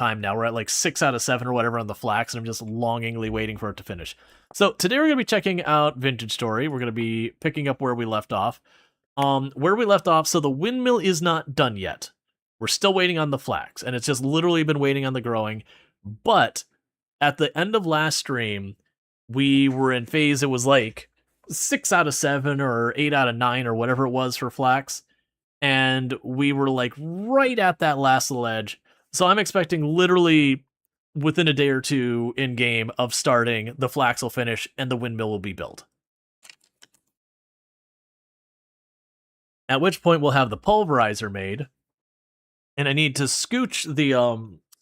time now. We're at like 6 out of 7 or whatever on the flax, and I'm just longingly waiting for it to finish. So today we're going to be checking out Vintage Story. We're going to be picking up where we left off. So the windmill is not done yet. We're still waiting on the flax, and it's just literally been waiting on the growing. But at the end of last stream, we were in phase, it was like 6 out of 7 or 8 out of 9 or whatever it was for flax. And we were like right at that last little edge. So I'm expecting literally within a day or two in game of starting, the flax will finish and the windmill will be built. At which point we'll have the pulverizer made. And I need to scooch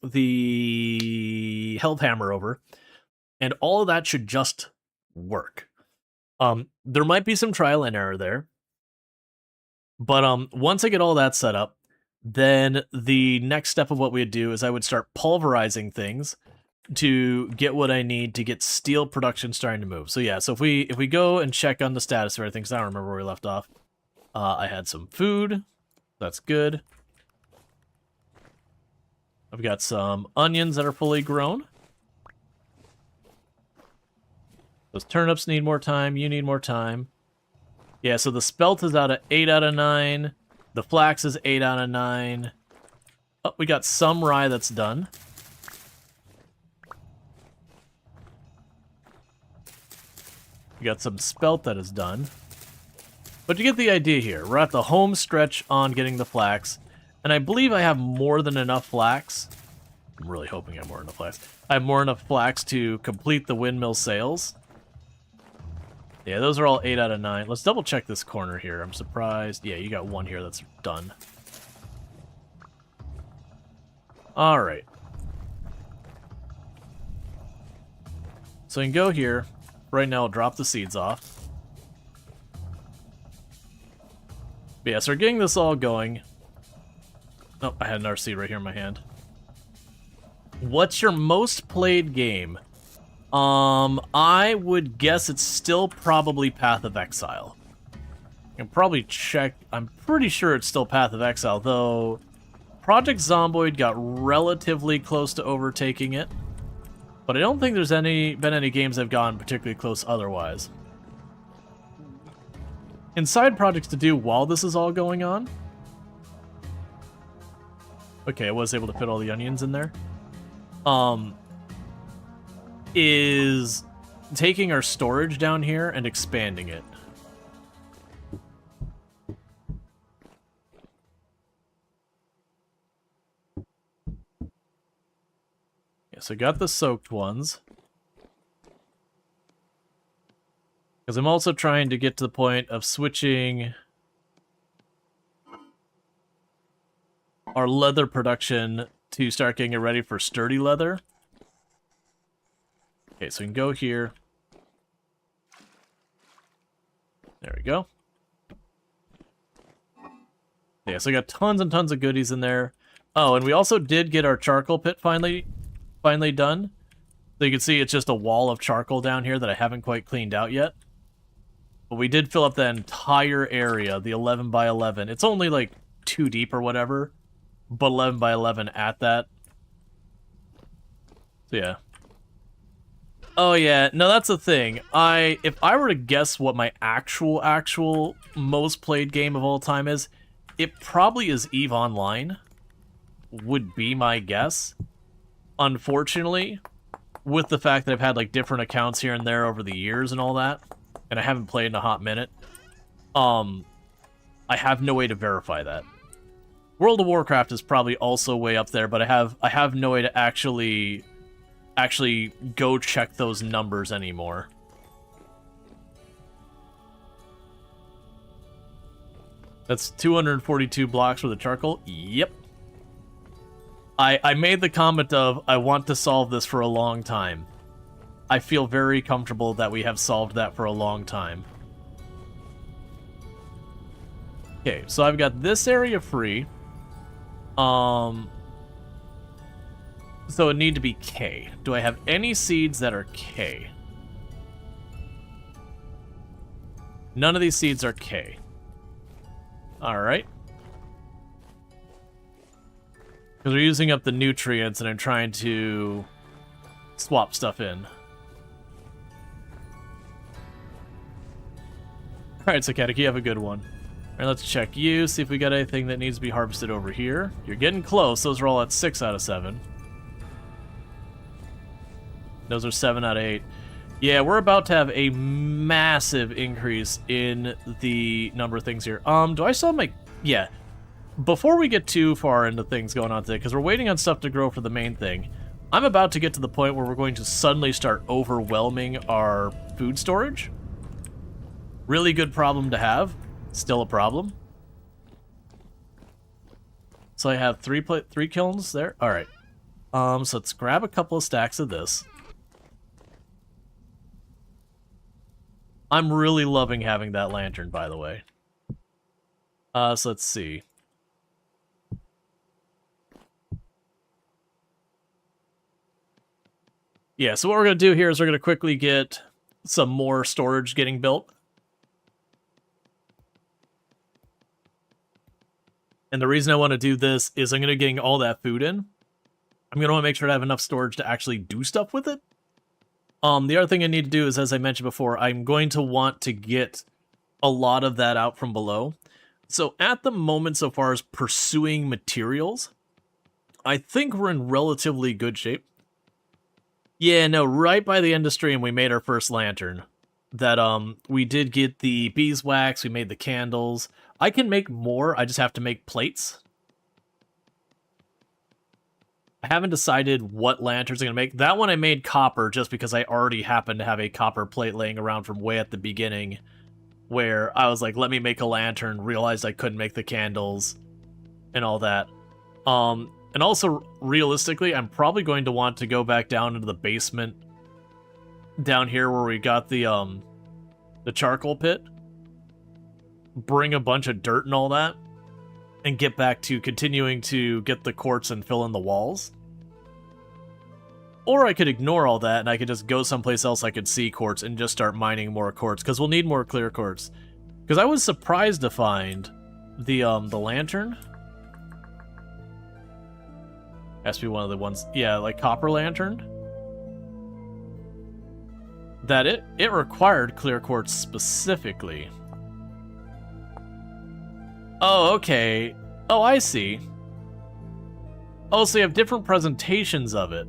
the health hammer over. And all of that should just work. There might be some trial and error there. But once I get all that set up, then the next step of what we'd do is I would start pulverizing things to get what I need to get steel production starting to move. So yeah, so if we go and check on the status of everything, because I don't remember where we left off. I had some food. That's good. I've got some onions that are fully grown. Those turnips need more time. You need more time. Yeah, so the spelt is out of 8 out of 9. The flax is 8 out of 9. Oh, we got some rye that's done. We got some spelt that is done. But you get the idea here. We're at the home stretch on getting the flax. And I believe I have more than enough flax. I'm really hoping I have more than enough flax. I have more than enough flax to complete the windmill sales. Yeah, those are all 8 out of 9. Let's double check this corner here. I'm surprised. Yeah, you got one here that's done. All right. So you can go here. Right now, I'll drop the seeds off. But yeah, so we're getting this all going. Oh, I had another seed right here in my hand. What's your most played game? I would guess it's still probably Path of Exile. I can probably check. I'm pretty sure it's still Path of Exile, though Project Zomboid got relatively close to overtaking it. But I don't think there's been any games that have gone particularly close otherwise. Inside projects to do while this is all going on. Okay, I was able to fit all the onions in there. Is taking our storage down here and expanding it. Yeah, so I got the soaked ones. Because I'm also trying to get to the point of switching our leather production to start getting it ready for sturdy leather. Okay, so we can go here. There we go. Yeah, so we got tons and tons of goodies in there. Oh, and we also did get our charcoal pit finally done. So you can see it's just a wall of charcoal down here that I haven't quite cleaned out yet. But we did fill up that entire area, the 11 by 11. It's only like 2 deep or whatever, but 11 by 11 at that. So yeah. Oh yeah, no, that's the thing. If I were to guess what my actual most played game of all time is, it probably is EVE Online, would be my guess. Unfortunately, with the fact that I've had like different accounts here and there over the years and all that, and I haven't played in a hot minute, I have no way to verify that. World of Warcraft is probably also way up there, but I have no way to actually go check those numbers anymore. That's 242 blocks for the charcoal. Yep. I made the comment of, I want to solve this for a long time. I feel very comfortable that we have solved that for a long time. Okay, so I've got this area free. So it need to be K. Do I have any seeds that are K? None of these seeds are K. Alright. Because we're using up the nutrients and I'm trying to swap stuff in. Alright, so Kateki, you have a good one. Alright, let's check you, see if we got anything that needs to be harvested over here. You're getting close. Those are all at 6 out of 7. Those are 7 out of 8. Yeah, we're about to have a massive increase in the number of things here. Do I still have my... Yeah. Before we get too far into things going on today, because we're waiting on stuff to grow for the main thing, I'm about to get to the point where we're going to suddenly start overwhelming our food storage. Really good problem to have. Still a problem. So I have three kilns there. All right. So let's grab a couple of stacks of this. I'm really loving having that lantern, by the way. So let's see. Yeah, so what we're going to do here is we're going to quickly get some more storage getting built. And the reason I want to do this is I'm going to be getting all that food in. I'm going to want to make sure to have enough storage to actually do stuff with it. The other thing I need to do is, as I mentioned before, I'm going to want to get a lot of that out from below. So at the moment, so far as pursuing materials, I think we're in relatively good shape. Yeah, no, right by the end of stream, we made our first lantern. That, we did get the beeswax, we made the candles. I can make more, I just have to make plates. I haven't decided what lanterns I'm going to make. That one I made copper just because I already happened to have a copper plate laying around from way at the beginning, where I was like, let me make a lantern, realized I couldn't make the candles, and all that. And also, realistically, I'm probably going to want to go back down into the basement down here where we got the charcoal pit, bring a bunch of dirt and all that, and get back to continuing to get the quartz and fill in the walls. Or I could ignore all that and I could just go someplace else I could see quartz and just start mining more quartz, because we'll need more clear quartz. Because I was surprised to find the lantern. Has to be one of the ones, yeah, like copper lantern. That it required clear quartz specifically. Oh, okay. Oh, I see. Oh, so you have different presentations of it.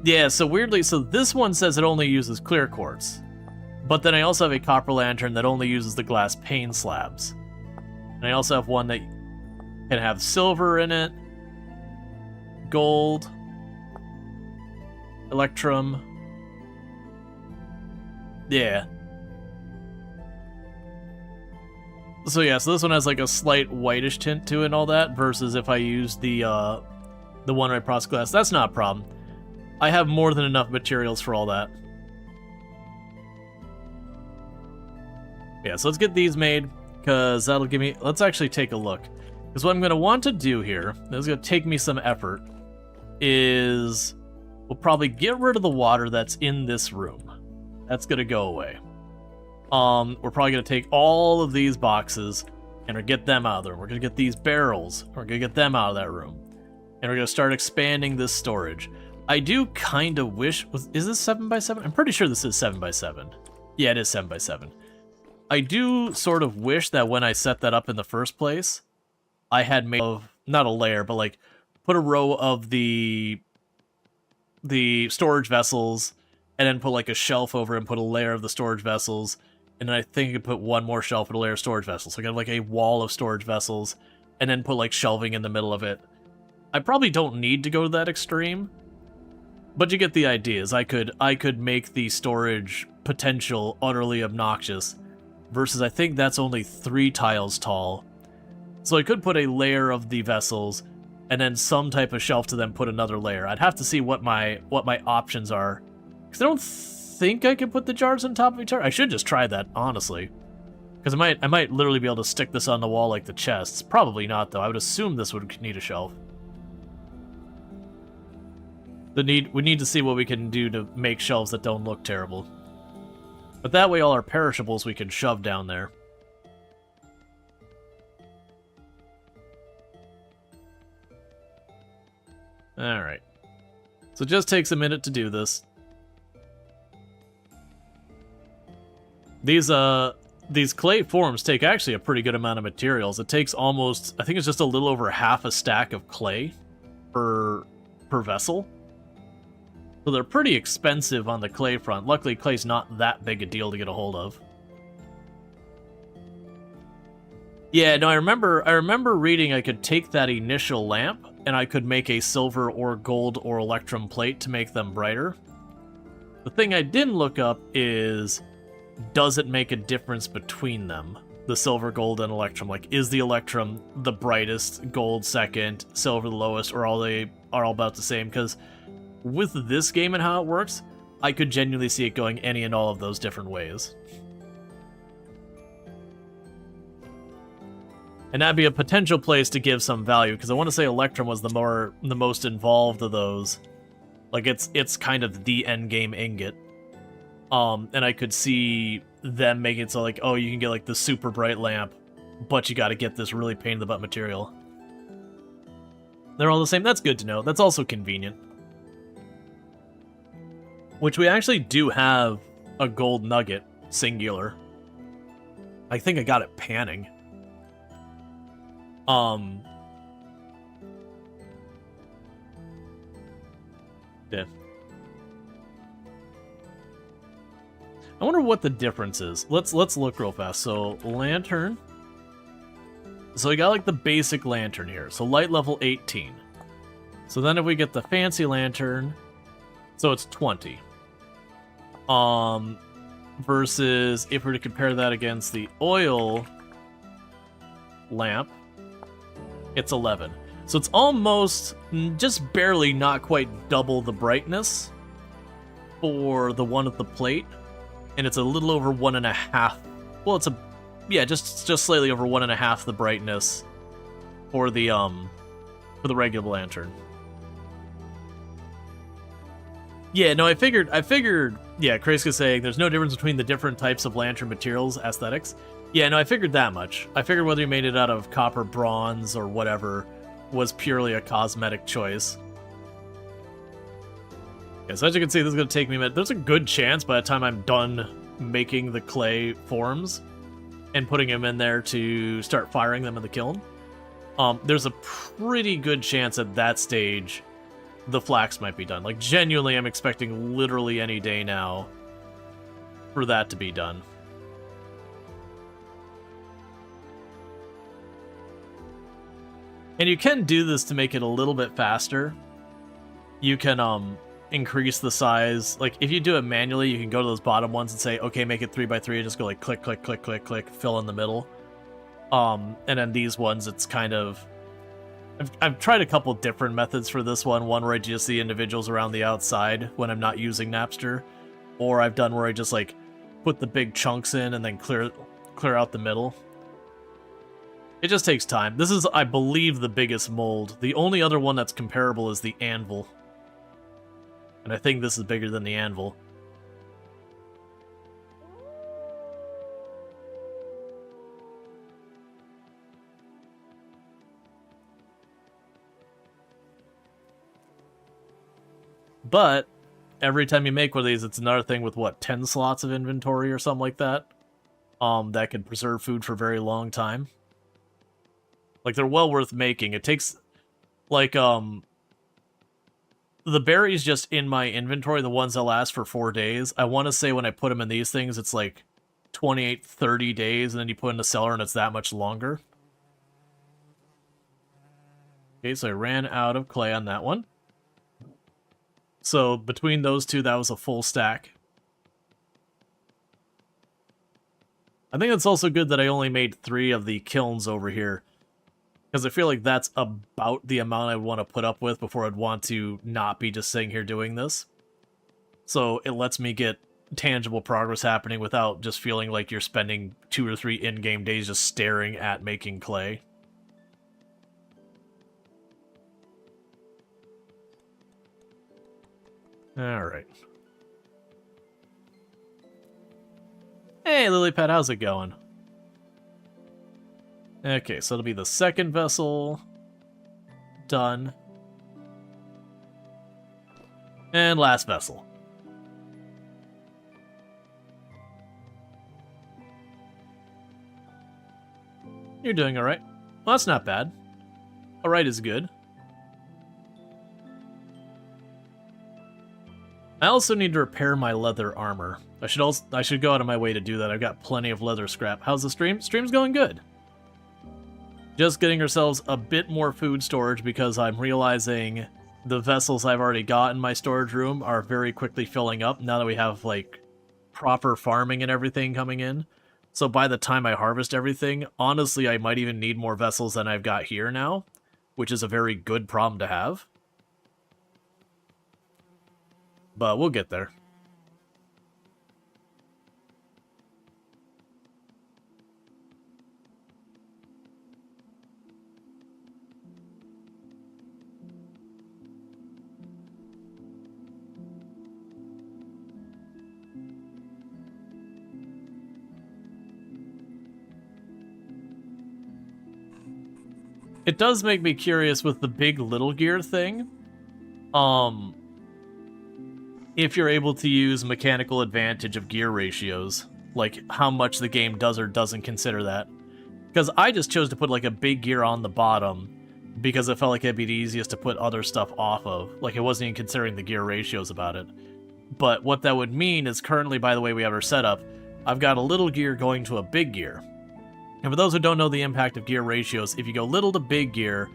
Yeah, so weirdly, so this one says it only uses clear quartz. But then I also have a copper lantern that only uses the glass pane slabs. And I also have one that can have silver in it, gold, electrum. Yeah. So yeah, so this one has like a slight whitish tint to it and all that, versus if I use the one right process glass. That's not a problem. I have more than enough materials for all that. Yeah, so let's get these made, because that'll give me... Let's actually take a look. Because what I'm going to want to do here, this is going to take me some effort, is we'll probably get rid of the water that's in this room. That's going to go away. We're probably going to take all of these boxes and we're get them out of there. We're going to get these barrels. We're going to get them out of that room. And we're going to start expanding this storage. I do kind of wish... Is this 7x7? I'm pretty sure this is 7x7. Yeah, it is 7x7. I do sort of wish that when I set that up in the first place, I had made... not a layer, but like put a row of the storage vessels and then put like a shelf over and put a layer of the storage vessels. And then I think I could put one more shelf with a layer of storage vessels. So I got like a wall of storage vessels and then put like shelving in the middle of it. I probably don't need to go to that extreme, but you get the ideas. I could make the storage potential utterly obnoxious, versus I think that's only 3 tiles tall. So I could put a layer of the vessels and then some type of shelf to then put another layer. I'd have to see what my options are, because I don't think I can put the jars on top of each other. I should just try that, honestly, because I might literally be able to stick this on the wall like the chests. Probably not, though. I would assume this would need a shelf. We need to see what we can do to make shelves that don't look terrible. But that way all our perishables we can shove down there. Alright. So it just takes a minute to do this. These clay forms take actually a pretty good amount of materials. It takes almost, I think it's just a little over half a stack of clay per vessel. So they're pretty expensive on the clay front. Luckily, clay's not that big a deal to get a hold of. Yeah, no, I remember reading I could take that initial lamp and I could make a silver or gold or electrum plate to make them brighter. The thing I didn't look up is, does it make a difference between them? The silver, gold, and electrum. Like, is the electrum the brightest, gold second, silver the lowest, or are all about the same? Because with this game and how it works, I could genuinely see it going any and all of those different ways. And that'd be a potential place to give some value, because I want to say Electrum was the most involved of those. Like, it's kind of the end game ingot. And I could see them making it so, like, oh, you can get, like, the super bright lamp, but you gotta get this really pain-in-the-butt material. They're all the same. That's good to know. That's also convenient. Which we actually do have a gold nugget, singular. I think I got it panning. Yeah. I wonder what the difference is. Let's look real fast. So, lantern. So we got like the basic lantern here. So light level 18. So then if we get the fancy lantern, so it's 20. Versus if we were to compare that against the oil lamp, it's 11. So it's almost, just barely, not quite double the brightness for the one at the plate. And it's a little over 1.5. Well, it's just slightly over 1.5 the brightness for the regular lantern. Yeah, no, I figured, yeah, Kraiska's saying there's no difference between the different types of lantern materials, aesthetics. Yeah, no, I figured that much. I figured whether you made it out of copper, bronze, or whatever was purely a cosmetic choice. Yeah, so as you can see, this is going to take me a minute. There's a good chance by the time I'm done making the clay forms and putting them in there to start firing them in the kiln, there's a pretty good chance at that stage the flax might be done. Like, genuinely, I'm expecting literally any day now for that to be done. And you can do this to make it a little bit faster. You can increase the size. Like, if you do it manually, you can go to those bottom ones and say, okay, make it 3x3, and just go like click, click, click, click, click, fill in the middle. And then these ones, it's kind of... I've tried a couple different methods for this one. One where I just see individuals around the outside when I'm not using Napster. Or I've done where I just, like, put the big chunks in and then clear out the middle. It just takes time. This is, I believe, the biggest mold. The only other one that's comparable is the anvil. And I think this is bigger than the anvil. But every time you make one of these, it's another thing with, what, 10 slots of inventory or something like that? That can preserve food for a very long time. Like, they're well worth making. It takes, like, the berries just in my inventory, the ones that last for 4 days, I want to say when I put them in these things, it's like 28, 30 days, and then you put in the cellar and it's that much longer. Okay, so I ran out of clay on that one. So between those two, that was a full stack. I think it's also good that I only made 3 of the kilns over here, because I feel like that's about the amount I want to put up with before I'd want to not be just sitting here doing this. So it lets me get tangible progress happening without just feeling like you're spending 2 or 3 in-game days just staring at making clay. Alright. Hey, Lilypad, how's it going? Okay, so it'll be the second vessel. Done. And last vessel. You're doing alright. Well, that's not bad. Alright is good. I also need to repair my leather armor. I should go out of my way to do that. I've got plenty of leather scrap. How's the stream? Stream's going good. Just getting ourselves a bit more food storage because I'm realizing the vessels I've already got in my storage room are very quickly filling up now that we have, like, proper farming and everything coming in. So by the time I harvest everything, honestly, I might even need more vessels than I've got here now, which is a very good problem to have. But we'll get there. It does make me curious with the big little gear thing. If you're able to use mechanical advantage of gear ratios, like how much the game does or doesn't consider that. Because I just chose to put like a big gear on the bottom because it felt like it'd be the easiest to put other stuff off of. Like it wasn't even considering the gear ratios about it. But what that would mean is currently, by the way we have our setup, I've got a little gear going to a big gear. And for those who don't know the impact of gear ratios, if you go little to big gear,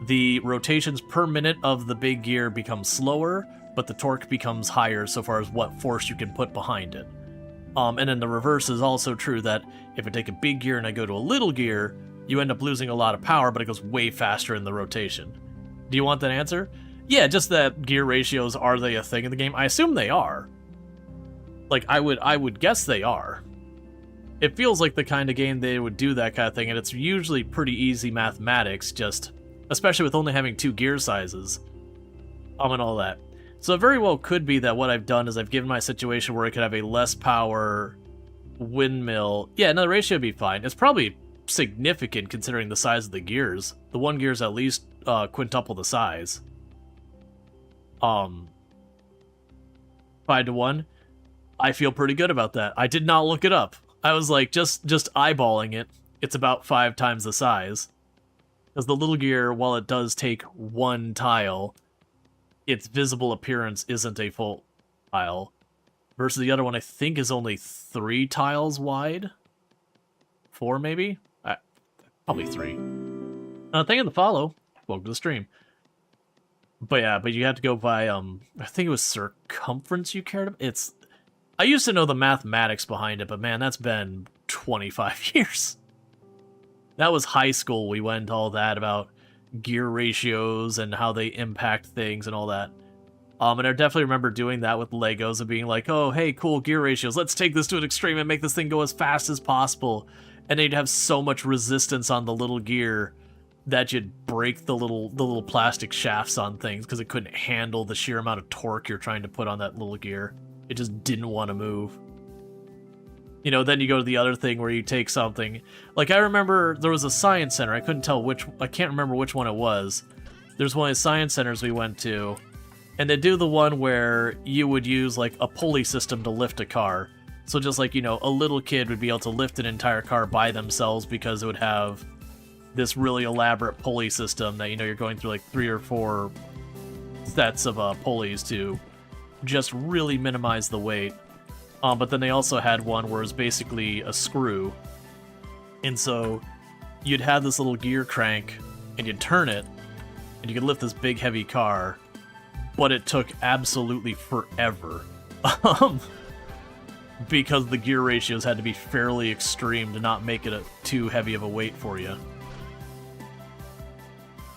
the rotations per minute of the big gear become slower, but the torque becomes higher so far as what force you can put behind it. And then the reverse is also true, that if I take a big gear and I go to a little gear, you end up losing a lot of power, but it goes way faster in the rotation. Do you want that answer? Yeah, just that gear ratios, are they a thing in the game? I assume they are. Like, I would guess they are. It feels like the kind of game they would do that kind of thing, and it's usually pretty easy mathematics, just, especially with only having 2 gear sizes, and all that. So it very well could be that what I've done is I've given my situation where I could have a less power windmill. Yeah, no, the ratio would be fine. It's probably significant considering the size of the gears. The one gear's at least quintuple the size. 5 to 1. I feel pretty good about that. I did not look it up. I was like, just eyeballing it, it's about 5 times the size. Because the little gear, while it does take 1 tile, its visible appearance isn't a full tile. Versus the other one, I think, is only 3 tiles wide? 4, maybe? Probably 3. Thank you for the follow. Welcome to the stream. But yeah, but you have to go by, I think it was circumference you cared about? I used to know the mathematics behind it, but man, that's been 25 years. That was high school. We went into all that about gear ratios and how they impact things and all that. And I definitely remember doing that with Legos and being like, oh, hey, cool gear ratios. Let's take this to an extreme and make this thing go as fast as possible. And they'd have so much resistance on the little gear that you'd break the little plastic shafts on things because it couldn't handle the sheer amount of torque you're trying to put on that little gear. It just didn't want to move. You know, then you go to the other thing where you take something. Like, I remember there was a science center. I couldn't tell I can't remember which one it was. There's one of the science centers we went to, and they do the one where you would use, like, a pulley system to lift a car. So just like, you know, a little kid would be able to lift an entire car by themselves because it would have this really elaborate pulley system that, you know, you're going through, like, 3 or 4 sets of pulleys to just really minimize the weight. But then they also had one where it was basically a screw. And so you'd have this little gear crank, and you'd turn it, and you could lift this big heavy car, but it took absolutely forever. Because the gear ratios had to be fairly extreme to not make it too heavy of a weight for you.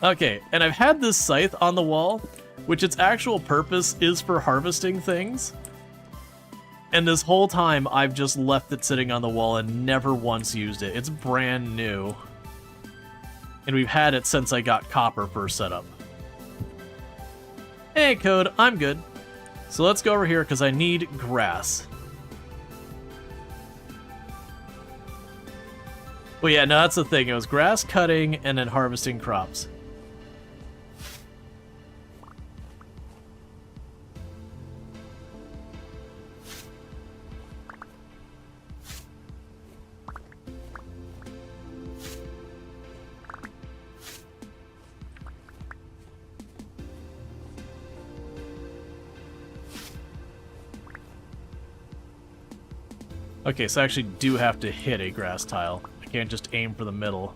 Okay, and I've had this scythe on the wall, which its actual purpose is for harvesting things. And this whole time, I've just left it sitting on the wall and never once used it. It's brand new. And we've had it since I got copper first set up. Hey, Code, I'm good. So let's go over here, because I need grass. Well, yeah, no, that's the thing. It was grass cutting and then harvesting crops. Okay, so I actually do have to hit a grass tile. I can't just aim for the middle.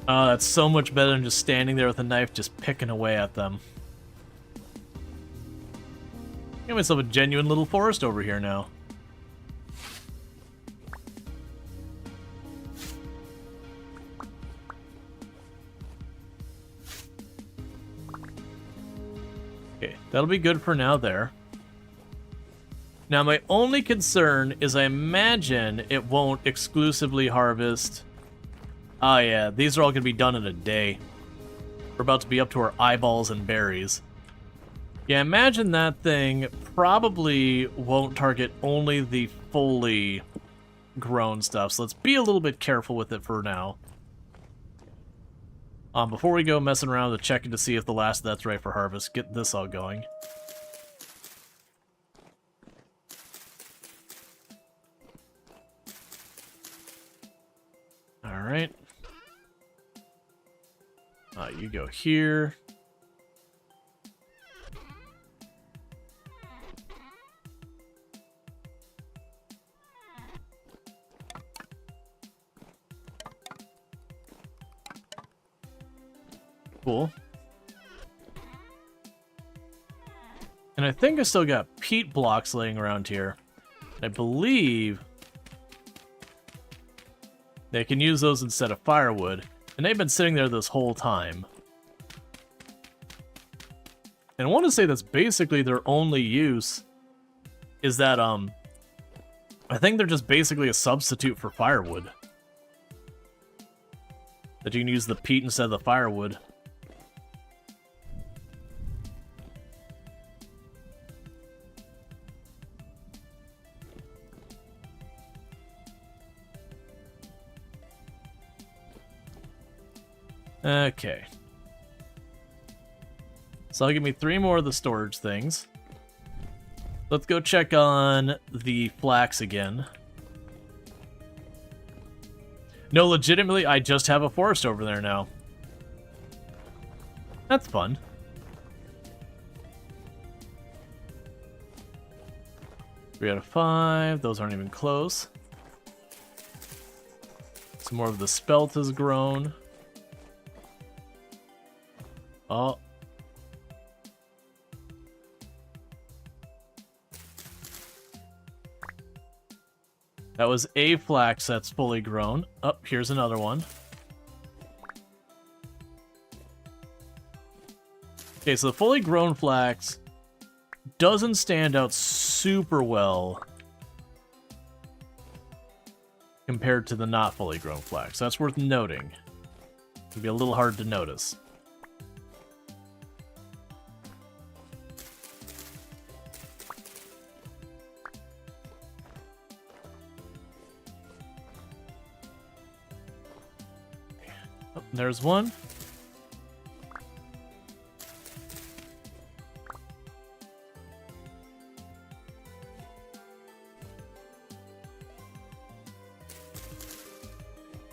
Oh, that's so much better than just standing there with a knife just picking away at them. Got myself a genuine little forest over here now. Okay, that'll be good for now there. Now my only concern is I imagine it won't exclusively harvest... Oh yeah, these are all going to be done in a day. We're about to be up to our eyeballs in berries. Yeah, imagine that thing probably won't target only the fully grown stuff, so let's be a little bit careful with it for now. Before we go messing around with checking to see if the last of that's right for harvest, get this all going. Alright. You go here. Cool. And I think I still got peat blocks laying around here. I believe they can use those instead of firewood. And they've been sitting there this whole time. And I want to say that's basically their only use is that, I think they're just basically a substitute for firewood. That you can use the peat instead of the firewood. Okay. So that'll give me 3 more of the storage things. Let's go check on the flax again. No, legitimately, I just have a forest over there now. That's fun. 3 out of 5. Those aren't even close. Some more of the spelt has grown. Oh. That was a flax that's fully grown. Oh, here's another one. Okay, so the fully grown flax doesn't stand out super well compared to the not fully grown flax. That's worth noting. It'd be a little hard to notice. There's one.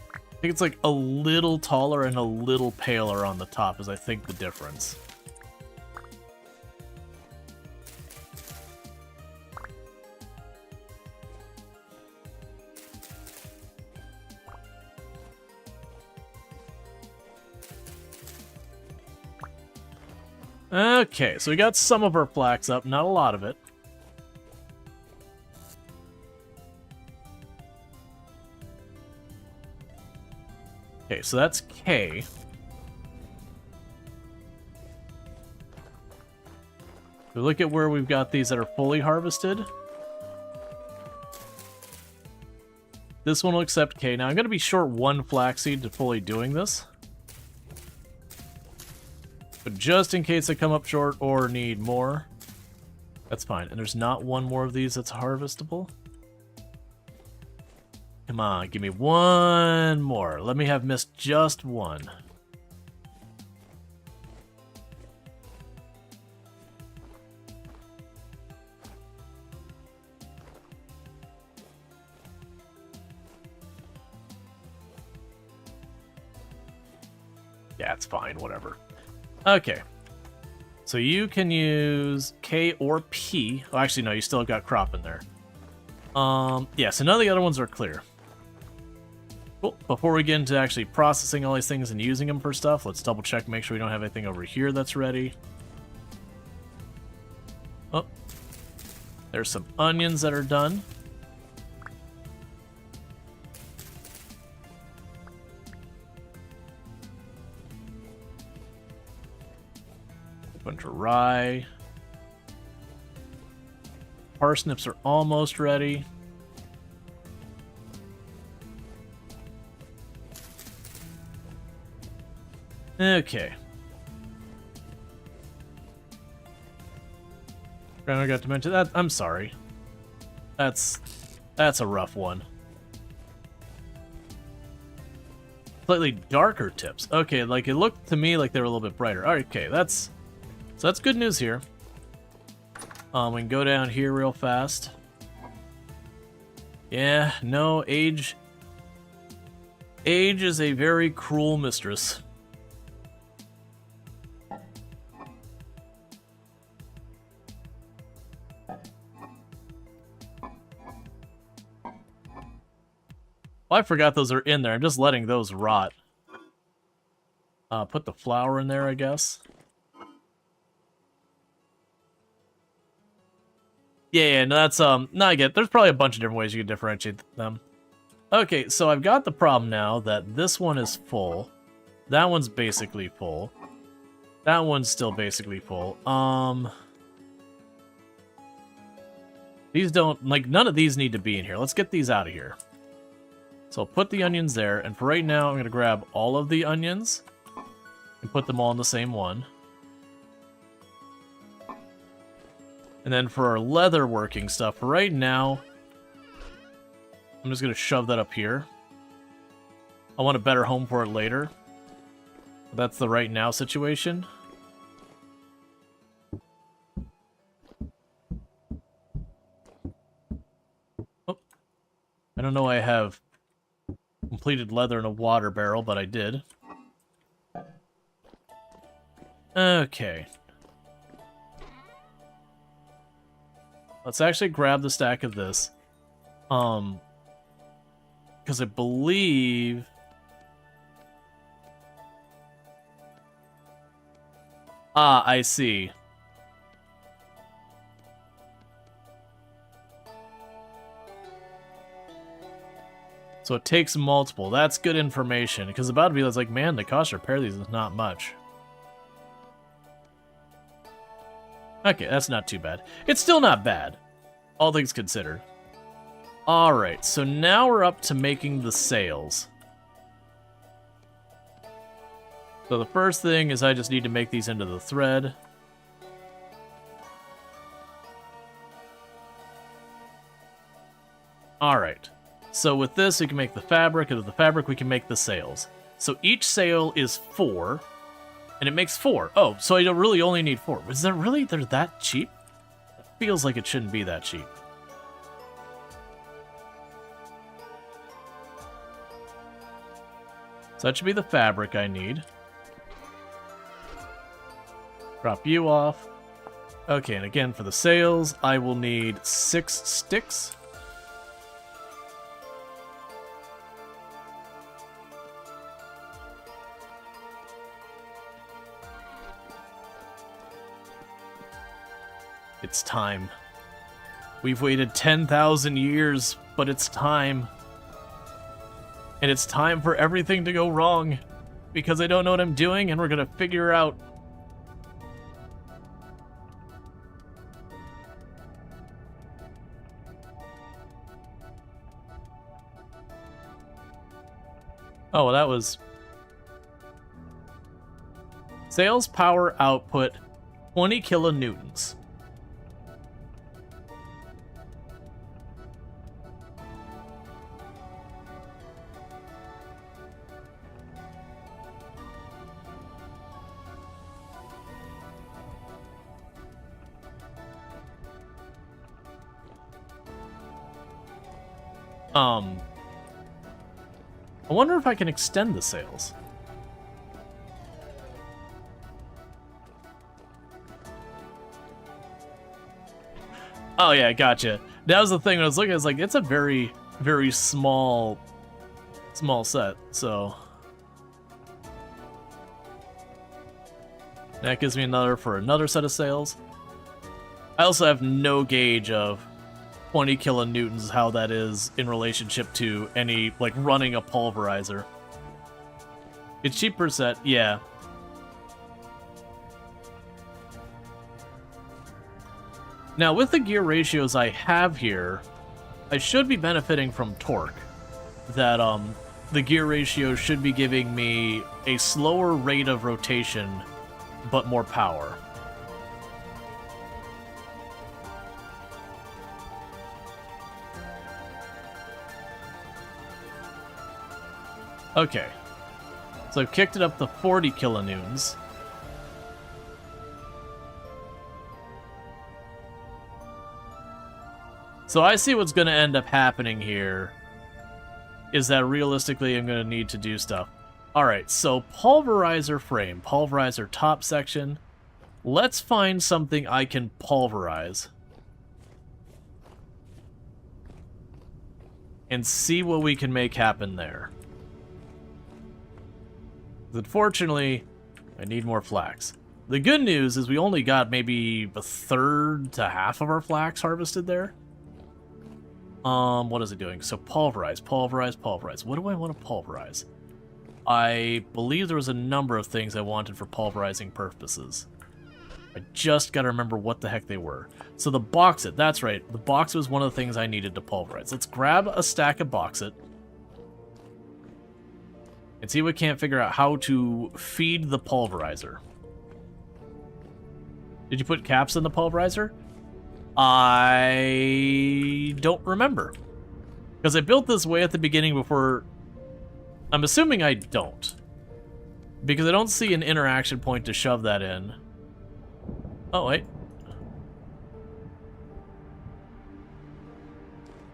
I think it's like a little taller and a little paler on the top is I think the difference. Okay, so we got some of our flax up, not a lot of it. Okay, so that's K. We look at where we've got these that are fully harvested. This one will accept K. Now I'm going to be short 1 flaxseed to fully doing this. But just in case I come up short or need more, that's fine. And there's not one more of these that's harvestable. Come on, give me one more. Let me have missed just one. Yeah, it's fine, whatever. Okay. So you can use K or P. Oh, actually, no, you still have got crop in there. Yeah, so none of the other ones are clear. Cool. Before we get into actually processing all these things and using them for stuff, let's double check, make sure we don't have anything over here that's ready. Oh. There's some onions that are done. Bunch of rye. Parsnips are almost ready. Okay. I got to mention that. I'm sorry. That's a rough one. Slightly darker tips. Okay, like it looked to me like they were a little bit brighter. Okay, that's good news here. We can go down here real fast. Yeah, no, age is a very cruel mistress. Well, I forgot those are in there. I'm just letting those rot. Put the flour in there, I guess. Yeah, no, that's, no, I get it. There's probably a bunch of different ways you can differentiate them. Okay, so I've got the problem now that this one is full. That one's basically full. That one's still basically full. These don't, like, none of these need to be in here. Let's get these out of here. So I'll put the onions there, and for right now, I'm going to grab all of the onions and put them all in the same one. And then for our leather working stuff, for right now, I'm just going to shove that up here. I want a better home for it later. But that's the right now situation. Oh. I don't know I have completed leather in a water barrel, but I did. Okay. Let's actually grab the stack of this. Because I believe... Ah, I see. So it takes multiple. That's good information. Because about to be like, man, the cost to repair these is not much. Okay, that's not too bad. It's still not bad, all things considered. Alright, so now we're up to making the sails. So the first thing is I just need to make these into the thread. Alright, so with this we can make the fabric, and with the fabric we can make the sails. So each sail is 4. And it makes 4. Oh, so I don't really only need 4. Is that really? They're that cheap? It feels like it shouldn't be that cheap. So that should be the fabric I need. Drop you off. Okay, and again, for the sails, I will need 6 sticks. It's time. We've waited 10,000 years, but it's time. And it's time for everything to go wrong. Because I don't know what I'm doing, and we're gonna figure out. Oh, well, that was... Sales power output 20 kilonewtons. I wonder if I can extend the sails. Oh yeah, gotcha. That was the thing when I was looking, I was like, it's a very, very small set, so... That gives me another set of sails. I also have no gauge of 20 kilonewtons, how that is in relationship to any, like, running a pulverizer. It's cheap per set, yeah. Now, with the gear ratios I have here, I should be benefiting from torque. That, the gear ratio should be giving me a slower rate of rotation, but more power. Okay. So I've kicked it up to 40 kilonewtons. So I see what's going to end up happening here is that realistically I'm going to need to do stuff. Alright, so pulverizer frame, pulverizer top section. Let's find something I can pulverize. And see what we can make happen there. Unfortunately, I need more flax. The good news is we only got maybe a third to half of our flax harvested there. What is it doing? So pulverize, pulverize, pulverize. What do I want to pulverize? I believe there was a number of things I wanted for pulverizing purposes. I just gotta remember what the heck they were. So the bauxite, that's right. The bauxite was one of the things I needed to pulverize. Let's grab a stack of bauxite. And see if we can't figure out how to feed the pulverizer. Did you put caps in the pulverizer? I don't remember. Because I built this way at the beginning before... I'm assuming I don't. Because I don't see an interaction point to shove that in. Oh, wait.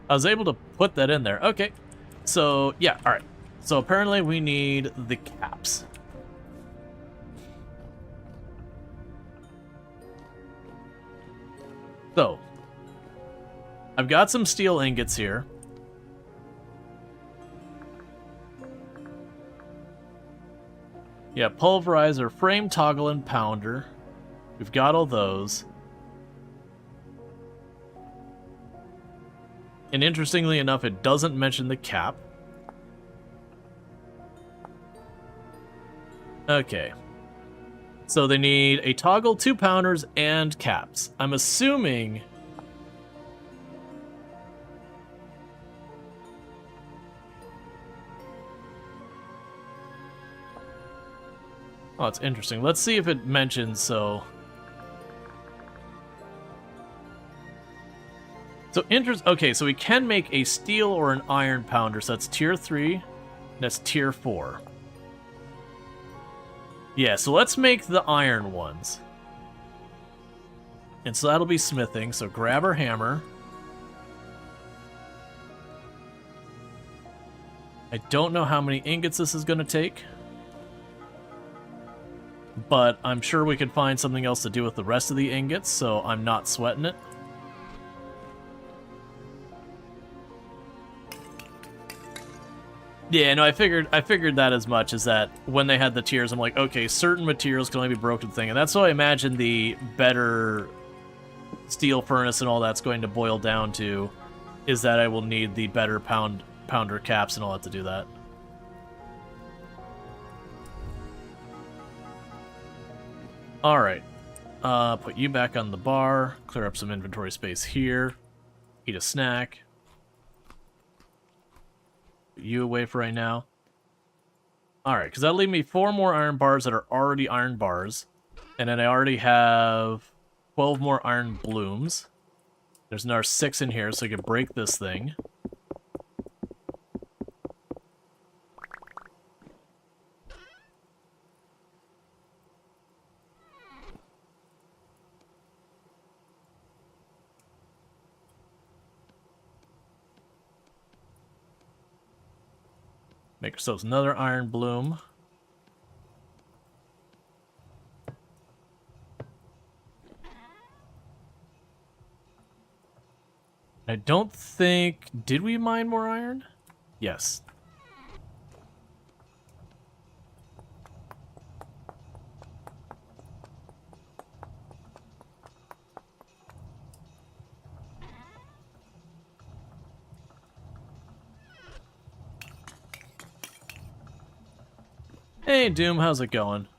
I was able to put that in there. Okay. So, yeah, alright. So apparently we need the caps. So, I've got some steel ingots here. Yeah, pulverizer, frame, toggle, and pounder. We've got all those. And interestingly enough, it doesn't mention the cap. Okay. So they need a toggle, 2 pounders, and caps. I'm assuming... Oh, it's interesting. Let's see if it mentions, so... Okay, so we can make a steel or an iron pounder, so that's tier 3, that's tier 4. Yeah, so let's make the iron ones. And so that'll be smithing, so grab our hammer. I don't know how many ingots this is going to take. But I'm sure we could find something else to do with the rest of the ingots, so I'm not sweating it. Yeah, no, I figured that as much, is that when they had the tiers, I'm like, okay, certain materials can only be broken thing, and that's what I imagine the better steel furnace and all that's going to boil down to, is that I will need the better pounder caps and all that to do that. Alright. Put you back on the bar, clear up some inventory space here, eat a snack. You away for right now. Alright, because that'll leave me 4 more iron bars that are already iron bars. And then I already have 12 more iron blooms. There's another 6 in here, so I can break this thing. Make ourselves another iron bloom. I don't think... Did we mine more iron? Yes. Hey, Doom, how's it going?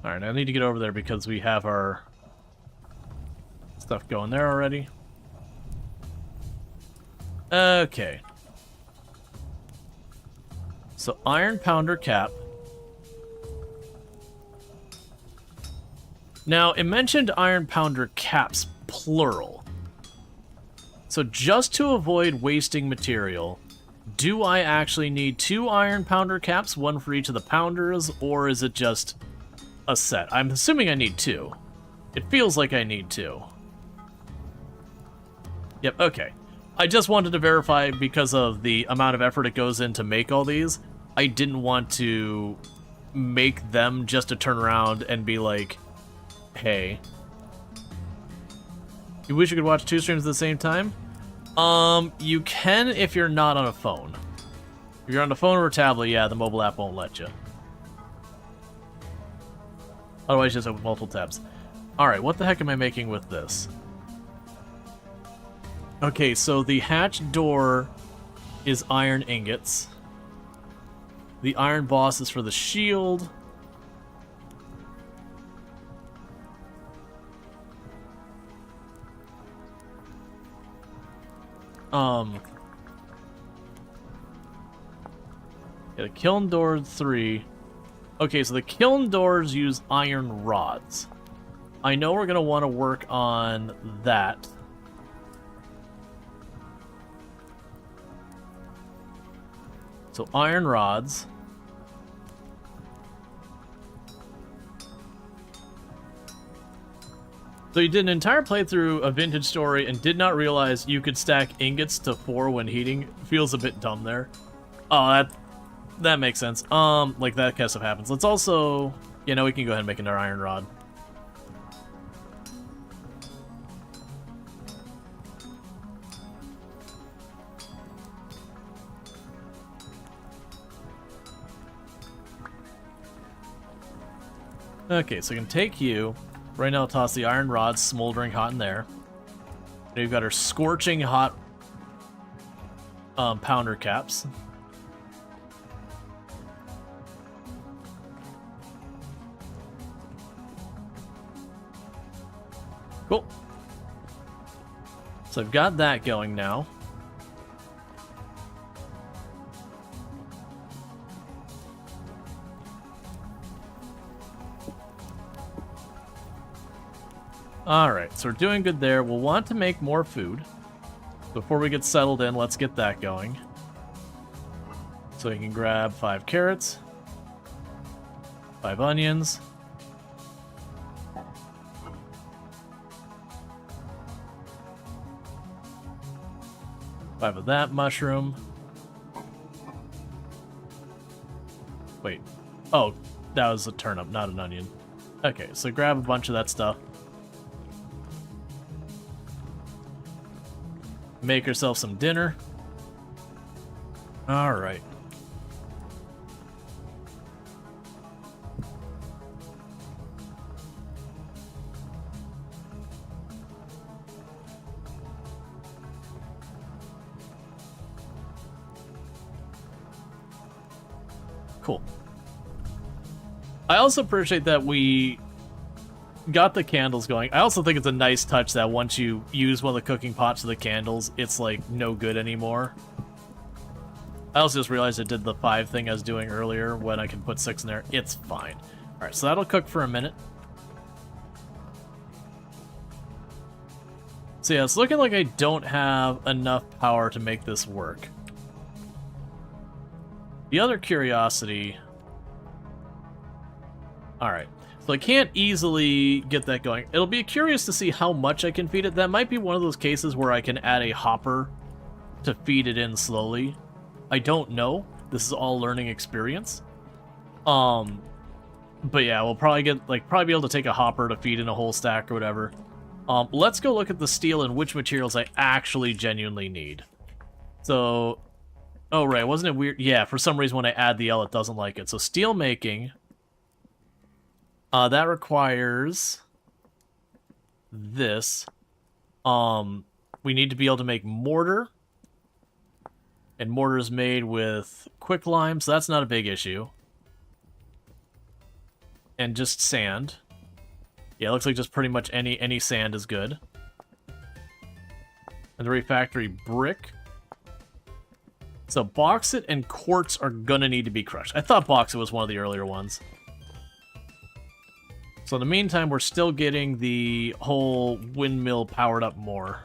Alright, I need to get over there because we have our stuff going there already. Okay. So, iron pounder cap. Now, it mentioned iron pounder caps, plural. So just to avoid wasting material, do I actually need 2 iron pounder caps, one for each of the pounders, or is it just a set? I'm assuming I need 2. It feels like I need 2. Yep, okay. I just wanted to verify because of the amount of effort it goes in to make all these. I didn't want to make them just to turn around and be like, hey. You wish you could watch 2 streams at the same time? You can if you're not on a phone. If you're on a phone or a tablet, yeah, the mobile app won't let you. Otherwise, just open multiple tabs. Alright, what the heck am I making with this? Okay, so the hatch door is iron ingots. The iron boss is for the shield. Yeah, the kiln door 3. Okay, so the kiln doors use iron rods. I know we're going to want to work on that. So iron rods. So you did an entire playthrough of Vintage Story and did not realize you could stack ingots to 4 when heating. Feels a bit dumb there. Oh, that makes sense. Like that kind of stuff happens. Let's also, you know, we can go ahead and make another iron rod. Okay, so we can take you. Right now, I'll toss the iron rods, smoldering hot in there. And we've got our scorching hot pounder caps. Cool. So I've got that going now. Alright, so we're doing good there. We'll want to make more food. Before we get settled in, let's get that going. So you can grab 5 carrots, 5 onions, 5 of that mushroom. Wait. Oh, that was a turnip, not an onion. Okay, so grab a bunch of that stuff. Make yourself some dinner. Alright. Cool. I also appreciate that we got the candles going. I also think it's a nice touch that once you use one of the cooking pots of the candles, it's like no good anymore. I also just realized I did the 5 thing I was doing earlier when I can put 6 in there. It's fine. Alright, so that'll cook for a minute. So yeah, it's looking like I don't have enough power to make this work. The other curiosity... Alright. So I can't easily get that going. It'll be curious to see how much I can feed it. That might be one of those cases where I can add a hopper to feed it in slowly. I don't know. This is all learning experience. But yeah, we'll probably get probably be able to take a hopper to feed in a whole stack or whatever. Let's go look at the steel and which materials I actually genuinely need. So, oh right, wasn't it weird? Yeah, for some reason when I add the L, it doesn't like it. So steel making, that requires this. We need to be able to make mortar, and mortar is made with quicklime, so that's not a big issue. And just sand. Yeah, it looks like just pretty much any sand is good. And the refactory brick. So bauxite and quartz are gonna need to be crushed. I thought bauxite was one of the earlier ones. So in the meantime, we're still getting the whole windmill powered up more.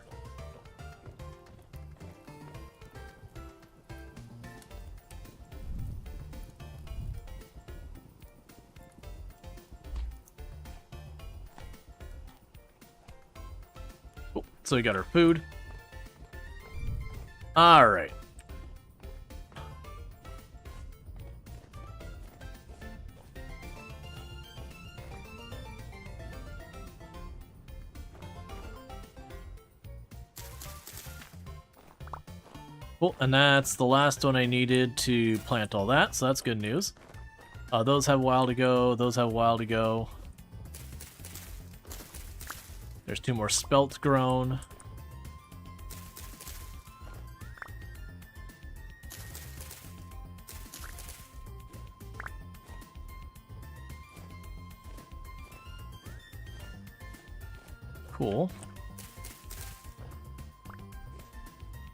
Oh, so we got our food. Alright. Cool, and that's the last one I needed to plant all that, so that's good news. Those have a while to go, those have a while to go. There's 2 more spelt grown. Cool.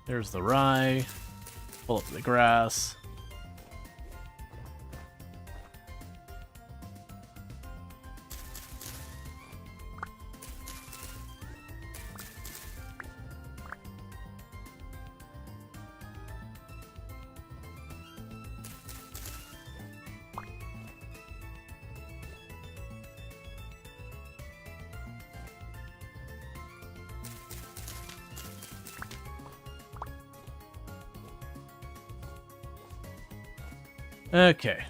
There's the rye. Pull up the grass. Okay.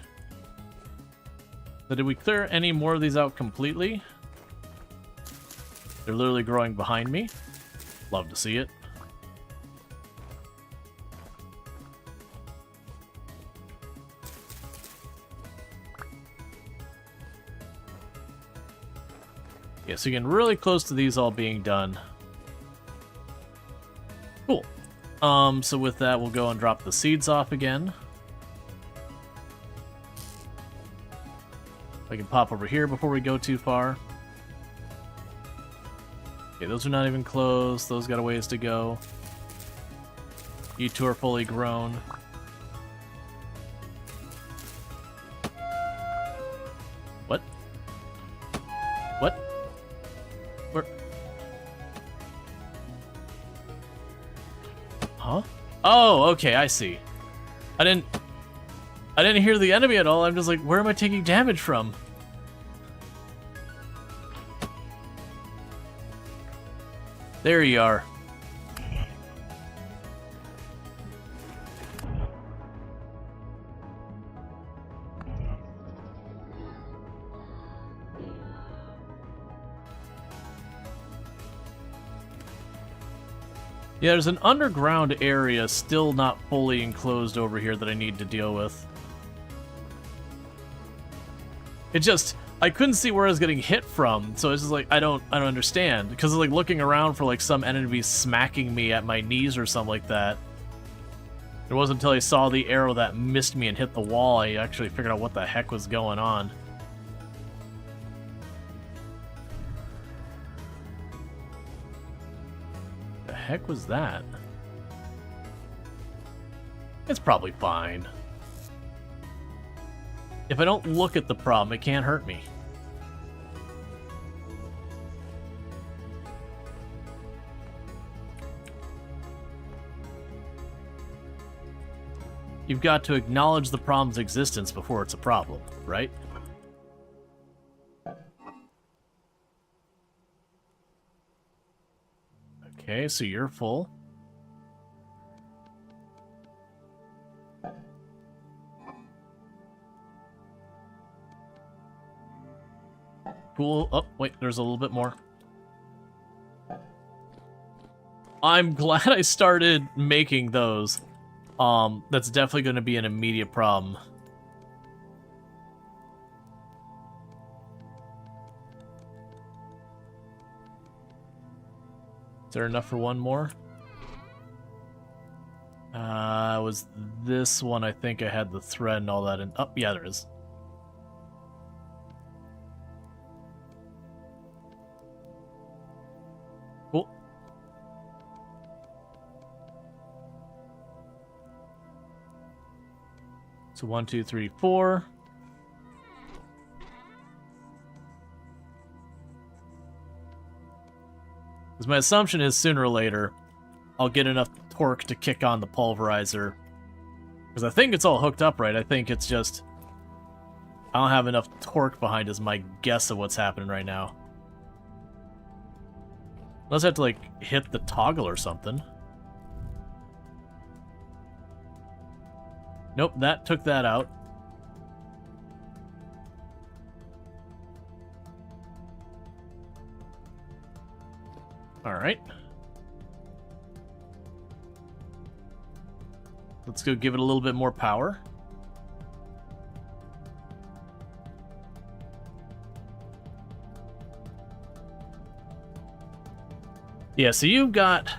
So did we clear any more of these out completely? They're literally growing behind me. Love to see it. Yeah, so you're getting really close to these all being done. Cool. So with that, we'll go and drop the seeds off again. I can pop over here before we go too far. Okay, those are not even close. Those got a ways to go. You 2 are fully grown. What? What? Where? Huh? Oh, okay, I see. I didn't hear the enemy at all. I'm just like, where am I taking damage from? There you are. Yeah, there's an underground area still not fully enclosed over here that I need to deal with. It just, I couldn't see where I was getting hit from, so it's just like, I don't understand. Because like looking around for like some enemy smacking me at my knees or something like that. It wasn't until I saw the arrow that missed me and hit the wall I actually figured out what the heck was going on. The heck was that? It's probably fine. If I don't look at the problem, it can't hurt me. You've got to acknowledge the problem's existence before it's a problem, right? Okay, so you're full. Cool. Oh, wait, there's a little bit more. I'm glad I started making those. That's definitely going to be an immediate problem. Is there enough for one more? Was this one, I think I had the thread and all that in. Oh, yeah, there is. Cool. So 1, 2, 3, 4. Because my assumption is sooner or later, I'll get enough torque to kick on the pulverizer. Because I think it's all hooked up right. I think it's just... I don't have enough torque behind is my guess of what's happening right now. Unless I have to, like, hit the toggle or something. Nope, that took that out. Alright. Let's go give it a little bit more power. Yeah, so you've got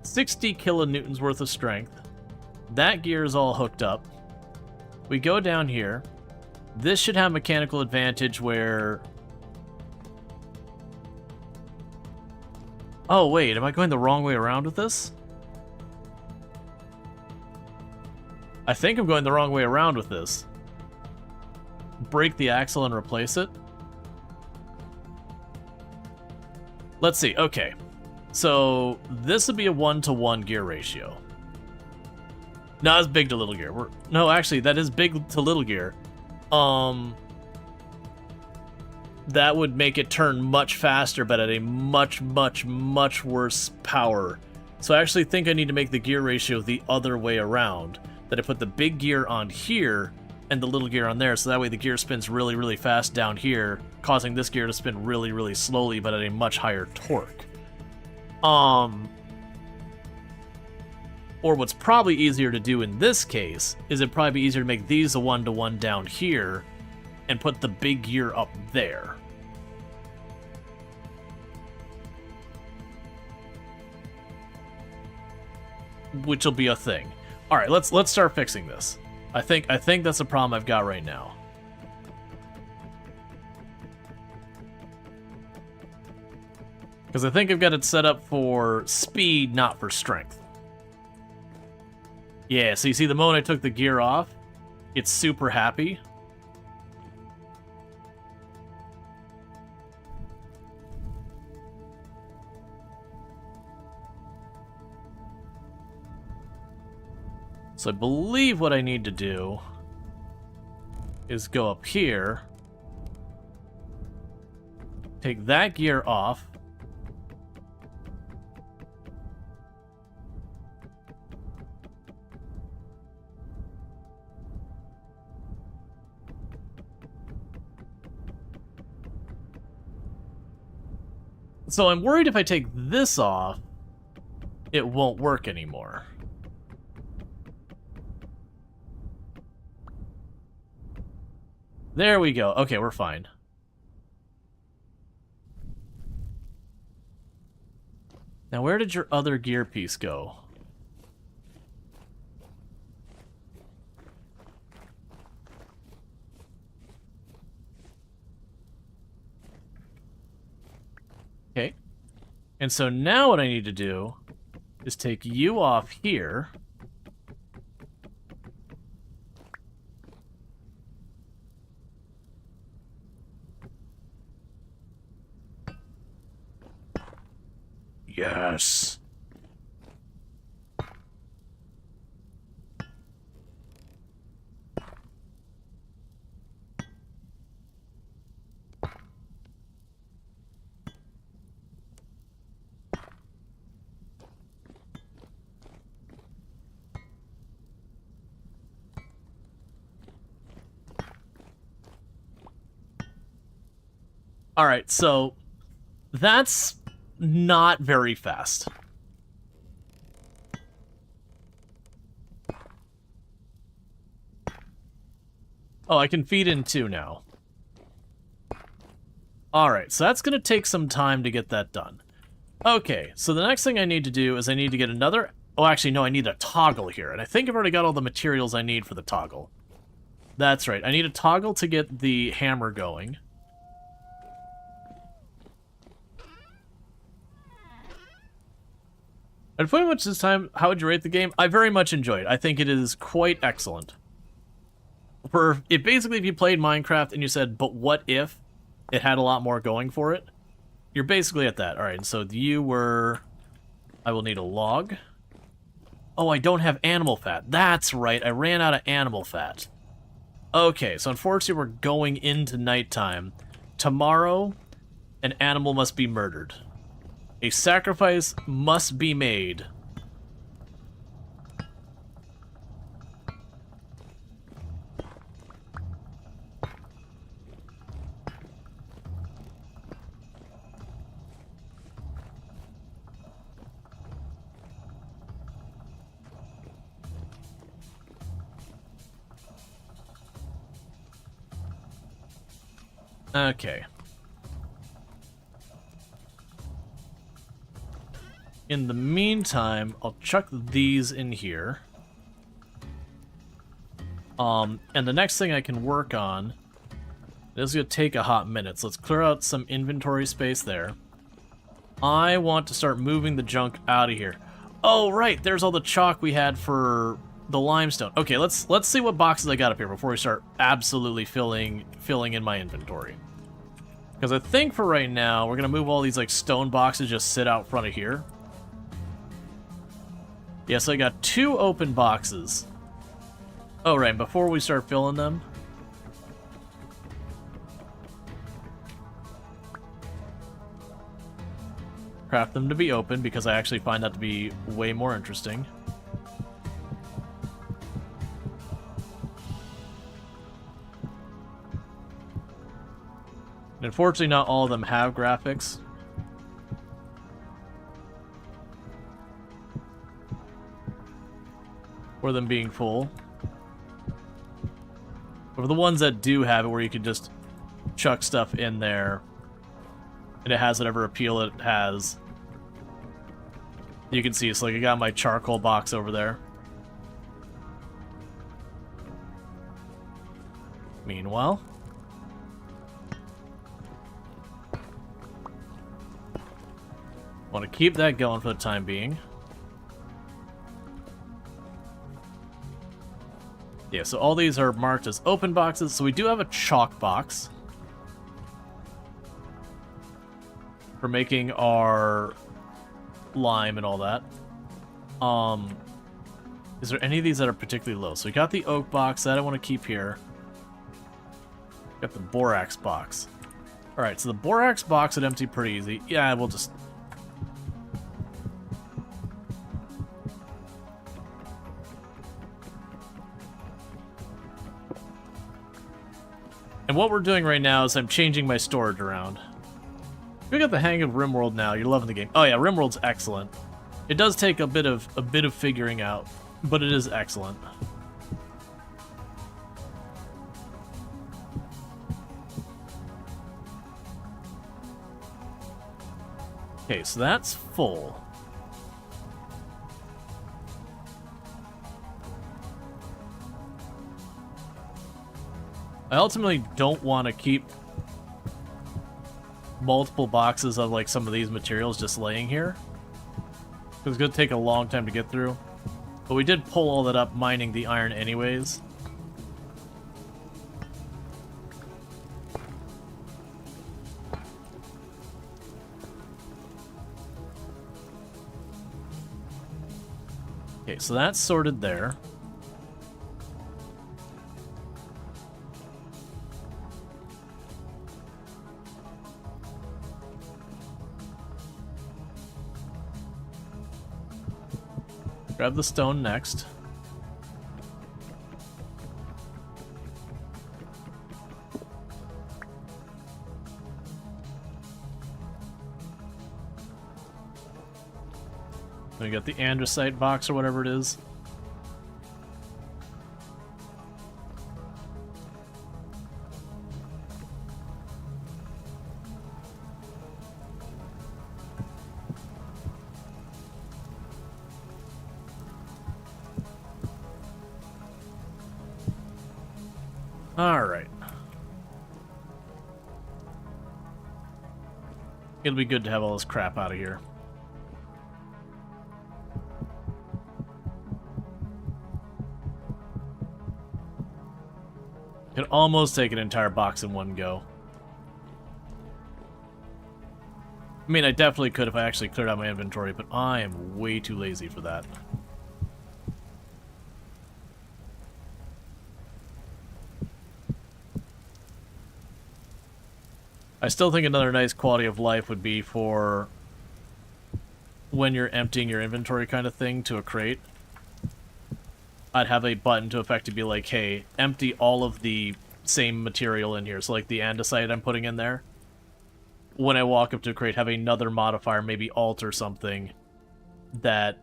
60 kilonewtons worth of strength. That gear is all hooked up. We go down here. This should have mechanical advantage where... Oh, wait, am I going the wrong way around with this? I think I'm going the wrong way around with this. Break the axle and replace it. Let's see, okay. So, this would be a 1-to-1 gear ratio. No, it's big to little gear. No, actually, that is big to little gear. That would make it turn much faster, but at a much, much, much worse power. So I actually think I need to make the gear ratio the other way around. That I put the big gear on here and the little gear on there, so that way the gear spins really, really fast down here, causing this gear to spin really, really slowly, but at a much higher torque. Or what's probably easier to do in this case is it'd probably be easier to make these a 1-to-1 down here and put the big gear up there. Which will be a thing. All right, let's start fixing this. I think that's a problem I've got right now. Because I think I've got it set up for speed, not for strength. Yeah, so you see the moment I took the gear off, it's super happy. So I believe what I need to do is go up here, take that gear off, so I'm worried if I take this off, it won't work anymore. There we go. Okay, we're fine. Now, where did your other gear piece go? Okay. And so now what I need to do is take you off here. Yes. Alright, so that's not very fast. Oh, I can feed in 2 now. Alright, so that's going to take some time to get that done. Okay, so the next thing I need to do is I need to get another... Oh, actually, no, I need a toggle here. And I think I've already got all the materials I need for the toggle. That's right, I need a toggle to get the hammer going. And pretty much this time, how would you rate the game? I very much enjoyed it. I think it is quite excellent. Basically, if you played Minecraft and you said, but what if it had a lot more going for it? You're basically at that. Alright, so you were... I will need a log. Oh, I don't have animal fat. That's right, I ran out of animal fat. Okay, so unfortunately we're going into nighttime. Tomorrow, an animal must be murdered. A sacrifice must be made. Okay. In the meantime, I'll chuck these in here. And the next thing I can work on, this is going to take a hot minute, so let's clear out some inventory space there. I want to start moving the junk out of here. Oh, right, there's all the chalk we had for the limestone. Okay, let's see what boxes I got up here before we start absolutely filling in my inventory. Because I think for right now, we're going to move all these like stone boxes just sit out front of here. Yeah, so I got 2 open boxes. Oh, right, before we start filling them... craft them to be open, because I actually find that to be way more interesting. And unfortunately, not all of them have graphics. Or them being full. But for the ones that do have it, where you can just chuck stuff in there, and it has whatever appeal it has. You can see, it's like I got my charcoal box over there. Meanwhile... want to keep that going for the time being. Yeah, so all these are marked as open boxes, so we do have a chalk box for making our lime and all that. Is there any of these that are particularly low? So we got the oak box, that I want to keep here. Got the borax box. Alright, so the borax box would empty pretty easy. Yeah, we'll just... And what we're doing right now is I'm changing my storage around. If you got the hang of RimWorld now, you're loving the game. Oh yeah, RimWorld's excellent. It does take a bit of figuring out, but it is excellent. Okay, so that's full. I ultimately don't want to keep multiple boxes of like some of these materials just laying here. It's going to take a long time to get through. But we did pull all that up mining the iron anyways. Okay, so that's sorted there. Grab the stone next. We got the andesite box or whatever it is. Alright. It'll be good to have all this crap out of here. Could almost take an entire box in one go. I mean, I definitely could if I actually cleared out my inventory, but I am way too lazy for that. I still think another nice quality of life would be for when you're emptying your inventory kind of thing to a crate. I'd have a button to effectively be like, hey, empty all of the same material in here. So like the andesite I'm putting in there. When I walk up to a crate, have another modifier, maybe alt or something, that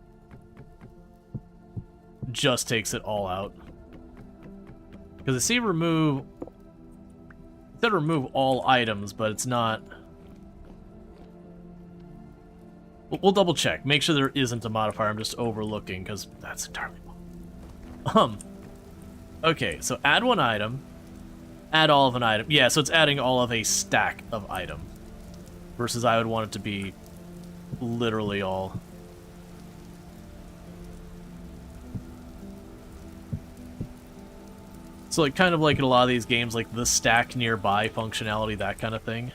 just takes it all out. Because I see remove... It said remove all items, but it's not... We'll double check. Make sure there isn't a modifier I'm just overlooking, because that's entirely... Okay, so add one item. Add all of an item. Yeah, so it's adding all of a stack of item. Versus I would want it to be literally all. So like kind of like in a lot of these games, like the stack nearby functionality, that kind of thing.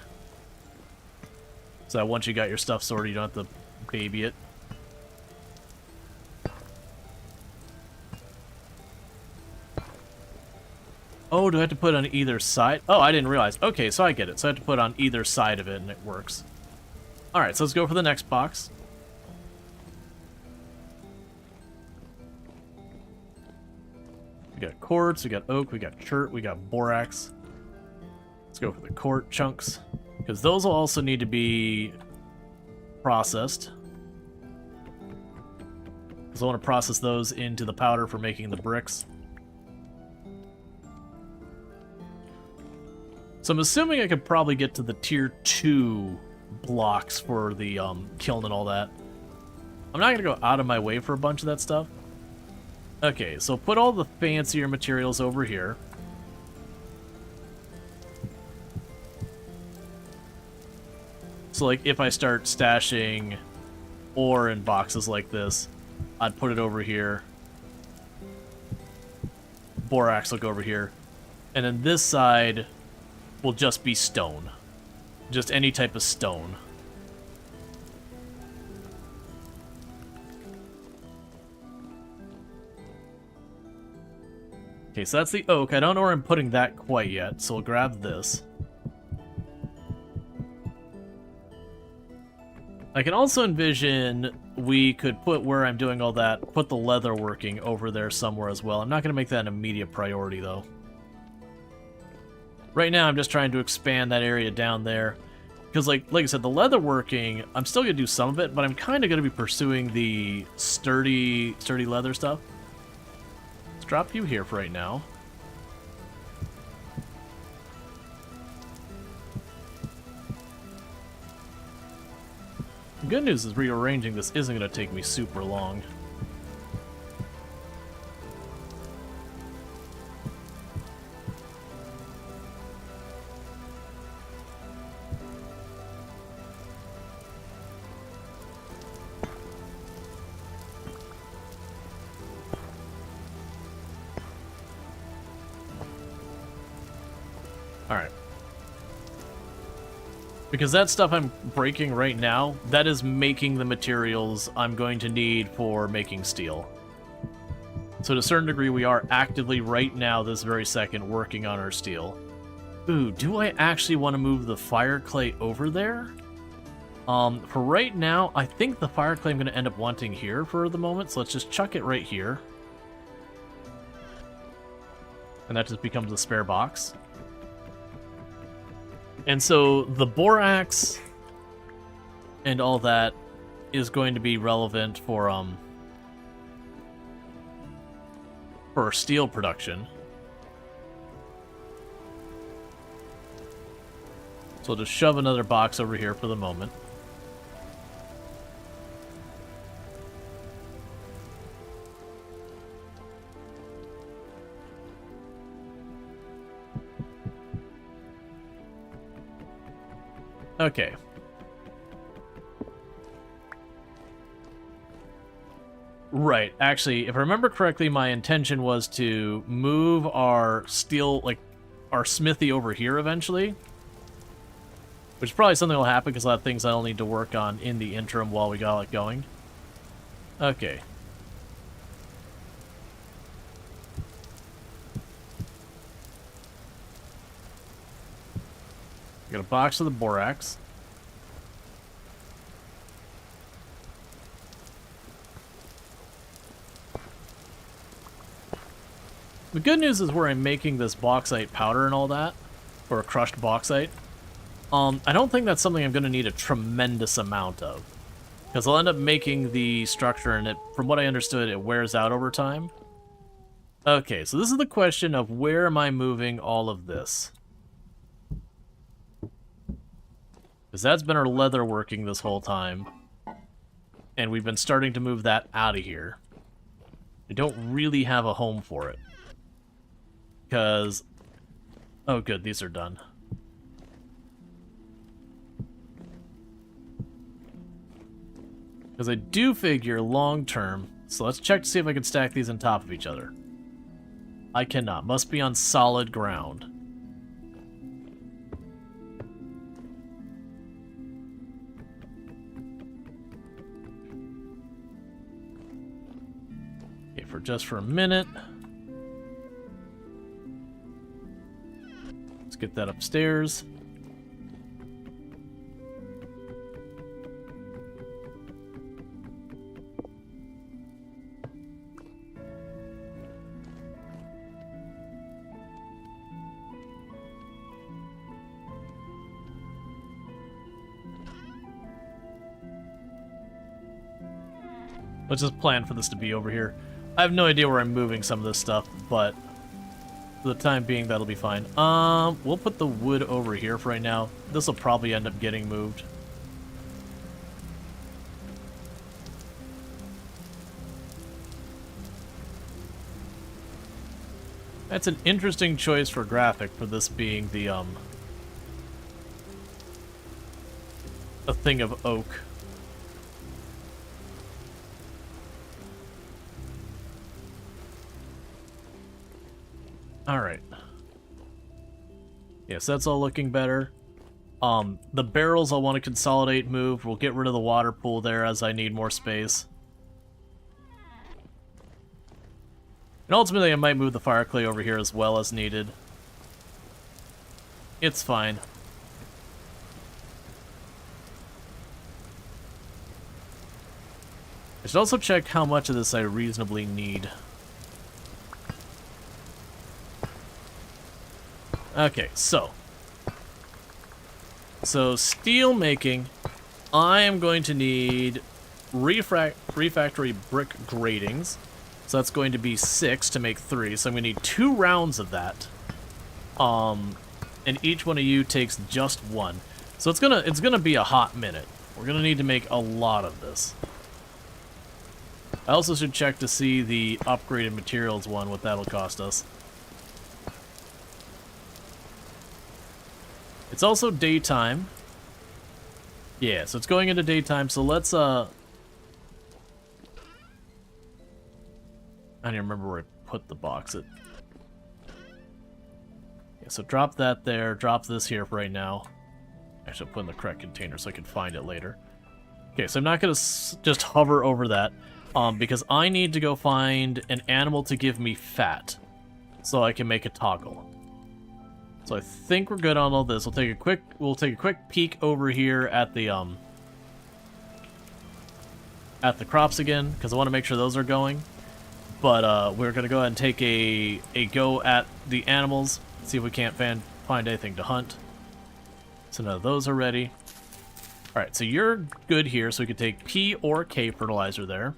So that once you got your stuff sorted, you don't have to baby it. Oh, do I have to put it on either side? Oh, I didn't realize. Okay, so I get it. So I have to put it on either side of it, and it works. Alright, so let's go for the next box. We got quartz, we got oak, we got chert, we got borax. Let's go for the quart chunks, because those will also need to be processed. Because I want to process those into the powder for making the bricks. So I'm assuming I could probably get to the tier 2 blocks for the kiln and all that. I'm not going to go out of my way for a bunch of that stuff. Okay, so put all the fancier materials over here. So like if I start stashing ore in boxes like this, I'd put it over here. Borax will go over here. And then this side will just be stone. Just any type of stone. Okay, so that's the oak. I don't know where I'm putting that quite yet, so we'll grab this. I can also envision we could put where I'm doing all that, put the leather working over there somewhere as well. I'm not going to make that an immediate priority, though. Right now, I'm just trying to expand that area down there. Because, like I said, the leather working, I'm still going to do some of it, but I'm kind of going to be pursuing the sturdy leather stuff. Let's drop you here for right now. The good news is rearranging this isn't going to take me super long. Alright. Because that stuff I'm breaking right now, that is making the materials I'm going to need for making steel. So to a certain degree, we are actively right now, this very second, working on our steel. Ooh, do I actually want to move the fire clay over there? For right now, I think the fire clay I'm going to end up wanting here for the moment, so let's just chuck it right here. And that just becomes a spare box. And so the borax and all that is going to be relevant for steel production. So I'll just shove another box over here for the moment. Okay. Right. Actually, if I remember correctly, my intention was to move our steel, like, our smithy over here eventually. Which is probably something will happen because a lot of things I'll need to work on in the interim while we got it going. Okay. Got a box of the borax. The good news is where I'm making this bauxite powder and all that, or crushed bauxite. I don't think that's something I'm going to need a tremendous amount of, because I'll end up making the structure, and it, from what I understood, it wears out over time. Okay, so this is the question of where am I moving all of this? Because that's been our leather working this whole time, and we've been starting to move that out of here. I don't really have a home for it. Because... oh good, these are done. Because I do figure long term, so let's check to see if I can stack these on top of each other. I cannot. Must be on solid ground. Okay, for just for a minute. Let's get that upstairs. Let's just plan for this to be over here. I have no idea where I'm moving some of this stuff, but for the time being, that'll be fine. We'll put the wood over here for right now. This will probably end up getting moved. That's an interesting choice for graphic, for this being the, a thing of oak. Alright. Yes, that's all looking better. The barrels I'll want to consolidate, move. We'll get rid of the water pool there as I need more space. And ultimately I might move the fire clay over here as well as needed. It's fine. I should also check how much of this I reasonably need. Okay, so steel making, I am going to need refractory brick gratings. So that's going to be 6 to make 3. So I'm going to need 2 rounds of that. And each one of you takes just 1. So it's gonna be a hot minute. We're gonna need to make a lot of this. I also should check to see the upgraded materials one, what that'll cost us. It's also daytime. Yeah, so it's going into daytime, so let's, I don't even remember where I put the box. Yeah, so drop that there, drop this here for right now. Actually, I'll put in the correct container so I can find it later. Okay, so I'm not going to just hover over that, because I need to go find an animal to give me fat, so I can make a toggle. So I think we're good on all this. We'll take a quick peek over here at the crops again, because I want to make sure those are going. But we're gonna go ahead and take a go at the animals, see if we can't find anything to hunt. So now those are ready. Alright, so you're good here, so we could take P or K fertilizer there.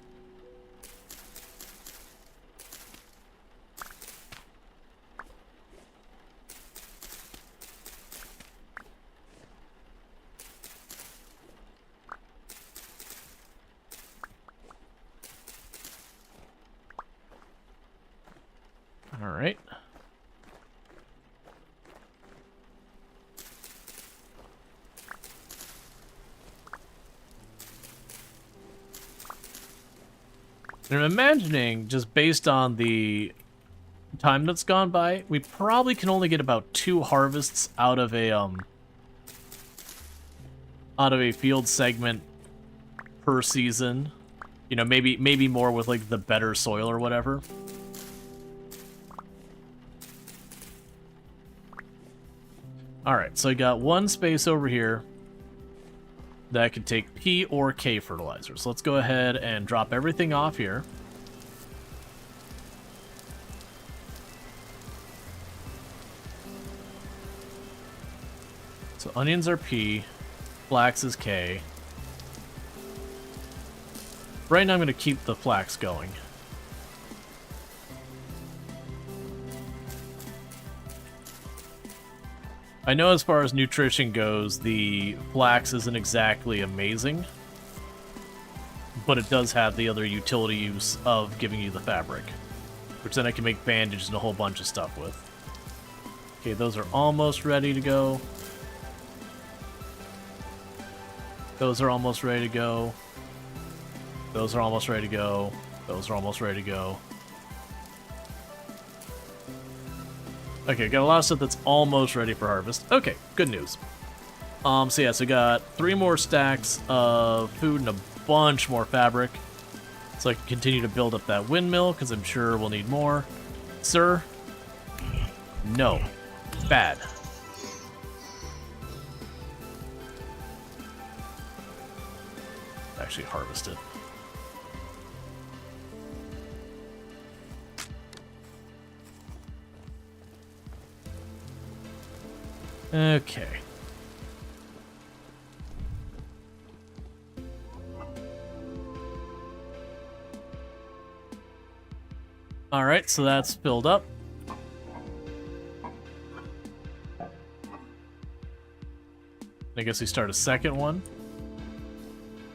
Alright. And I'm imagining, just based on the time that's gone by, we probably can only get about 2 harvests out of a field segment per season. You know, maybe more with like the better soil or whatever. Alright, so I got one space over here that could take P or K fertilizer. So let's go ahead and drop everything off here. So onions are P, flax is K. Right now I'm going to keep the flax going. I know as far as nutrition goes, the flax isn't exactly amazing, but it does have the other utility use of giving you the fabric, which then I can make bandages and a whole bunch of stuff with. Okay, those are almost ready to go. Those are almost ready to go. Those are almost ready to go. Those are almost ready to go. Okay, got a lot of stuff that's almost ready for harvest. Okay, good news. So yeah, so we got 3 more stacks of food and a bunch more fabric. So I can continue to build up that windmill, because I'm sure we'll need more. Sir? No. Bad. Actually harvest it. Okay. Alright, so that's filled up. I guess we start a second one.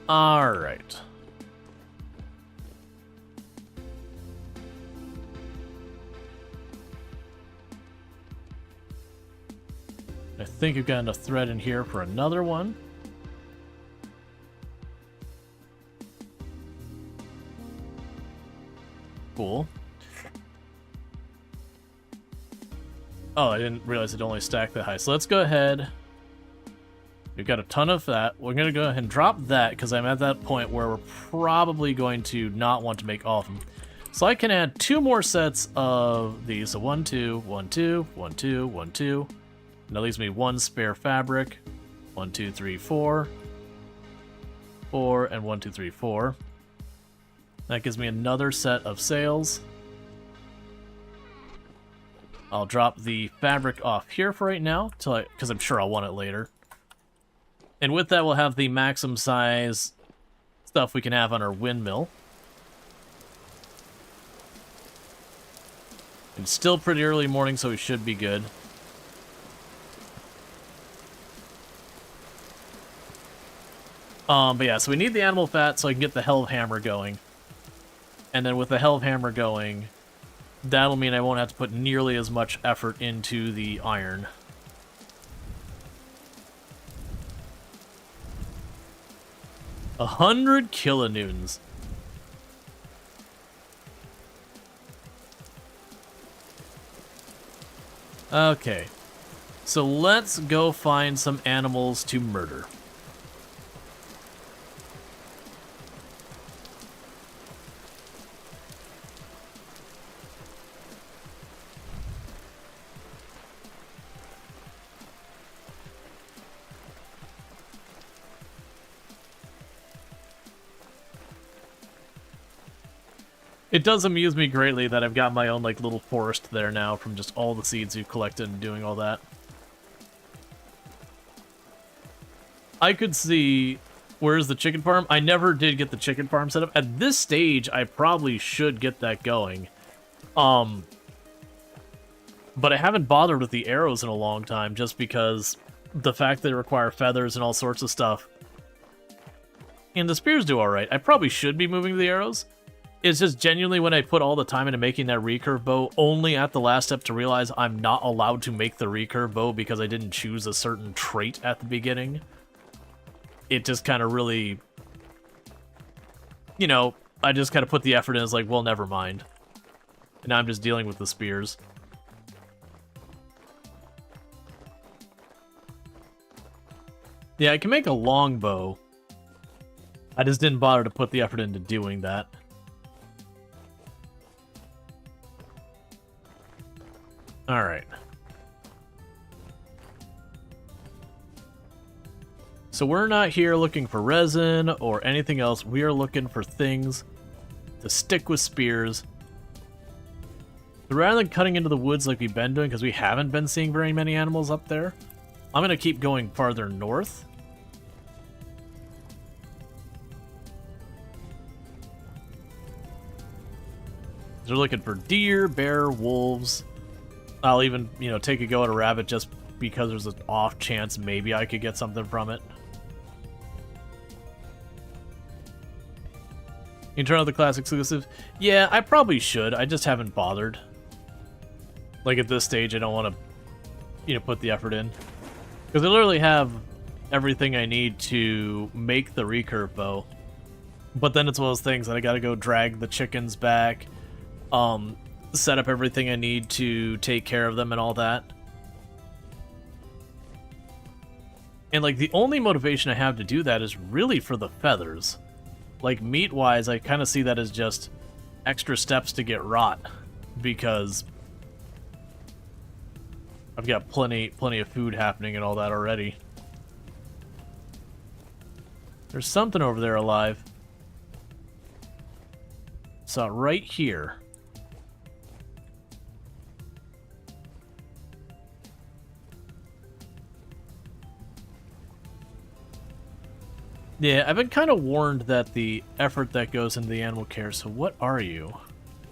Alright. I think we've got enough thread in here for another one. Cool. Oh, I didn't realize it only stacked that high. So let's go ahead. We've got a ton of that. We're going to go ahead and drop that because I'm at that point where we're probably going to not want to make all of them. So I can add 2 more sets of these. So 1, 2, 1, 2, 1, 2, 1, 2. And that leaves me 1 spare fabric. 1, 2, 3, 4. 4, and 1, 2, 3, 4. That gives me another set of sails. I'll drop the fabric off here for right now, because I'm sure I'll want it later. And with that, we'll have the maximum size stuff we can have on our windmill. It's still pretty early morning, so we should be good. But yeah, so we need the animal fat so I can get the Hell Hammer going. And then with the Hell Hammer going, that'll mean I won't have to put nearly as much effort into the iron. A 100 kilonewtons. Okay. So let's go find some animals to murder. It does amuse me greatly that I've got my own, like, little forest there now from just all the seeds you've collected and doing all that. I could see... Where's the chicken farm? I never did get the chicken farm set up. At this stage, I probably should get that going. But I haven't bothered with the arrows in a long time, just because the fact that they require feathers and all sorts of stuff. And the spears do alright. I probably should be moving the arrows. It's just genuinely when I put all the time into making that recurve bow, only at the last step to realize I'm not allowed to make the recurve bow because I didn't choose a certain trait at the beginning. It just kind of really, you know, I just kind of put the effort in. It's like, well, never mind. And now I'm just dealing with the spears. Yeah, I can make a longbow. I just didn't bother to put the effort into doing that. Alright. So we're not here looking for resin or anything else. We are looking for things to stick with spears. So rather than cutting into the woods like we've been doing, because we haven't been seeing very many animals up there, I'm going to keep going farther north. They're looking for deer, bear, wolves. I'll even, you know, take a go at a rabbit just because there's an off chance maybe I could get something from it. You can turn on the classic exclusive. Yeah, I probably should. I just haven't bothered. Like at this stage, I don't want to, you know, put the effort in. Because I literally have everything I need to make the recurve bow. But then it's one of those things that I gotta go drag the chickens back, set up everything I need to take care of them and all that. And like the only motivation I have to do that is really for the feathers. Like meat-wise, I kind of see that as just extra steps to get rot, because I've got plenty of food happening and all that already. There's something over there alive. So right here. Yeah, I've been kind of warned that the effort that goes into the animal care, so what are you?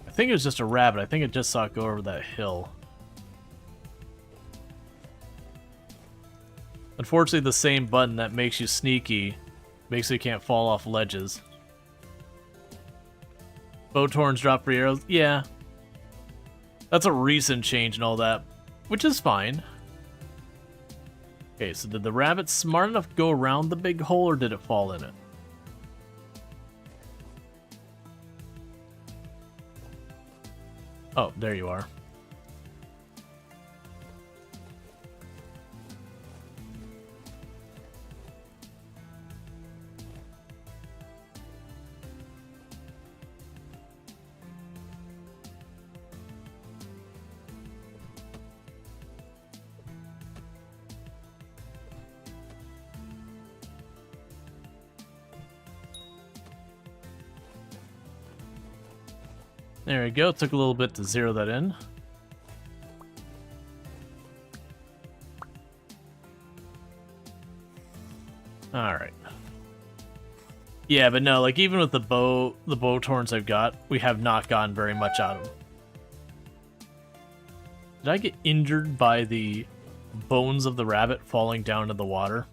I think it was just a rabbit. I think it just saw it go over that hill. Unfortunately, the same button that makes you sneaky makes so you can't fall off ledges. Bow torns drop free arrows? Yeah. That's a recent change and all that, which is fine. Okay, so did the rabbit smart enough to go around the big hole, or did it fall in it? Oh, there you are. There we go. Took a little bit to zero that in. Alright. Yeah, but no, like even with the bow torns I've got, we have not gotten very much out of them. Did I get injured by the bones of the rabbit falling down into the water?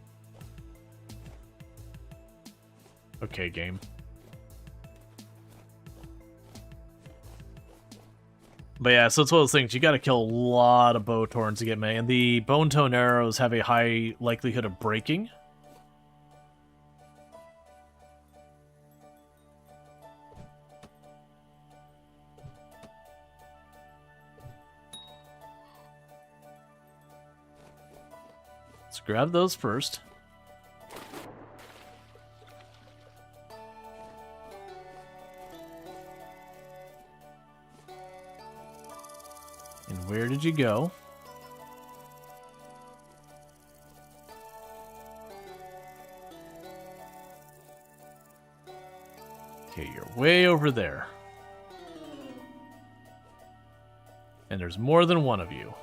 Okay, game. But yeah, so it's one of those things, you gotta kill a lot of bow torns to get many, and the bone tone arrows have a high likelihood of breaking. Let's grab those first. And where did you go? Okay, you're way over there. And there's more than one of you.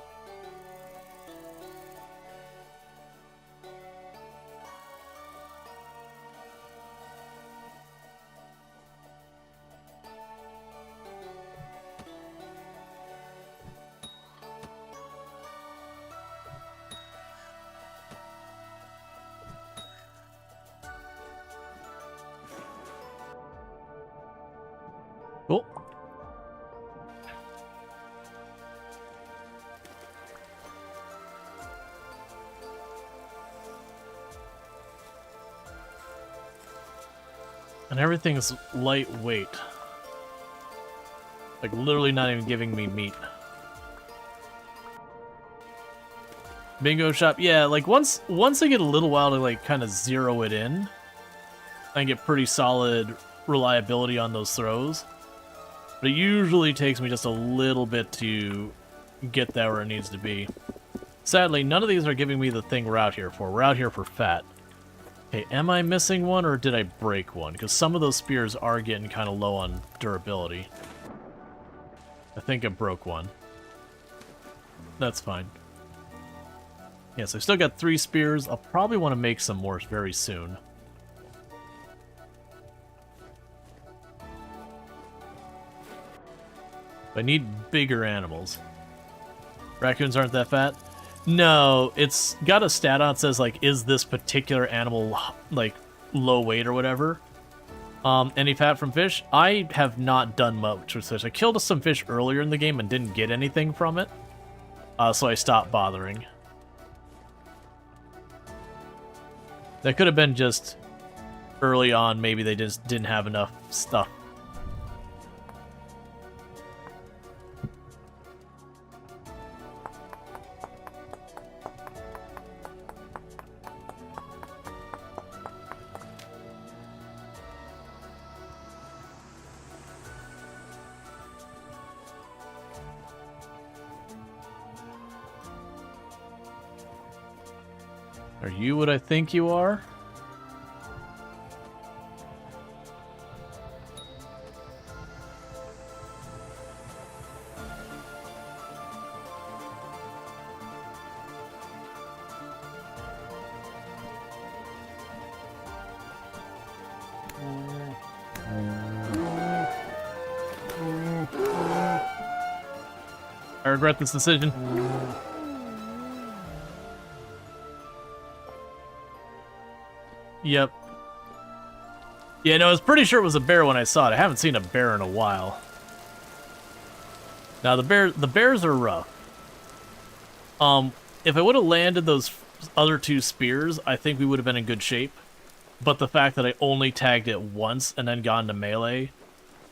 Cool. And everything's lightweight. Like, literally not even giving me meat. Bingo shop, yeah, like, once I get a little while to, like, kind of zero it in, I get pretty solid reliability on those throws. But it usually takes me just a little bit to get that where it needs to be. Sadly, none of these are giving me the thing we're out here for. We're out here for fat. Okay, am I missing one, or did I break one? Because some of those spears are getting kind of low on durability. I think I broke one. That's fine. Yeah, so I still got 3 spears. I'll probably want to make some more very soon. I need bigger animals. Raccoons aren't that fat? No, it's got a stat on it that says, like, is this particular animal, like, low weight or whatever? Any fat from fish? I have not done much with fish. I killed some fish earlier in the game and didn't get anything from it. So I stopped bothering. That could have been just early on. Maybe they just didn't have enough stuff. Are you what I think you are? I regret this decision. Yep. Yeah, no, I was pretty sure it was a bear when I saw it. I haven't seen a bear in a while. Now, the bears are rough. If I would have landed those other 2 spears, I think we would have been in good shape. But the fact that I only tagged it once and then gone to melee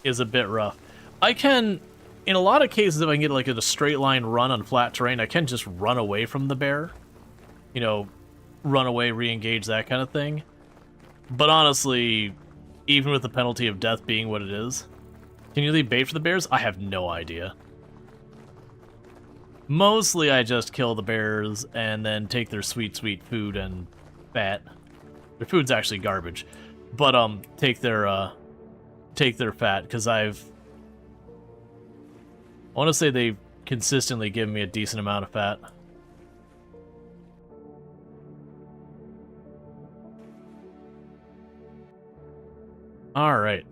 is a bit rough. I can, in a lot of cases, if I can get like a straight line run on flat terrain, I can just run away from the bear. You know, run away, re-engage, that kind of thing. But honestly, even with the penalty of death being what it is, can you leave bait for the bears? I have no idea. Mostly I just kill the bears and then take their sweet, sweet food and fat. Their food's actually garbage. But take their fat, because I want to say they've consistently given me a decent amount of fat. Alright.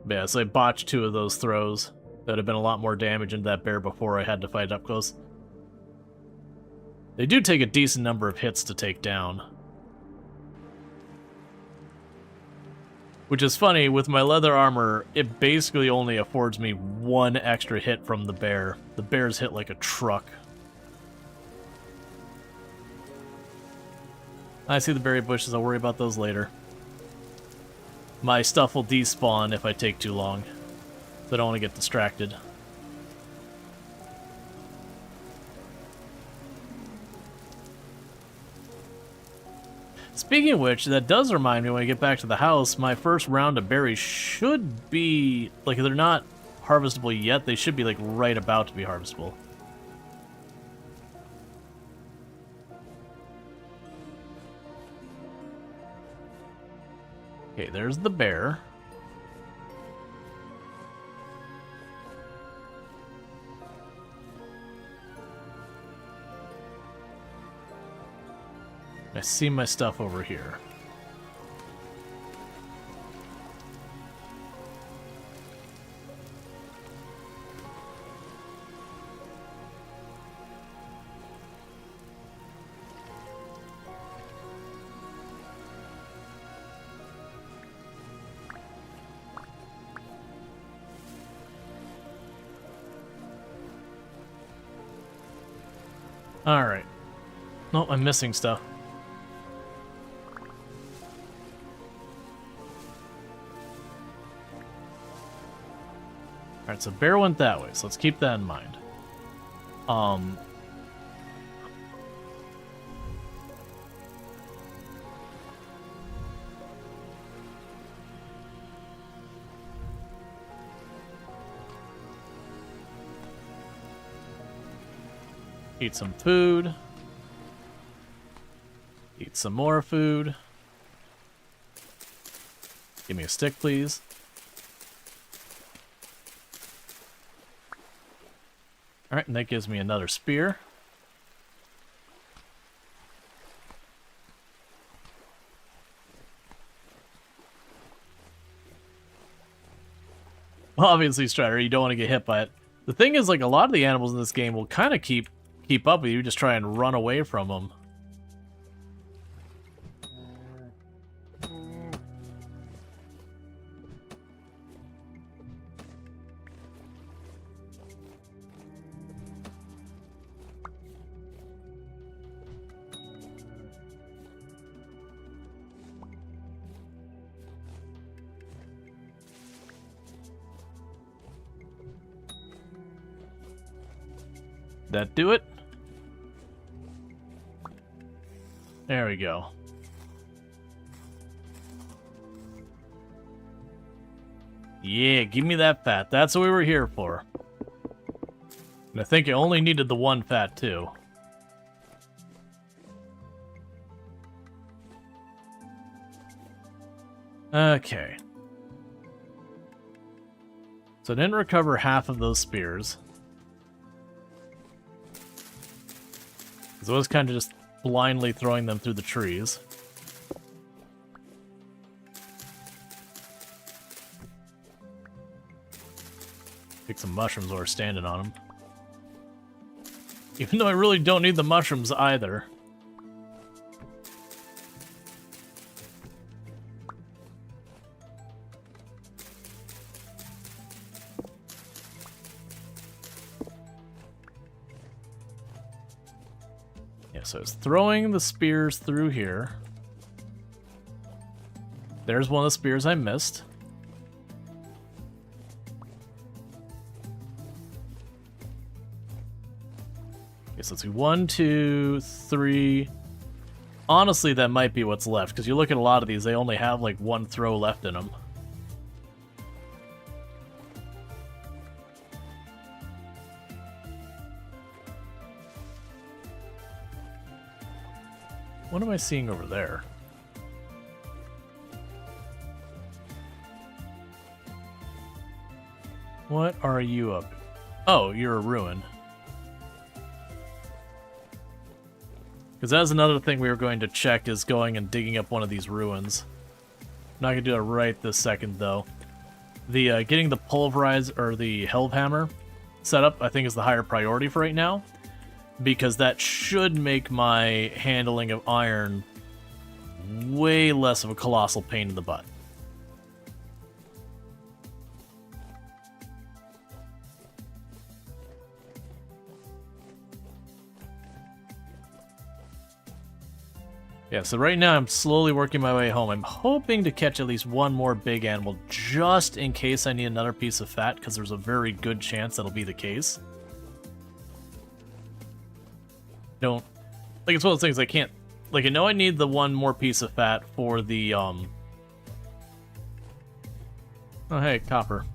Yeah, so I botched 2 of those throws. That would have been a lot more damage into that bear before I had to fight up close. They do take a decent number of hits to take down. Which is funny, with my leather armor, it basically only affords me 1 extra hit from the bear. The bear's hit like a truck. I see the berry bushes, I'll worry about those later. My stuff will despawn if I take too long. So I don't want to get distracted. Speaking of which, that does remind me when I get back to the house, my first round of berries should be, like, if they're not harvestable yet, they should be, like, right about to be harvestable. Okay, there's the bear. I see my stuff over here. Alright. No, I'm missing stuff. Alright, so bear went that way, so let's keep that in mind. Eat some food. Eat some more food. Give me a stick, please. Alright, and that gives me another spear. Well, obviously, Strider, you don't want to get hit by it. The thing is, like, a lot of the animals in this game will kind of keep up with you, just try and run away from them. That do it? There we go. Yeah, give me that fat. That's what we were here for. And I think you only needed the one fat, too. Okay. So I didn't recover half of those spears. Because I was kind of just blindly throwing them through the trees. Pick some mushrooms while we're standing on them. Even though I really don't need the mushrooms either. So it's throwing the spears through here. There's one of the spears I missed. Okay, so let's see. 1, 2, 3. Honestly, that might be what's left, because you look at a lot of these, they only have like one throw left in them. What am I seeing over there? What are you up? Oh, you're a ruin. Because that's another thing we were going to check, is going and digging up one of these ruins. I'm not going to do that right this second, though. The getting the pulverize or the Hellhammer set up, I think, is the higher priority for right now. Because that should make my handling of iron way less of a colossal pain in the butt. Yeah, so right now I'm slowly working my way home. I'm hoping to catch at least one more big animal just in case I need another piece of fat, because there's a very good chance that'll be the case. Don't, like, it's one of those things I can't, like, I know I need the one more piece of fat for the oh hey, copper.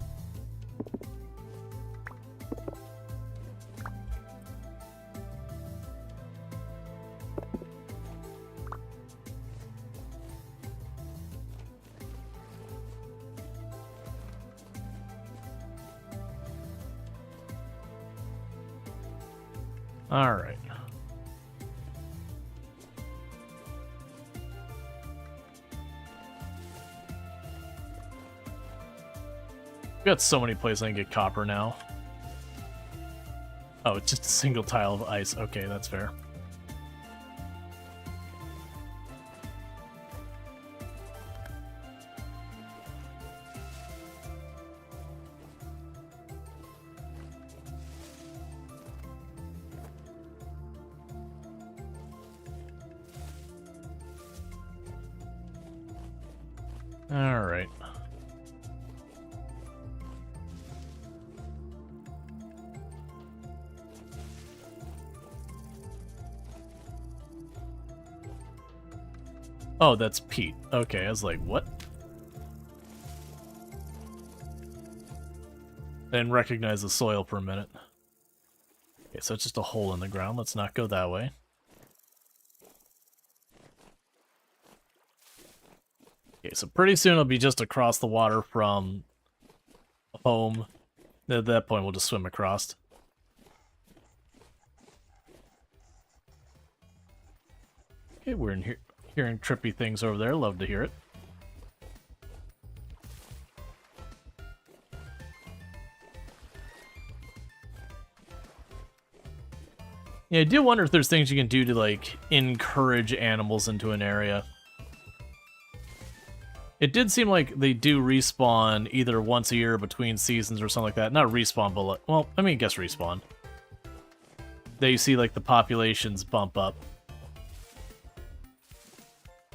All right. Got so many places I can get copper now. Oh, it's just a single tile of ice. Okay, that's fair. Alright. Oh, that's Pete. Okay, I was like, what? I didn't recognize the soil for a minute. Okay, so it's just a hole in the ground. Let's not go that way. Okay, so pretty soon it'll be just across the water from home. At that point, we'll just swim across. Okay, we're in here hearing trippy things over there. Love to hear it. Yeah, I do wonder if there's things you can do to, like, encourage animals into an area. It did seem like they do respawn either once a year between seasons or something like that. Not respawn, but, like, well, I mean, I guess respawn. There you see, like, the populations bump up.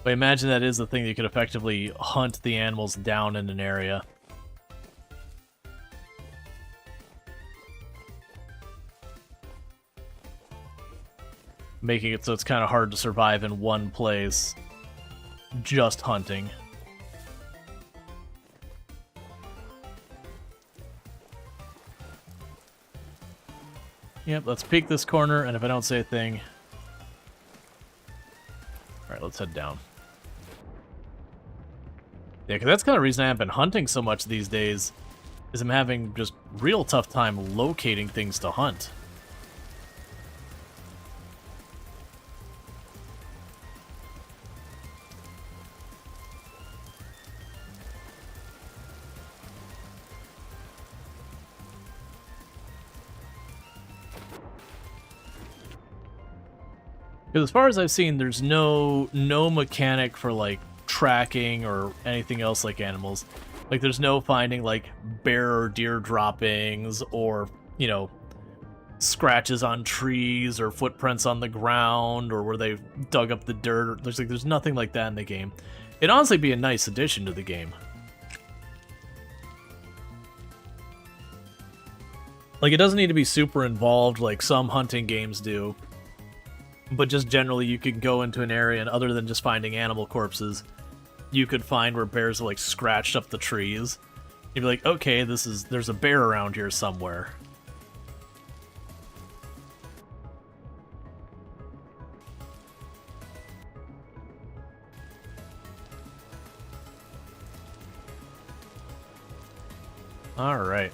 But I imagine that is the thing that you could effectively hunt the animals down in an area. Making it so it's kind of hard to survive in one place, just hunting. Yep, let's peek this corner, and if I don't say a thing... Alright, let's head down. Yeah, because that's kind of the reason I haven't been hunting so much these days, is I'm having just real tough time locating things to hunt. Because as far as I've seen, there's no mechanic for, like, tracking or anything else like animals. Like, there's no finding, like, bear or deer droppings or, you know, scratches on trees or footprints on the ground or where they've dug up the dirt. There's nothing like that in the game. It'd honestly be a nice addition to the game. Like, it doesn't need to be super involved like some hunting games do. But just generally, you could go into an area, and other than just finding animal corpses, you could find where bears have, like, scratched up the trees. You'd be like, okay, there's a bear around here somewhere. Alright.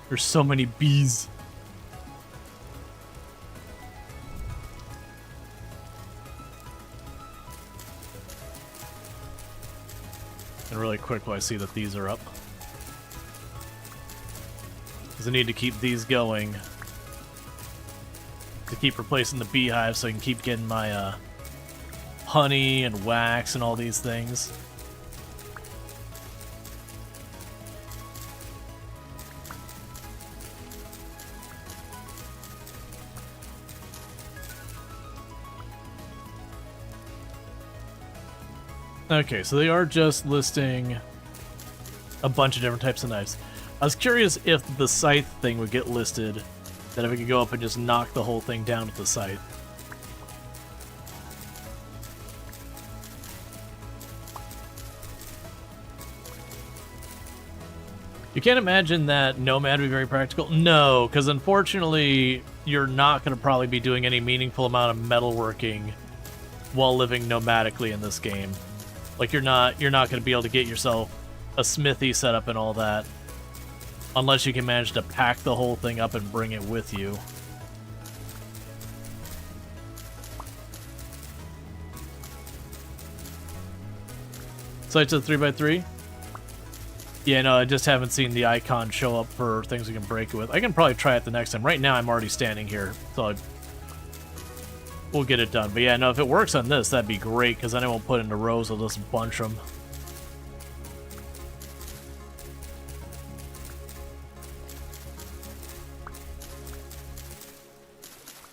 There's so many bees. And really quick while I see that these are up. Because I need to keep these going. To keep replacing the beehive so I can keep getting my honey and wax and all these things. Okay, so they are just listing a bunch of different types of knives. I was curious if the scythe thing would get listed, that if we could go up and just knock the whole thing down with the scythe. You can't imagine that Nomad would be very practical? No, because unfortunately, you're not going to probably be doing any meaningful amount of metalworking while living nomadically in this game. Like, you're not going to be able to get yourself a smithy set up and all that, unless you can manage to pack the whole thing up and bring it with you. So it's a 3x3? Yeah, no, I just haven't seen the icon show up for things we can break it with. I can probably try it the next time. Right now, I'm already standing here, so we'll get it done. But yeah, no, if it works on this, that'd be great, because then I won't put into rows, I'll just bunch them.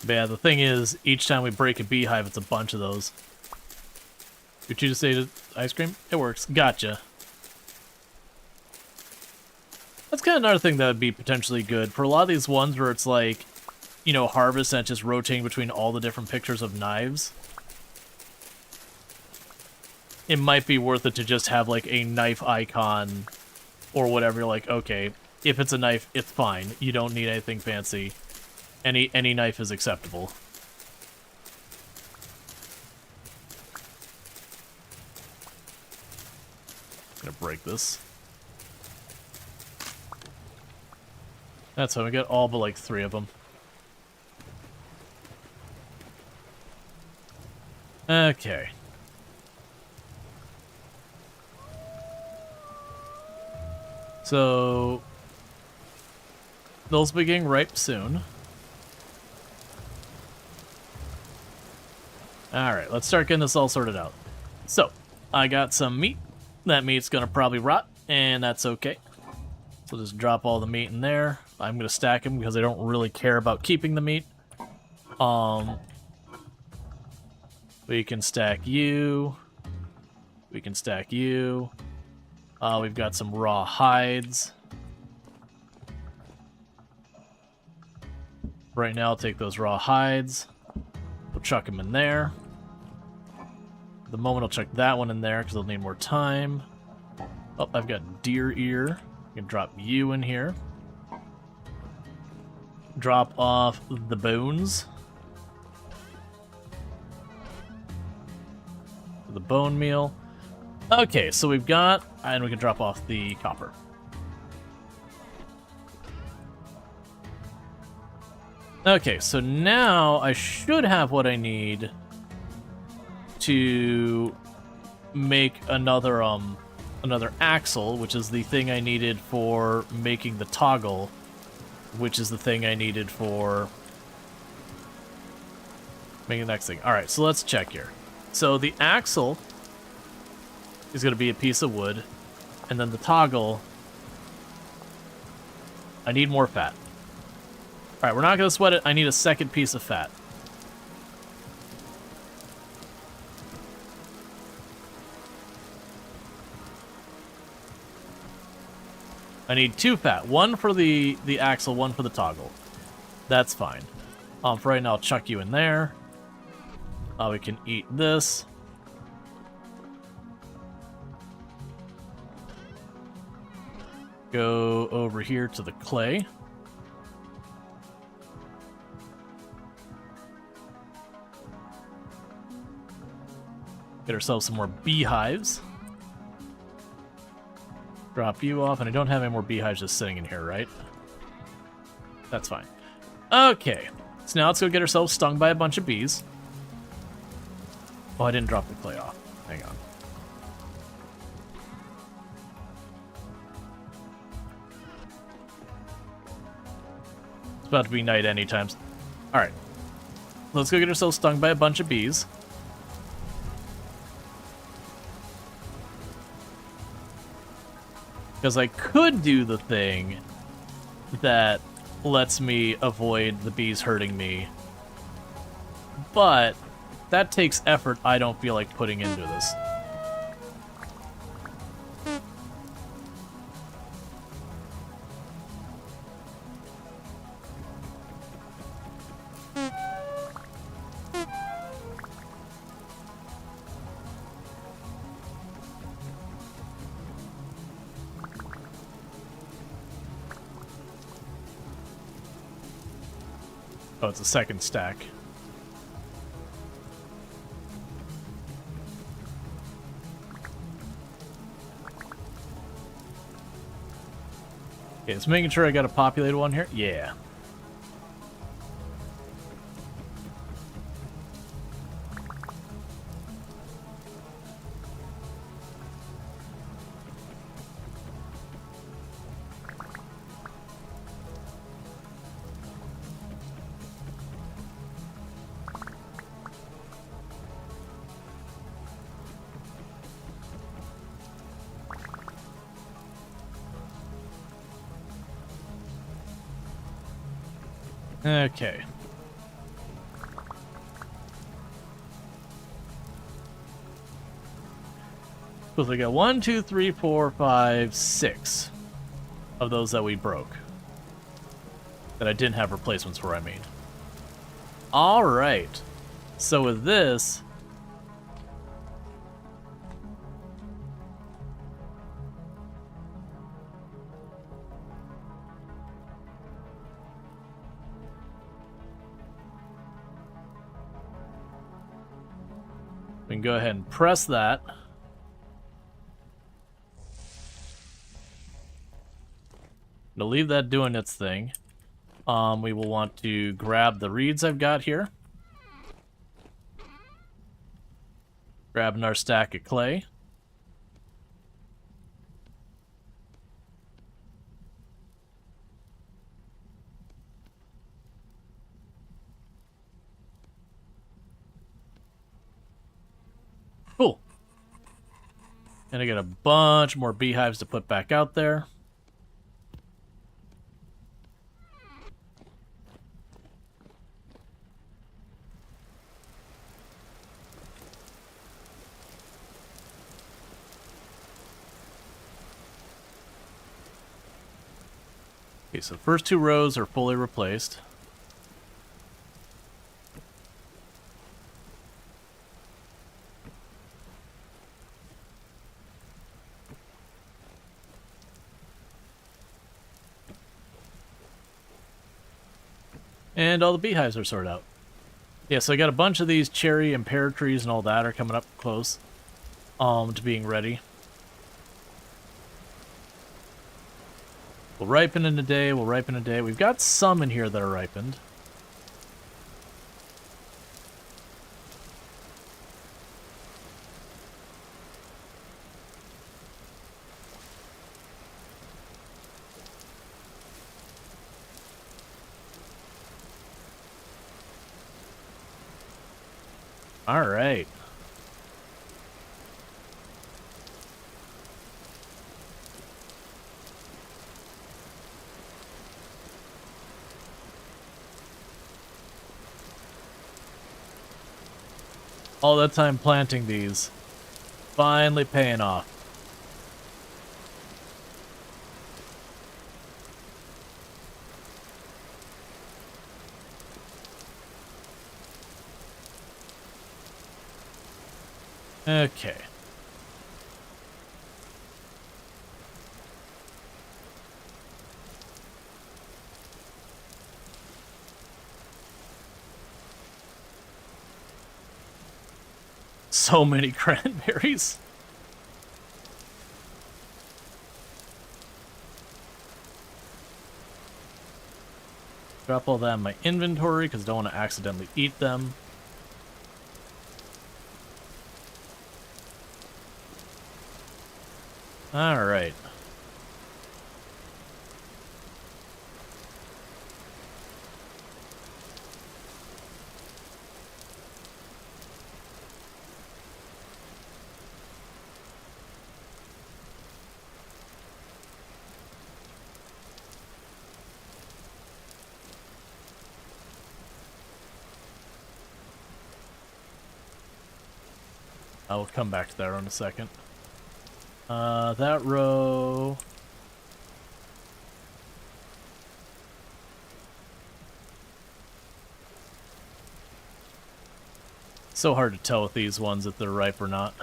But yeah, the thing is, each time we break a beehive, it's a bunch of those. Did you just say ice cream? It works. Gotcha. That's kind of another thing that would be potentially good. For a lot of these ones where it's like, you know, harvest and it's just rotating between all the different pictures of knives, it might be worth it to just have, like, a knife icon or whatever. You're like, okay, if it's a knife, it's fine. You don't need anything fancy. Any knife is acceptable. I'm gonna break this. That's how we get all but like 3 of them. Okay. So those will be getting ripe soon. Alright, let's start getting this all sorted out. So, I got some meat. That meat's gonna probably rot, and that's okay. So just drop all the meat in there. I'm gonna stack them because I don't really care about keeping the meat. We can stack you. We can stack you. We've got some raw hides. Right now, I'll take those raw hides. We'll chuck them in there. The moment I'll chuck that one in there because I'll need more time. Oh, I've got deer ear. I can drop you in here. Drop off the bones. The bone meal. Okay, so we've got, and we can drop off the copper. Okay, so now I should have what I need to make another axle, which is the thing I needed for making the toggle, which is the thing I needed for making the next thing. Alright, so let's check here. So the axle is going to be a piece of wood, and then the toggle, I need more fat. Alright, we're not going to sweat it. I need a second piece of fat. I need 2 fat. 1 for the axle, 1 for the toggle. That's fine. For right now, I'll chuck you in there. We can eat this. Go over here to the clay. Get ourselves some more beehives. Drop you off, and I don't have any more beehives just sitting in here, right? That's fine. Okay, so now let's go get ourselves stung by a bunch of bees. Oh, I didn't drop the clay off. Hang on. It's about to be night anytime. Alright. Let's go get ourselves stung by a bunch of bees. Because I could do the thing that lets me avoid the bees hurting me. But that takes effort I don't feel like putting into this. Oh, it's a second stack. Okay, just making sure I got a populated one here. Yeah. Okay. So we got 1, 2, 3, 4, 5, 6 of those that we broke. That I didn't have replacements for, I mean. Alright. So with this... we can go ahead and press that. To leave that doing its thing. We will want to grab the reeds I've got here. Grabbing our stack of clay. Cool. And I got a bunch more beehives to put back out there. Okay, so the first 2 rows are fully replaced. And all the beehives are sorted out. Yeah, so I got a bunch of these cherry and pear trees and all that are coming up close to being ready. We'll ripen in a day, we'll ripen in a day. We've got some in here that are ripened. All right. All that time planting these, finally paying off. Okay. So many cranberries. Drop all that in my inventory because I don't want to accidentally eat them. All right. I will come back to that in a second. That row... So hard to tell with these ones if they're ripe or not.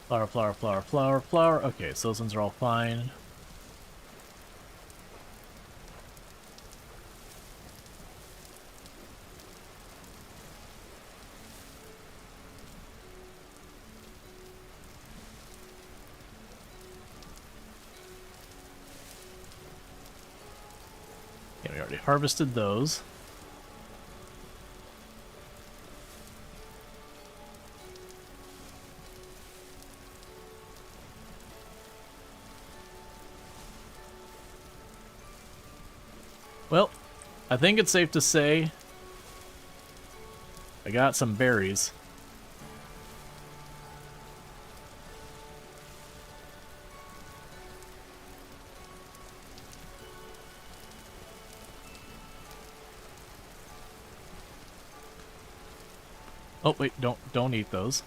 Flower, flower, flower, flower, flower. Okay, so those ones are all fine. Yeah, we already harvested those. Well, I think it's safe to say I got some berries. Oh wait, don't eat those.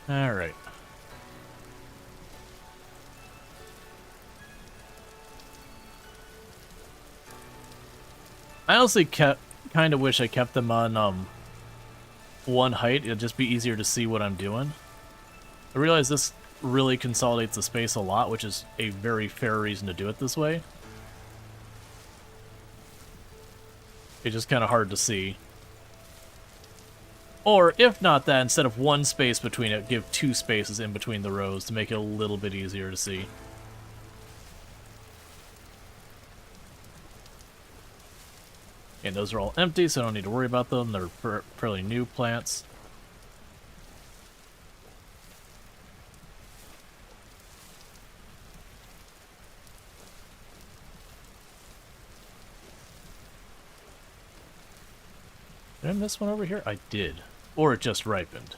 Alright. I honestly kind of wish I kept them on one height. It'd just be easier to see what I'm doing. I realize this really consolidates the space a lot, which is a very fair reason to do it this way. It's just kind of hard to see. Or, if not that, instead of one space between it, give two spaces in between the rows to make it a little bit easier to see. And those are all empty, so I don't need to worry about them. They're fairly new plants. Did I miss one over here? I did. Or it just ripened.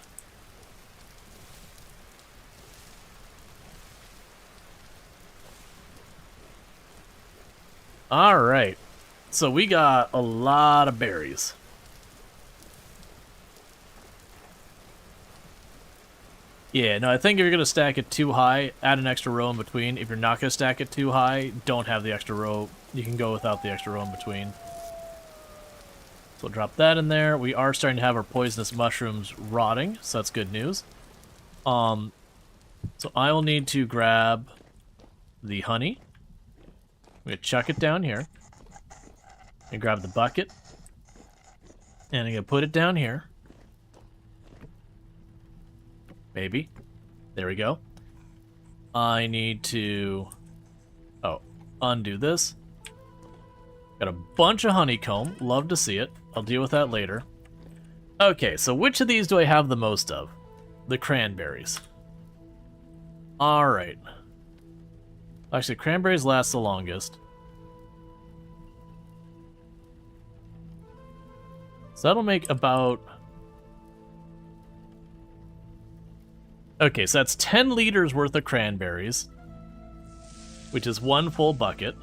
Alright. So we got a lot of berries. Yeah, no, I think if you're going to stack it too high, add an extra row in between. If you're not going to stack it too high, don't have the extra row. You can go without the extra row in between. So we'll drop that in there. We are starting to have our poisonous mushrooms rotting, so that's good news. So I will need to grab the honey. I'm going to chuck it down here. And grab the bucket. And I'm going to put it down here. Maybe. There we go. I need to... undo this. Got a bunch of honeycomb. Love to see it. I'll deal with that later. Okay, so which of these do I have the most of? The cranberries. Alright. Actually, cranberries last the longest. So that'll make about... Okay, so that's 10 liters worth of cranberries, which is one full bucket.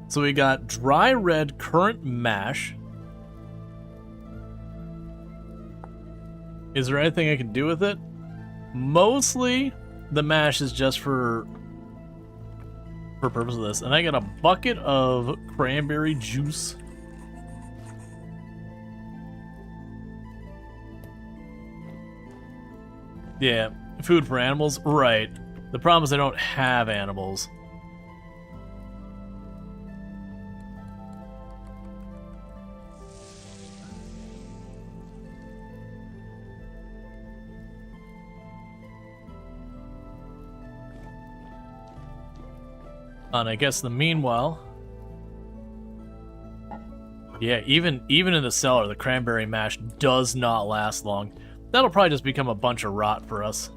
So we got dry red currant mash. Is there anything I can do with it? Mostly the mash is just for purpose of this. And I got a bucket of cranberry juice. Yeah, food for animals, right. The problem is I don't have animals. And I guess the meanwhile, yeah, even in the cellar, the cranberry mash does not last long. That'll probably just become a bunch of rot for us.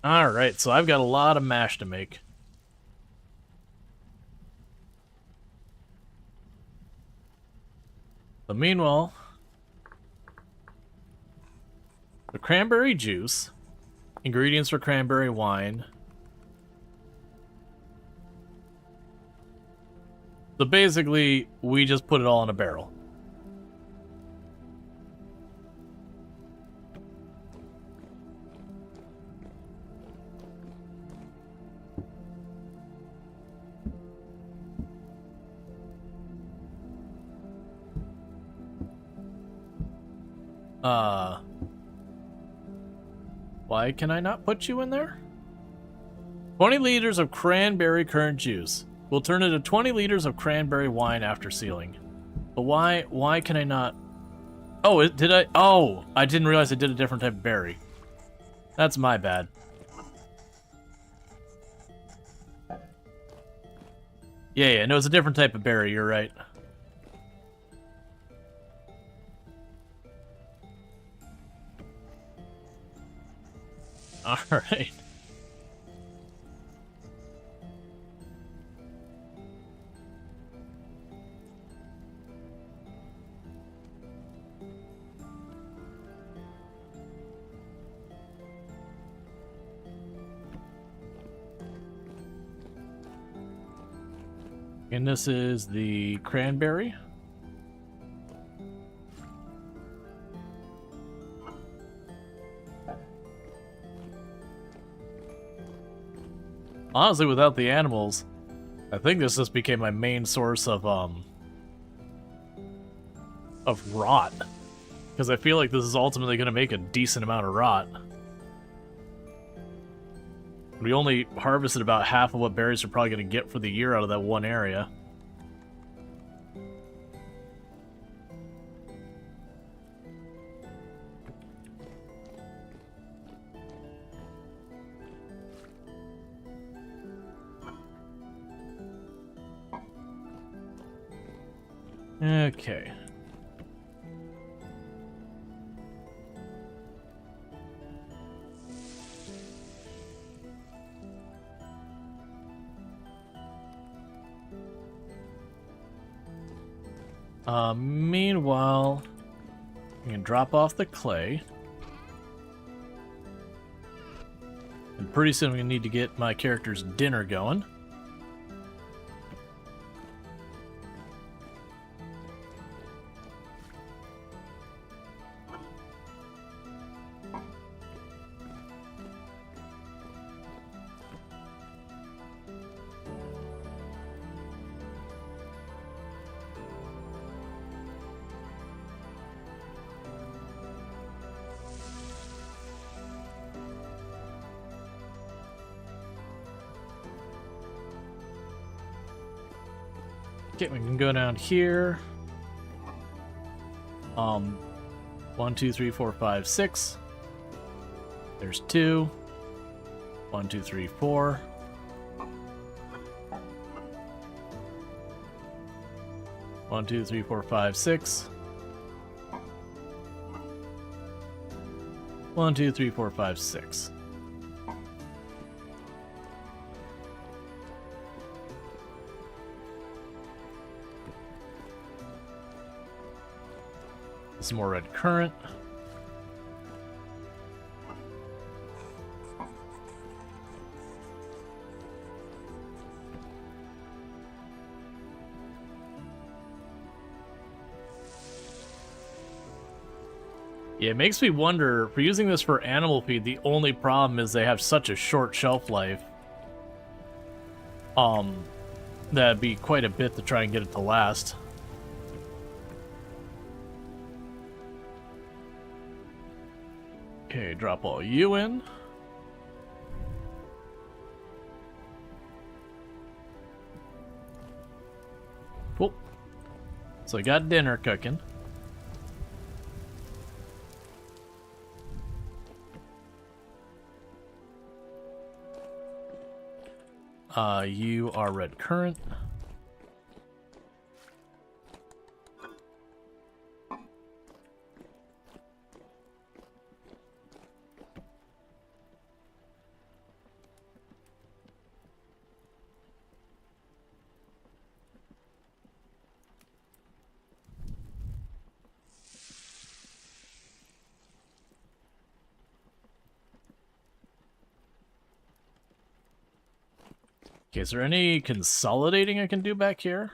Alright, so I've got a lot of mash to make. But meanwhile, the cranberry juice, ingredients for cranberry wine. So basically, we just put it all in a barrel. Why can I not put you in there? 20 liters of cranberry currant juice. We'll turn it to 20 liters of cranberry wine after sealing. But why can I not... Oh, did I... Oh, I didn't realize I did a different type of berry. That's my bad. Yeah, no, it's a different type of berry, you're right. Alright. And this is the cranberry. Honestly, without the animals, I think this just became my main source of rot. Because I feel like this is ultimately going to make a decent amount of rot. We only harvested about half of what berries we're probably going to get for the year out of that one area. Okay. Meanwhile, I can drop off the clay. And pretty soon I'm going to need to get my character's dinner going. Okay, we can go down here. 1, 2, 3, 4, 5, 6. There's 2. 1, 2, 3, 4. One, 2, 3, 4, 5, 6. 1, 2, 3, 4, 5, 6. Some more red currant. Yeah, it makes me wonder, for using this for animal feed, the only problem is they have such a short shelf life. That'd be quite a bit to try and get it to last. Okay, drop all you in. Cool. So I got dinner cooking. You are red currant. Okay, is there any consolidating I can do back here?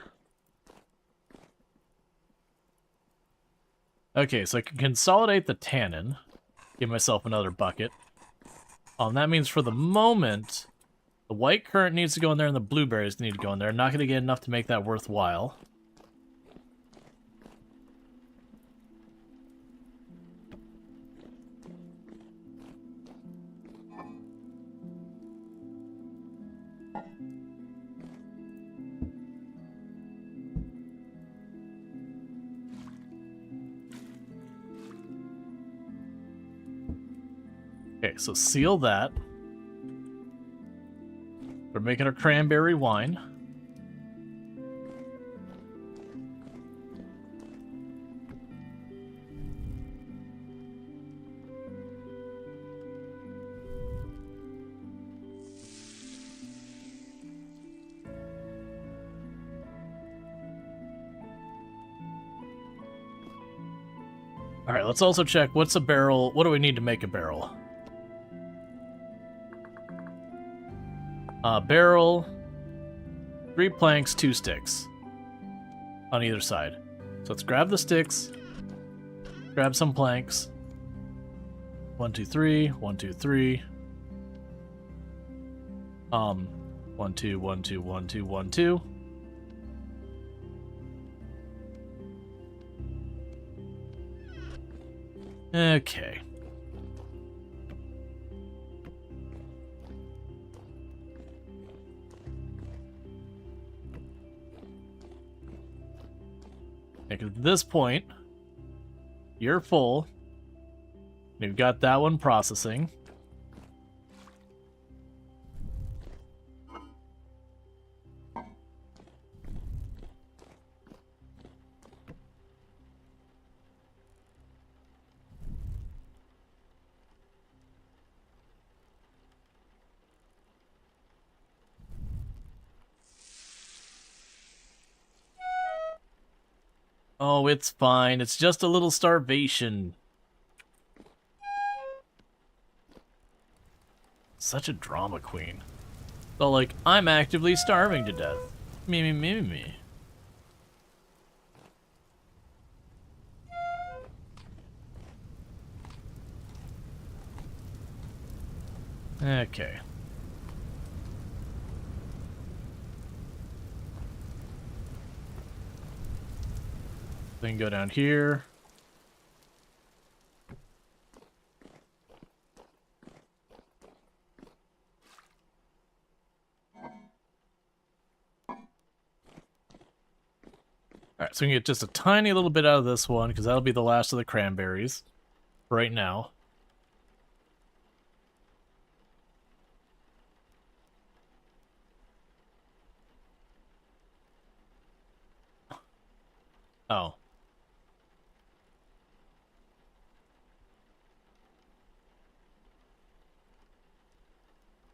Okay, so I can consolidate the tannin. Give myself another bucket. That means for the moment, the white currant needs to go in there and the blueberries need to go in there. I'm not going to get enough to make that worthwhile. Okay, so seal that. We're making our cranberry wine. Alright, let's also check what's a barrel. What do we need to make a barrel? Barrel, 3 planks, 2 sticks on either side. So let's grab the sticks, grab some planks. 1, 2, 3, 1, 2, 3. 1, 2, 1, 2, 1, 2, 1, 2. Okay. At this point, you're full. You've got that one processing. Oh, it's fine. It's just a little starvation. Such a drama queen. So, like, I'm actively starving to death. Me, me, me, me, me. Okay. Then go down here. Alright, so we can get just a tiny little bit out of this one, because that'll be the last of the cranberries right now. Oh.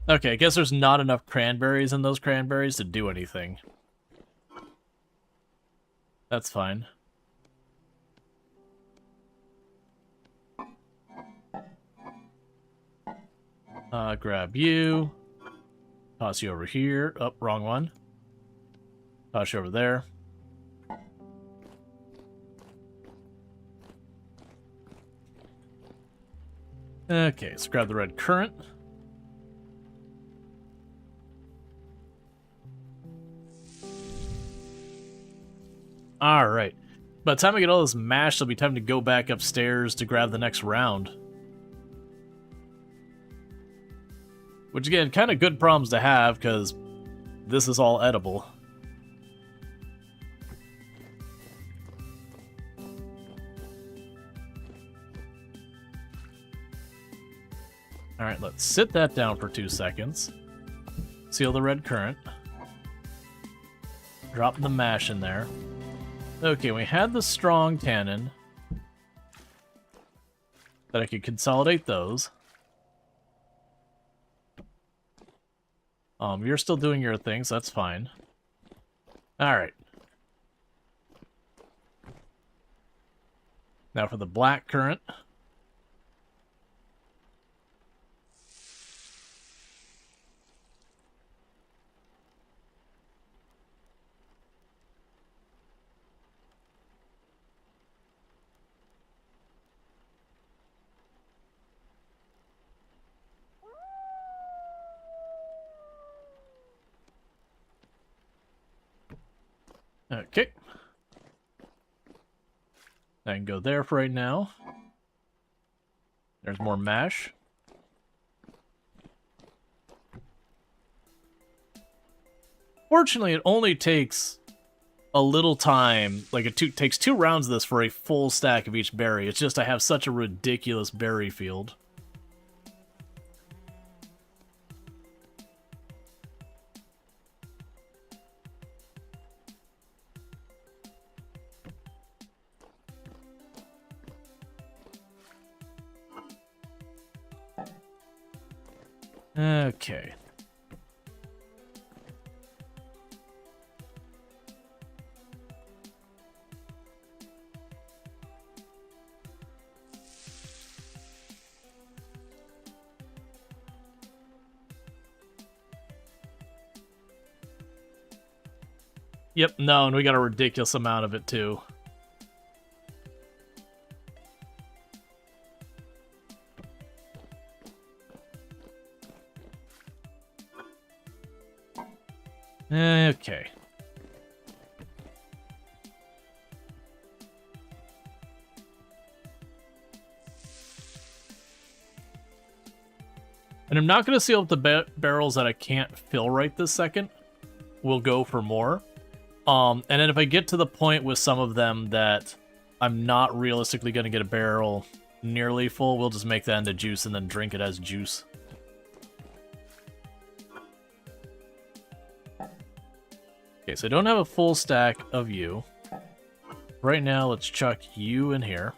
Okay, I guess there's not enough cranberries in those cranberries to do anything. That's fine. Grab you. Toss you over here. Oh, wrong one. Toss you over there. Okay, let's grab the red currant. Alright. By the time I get all this mashed, it'll be time to go back upstairs to grab the next round. Which, again, kind of good problems to have, because this is all edible. Alright, let's sit that down for 2 seconds. Seal the red currant. Drop the mash in there. Okay, we had the strong tannin. That I could consolidate those. You're still doing your thing, so that's fine. Alright. Now for the black currant. Okay. I can go there for right now. There's more mash. Fortunately, it only takes a little time. Like, it takes 2 rounds of this for a full stack of each berry. It's just I have such a ridiculous berry field. Okay. Yep, no, and we got a ridiculous amount of it, too. Okay. And I'm not going to seal up the barrels that I can't fill right this second. We'll go for more. And then if I get to the point with some of them that I'm not realistically going to get a barrel nearly full, we'll just make that into juice and then drink it as juice. Okay, so I don't have a full stack of you. Right now, let's chuck you in here.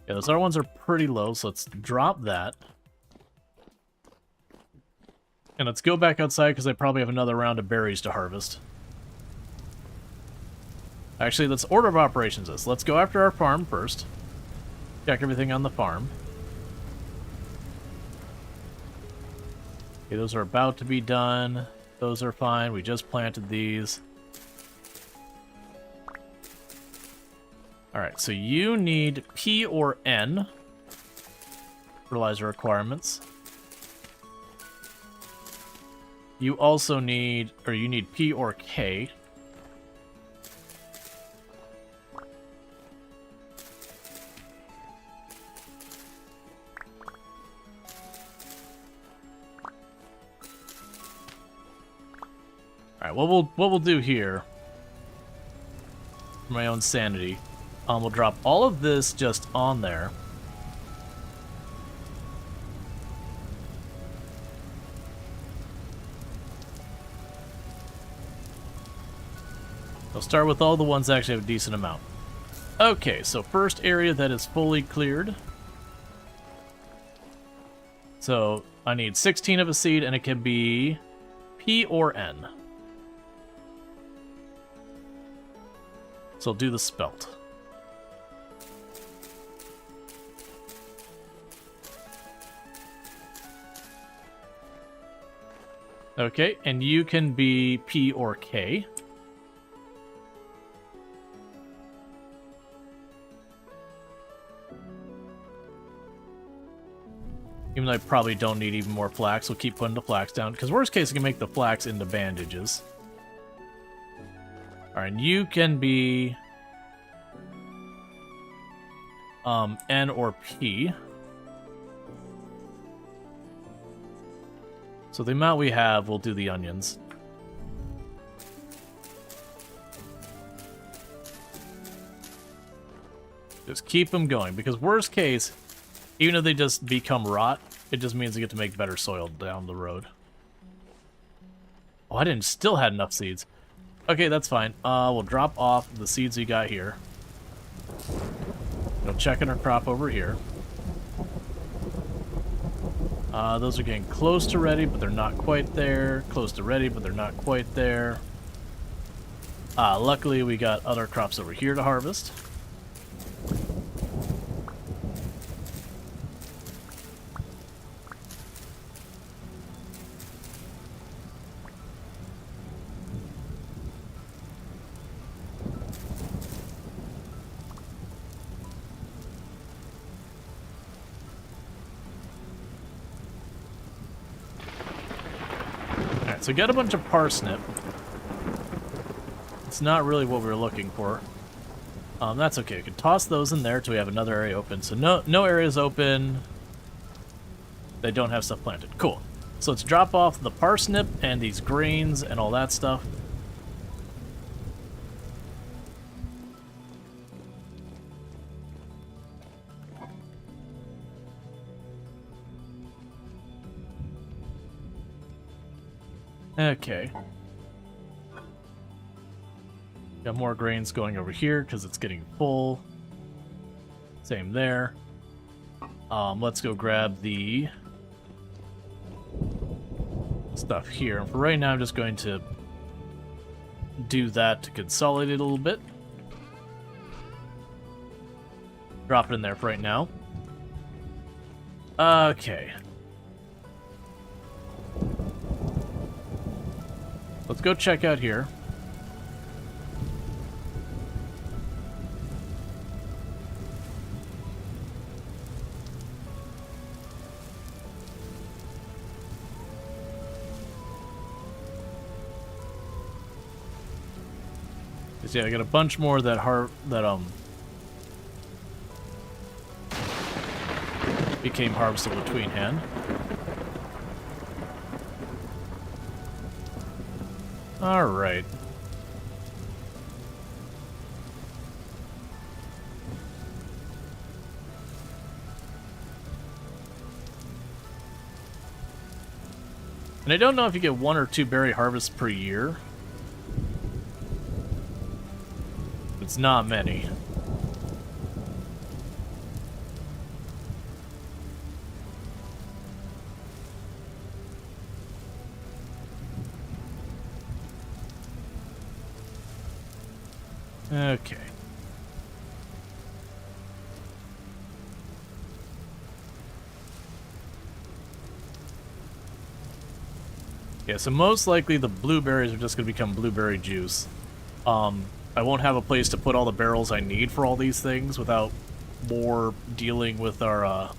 Yeah, those other ones are pretty low, so let's drop that. And let's go back outside because I probably have another round of berries to harvest. Actually, let's order of operations this. Let's go after our farm first. Check everything on the farm. Okay, those are about to be done. Those are fine. We just planted these. Alright, so you need P or N fertilizer requirements. You also need, or you need P or K. Alright, what we'll do here, for my own sanity, we'll drop all of this just on there. I'll start with all the ones that actually have a decent amount. Okay, so first area that is fully cleared. So I need 16 of a seed, and it can be P or N. So I'll do the spelt. Okay, and you can be P or K. Even though I probably don't need even more flax, we'll keep putting the flax down. Because worst case, I can make the flax into bandages. Alright, you can be N or P. So the amount we have, we'll do the onions. Just keep them going, because worst case, even if they just become rot, it just means we get to make better soil down the road. Oh, I didn't still had enough seeds. Okay, that's fine. We'll drop off the seeds we got here. We'll check in our crop over here. Those are getting close to ready, but they're not quite there. Close to ready, but they're not quite there. Luckily, we got other crops over here to harvest. So get a bunch of parsnip. It's not really what we were looking for. That's okay. We can toss those in there until we have another area open. So no areas open. They don't have stuff planted. Cool. So let's drop off the parsnip and these grains and all that stuff. Okay. Got more grains going over here because it's getting full. Same there. Let's go grab the stuff here. For right now, I'm just going to do that to consolidate a little bit. Drop it in there for right now. Okay. Let's go check out here. Yeah, I got a bunch more that became harvestable between hand. All right. And I don't know if you get 1 or 2 berry harvests per year. It's not many. Okay. Yeah, so most likely the blueberries are just going to become blueberry juice. I won't have a place to put all the barrels I need for all these things without more dealing with our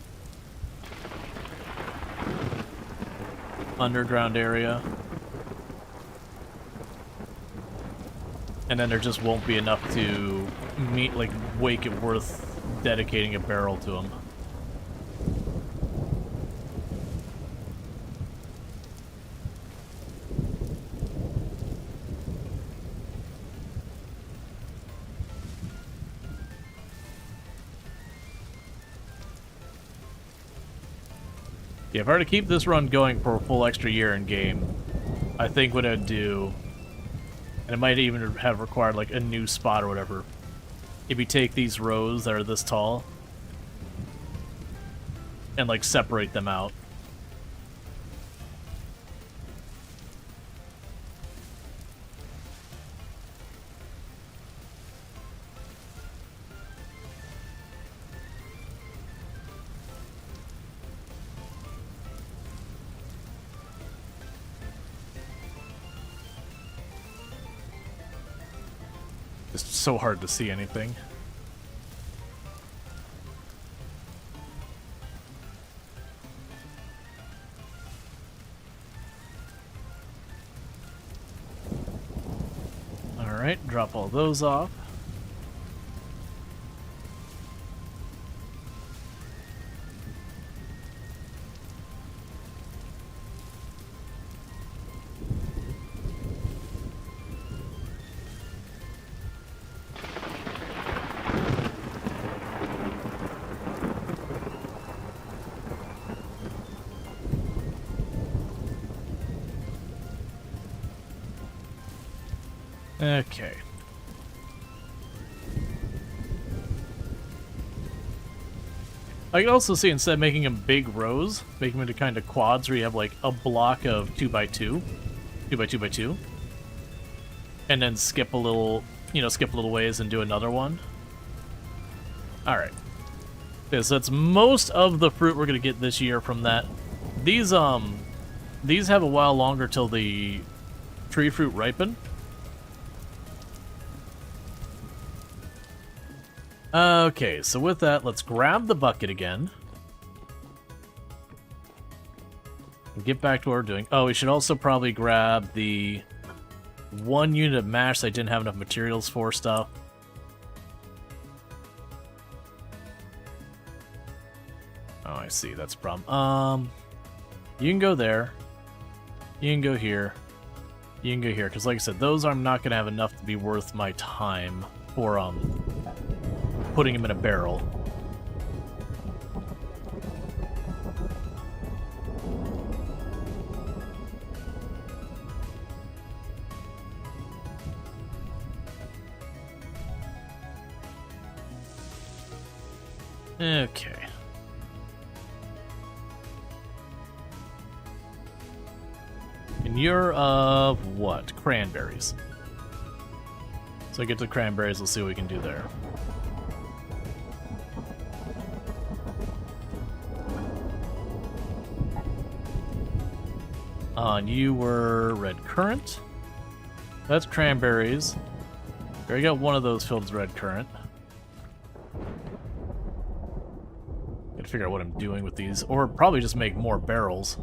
underground area. And then there just won't be enough to make it worth dedicating a barrel to them. Yeah, if I were to keep this run going for a full extra year in game, I think what I'd do, and it might even have required like a new spot or whatever, if you take these rows that are this tall and like separate them out. It's so hard to see anything. Alright, drop all those off. Okay. I can also see, instead of making them big rows, make them into kind of quads where you have like a block of 2x2, 2x2x2, and then skip a little ways and do another one. Alright. Okay, so that's most of the fruit we're gonna get this year from that. These have a while longer till the tree fruit ripen. Okay, so with that, let's grab the bucket again. And get back to what we're doing. Oh, we should also probably grab the 1 unit of mash that I didn't have enough materials for stuff. Oh, I see, that's a problem. You can go there. You can go here. You can go here, because like I said, those I'm not going to have enough to be worth my time for, putting them in a barrel. Okay. And you're of what? Cranberries. So I get the cranberries, let's see what we can do there. You were red currant. That's cranberries. I already got one of those filled with red currant. Gotta figure out what I'm doing with these, or probably just make more barrels.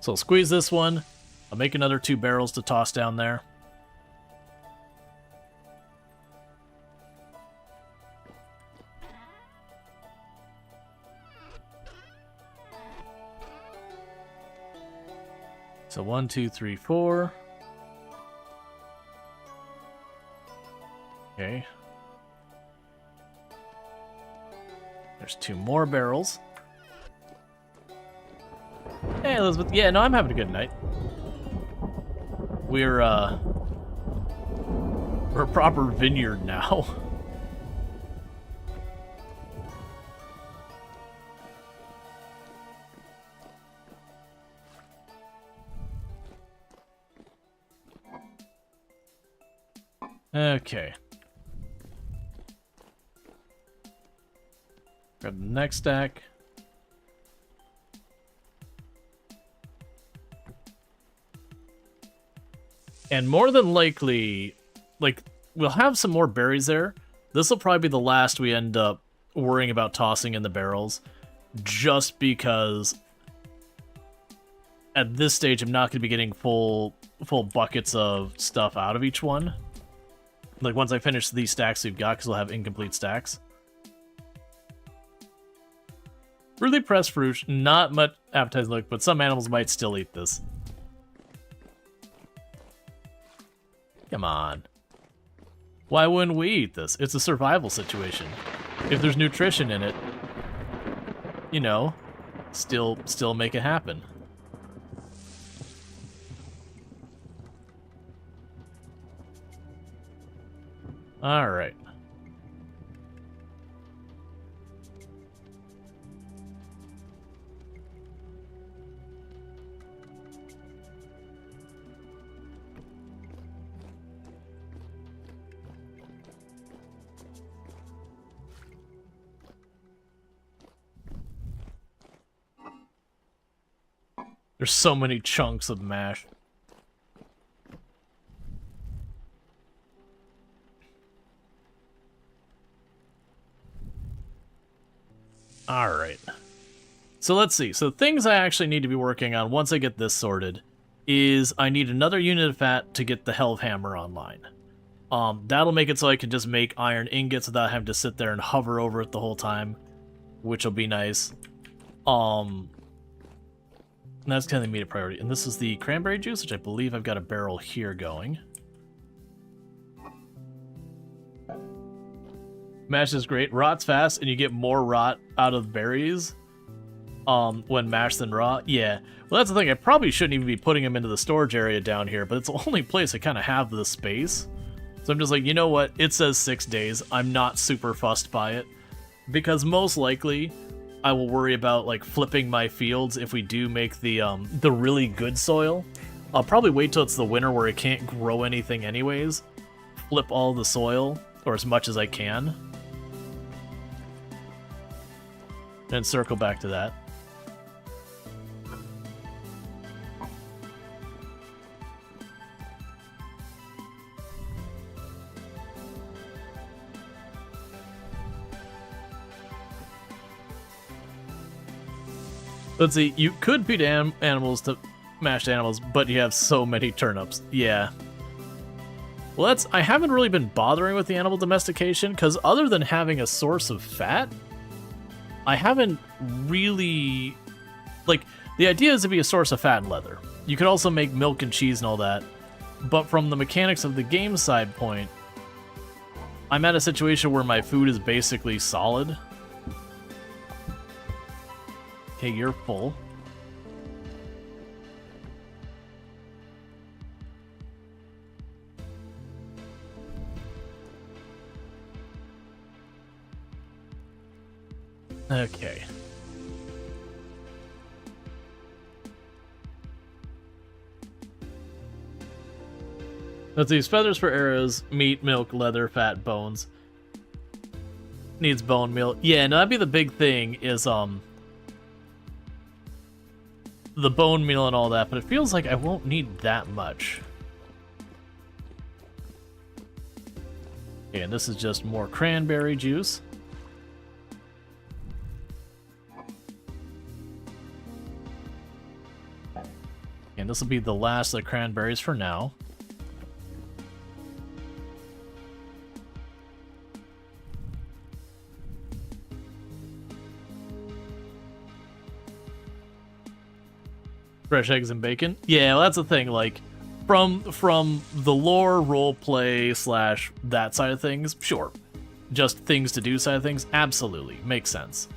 So I'll squeeze this one. I'll make another 2 barrels to toss down there. So 1, 2, 3, 4. Okay. There's 2 more barrels. Hey, Elizabeth. Yeah, no, I'm having a good night. We're a proper vineyard now. Okay. Grab the next stack. And more than likely, like, we'll have some more berries there. This will probably be the last we end up worrying about tossing in the barrels, just because at this stage I'm not going to be getting full buckets of stuff out of each one. Like, once I finish these stacks we've got, because we'll have incomplete stacks. Really pressed fruit, not much appetizing look, but some animals might still eat this. Come on. Why wouldn't we eat this? It's a survival situation. If there's nutrition in it, you know, still make it happen. All right. There's so many chunks of mash. Alright. So let's see. So things I actually need to be working on once I get this sorted is I need another unit of fat to get the Helve Hammer online. That'll make it so I can just make iron ingots without having to sit there and hover over it the whole time, which will be nice. And that's kind of the immediate priority. And this is the cranberry juice, which I believe I've got a barrel here going. Mash is great. Rot's fast, and you get more rot out of berries when mashed than raw. Yeah. Well, that's the thing. I probably shouldn't even be putting them into the storage area down here, but it's the only place I kind of have the space. So I'm just like, you know what? It says 6 days. I'm not super fussed by it. Because most likely, I will worry about like flipping my fields if we do make the really good soil. I'll probably wait till it's the winter where it can't grow anything anyways. Flip all the soil, or as much as I can. And circle back to that. Let's see, you could feed animals to mashed animals, but you have so many turnips. Yeah. Well, I haven't really been bothering with the animal domestication, because other than having a source of fat, I haven't really... Like, the idea is to be a source of fat and leather. You could also make milk and cheese and all that, but from the mechanics of the game side point, I'm at a situation where my food is basically solid. Okay, you're full. Okay. Let's see, feathers for arrows, meat, milk, leather, fat, bones. Needs bone meal. Yeah, no, that'd be the big thing is, the bone meal and all that, but it feels like I won't need that much. Okay, and this is just more cranberry juice. And this will be the last of the cranberries for now. Fresh eggs and bacon. Yeah, well, that's the thing. Like, from the lore, roleplay slash that side of things, sure. Just things to do side of things, absolutely makes sense.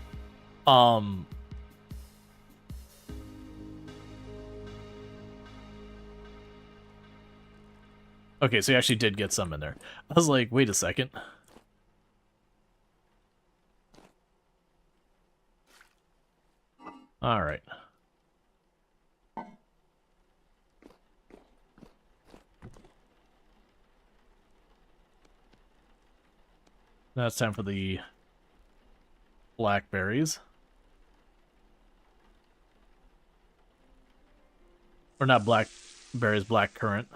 Okay, so you actually did get some in there. I was like, wait a second. All right. Now it's time for the blackberries. Or not blackberries, blackcurrant.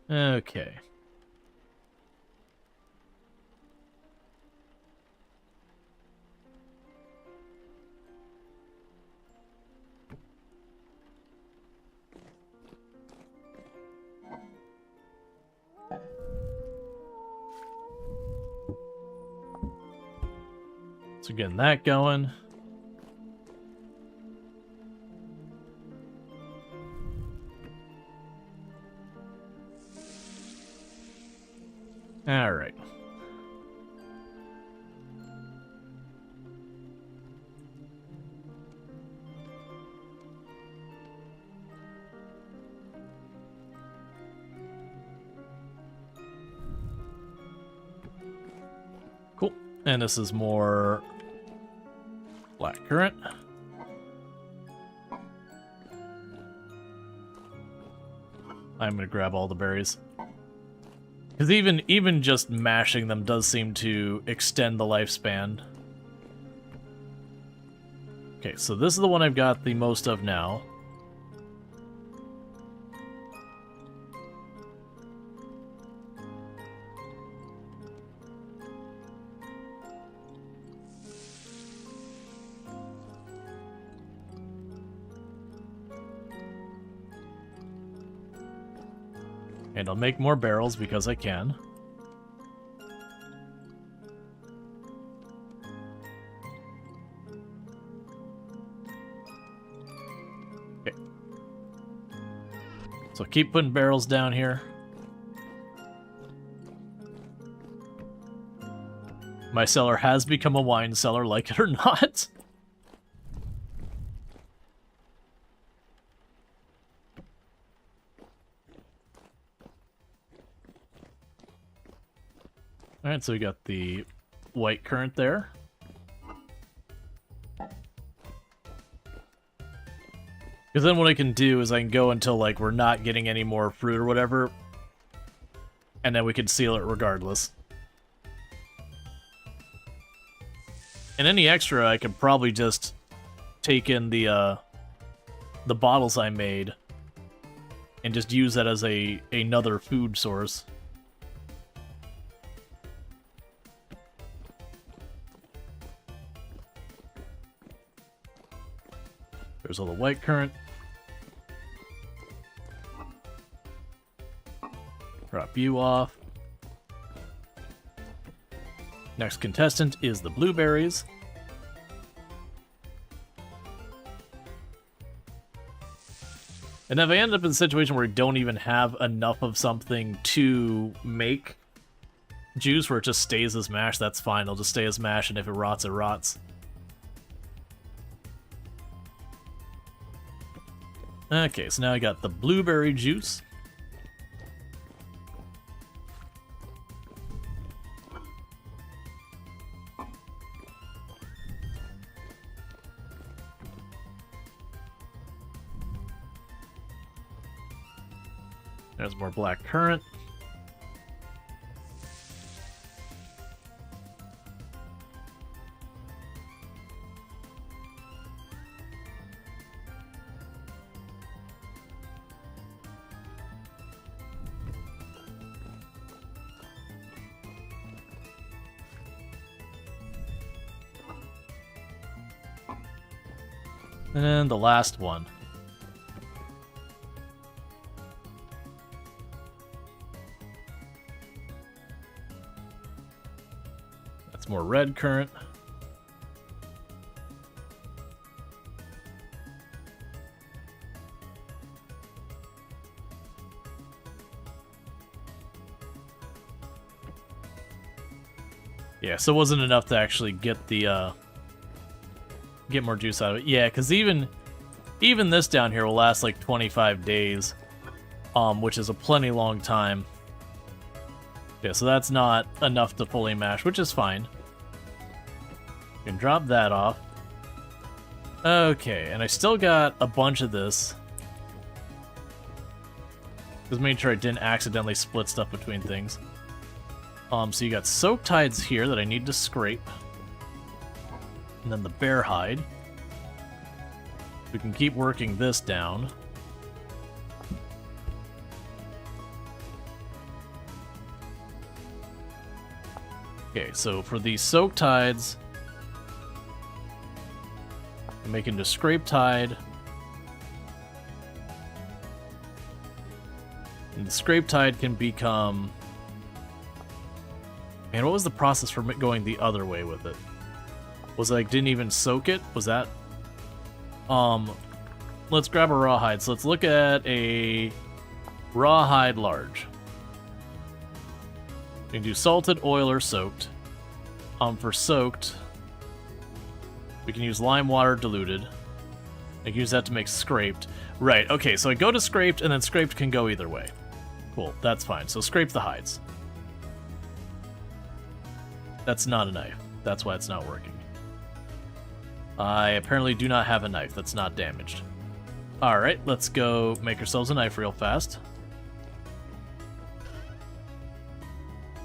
Okay. So getting that going. All right. Cool. And this is more blackcurrant. I'm gonna grab all the berries. Because even just mashing them does seem to extend the lifespan. Okay, so this is the one I've got the most of now. And I'll make more barrels because I can. Okay. So keep putting barrels down here. My cellar has become a wine cellar, like it or not. Alright, so we got the white currant there. Because then what I can do is I can go until, like, we're not getting any more fruit or whatever. And then we can seal it regardless. And any extra, I could probably just take in the bottles I made and just use that as another food source. There's all the white currant. Drop you off. Next contestant is the blueberries. And if I end up in a situation where I don't even have enough of something to make juice where it just stays as mash, that's fine. It'll just stay as mash, and if it rots, it rots. Okay, so now I got the blueberry juice. There's more black currant. And then the last one. That's more red current. Yeah, so it wasn't enough to actually get the get more juice out of it. Yeah, because even this down here will last like 25 days, which is a plenty long time. Yeah, so that's not enough to fully mash, which is fine. You can drop that off. Okay, and I still got a bunch of this. Just making sure I didn't accidentally split stuff between things. So you got soak tides here that I need to scrape. And then the bear hide. We can keep working this down. Okay, so for these soak tides, I'm making the scrape tide. And the scrape tide can become... Man, what was the process for going the other way with it? Was it like didn't even soak it? Was that... Let's grab a rawhide. So let's look at a rawhide large. We can do salted, oil, or soaked. For soaked, we can use lime water diluted. I can use that to make scraped. Right, okay, so I go to scraped, and then scraped can go either way. Cool, that's fine. So scrape the hides. That's not a knife. That's why it's not working. I apparently do not have a knife that's not damaged. Alright, let's go make ourselves a knife real fast.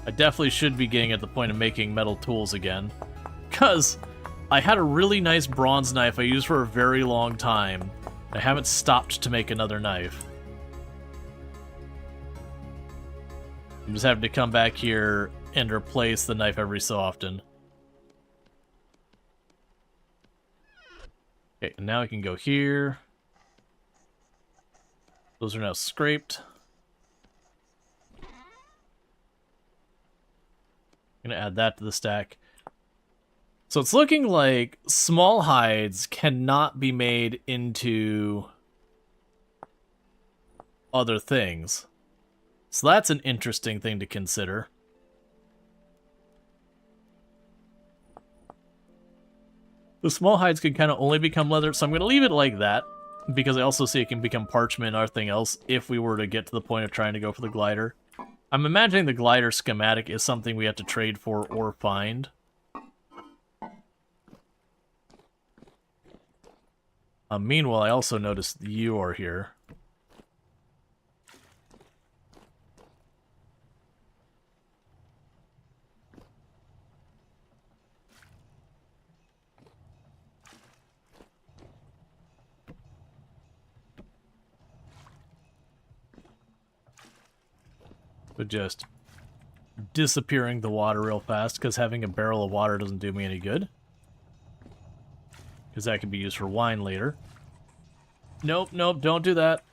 I definitely should be getting at the point of making metal tools again. Because I had a really nice bronze knife I used for a very long time. I haven't stopped to make another knife. I'm just having to come back here and replace the knife every so often. Okay, and now I can go here. Those are now scraped. I'm gonna add that to the stack. So it's looking like small hides cannot be made into other things. So that's an interesting thing to consider. The small hides can kind of only become leather, so I'm going to leave it like that, because I also see it can become parchment or anything else if we were to get to the point of trying to go for the glider. I'm imagining the glider schematic is something we have to trade for or find. Meanwhile, I also noticed you are here. But just disappearing the water real fast, because having a barrel of water doesn't do me any good. Because that can be used for wine later. Nope, nope, don't do that.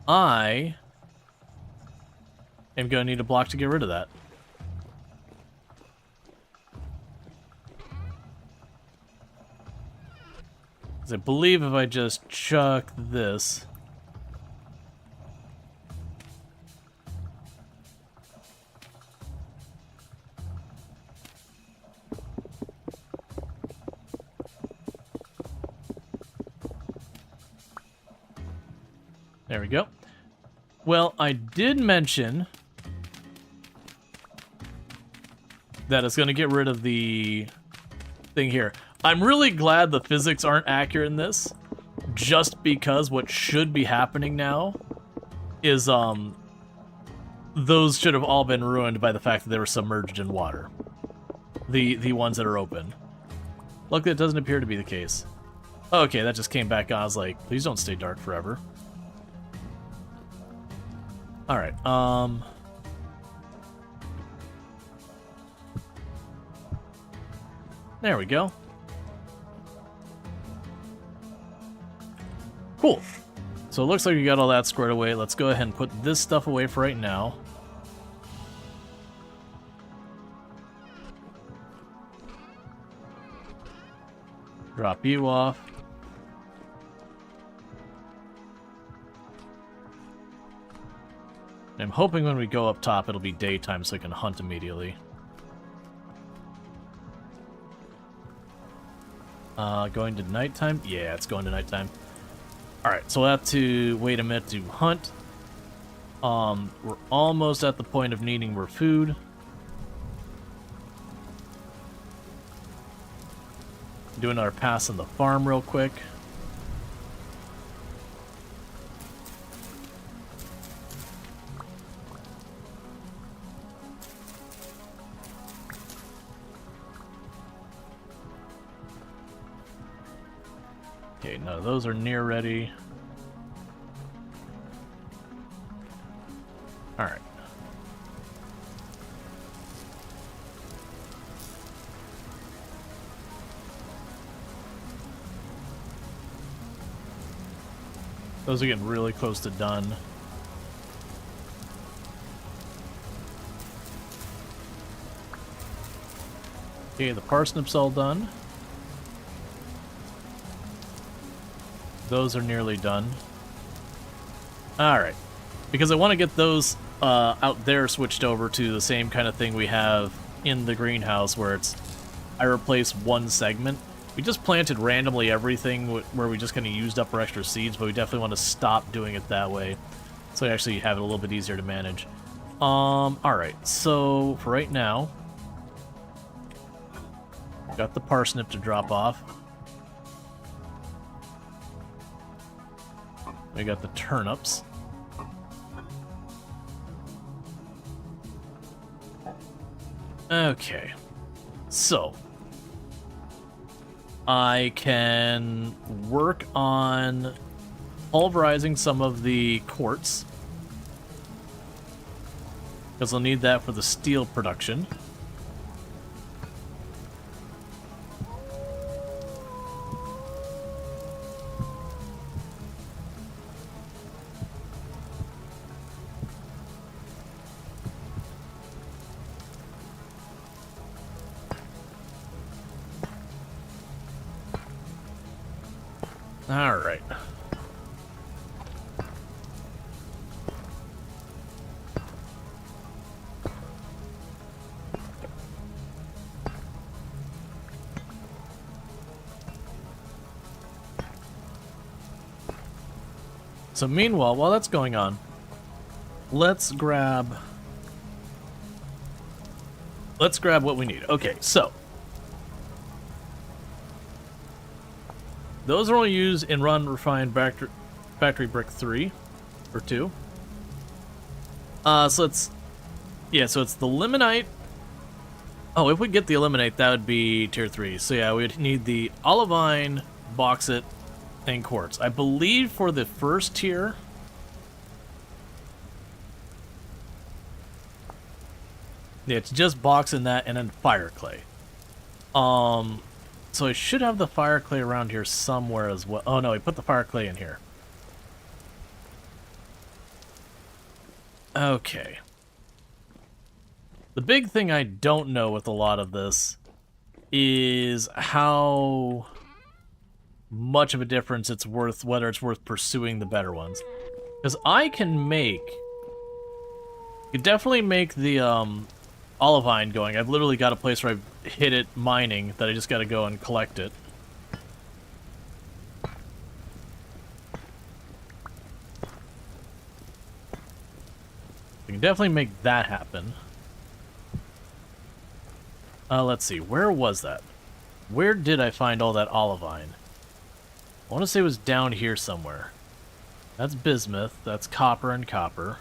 I am going to need a block to get rid of that. Because I believe if I just chuck this... There we go. Well, I did mention that it's going to get rid of the thing here. I'm really glad the physics aren't accurate in this, just because what should be happening now is those should have all been ruined by the fact that they were submerged in water. The ones that are open. Luckily, it doesn't appear to be the case. Okay, that just came back on. I was like, please don't stay dark forever. Alright, There we go. Cool. So it looks like we got all that squared away. Let's go ahead and put this stuff away for right now. Drop you off. I'm hoping when we go up top it'll be daytime so I can hunt immediately. Going to nighttime? Yeah, it's going to nighttime. Alright, so we'll have to wait a minute to hunt. We're almost at the point of needing more food. Do another pass on the farm real quick. Okay, none of those are near ready. Alright. Those are getting really close to done. Okay, the parsnips all done. Those are nearly done. Alright. Because I want to get those out there switched over to the same kind of thing we have in the greenhouse where it's I replace one segment. We just planted randomly everything where we just kind of used up our extra seeds, but we definitely want to stop doing it that way. So we actually have it a little bit easier to manage. Alright, so for right now, got the parsnip to drop off. We got the turnips. Okay, so I can work on pulverizing some of the quartz, because I'll need that for the steel production. All right. So meanwhile, while that's going on, let's grab what we need. Okay, so those are only used in Run Refined Factory Brick 3 or 2. So it's so it's the limonite. Oh, if we get the limonite, that would be tier 3. So yeah, we'd need the olivine, bauxite, and quartz. I believe for the first tier, yeah, it's just bauxite and that, and then fire clay. So I should have the fire clay around here somewhere as well. Oh no, I put the fire clay in here. Okay. The big thing I don't know with a lot of this is how much of a difference it's worth, whether it's worth pursuing the better ones. Because I can make... You definitely make the olivine going. I've literally got a place where I've hit it mining that I just got to go and collect it. We can definitely make that happen. Let's see, where was that? Where did I find all that olivine? I want to say it was down here somewhere. That's bismuth, that's copper and copper.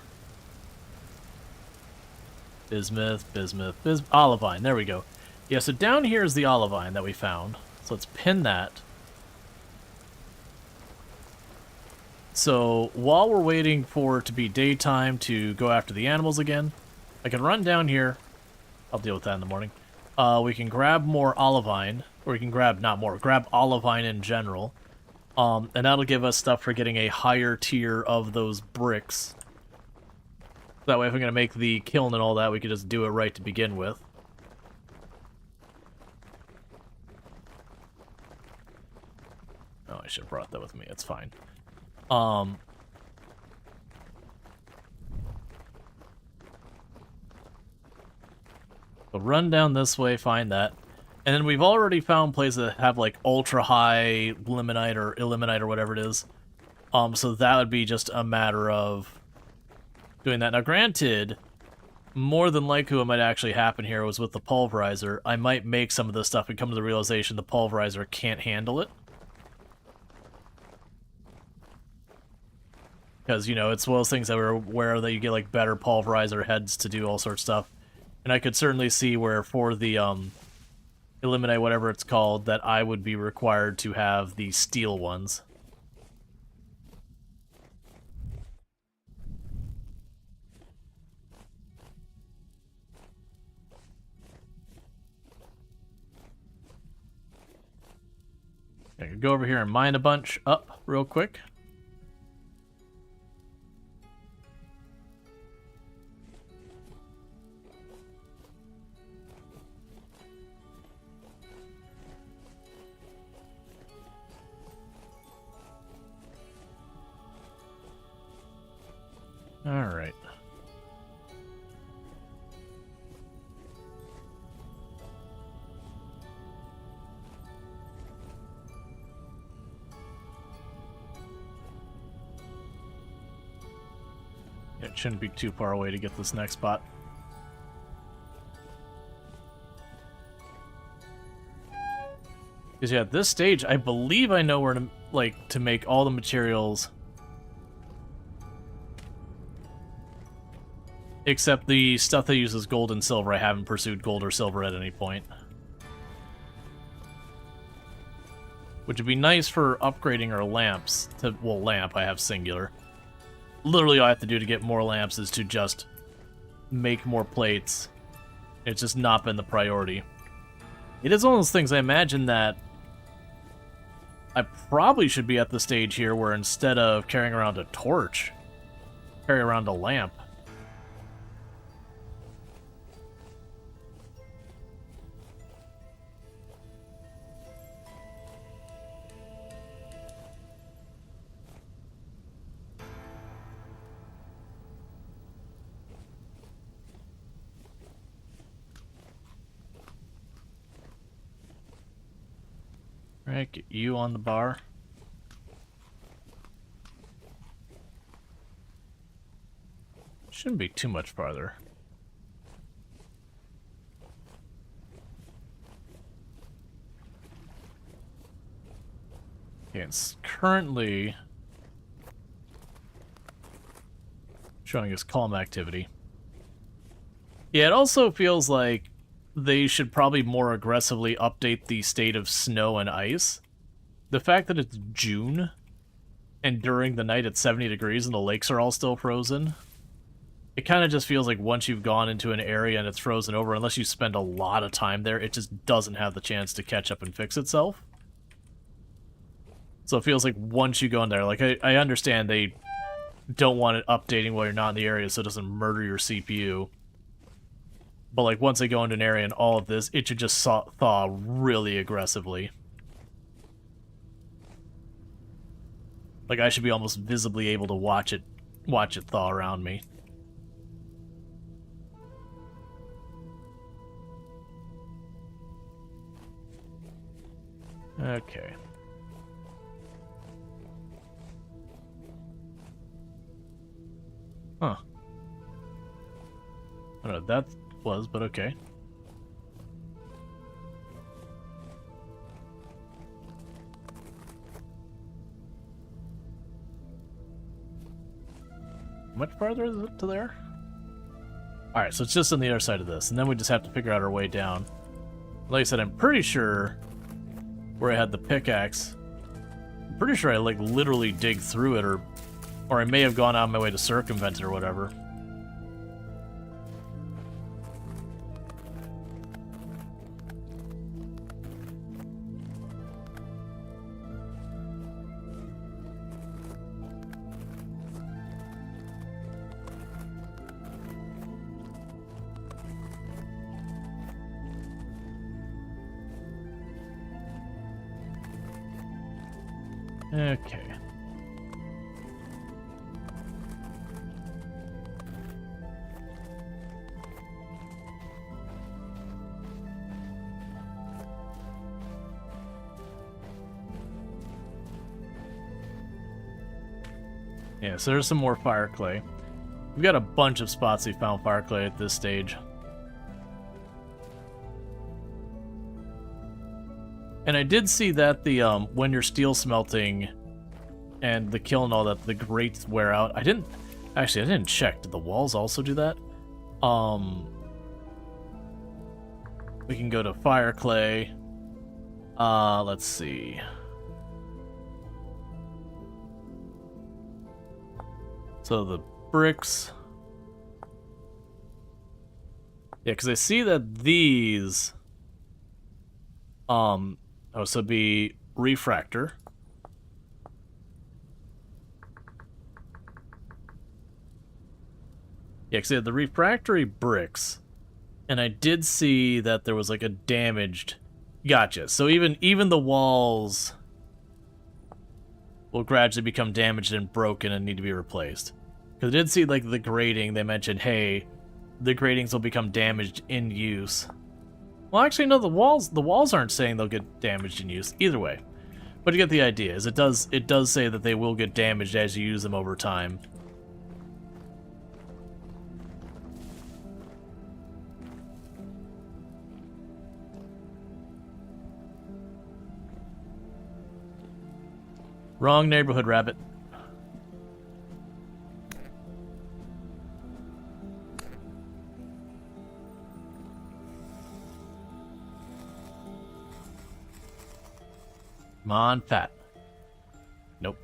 Bismuth, olivine, there we go. Yeah, so down here is the olivine that we found. So let's pin that. So while we're waiting for it to be daytime to go after the animals again, I can run down here. I'll deal with that in the morning. We can grab more olivine Or we can grab, not more, grab olivine in general. And that'll give us stuff for getting a higher tier of those bricks. That way if I'm going to make the kiln and all that, we can just do it right to begin with. Oh, I should have brought that with me. It's fine. So run down this way, find that. And then we've already found places that have, like, ultra-high limonite or illimonite or whatever it is. So that would be just a matter of doing that. Now, granted, more than likely what might actually happen here was with the pulverizer. I might make some of this stuff and come to the realization the pulverizer can't handle it. Because, you know, it's one of those things that we're aware that you get, like, better pulverizer heads to do all sorts of stuff. And I could certainly see where for the, Eliminate whatever it's called, that I would be required to have the steel ones. I could go over here and mine a bunch up real quick. Alright. It shouldn't be too far away to get this next spot. Because yeah, at this stage, I believe I know where to, like, to make all the materials. Except the stuff that uses gold and silver, I haven't pursued gold or silver at any point. Which would be nice for upgrading our lamps to, well, lamp, I have singular. Literally all I have to do to get more lamps is to just make more plates. It's just not been the priority. It is one of those things I imagine that I probably should be at the stage here where instead of carrying around a torch, carry around a lamp. Alright, get you on the bar. Shouldn't be too much farther. Okay, it's currently showing us calm activity. Yeah, it also feels like they should probably more aggressively update the state of snow and ice. The fact that it's June, and during the night it's 70 degrees and the lakes are all still frozen, it kind of just feels like once you've gone into an area and it's frozen over, unless you spend a lot of time there, it just doesn't have the chance to catch up and fix itself. So it feels like once you go in there, like, I understand they don't want it updating while you're not in the area so it doesn't murder your CPU. But, like, once they go into an area and all of this, it should just thaw really aggressively. Like, I should be almost visibly able to watch it thaw around me. Okay. Huh. I don't know, that was, but okay. Much farther is it to there? Alright, so it's just on the other side of this, and then we just have to figure out our way down. Like I said, I'm pretty sure where I had the pickaxe, I'm pretty sure I, like, literally dig through it, or I may have gone out of my way to circumvent it or whatever. Okay. Yeah, so there's some more fire clay. We've got a bunch of spots we found fire clay at this stage. And I did see that the when you're steel smelting and the kiln and all that, the grates wear out. I didn't check. Did the walls also do that? We can go to fire clay. Let's see. So the bricks. Yeah, because I see that these so it'd be refractor. Yeah, because they had the refractory bricks, and I did see that there was like a damaged. Gotcha. So even the walls will gradually become damaged and broken and need to be replaced. Because I did see like the grating. They mentioned, hey, the gratings will become damaged in use. Well, actually, no. The walls aren't saying they'll get damaged in use either way. But you get the idea. Is it does say that they will get damaged as you use them over time. Wrong neighborhood, rabbit. Come on, fat. Nope.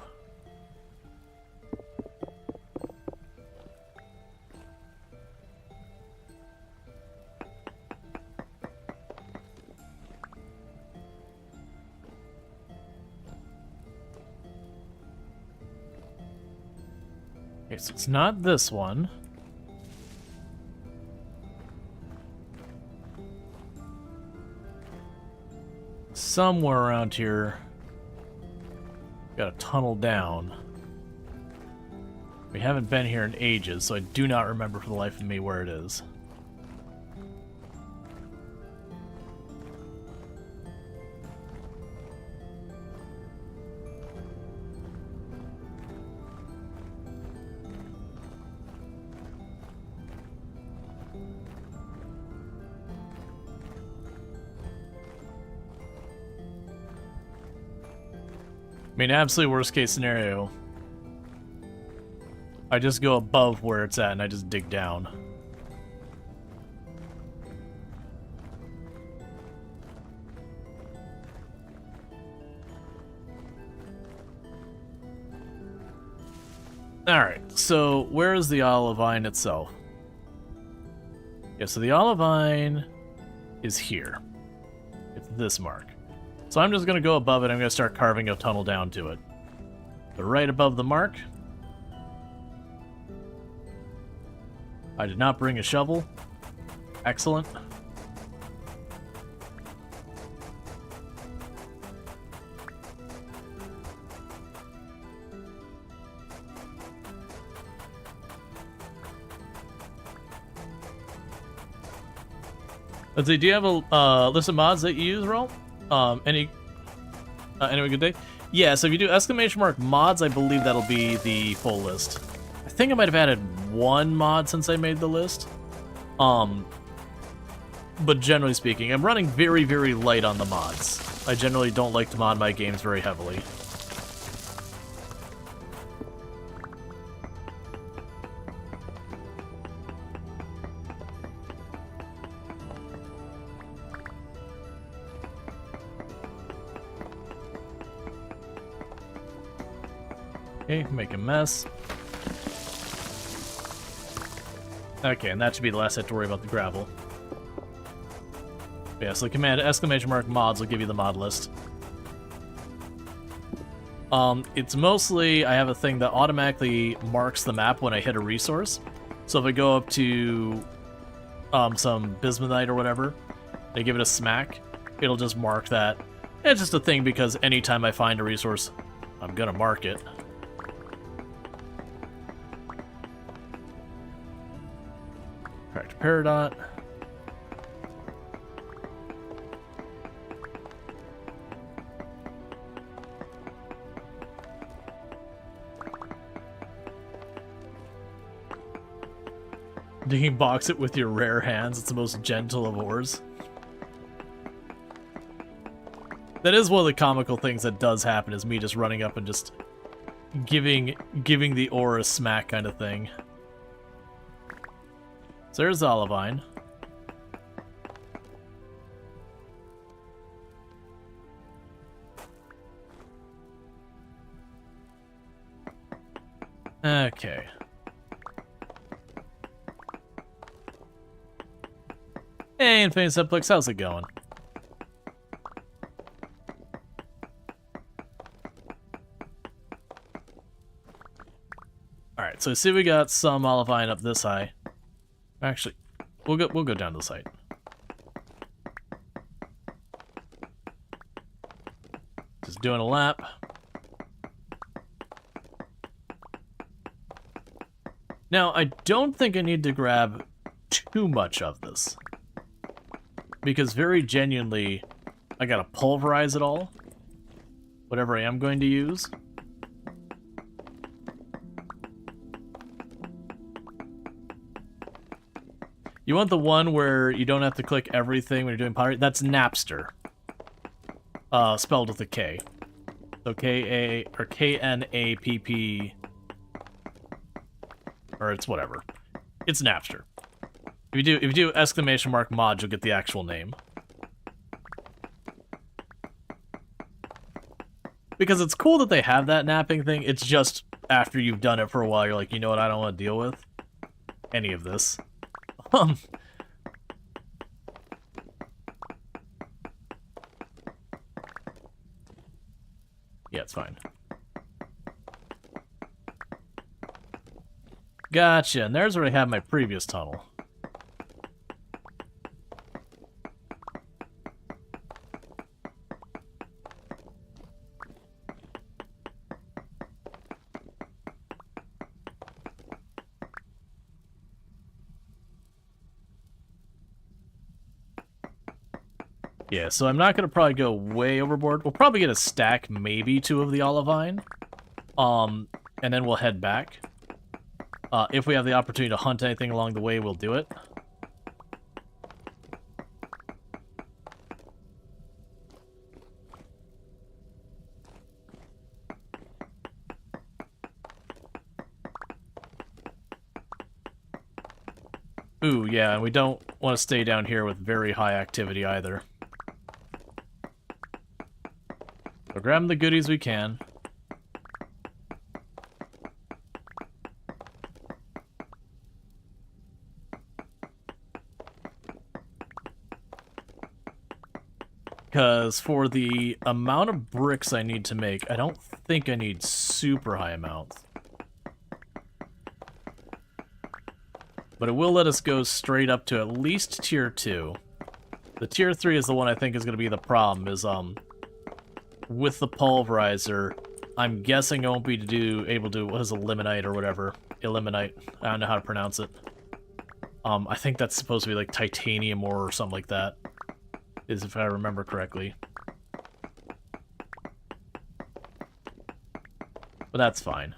Okay, so it's not this one. Somewhere around here. Got to tunnel down. We haven't been here in ages, so I do not remember for the life of me where it is. I mean, absolute worst case scenario, I just go above where it's at and I just dig down. Alright, so where is the olivine itself? Yeah, so the olivine is here. It's this mark. So I'm just going to go above it. I'm going to start carving a tunnel down to it. But right above the mark. I did not bring a shovel. Excellent. Let's see, do you have a list of mods that you use, Rual? Anyway, good day? Yeah, so if you do exclamation mark mods, I believe that'll be the full list. I think I might have added one mod since I made the list. But generally speaking, I'm running very, very light on the mods. I generally don't like to mod my games very heavily. Okay, make a mess. Okay, and that should be the last I have to worry about the gravel. Yeah, so the command exclamation mark mods will give you the mod list. It's mostly, I have a thing that automatically marks the map when I hit a resource. So if I go up to some bismuthite or whatever, I give it a smack, it'll just mark that. It's just a thing because anytime I find a resource, I'm gonna mark it. Cracked Peridot. You can box it with your rare hands. It's the most gentle of ores. That is one of the comical things that does happen, is me just running up and just giving the ore a smack kind of thing. So there's Olivine. Okay. Hey, Infinite Simplex, how's it going? Alright, so see we got some Olivine up this high. Actually, we'll go down to the site. Just doing a lap. Now, I don't think I need to grab too much of this, because very genuinely, I gotta pulverize it all, whatever I am going to use. You want the one where you don't have to click everything when you're doing pottery? That's Napster. Spelled with a K. So K-A, or K-N-A-P-P, or it's whatever. It's Napster. If you do exclamation mark mod, you'll get the actual name. Because it's cool that they have that napping thing. It's just after you've done it for a while, you're like, you know what, I don't want to deal with any of this. Yeah, it's fine. Gotcha, and there's where I had my previous tunnel. Yeah, so I'm not going to probably go way overboard. We'll probably get a stack, maybe 2 of the Olivine. And then we'll head back. If we have the opportunity to hunt anything along the way, we'll do it. Ooh, yeah, and we don't want to stay down here with very high activity either. So grab the goodies we can. Because for the amount of bricks I need to make, I don't think I need super high amounts. But it will let us go straight up to at least tier 2. The tier 3 is the one I think is going to be the problem, is with the pulverizer, I'm guessing I won't be able to, what is eliminate or whatever. Eliminate. I don't know how to pronounce it. I think that's supposed to be like titanium ore or something like that, is if I remember correctly. But that's fine.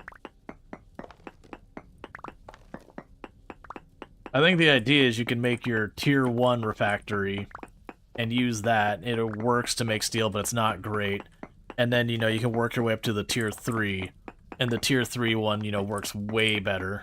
I think the idea is you can make your tier 1 refractory and use that. It works to make steel, but it's not great. And then, you know, you can work your way up to the tier 3, and the tier 3 one, you know, works way better.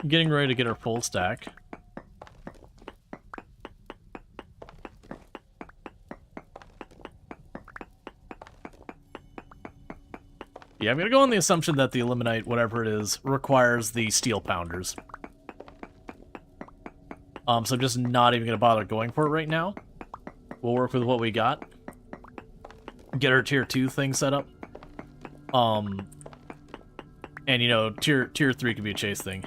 We're getting ready to get our full stack. Yeah, I'm gonna go on the assumption that the Eliminate, whatever it is, requires the steel pounders. So I'm just not even gonna bother going for it right now. We'll work with what we got. Get our tier 2 thing set up. And you know, tier 3 could be a chase thing.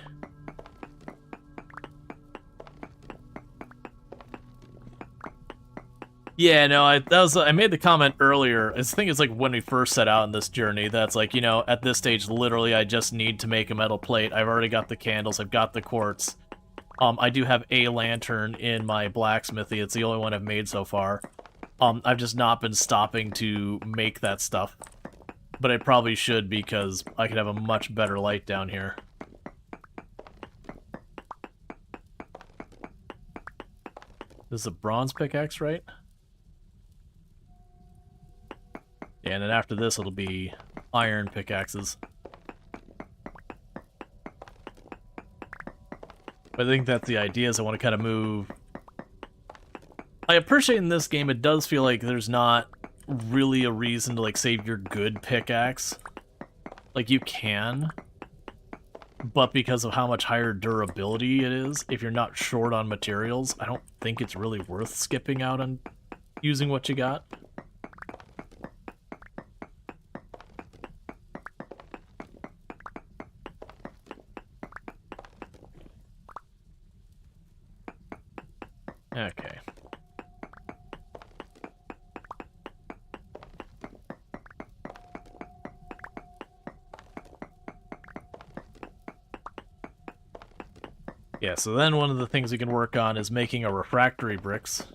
Yeah, no, I made the comment earlier. I think it's like when we first set out on this journey. That's like, you know, at this stage, literally, I just need to make a metal plate. I've already got the candles. I've got the quartz. I do have a lantern in my blacksmithy. It's the only one I've made so far. I've just not been stopping to make that stuff. But I probably should because I could have a much better light down here. This is a bronze pickaxe, right? Yeah, and then after this, it'll be iron pickaxes. But I think that's the idea, is I want to kind of move... I appreciate in this game, it does feel like there's not really a reason to, like, save your good pickaxe. Like, you can. But because of how much higher durability it is, if you're not short on materials, I don't think it's really worth skipping out on using what you got. Okay. Yeah, so then one of the things we can work on is making a refractory bricks.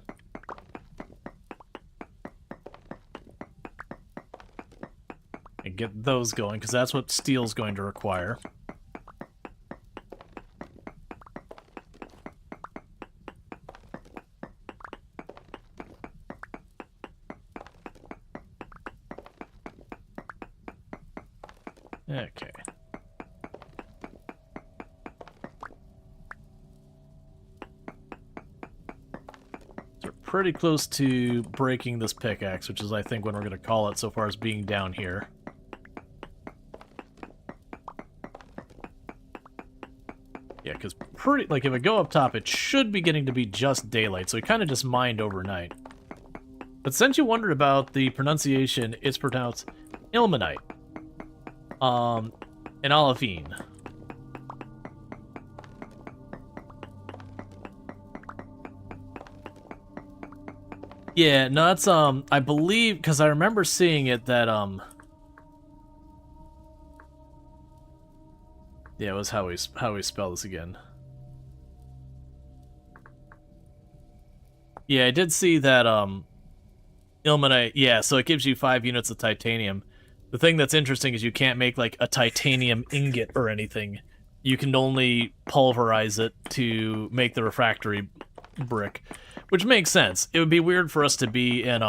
And get those going, because that's what steel's going to require. Okay. So we're pretty close to breaking this pickaxe, which is, I think, when we're going to call it so far as being down here. Yeah, because pretty, like, if I go up top, it should be getting to be just daylight, so we kind of just mined overnight. But since you wondered about the pronunciation, it's pronounced ilmenite. And olivine. Yeah, no, that's, I believe, because I remember seeing it that, yeah, it was how we spell this again. Yeah, I did see that, ilmenite, yeah, so it gives you 5 units of titanium. The thing that's interesting is you can't make, like, a titanium ingot or anything. You can only pulverize it to make the refractory brick, which makes sense. It would be weird for us to be in,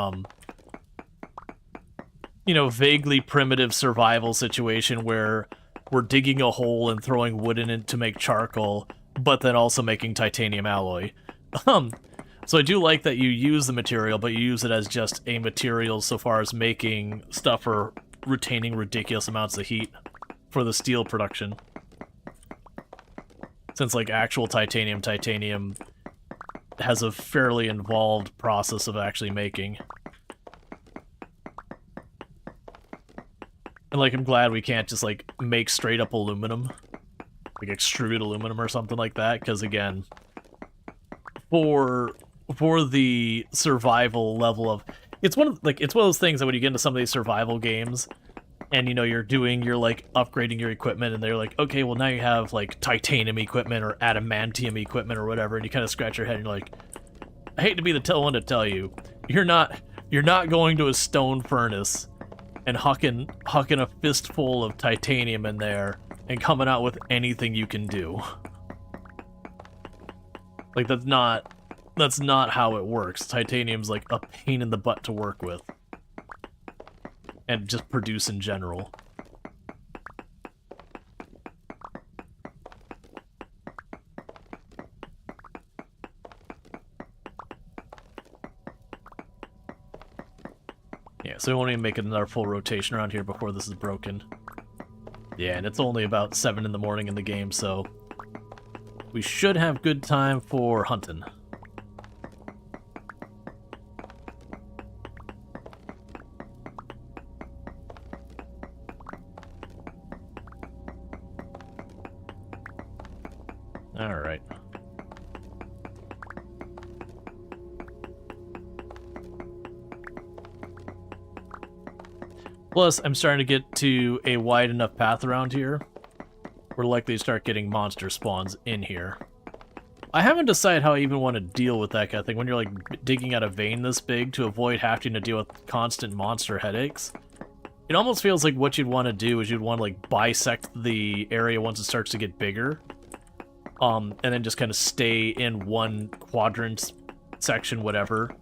you know, vaguely primitive survival situation where we're digging a hole and throwing wood in it to make charcoal, but then also making titanium alloy. So I do like that you use the material, but you use it as just a material so far as making stuff for retaining ridiculous amounts of heat for the steel production. Since, like, actual titanium has a fairly involved process of actually making. And, like, I'm glad we can't just, like, make straight up aluminum. Like, extrude aluminum or something like that, because, again, for the survival level of... It's one of those things that when you get into some of these survival games, and, you know, you're like, upgrading your equipment, and they're like, okay, well, now you have, like, titanium equipment or adamantium equipment or whatever, and you kind of scratch your head and you're like, I hate to be the one to tell you, you're not going to a stone furnace and hucking a fistful of titanium in there and coming out with anything you can do. Like, that's not how it works. Titanium's, like, a pain in the butt to work with. And just produce in general. Yeah, so we won't even make another full rotation around here before this is broken. Yeah, and it's only about 7 in the morning in the game, so we should have good time for hunting. Alright. Plus, I'm starting to get to a wide enough path around here. We're likely to start getting monster spawns in here. I haven't decided how I even want to deal with that kind of thing when you're like digging out a vein this big to avoid having to deal with constant monster headaches. It almost feels like what you'd want to do is you'd want to like bisect the area once it starts to get bigger. And then just kind of stay in one quadrant, section, whatever.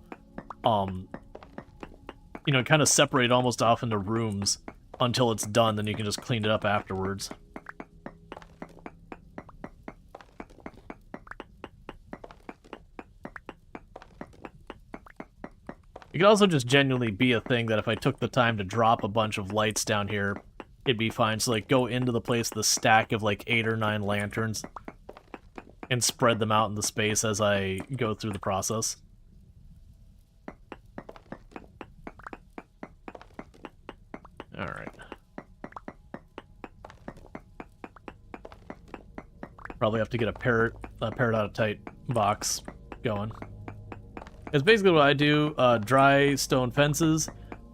You know, kind of separate almost off into rooms until it's done, then you can just clean it up afterwards. It could also just genuinely be a thing that if I took the time to drop a bunch of lights down here, it'd be fine. So, like, go into the place with a stack of, like, 8 or 9 lanterns and spread them out in the space as I go through the process. Alright. Probably have to get a peridotite box going. It's basically what I do, dry stone fences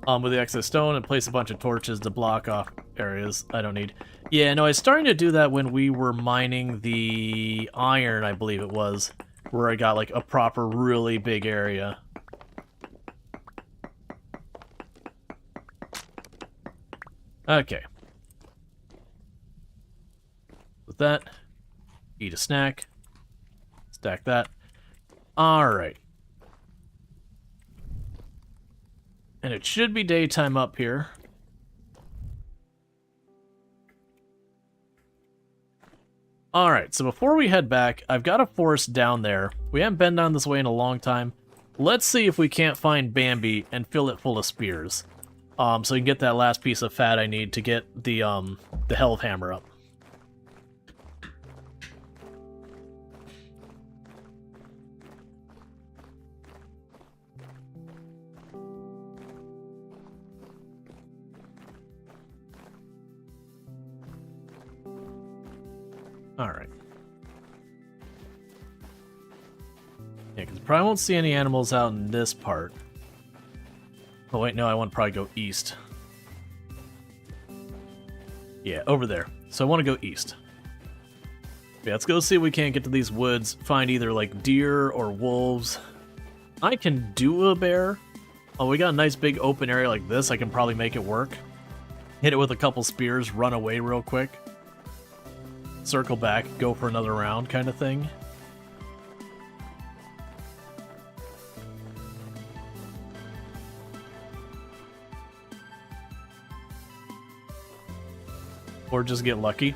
with the excess stone and place a bunch of torches to block off areas I don't need. Yeah, no, I was starting to do that when we were mining the iron, I believe it was, where I got like a proper really big area. Okay. With that, eat a snack, stack that. Alright. And it should be daytime up here. Alright, so before we head back, I've got a forest down there. We haven't been down this way in a long time. Let's see if we can't find Bambi and fill it full of spears. So we can get that last piece of fat I need to get the Helve Hammer up. Alright. Yeah, because probably won't see any animals out in this part. Oh wait, no, I want to probably go east. Yeah, over there. So I want to go east. Yeah, let's go see if we can't get to these woods, find either like deer or wolves. I can do a bear. Oh, we got a nice big open area like this. I can probably make it work. Hit it with a couple spears, run away real quick. Circle back, go for another round kind of thing. Or just get lucky.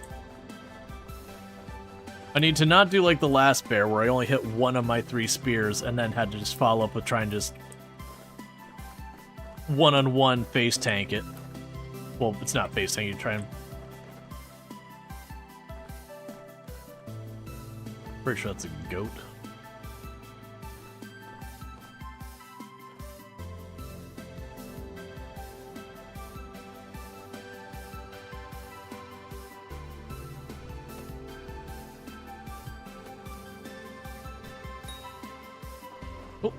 I need to not do like the last bear where I only hit one of my 3 spears and then had to just follow up with trying to just one-on-one face tank it. Well, it's not face tank, you try and... Pretty sure that's a goat. Oh.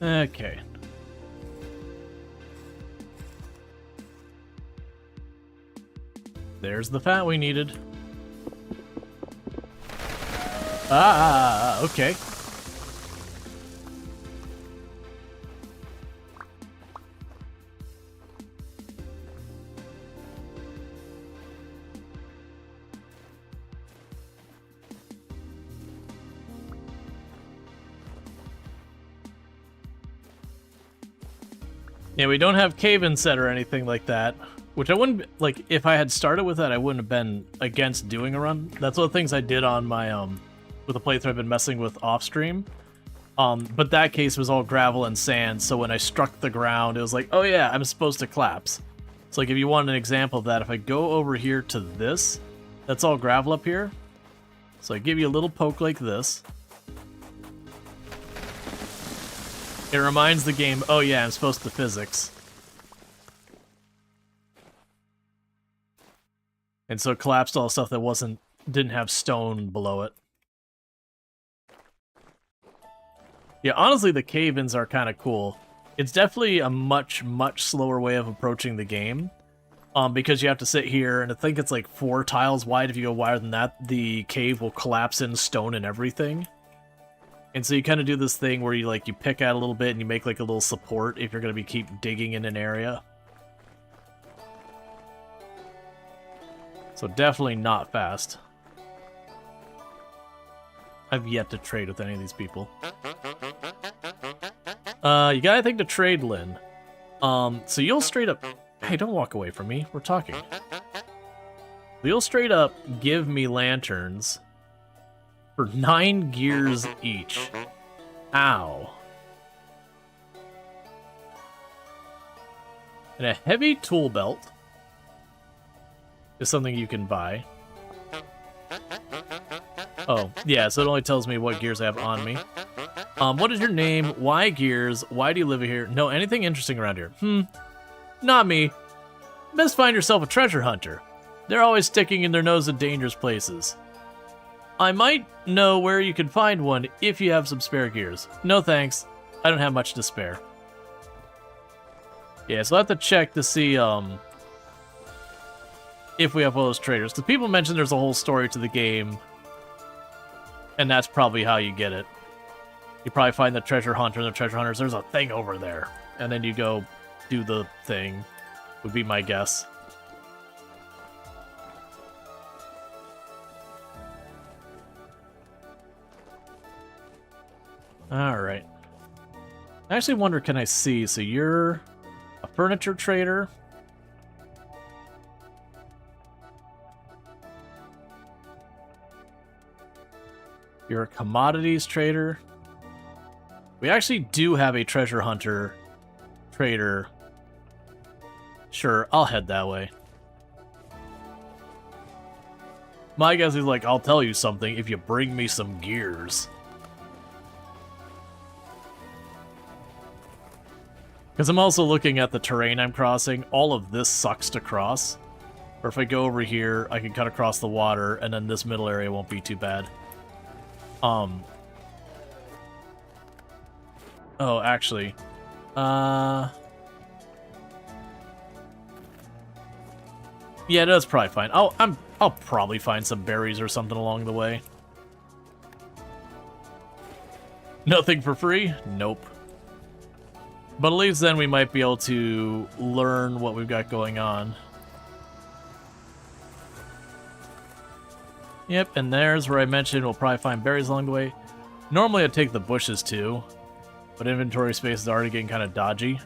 Okay. There's the fat we needed. Okay. Yeah, we don't have cave-in set or anything like that, which I wouldn't, like, if I had started with that, I wouldn't have been against doing a run. That's one of the things I did on my, with the playthrough I've been messing with off-stream. But that case was all gravel and sand, so when I struck the ground, it was like, oh yeah, I'm supposed to collapse. So like, if you want an example of that, if I go over here to this, that's all gravel up here. So I give you a little poke like this. It reminds the game, oh yeah, I'm supposed to physics. And so it collapsed all the stuff that didn't have stone below it. Yeah, honestly, the cave-ins are kind of cool. It's definitely a much, much slower way of approaching the game. Because you have to sit here, and I think it's like 4 tiles wide. If you go wider than that, the cave will collapse in stone and everything. And so you kind of do this thing where you pick out a little bit and you make like a little support if you're going to keep digging in an area. So definitely not fast. I've yet to trade with any of these people. You got anything to trade, Lynn? So you'll straight up... Hey, don't walk away from me. We're talking. You'll straight up give me lanterns for 9 gears each. Ow. And a heavy tool belt is something you can buy. Oh, yeah, so it only tells me what gears I have on me. What is your name? Why gears? Why do you live here? No, anything interesting around here? Not me. Best find yourself a treasure hunter. They're always sticking in their nose in dangerous places. I might know where you can find one if you have some spare gears. No thanks. I don't have much to spare. Yeah, so I'll have to check to see if we have one of those traders. Because people mentioned there's a whole story to the game. And that's probably how you get it. You probably find the treasure hunter and the treasure hunters. There's a thing over there. And then you go do the thing, would be my guess. Alright. I actually wonder, can I see? So you're a furniture trader. You're a commodities trader. We actually do have a treasure hunter trader. Sure, I'll head that way. My guess is like, I'll tell you something if you bring me some gears. Because I'm also looking at the terrain I'm crossing. All of this sucks to cross. Or if I go over here, I can cut across the water, and then this middle area won't be too bad. Oh, actually. Yeah, that's probably fine. I'll probably find some berries or something along the way. Nothing for free? Nope. But at least then we might be able to learn what we've got going on. Yep, and there's where I mentioned we'll probably find berries along the way. Normally I'd take the bushes too, but inventory space is already getting kind of dodgy.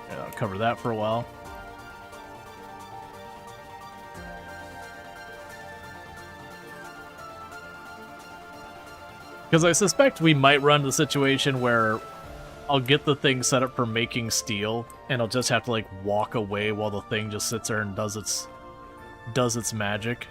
Yeah, I'll cover that for a while. Because I suspect we might run the situation where I'll get the thing set up for making steel, and I'll just have to, like, walk away while the thing just sits there and does its magic.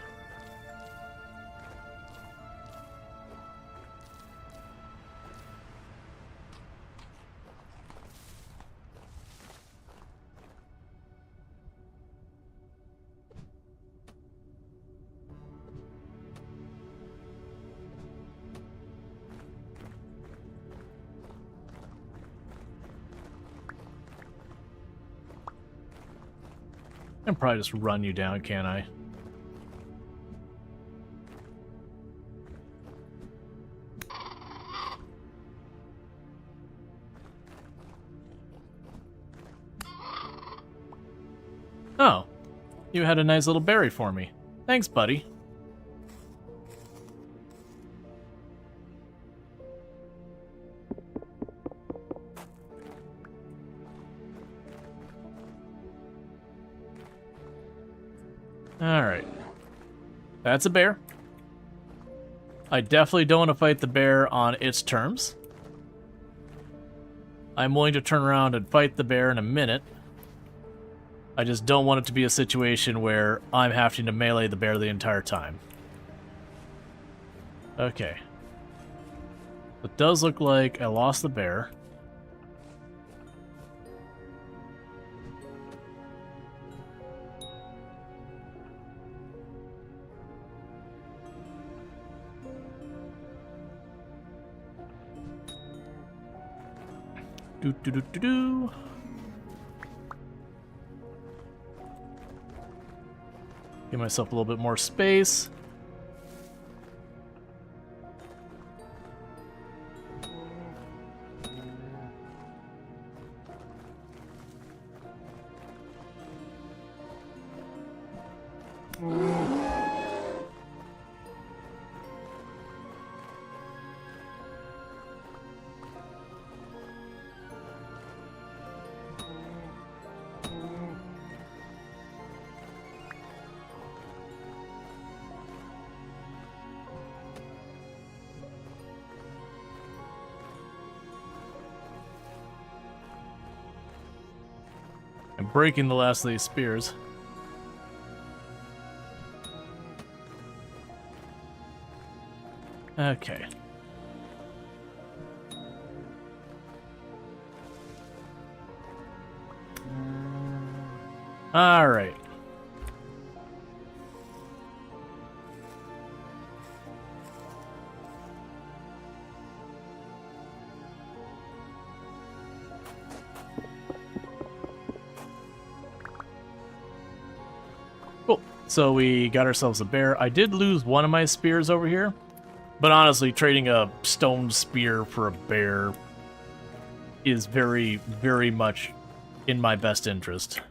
I can probably just run you down, can't I? Oh, you had a nice little berry for me. Thanks, buddy. Alright. That's a bear. I definitely don't want to fight the bear on its terms. I'm willing to turn around and fight the bear in a minute. I just don't want it to be a situation where I'm having to melee the bear the entire time. Okay. It does look like I lost the bear. Do. Give myself a little bit more space. I'm breaking the last of these spears. Okay. All right. Cool. So we got ourselves a bear. I did lose one of my spears over here, but honestly, trading a stone spear for a bear is very, very much in my best interest.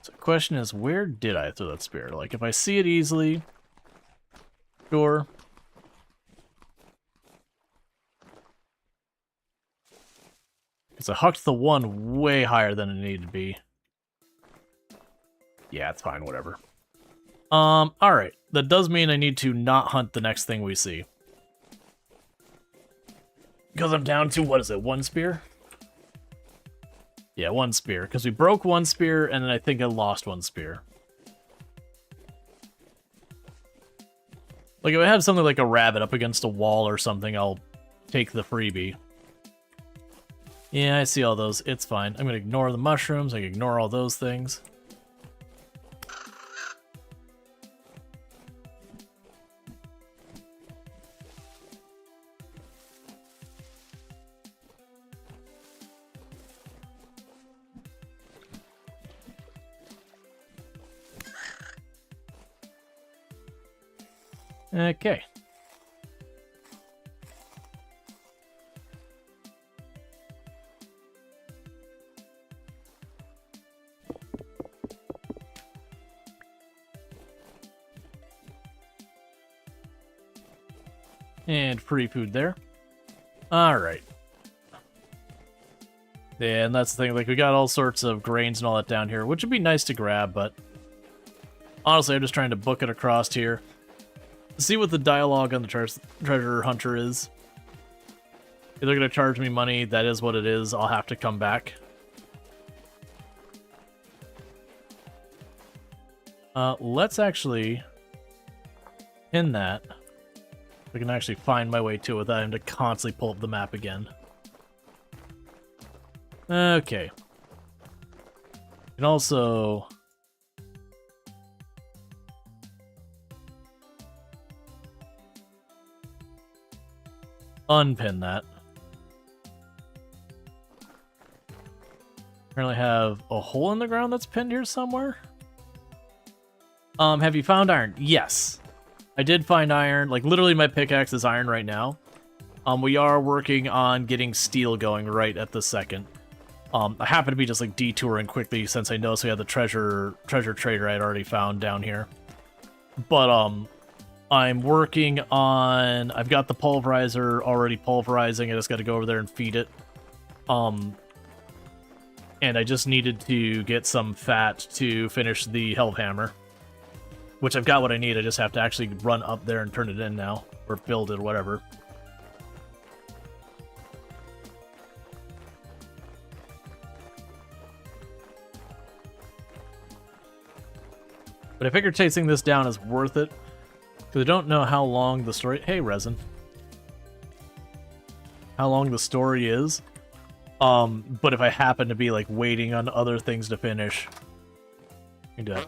So the question is, where did I throw that spear? Like, if I see it easily, sure. Because I hucked the one way higher than it needed to be. Yeah, it's fine, whatever. Alright. That does mean I need to not hunt the next thing we see. Because I'm down to, what is it, one spear? Yeah, one spear. Because we broke one spear, and then I think I lost one spear. Like, if I have something like a rabbit up against a wall or something, I'll take the freebie. Yeah, I see all those. It's fine. I'm going to ignore the mushrooms. I can ignore all those things. Okay. And free food there. Alright. Yeah, and that's the thing, like, we got all sorts of grains and all that down here, which would be nice to grab, but honestly, I'm just trying to book it across here. See what the dialogue on the treasure hunter is. If they're going to charge me money, that is what it is. I'll have to come back. Let's actually pin that. I can actually find my way to it without having to constantly pull up the map again. Okay. And also... unpin that. Apparently have a hole in the ground that's pinned here somewhere. Have you found iron? Yes. I did find iron. Like, literally my pickaxe is iron right now. We are working on getting steel going right at the second. I happen to be just like detouring quickly since I noticed we had the treasure trader I'd already found down here. But I'm working on... I've got the pulverizer already pulverizing. I just got to go over there and feed it. And I just needed to get some fat to finish the Hellhammer, which I've got what I need. I just have to actually run up there and turn it in now, or build it, or whatever. But I figure chasing this down is worth it, because I don't know how long the story... Hey, Resin. How long the story is. But if I happen to be, like, waiting on other things to finish... I can do that.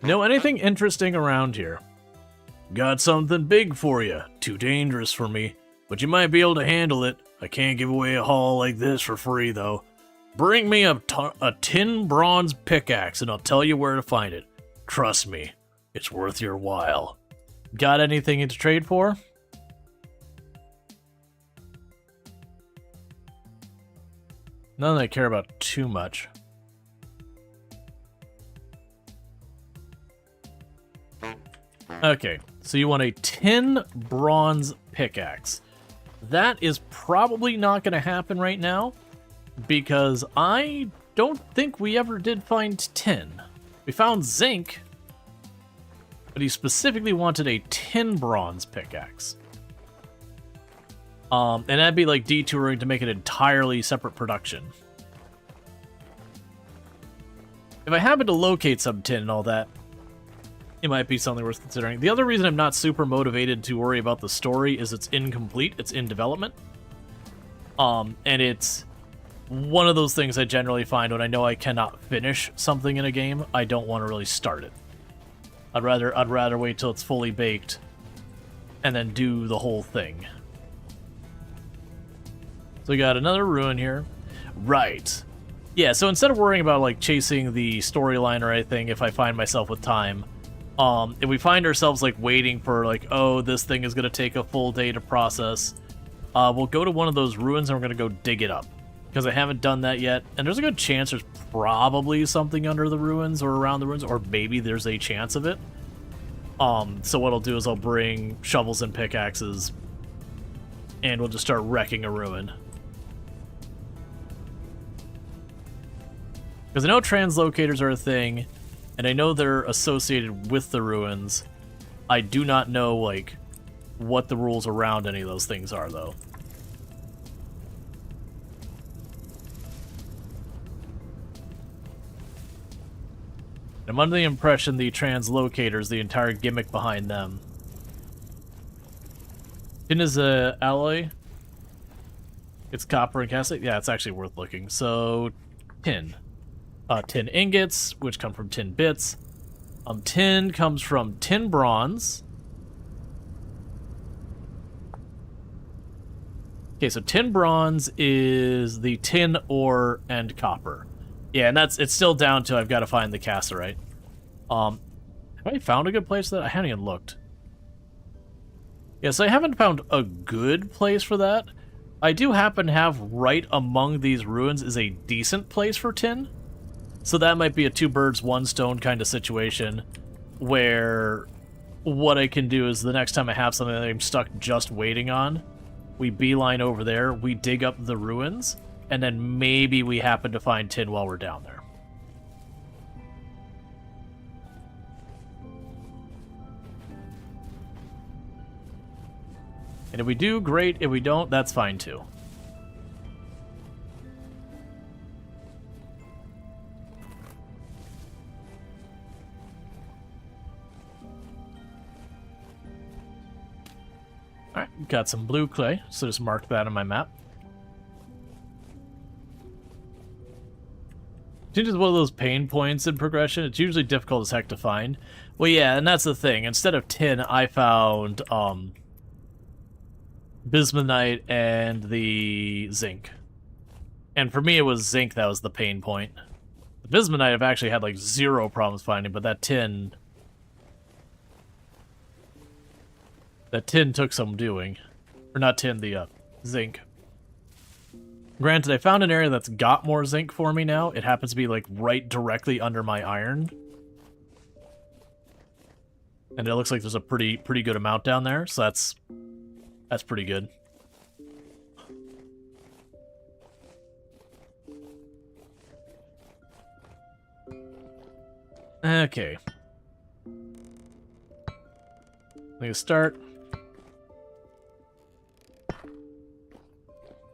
Know anything interesting around here? Got something big for you. Too dangerous for me. But you might be able to handle it. I can't give away a haul like this for free, though. Bring me a tin bronze pickaxe, and I'll tell you where to find it. Trust me, it's worth your while. Got anything to trade for? None that I care about too much. Okay, so you want a tin bronze pickaxe. That is probably not going to happen right now, because I don't think we ever did find tin. We found zinc, but he specifically wanted a tin bronze pickaxe. And that'd be like detouring to make an entirely separate production. If I happen to locate some tin and all that, it might be something worth considering. The other reason I'm not super motivated to worry about the story is it's incomplete, it's in development. And it's one of those things I generally find when I know I cannot finish something in a game, I don't want to really start it. I'd rather wait till it's fully baked and then do the whole thing. So we got another ruin here. Right. Yeah, so instead of worrying about like chasing the storyline or anything, if I find myself with time, if we find ourselves like waiting for like, oh, this thing is going to take a full day to process, we'll go to one of those ruins and we're going to go dig it up. Because I haven't done that yet, and there's a good chance there's probably something under the ruins or around the ruins, or maybe there's a chance of it. So what I'll do is I'll bring shovels and pickaxes, and we'll just start wrecking a ruin. Because I know translocators are a thing, and I know they're associated with the ruins. I do not know, like, what the rules around any of those things are, though. I'm under the impression the translocators, the entire gimmick behind them. Tin is a alloy. It's copper and calcite. Yeah, it's actually worth looking. So, tin. Tin ingots, which come from tin bits. Tin comes from tin bronze. Okay, so tin bronze is the tin ore and copper. Yeah, and it's still down to I've got to find the cassiterite. Have I found a good place for that? I haven't even looked. Yes, I haven't found a good place for that. I do happen to have right among these ruins is a decent place for tin. So that might be a two birds, one stone kind of situation where what I can do is the next time I have something that I'm stuck just waiting on, we beeline over there, we dig up the ruins, and then maybe we happen to find tin while we're down there. And if we do, great. If we don't, that's fine too. Alright, got some blue clay, so just mark that on my map. It's just one of those pain points in progression. It's usually difficult as heck to find. Well, yeah, and that's the thing. Instead of tin, I found bismuthite and the zinc. And for me, it was zinc that was the pain point. The bismuthite I've actually had like zero problems finding, but that tin took some doing. Or not tin, the zinc. Granted, I found an area that's got more zinc for me now. It happens to be, like, right directly under my iron. And it looks like there's a pretty good amount down there, so that's pretty good. Okay. Make a start.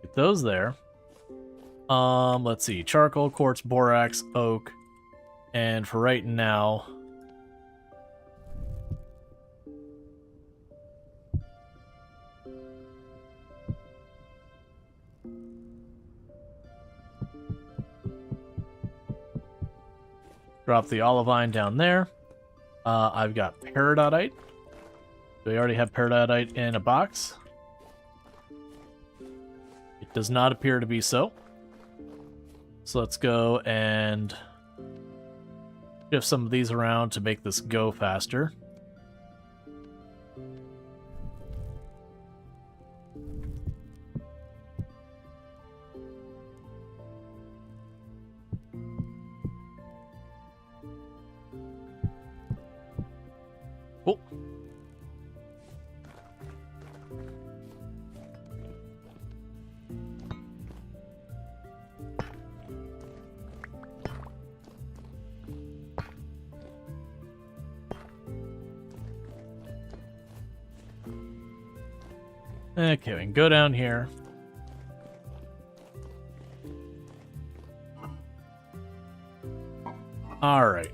Get those there. Let's see. Charcoal, quartz, borax, oak. And for right now... Drop the olivine down there. I've got peridotite. Do I already have peridotite in a box? It does not appear to be so. So let's go and shift some of these around to make this go faster. Cool. Okay, we can go down here. All right.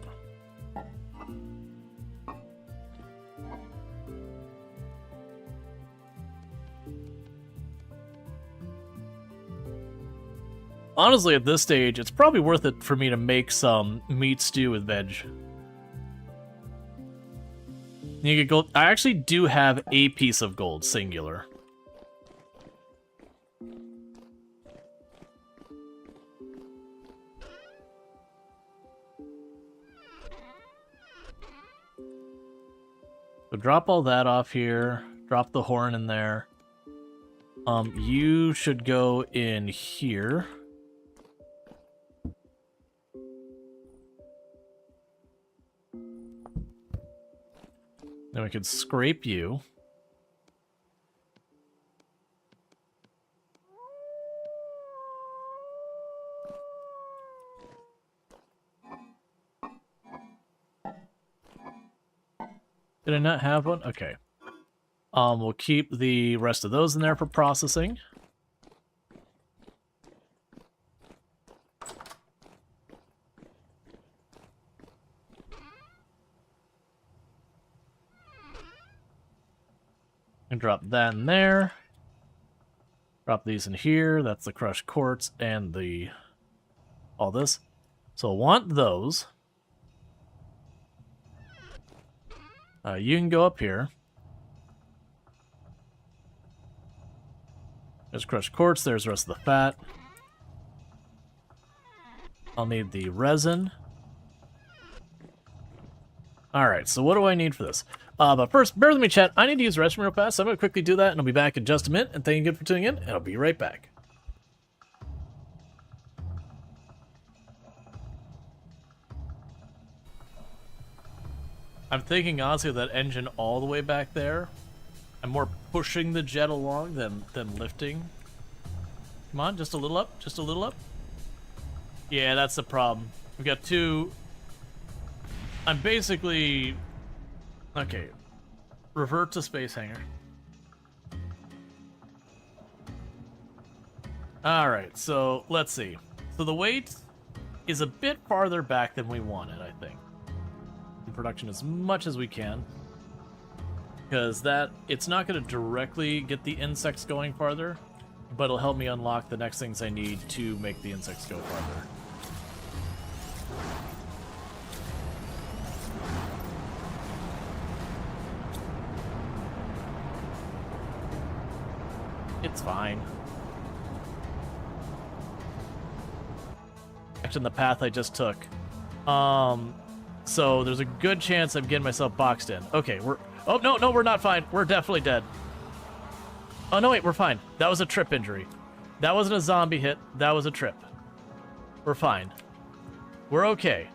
Honestly, at this stage, it's probably worth it for me to make some meat stew with veg. You get gold. I actually do have a piece of gold, singular. So drop all that off here. Drop the horn in there. You should go in here. Then we could scrape you. Did I not have one? Okay. We'll keep the rest of those in there for processing. And drop that in there. Drop these in here. That's the crushed quartz and the all this. So I want those. You can go up here. There's crushed quartz. There's the rest of the fat. I'll need the resin. Alright, so what do I need for this? But first, bear with me, chat. I need to use the restroom real fast, so I'm going to quickly do that, and I'll be back in just a minute. And thank you again for tuning in, and I'll be right back. I'm thinking, honestly, that engine all the way back there, I'm more pushing the jet along than lifting. Come on, just a little up, just a little up. Yeah, that's the problem. We've got two... I'm basically... Okay. Revert to space hangar. Alright, so let's see. So the weight is a bit farther back than we wanted, I think. In production as much as we can. Because that, it's not going to directly get the insects going farther, but it'll help me unlock the next things I need to make the insects go farther. It's fine. Actually, the path I just took. So there's a good chance I'm getting myself boxed in. Okay, we're... Oh, no, we're not fine. We're definitely dead. Oh, no, wait, we're fine. That was a trip injury. That wasn't a zombie hit. That was a trip. We're fine. We're okay.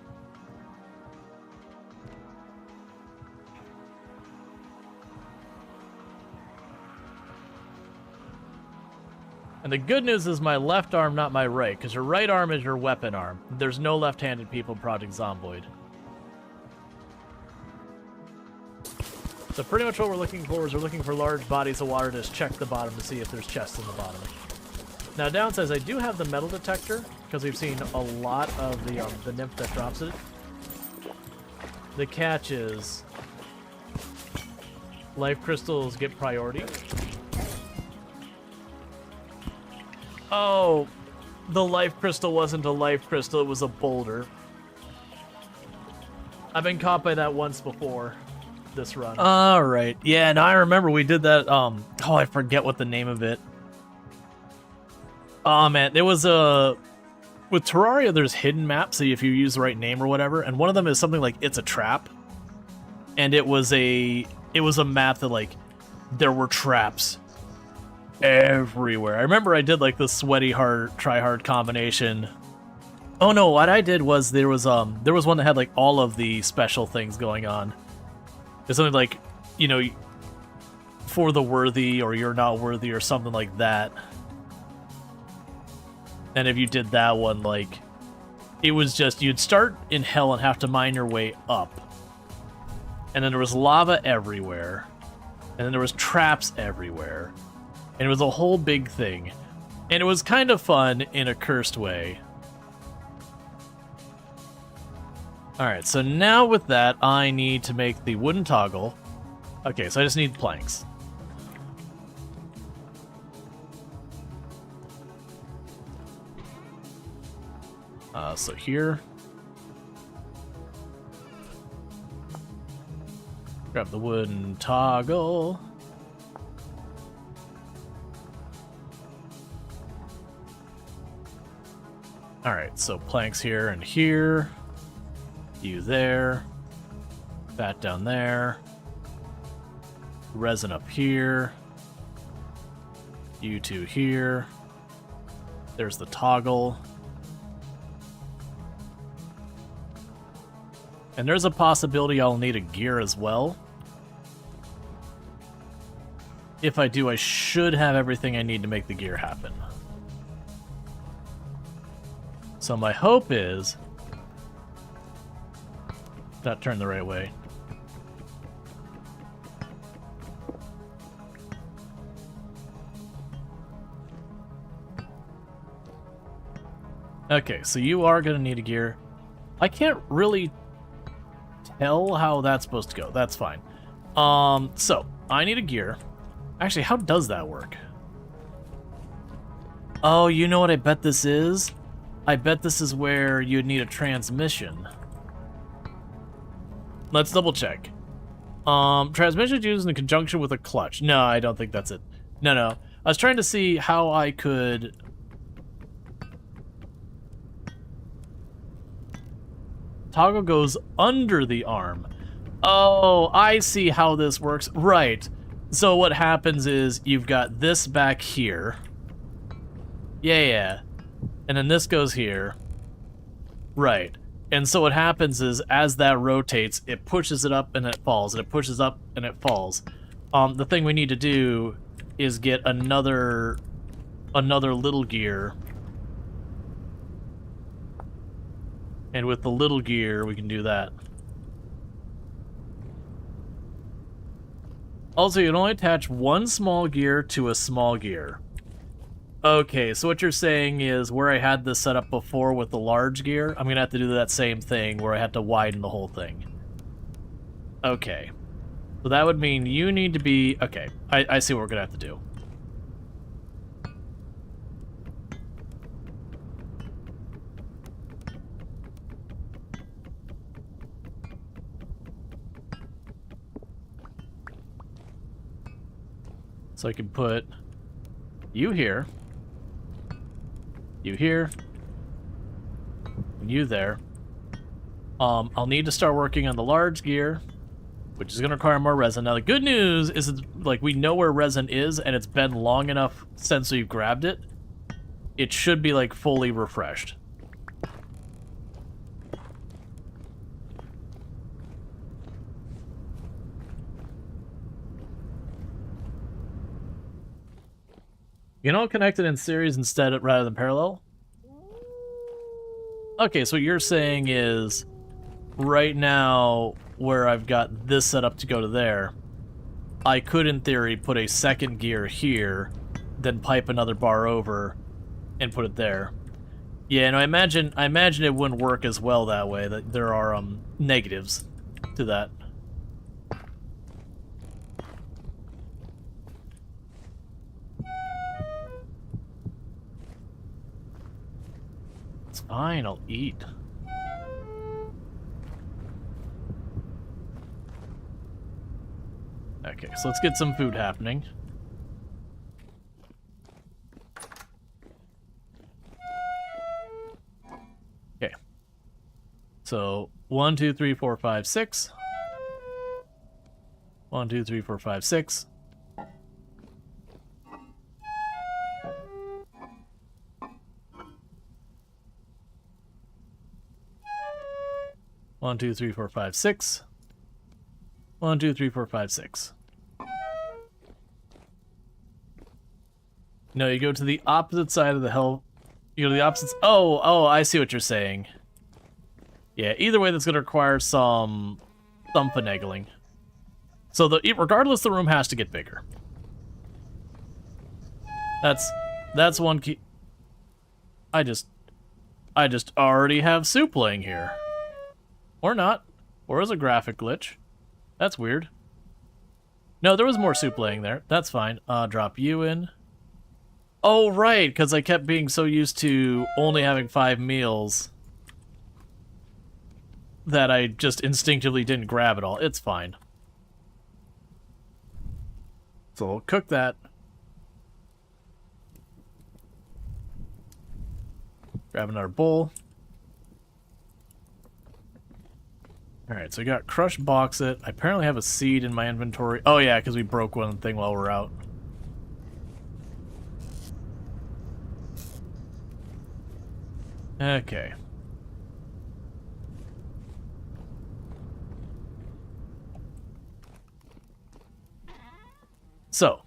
And the good news is my left arm, not my right, because your right arm is your weapon arm. There's no left-handed people in Project Zomboid. So pretty much what we're looking for is we're looking for large bodies of water to just check the bottom to see if there's chests in the bottom. Now, down says I do have the metal detector, because we've seen a lot of the nymph that drops it. The catch is life crystals get priority. Oh, the life crystal wasn't a life crystal, it was a boulder. I've been caught by that once before this run. Alright. Yeah, now I remember we did that, oh, I forget what the name of it. Oh, man, there was a... With Terraria, there's hidden maps, so if you use the right name or whatever, and one of them is something like It's a Trap. And it was a map that, like, there were traps everywhere. I remember I did like the sweaty hard try hard combination. Oh no, what I did was there was one that had like all of the special things going on. There's something like, you know, for the worthy or you're not worthy or something like that. And if you did that one, like, it was just you'd start in hell and have to mine your way up. And then there was lava everywhere. And then there was traps everywhere. And it was a whole big thing. And it was kind of fun in a cursed way. Alright, so now with that, I need to make the wooden toggle. Okay, so I just need planks. So here. Grab the wooden toggle. Alright, so planks here and here. You there. That down there. Resin up here. You two here. There's the toggle. And there's a possibility I'll need a gear as well. If I do, I should have everything I need to make the gear happen. So my hope is... that turned the right way. Okay, so you are going to need a gear. I can't really tell how that's supposed to go. That's fine. So, I need a gear. Actually, how does that work? Oh, you know what I bet this is? I bet this is where you'd need a transmission. Let's double check. Transmission used in conjunction with a clutch. No, I don't think that's it. No. I was trying to see how I could... Toggle goes under the arm. Oh, I see how this works. Right. So what happens is you've got this back here. Yeah. And then this goes here. Right. And so what happens is, as that rotates, it pushes it up and it falls, and it pushes up and it falls. The thing we need to do is get another little gear. And with the little gear, we can do that. Also, you can only attach one small gear to a small gear. Okay, so what you're saying is where I had this set up before with the large gear, I'm going to have to do that same thing where I have to widen the whole thing. Okay. So that would mean you need to be... Okay, I see what we're going to have to do. So I can put you here, you here, and you there. I'll need to start working on the large gear, which is going to require more resin. Now, the good news is, like, we know where resin is, and it's been long enough since we've grabbed it, it should be, like, fully refreshed. You know, connected in series instead rather than parallel? Okay, so what you're saying is, right now, where I've got this set up to go to there, I could, in theory, put a second gear here, then pipe another bar over, and put it there. Yeah, and I imagine it wouldn't work as well that way, that there are, negatives to that. It's fine, I'll eat. Okay, so let's get some food happening. Okay. So, 1, 2, 3, 4, 5, 6. 1, 2, 3, 4, 5, 6. One, 2, 3, 4, 5, 6. 1, 2, 3, 4, 5, 6. No, you go to the opposite side of the hill. You go to the opposite. Oh, I see what you're saying. Yeah, either way, that's going to require some finagling. So regardless, the room has to get bigger. That's one key. I just already have soup laying here. Or not. Or is a graphic glitch. That's weird. No, there was more soup laying there. That's fine. Drop you in. Oh, right, because I kept being so used to only having 5 meals that I just instinctively didn't grab it all. It's fine. So we'll cook that. Grab another bowl. Alright, so we got crushed bauxite. I apparently have a seed in my inventory. Oh yeah, because we broke one thing while we're out. Okay. So,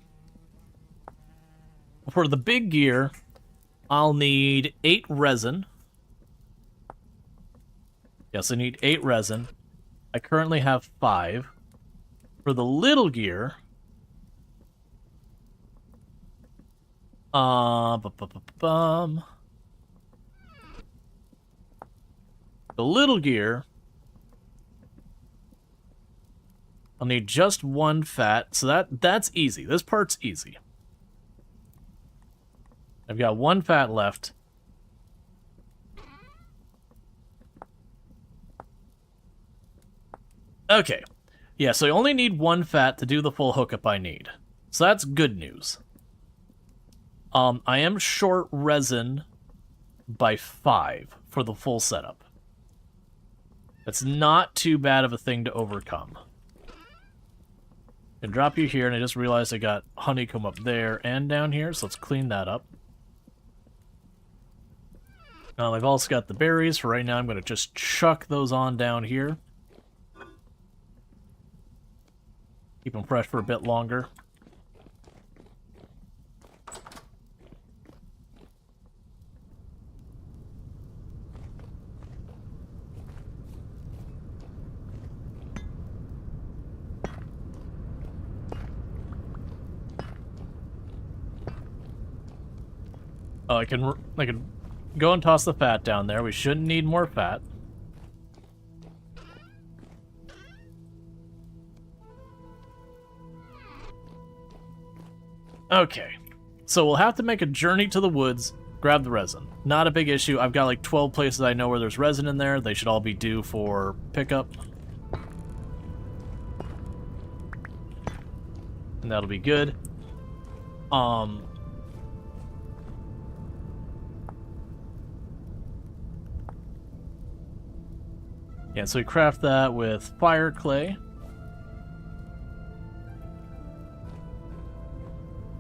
for the big gear, I'll need 8 resin. Yes, I need 8 resin. I currently have 5. For the little gear, the little gear, I'll need just 1 fat, so that's easy. This part's easy. I've got 1 fat left. Okay. Yeah, so I only need 1 fat to do the full hookup I need. So that's good news. I am short resin by 5 for the full setup. That's not too bad of a thing to overcome. And drop you here, and I just realized I got honeycomb up there and down here, so let's clean that up. I've also got the berries. For right now, I'm going to just chuck those on down here. Keep them fresh for a bit longer. Oh, I can go and toss the fat down there. We shouldn't need more fat. Okay, so we'll have to make a journey to the woods, grab the resin. Not a big issue. I've got like 12 places I know where there's resin in there. They should all be due for pickup. And that'll be good. Yeah, so we craft that with fire clay.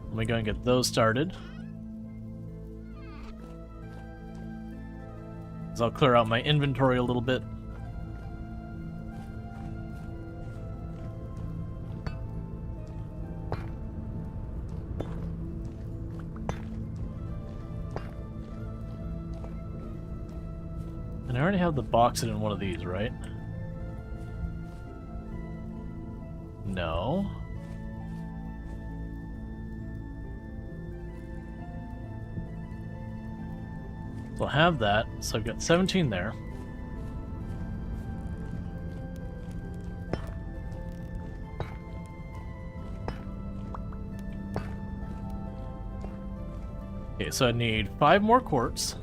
Let me go and get those started. So I'll clear out my inventory a little bit. And I already have the box in one of these, right? No. So I'll have that. So I've got 17 there. Okay, so I need 5 more quartz.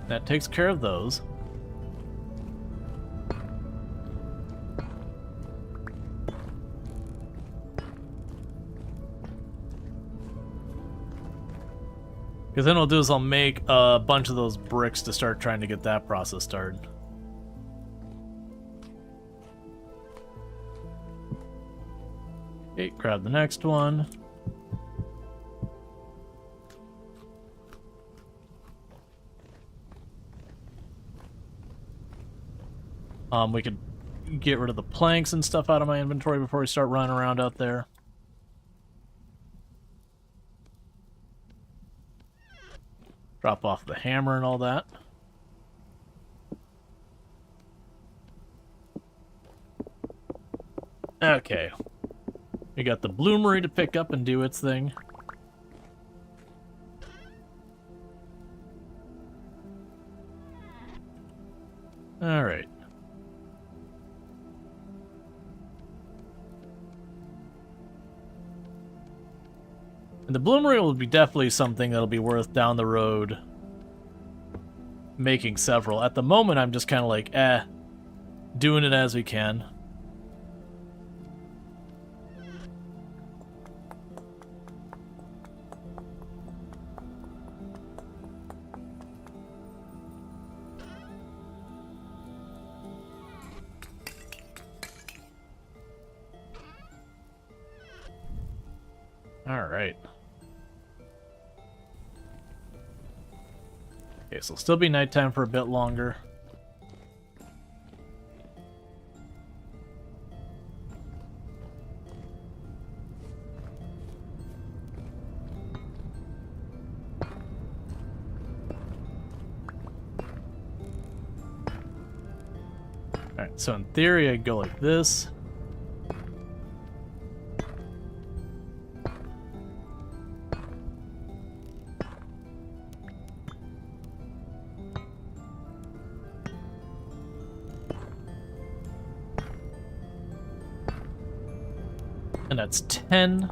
That takes care of those. Because then what I'll do is I'll make a bunch of those bricks to start trying to get that process started. Okay, grab the next one. We could get rid of the planks and stuff out of my inventory before we start running around out there. Drop off the hammer and all that. Okay. We got the bloomery to pick up and do its thing. Alright. And the bloomery will be definitely something that'll be worth down the road making several. At the moment, I'm just kind of like, doing it as we can. All right. Okay, so it'll still be nighttime for a bit longer. Alright, so in theory I go like this. And that's 10.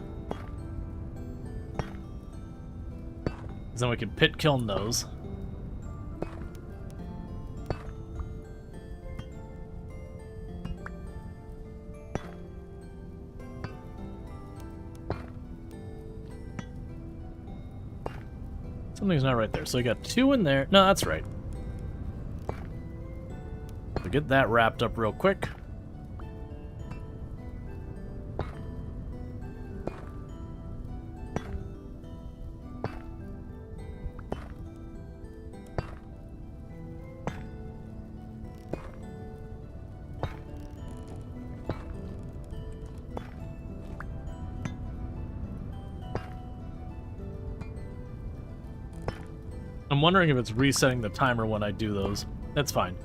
Then we can pit kiln those. Something's not right there. So we got 2 in there. No, that's right. So get that wrapped up real quick. I'm wondering if it's resetting the timer when I do those. That's fine.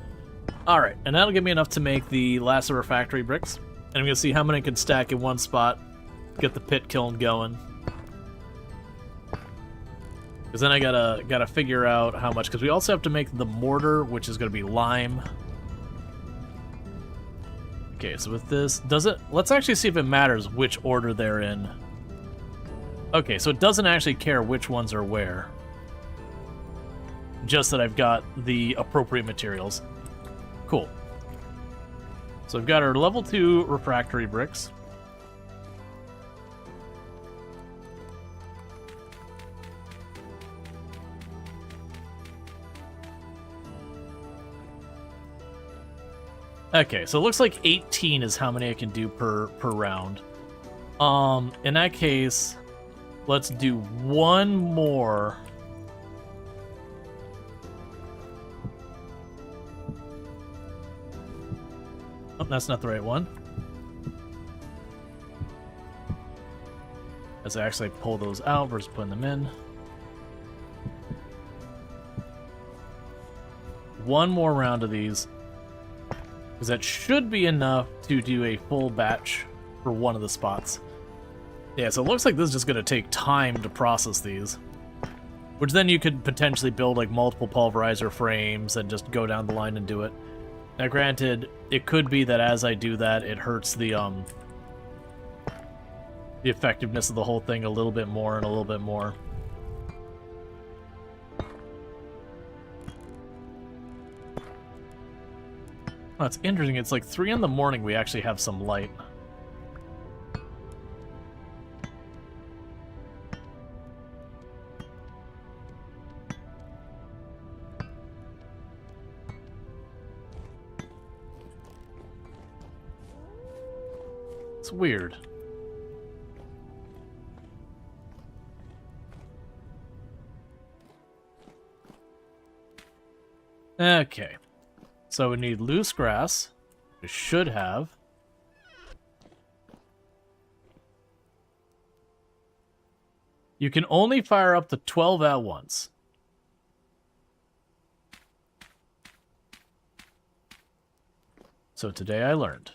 Alright, and that'll give me enough to make the last of our factory bricks. And I'm going to see how many I can stack in one spot, get the pit kiln going. Because then I gotta figure out how much, because we also have to make the mortar, which is going to be lime. Okay, so with this, let's actually see if it matters which order they're in. Okay, so it doesn't actually care which ones are where. Just that I've got the appropriate materials. Cool. So I've got our level 2 refractory bricks. Okay, so it looks like 18 is how many I can do per round. In that case, let's do one more. Oh, that's not the right one. As I actually pull those out versus putting them in. One more round of these, because that should be enough to do a full batch for one of the spots. Yeah, so it looks like this is just going to take time to process these, which then you could potentially build like multiple pulverizer frames and just go down the line and do it. Now granted, it could be that as I do that, it hurts the effectiveness of the whole thing a little bit more and a little bit more. Oh, it's interesting. It's like 3 in the morning we actually have some light. It's weird. Okay. So we need loose grass. We should have. You can only fire up to 12 at once. So today I learned.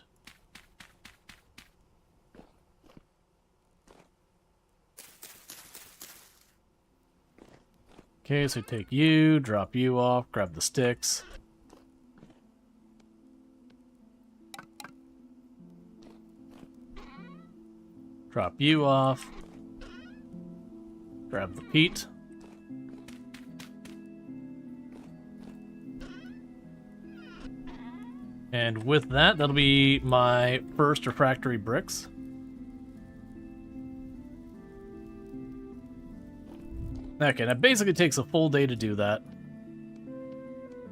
Okay, so take you, drop you off, grab the sticks. Drop you off. Grab the peat. And with that, that'll be my first refractory bricks. Okay, that basically takes a full day to do that.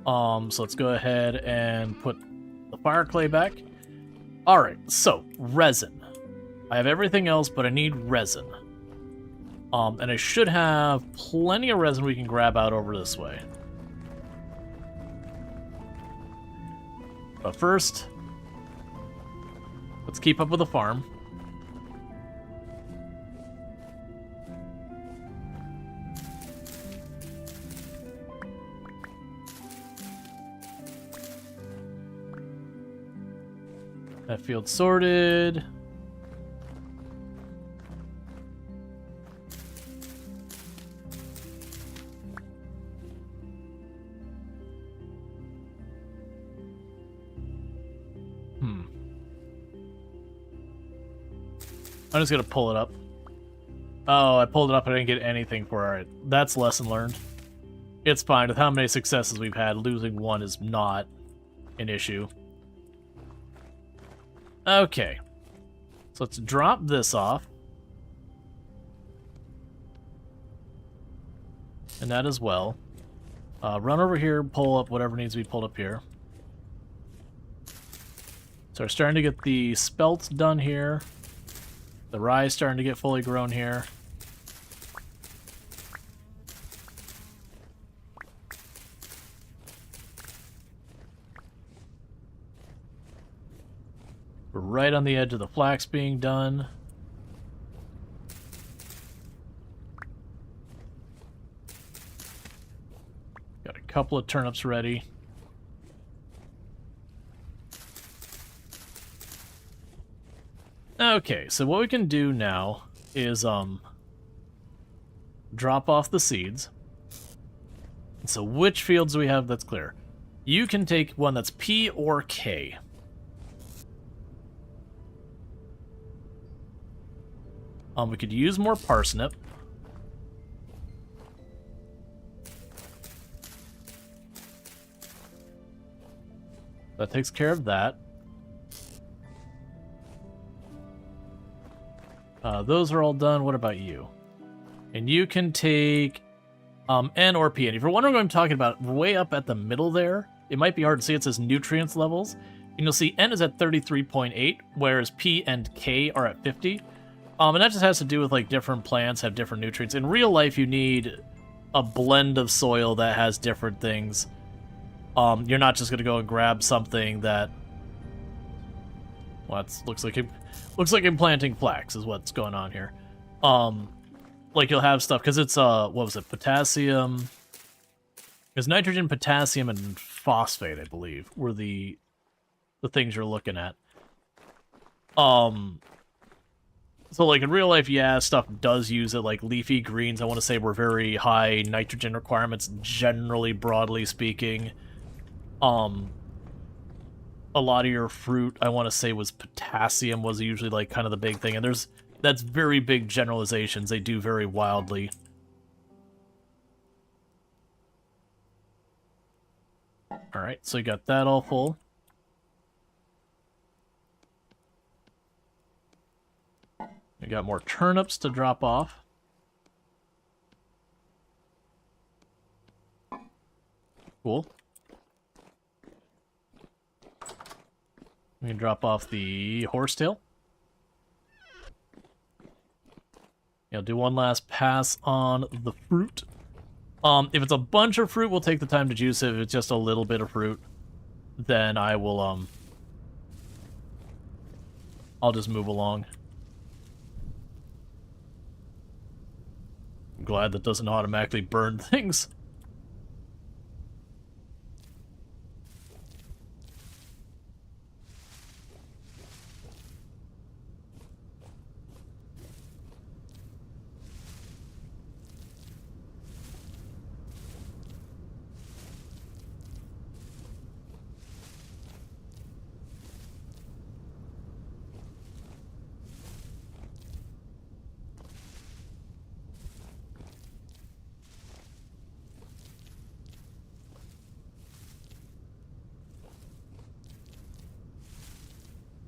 So let's go ahead and put the fire clay back. Alright, so resin. I have everything else, but I need resin. And I should have plenty of resin we can grab out over this way. But first, let's keep up with the farm. That field sorted. I'm just gonna pull it up. Oh, I pulled it up and I didn't get anything for it. Alright, that's lesson learned. It's fine. With how many successes we've had, losing one is not an issue. Okay. So let's drop this off. And that as well. Run over here, pull up whatever needs to be pulled up here. So we're starting to get the spelt done here. The rye is starting to get fully grown here. We're right on the edge of the flax being done. Got a couple of turnips ready. Okay, so what we can do now is drop off the seeds. So which fields do we have that's clear? You can take one that's P or K. We could use more parsnip. That takes care of that. Those are all done. What about you? And you can take N or P. And if you're wondering what I'm talking about, way up at the middle there, it might be hard to see. It says nutrients levels. And you'll see N is at 33.8, whereas P and K are at 50. And that just has to do with, like, different plants have different nutrients. In real life, you need a blend of soil that has different things. You're not just gonna go and grab something that... Well, looks like I'm planting flax is what's going on here. Like, you'll have stuff, because it's, what was it, potassium... It's nitrogen, potassium, and phosphate, I believe, were the things you're looking at. So, like, in real life, yeah, stuff does use it, like leafy greens, I want to say were very high nitrogen requirements, generally, broadly speaking. A lot of your fruit, I want to say, was potassium was usually, like, kind of the big thing, and that's very big generalizations, they do vary wildly. Alright, so you got that all full. We got more turnips to drop off. Cool. We can drop off the horsetail. Yeah, do one last pass on the fruit. If it's a bunch of fruit, we'll take the time to juice it. If it's just a little bit of fruit, then I will, I'll just move along. I'm glad that doesn't automatically burn things.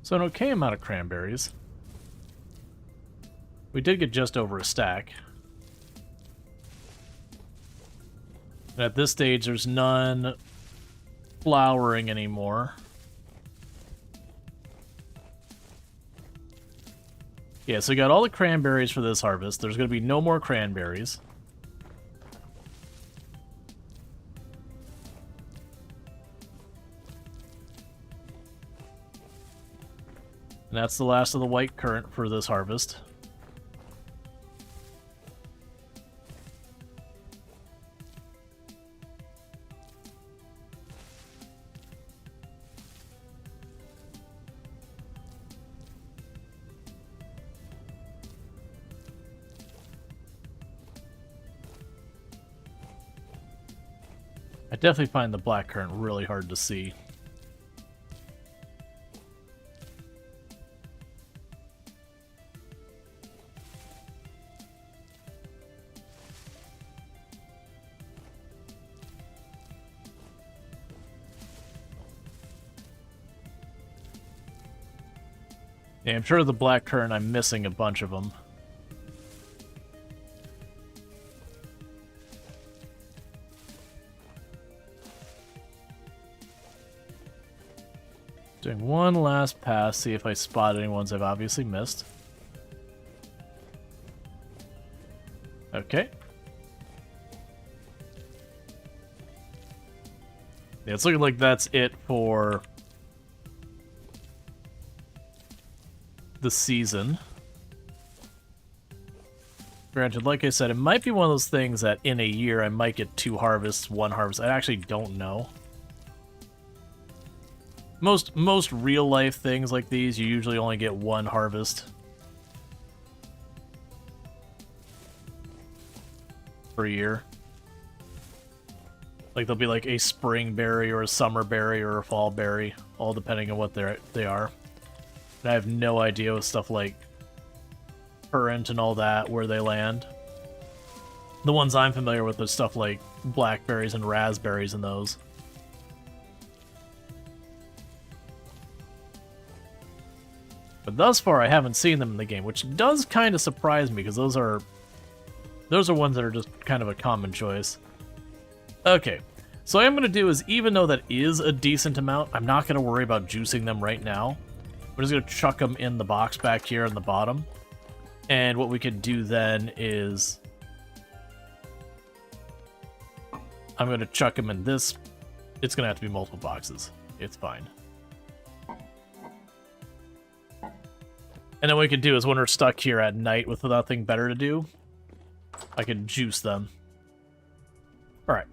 So an okay amount of cranberries. We did get just over a stack. And at this stage, there's none flowering anymore. Yeah, so we got all the cranberries for this harvest. There's going to be no more cranberries. And that's the last of the white currant for this harvest. I definitely find the black currant really hard to see. Yeah, I'm sure the black currant, I'm missing a bunch of them. Doing one last pass, see if I spot any ones I've obviously missed. Okay. Yeah, it's looking like that's it for the season. Granted, like I said, it might be one of those things that in a year I might get 2 harvests, 1 harvest. I actually don't know. Most real life things like these, you usually only get 1 harvest per year. Like there'll be like a spring berry or a summer berry or a fall berry, all depending on what they are. And I have no idea with stuff like currant and all that, where they land. The ones I'm familiar with is stuff like blackberries and raspberries and those. But thus far, I haven't seen them in the game, which does kind of surprise me, because those are ones that are just kind of a common choice. Okay, so what I'm going to do is, even though that is a decent amount, I'm not going to worry about juicing them right now. I'm just going to chuck them in the box back here on the bottom. And what we could do then is I'm going to chuck them in this. It's going to have to be multiple boxes. It's fine. And then what we could do is when we're stuck here at night with nothing better to do, I could juice them. Alright.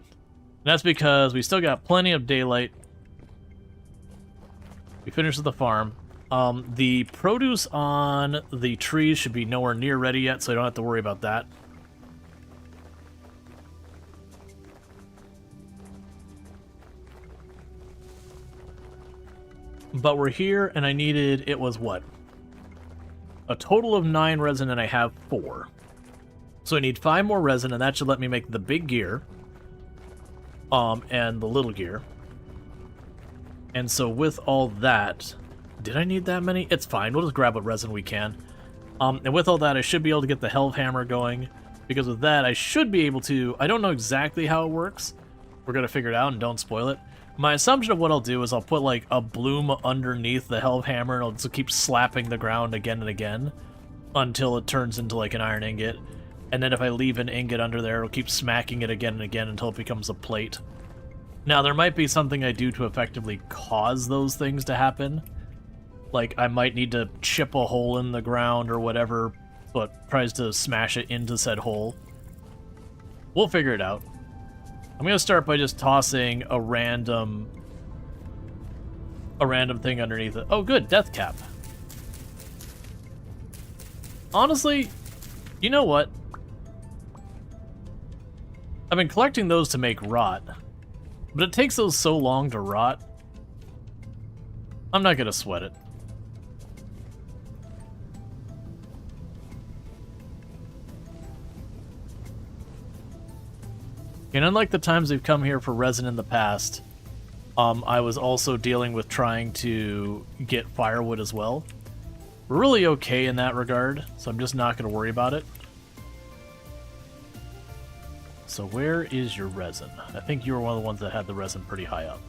That's because we still got plenty of daylight. We finished with the farm. The produce on the trees should be nowhere near ready yet, so I don't have to worry about that. But we're here, and I needed, it was what? A total of 9 resin, and I have 4. So I need 5 more resin, and that should let me make the big gear. And the little gear. And so with all that, did I need that many? It's fine, we'll just grab what resin we can. And with all that, I should be able to get the Helve Hammer going, because with that, I should be able to, I don't know exactly how it works. We're gonna figure it out and don't spoil it. My assumption of what I'll do is I'll put like a bloom underneath the Helve Hammer, and I'll just keep slapping the ground again and again until it turns into like an iron ingot. And then if I leave an ingot under there, it'll keep smacking it again and again until it becomes a plate. Now, there might be something I do to effectively cause those things to happen. Like, I might need to chip a hole in the ground or whatever, but tries to smash it into said hole. We'll figure it out. I'm going to start by just tossing a random thing underneath it. Oh, good, death cap. Honestly, you know what? I've been collecting those to make rot, but it takes those so long to rot. I'm not going to sweat it. And unlike the times we've come here for resin in the past, I was also dealing with trying to get firewood as well. We're really okay in that regard, so I'm just not going to worry about it. So where is your resin? I think you were one of the ones that had the resin pretty high up.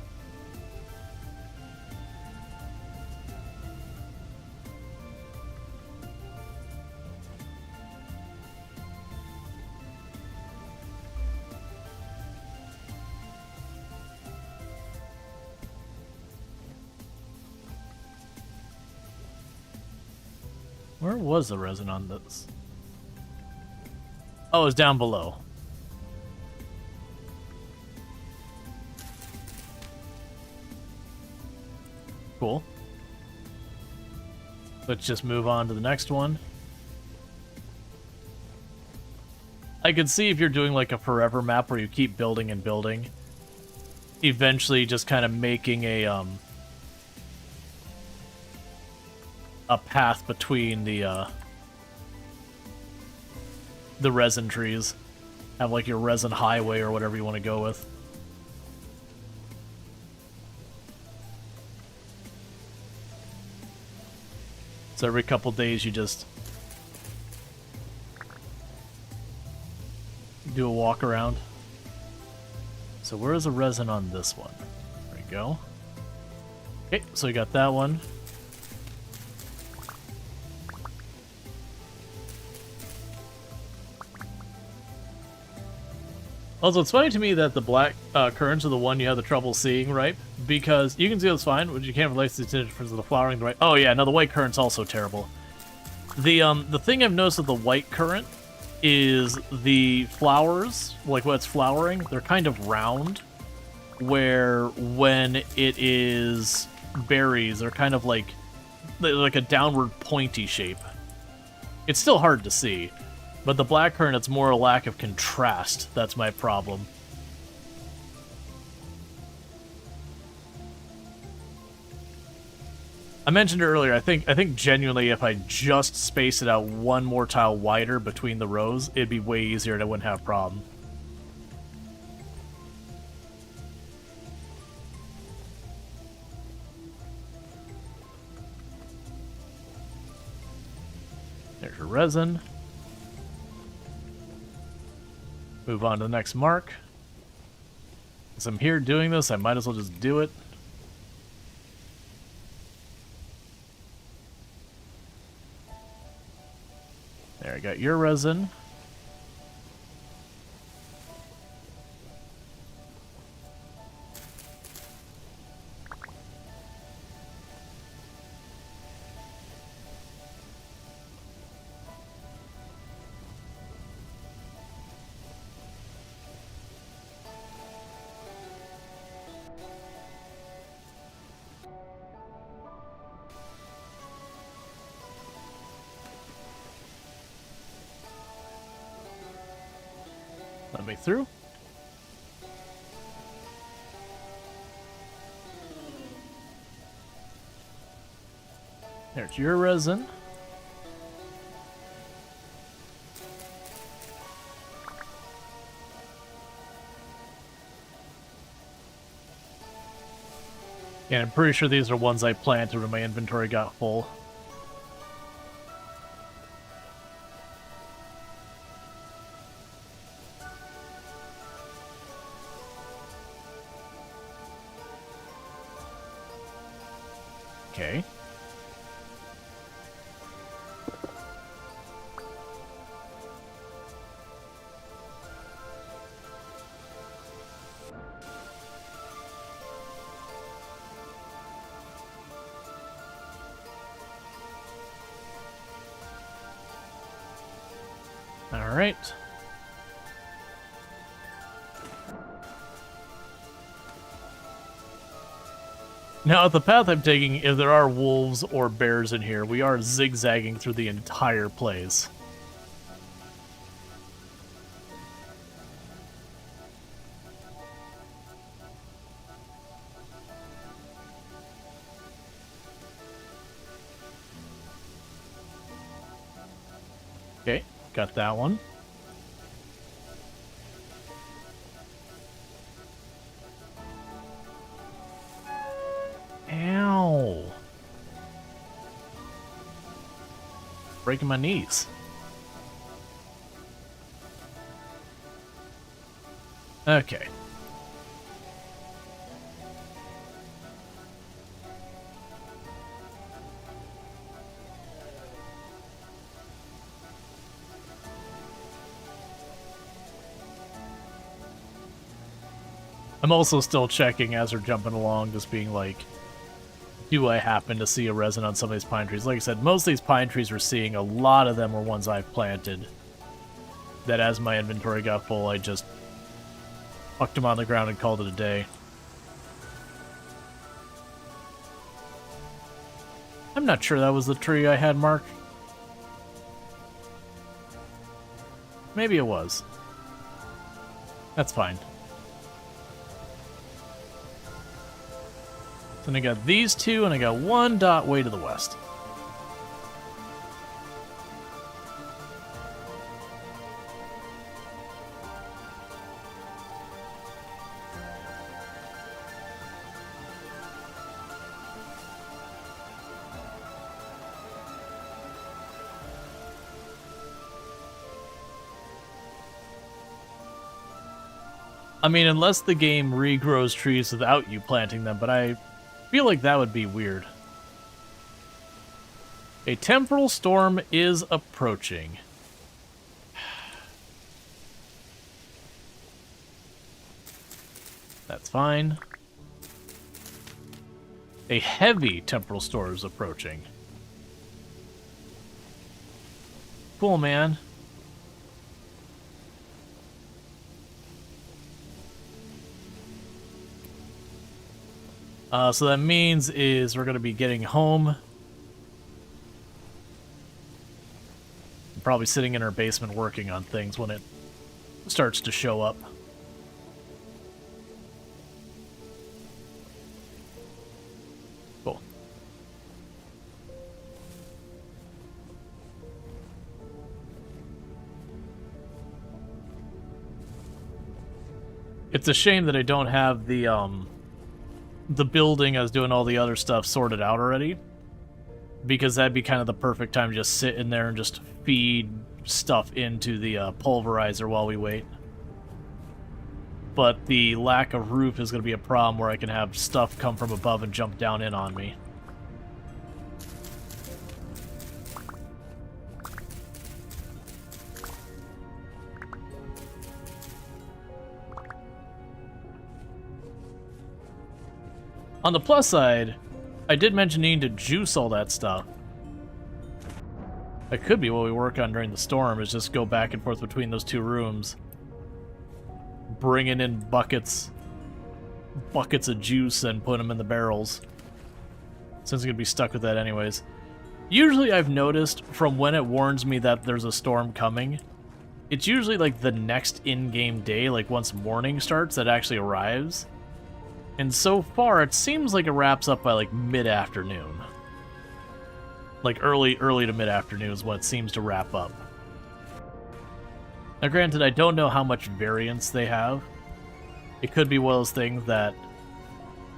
Where was the resin on this? Oh, it's down below. Cool. Let's just move on to the next one. I could see if you're doing like a forever map where you keep building and building, eventually just kind of making a path between the resin trees. Have like your resin highway or whatever you want to go with. So every couple days you just do a walk around. So where is the resin on this one? There we go. Okay, so we got that one. Also, it's funny to me that the black currants are the one you have the trouble seeing, right? Because you can see those fine, but you can't relate the difference of the flowering, right? Oh yeah, no, the white currant's also terrible. The thing I've noticed with the white currant is the flowers, like when it's flowering, they're kind of round, where when it is berries, they're kind of like a downward pointy shape. It's still hard to see, but the black currant, it's more a lack of contrast. That's my problem. I mentioned earlier, I think genuinely if I just space it out one more tile wider between the rows, it'd be way easier and I wouldn't have a problem. There's your resin. Move on to the next mark. As I'm here doing this, I might as well just do it. There, I got your resin. Let me through. There's your resin. Yeah, I'm pretty sure these are ones I planted when my inventory got full. Okay. All right. Now, at the path I'm taking, if there are wolves or bears in here, we are zigzagging through the entire place. Okay, got that one. Ow. Breaking my knees. Okay. I'm also still checking as we're jumping along, just being like, do I happen to see a resin on some of these pine trees? Like I said, most of these pine trees we're seeing, a lot of them were ones I've planted. That as my inventory got full, I just fucked them on the ground and called it a day. I'm not sure that was the tree I had marked. Maybe it was. That's fine. Then I got these two, and I got one dot way to the west. I mean, unless the game regrows trees without you planting them, but I feel like that would be weird. A temporal storm is approaching. That's fine. A heavy temporal storm is approaching. Cool, man. So that means is we're going to be getting home. Probably sitting in our basement working on things when it starts to show up. Cool. It's a shame that I don't have the building I was doing all the other stuff sorted out already, because that'd be kind of the perfect time to just sit in there and just feed stuff into the pulverizer while we wait. But the lack of roof is going to be a problem where I can have stuff come from above and jump down in on me. On the plus side, I did mention needing to juice all that stuff. That could be what we work on during the storm, is just go back and forth between those two rooms. Bringing in buckets of juice and put them in the barrels. Since I'm going to be stuck with that anyways. Usually I've noticed from when it warns me that there's a storm coming, it's usually like the next in-game day, like once morning starts, that actually arrives. And so far, it seems like it wraps up by like mid-afternoon. Like early to mid-afternoon is when it seems to wrap up. Now granted, I don't know how much variance they have. It could be one of those things that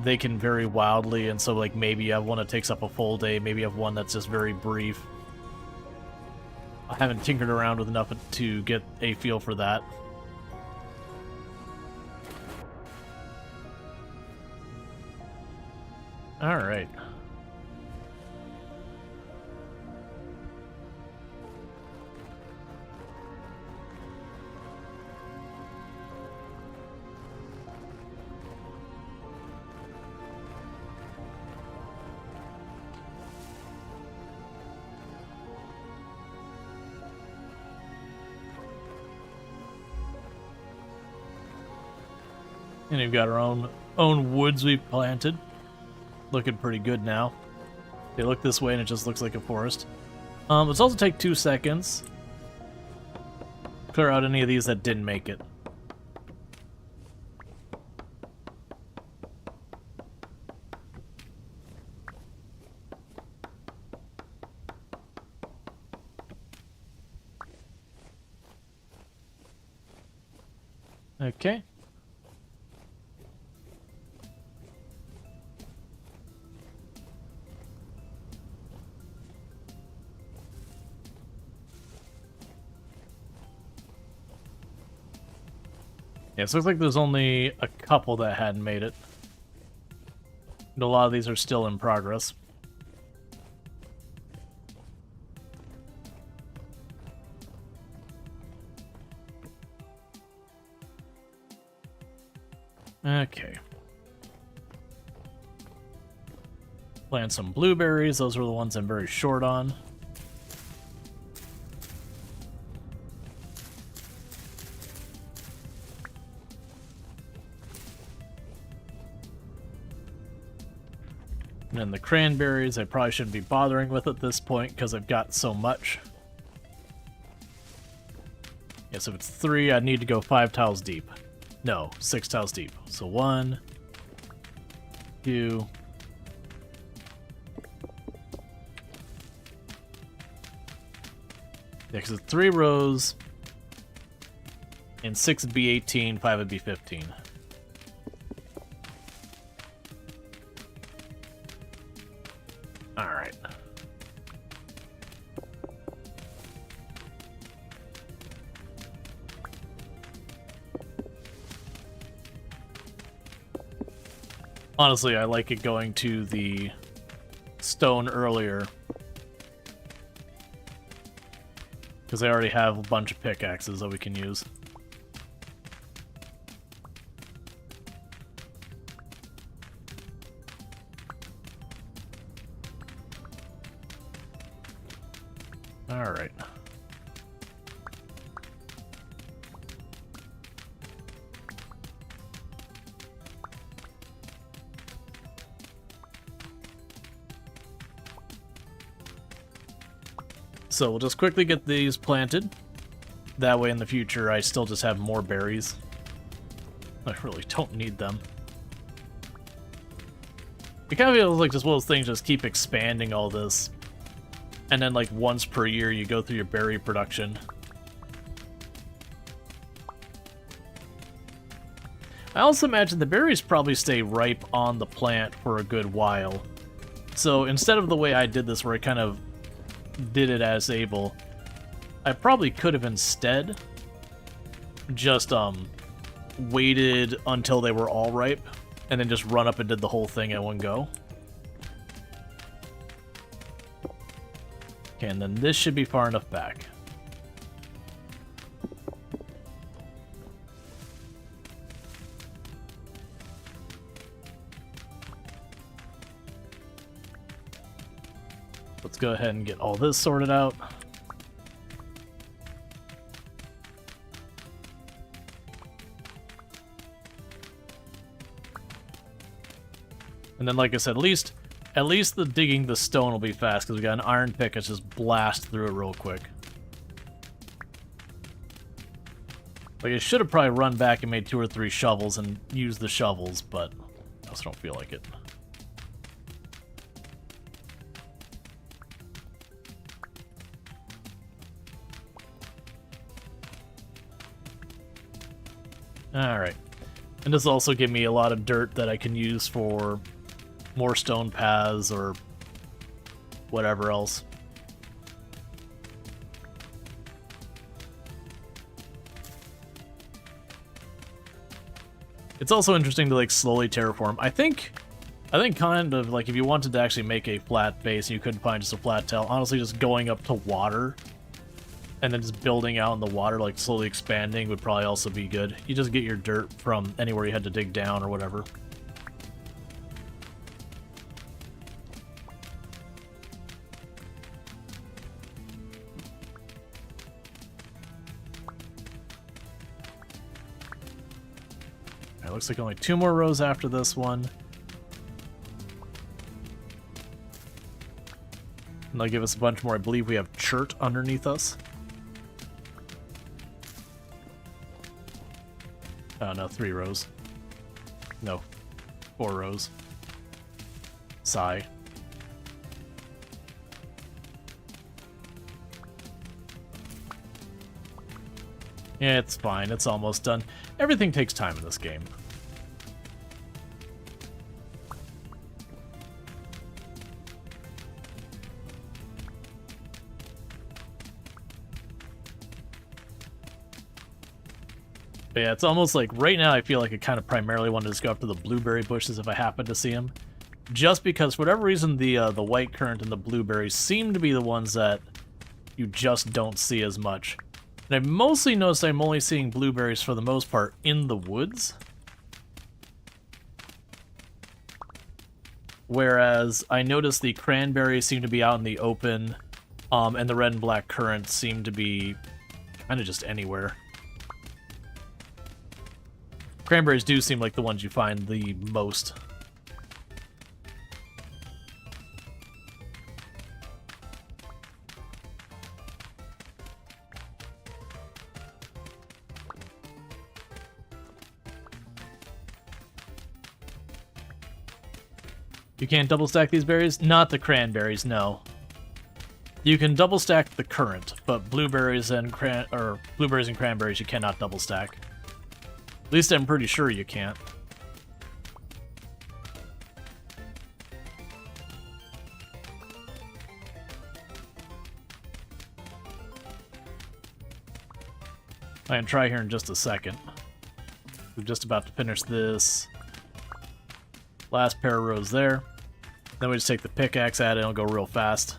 they can vary wildly, and so like maybe you have one that takes up a full day, maybe you have one that's just very brief. I haven't tinkered around with enough to get a feel for that. Alright. And we've got our own woods we've planted. Looking pretty good now. They look this way and it just looks like a forest. Let's also take 2 seconds. Clear out any of these that didn't make it. Okay. Yeah, so it looks like there's only a couple that hadn't made it. And a lot of these are still in progress. Okay. Plant some blueberries. Those are the ones I'm very short on. And then the cranberries, I probably shouldn't be bothering with at this point because I've got so much. Yes, if it's 3, I need to go 5 tiles deep. No, 6 tiles deep. So 1, 2. Yeah, because it's 3 rows, and 6 would be 18, 5 would be 15. Alright. Honestly, I like it going to the stone earlier, because I already have a bunch of pickaxes that we can use. Alright. So we'll just quickly get these planted. That way in the future I still just have more berries. I really don't need them. It kind of feels like just one of those things, just keep expanding all this. And then like once per year you go through your berry production. I also imagine the berries probably stay ripe on the plant for a good while. So instead of the way I did this where I kind of did it as able, I probably could have instead just waited until they were all ripe and then just run up and did the whole thing at one go. Okay, and then this should be far enough back. go ahead and get all this sorted out. And then, like I said, at least the digging the stone will be fast, because we got an iron pick that's just blast through it real quick. Like, I should have probably run back and made 2 or 3 shovels and used the shovels, but I just don't feel like it. Alright. And this will also give me a lot of dirt that I can use for more stone paths or whatever else. It's also interesting to like slowly terraform. I think kind of like if you wanted to actually make a flat base and you couldn't find just a flat tile, honestly just going up to water and then just building out in the water, like slowly expanding, would probably also be good. You just get your dirt from anywhere you had to dig down or whatever. Looks like only 2 more rows after this one. And they'll give us a bunch more. I believe we have chert underneath us. Oh no, 3 rows. No, 4 rows. Sigh. Yeah, it's fine. It's almost done. Everything takes time in this game. But yeah, it's almost like right now I feel like I kind of primarily want to just go up to the blueberry bushes if I happen to see them. Just because for whatever reason the white currant and the blueberries seem to be the ones that you just don't see as much. And I've mostly noticed I'm only seeing blueberries for the most part in the woods. Whereas I noticed the cranberries seem to be out in the open, and the red and black currants seem to be kind of just anywhere. Cranberries do seem like the ones you find the most. You can't double stack these berries? Not the cranberries, no. You can double stack the currant, but blueberries and cranberries you cannot double stack. At least I'm pretty sure you can't. I can try here in just a second. We're just about to finish this last pair of rows there. Then we just take the pickaxe at it and it'll go real fast.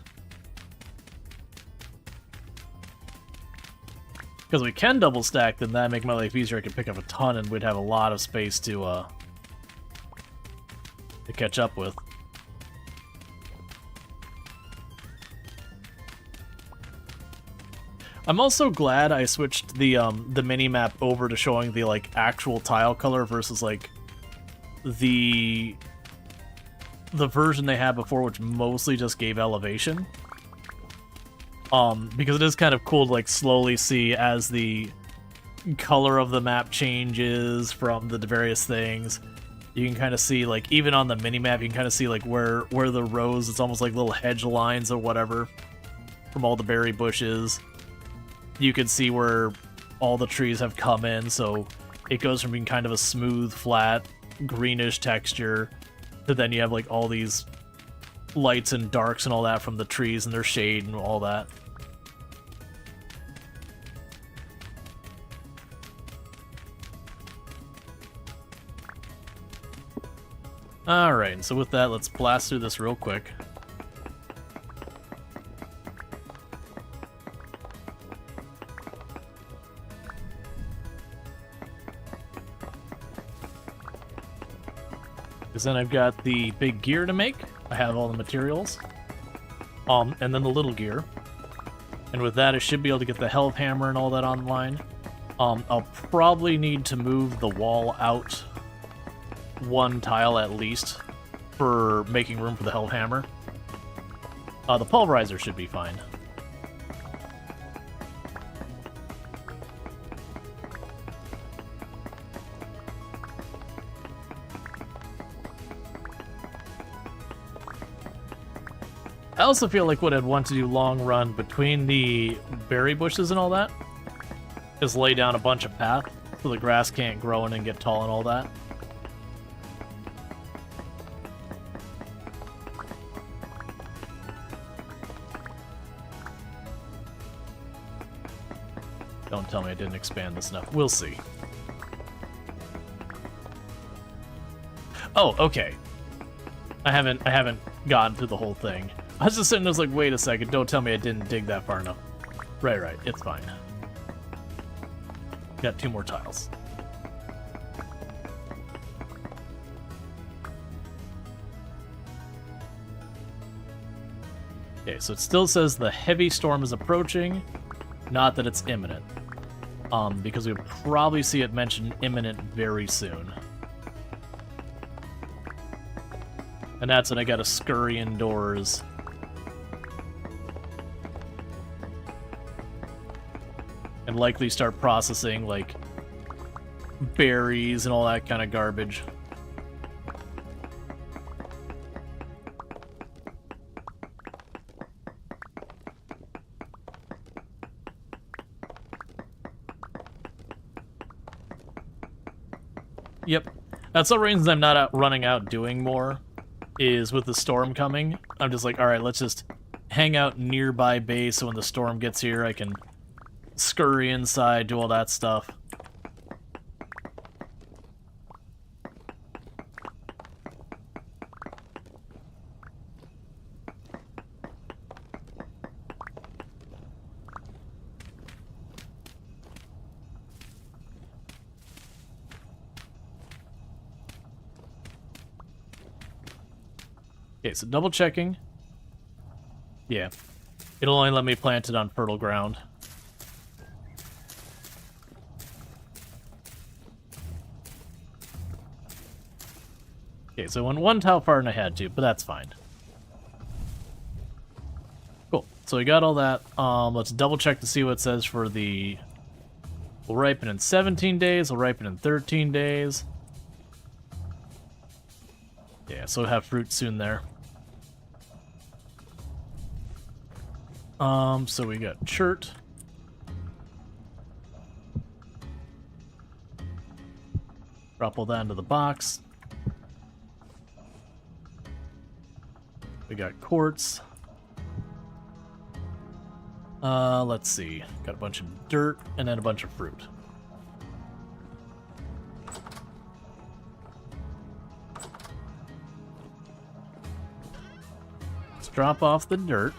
Because we can double stack, then that'd make my life easier. I could pick up a ton and we'd have a lot of space to catch up with. I'm also glad I switched the mini-map over to showing the like actual tile color versus like the version they had before, which mostly just gave elevation. Because it is kind of cool to like slowly see as the color of the map changes from the various things. You can kind of see, like, even on the mini-map, you can kind of see like where the rows, it's almost like little hedge lines or whatever from all the berry bushes. You can see where all the trees have come in, so it goes from being kind of a smooth, flat, greenish texture to then you have like all these lights and darks and all that from the trees and their shade and all that. Alright, so with that, let's blast through this real quick. Because then I've got the big gear to make. I have all the materials. And then the little gear. And with that, I should be able to get the Helve Hammer and all that online. I'll probably need to move the wall out one tile at least for making room for the Helve Hammer. The Pulverizer should be fine. I also feel like what I'd want to do long run between the berry bushes and all that is lay down a bunch of path so the grass can't grow in and get tall and all that. Don't tell me I didn't expand this enough. We'll see. Oh, okay. I haven't gotten through the whole thing. I was just sitting there, I was like, wait a second, don't tell me I didn't dig that far enough. Right, it's fine. Got 2 more tiles. Okay, so it still says the heavy storm is approaching, not that it's imminent. Because we'll probably see it mentioned imminent very soon. And that's when I gotta scurry indoors. And likely start processing, like, berries and all that kind of garbage. Yep. That's the reason I'm not running out doing more, is with the storm coming. I'm just like, alright, let's just hang out nearby base so when the storm gets here I can scurry inside, do all that stuff. Okay, so double checking. Yeah. It'll only let me plant it on fertile ground. Okay, so I went 1 tile farther than I had to, but that's fine. Cool. So we got all that. Let's double check to see what it says for the... We'll ripen in 17 days, we'll ripen in 13 days. Yeah, so we'll have fruit soon there. So we got chert. Drop all that into the box. We got quartz. Let's see. Got a bunch of dirt and then a bunch of fruit. Let's drop off the dirt.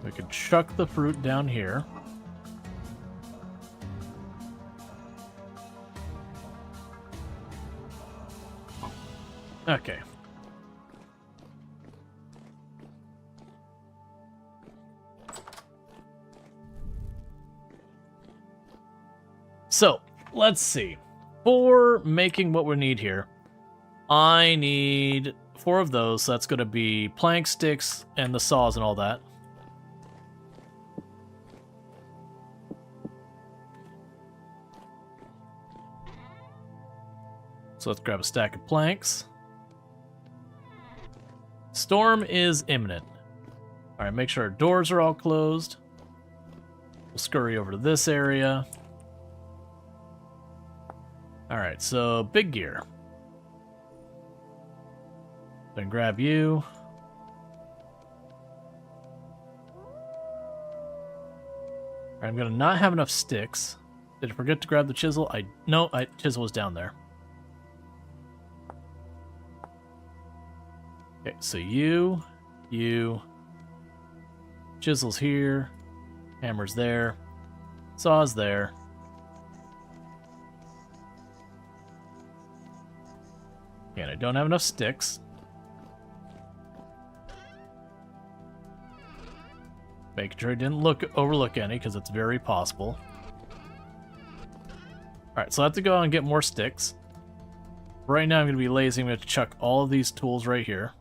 We could chuck the fruit down here. Okay. So, let's see. For making what we need here, I need 4 of those, so that's going to be plank, sticks, and the saws and all that. So let's grab a stack of planks. Storm is imminent. Alright, make sure our doors are all closed. We'll scurry over to this area. Alright, so big gear. Then grab you. Alright, I'm gonna not have enough sticks. Did I forget to grab the chisel? No, chisel was down there. Okay, so you, chisel's here, Hammer's there. Saw's there. And I don't have enough sticks. Making sure I didn't overlook any, because it's very possible. Alright, so I have to go out and get more sticks. Right now I'm going to be lazy. I'm going to chuck all of these tools right here.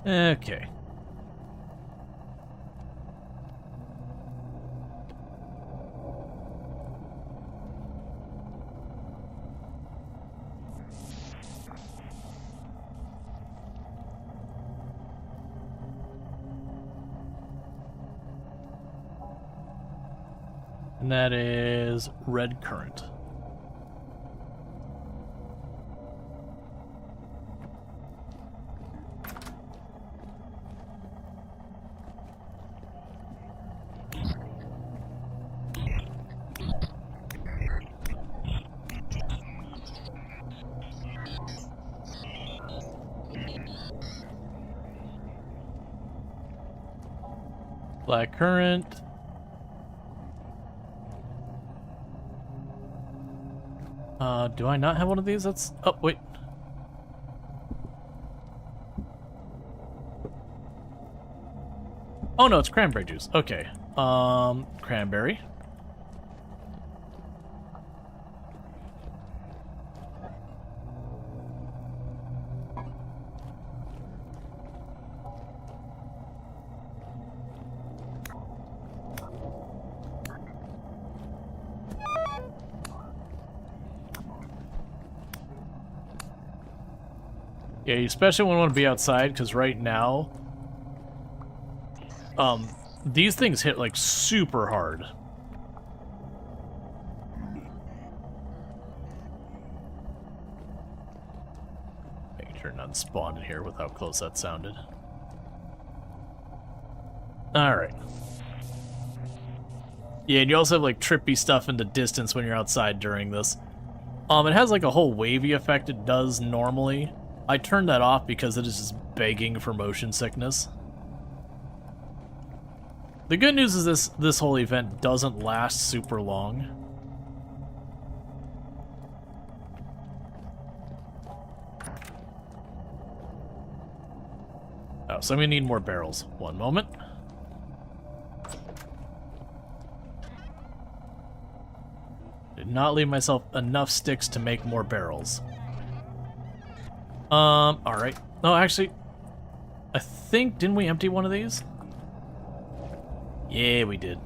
Okay. And that is red currant. Black currant. Do I not have one of these? That's... Oh, wait. Oh no, it's cranberry juice. Okay. Cranberry. Yeah, you especially want to be outside, because right now, these things hit, like, super hard. Making sure none spawned in here with how close that sounded. Alright. Yeah, and you also have, like, trippy stuff in the distance when you're outside during this. It has, like, a whole wavy effect it does normally. I turned that off because it is just begging for motion sickness. The good news is this whole event doesn't last super long. Oh, so I'm gonna need more barrels. One moment. Did not leave myself enough sticks to make more barrels. Alright. No, actually, I think, didn't we empty one of these? Yeah, we did.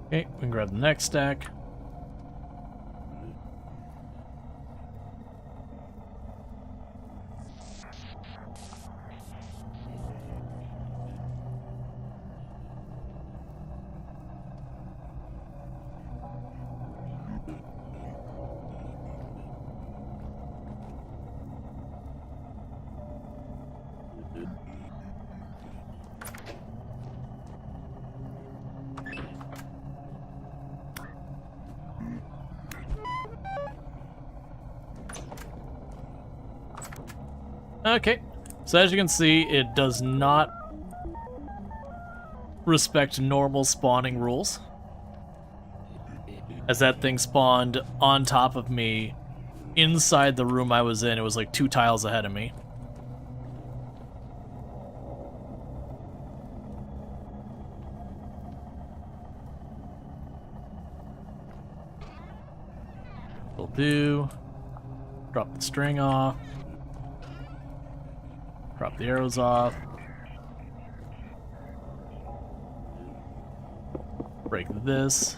Okay, we can grab the next stack. Okay, so as you can see, it does not respect normal spawning rules. As that thing spawned on top of me, inside the room I was in, it was like 2 tiles ahead of me. do. Drop the string off. Drop the arrows off. Break this.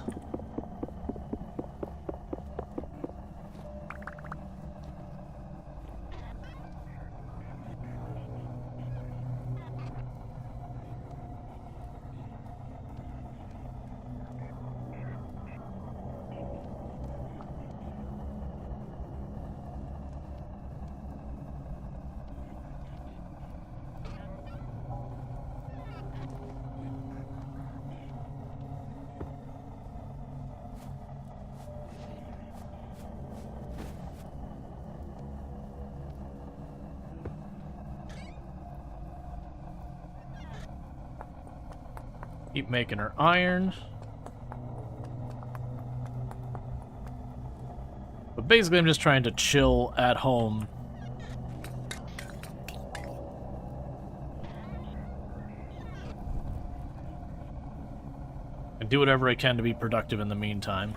Keep making her iron. But basically I'm just trying to chill at home. And do whatever I can to be productive in the meantime.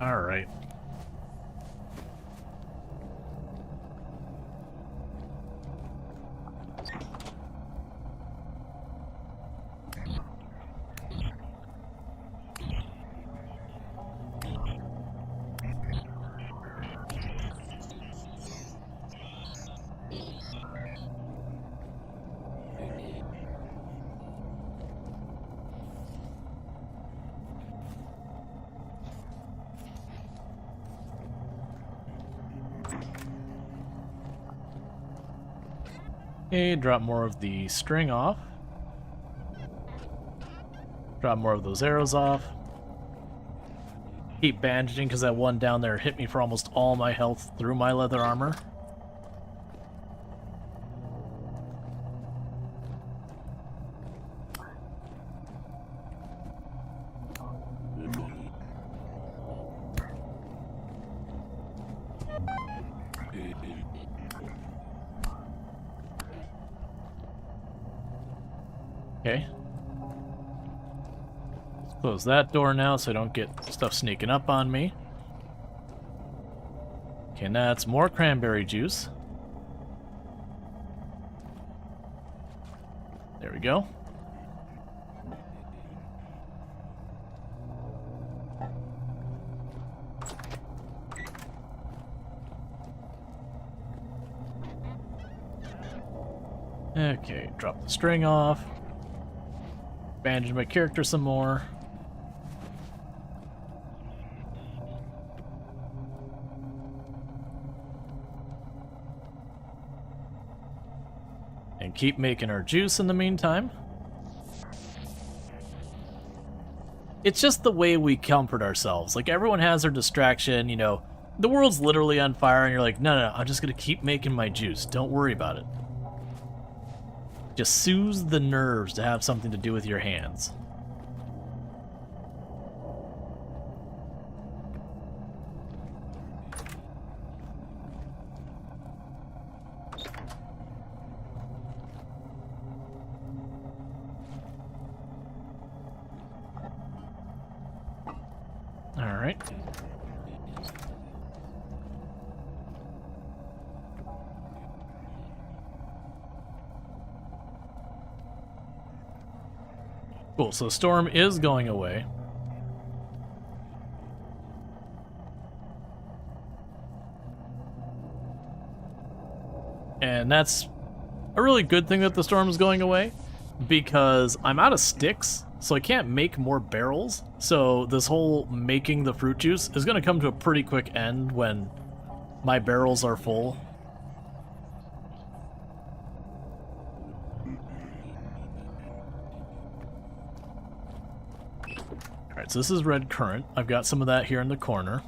Alright. Okay, drop more of the string off. Drop more of those arrows off. Keep bandaging because that one down there hit me for almost all my health through my leather armor. Okay. Let's close that door now so I don't get stuff sneaking up on me. Okay, now that's more cranberry juice. There we go. Okay, drop the string off. Bandage my character some more. And keep making our juice in the meantime. It's just the way we comfort ourselves. Like, everyone has their distraction, you know, the world's literally on fire and you're like, no, I'm just gonna keep making my juice. Don't worry about it. Just soothes the nerves to have something to do with your hands. All right. Cool, so Storm is going away. And that's a really good thing that the Storm is going away, because I'm out of sticks, so I can't make more barrels. So this whole making the fruit juice is going to come to a pretty quick end when my barrels are full. Alright, so this is red currant. I've got some of that here in the corner.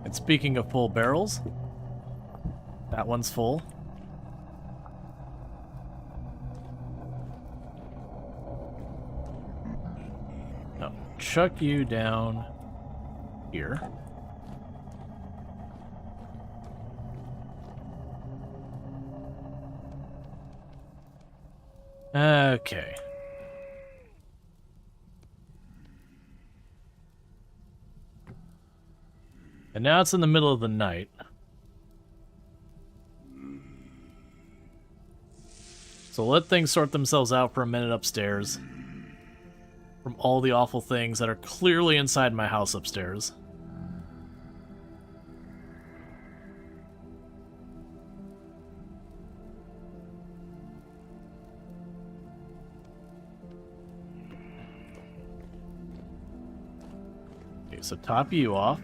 And speaking of full barrels, that one's full. Now, chuck you down here. Okay. And now it's in the middle of the night. So let things sort themselves out for a minute upstairs. From all the awful things that are clearly inside my house upstairs. Okay, so top you off.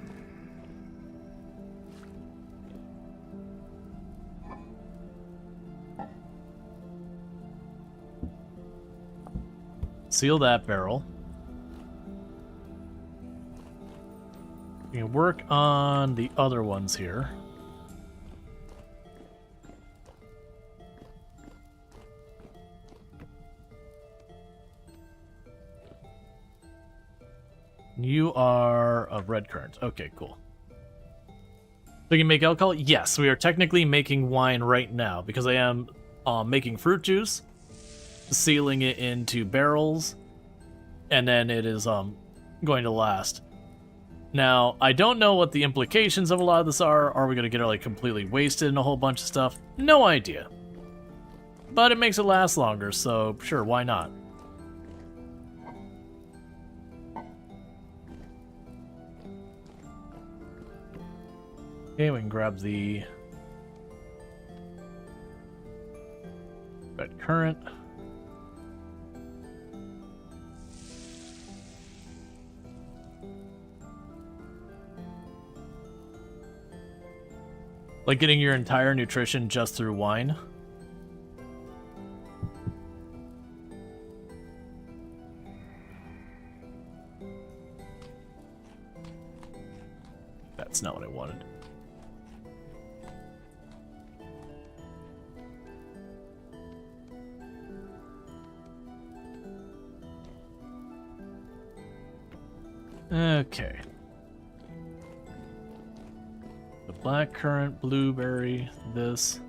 Seal that barrel. We can work on the other ones here. You are a red currant. Okay, cool. So we can make alcohol? Yes, we are technically making wine right now because I am making fruit juice, sealing it into barrels, and then it is going to last. Now, I don't know what the implications of a lot of this are. Are we going to get it like completely wasted in a whole bunch of stuff? No idea. But it makes it last longer, so sure, why not? Okay, we can grab the red currant. Like getting your entire nutrition just through wine. That's not what I wanted. Okay. The black currant, blueberry, this.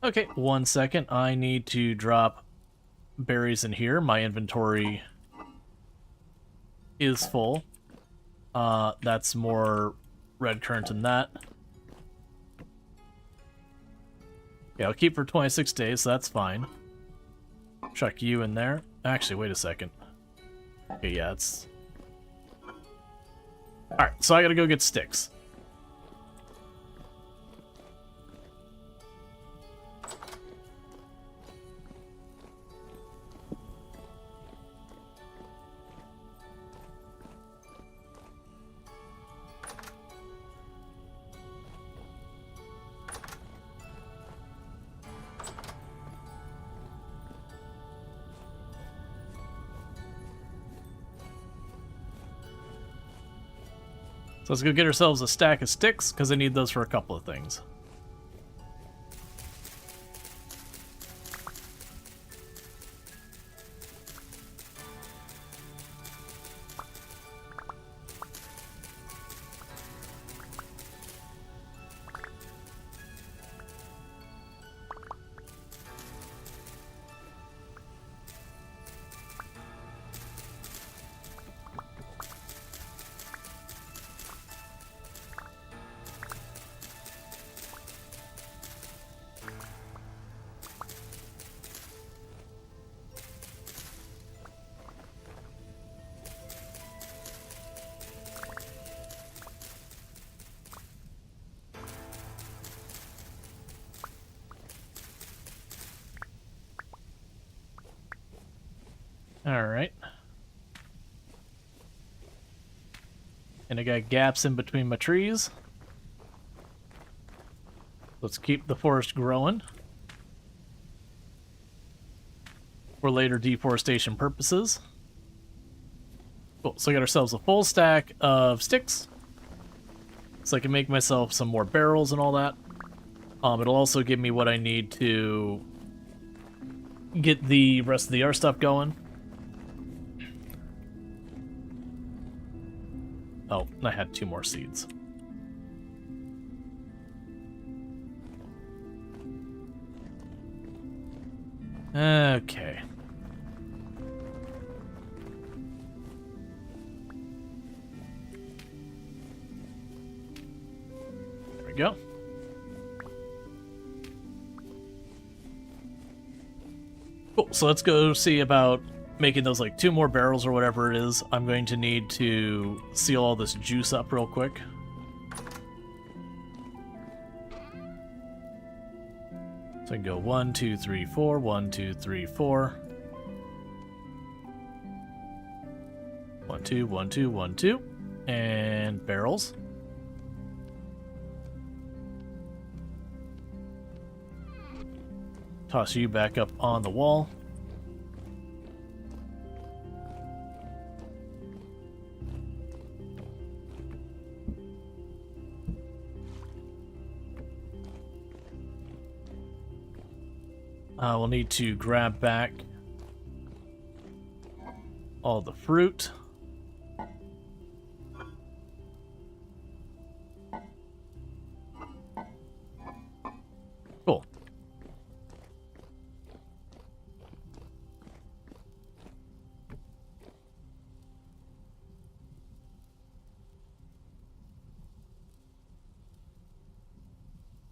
Okay, 1 second. I need to drop berries in here. My inventory is full. That's more red currant than that. Yeah, I'll keep for 26 days, so that's fine. Chuck you in there. Actually, wait a second. Okay, yeah, it's... Alright, so I gotta go get sticks. So let's go get ourselves a stack of sticks, because I need those for a couple of things. Alright. And I got gaps in between my trees. Let's keep the forest growing for later deforestation purposes. Cool, so I got ourselves a full stack of sticks. So I can make myself some more barrels and all that. It'll also give me what I need to get the rest of the other stuff going. Oh, I had 2 more seeds. Okay. There we go. Cool, so let's go see about making those like 2 more barrels or whatever it is. I'm going to need to seal all this juice up real quick. So I can go 1, 2, 3, 4, 1, 2, 3, 4. 1, 2, 1, 2, 1, 2. And barrels. Toss you back up on the wall. We'll need to grab back all the fruit. Cool.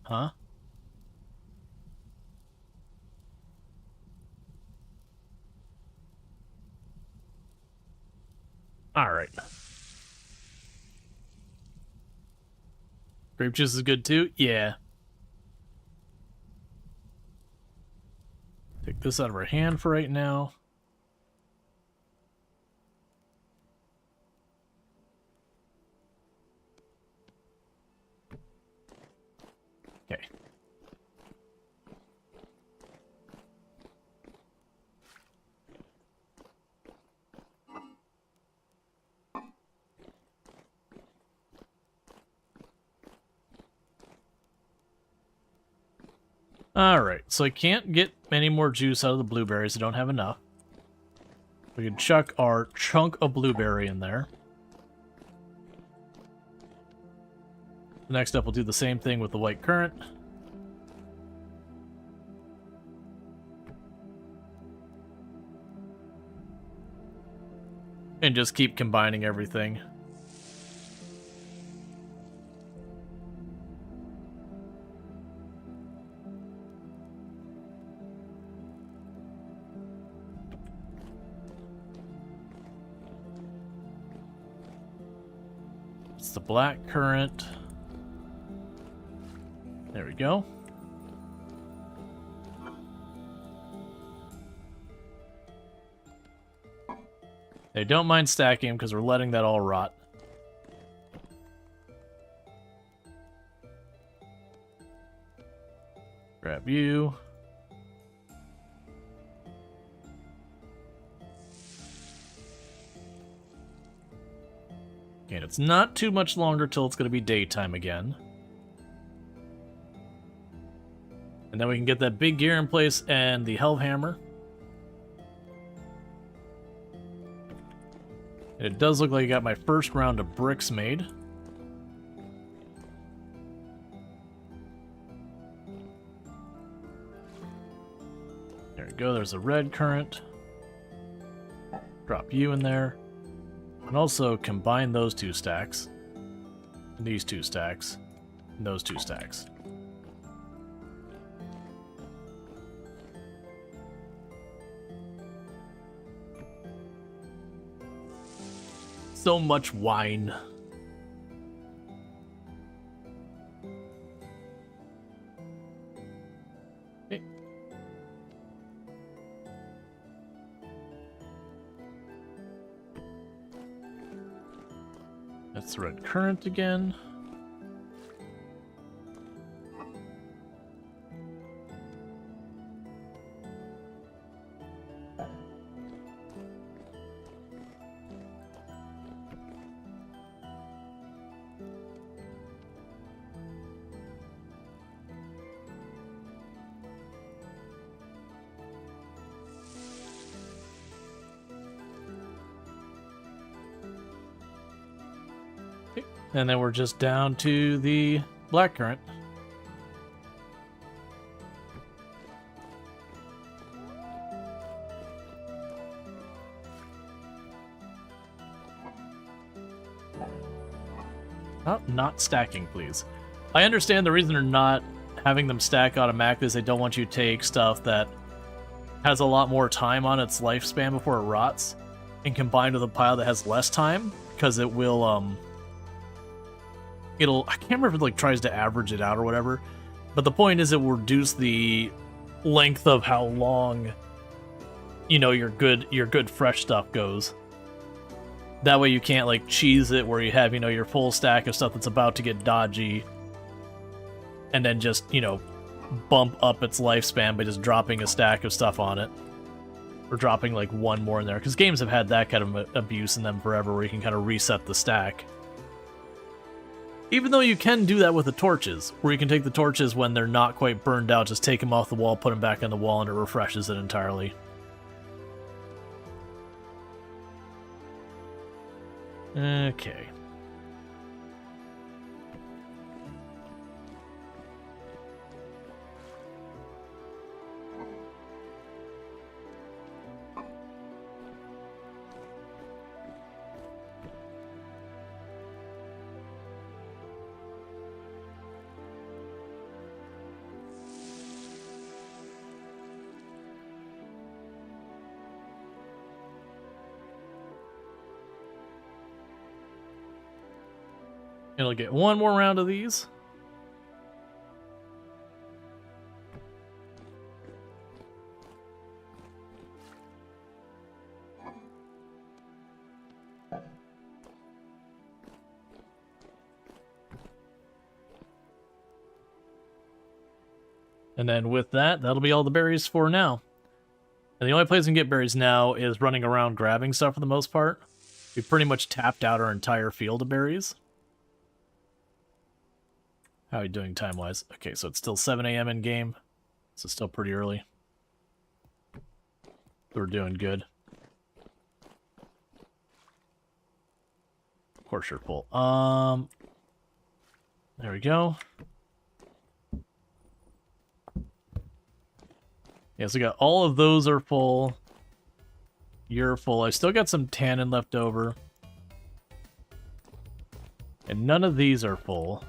Huh? All right. Grape juice is good too? Yeah. Take this out of our hand for right now. Okay. Alright, so I can't get any more juice out of the blueberries. I don't have enough. We can chuck our chunk of blueberry in there. Next up, we'll do the same thing with the white currant. And just keep combining everything. It's the black currant. There we go. They don't mind stacking them because we're letting that all rot. Grab you. And it's not too much longer till it's going to be daytime again. And then we can get that big gear in place and the Hellhammer. And it does look like I got my first round of bricks made. There we go, there's a red currant. Drop you in there. And also combine those 2 stacks. And these 2 stacks. And those 2 stacks. So much wine. Okay. That's the red currant again. And then we're just down to the blackcurrant. Oh, not stacking, please. I understand the reason they're not having them stack automatically is they don't want you to take stuff that has a lot more time on its lifespan before it rots and combine with a pile that has less time, because it will, I can't remember if it, like, tries to average it out or whatever, but the point is it will reduce the length of how long, you know, your good fresh stuff goes. That way you can't, like, cheese it where you have, you know, your full stack of stuff that's about to get dodgy and then just, you know, bump up its lifespan by just dropping a stack of stuff on it. Or dropping, like, one more in there. Because games have had that kind of abuse in them forever where you can kind of reset the stack. Even though you can do that with the torches, where you can take the torches when they're not quite burned out, just take them off the wall, put them back on the wall, and it refreshes it entirely. Okay. It'll get one more round of these. And then with that, that'll be all the berries for now. And the only place we can get berries now is running around grabbing stuff for the most part. We've pretty much tapped out our entire field of berries. How are you doing time-wise? Okay, so it's still 7 a.m. in game. So it's still pretty early. We're doing good. Of course you're full. There we go. Yeah, so we got all of those are full. You're full. I still got some tannin left over. And none of these are full.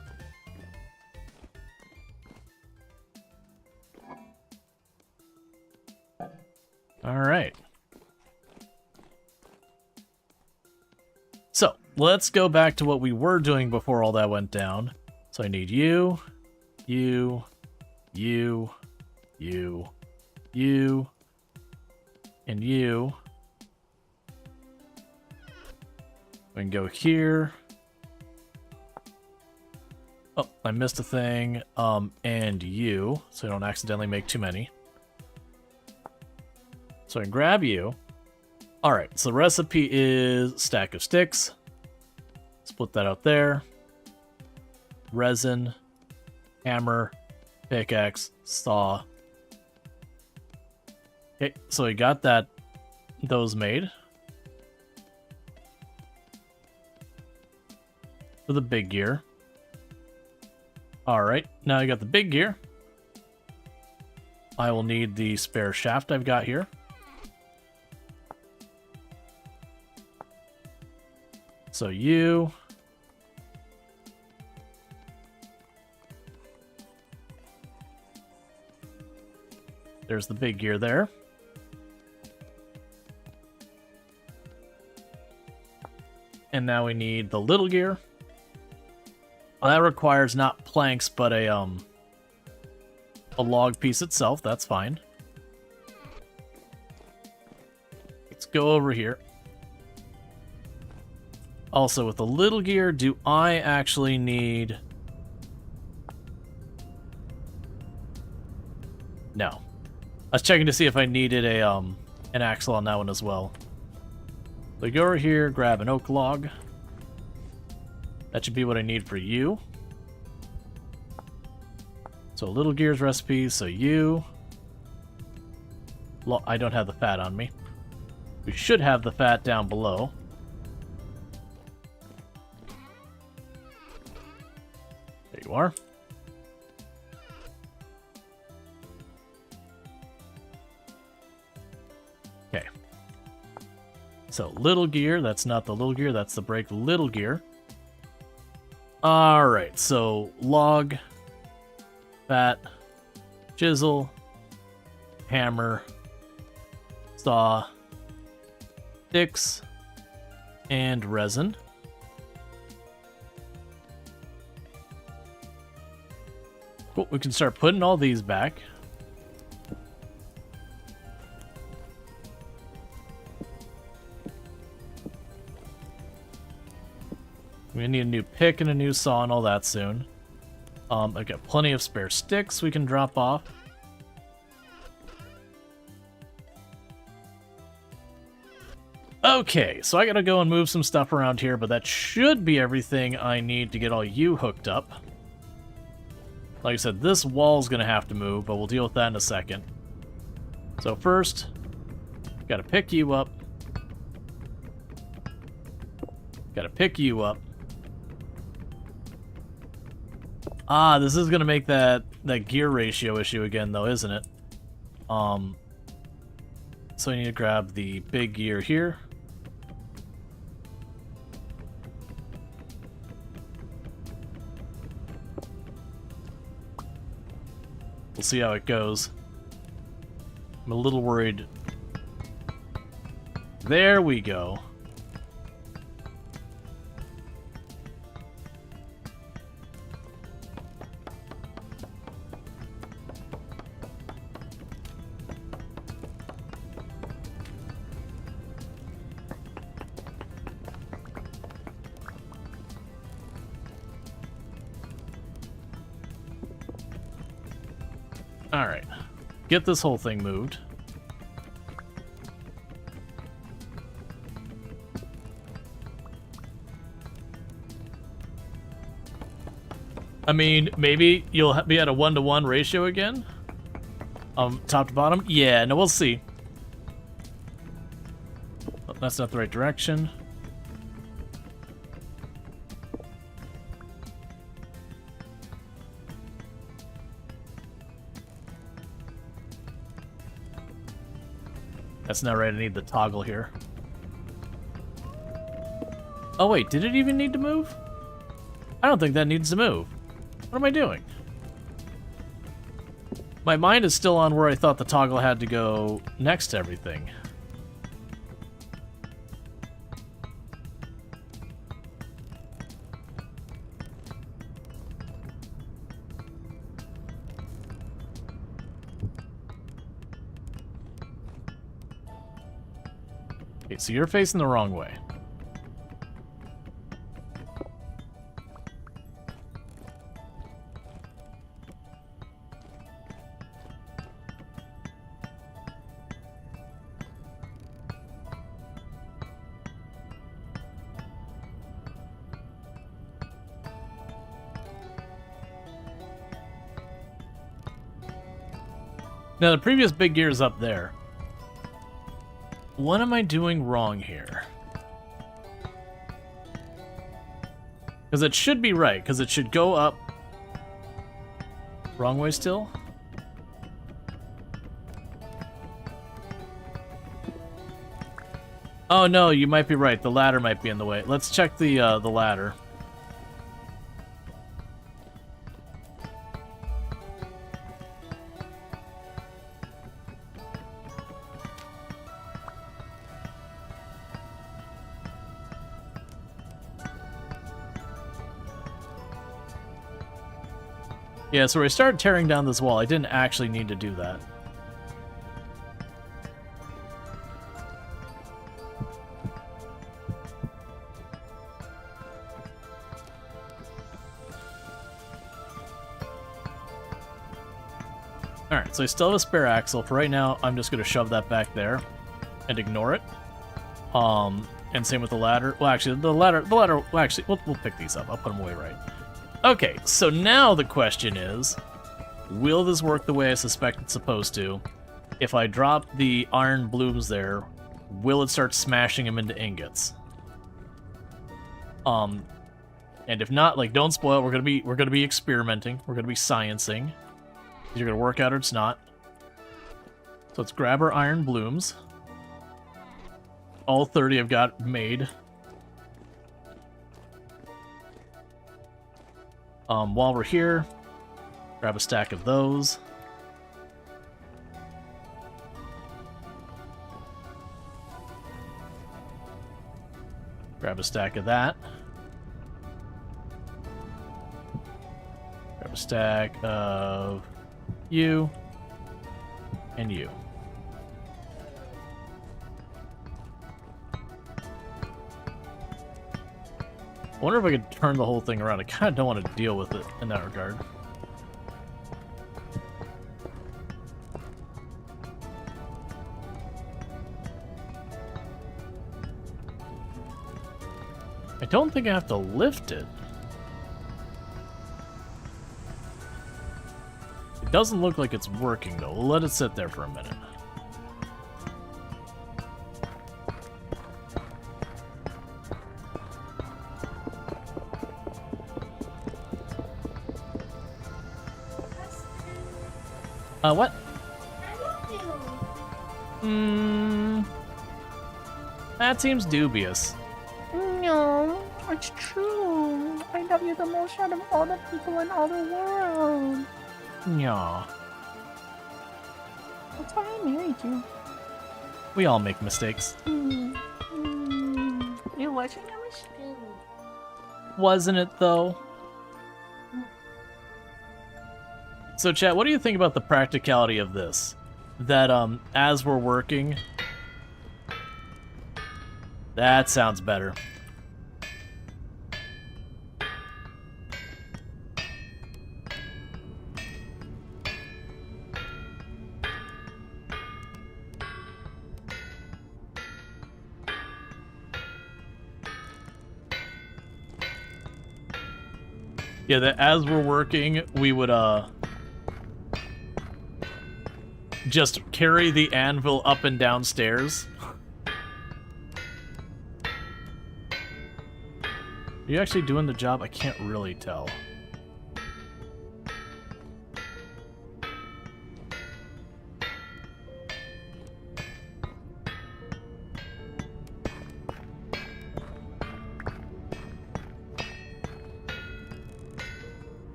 Alright. So, let's go back to what we were doing before all that went down. So I need you, you, you, you, you, and you. We can go here. Oh, I missed a thing. And you, so I don't accidentally make too many. So I can grab you. Alright, so the recipe is stack of sticks. Split that out there. Resin, hammer, pickaxe, saw. Okay, so we got those made. For the big gear. Alright, now I got the big gear. I will need the spare shaft I've got here. So you. There's the big gear there. And now we need the little gear. Well, that requires not planks, but a log piece itself. That's fine. Let's go over here. Also, with the little gear, do I actually need... No. I was checking to see if I needed an axle on that one as well. So go over here, grab an oak log. That should be what I need for you. So little gear's recipe, so you... I don't have the fat on me. We should have the fat down below. There you are. Okay. So little gear, that's not the little gear, that's the break little gear. Alright, so log, bat, chisel, hammer, saw, sticks, and resin. Cool, we can start putting all these back. We need a new pick and a new saw and all that soon. I've got plenty of spare sticks we can drop off. Okay, so I gotta go and move some stuff around here, but that should be everything I need to get all you hooked up. Like I said, this wall's gonna have to move, but we'll deal with that in a second. So first, gotta pick you up. Gotta pick you up. Ah, this is gonna make that gear ratio issue again, though, isn't it? So I need to grab the big gear here. We'll see how it goes. I'm a little worried. There we go. Alright. Get this whole thing moved. I mean, maybe you'll be at a 1-to-1 ratio again? Top to bottom? Yeah, no, we'll see. Oh, that's not the right direction. That's not right, I need the toggle here. Oh wait, did it even need to move? I don't think that needs to move. What am I doing? My mind is still on where I thought the toggle had to go next to everything. Okay, so you're facing the wrong way. Now, the previous big gear is up there. What am I doing wrong here? Because it should be right, because it should go up. Wrong way still? Oh no, you might be right. The ladder might be in the way. Let's check the ladder. Yeah, so when I started tearing down this wall, I didn't actually need to do that. Alright, so I still have a spare axle. For right now, I'm just going to shove that back there and ignore it. And same with the ladder. Well, actually, the ladder, well, actually, we'll pick these up. I'll put them away right. Okay, so now the question is, will this work the way I suspect it's supposed to? If I drop the iron blooms there, will it start smashing them into ingots? And if not, like, don't spoil it. We're gonna be experimenting. We're gonna be sciencing. You're gonna work out or it's not. So let's grab our iron blooms. All 30 I've got made. While we're here, grab a stack of those. Grab a stack of that. Grab a stack of you and you. I wonder if I could turn the whole thing around. I kind of don't want to deal with it in that regard. I don't think I have to lift it. It doesn't look like it's working, though. We'll let it sit there for a minute. What? That seems dubious. No, it's true. I love you the most out of all the people in all the world. Yeah. That's why I married you. We all make mistakes. It wasn't a mistake. Wasn't it, though? So, chat, what do you think about the practicality of this? That, as we're working... That sounds better. Yeah, that as we're working, we would, just carry the anvil up and down stairs. Are you actually doing the job? I can't really tell.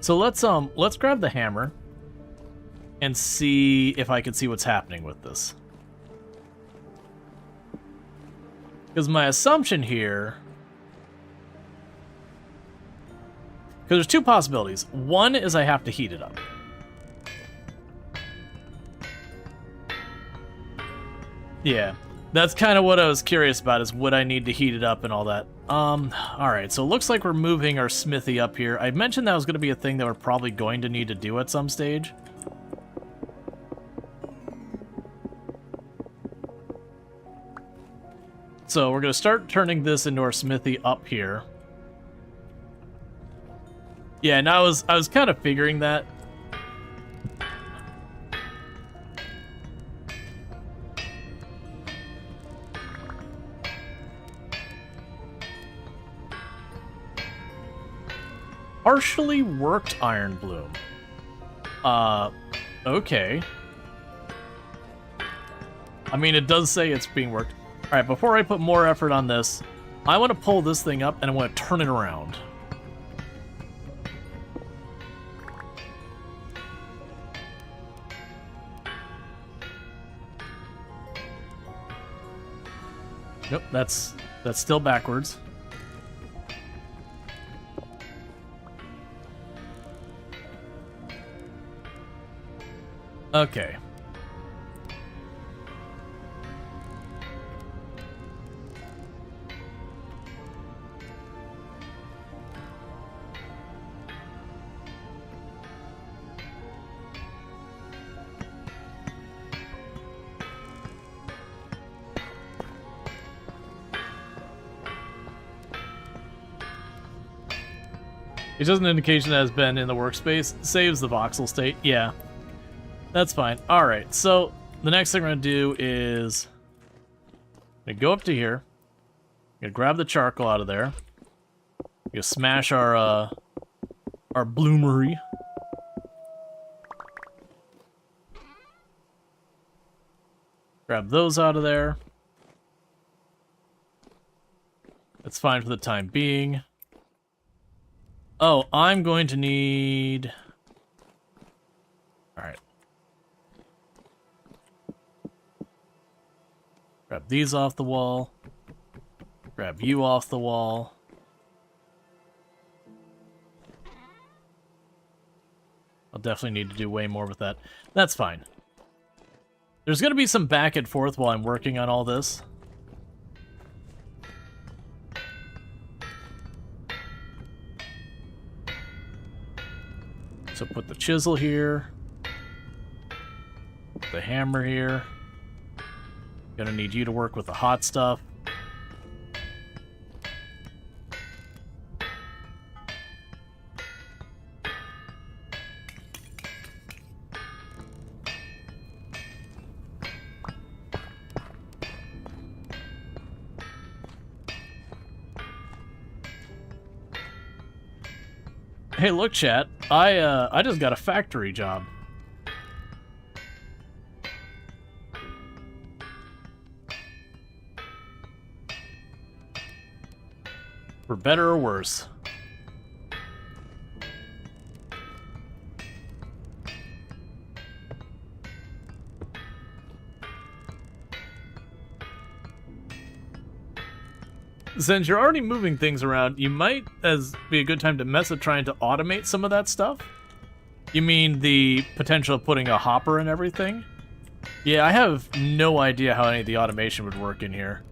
So let's grab the hammer and see if I can see what's happening with this. Because my assumption here... Because there's two possibilities. One is I have to heat it up. Yeah, that's kind of what I was curious about, is would I need to heat it up and all that. Alright, so it looks like we're moving our smithy up here. I mentioned that was going to be a thing that we're probably going to need to do at some stage. So we're going to start turning this into our smithy up here. Yeah, and I was kind of figuring that. Partially worked iron bloom. Okay. I mean, it does say it's being worked. Alright, before I put more effort on this, I want to pull this thing up and I want to turn it around. Nope, that's still backwards. Okay. It does an indication that has been in the workspace. Saves the voxel state. Yeah. That's fine. Alright, so the next thing we're going to do is... I'm going to go up to here. I'm going to grab the charcoal out of there. I'm going to smash our bloomery. Grab those out of there. That's fine for the time being. Oh, I'm going to need... Alright. Grab these off the wall. Grab you off the wall. I'll definitely need to do way more with that. That's fine. There's going to be some back and forth while I'm working on all this. So put the chisel here. Put the hammer here. Gonna need you to work with the hot stuff. Hey, look, chat. I just got a factory job. For better or worse. Since you're already moving things around, you might be a good time to mess with trying to automate some of that stuff. You mean the potential of putting a hopper and everything? Yeah, I have no idea how any of the automation would work in here.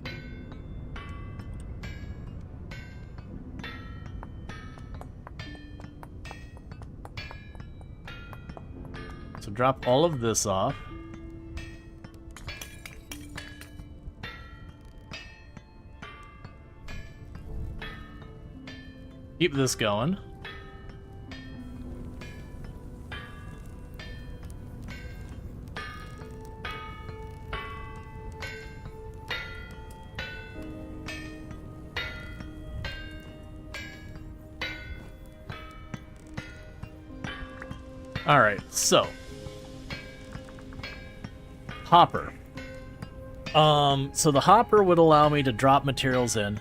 So drop all of this off. Keep this going. All right, so hopper. So the hopper would allow me to drop materials in.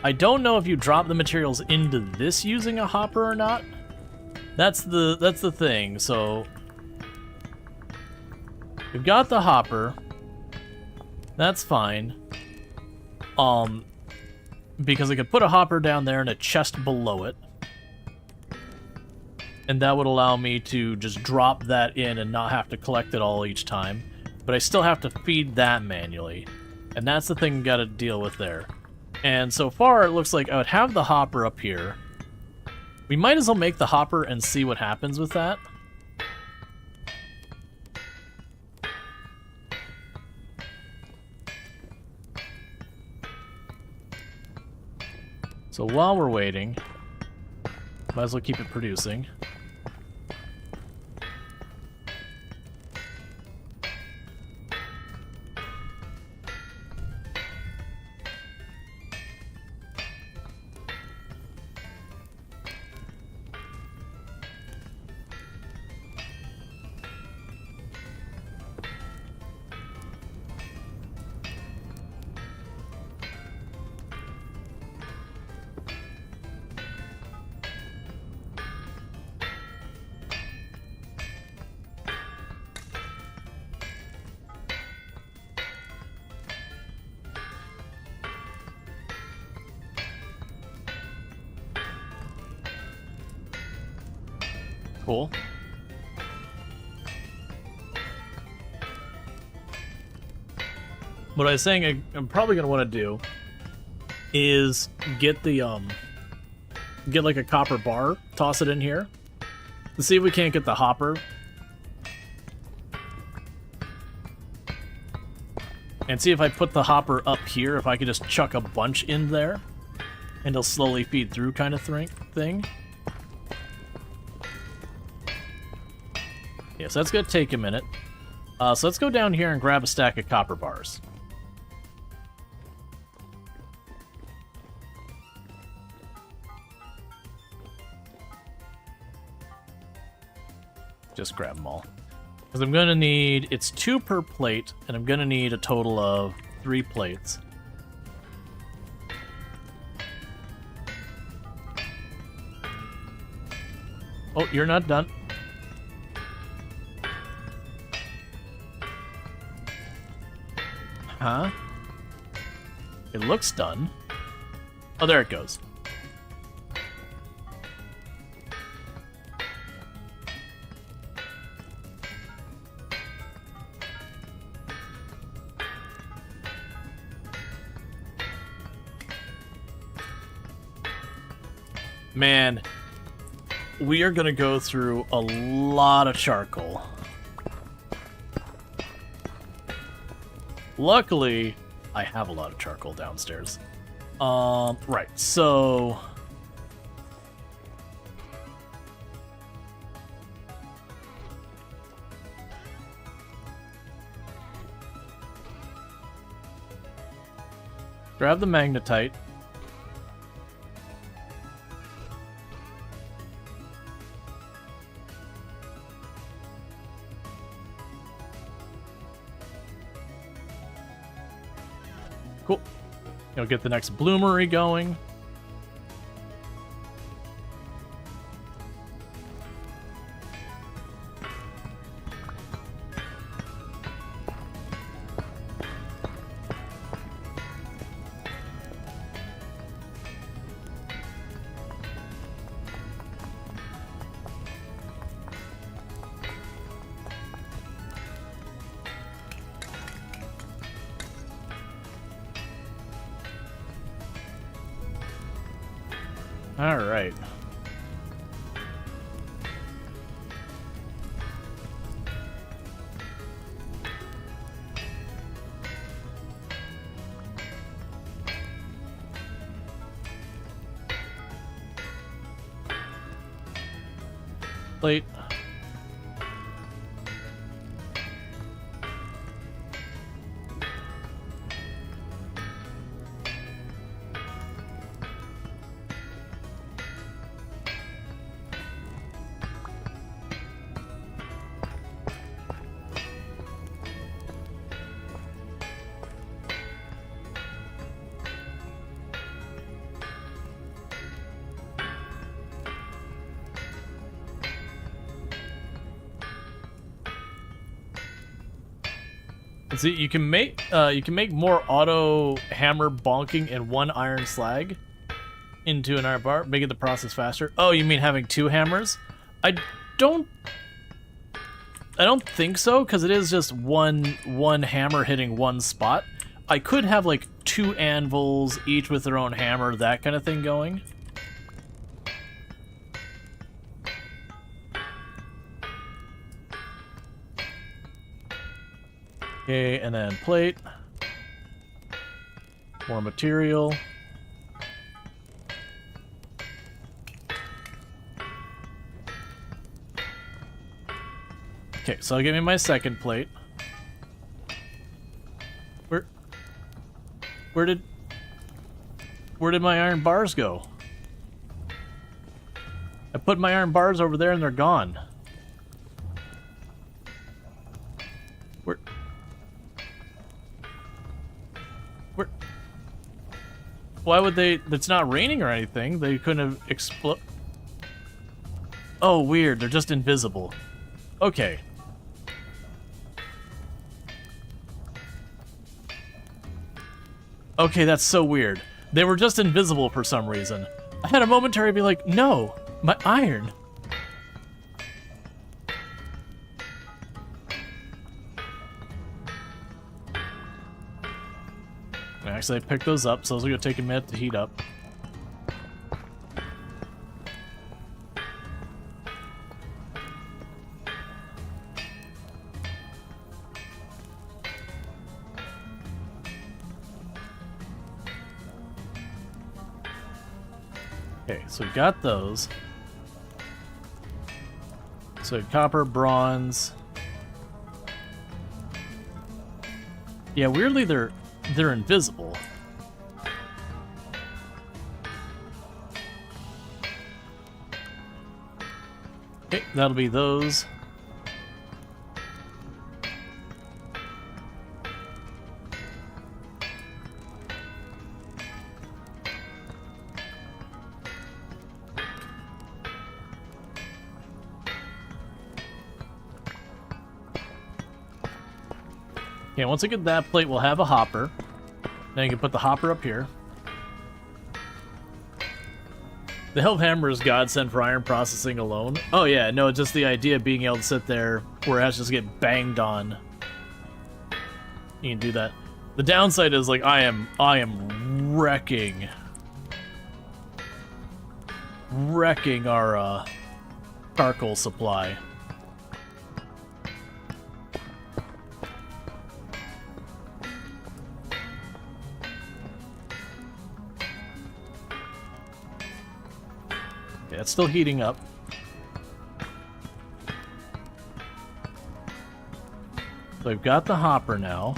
I don't know if you drop the materials into this using a hopper or not. That's the thing. So we've got the hopper. That's fine. Because I could put a hopper down there and a chest below it. And that would allow me to just drop that in and not have to collect it all each time. But I still have to feed that manually. And that's the thing you gotta deal with there. And so far, it looks like I would have the hopper up here. We might as well make the hopper and see what happens with that. So while we're waiting, might as well keep it producing. Cool. What I was saying I'm probably gonna want to do is get the get like a copper bar, toss it in here, and see if we can't get the hopper. And see if I put the hopper up here, if I could just chuck a bunch in there, and it'll slowly feed through kind of thing. Yeah, so that's going to take a minute. So let's go down here and grab a stack of copper bars. Just grab them all. Because I'm going to need... It's 2 per plate, and I'm going to need a total of 3 plates. Oh, you're not done. Huh? It looks done. Oh, there it goes. Man, we are gonna go through a lot of charcoal. Luckily, I have a lot of charcoal downstairs. Right, so... grab the magnetite. Cool. You'll get the next bloomery going. All right. Plate. See, you can make more auto hammer bonking in one iron slag into an iron bar, making the process faster. Oh, you mean having two hammers? I don't think so, because it is just one hammer hitting one spot. I could have like two anvils, each with their own hammer, that kind of thing going. Okay, and then plate. More material. Okay, so I'll give me my second plate. Where did my iron bars go? I put my iron bars over there and they're gone. Why would they... It's not raining or anything. They couldn't have exploded. Oh, weird. They're just invisible. Okay. Okay, that's so weird. They were just invisible for some reason. I had a momentary be like, no, my iron. Actually, I picked those up, so those are going to take a minute to heat up. Okay, so we got those. So copper, bronze. Yeah, weirdly they're invisible. Okay, that'll be those. Okay, once I get that plate, we'll have a hopper. Then you can put the hopper up here. The Help Hammer is godsend for iron processing alone. Oh yeah, no, just the idea of being able to sit there where it has to just get banged on. You can do that. The downside is, like, I am wrecking our charcoal supply. Yeah, it's still heating up. So I've got the hopper now.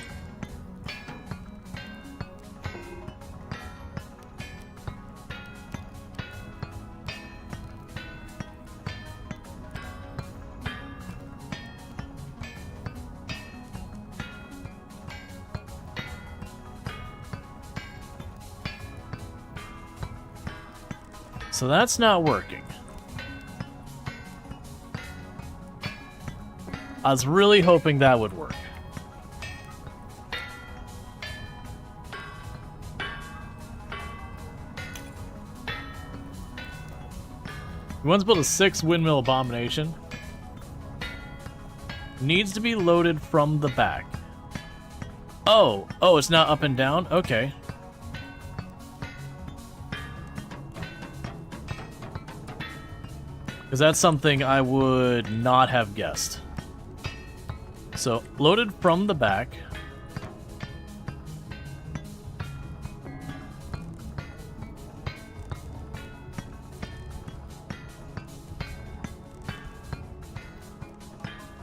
So that's not working. I was really hoping that would work. We want to build a 6 windmill abomination. Needs to be loaded from the back. Oh, it's not up and down? Okay. Because that's something I would not have guessed. So, loaded from the back.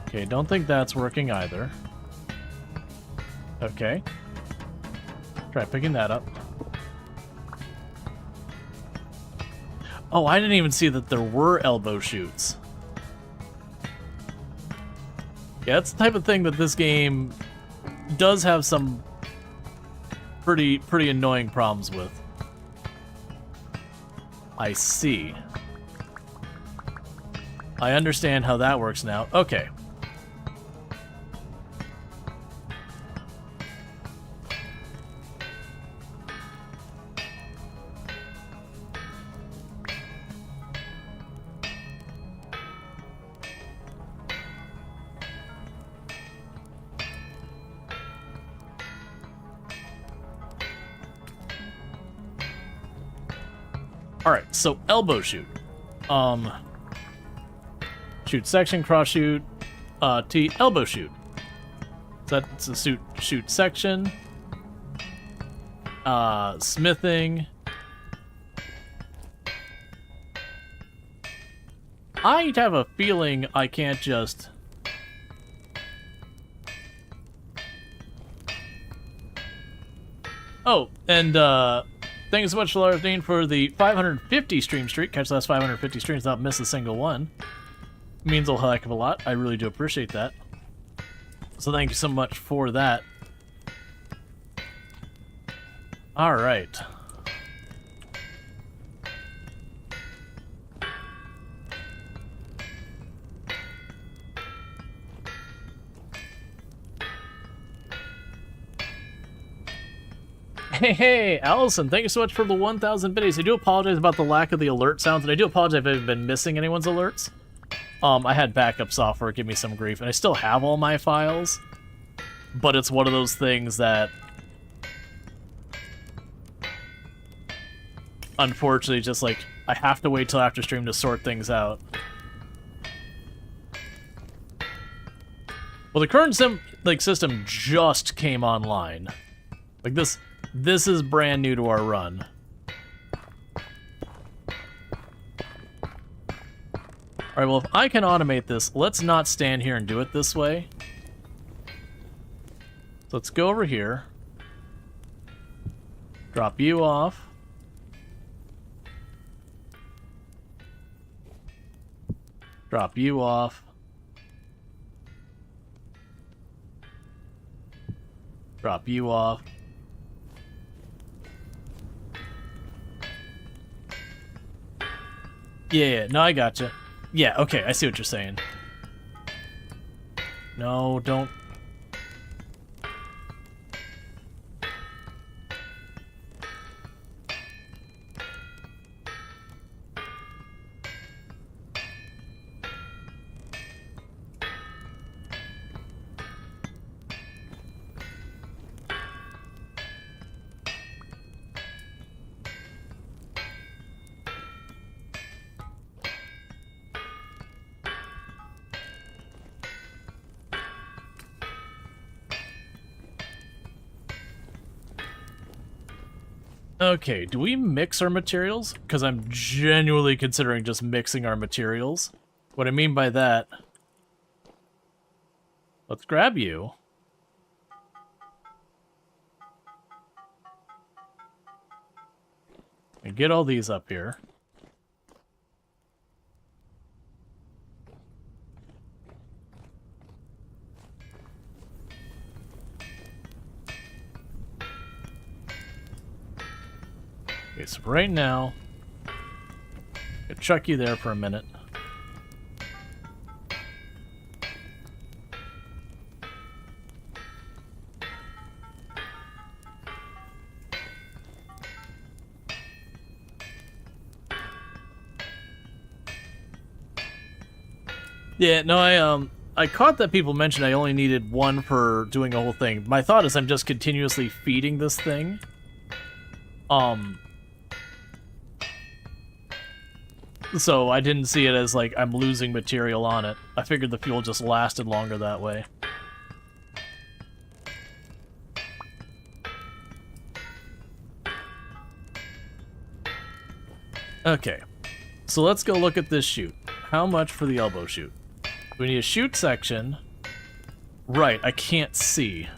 Okay, don't think that's working either. Okay. Try picking that up. Oh, I didn't even see that there were elbow shoots. Yeah, that's the type of thing that this game does have some pretty annoying problems with. I see. I understand how that works now. Okay. Alright, so elbow shoot. Shoot section, cross shoot, T, elbow shoot. So that's a shoot section. Smithing. I have a feeling I can't just... Oh, and thank you so much, Lardean, for the 550 stream streak. Catch the last 550 streams, not miss a single one. Means a heck of a lot. I really do appreciate that. So thank you so much for that. All right. Hey, Allison, thank you so much for the 1,000 biddies. I do apologize about the lack of the alert sounds, and I do apologize if I've been missing anyone's alerts. I had backup software give me some grief, and I still have all my files, but it's one of those things that, unfortunately, just like, I have to wait till after stream to sort things out. Well, the current system just came online. Like, this is brand new to our run. Alright, well, if I can automate this, let's not stand here and do it this way. So let's go over here. Drop you off. Drop you off. Drop you off. Yeah, no, I gotcha. Yeah, okay, I see what you're saying. No, don't. Okay, do we mix our materials? Because I'm genuinely considering just mixing our materials. What I mean by that... Let's grab you. And get all these up here. Okay, so right now, I'll chuck you there for a minute. Yeah, no, I caught that people mentioned I only needed one for doing a whole thing. My thought is I'm just continuously feeding this thing. So I didn't see it as, like, I'm losing material on it. I figured the fuel just lasted longer that way. Okay, so let's go look at this chute. How much for the elbow chute? We need a chute section. Right, I can't see.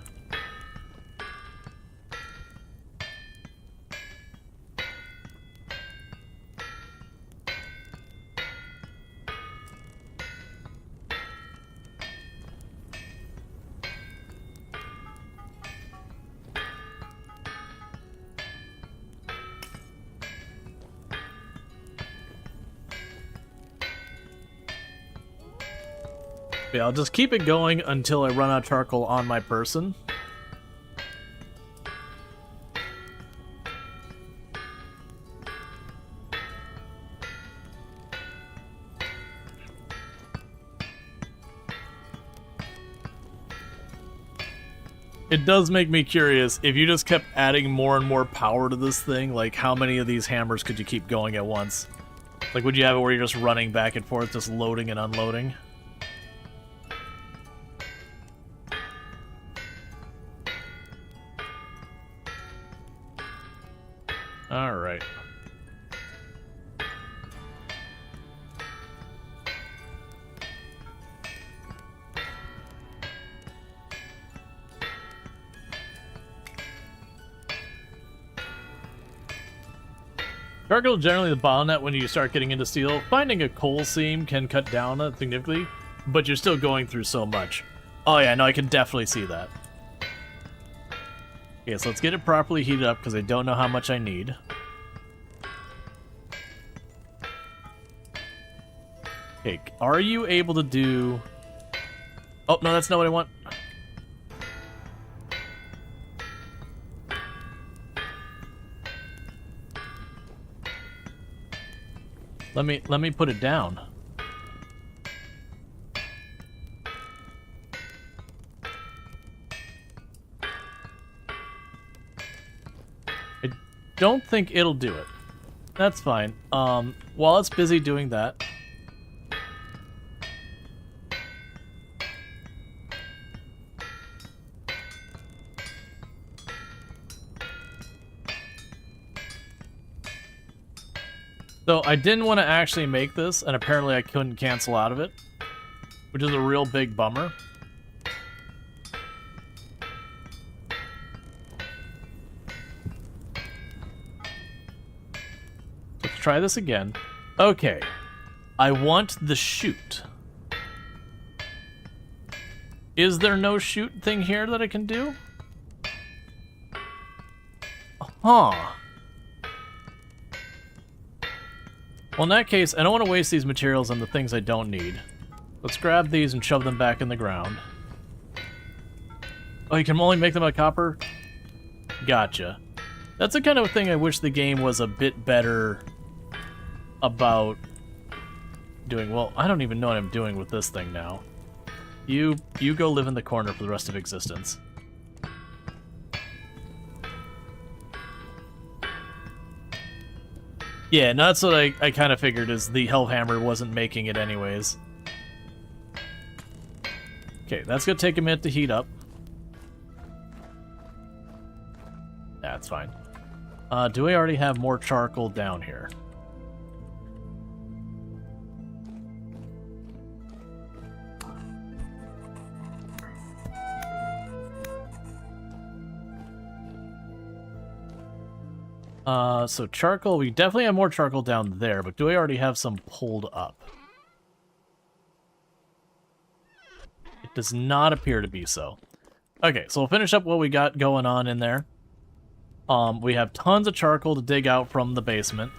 Yeah, I'll just keep it going until I run out of charcoal on my person. It does make me curious, if you just kept adding more and more power to this thing, like how many of these hammers could you keep going at once? Like, would you have it where you're just running back and forth, just loading and unloading? Alright. Charcoal is generally the bottleneck when you start getting into steel. Finding a coal seam can cut down it significantly, but you're still going through so much. Oh yeah, no, I can definitely see that. Okay, so let's get it properly heated up, because I don't know how much I need. Okay, are you able to do... Oh, no, that's not what I want. Let me put it down. I don't think it'll do it. That's fine. While it's busy doing that, so I didn't want to actually make this, and apparently I couldn't cancel out of it, which is a real big bummer. Let's try this again. Okay. I want the chute. Is there no chute thing here that I can do? Huh. Well, in that case, I don't want to waste these materials on the things I don't need. Let's grab these and shove them back in the ground. Oh, you can only make them out of copper? Gotcha. That's the kind of thing I wish the game was a bit better about doing. Well, I don't even know what I'm doing with this thing now. You go live in the corner for the rest of existence. Yeah, no, that's what I kind of figured, is the Hellhammer wasn't making it anyways. Okay, that's gonna take a minute to heat up. That's fine. Do I already have more charcoal down here? So charcoal, we definitely have more charcoal down there, but do I already have some pulled up? It does not appear to be so. Okay, so we'll finish up what we got going on in there. We have tons of charcoal to dig out from the basement.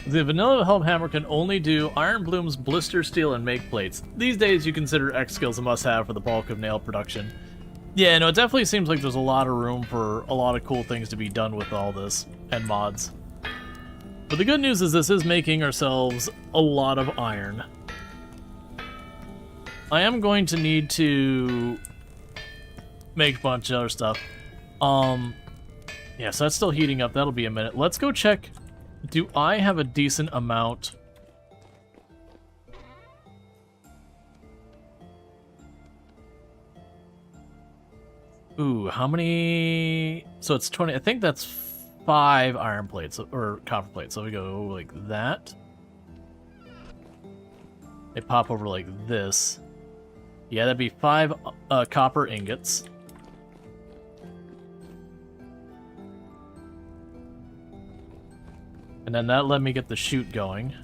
The vanilla helm hammer can only do iron blooms, blister steel, and make plates. These days, you consider X skills a must-have for the bulk of nail production. Yeah, no, it definitely seems like there's a lot of room for a lot of cool things to be done with all this, and mods. But the good news is this is making ourselves a lot of iron. I am going to need to make a bunch of other stuff. Yeah, so that's still heating up. That'll be a minute. Let's go check... Do I have a decent amount? Ooh, how many? So it's 20. I think that's 5 iron plates or copper plates. So we go like that. They pop over like this. Yeah, that'd be 5 copper ingots. And then that let me get the chute going.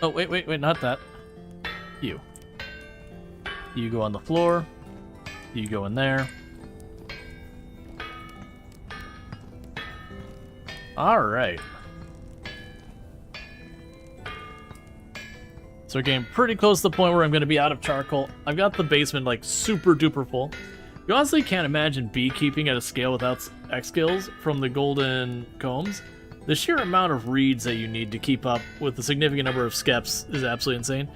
Oh, wait, not that. You. You go on the floor. You go in there. Alright. So we're getting pretty close to the point where I'm going to be out of charcoal. I've got the basement, like, super duper full. You honestly can't imagine beekeeping at a scale without X skills from the golden combs. The sheer amount of reeds that you need to keep up with the significant number of skeps is absolutely insane.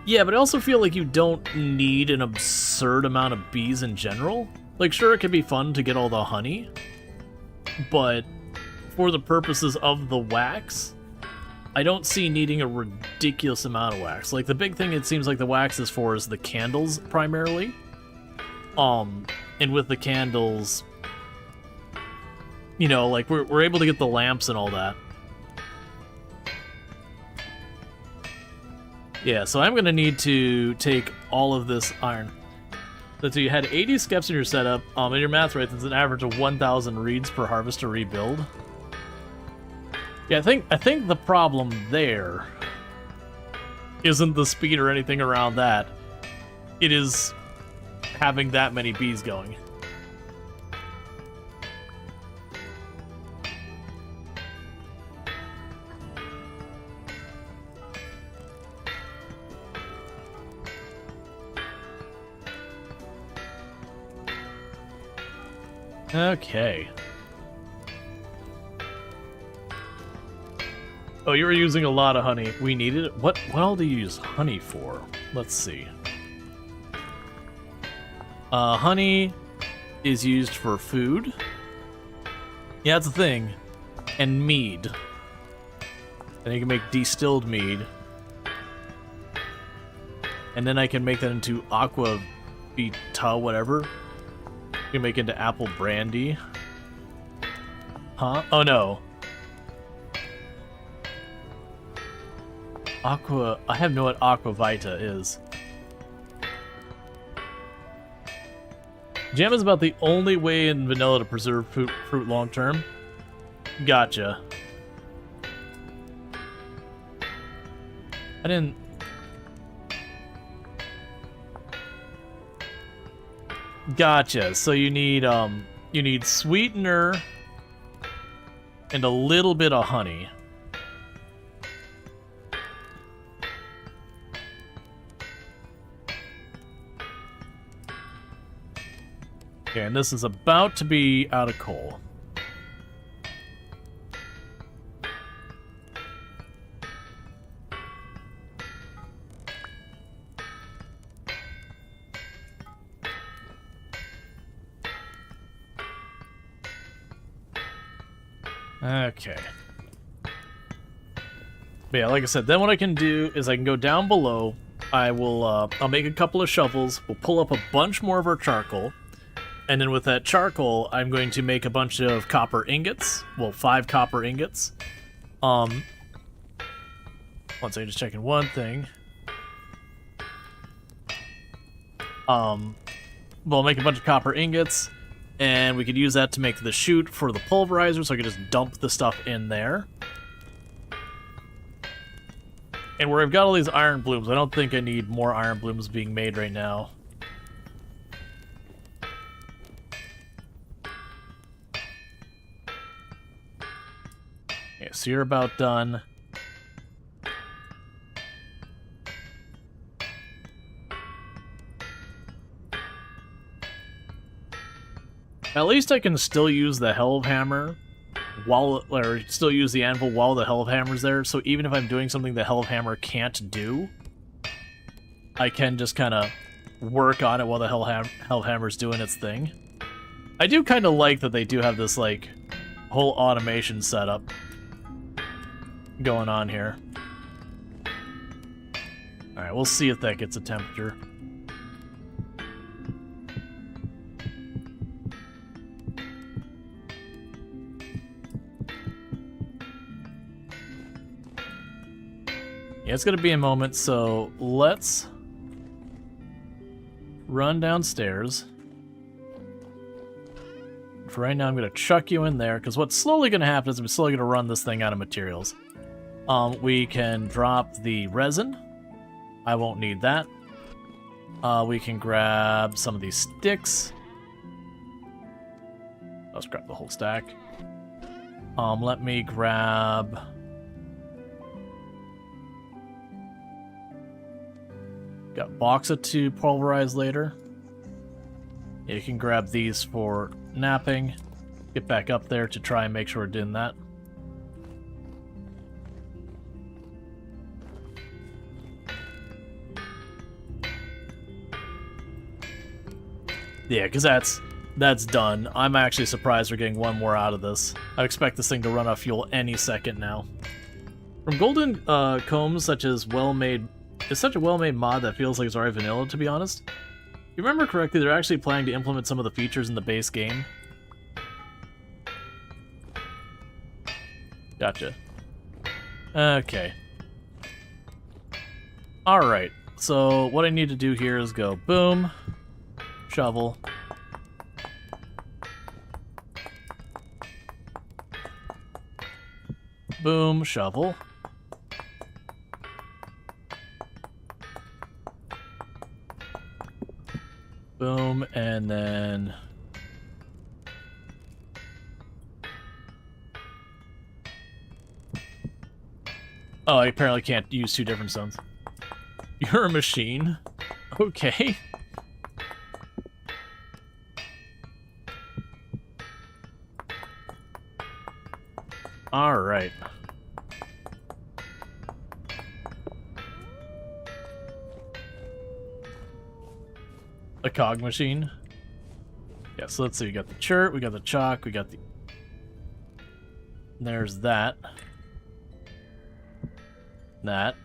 Yeah, but I also feel like you don't need an absurd amount of bees in general. Like, sure, it can be fun to get all the honey, but... for the purposes of the wax, I don't see needing a ridiculous amount of wax. Like, the big thing it seems like the wax is for is the candles, primarily. And with the candles, you know, like, we're able to get the lamps and all that. Yeah, so I'm gonna need to take all of this iron. So you had 80 skeps in your setup, and your math's right, it's an average of 1,000 reeds per harvest to rebuild. Yeah, I think the problem there isn't the speed or anything around that. It is having that many bees going. Okay. Oh, you were using a lot of honey. We needed it. What all do you use honey for? Let's see. Honey is used for food. Yeah, that's a thing. And mead. And you can make distilled mead. And then I can make that into aqua vita, whatever. You can make it into apple brandy. Huh? Oh no. Aqua... I have no what aqua vita is. Jam is about the only way in vanilla to preserve fruit long term. Gotcha. I didn't... Gotcha. So you need sweetener and a little bit of honey. Okay, and this is about to be out of coal. Okay. But yeah, like I said, then what I can do is I can go down below. I'll make a couple of shovels. We'll pull up a bunch more of our charcoal. And then with that charcoal, I'm going to make a bunch of copper ingots. Well, 5 copper ingots. One second, just checking one thing. We'll make a bunch of copper ingots. And we could use that to make the chute for the pulverizer, so I could just dump the stuff in there. And where I've got all these iron blooms, I don't think I need more iron blooms being made right now. Okay, so you're about done. At least I can still use the Helve Hammer or still use the anvil while the Helve Hammer's there, so even if I'm doing something the Helve Hammer can't do, I can just kind of work on it while the Helve Hammer's doing its thing. I do kind of like that they do have this, like, whole automation setup going on here. Alright, we'll see if that gets a temperature. Yeah, it's going to be a moment, so let's run downstairs. For right now, I'm going to chuck you in there, because what's slowly going to happen is I'm slowly going to run this thing out of materials. We can drop the resin. I won't need that. We can grab some of these sticks. Let's grab the whole stack. Let me grab... Got bauxite to pulverize later. Yeah, you can grab these for napping. Get back up there to try and make sure we're doing that. Yeah, because that's done. I'm actually surprised we're getting one more out of this. I expect this thing to run out of fuel any second now. From golden combs such as well-made... It's such a well-made mod that feels like it's already vanilla, to be honest. If you remember correctly, they're actually planning to implement some of the features in the base game. Gotcha. Okay. Alright, so what I need to do here is go boom, shovel, boom, shovel, boom, and then... Oh, I apparently can't use 2 different stones. You're a machine? Okay. Alright. A cog machine. Yeah, so let's see, we got the chert, we got the chalk, we got the... There's that. That.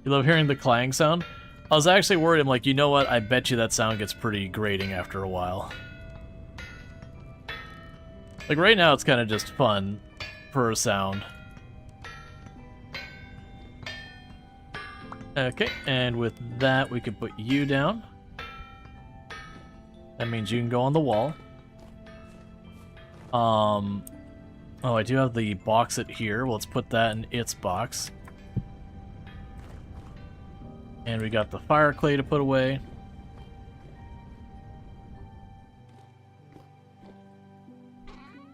You love hearing the clang sound? I was actually worried, I'm like, you know what, I bet you that sound gets pretty grating after a while. Like, right now it's kind of just fun for a sound. Okay, and with that, we can put you down. That means you can go on the wall. Oh, I do have the bauxite here. Well, let's put that in its box. And we got the fire clay to put away.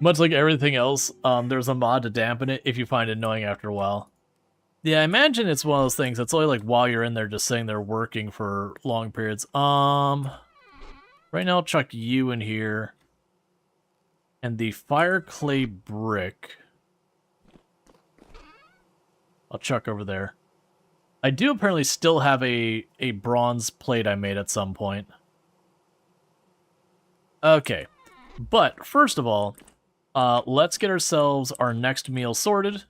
Much like everything else, there's a mod to dampen it if you find it annoying after a while. Yeah, I imagine it's one of those things that's only like while you're in there just sitting there working for long periods. Right now, I'll chuck you in here. And the fire clay brick, I'll chuck over there. I do apparently still have a bronze plate I made at some point. Okay, but first of all, let's get ourselves our next meal sorted.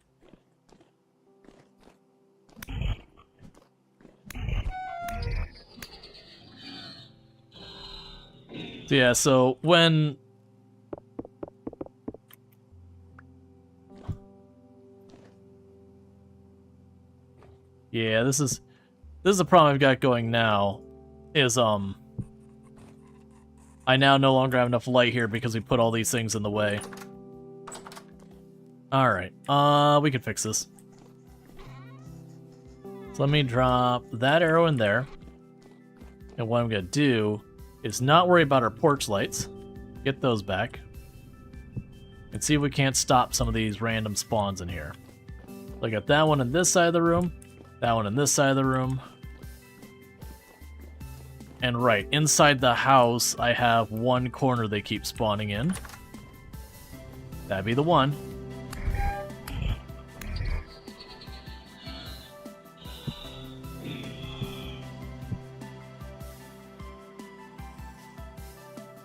Yeah, so when... Yeah, this is the problem I've got going now, is, I now no longer have enough light here because we put all these things in the way. Alright, we can fix this. So let me drop that arrow in there. And what I'm gonna do is not worry about our porch lights. Get those back. And see if we can't stop some of these random spawns in here. So I got that one in this side of the room. That one in this side of the room. And right, inside the house, I have one corner they keep spawning in. That'd be the one.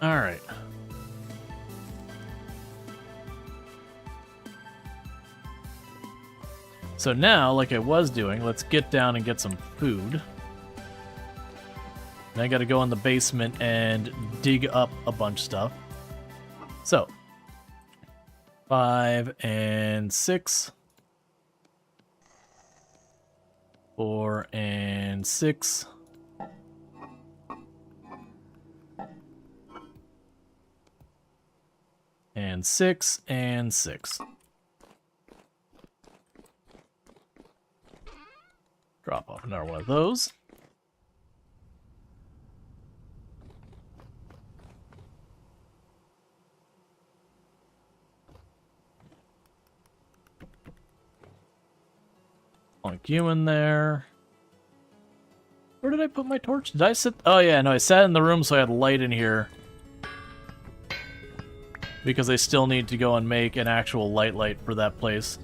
Alright. So now, like I was doing, let's get down and get some food. And I gotta go in the basement and dig up a bunch of stuff. So, 5 and 6. 4 and 6. And 6 and 6. Drop off another one of those. Plunk you in there. Where did I put my torch? Did I sit? Oh yeah, no, I sat in the room so I had light in here. Because I still need to go and make an actual light for that place.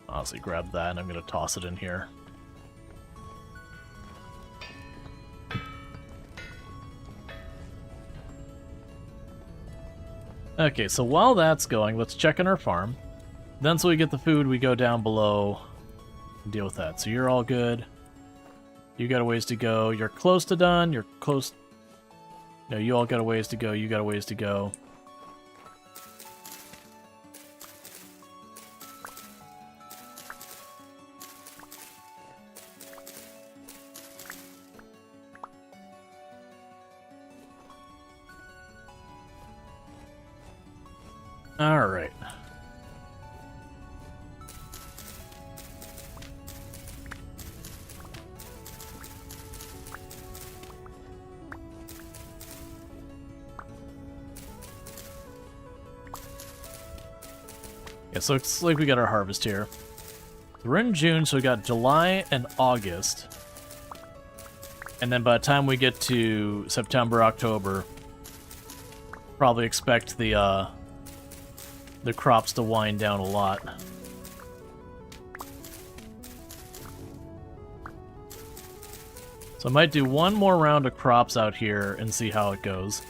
Honestly, grab that and I'm going to toss it in here. Okay, so while that's going, let's check on our farm. Then so we get the food, we go down below and deal with that. So you're all good. You got a ways to go. You're close to done. You're close. No, you all got a ways to go. You got a ways to go. All right. Yeah, so it's like we got our harvest here. So we're in June, so we got July and August. And then by the time we get to September, October, probably expect the crops to wind down a lot. So I might do one more round of crops out here and see how it goes.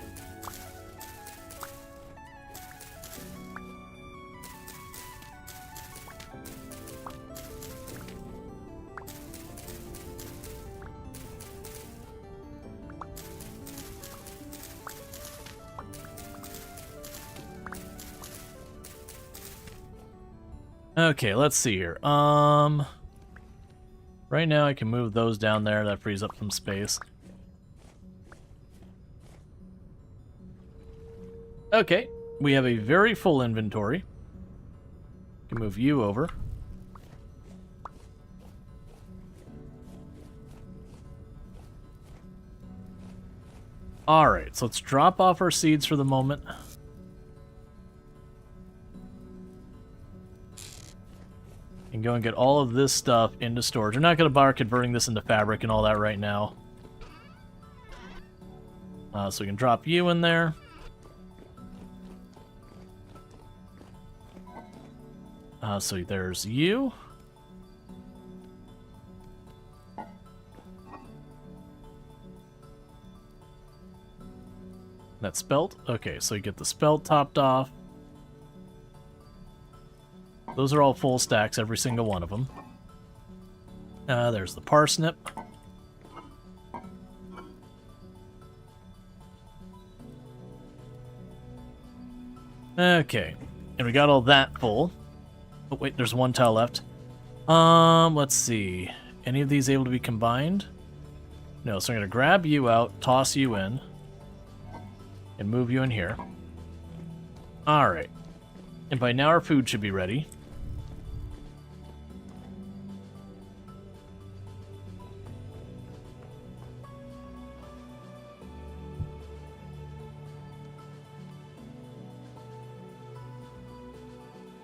Okay, let's see here. Right now I can move those down there. That frees up some space. Okay, we have a very full inventory. Can move you over. Alright, so let's drop off our seeds for the moment. And go and get all of this stuff into storage. We're not going to bother converting this into fabric and all that right now. So we can drop you in there. So there's you. That spelt? Okay, so you get the spelt topped off. Those are all full stacks, every single one of them. There's the parsnip. Okay, and we got all that full. Oh wait, there's one tile left. Let's see. Any of these able to be combined? No, so I'm gonna grab you out, toss you in, and move you in here. Alright. And by now our food should be ready.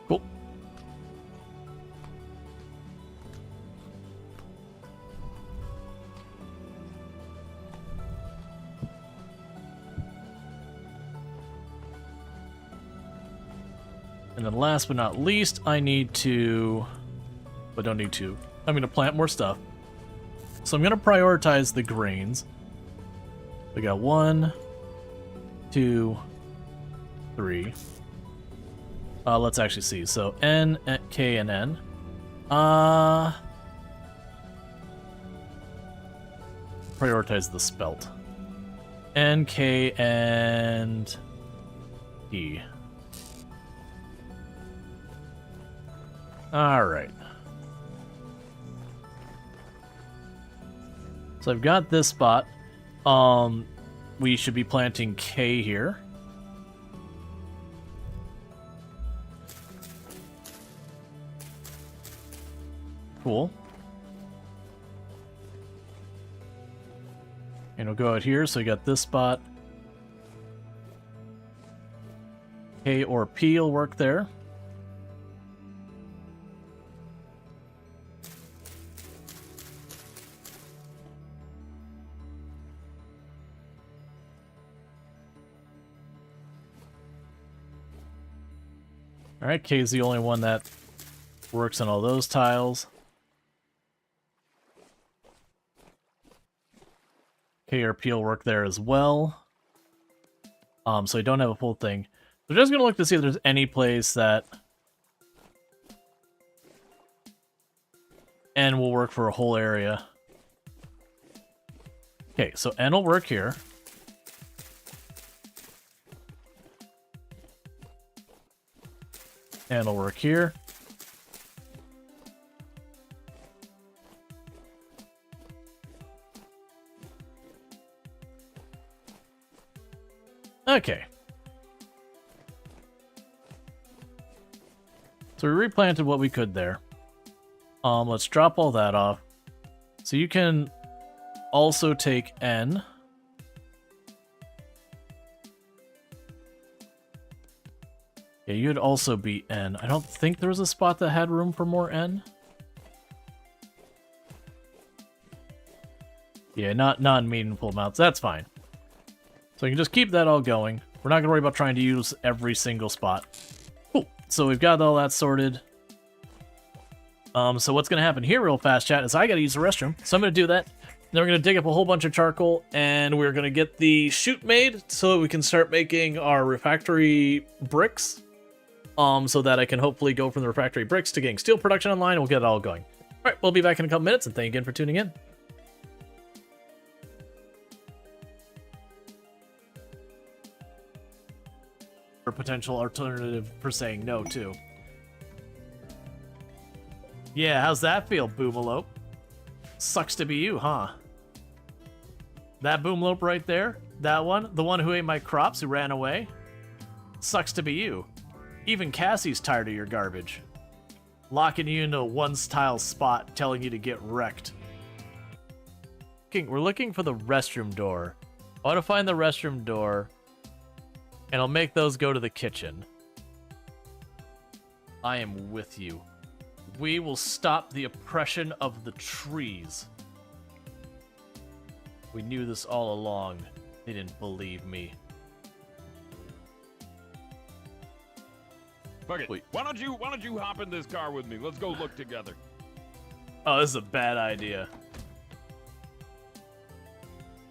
Cool. And then last but not least, I need to... But don't need to. I'm going to plant more stuff. So I'm going to prioritize the grains. We got 1, 2, 3. Let's actually see. So N, K, and N. Prioritize the spelt. N, K, and E. Alright. So I've got this spot. We should be planting K here. Cool. And we'll go out here, so we got this spot. K or P will work there. Alright, K is the only one that works on all those tiles. K or P will work there as well. So I don't have a full thing. We're just going to look to see if there's any place that N will work for a whole area. Okay, so N will work here. N will work here. Okay. So we replanted what we could there. Let's drop all that off. So you can also take N. Yeah, you'd also be N. I don't think there was a spot that had room for more N. Yeah, not non-meaningful amounts. That's fine. So you can just keep that all going. We're not going to worry about trying to use every single spot. Cool. So we've got all that sorted. So what's going to happen here real fast, chat, is I got to use the restroom. So I'm going to do that. Then we're going to dig up a whole bunch of charcoal, and we're going to get the chute made so that we can start making our refractory bricks. So that I can hopefully go from the refractory bricks to getting steel production online, and we'll get it all going. All right, we'll be back in a couple minutes, and thank you again for tuning in. A potential alternative for saying no, too. Yeah, how's that feel, Boomalope? Sucks to be you, huh? That Boomalope right there? That one? The one who ate my crops, who ran away? Sucks to be you. Even Cassie's tired of your garbage. Locking you into a one-style spot, telling you to get wrecked. We're looking for the restroom door. I want to find the restroom door, and I'll make those go to the kitchen. I am with you. We will stop the oppression of the trees. We knew this all along. They didn't believe me. Fuck it. Wait. Why don't you hop in this car with me? Let's go look together. Oh, this is a bad idea.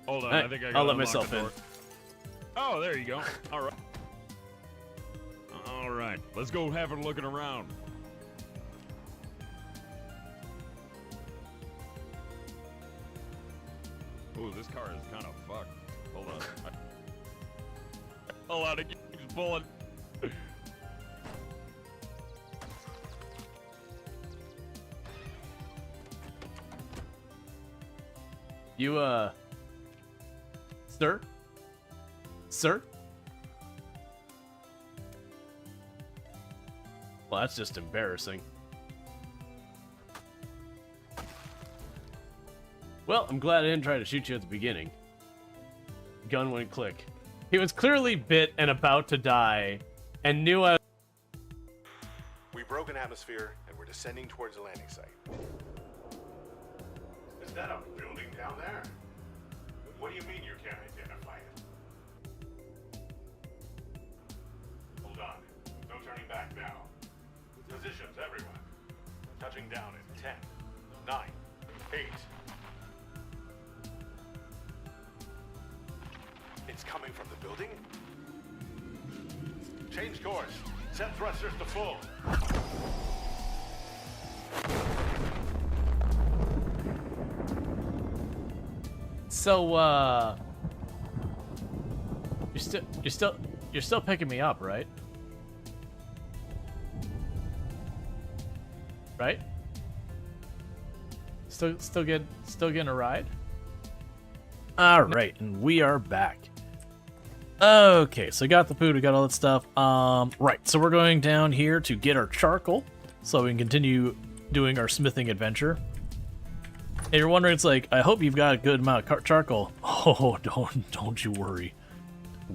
Hold on, Alright, I think I I'll got let myself in. Oh, there you go. All right. All right. Let's go have a looking around. Ooh, this car is kind of fucked. Hold on. Hold on, it keeps pulling. You, Sir? Sir? Well, that's just embarrassing. Well, I'm glad I didn't try to shoot you at the beginning. Gun went click. He was clearly bit and about to die, and knew I... We broke an atmosphere, and we're descending towards the landing site. Is that a building down there? What do you mean you can't identify it? Hold on. No turning back now. Positions, everyone. Touching down in 10, 9, 8. It's coming from the building? Change course. Set thrusters to full. So, you're still picking me up, right? Right? Still getting a ride? All right, and we are back. Okay, so got the food, we got all that stuff. Right, so we're going down here to get our charcoal, so we can continue doing our smithing adventure. And you're wondering, it's like, I hope you've got a good amount of charcoal. Oh, don't you worry.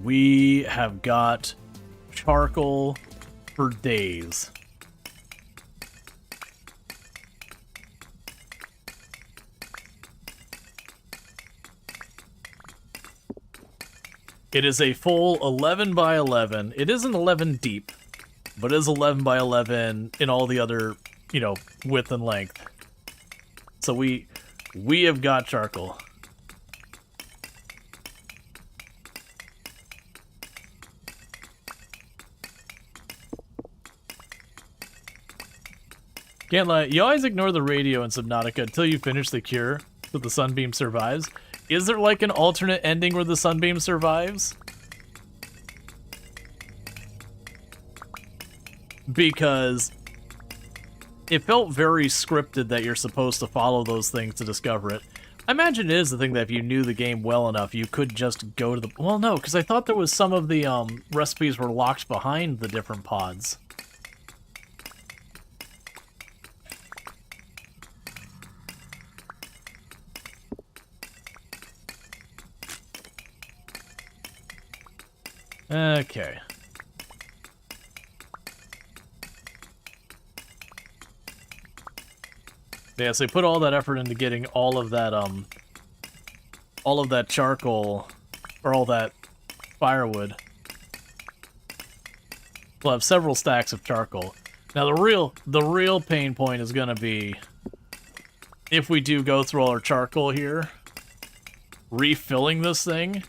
We have got charcoal for days. It is a full 11 by 11. It isn't 11 deep, but it is 11 by 11 in all the other, width and length. So we have got charcoal. Can't lie, you always ignore the radio in Subnautica until you finish the cure so the Sunbeam survives. Is there like an alternate ending where the Sunbeam survives? Because it felt very scripted that you're supposed to follow those things to discover it. I imagine it is the thing that if you knew the game well enough, you could just go to the... Well, no, because I thought there was some of the recipes were locked behind the different pods. Okay. Yeah, so they put all that effort into getting all of that charcoal, or all that firewood. We'll have several stacks of charcoal. Now the real pain point is gonna be if we do go through all our charcoal here, refilling this thing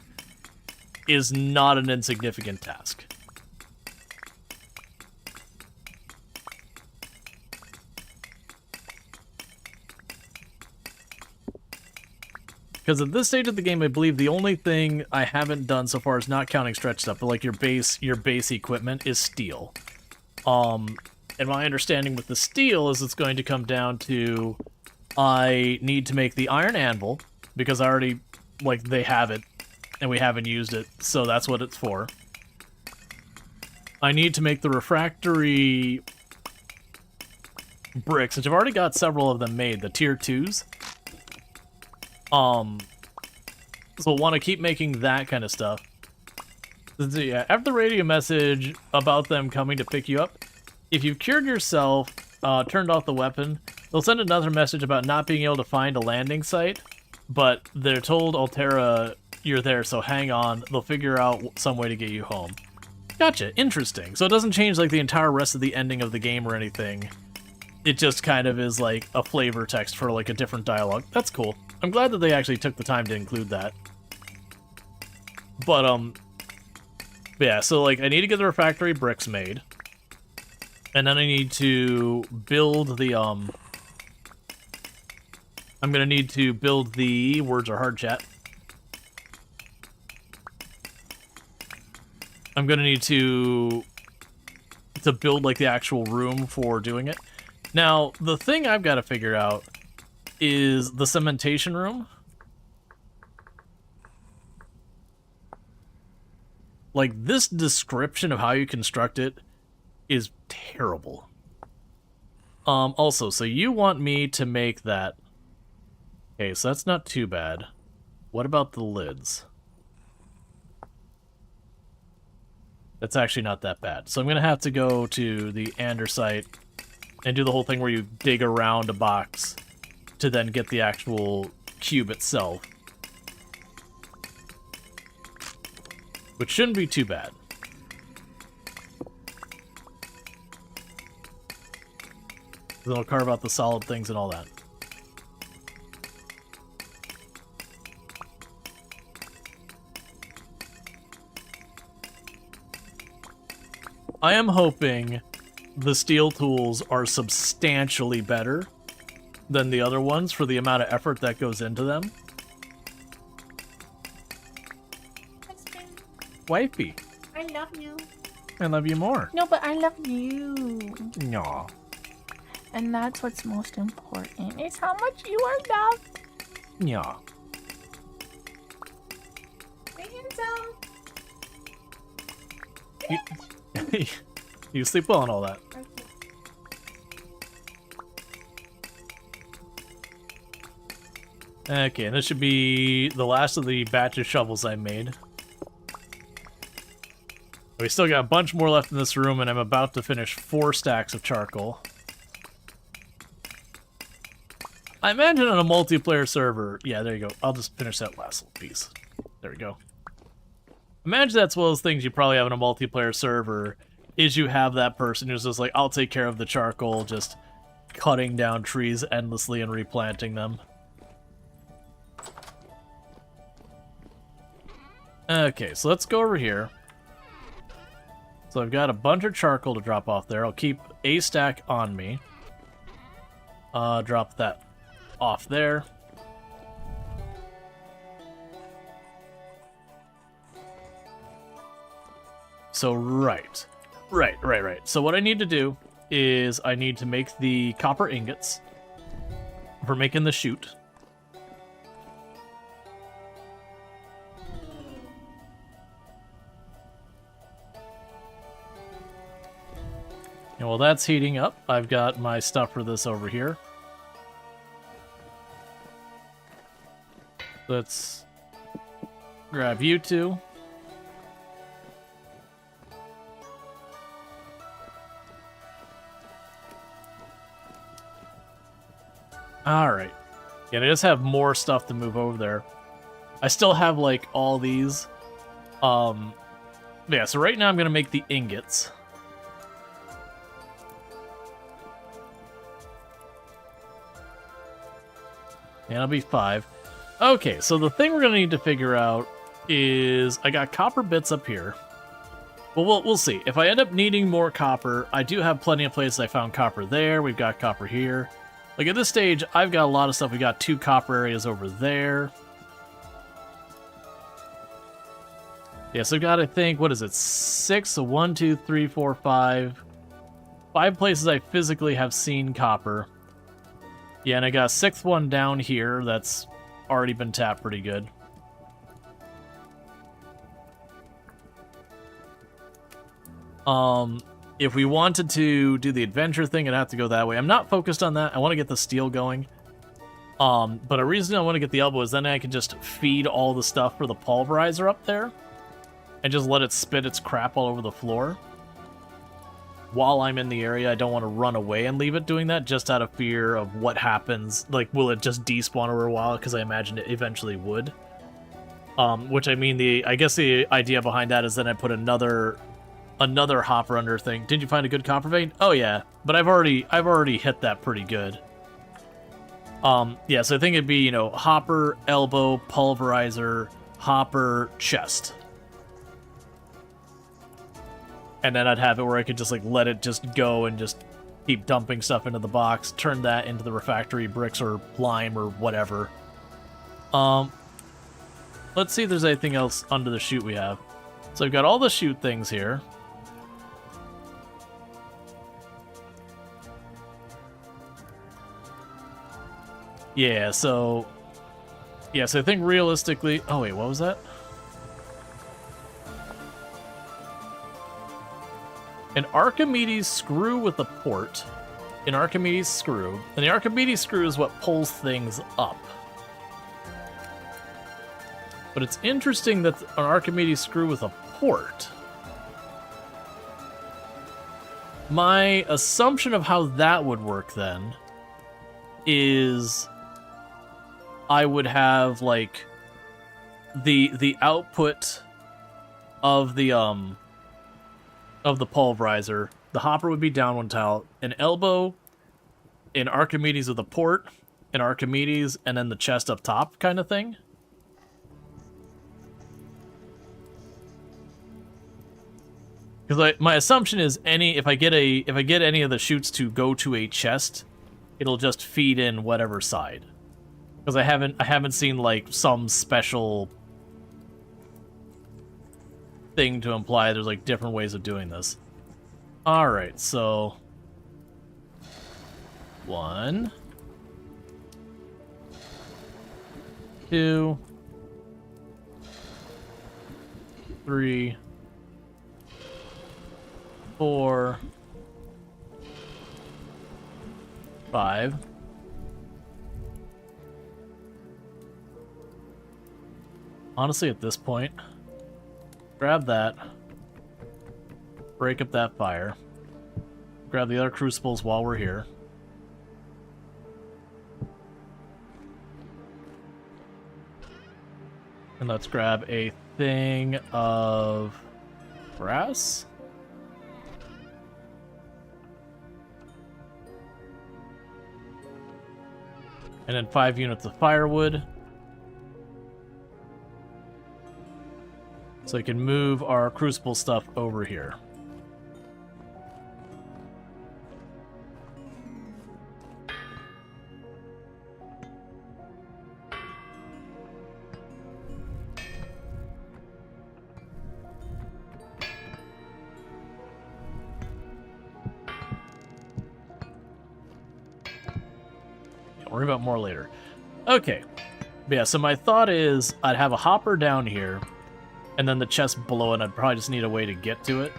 is not an insignificant task. Because at this stage of the game, I believe the only thing I haven't done so far is not counting stretch stuff, but like your base equipment is steel. And my understanding with the steel is it's going to come down to I need to make the iron anvil because I already they have it and we haven't used it, so that's what it's for. I need to make the refractory bricks, which I've already got several of them made, the tier 2s. So we'll want to keep making that kind of stuff. So yeah, after the radio message about them coming to pick you up, if you've cured yourself, turned off the weapon. They'll send another message about not being able to find a landing site, but they're told Altera you're there, so hang on. They'll figure out some way to get you home. Gotcha, interesting. So it doesn't change like the entire rest of the ending of the game or anything. It just kind of is like a flavor text for like a different dialogue. That's cool. I'm glad that they actually took the time to include that. But yeah, so like I need to get the refractory bricks made. And then I need to build the I'm gonna need to build the words are hard chat. I'm gonna need to build like the actual room for doing it. Now, the thing I've got to figure out is the cementation room. Like, this description of how you construct it is terrible. Also, so you want me to make that... Okay, so that's not too bad. What about the lids? That's actually not that bad. So I'm going to have to go to the andesite and do the whole thing where you dig around a box to then get the actual cube itself. Which shouldn't be too bad. Then I'll carve out the solid things and all that. I am hoping the steel tools are substantially better than the other ones for the amount of effort that goes into them. Husband, Wifey, I love you. I love you more. No, but I love you. Aw. And that's what's most important, is how much you are loved. Yeah. Bring in some. You sleep well and all that. Okay, and this should be the last of the batch of shovels I made. We still got a bunch more left in this room, and I'm about to finish 4 stacks of charcoal. I imagine on a multiplayer server... Yeah, there you go. I'll just finish that last little piece. There we go. Imagine that's one of those things you probably have in a multiplayer server, is you have that person who's just like, I'll take care of the charcoal, just cutting down trees endlessly and replanting them. Okay, so let's go over here. So I've got a bunch of charcoal to drop off there. I'll keep a stack on me. Drop that off there. So, right. So what I need to do is I need to make the copper ingots for making the chute. And while that's heating up, I've got my stuff for this over here. Let's grab you two. Alright. Yeah, I just have more stuff to move over there. I still have, like, all these. Yeah, so right now I'm going to make the ingots. And it'll be 5. Okay, so the thing we're going to need to figure out is... I got copper bits up here. Well, we'll see. If I end up needing more copper, I do have plenty of places I found copper there. We've got copper here. Like, at this stage, I've got a lot of stuff. We got 2 copper areas over there. Yeah, so I've got, I think, what is it, 6? So 1, 2, 3, 4, 5. 5 places I physically have seen copper. Yeah, and I got a 6th one down here that's already been tapped pretty good. If we wanted to do the adventure thing, I'd have to go that way. I'm not focused on that. I want to get the steel going. But a reason I want to get the elbow is then I can just feed all the stuff for the pulverizer up there and just let it spit its crap all over the floor. while I'm in the area, I don't want to run away and leave it doing that, just out of fear of what happens. Like, will it just despawn over a while? Because I imagine it eventually would. Which, I mean, I guess the idea behind that is then I put another hopper under thing. Did you find a good copper vein? Oh yeah, but I've already hit that pretty good. Yeah, so I think it'd be, you know, hopper, elbow, pulverizer, hopper, chest. And then I'd have it where I could just, like, let it just go and just keep dumping stuff into the box, turn that into the refractory bricks or lime or whatever. Let's see if there's anything else under the chute we have. So I've got all the chute things here. Yeah, so I think realistically... Oh, wait, what was that? An Archimedes screw with a port. An Archimedes screw. And the Archimedes screw is what pulls things up. But it's interesting that an Archimedes screw with a port. My assumption of how that would work then is I would have, like, the output of the pulverizer. The hopper would be down one tile, an elbow, an Archimedes with a port, an Archimedes, and then the chest up top kind of thing. Because my assumption is if I get any of the chutes to go to a chest, it'll just feed in whatever side. Because I haven't seen, like, some special thing to imply there's, like, different ways of doing this. Alright, so 1, 2, 3, 4, 5. Honestly, at this point, grab that, break up that fire, grab the other crucibles while we're here. And let's grab a thing of brass. And then 5 units of firewood. So I can move our crucible stuff over here. Don't worry about more later. Okay. But yeah, so my thought is I'd have a hopper down here, and then the chest below it. I'd probably just need a way to get to it.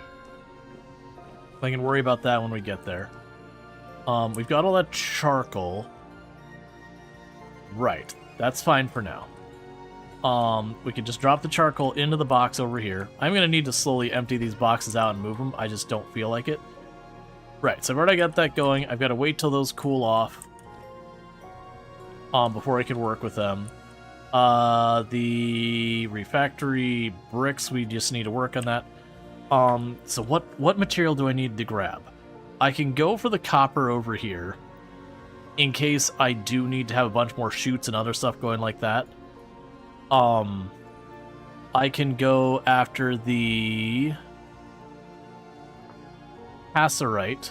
I can worry about that when we get there. We've got all that charcoal. Right. That's fine for now. We can just drop the charcoal into the box over here. I'm going to need to slowly empty these boxes out and move them. I just don't feel like it. Right, so I've already got that going. I've got to wait till those cool off before I can work with them. The refractory bricks, we just need to work on that. So what material do I need to grab? I can go for the copper over here in case I do need to have a bunch more chutes and other stuff going like that. I can go after the cassiterite.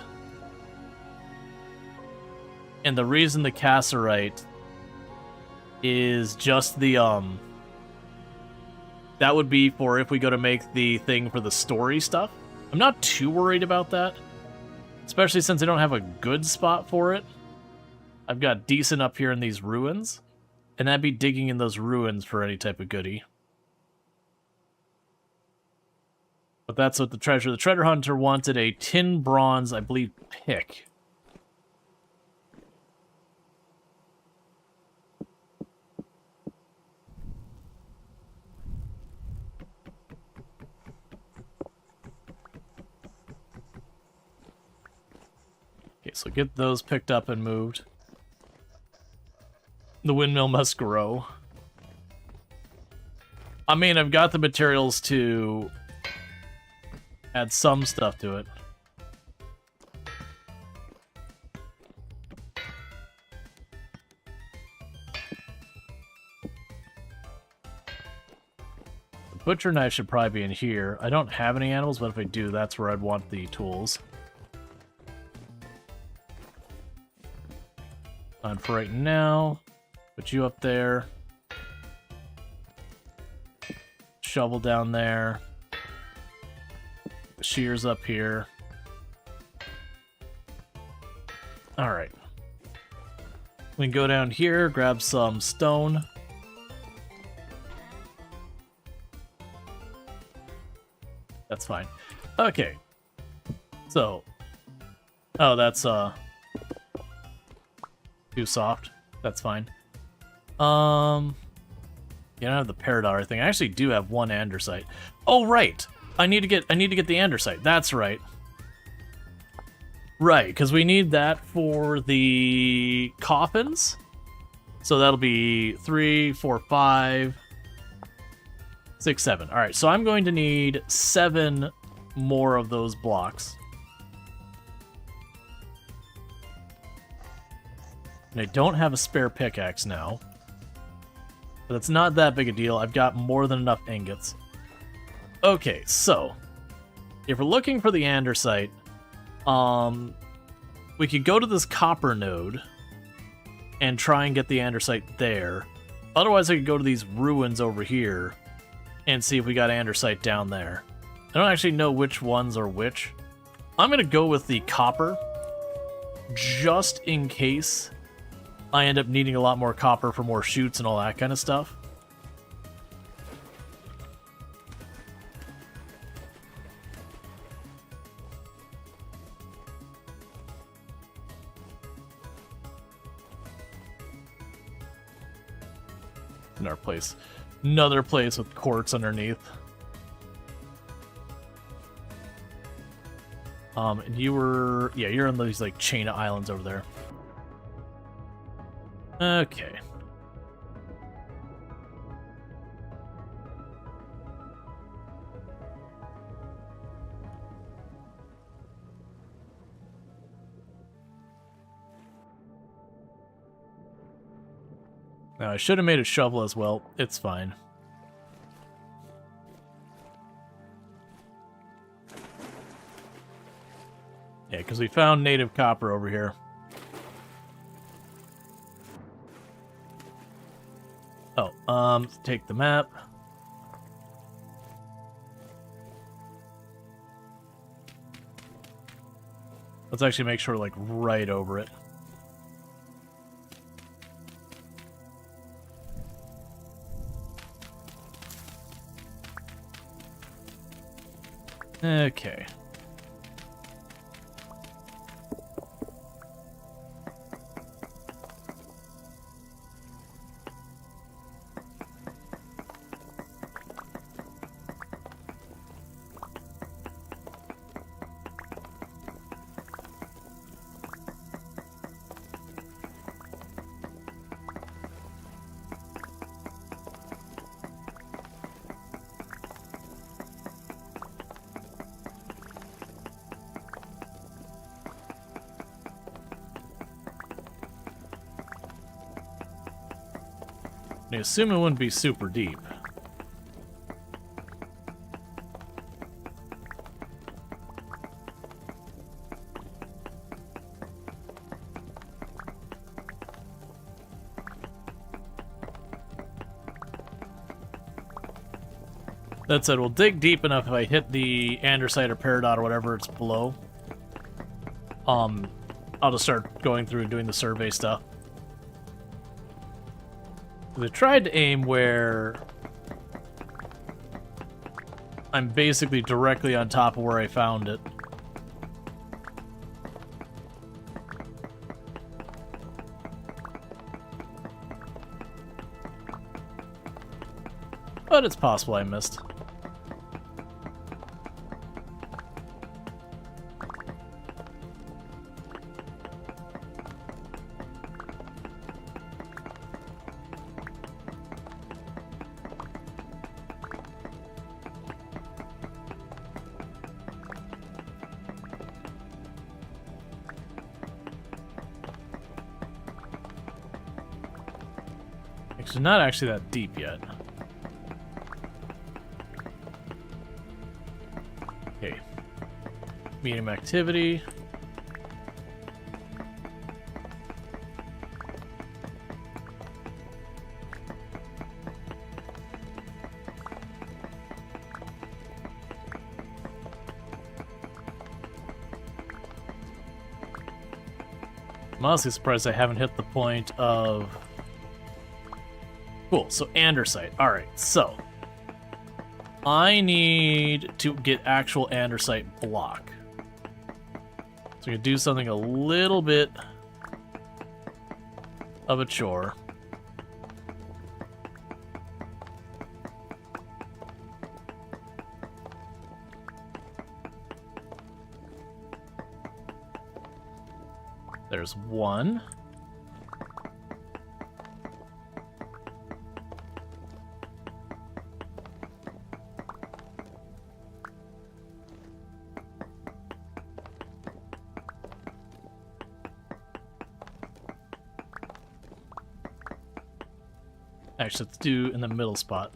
And the reason the cassiterite is just the, that would be for if we go to make the thing for the story stuff. I'm not too worried about that, especially since I don't have a good spot for it. I've got decent up here in these ruins, and that'd be digging in those ruins for any type of goodie. But that's what the treasure hunter wanted a tin bronze, I believe, pick. so get those picked up and moved. The windmill must grow. I mean, I've got the materials to add some stuff to it. The butcher knife should probably be in here. I don't have any animals, but if I do, that's where I'd want the tools. And for right now, put you up there. Shovel down there. The shears up here. Alright. We can go down here, grab some stone. That's fine. Okay. So. Oh, that's, too soft. That's fine. You don't have the Paradar thing. I actually do have one andesite. Oh, right. I need to get the andesite. That's right. Right, because we need that for the coffins. So that'll be 3, 4, 5, 6, 7. All right, so I'm going to need 7 more of those blocks. And I don't have a spare pickaxe now. But it's not that big a deal. I've got more than enough ingots. Okay, so if we're looking for the andesite, we could go to this copper node and try and get the andesite there. Otherwise, I could go to these ruins over here and see if we got andesite down there. I don't actually know which ones are which. I'm going to go with the copper just in case I end up needing a lot more copper for more shoots and all that kind of stuff. In our place. Another place with quartz underneath. And you were... Yeah, you're on these, like, chain of islands over there. Okay. Now, I should have made a shovel as well. It's fine. Yeah, because we found native copper over here. Oh, take the map. Let's actually make sure, like, right over it. Okay. I assume it wouldn't be super deep. That said, we'll dig deep enough if I hit the andesite or peridot or whatever it's below. I'll just start going through and doing the survey stuff. I tried to aim where I'm basically directly on top of where I found it. But it's possible I missed. Actually, not actually that deep yet. Okay. Medium activity. I'm honestly surprised I haven't hit the point of... Cool, so andesite. Alright, so... I need to get actual andesite block. So we can do something a little bit of a chore. There's one. Actually, let's do in the middle spot.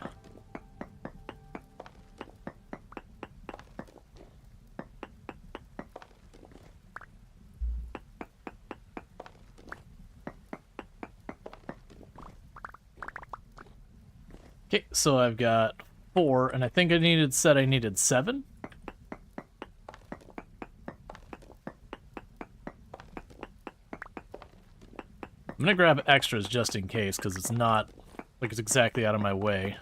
Okay, so I've got 4, and I think I needed 7. I'm gonna grab extras just in case, because it's not like it's exactly out of my way.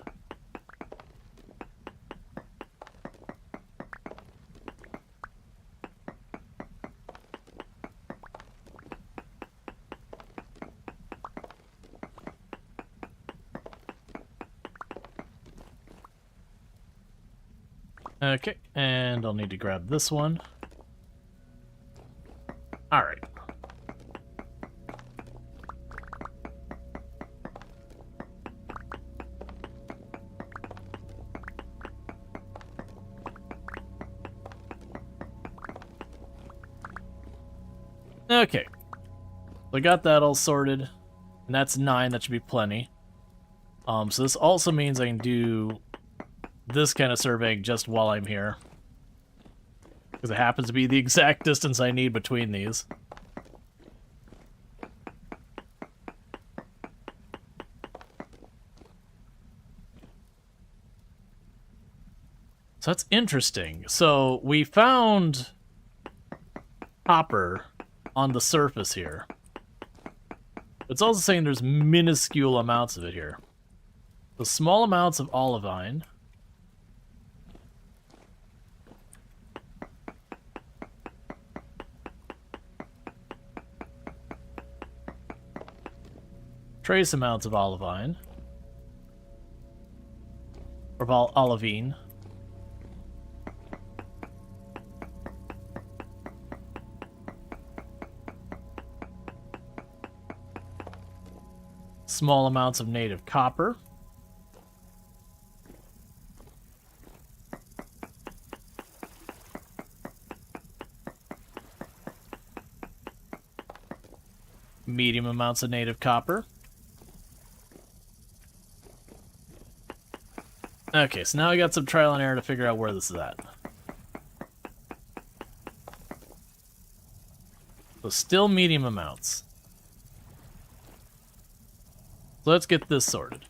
Okay, and I'll need to grab this one. Alright. Okay. So I got that all sorted. And that's 9, that should be plenty. So this also means I can do this kind of surveying just while I'm here. Because it happens to be the exact distance I need between these. So that's interesting. So we found copper on the surface here. It's also saying there's minuscule amounts of it here. So small amounts of olivine. Trace amounts of olivine. Or olivine. Small amounts of native copper. Medium amounts of native copper. Okay, so now I got some trial and error to figure out where this is at. So still medium amounts. So let's get this sorted.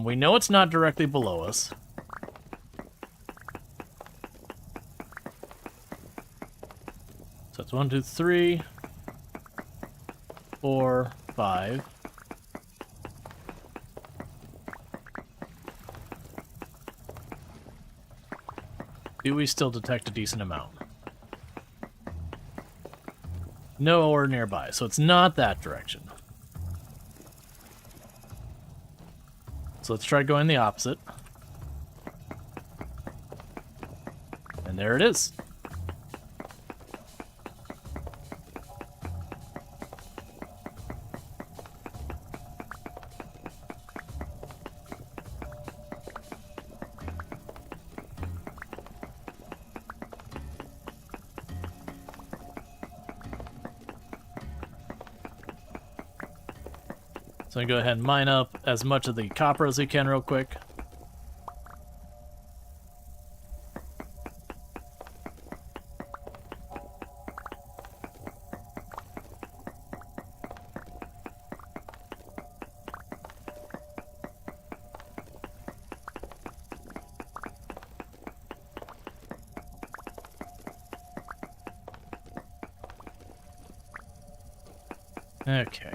We know it's not directly below us. So it's 1, 2, 3, 4, 5. Do we still detect a decent amount? No ore nearby, so it's not that direction. So let's try going the opposite. And there it is. So I go ahead and mine up as much of the copper as we can real quick. Okay.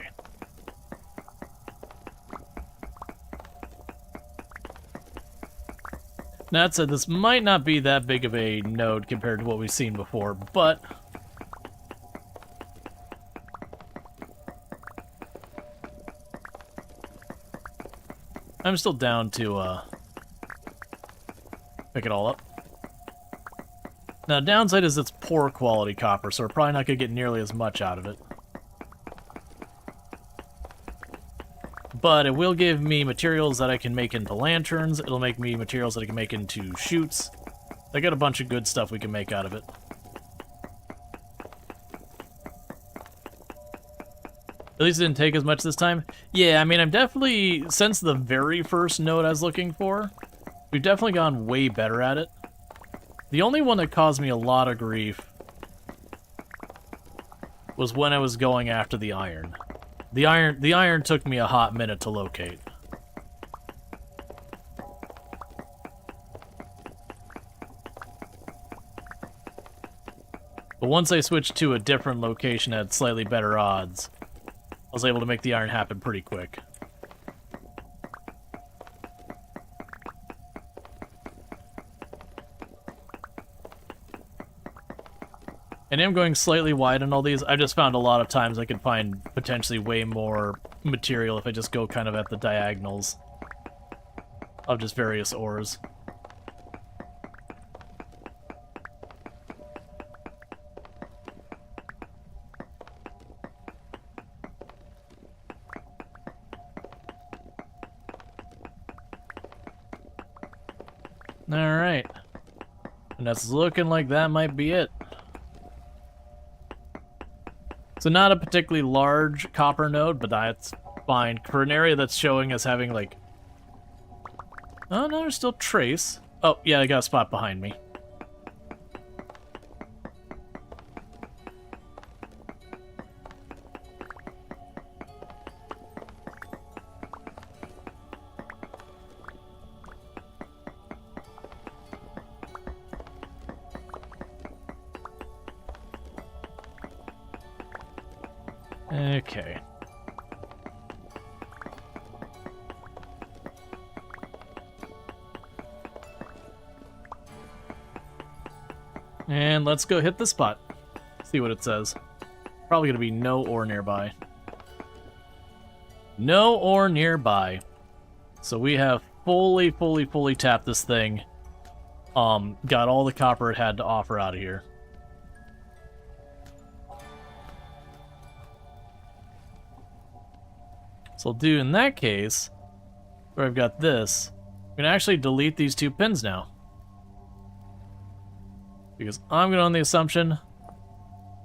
Now, that said, this might not be that big of a node compared to what we've seen before, but I'm still down to pick it all up. Now, downside is it's poor quality copper, so we're probably not going to get nearly as much out of it. But it will give me materials that I can make into lanterns. It'll make me materials that I can make into chutes. I got a bunch of good stuff we can make out of it. At least it didn't take as much this time. Yeah, I mean, I'm definitely, since the very first node I was looking for, we've definitely gone way better at it. The only one that caused me a lot of grief was when I was going after the iron. The iron took me a hot minute to locate. But once I switched to a different location that had slightly better odds, I was able to make the iron happen pretty quick. And I'm going slightly wide on all these. I just found a lot of times I could find potentially way more material if I just go kind of at the diagonals of just various ores. Alright. And that's looking like that might be it. So not a particularly large copper node, but that's fine. For an area that's showing us having, like... Oh, no, there's still trace. Oh, yeah, I got a spot behind me. Okay. And let's go hit the spot. See what it says. Probably gonna be no ore nearby. No ore nearby. So we have fully tapped this thing. Got all the copper it had to offer out of here. So I'll do in that case, where I've got this, I'm going to actually delete these two pins now. Because I'm going on the assumption,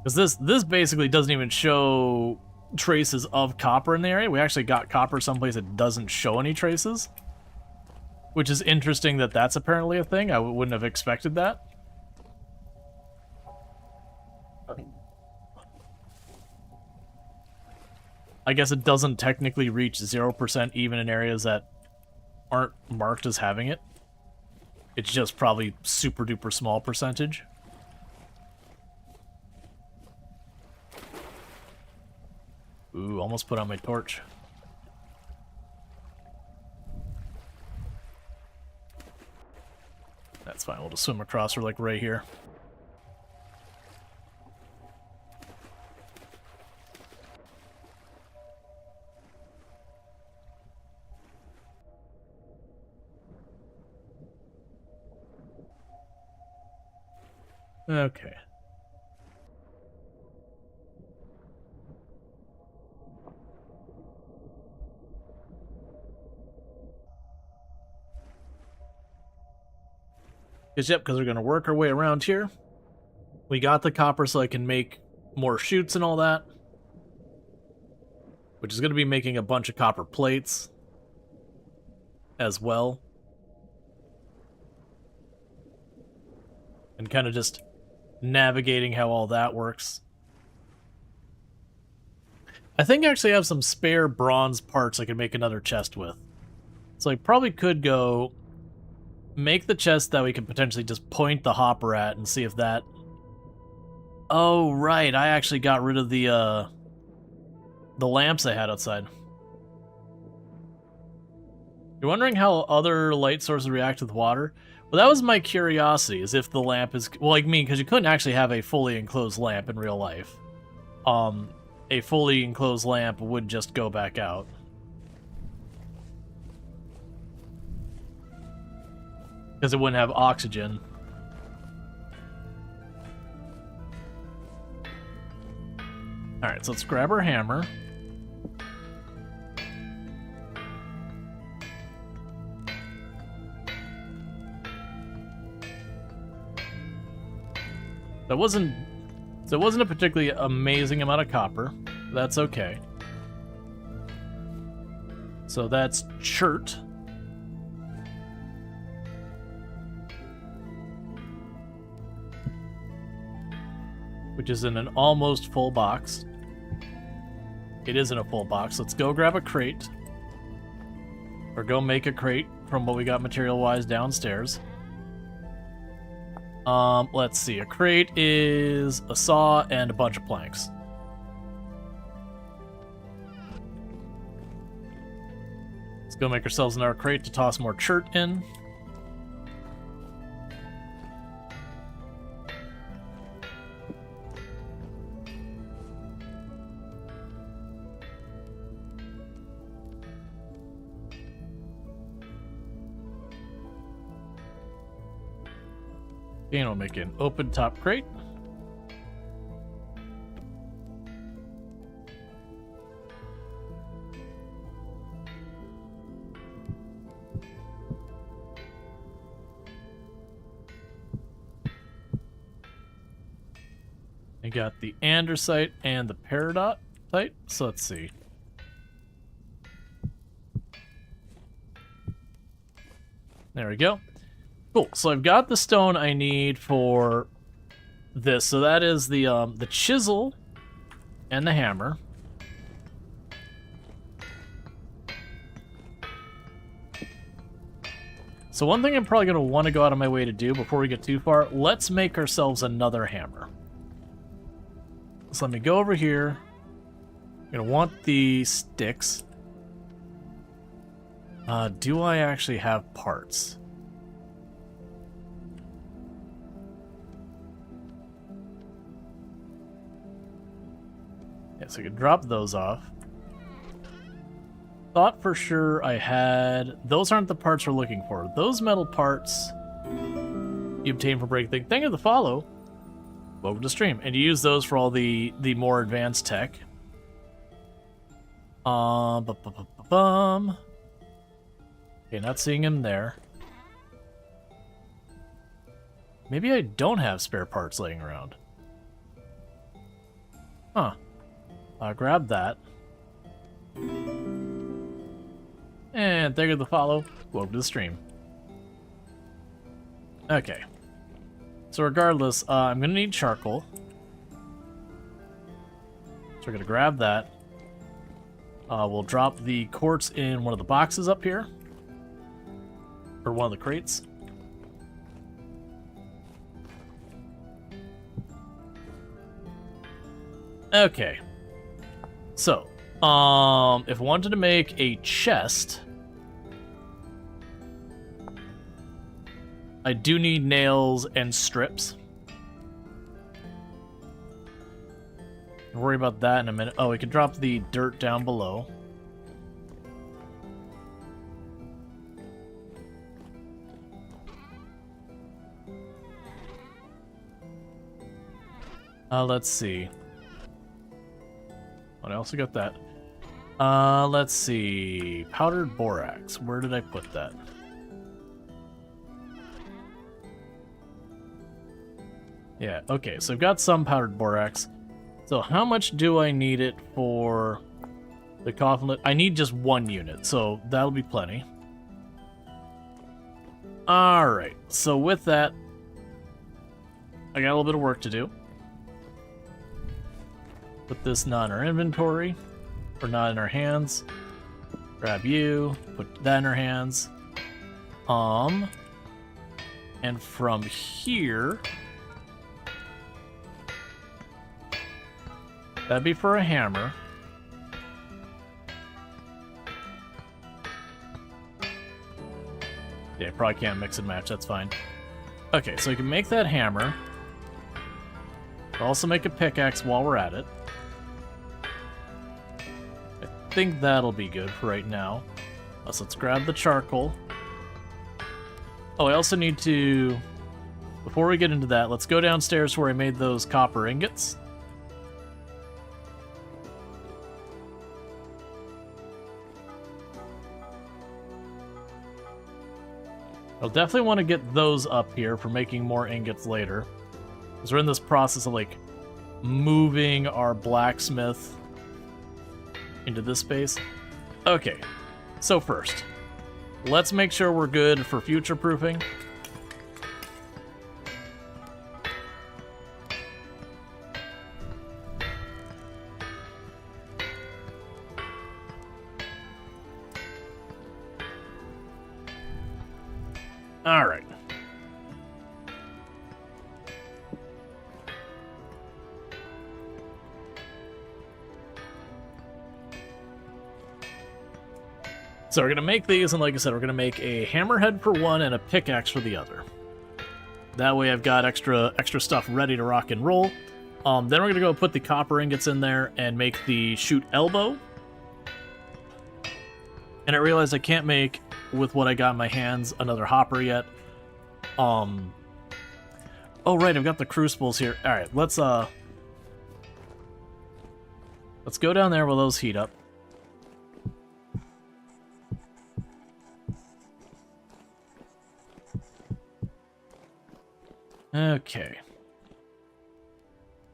because this basically doesn't even show traces of copper in the area. We actually got copper someplace that doesn't show any traces. Which is interesting that that's apparently a thing. I wouldn't have expected that. I guess it doesn't technically reach 0% even in areas that aren't marked as having it. It's just probably super duper small percentage. Ooh, almost put on my torch. That's fine, we'll just swim across her like right here. Okay. Because we're going to work our way around here. We got the copper so I can make more chutes and all that. which is going to be making a bunch of copper plates as well. And kind of just navigating how all that works. I think I actually have some spare bronze parts I could make another chest with. So I probably could go make the chest that we could potentially just point the hopper at and see if that... Oh, right, I actually got rid of the lamps I had outside. You're wondering how other light sources react with water? Well, that was my curiosity, is if the lamp is... Well, like me, because you couldn't actually have a fully enclosed lamp in real life. A fully enclosed lamp would just go back out. Because it wouldn't have oxygen. Alright, so let's grab our hammer. That wasn't a particularly amazing amount of copper. That's okay. So that's chert. Which is in an almost full box. It is in a full box. Let's go grab a crate. Or go make a crate from what we got material-wise downstairs. Let's see. A crate is a saw and a bunch of planks. Let's go make ourselves another crate to toss more chert in. And we'll make an open top crate. I got the andesite and the peridotite, so let's see. There we go. Cool, so I've got the stone I need for this. So that is the chisel and the hammer. So one thing I'm probably going to want to go out of my way to do before we get too far, let's make ourselves another hammer. So let me go over here. I'm going to want the sticks. Do I actually have parts? Yeah, so I could drop those off. Thought for sure I had... Those aren't the parts we're looking for. Those metal parts you obtain from breaking things. Thank you to follow. Welcome to stream. And you use those for all the more advanced tech. Okay, not seeing him there. Maybe I don't have spare parts laying around. Huh. Grab that. And thank you for the follow. Welcome to the stream. Okay. So regardless, I'm going to need charcoal. So we're going to grab that. We'll drop the quartz in one of the boxes up here. Or one of the crates. Okay. So, if I wanted to make a chest, I do need nails and strips. Don't worry about that in a minute. Oh, we can drop the dirt down below. Let's see. I also got that. Let's see. Powdered borax. Where did I put that? Yeah, okay. So I've got some powdered borax. So how much do I need it for The coffin lid. I need just 1 unit, so that'll be plenty. Alright, so with that, I got a little bit of work to do. Put this not in our inventory, or not in our hands. Grab you, put that in our hands. And from here, that'd be for a hammer. Yeah, probably can't mix and match, that's fine. Okay, so we can make that hammer. Also make a pickaxe while we're at it. I think that'll be good for right now. So let's grab the charcoal. Oh, I also need to... Before we get into that, let's go downstairs where I made those copper ingots. I'll definitely want to get those up here for making more ingots later. Because we're in this process of, like, moving our blacksmith into this space. Okay, so first, let's make sure we're good for future-proofing. All right. So we're going to make these, and like I said, we're going to make a hammerhead for one and a pickaxe for the other. That way I've got extra stuff ready to rock and roll. Then we're going to go put the copper ingots in there and make the shoot elbow. And I realized I can't make, with what I got in my hands, another hopper yet. Oh right, I've got the crucibles here. Alright, let's go down there while those heat up. Okay.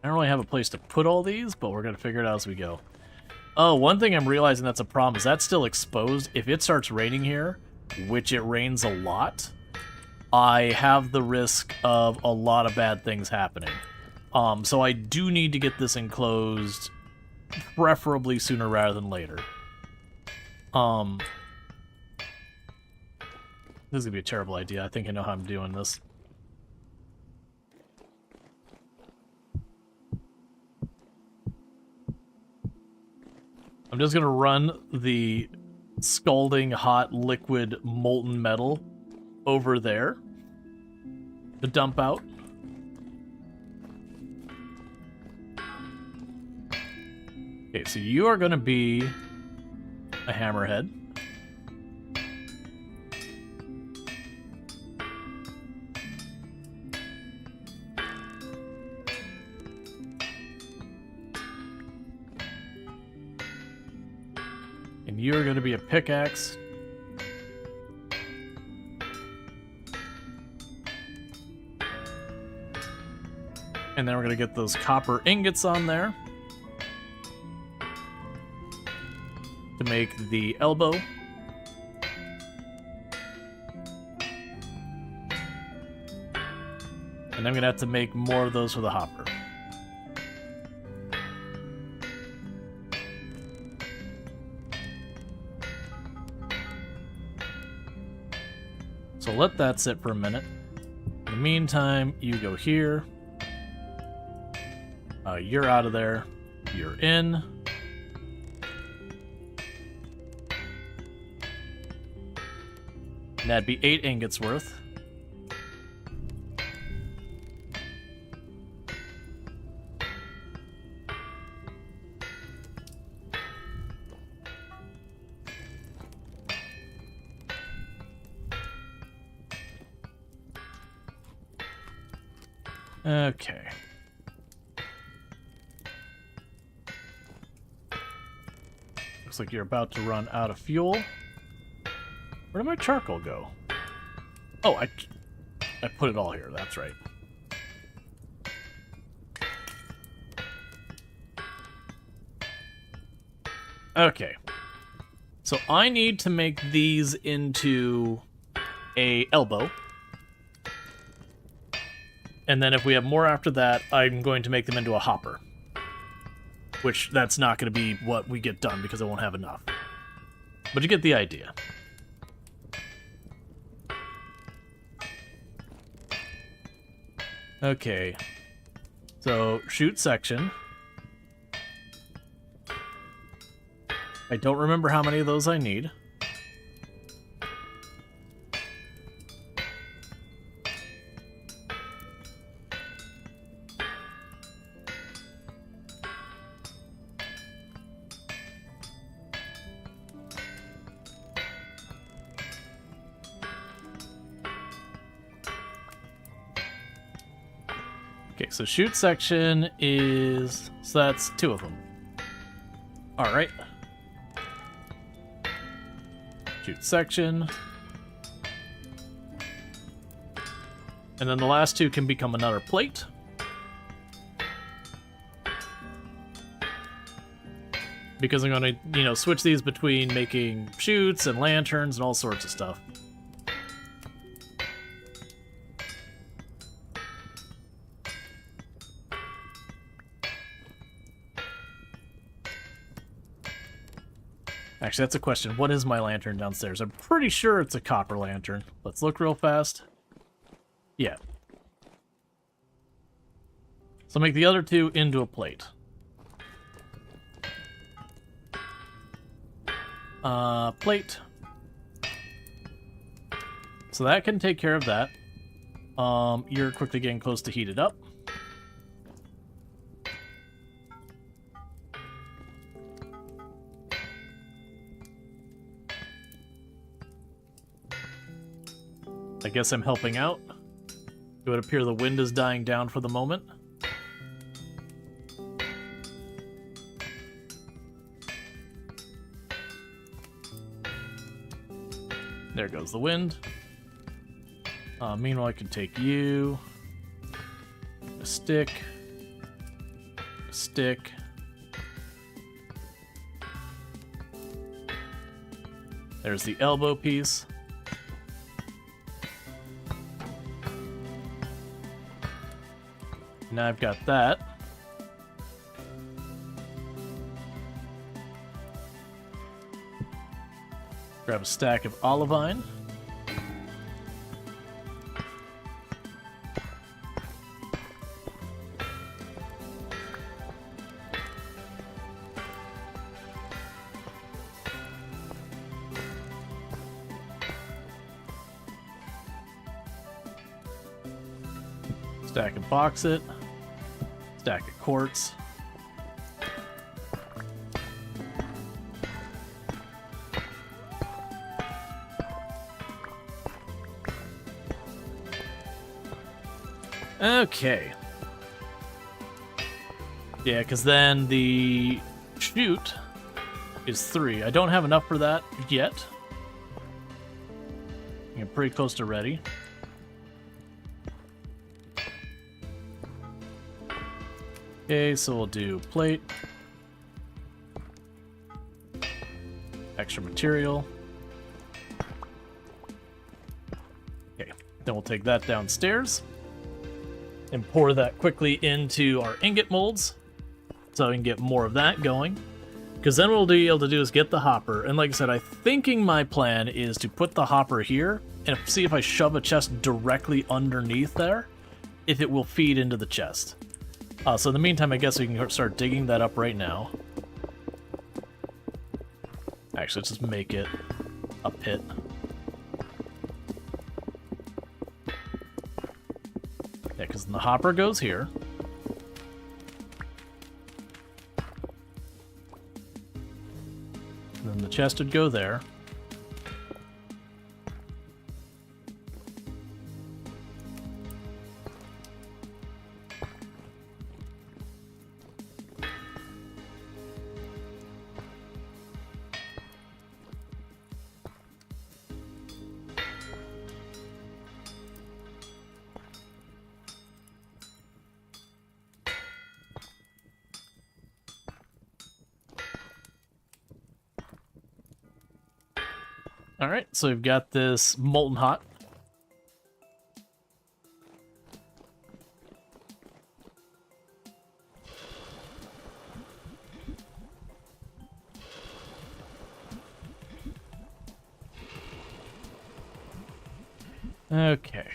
I don't really have a place to put all these, but we're gonna figure it out as we go. Oh, one thing I'm realizing that's a problem is that's still exposed. If it starts raining here, which it rains a lot, I have the risk of a lot of bad things happening. So I do need to get this enclosed, preferably sooner rather than later. This is gonna be a terrible idea. I think I know how I'm doing this. I'm just gonna run the scalding hot liquid molten metal over there to dump out. Okay, so you are gonna be a hammerhead. And you're going to be a pickaxe. And then we're going to get those copper ingots on there to make the elbow. And I'm going to have to make more of those for the hopper. So let that sit for a minute. In the meantime, you go here. You're out of there. You're in. And that'd be 8 ingots worth. Okay. Looks like you're about to run out of fuel. Where did my charcoal go? Oh, I put it all here, that's right. Okay. So I need to make these into a elbow. And then if we have more after that, I'm going to make them into a hopper. Which, that's not going to be what we get done because I won't have enough. But you get the idea. Okay. So, shoot section. I don't remember how many of those I need. Okay, so shoot section is... So that's 2 of them. Alright. Shoot section. And then the last 2 can become another plate. Because I'm going to, you know, switch these between making chutes and lanterns and all sorts of stuff. Actually, that's a question. What is my lantern downstairs? I'm pretty sure it's a copper lantern. Let's look real fast. Yeah. So make the other 2 into a plate. Plate. So that can take care of that. You're quickly getting close to heated up. I guess I'm helping out. It would appear the wind is dying down for the moment. There goes the wind. Meanwhile, I can take you. A stick. A stick. There's the elbow piece. Now I've got that. Grab a stack of olivine. Stack of bauxite. Stack of quartz. Okay. Yeah, because then the chute is 3. I don't have enough for that yet. I'm pretty close to ready. Okay, so we'll do plate. Extra material. Okay, then we'll take that downstairs and pour that quickly into our ingot molds so we can get more of that going. Because then what we'll be able to do is get the hopper. And like I said, I'm thinking my plan is to put the hopper here and see if I shove a chest directly underneath there, if it will feed into the chest. So in the meantime, I guess we can start digging that up right now. Actually, let's just make it a pit. Yeah, because the hopper goes here. And then the chest would go there. Alright, so we've got this molten hot. Okay.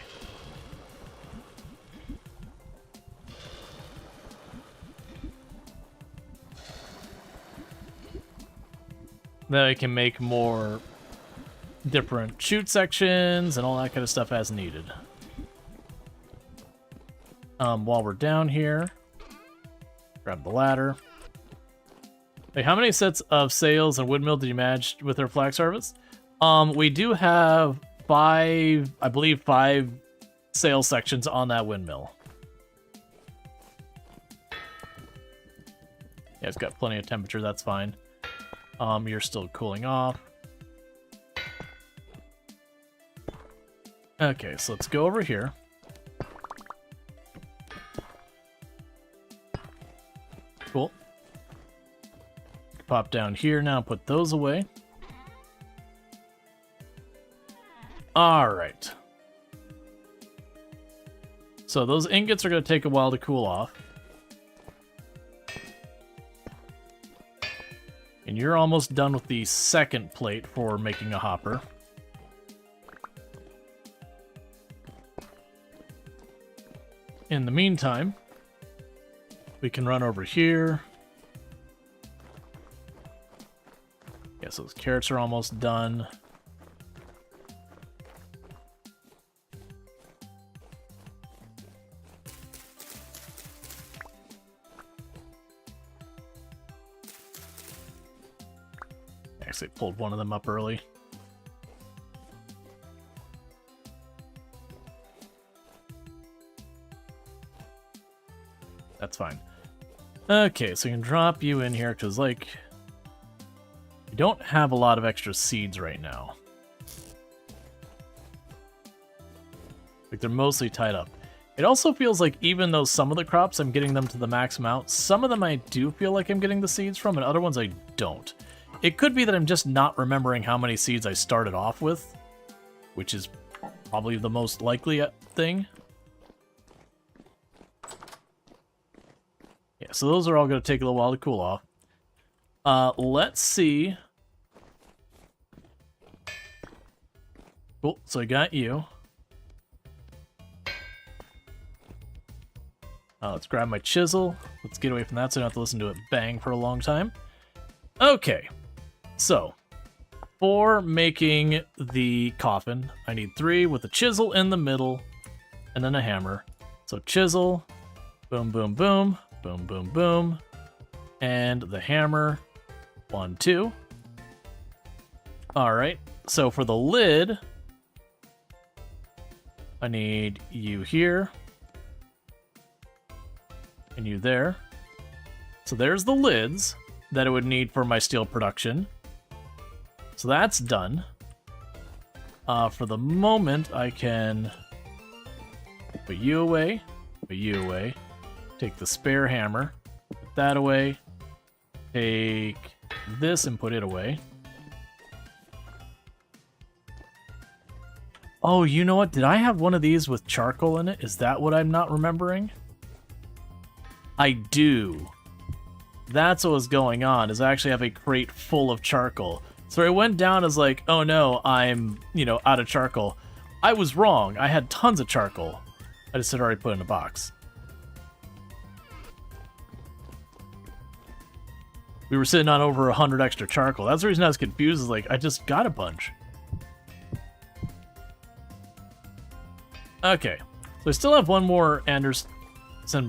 Then I can make more different chute sections and all that kind of stuff as needed. While we're down here, grab the ladder. Wait, how many sets of sails and windmill did you manage with our flax harvest? We do have 5, I believe 5 sail sections on that windmill. Yeah, it's got plenty of temperature, that's fine. You're still cooling off. Okay, so let's go over here. Cool. Pop down here now, put those away. Alright. So those ingots are going to take a while to cool off. And you're almost done with the second plate for making a hopper. In the meantime, we can run over here. Yes, those carrots are almost done. Actually, pulled one of them up early. That's fine. Okay, so we can drop you in here, because, like, we don't have a lot of extra seeds right now. Like, they're mostly tied up. It also feels like even though some of the crops I'm getting them to the max amount, some of them I do feel like I'm getting the seeds from, and other ones I don't. It could be that I'm just not remembering how many seeds I started off with, which is probably the most likely thing. Yeah, so those are all going to take a little while to cool off. Let's see. Cool, so I got you. Let's grab my chisel. Let's get away from that so I don't have to listen to it bang for a long time. Okay, so for making the coffin, I need 3 with a chisel in the middle and then a hammer. So chisel, boom, boom, boom, boom, boom, boom, and the hammer, 1, 2. All right, so for the lid, I need you here and you there. So there's the lids that it would need for my steel production. So that's done. For the moment, I can put you away, take the spare hammer, put that away, take this and put it away. Oh, you know what? Did I have one of these with charcoal in it? Is that what I'm not remembering? I do. That's what was going on, is I actually have a crate full of charcoal. So I went down as like, oh no, I'm, out of charcoal. I was wrong. I had tons of charcoal. I just had already put in a box. We were sitting on over 100 extra charcoal. That's the reason I was confused, is like, I just got a bunch. Okay. So I still have one more Anderson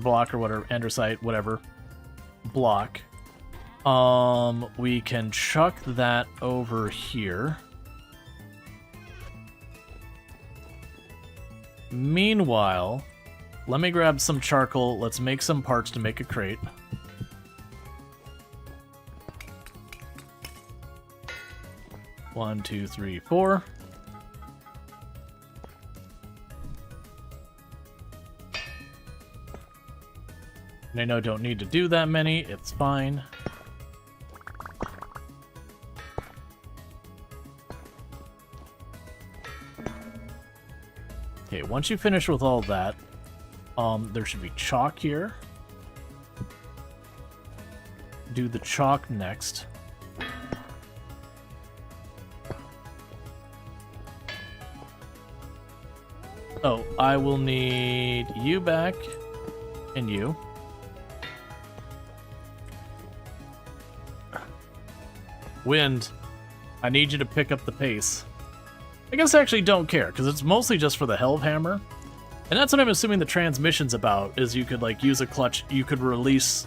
block or whatever, andesite, whatever. Block. We can chuck that over here. Meanwhile, let me grab some charcoal. Let's make some parts to make a crate. One, 2, 3, 4. And I know don't need to do that many, it's fine. Okay, once you finish with all that, there should be chalk here. Do the chalk next. Oh, I will need you back and you. Wind, I need you to pick up the pace. I guess I actually don't care, because it's mostly just for the Hellhammer. And that's what I'm assuming the transmission's about, is you could, like, use a clutch, you could release,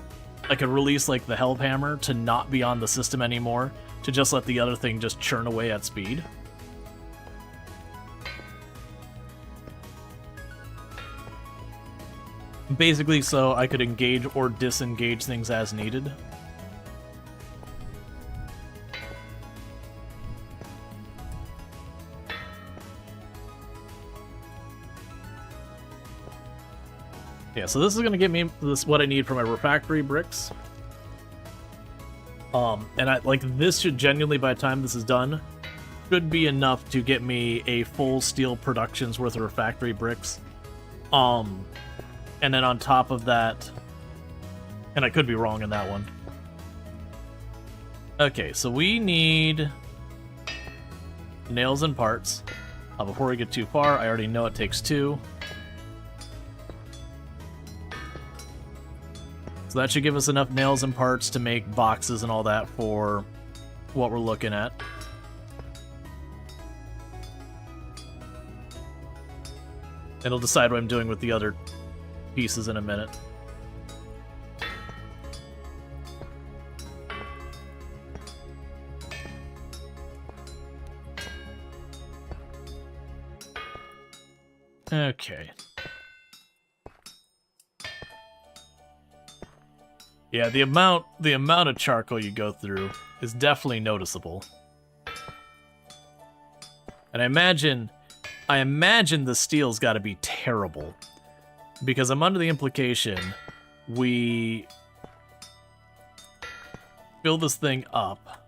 like, the Hellhammer to not be on the system anymore, to just let the other thing just churn away at speed. Basically, so I could engage or disengage things as needed. Yeah, so this is gonna give me what I need for my refractory bricks. And I like this should genuinely, by the time this is done, should be enough to get me a full steel production's worth of refractory bricks. And then on top of that, and I could be wrong in that one. Okay, so we need nails and parts. Before we get too far, I already know it takes 2. So that should give us enough nails and parts to make boxes and all that for what we're looking at. It'll decide what I'm doing with the other pieces in a minute. Okay. Yeah, the amount of charcoal you go through is definitely noticeable. And I imagine the steel's got to be terrible, because I'm under the implication we fill this thing up.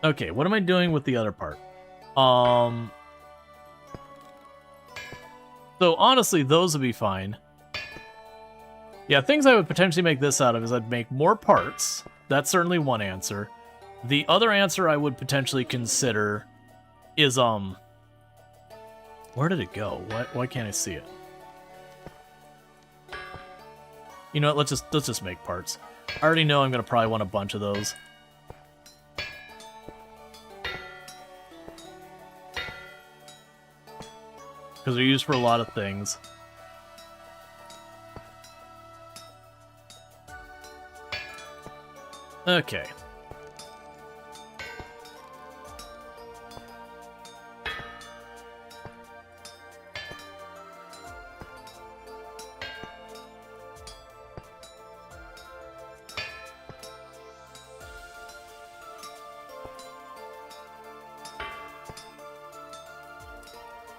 Okay, what am I doing with the other part? So honestly, those would be fine. Yeah, things I would potentially make this out of is I'd make more parts. That's certainly one answer. The other answer I would potentially consider is, where did it go? Why can't I see it? You know what, let's just make parts. I already know I'm gonna probably want a bunch of those. Because they're used for a lot of things. Okay.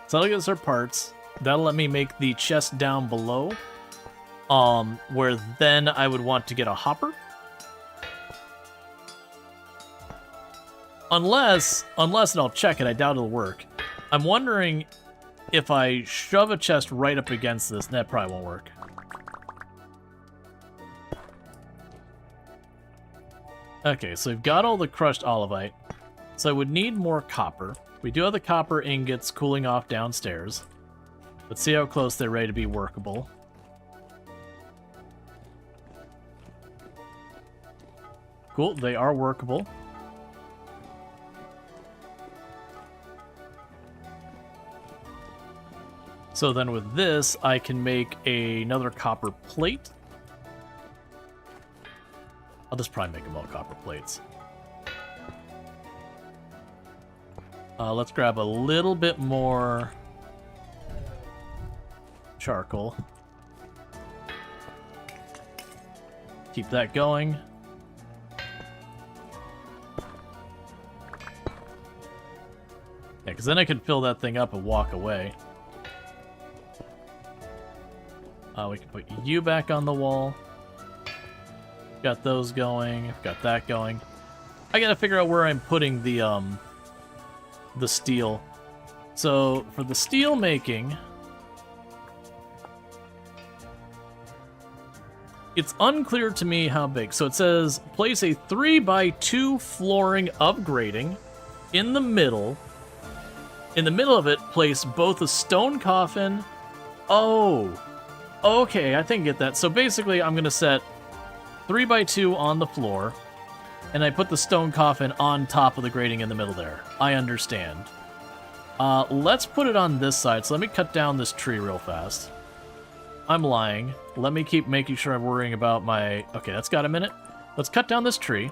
So that'll get us our parts. That'll let me make the chest down below. Where then I would want to get a hopper. Unless, and I'll check it, I doubt it'll work. I'm wondering if I shove a chest right up against this, that probably won't work. Okay, so we've got all the crushed olivite. So I would need more copper. We do have the copper ingots cooling off downstairs. Let's see how close they're ready to be workable. Cool, they are workable. So then with this, I can make another copper plate. I'll just probably make them all copper plates. Let's grab a little bit more charcoal. Keep that going. Yeah, because then I can fill that thing up and walk away. We can put you back on the wall. Got those going. Got that going. I gotta figure out where I'm putting the the steel. So for the steel making, it's unclear to me how big. So it says place a 3x2 flooring upgrading in the middle. In the middle of it, place both a stone coffin. Oh, okay, I think I get that. So basically, I'm gonna set 3x2 on the floor, and I put the stone coffin on top of the grating in the middle there. I understand. Let's put it on this side. So let me cut down this tree real fast. I'm lying. Let me keep making sure I'm worrying about my... Okay, that's got a minute. Let's cut down this tree.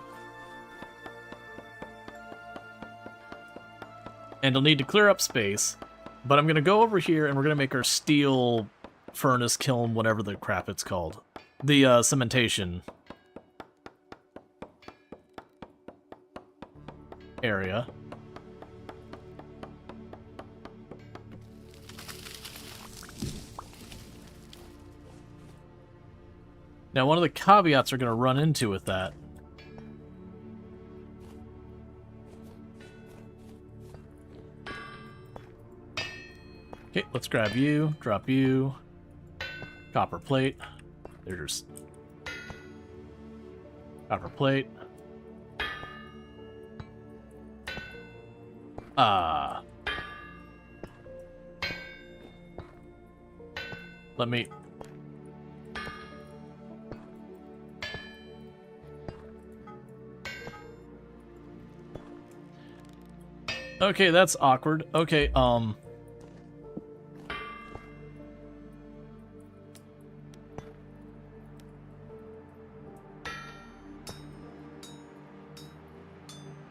And it'll need to clear up space. But I'm going to go over here and we're going to make our steel furnace, kiln, whatever the crap it's called. The cementation area. Now, one of the caveats we're going to run into with that okay, let's grab you, drop you, copper plate. There's copper plate. Let me... Okay, that's awkward. Okay, it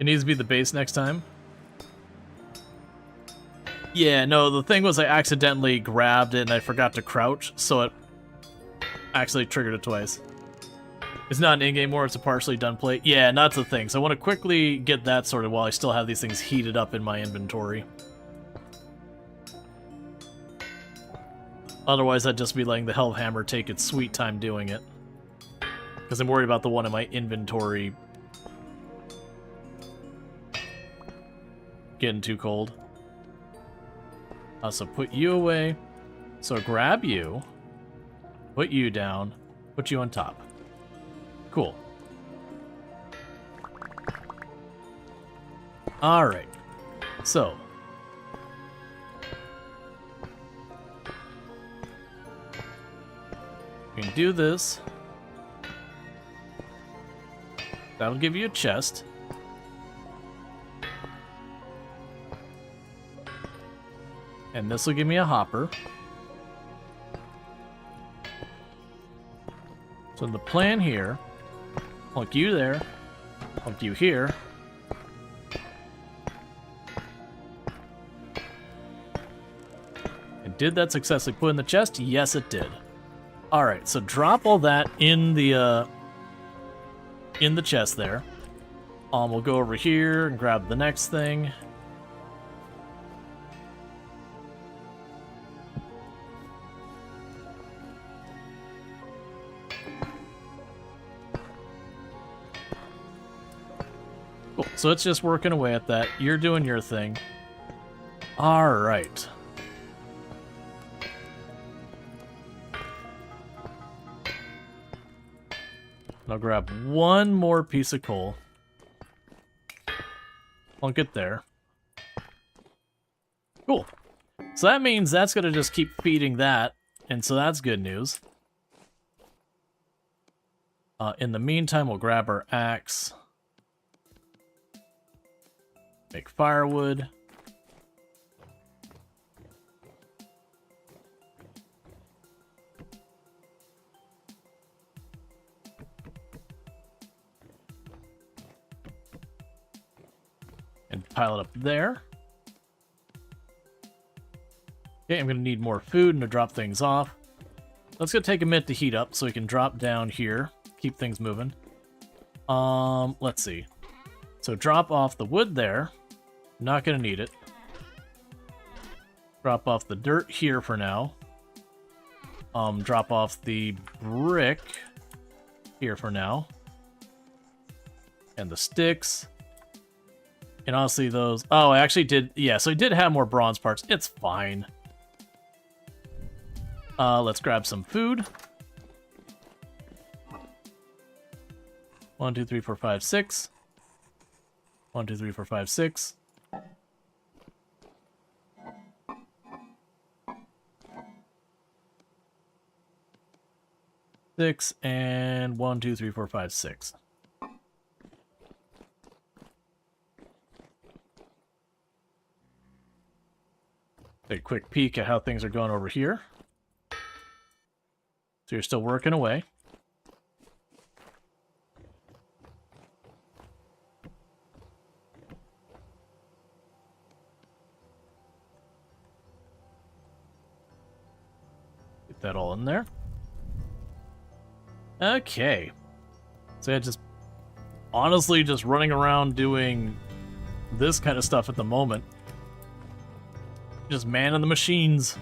needs to be the base next time. Yeah, no, the thing was I accidentally grabbed it and I forgot to crouch, so it actually triggered it twice. It's not an in-game war, it's a partially done plate. Yeah, and that's the thing. So I want to quickly get that sorted while I still have these things heated up in my inventory. Otherwise, I'd just be letting the Hellhammer take its sweet time doing it. Because I'm worried about the one in my inventory getting too cold. So put you away. So grab you. Put you down. Put you on top. Cool. Alright. So. We can do this. That'll give you a chest. And this will give me a hopper. So the plan here, plunk you there, plunk you here. And did that successfully put in the chest? Yes, it did. Alright, so drop all that in the chest there. We'll go over here and grab the next thing. Cool. So it's just working away at that. You're doing your thing. Alright. I'll grab one more piece of coal. I'll get there. Cool. So that means that's going to just keep feeding that. And so that's good news. In the meantime, we'll grab our axe. Make firewood. And pile it up there. Okay, I'm going to need more food and to drop things off. Let's go take a minute to heat up so we can drop down here. Keep things moving. Let's see. So drop off the wood there. Not going to need it. Drop off the dirt here for now. Drop off the brick here for now. And the sticks. And honestly, those... Oh, I actually did... Yeah, so I did have more bronze parts. It's fine. Let's grab some food. 1, 2, 3, 4, 5, 6. 1, 2, 3, 4, 5, 6. Six and 1, 2, 3, 4, 5, 6. Take a quick peek at how things are going over here. So you're still working away. Get that all in there. Okay. So yeah, just honestly just running around doing this kind of stuff at the moment. Just manning the machines.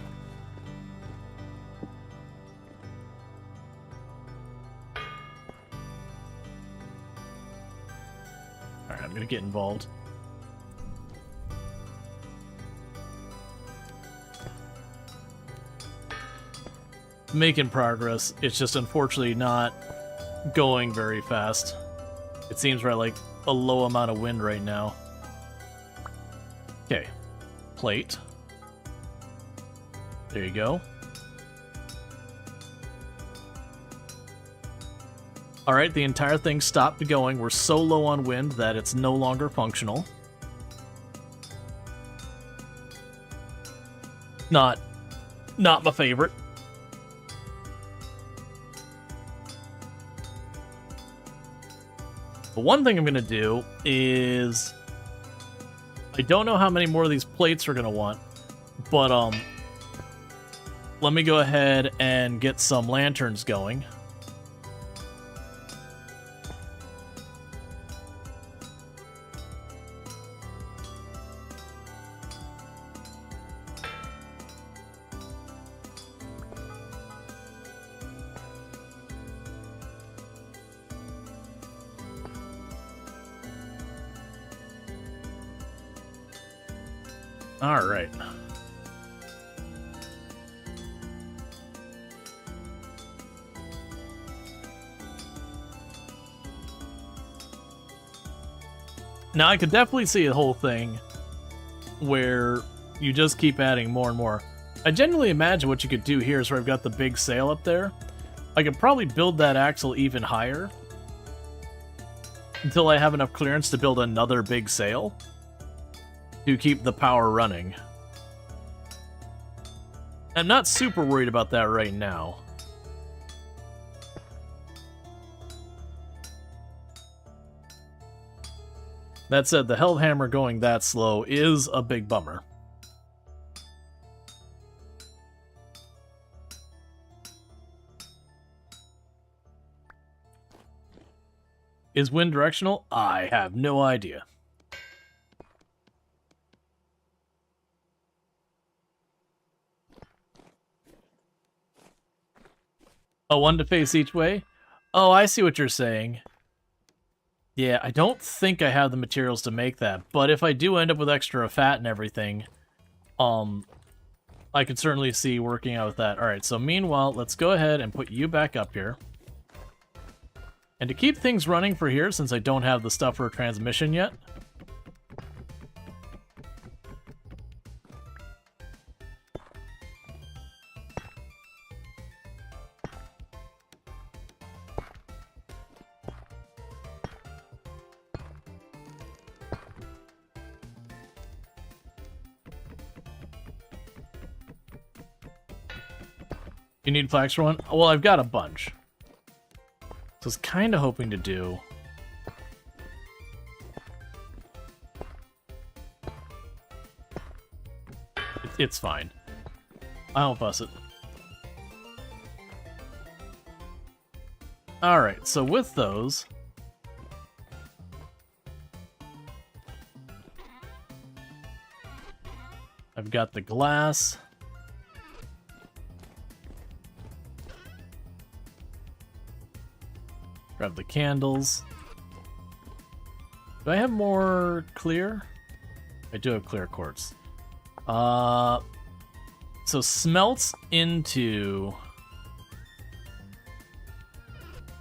Alright, I'm gonna get involved. Making progress. It's just unfortunately not going very fast. It seems we're at like a low amount of wind right now. Okay. Plate. There you go. Alright, the entire thing stopped going. We're so low on wind that it's no longer functional. Not my favorite. But one thing I'm going to do is... I don't know how many more of these plates we're going to want, but let me go ahead and get some lanterns going. All right. Now, I could definitely see a whole thing where you just keep adding more and more. I genuinely imagine what you could do here is where I've got the big sail up there. I could probably build that axle even higher until I have enough clearance to build another big sail to keep the power running. I'm not super worried about that right now. That said, the Hellhammer going that slow is a big bummer. Is wind directional? I have no idea. Oh, one to face each way? Oh, I see what you're saying. Yeah, I don't think I have the materials to make that, but if I do end up with extra fat and everything, I could certainly see working out with that. Alright, so meanwhile, let's go ahead and put you back up here. And to keep things running for here, since I don't have the stuff for a transmission yet, you need flax for one? Well, I've got a bunch. So I was kind of hoping to do... It's fine. I don't fuss it. Alright, so with those... I've got the glass... Grab the candles. Do I have more clear? I do have clear quartz. So smelts into...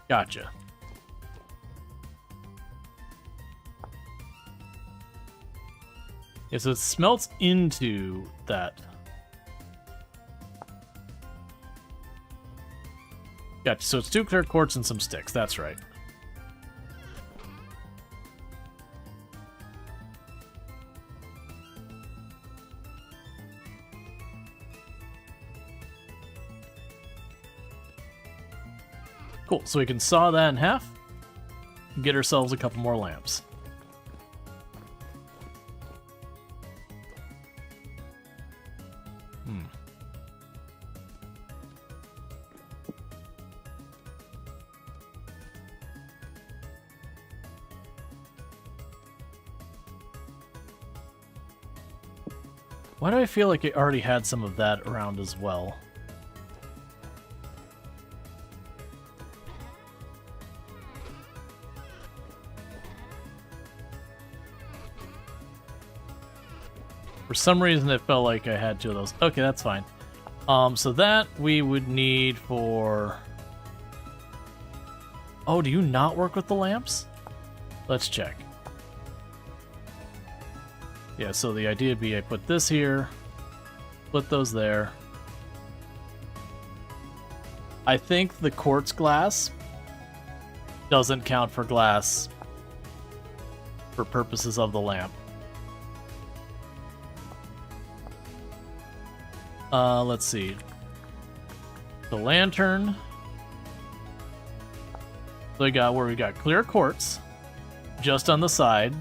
Gotcha. Yeah, so it smelts into that. Gotcha, so it's 2 clear quartz and some sticks, that's right. Cool, so we can saw that in half, and get ourselves a couple more lamps. Why do I feel like it already had some of that around as well? For some reason it felt like I had 2 of those. Okay, that's fine. So that we would need for... Oh, do you not work with the lamps? Let's check. Yeah, so the idea would be I put this here, put those there. I think the quartz glass doesn't count for glass for purposes of the lamp. Let's see. The lantern. So we got where we got clear quartz just on the side,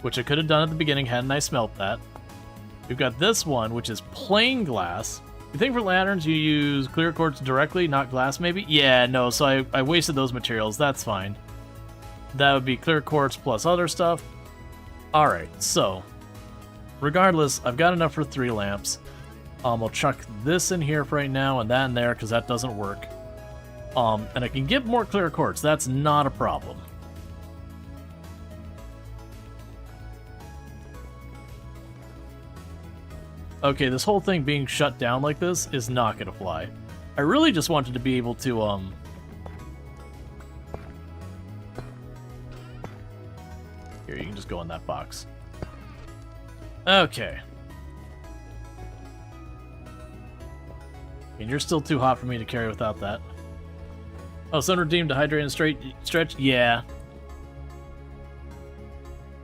which I could have done at the beginning hadn't I smelt that. We've got this one, which is plain glass. You think for lanterns you use clear quartz directly, not glass maybe? Yeah, no, so I wasted those materials. That's fine. That would be clear quartz plus other stuff. Alright, so regardless, I've got enough for 3 lamps. I'll chuck this in here for right now and that in there because that doesn't work. And I can get more clear quartz. That's not a problem. Okay, this whole thing being shut down like this is not gonna fly. I really just wanted to be able to, Here, you can just go in that box. Okay. And you're still too hot for me to carry without that. Oh, Sun Redeemed to hydrate and stretch? Yeah.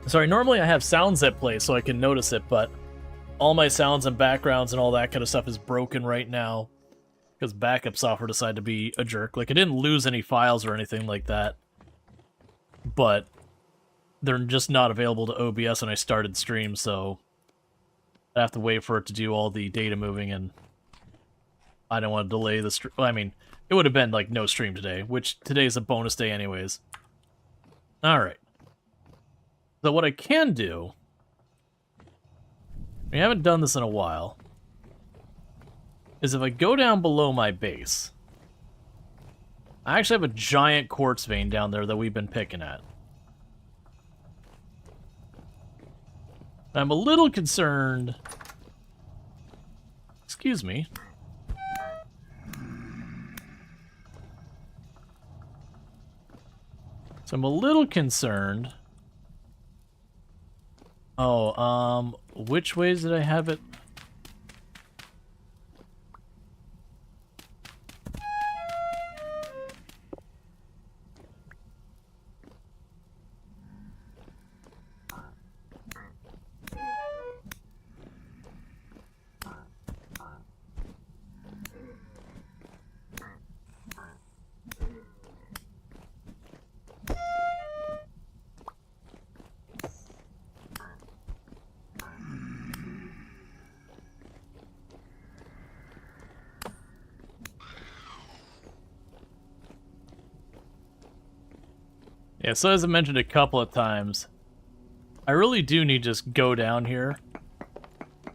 Sorry, normally I have sounds that play so I can notice it, but all my sounds and backgrounds and all that kind of stuff is broken right now because backup software decided to be a jerk. Like, I didn't lose any files or anything like that, but they're just not available to OBS when I started stream, so I have to wait for it to do all the data moving, and I don't want to delay the stream. Well, I mean, it would have been like no stream today, which today's a bonus day anyways. Alright. So what I can do, we haven't done this in a while, is if I go down below my base, I actually have a giant quartz vein down there that we've been picking at. I'm a little concerned... Excuse me. So I'm a little concerned... Oh, which ways did I have it? Yeah, so as I mentioned a couple of times, I really do need to just go down here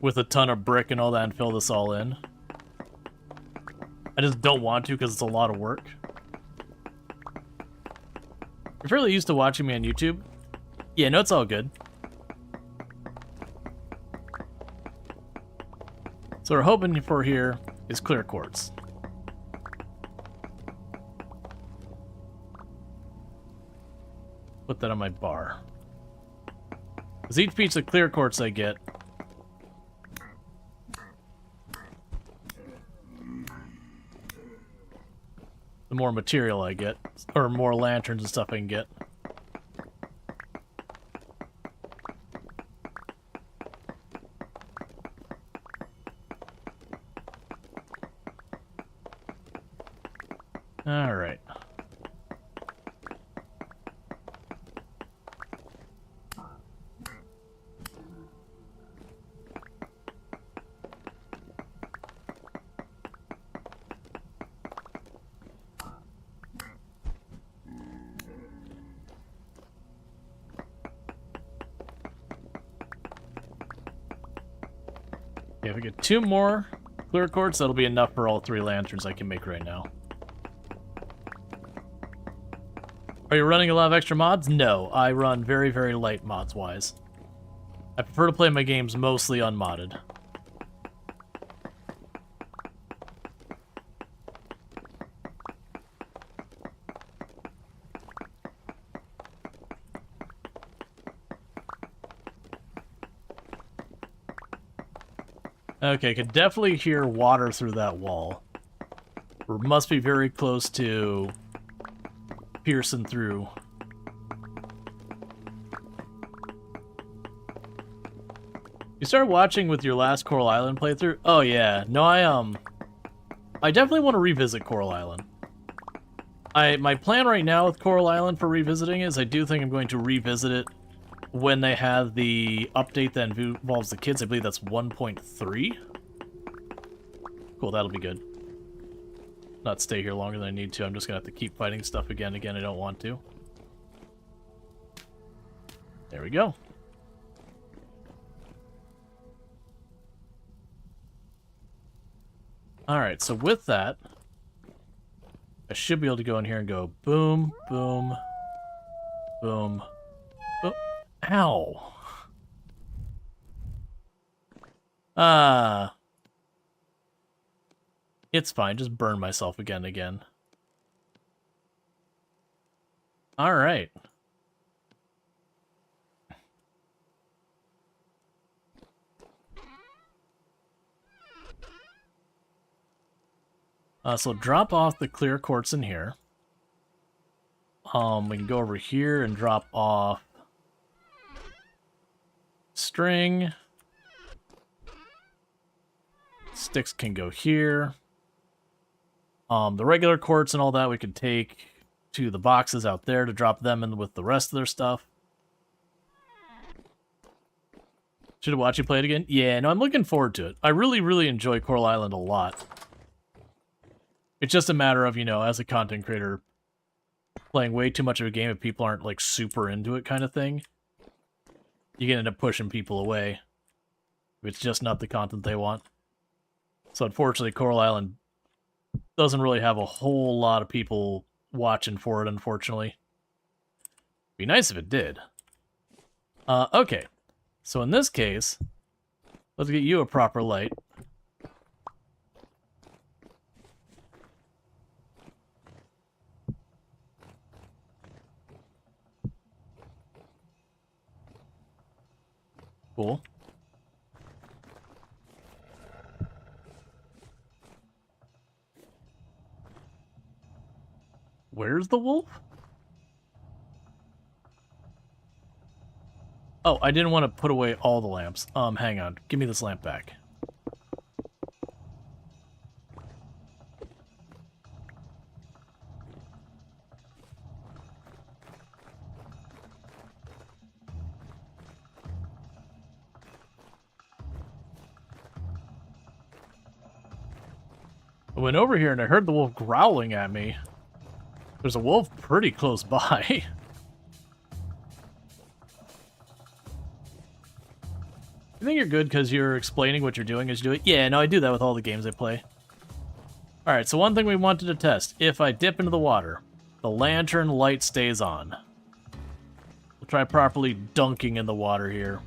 with a ton of brick and all that and fill this all in. I just don't want to because it's a lot of work. You're fairly used to watching me on YouTube? Yeah, no, it's all good. So we're hoping for here is clear quartz. Put that on my bar. Because each piece of clear quartz I get, the more material I get, or more lanterns and stuff I can get. All right. Yeah, if we get 2 more clear quartz, that'll be enough for all 3 lanterns I can make right now. Are you running a lot of extra mods? No, I run very, very light mods-wise. I prefer to play my games mostly unmodded. Okay, could definitely hear water through that wall. We must be very close to piercing through. You started watching with your last Coral Island playthrough? Oh yeah. No, I definitely want to revisit Coral Island. My plan right now with Coral Island for revisiting is I do think I'm going to revisit it when they have the update that involves the kids. I believe that's 1.3. Cool, that'll be good. Not stay here longer than I need to. I'm just gonna have to keep fighting stuff again. I don't want to. There we go. Alright, so with that, I should be able to go in here and go boom, boom, boom. Oh, ow. It's fine, just burn myself again. Alright. So drop off the clear quartz in here. We can go over here and drop off string. Sticks can go here. The regular quartz and all that we could take to the boxes out there to drop them in with the rest of their stuff. Should I watch you play it again? Yeah, no, I'm looking forward to it. I really, really enjoy Coral Island a lot. It's just a matter of, you know, as a content creator, playing way too much of a game if people aren't, like, super into it kind of thing. You can end up pushing people away if it's just not the content they want. So unfortunately, Coral Island doesn't really have a whole lot of people watching for it, unfortunately. Be nice if it did. Okay. So in this case, let's get you a proper light. Cool. Where's the wolf? Oh, I didn't want to put away all the lamps. Hang on. Give me this lamp back. I went over here and I heard the wolf growling at me. There's a wolf pretty close by. You think you're good because you're explaining what you're doing as you do it? Yeah, no, I do that with all the games I play. Alright, so one thing we wanted to test. If I dip into the water, the lantern light stays on. We'll try properly dunking in the water here.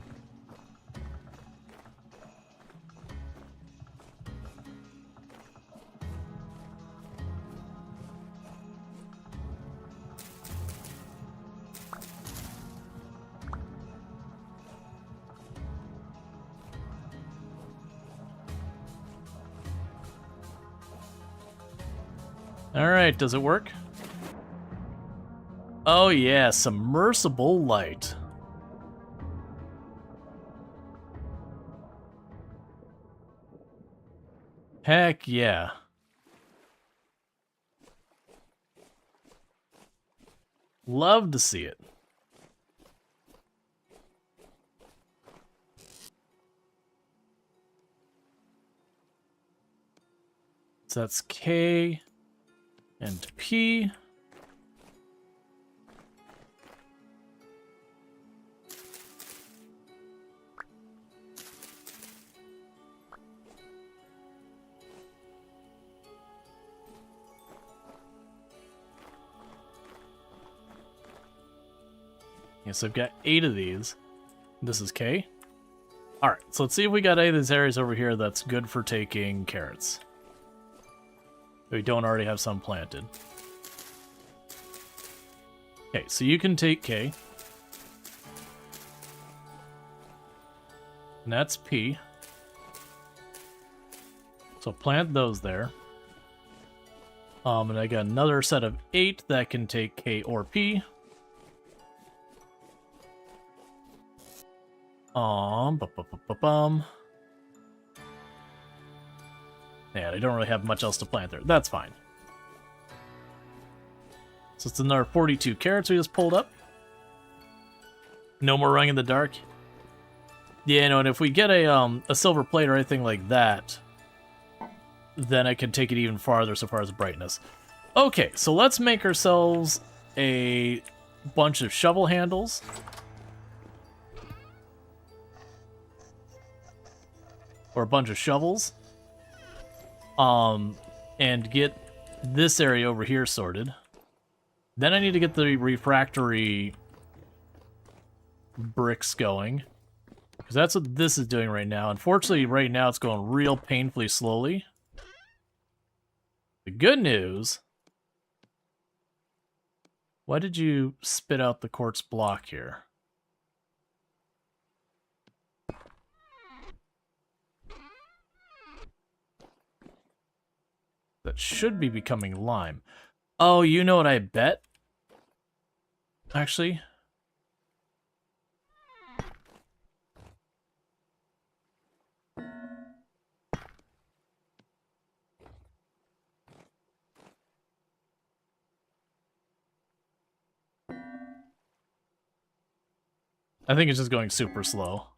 Alright, does it work? Oh yeah, submersible light. Heck yeah. Love to see it. So that's K and P. Yeah, so I've got 8 of these. This is K. Alright, so let's see if we got any of these areas over here that's good for taking carrots. We don't already have some planted. Okay, so you can take K. And that's P. So plant those there. And I got another set of 8 that can take K or P. Yeah, I don't really have much else to plant there. That's fine. So it's another 42 carrots we just pulled up. No more running in the dark. Yeah, no, and if we get a silver plate or anything like that, then I can take it even farther so far as brightness. Okay, so let's make ourselves a bunch of shovel handles. Or a bunch of shovels. And get this area over here sorted. Then I need to get the refractory bricks going. Because that's what this is doing right now. Unfortunately, right now it's going real painfully slowly. The good news... Why did you spit out the quartz block here? That should be becoming lime. Oh, you know what I bet? Actually... I think it's just going super slow.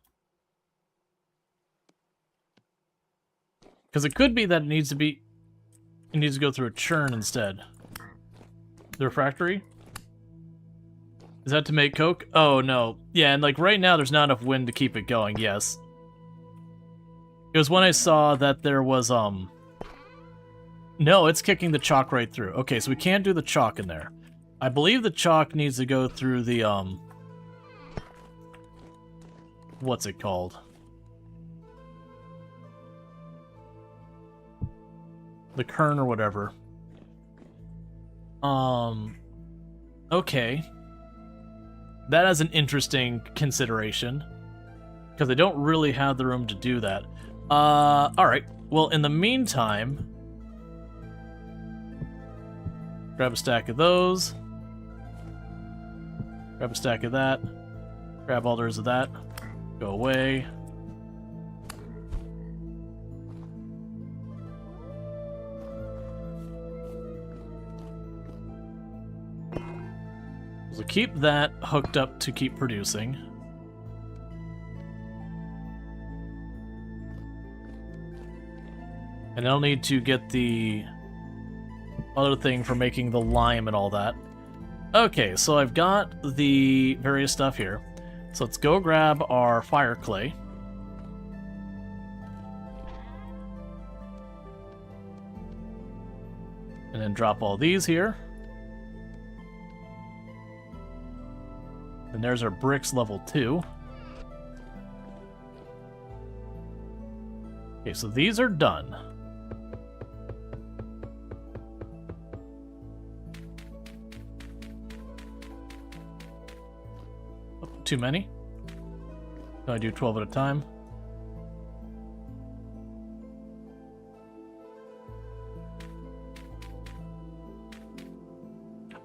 Because it could be that it needs to go through a churn instead. The refractory? Is that to make coke? Oh, no. Yeah, and like right now there's not enough wind to keep it going, yes. It was when I saw that there was, No, it's kicking the chalk right through. Okay, so we can't do the chalk in there. I believe the chalk needs to go through the, what's it called? The kern or whatever. Okay. That is an interesting consideration. Because I don't really have the room to do that. Alright. Well, in the meantime... Grab a stack of those. Grab a stack of that. Grab all there is of that. Go away. So keep that hooked up to keep producing. And I'll need to get the other thing for making the lime and all that. Okay, so I've got the various stuff here. So let's go grab our fire clay. And then drop all these here. And there's our bricks level 2. Okay, so these are done. Oh, too many? Can I do 12 at a time?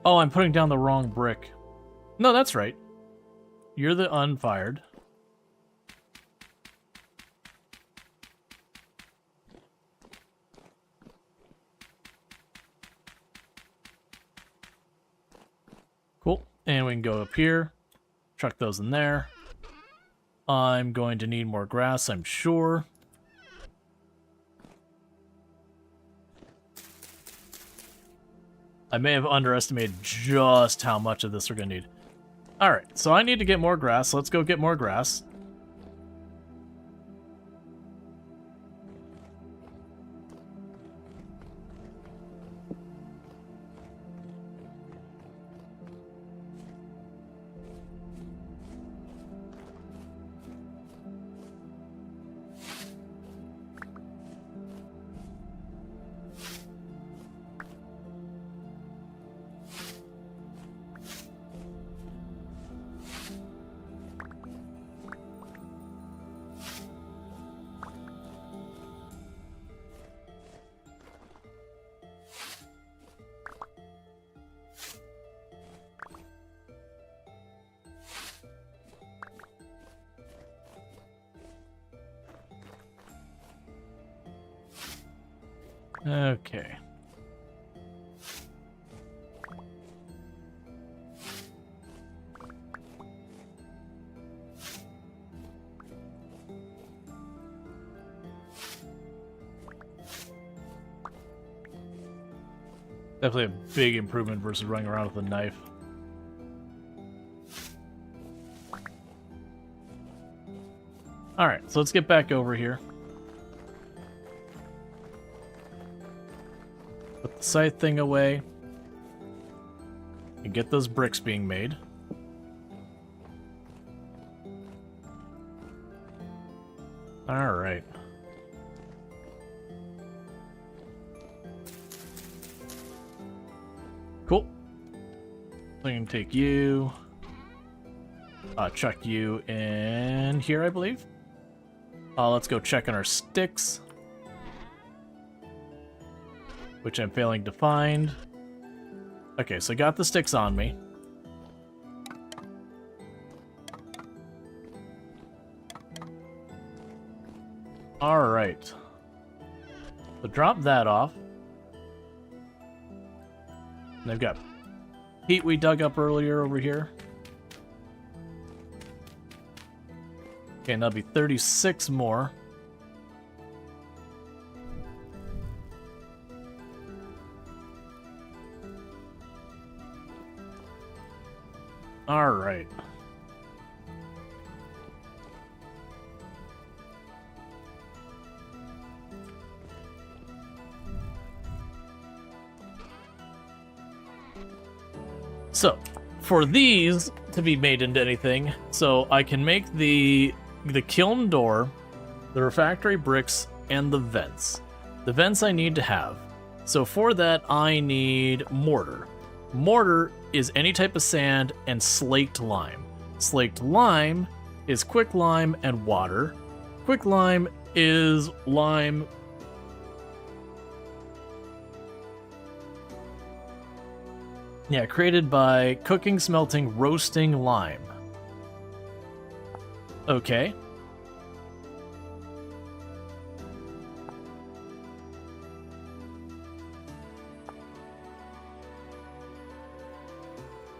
Oh, I'm putting down the wrong brick. No, that's right. You're the unfired. Cool. And we can go up here. Chuck those in there. I'm going to need more grass, I'm sure. I may have underestimated just how much of this we're going to need. Alright, so I need to get more grass. Let's go get more grass. Okay. Definitely a big improvement versus running around with a knife. Alright, so let's get back over here. Put the scythe thing away. And get those bricks being made. Alright. Cool. So I can take you. Chuck you in here, I believe. Let's go check on our sticks. Which I'm failing to find. Okay, so I got the sticks on me. Alright. So drop that off. And I've got peat we dug up earlier over here. Okay, and that'll be 36 more. All right. So, for these to be made into anything, so I can make the kiln door, the refractory bricks, and the vents. The vents I need to have. So for that, I need mortar. Mortar is any type of sand and slaked lime. Slaked lime is quick lime and water. Quick lime is lime. Yeah, created by cooking, smelting, roasting lime. Okay.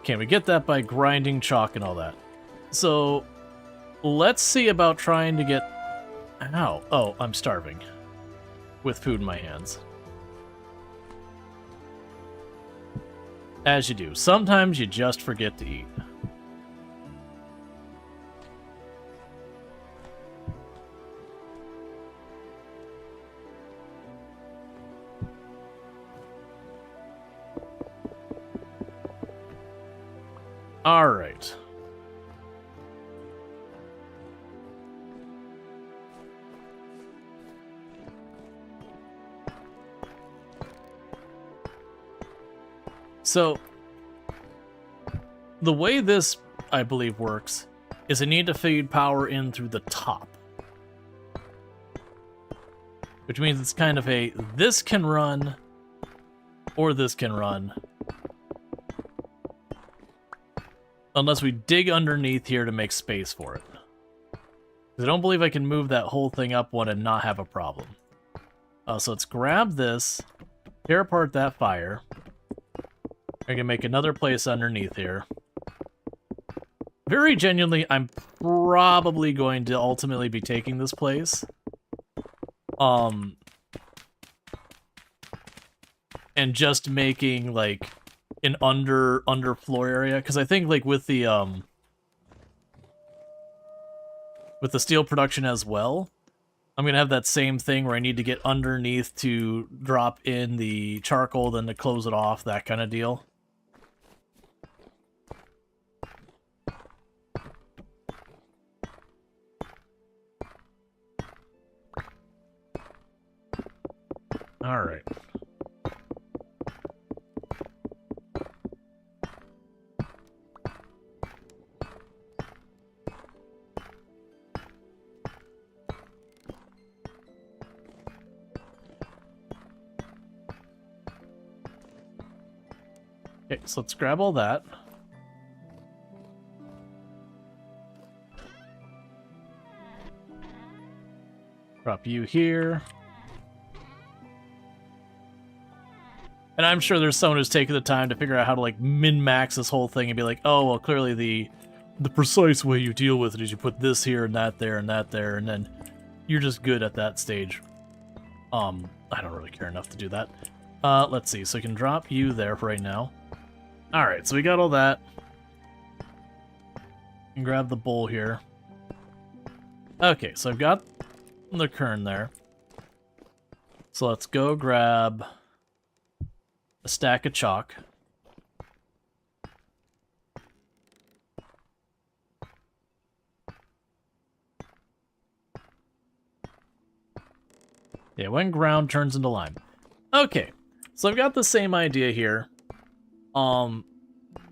Can we get that by grinding chalk and all that? So, let's see about trying to get... Ow. Oh, I'm starving. With food in my hands. As you do. Sometimes you just forget to eat. All right. So, the way this, I believe, works is I need to feed power in through the top. Which means it's kind of a, this can run, or this can run. Unless we dig underneath here to make space for it. I don't believe I can move that whole thing up one and not have a problem. So let's grab this, tear apart that fire. I can make another place underneath here. Very genuinely, I'm probably going to ultimately be taking this place. And just making, like, an underfloor area. Because I think, like, with the steel production as well, I'm going to have that same thing where I need to get underneath to drop in the charcoal, then to close it off, that kind of deal. All right. Okay, so let's grab all that. Drop you here. And I'm sure there's someone who's taken the time to figure out how to, like, min-max this whole thing and be like, oh, well, clearly the precise way you deal with it is you put this here and that there and that there, and then you're just good at that stage. I don't really care enough to do that. Let's see. So I can drop you there for right now. Alright, so we got all that. And grab the bowl here. Okay, so I've got the kern there. So let's go grab a stack of chalk. Yeah, when ground turns into lime. Okay, so I've got the same idea here.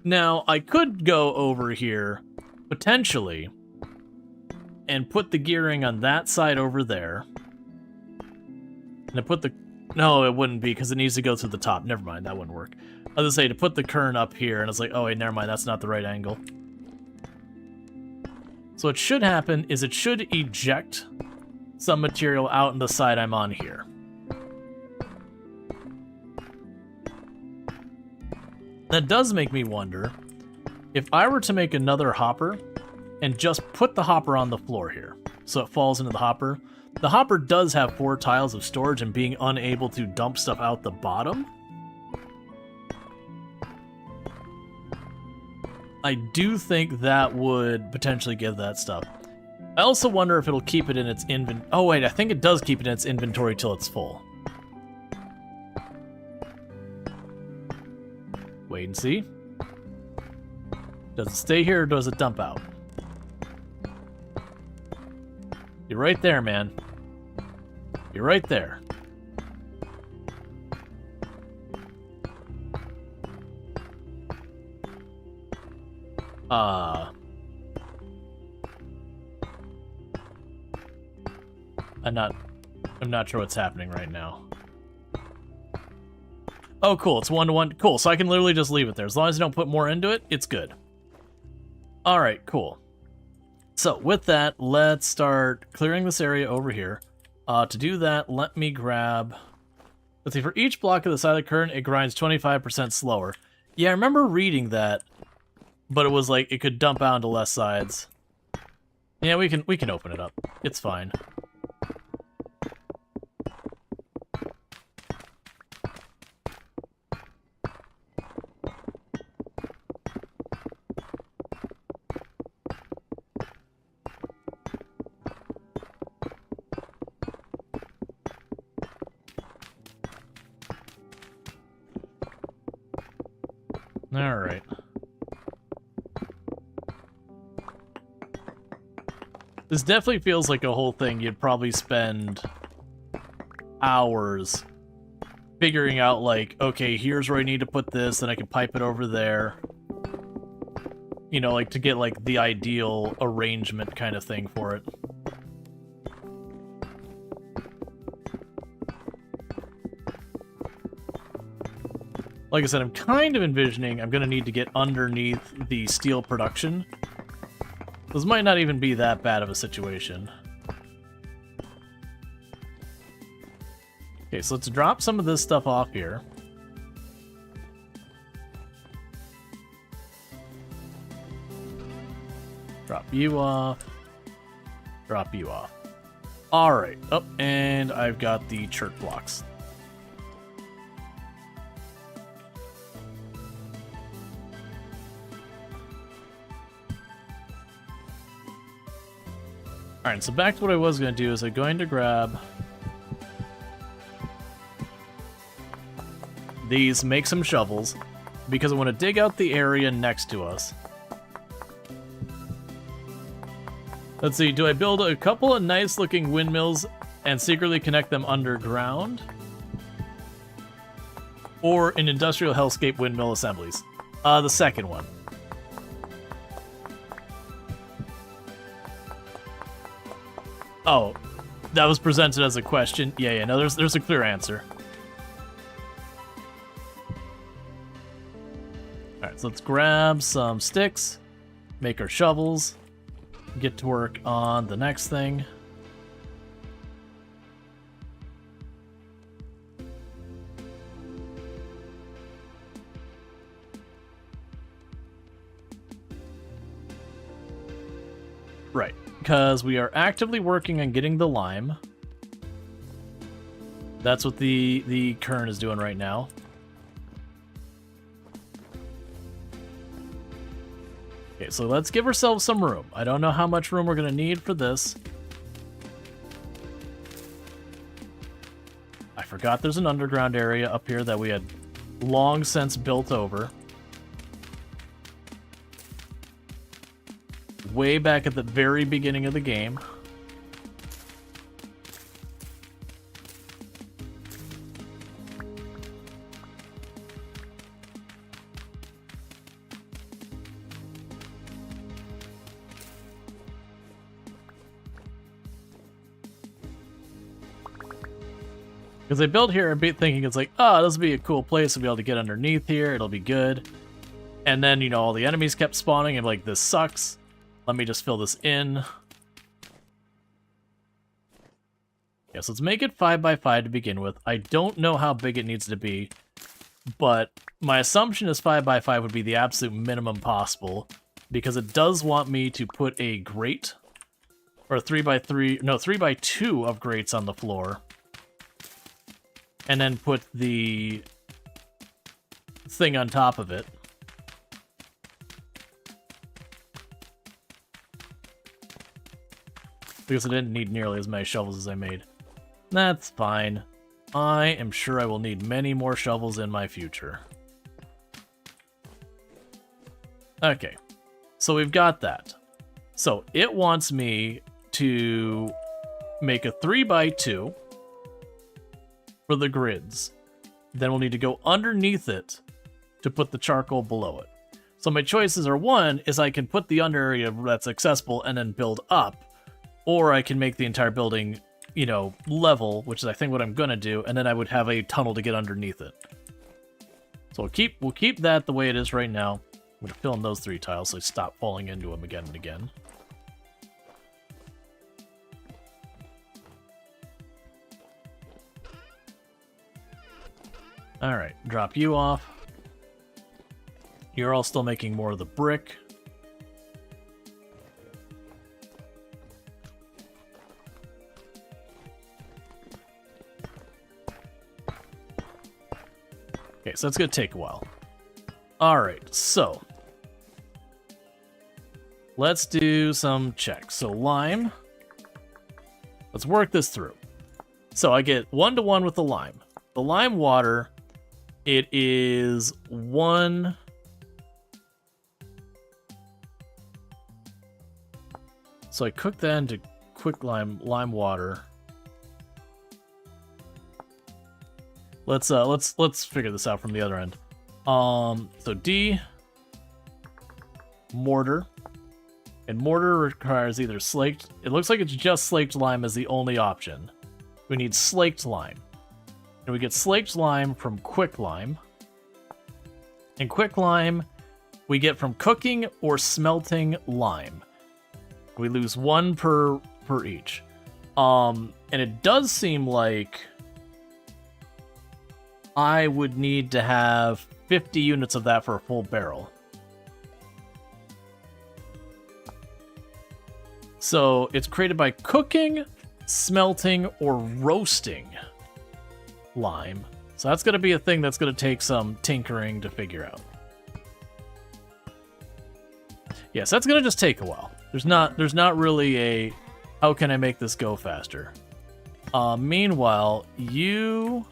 Now I could go over here, potentially, and put the gearing on that side over there. And I put the... No, it wouldn't be, because it needs to go through the top. Never mind, that wouldn't work. I was gonna say, to put the kern up here, and it's like, oh wait, never mind, that's not the right angle. So what should happen is it should eject some material out in the side I'm on here. That does make me wonder, if I were to make another hopper, and just put the hopper on the floor here, so it falls into the hopper does have 4 tiles of storage, and being unable to dump stuff out the bottom, I do think that would potentially give that stuff. I also wonder if it'll keep it in its inventory. Oh wait, I think it does keep it in its inventory till it's full. Wait and see. Does it stay here or does it dump out? You're right there, man. You're right there. I'm not sure what's happening right now. Oh, cool. It's 1-to-1. Cool. So I can literally just leave it there. As long as I don't put more into it, it's good. All right, cool. So with that, let's start clearing this area over here. To do that, let me grab... Let's see, for each block of the side of the current, it grinds 25% slower. Yeah, I remember reading that, but it was like it could dump out into less sides. Yeah, we can open it up. It's fine. Alright. This definitely feels like a whole thing you'd probably spend hours figuring out, like, okay, here's where I need to put this, then I can pipe it over there. You know, like, to get, like, the ideal arrangement kind of thing for it. Like I said, I'm kind of envisioning I'm going to need to get underneath the steel production. This might not even be that bad of a situation. Okay, so let's drop some of this stuff off here. Drop you off. Drop you off. Alright. Oh, and I've got the church blocks. Alright, so back to what I was going to do is I'm going to grab these, make some shovels, because I want to dig out the area next to us. Let's see, do I build a couple of nice looking windmills and secretly connect them underground? Or an industrial hellscape windmill assemblies? The second one. Oh, that was presented as a question. Yeah, no, there's a clear answer. Alright, so let's grab some sticks, make our shovels, get to work on the next thing. Right, because we are actively working on getting the lime. That's what the kern is doing right now. Okay, so let's give ourselves some room. I don't know how much room we're going to need for this. I forgot there's an underground area up here that we had long since built over. Way back at the very beginning of the game. Because I built here thinking it's like, oh, this will be a cool place to be able to get underneath here. It'll be good. And then, you know, all the enemies kept spawning and like, this sucks. Let me just fill this in. Yeah, so let's make it 5x5 to begin with. I don't know how big it needs to be, but my assumption is 5x5 would be the absolute minimum possible, because it does want me to put a grate, or 3x2 of grates on the floor, and then put the thing on top of it. Because I didn't need nearly as many shovels as I made. That's fine. I am sure I will need many more shovels in my future. Okay, so we've got that. So it wants me to make a 3x2 for the grids. Then we'll need to go underneath it to put the charcoal below it. So my choices are, one is I can put the under area that's accessible and then build up, or I can make the entire building, you know, level, which is I think what I'm gonna do, and then I would have a tunnel to get underneath it. So we'll keep that the way it is right now. I'm gonna fill in those 3 tiles so I stop falling into them again and again. Alright, drop you off. You're all still making more of the brick. Okay, so that's going to take a while. Alright, so let's do some checks. So lime. Let's work this through. So I get 1-to-1 with the lime. The lime water, it is 1... So I cook that into quick lime water. Let's figure this out from the other end. So D, mortar, and mortar requires either slaked. It looks like it's just slaked lime as the only option. We need slaked lime, and we get slaked lime from quick lime. And quicklime we get from cooking or smelting lime. We lose 1 per each. And it does seem like I would need to have 50 units of that for a full barrel. So it's created by cooking, smelting, or roasting lime. So that's going to be a thing that's going to take some tinkering to figure out. Yes, that's going to just take a while. There's not really a how can I make this go faster. Meanwhile, you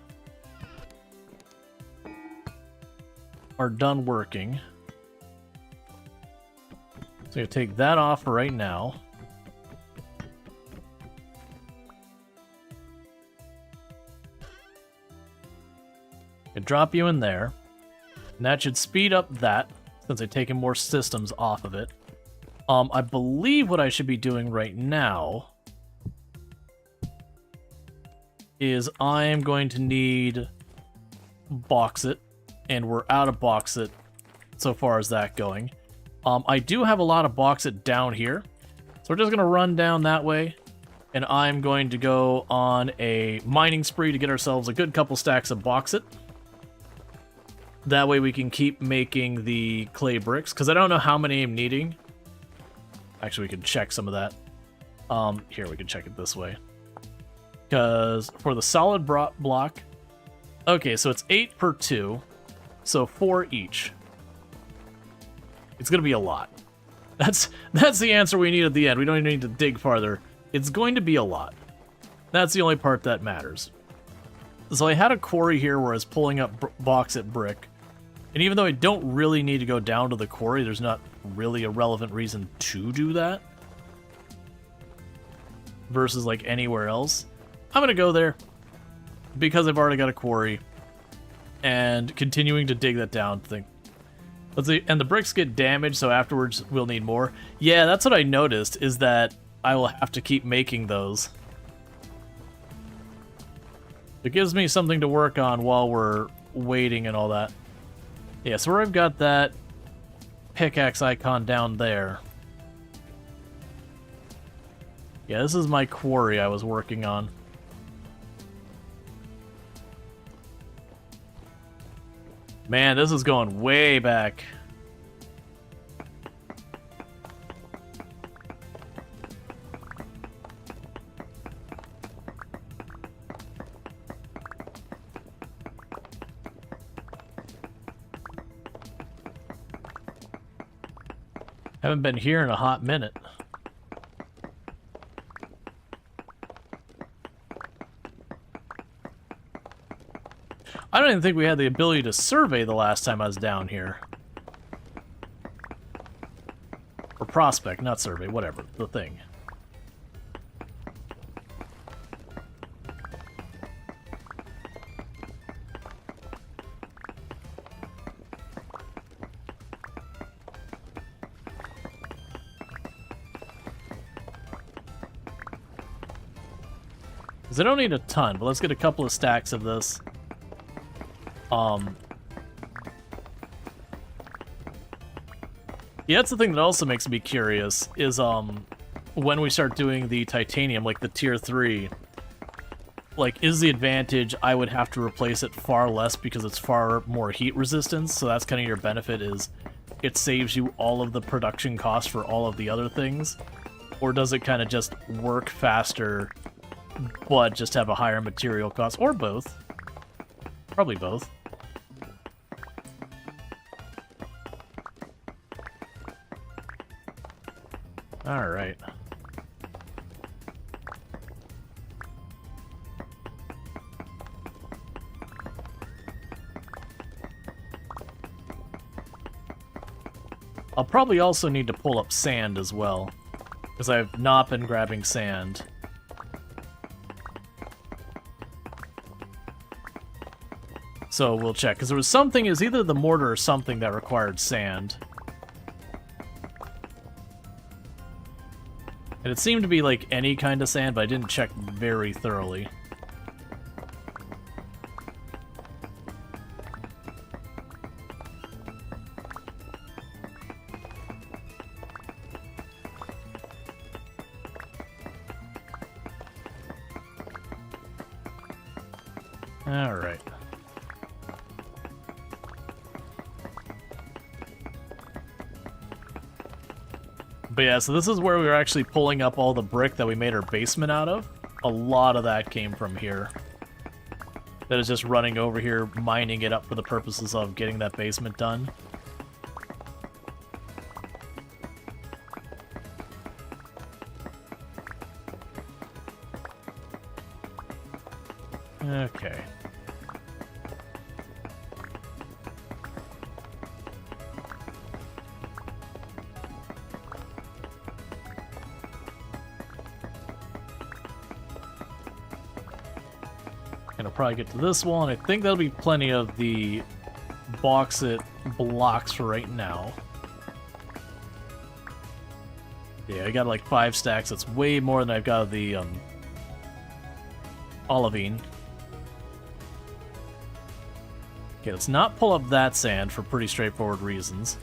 are done working. So you take that off right now. I drop you in there, and that should speed up that, since I've taken more systems off of it. I believe what I should be doing right now is I am going to need bauxite, and we're out of bauxite so far as that going. I do have a lot of bauxite down here, so we're just going to run down that way, and I'm going to go on a mining spree to get ourselves a good couple stacks of bauxite. That way we can keep making the clay bricks, because I don't know how many I'm needing. Actually, we can check some of that. Here, we can check it this way. Because for the solid block... Okay, so it's 8 per 2, so 4 each. It's going to be a lot. That's the answer we need at the end. We don't even need to dig farther. It's going to be a lot. That's the only part that matters. So I had a quarry here where I was pulling up bauxite brick. And even though I don't really need to go down to the quarry, there's not really a relevant reason to do that. Versus like anywhere else. I'm going to go there. Because I've already got a quarry. And continuing to dig that down thing. Let's see, and the bricks get damaged, so afterwards we'll need more. Yeah, that's what I noticed, is that I will have to keep making those. It gives me something to work on while we're waiting and all that. Yeah, so where I've got that pickaxe icon down there. Yeah, this is my quarry I was working on. Man, this is going way back. Haven't been here in a hot minute. I don't even think we had the ability to survey the last time I was down here. Or prospect, not survey, whatever, the thing. Because I don't need a ton, but let's get a couple of stacks of this. Yeah, that's the thing that also makes me curious, is, when we start doing the titanium, like the tier 3, like, is the advantage I would have to replace it far less because it's far more heat resistance, so that's kind of your benefit, is it saves you all of the production costs for all of the other things? Or does it kind of just work faster, but just have a higher material cost? Or both. Probably both. Alright. I'll probably also need to pull up sand as well, because I've not been grabbing sand. So we'll check, because there was something, is either the mortar or something that required sand. And it seemed to be like any kind of sand, but I didn't check very thoroughly. Alright. But yeah, so this is where we were actually pulling up all the brick that we made our basement out of. A lot of that came from here. That is just running over here, mining it up for the purposes of getting that basement done. Okay. Gonna probably get to this wall, and I think that'll be plenty of the bauxite blocks for right now. Yeah, I got like 5 stacks. That's way more than I've got of the olivine. Okay, let's not pull up that sand for pretty straightforward reasons.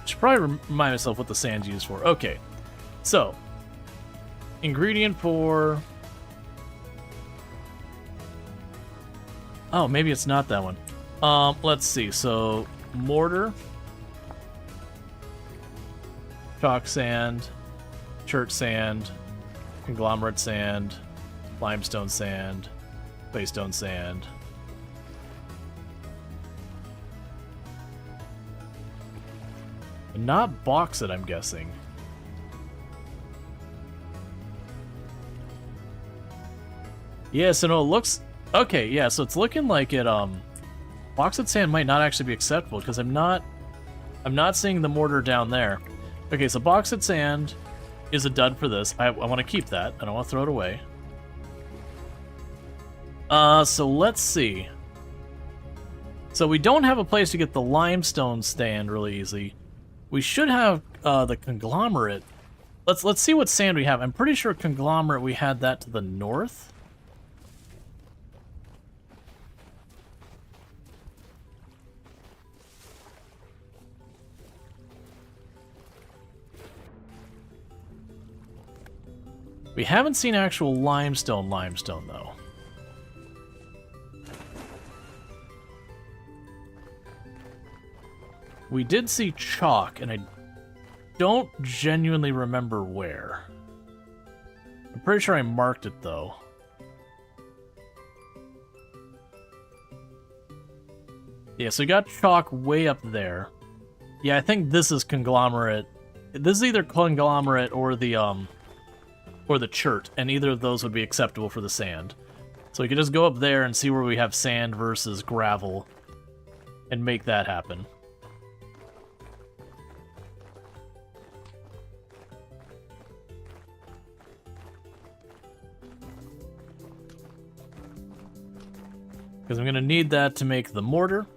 Should probably remind myself what the sand's used for. Okay, so ingredient for... Oh, maybe it's not that one. Let's see. So, mortar, chalk sand, chert sand, conglomerate sand, limestone sand, claystone sand. Not bauxite, I'm guessing. Yeah, so no, it looks... Okay, yeah, so it's looking like it, bauxite sand might not actually be acceptable, because I'm not seeing the mortar down there. Okay, so bauxite sand is a dud for this. I want to keep that. I don't want to throw it away. So let's see. So we don't have a place to get the limestone sand really easy. We should have, the conglomerate. Let's see what sand we have. I'm pretty sure conglomerate, we had that to the north. We haven't seen actual limestone though. We did see chalk, and I don't genuinely remember where. I'm pretty sure I marked it though. Yeah, so we got chalk way up there. Yeah, I think this is conglomerate. This is either conglomerate or the chert, and either of those would be acceptable for the sand. So we could just go up there and see where we have sand versus gravel and make that happen. Because I'm going to need that to make the mortar.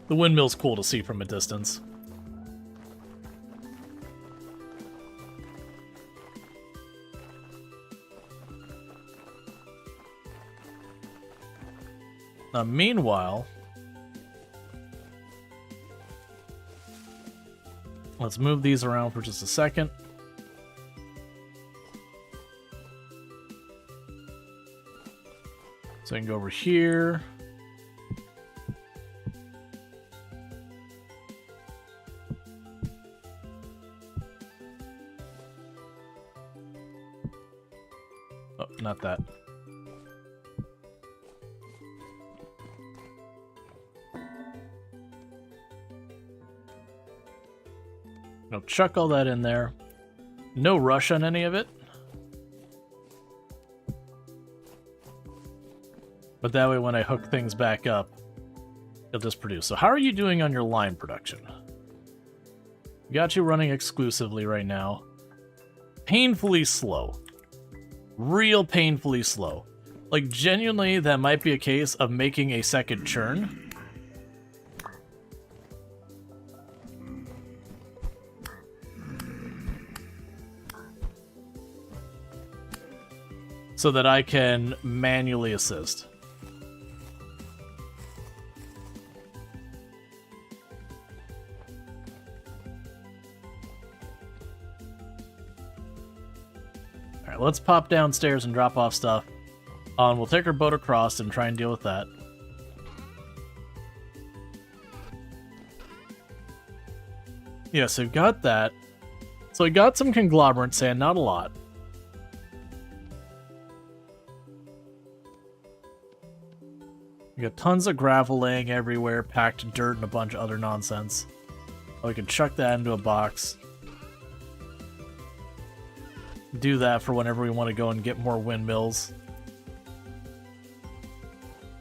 The windmill's cool to see from a distance. Now, meanwhile, let's move these around for just a second. So I can go over here. Oh, not that. I'll chuck all that in there. No rush on any of it. But that way when I hook things back up, it'll just produce. So how are you doing on your lime production? Got you running exclusively right now. Painfully slow. Real painfully slow. Like, genuinely, that might be a case of making a second churn. so that I can manually assist. Alright, let's pop downstairs and drop off stuff. And we'll take our boat across and try and deal with that. Yeah, so we've got that. So we got some conglomerate sand, not a lot. We got tons of gravel laying everywhere, packed dirt and a bunch of other nonsense. We can chuck that into a box. Do that for whenever we want to go and get more windmills.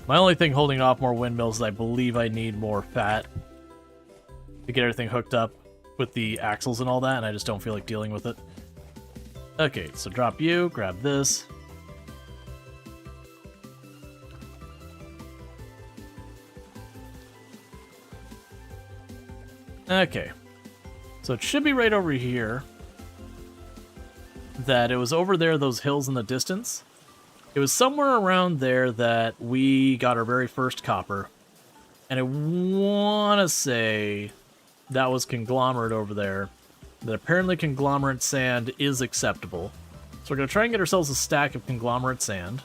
My only thing holding off more windmills is I believe I need more fat to get everything hooked up with the axles and all that, and I just don't feel like dealing with it. Okay, so drop you, grab this. Okay, so it should be right over here. That it was over there, those hills in the distance. It was somewhere around there that we got our very first copper. And I want to say that was conglomerate over there. That apparently conglomerate sand is acceptable. So we're going to try and get ourselves a stack of conglomerate sand.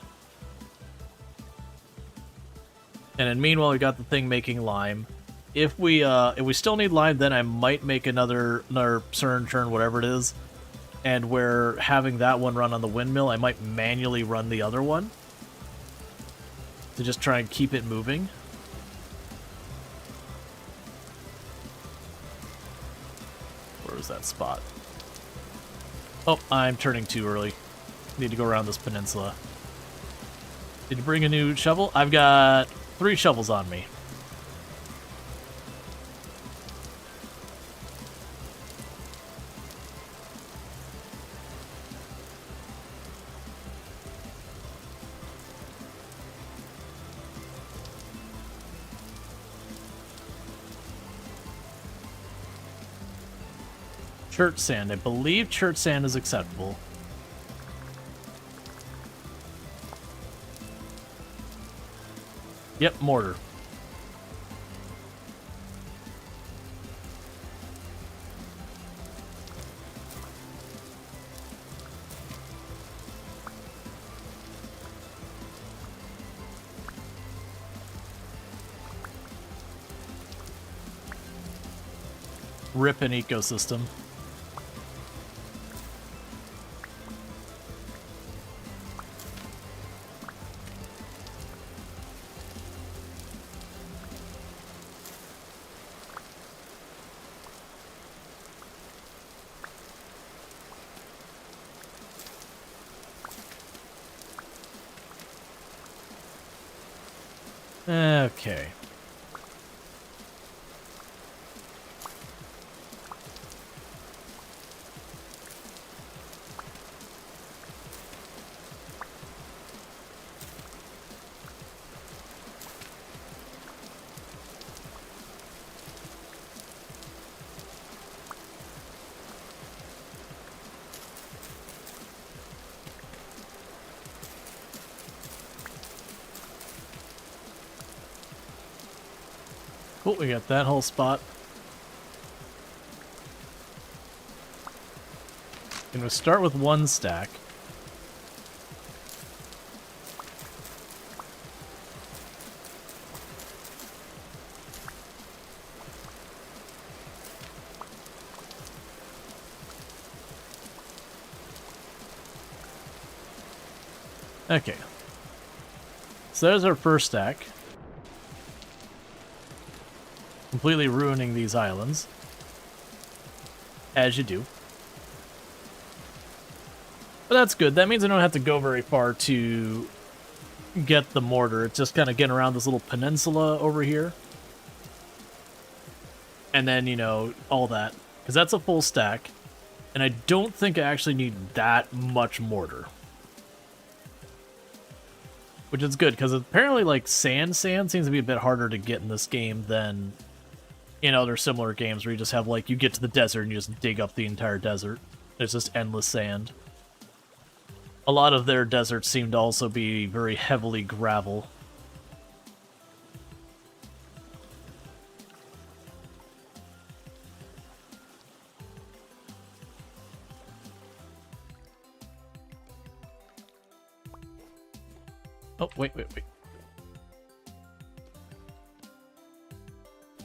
And then meanwhile, we got the thing making lime. If we still need lime, then I might make another CERN churn, whatever it is. And we're having that one run on the windmill. I might manually run the other one to just try and keep it moving. Where was that spot? Oh, I'm turning too early. Need to go around this peninsula. Did you bring a new shovel? I've got 3 shovels on me. Church sand. I believe church sand is acceptable. Yep, mortar. Rip an ecosystem. Okay. Cool, we got that whole spot. And we'll start with 1 stack. Okay. So there's our first stack. Completely ruining these islands. As you do. But that's good. That means I don't have to go very far to get the mortar. It's just kind of getting around this little peninsula over here. And then, you know, all that. Because that's a full stack. And I don't think I actually need that much mortar. Which is good, because apparently, like, sand seems to be a bit harder to get in this game than in other similar games where you just have, like, you get to the desert and you just dig up the entire desert. There's just endless sand. A lot of their deserts seem to also be very heavily gravel. Oh, wait.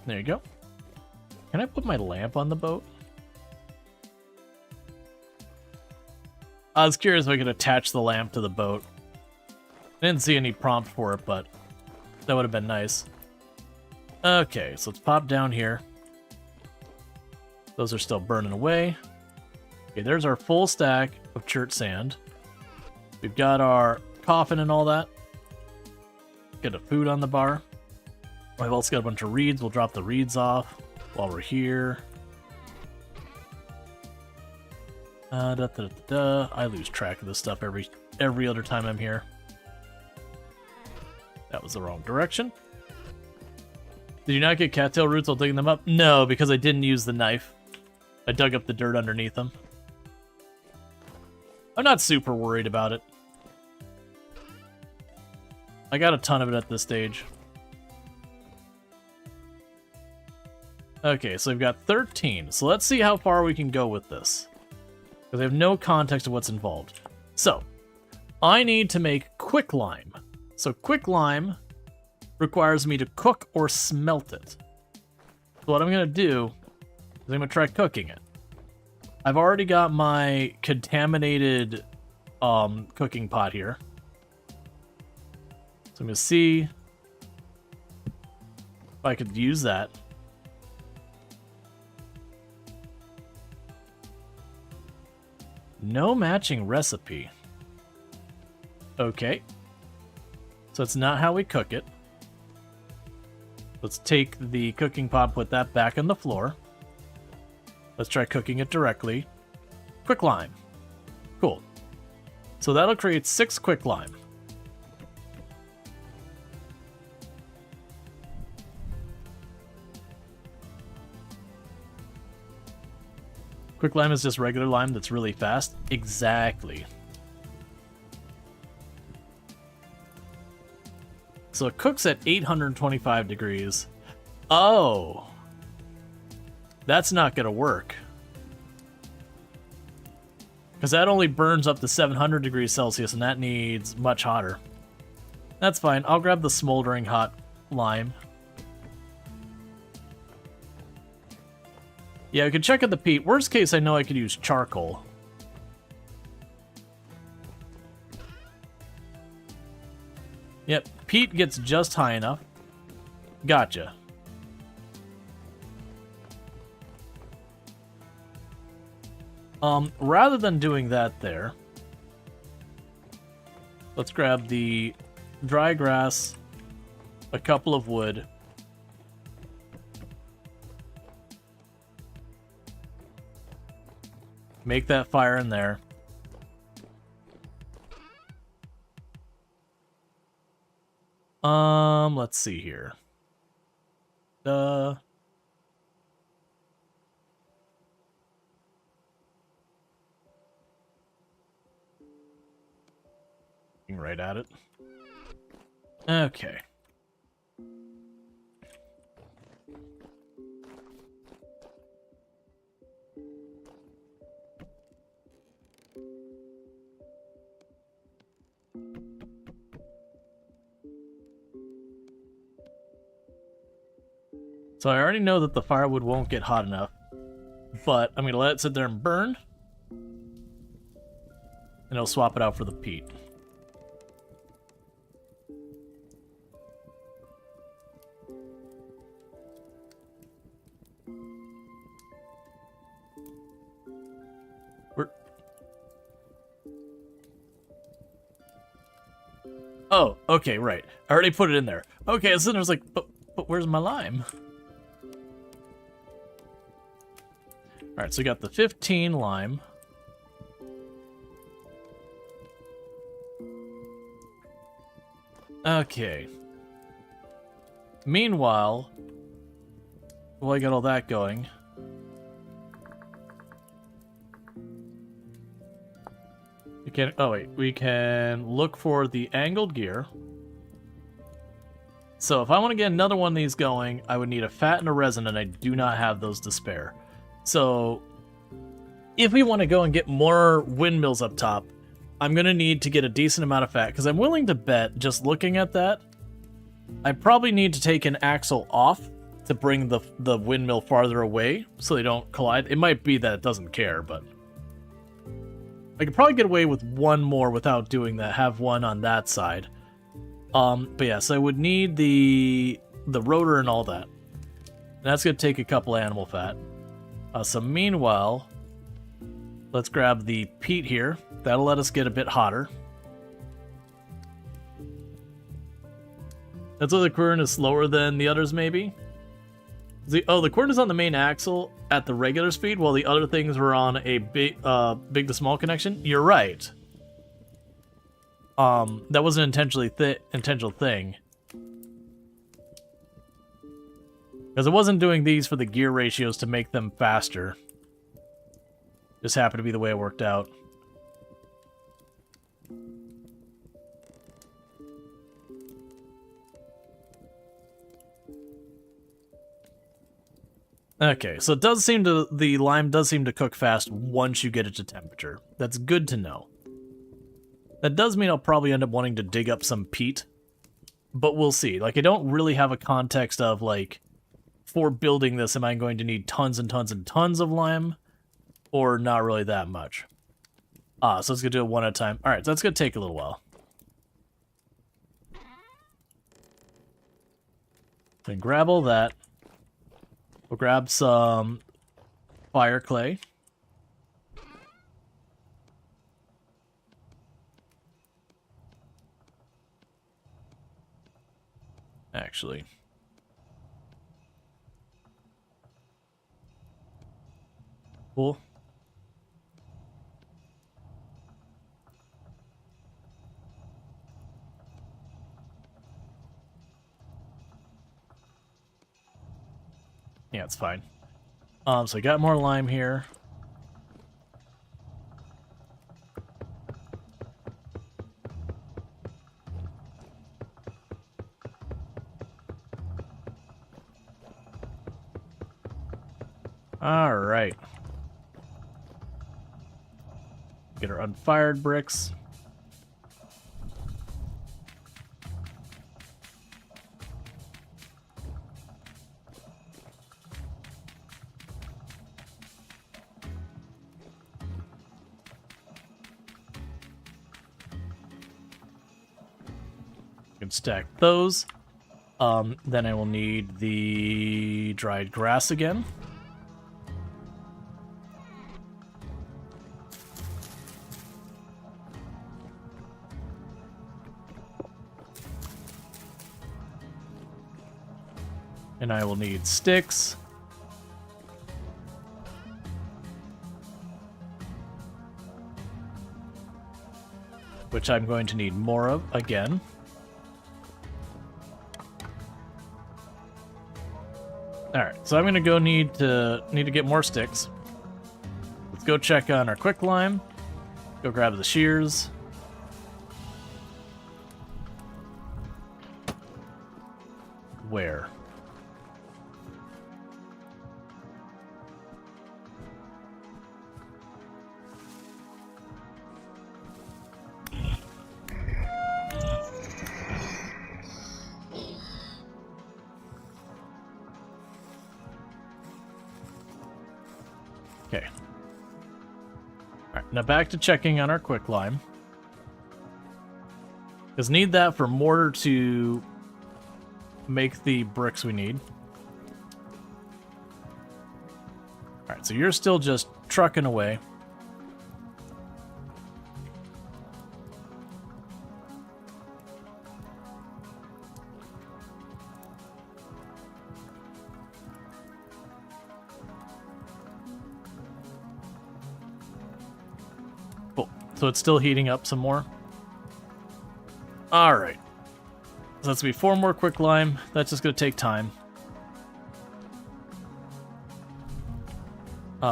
There you go. Can I put my lamp on the boat? I was curious if I could attach the lamp to the boat. I didn't see any prompt for it, but that would have been nice. Okay, so let's pop down here. Those are still burning away. Okay, there's our full stack of chert sand. We've got our coffin and all that. Get a food on the bar. I've also got a bunch of reeds. We'll drop the reeds off while we're here. I lose track of this stuff every other time I'm here. That was the wrong direction. Did you not get cattail roots while digging them up? No, because I didn't use the knife. I dug up the dirt underneath them. I'm not super worried about it. I got a ton of it at this stage. Okay, so we've got 13. So let's see how far we can go with this. Because I have no context of what's involved. So, I need to make quicklime. So quicklime requires me to cook or smelt it. So what I'm going to do is I'm going to try cooking it. I've already got my contaminated cooking pot here. So I'm going to see if I could use that. No matching recipe. Okay. So it's not how we cook it. Let's take the cooking pot, put that back on the floor. Let's try cooking it directly. Quicklime. Cool. So that'll create 6 quicklime. Quicklime is just regular lime that's really fast. Exactly. So it cooks at 825 degrees. Oh. That's not going to work. Because that only burns up to 700 degrees Celsius, and that needs much hotter. That's fine. I'll grab the smoldering hot lime. Yeah, we can check out the peat. Worst case, I know I could use charcoal. Yep, peat gets just high enough. Gotcha. Rather than doing that there, let's grab the dry grass, a couple of wood, make that fire in there. Let's see here. Looking right at it. Okay. So I already know that the firewood won't get hot enough, but I'm going to let it sit there and burn, and I'll swap it out for the peat. Oh, okay, right. I already put it in there. Okay, so then I was like, but where's my lime? Alright, so we got the 15 lime. Okay. Meanwhile, while I got all that going, we can. Oh wait, we can look for the angled gear. So if I want to get another one of these going, I would need a fat and a resin, and I do not have those to spare. So if we want to go and get more windmills up top, I'm going to need to get a decent amount of fat, because I'm willing to bet, just looking at that, I probably need to take an axle off to bring the windmill farther away so they don't collide. It might be that it doesn't care, but I could probably get away with one more without doing that. Have one on that side. But yeah, so I would need the rotor and all that. And that's going to take a couple animal fat. So meanwhile, let's grab the peat here. That'll let us get a bit hotter. That's why the quern is slower than the others, maybe? The quern is on the main axle at the regular speed, while the other things were on a big to small connection. You're right. That was an intentional thing. Because I wasn't doing these for the gear ratios to make them faster. Just happened to be the way it worked out. Okay, so it does seem to, the lime does seem to cook fast once you get it to temperature. That's good to know. That does mean I'll probably end up wanting to dig up some peat, but we'll see. Like, I don't really have a context of, like, for building this, am I going to need tons and tons and tons of lime, or not really that much? So let's go do it one at a time. Alright, so that's going to take a little while. Then grab all that. We'll grab some fire clay. Actually. Cool. Yeah, it's fine. So I got more lime here. All right. Get our unfired bricks. Can stack those. Then I will need the dried grass again. And I will need sticks. Which I'm going to need more of again. Alright, so I'm gonna go need to get more sticks. Let's go check on our quicklime. Go grab the shears. Where? Okay. Alright, now back to checking on our quicklime. Because need that for mortar to make the bricks we need. Alright, so you're still just trucking away. Cool. So it's still heating up some more. Alright. So that's going to be 4 more quicklime. That's just going to take time.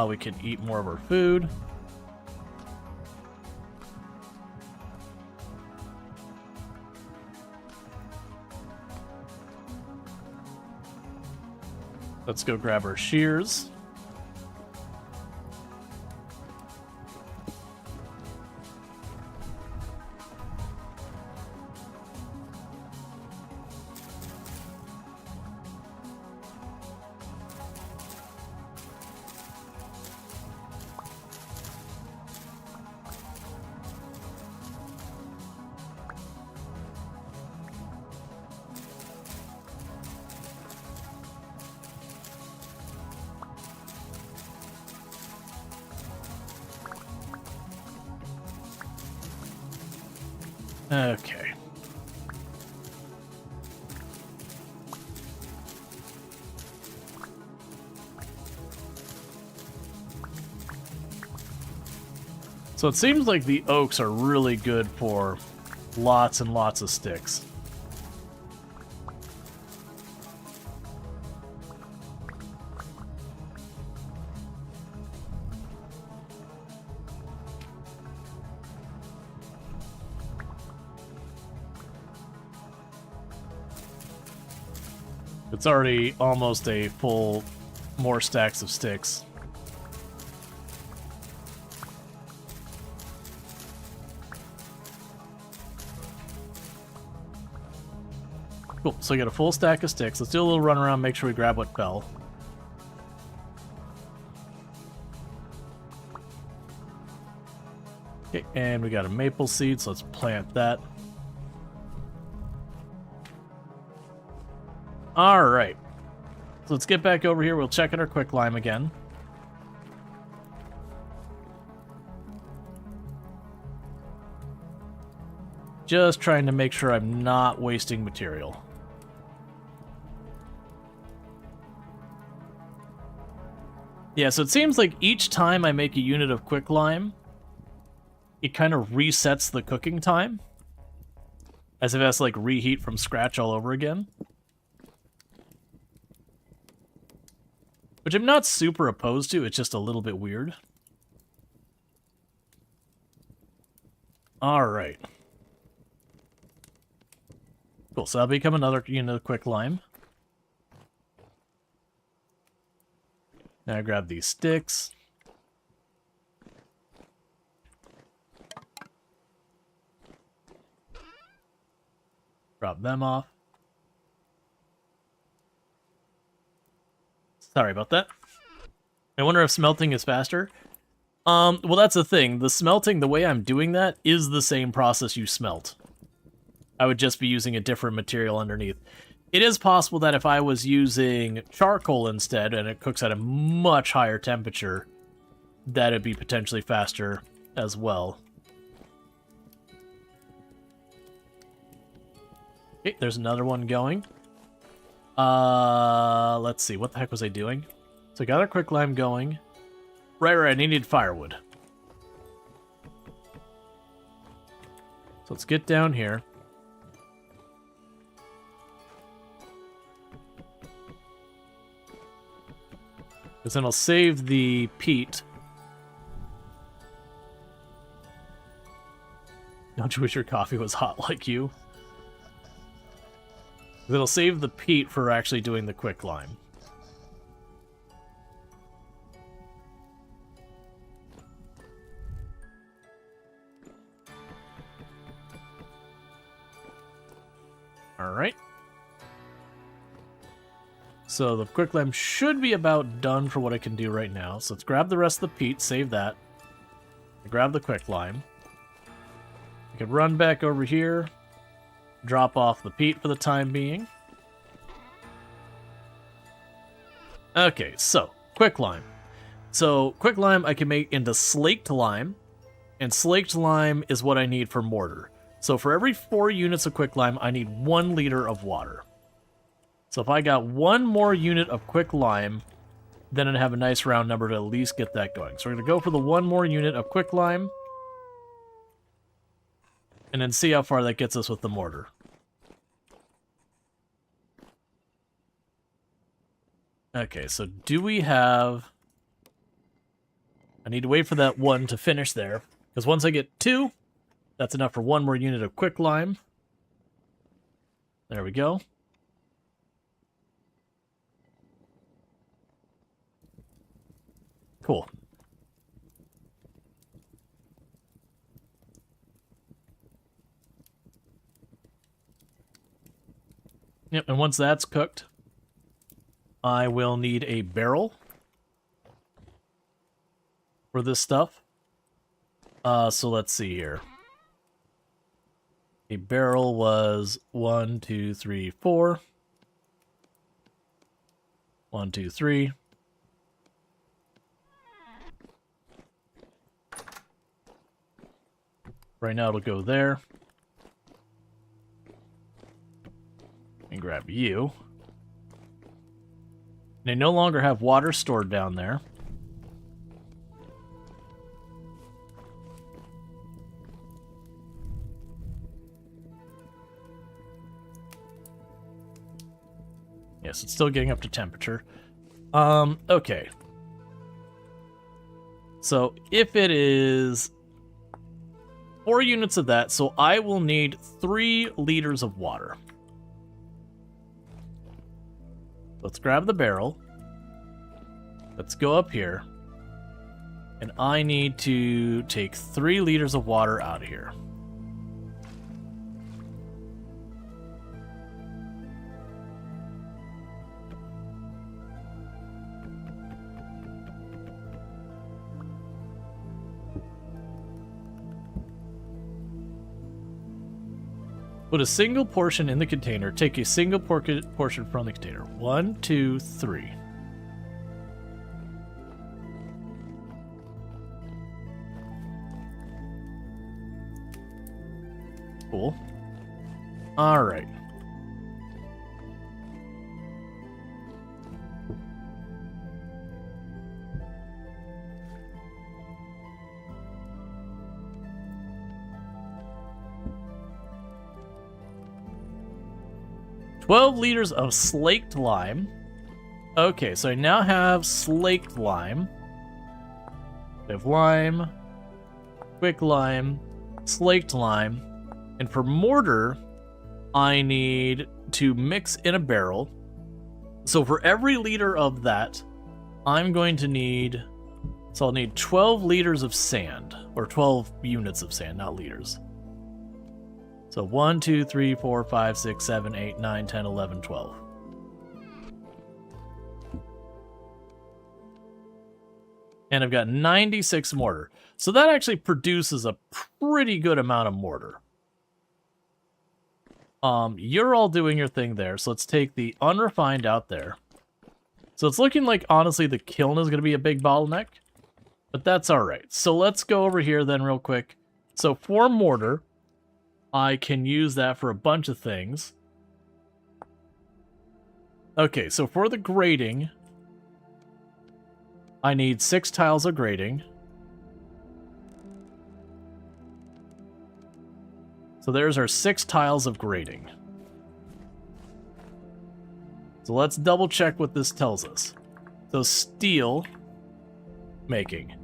We can eat more of our food. Let's go grab our shears. Okay. So it seems like the oaks are really good for lots and lots of sticks. It's already almost a full more stacks of sticks. Cool, so I got a full stack of sticks. Let's do a little run around, make sure we grab what fell. Okay, and we got a maple seed, so let's plant that. Alright. So let's get back over here. We'll check out our quicklime again. Just trying to make sure I'm not wasting material. Yeah, so it seems like each time I make a unit of quicklime, it kind of resets the cooking time. As if it has to, like, reheat from scratch all over again. Which I'm not super opposed to, it's just a little bit weird. Alright. Cool, so that'll become another unit of quicklime. Now I grab these sticks. Drop them off. Sorry about that. I wonder if smelting is faster. Well, that's the thing. The smelting, the way I'm doing that, is the same process you smelt. I would just be using a different material underneath. It is possible that if I was using charcoal instead, and it cooks at a much higher temperature, that it'd be potentially faster as well. Okay, there's another one going. Let's see, what the heck was I doing? So I got our quicklime going. Right, I needed firewood. So let's get down here. Because then I'll save the peat. Don't you wish your coffee was hot like you? It'll save the peat for actually doing the quicklime. Alright. So the quicklime should be about done for what I can do right now. So let's grab the rest of the peat, save that. Grab the quicklime. I can run back over here. Drop off the peat for the time being. Okay, so, quicklime. So, quicklime I can make into slaked lime, and slaked lime is what I need for mortar. So for every 4 units of quicklime, I need 1 liter of water. So if I got 1 more unit of quicklime, then I'd have a nice round number to at least get that going. So we're going to go for the 1 more unit of quicklime, and then see how far that gets us with the mortar. Okay, so do we have... I need to wait for that 1 to finish there, because once I get 2, that's enough for 1 more unit of quicklime. There we go. Cool. Yep, and once that's cooked, I will need a barrel for this stuff. So let's see here. A barrel was 1, 2, 3, 4. 1, 2, 3. Right now it'll go there. And grab you. They no longer have water stored down there. Yes, it's still getting up to temperature. Okay. So if it is 4 units of that, so I will need 3 liters of water. Let's grab the barrel. Let's go up here. And I need to take 3 liters of water out of here. Put a single portion in the container. Take a single portion from the container. 1, 2, 3. Cool. All right. $12 liters of slaked lime. Okay, so I now have slaked lime. We have lime, quick lime, slaked lime. And for mortar, I need to mix in a barrel. So for every liter of that, I'm going to need... So I'll need 12 liters of sand. Or 12 units of sand, not liters. So 1, 2, 3, 4, 5, 6, 7, 8, 9, 10, 11, 12. And I've got 96 mortar. So that actually produces a pretty good amount of mortar. You're all doing your thing there, so let's take the unrefined out there. So it's looking like, honestly, the kiln is going to be a big bottleneck. But that's alright. So let's go over here then real quick. So for mortar... I can use that for a bunch of things. Okay, so for the grating, I need 6 tiles of grating. So there's our 6 tiles of grating. So let's double check what this tells us. So steel making.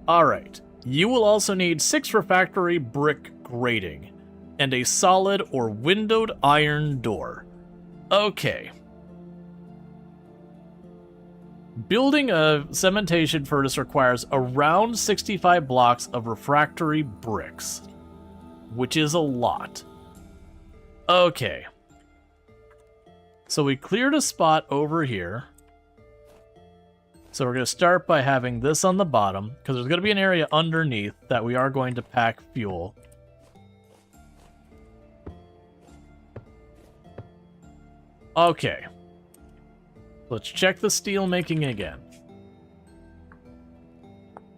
Alright, you will also need 6 refractory brick grating. And a solid or windowed iron door. Okay. Building a cementation furnace requires around 65 blocks of refractory bricks, which is a lot. Okay. So we cleared a spot over here. So we're going to start by having this on the bottom, because there's going to be an area underneath that we are going to pack fuel. Okay. Let's check the steel making again.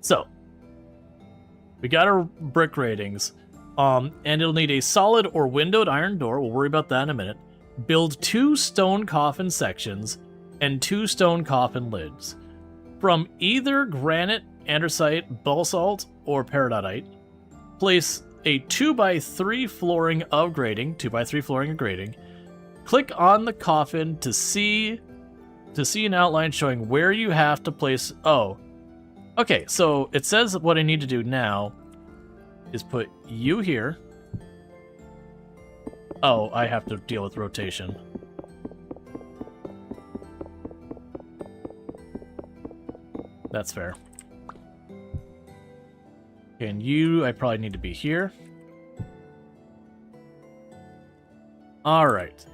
So, we got our brick ratings. And it'll need a solid or windowed iron door. We'll worry about that in a minute. Build 2 stone coffin sections and 2 stone coffin lids. From either granite, andesite, basalt, or peridotite. Place a 2x3 flooring of grating. 2x3 flooring of grating. Click on the coffin to see an outline showing where you have to place... Oh. Okay, so it says what I need to do now is put you here. Oh, I have to deal with rotation. That's fair. And you, I probably need to be here. Alright.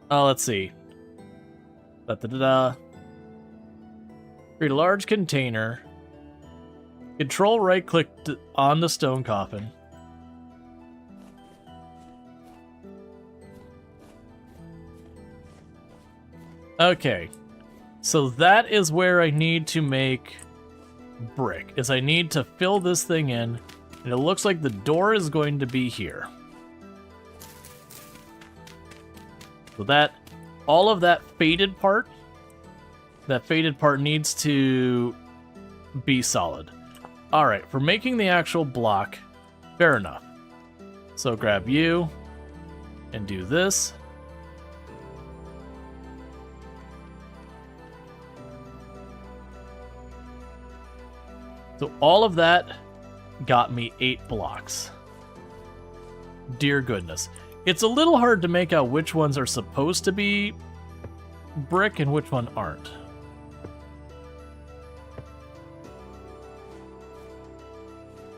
Let's see. Da-da-da-da. Create a large container. Control right-click on the stone coffin. Okay. So that is where I need to make brick, is I need to fill this thing in, and it looks like the door is going to be here. So that, all of that faded part needs to be solid. Alright, for making the actual block, fair enough. So grab you, and do this. So all of that got me 8 blocks. Dear goodness. It's a little hard to make out which ones are supposed to be brick and which one aren't.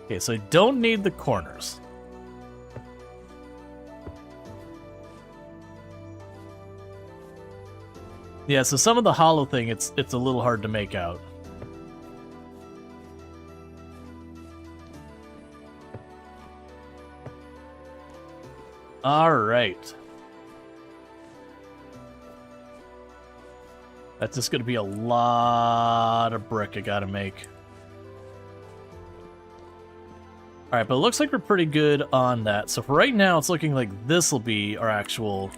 Okay, so I don't need the corners. Yeah, so some of the hollow thing, it's a little hard to make out. Alright. That's just going to be a lot of brick I gotta make. Alright, but it looks like we're pretty good on that. So for right now, it's looking like this will be our actual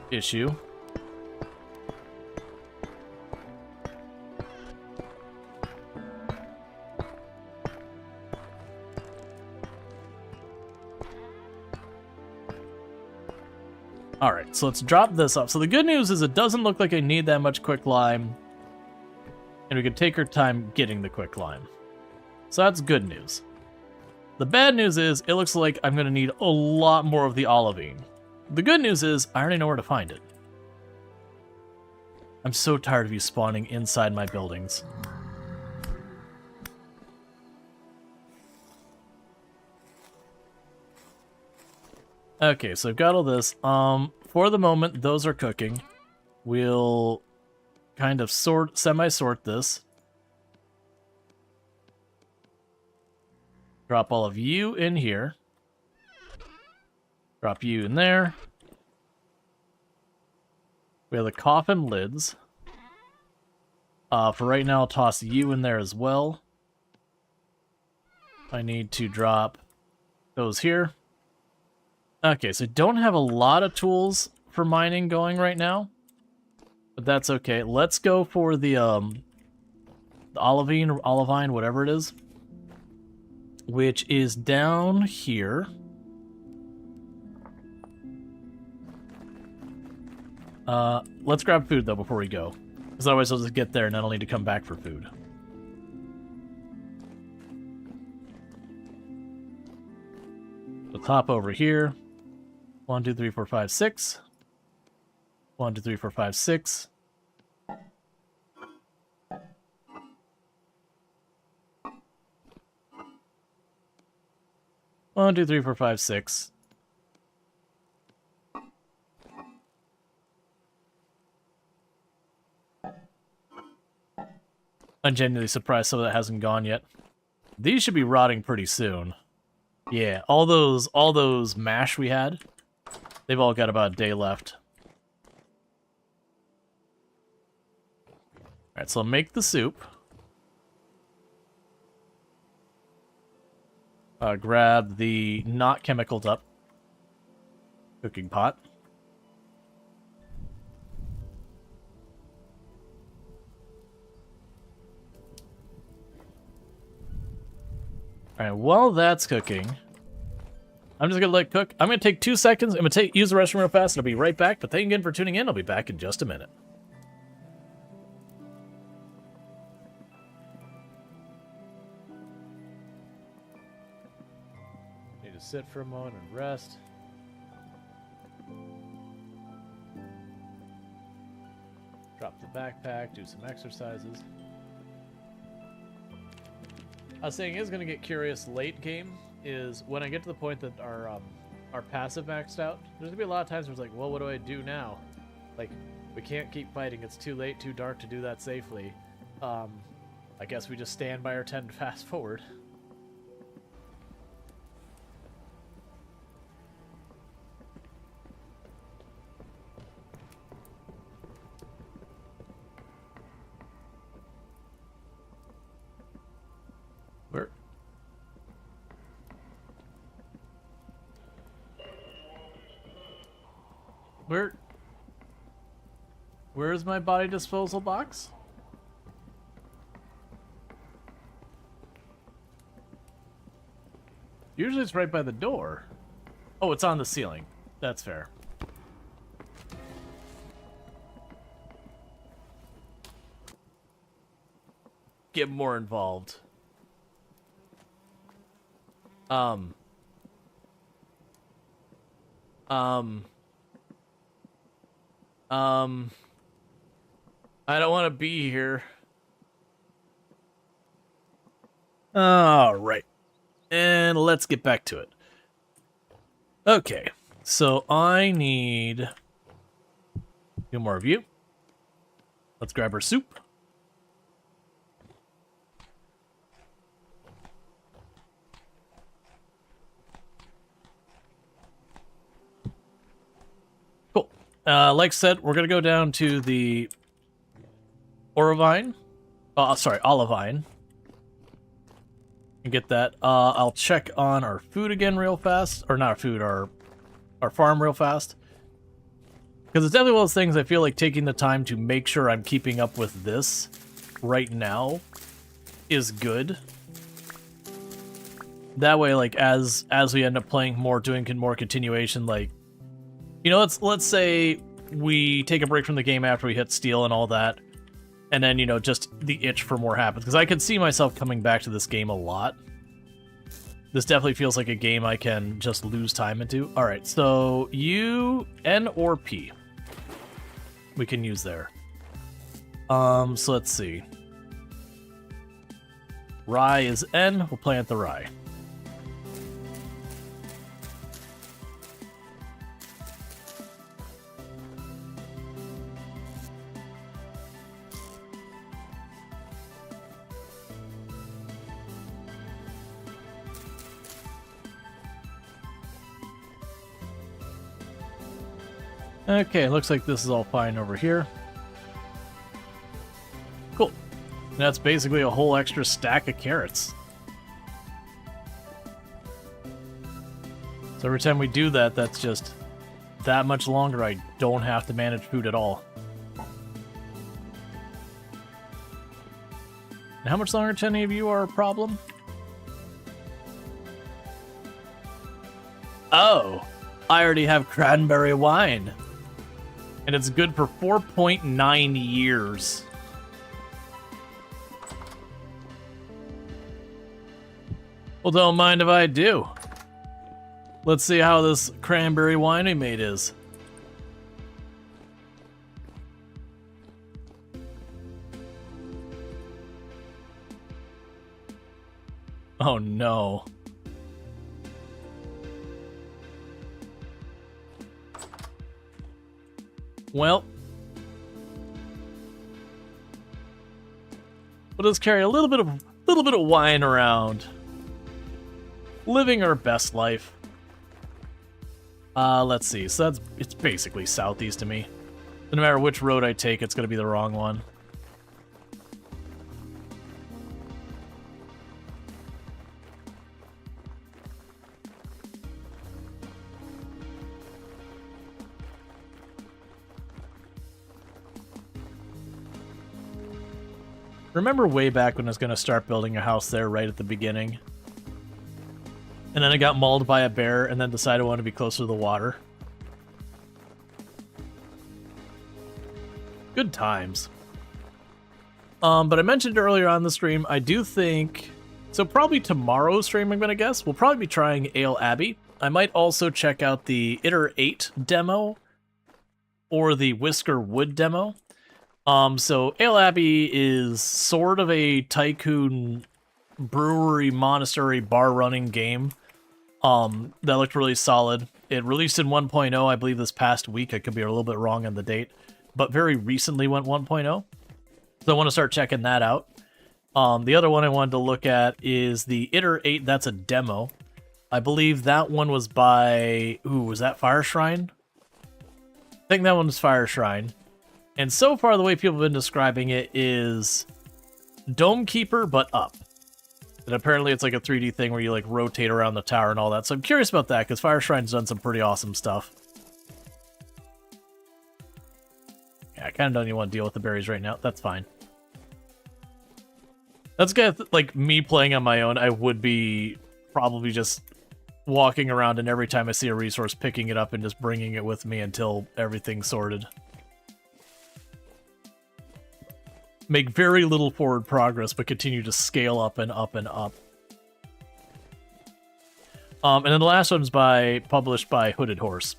issue. Alright, so let's drop this up. So the good news is it doesn't look like I need that much quicklime. And we can take our time getting the quicklime. So that's good news. The bad news is it looks like I'm going to need a lot more of the olivine. The good news is I already know where to find it. I'm so tired of you spawning inside my buildings. Okay, so I've got all this. For the moment, those are cooking. We'll kind of semi-sort this. Drop all of you in here. Drop you in there. We have the coffin lids. For right now, I'll toss you in there as well. I need to drop those here. Okay, so I don't have a lot of tools for mining going right now, but that's okay. Let's go for the olivine, whatever it is, which is down here. Let's grab food though before we go, because otherwise I'll just get there and then I'll need to come back for food. Let's hop over here. 1, 2, 3, 4, 5, 6. 1, 2, 3, 4, 5, 6. One, two, three, four, five, 6. I'm genuinely surprised some of that hasn't gone yet. These should be rotting pretty soon. Yeah, all those mash we had, they've all got about a day left. Alright, so I'll make the soup. Grab the not chemicaled up cooking pot. Alright, while that's cooking, I'm just gonna let it cook. I'm gonna take 2 seconds. I'm gonna use the restroom real fast, and I'll be right back. But thank you again for tuning in. I'll be back in just a minute. Need to sit for a moment and rest. the backpack, do some exercises. I was saying is going to get curious late game is when I get to the point that our passive maxed out. There's going to be a lot of times where it's like, well, what do I do now? Like, we can't keep fighting. It's too late, too dark to do that safely. I guess we just stand by our 10 and fast forward. Where's my body disposal box? Usually it's right by the door. Oh, it's on the ceiling. That's fair. Get more involved. I don't want to be here. All right. And let's get back to it. Okay. So I need 2 more of you. Let's grab our soup. Cool. Like I said, we're going to go down to the Olivine, and get that. I'll check on our food again real fast, or not our food, our farm real fast, because it's definitely one of those things I feel like taking the time to make sure I'm keeping up with this right now is good. That way, like as we end up playing more, doing more continuation, like, you know, let's say we take a break from the game after we hit steel and all that. And then, you know, just the itch for more happens. Because I could see myself coming back to this game a lot. This definitely feels like a game I can just lose time into. Alright, so U, N, or P. We can use there. So let's see. Rye is N. We'll plant the rye. Okay, looks like this is all fine over here. Cool. That's basically a whole extra stack of carrots. So every time we do that, that's just that much longer I don't have to manage food at all. And how much longer to any of you are a problem? Oh, I already have cranberry wine. And it's good for 4.9 years. Well, don't mind if I do. Let's see how this cranberry wine I made is. Oh no. Well, we'll just carry a little bit of wine around, living our best life. Let's see. So it's basically southeast of me. So no matter which road I take, it's gonna be the wrong one. Remember way back when I was going to start building a house there right at the beginning? And then I got mauled by a bear and then decided I wanted to be closer to the water. Good times. But I mentioned earlier on the stream, I do think... So probably tomorrow's stream, I'm going to guess, we'll probably be trying Ale Abbey. I might also check out the Iter 8 demo or the Whisker Wood demo. So Ale Abbey is sort of a tycoon brewery, monastery, bar running game. That looked really solid. It released in 1.0, I believe, this past week. I could be a little bit wrong on the date, but very recently went 1.0. So I want to start checking that out. The other one I wanted to look at is the Iter 8. That's a demo. I believe that one was by... Ooh, was that Fire Shrine? I think that one was Fire Shrine. And so far, the way people have been describing it is Dome Keeper, but up. And apparently it's like a 3D thing where you like rotate around the tower and all that. So I'm curious about that, because Fire Shrine's done some pretty awesome stuff. Yeah, I kind of don't even want to deal with the berries right now. That's fine. That's kind of like me playing on my own. I would be probably just walking around and every time I see a resource, picking it up and just bringing it with me until everything's sorted. Make very little forward progress, but continue to scale up and up and up. And then the last one's published by Hooded Horse,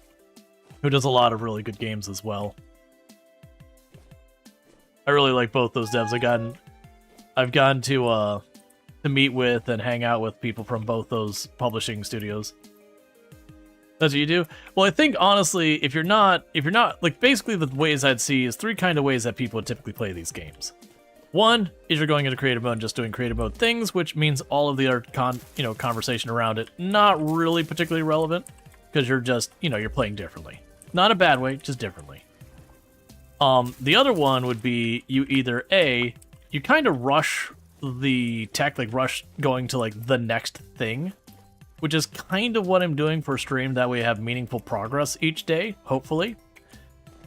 who does a lot of really good games as well. I really like both those devs. I've gotten to meet with and hang out with people from both those publishing studios. That's what you do? Well, I think, honestly, if you're not, like, basically the ways I'd see is three kind of ways that people would typically play these games. One is you're going into creative mode and just doing creative mode things, which means all of the other conversation around it, not really particularly relevant, because you're just, you're playing differently. Not a bad way, just differently. The other one would be you either, A, you kind of rush the tech, like rush going to, like, the next thing, which is kind of what I'm doing for stream. That way I have meaningful progress each day, hopefully.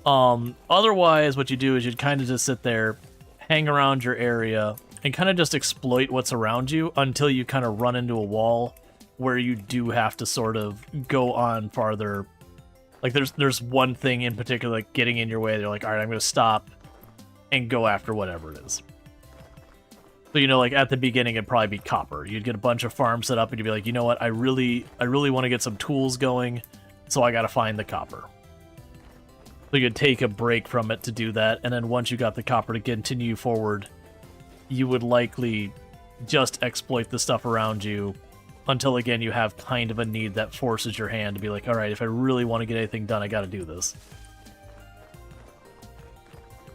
Otherwise, what you do is you'd kind of just sit there, hang around your area, and kind of just exploit what's around you until you kind of run into a wall where you do have to sort of go on farther. Like, there's one thing in particular, like, getting in your way. They're like, all right, I'm going to stop and go after whatever it is. So, like, at the beginning, it'd probably be copper. You'd get a bunch of farms set up, and you'd be like, you know what, I really want to get some tools going, so I gotta find the copper. So you'd take a break from it to do that, and then once you got the copper to continue forward, you would likely just exploit the stuff around you until, again, you have kind of a need that forces your hand to be like, all right, if I really want to get anything done, I gotta do this.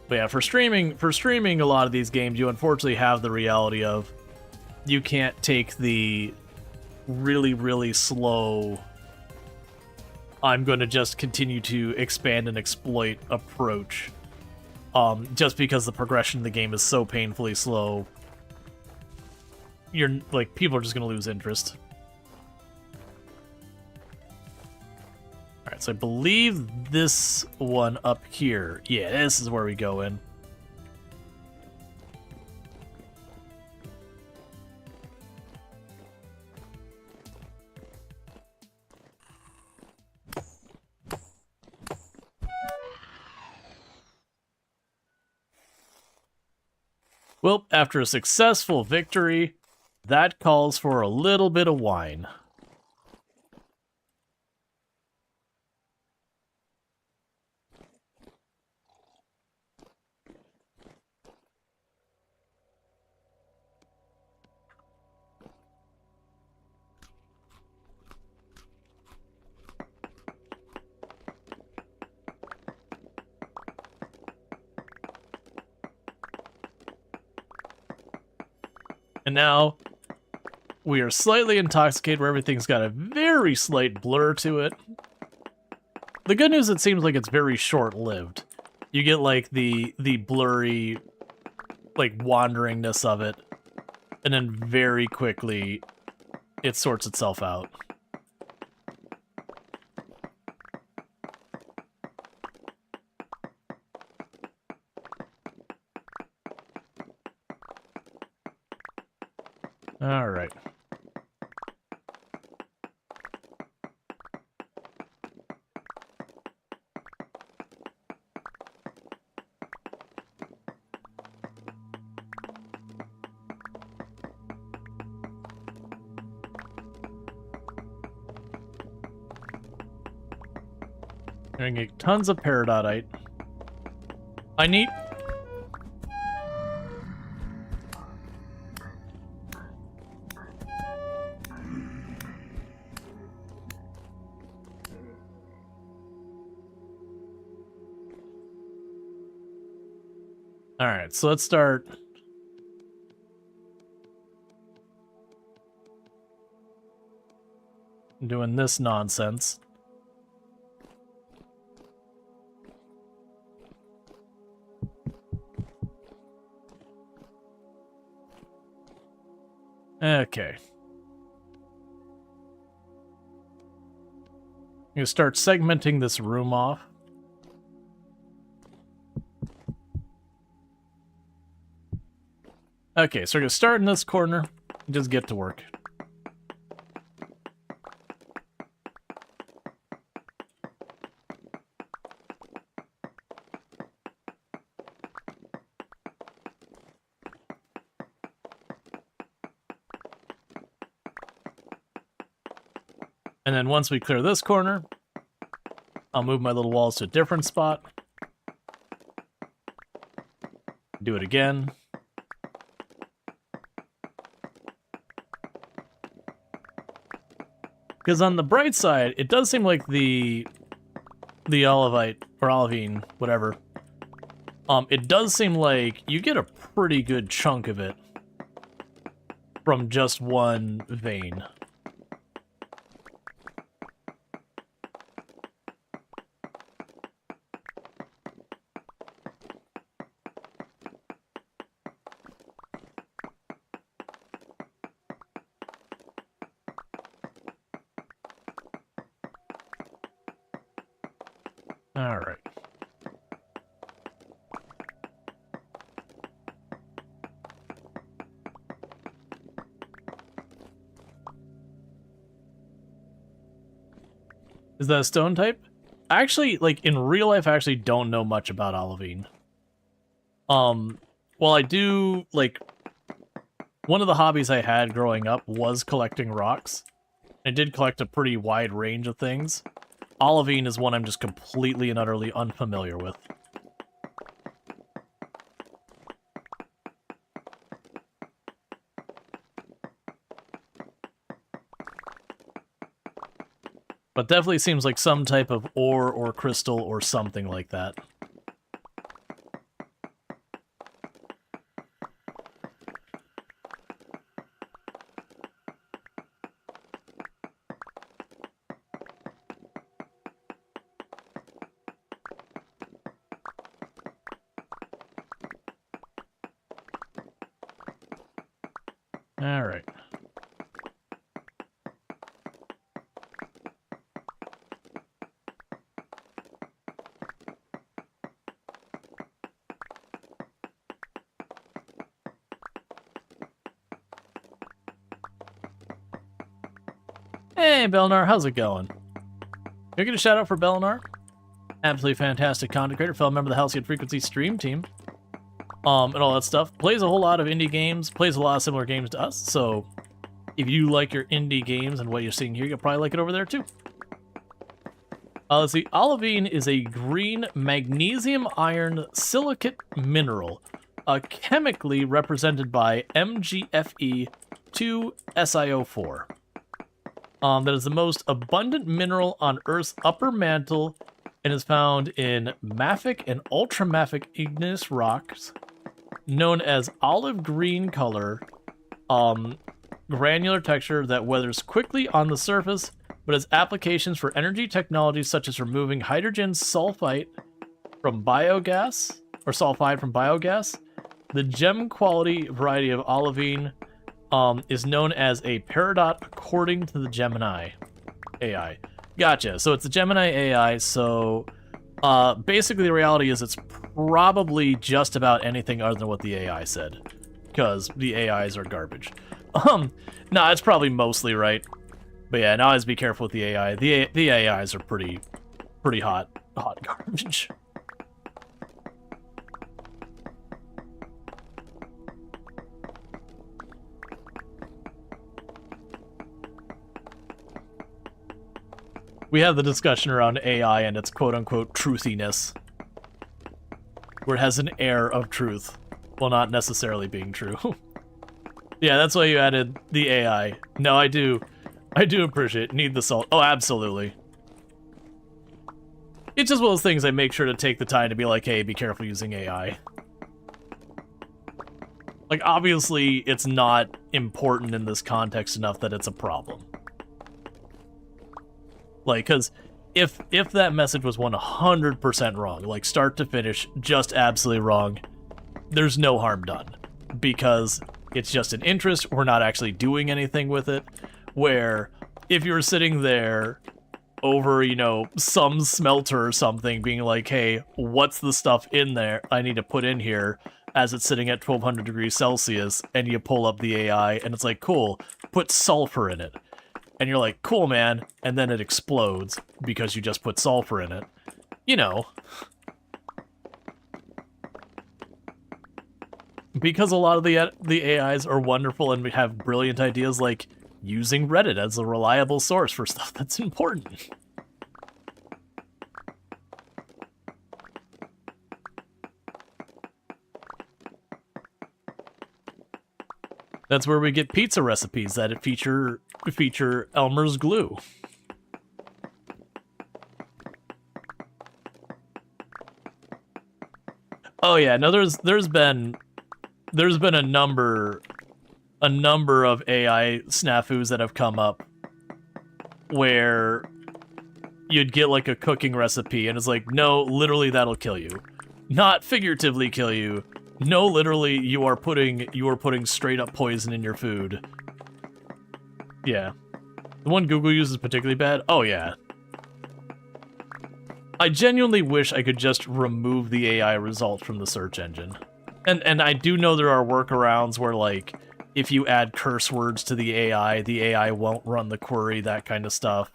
But yeah, for streaming a lot of these games, you unfortunately have the reality of you can't take the really, really slow, I'm going to just continue to expand and exploit approach. Just because the progression of the game is so painfully slow, people are just going to lose interest. Alright, so I believe this one up here. Yeah, this is where we go in. Well, after a successful victory, that calls for a little bit of wine. And now, we are slightly intoxicated where everything's got a very slight blur to it. The good news, it seems like it's very short-lived. You get, like, the blurry, like, wanderingness of it, and then very quickly, it sorts itself out. All right. I'm gonna get tons of peridotite. I need Alright, so let's start. Doing this nonsense. Okay. I'm gonna start segmenting this room off. Okay, so we're gonna start in this corner and just get to work. And then once we clear this corner, I'll move my little walls to a different spot. Do it again. Because on the bright side, it does seem like the olivite, or olivine, whatever, it does seem like you get a pretty good chunk of it from just one vein. All right. Is that a stone type? Actually, like, in real life, I actually don't know much about olivine. Well, I do, like, one of the hobbies I had growing up was collecting rocks. I did collect a pretty wide range of things. Olivine is one I'm just completely and utterly unfamiliar with. But definitely seems like some type of ore or crystal or something like that. All right. Hey, Belnar, how's it going? Can I get a shout out for Belnar? Absolutely fantastic content creator, fellow member of the Halcyon Frequency stream team. And all that stuff. Plays a whole lot of indie games, plays a lot of similar games to us, so if you like your indie games and what you're seeing here, you'll probably like it over there too. Let's see, olivine is a green magnesium iron silicate mineral, chemically represented by MgFe2SiO4. That is the most abundant mineral on Earth's upper mantle and is found in mafic and ultramafic igneous rocks, known as olive green color, granular texture that weathers quickly on the surface, but has applications for energy technologies such as removing hydrogen sulfide from biogas, or sulfide from biogas. The gem quality variety of olivine is known as a peridot according to the Gemini AI. Gotcha. So it's a Gemini AI, so basically the reality is it's probably just about anything other than what the AI said, because the AIs are garbage. No, it's probably mostly right. But yeah, now always be careful with the AI. The AIs are pretty hot garbage. We have the discussion around AI and its quote-unquote truthiness, where it has an air of truth, while not necessarily being true. Yeah, that's why you added the AI. No, I do appreciate it. Need the salt. Oh, absolutely. It's just one of those things I make sure to take the time to be like, hey, be careful using AI. Like, obviously, it's not important in this context enough that it's a problem. Like, because if that message was 100% wrong, like start to finish, just absolutely wrong, there's no harm done. Because it's just an interest, we're not actually doing anything with it. Where, if you're sitting there over, you know, some smelter or something, being like, hey, what's the stuff in there I need to put in here as it's sitting at 1200 degrees Celsius, and you pull up the AI, and it's like, cool, put sulfur in it. And you're like, cool, man, and then it explodes because you just put sulfur in it. You know. Because a lot of the AIs are wonderful and have brilliant ideas, like using Reddit as a reliable source for stuff that's important. That's where we get pizza recipes that feature Elmer's glue. Oh yeah, no, there's been a number of AI snafus that have come up where you'd get like a cooking recipe and it's like, no, literally that'll kill you. Not figuratively kill you. No, literally you are putting straight up poison in your food. Yeah. The one Google uses particularly bad? Oh yeah. I genuinely wish I could just remove the AI result from the search engine. And I do know there are workarounds where, like, if you add curse words to the AI won't run the query, that kind of stuff.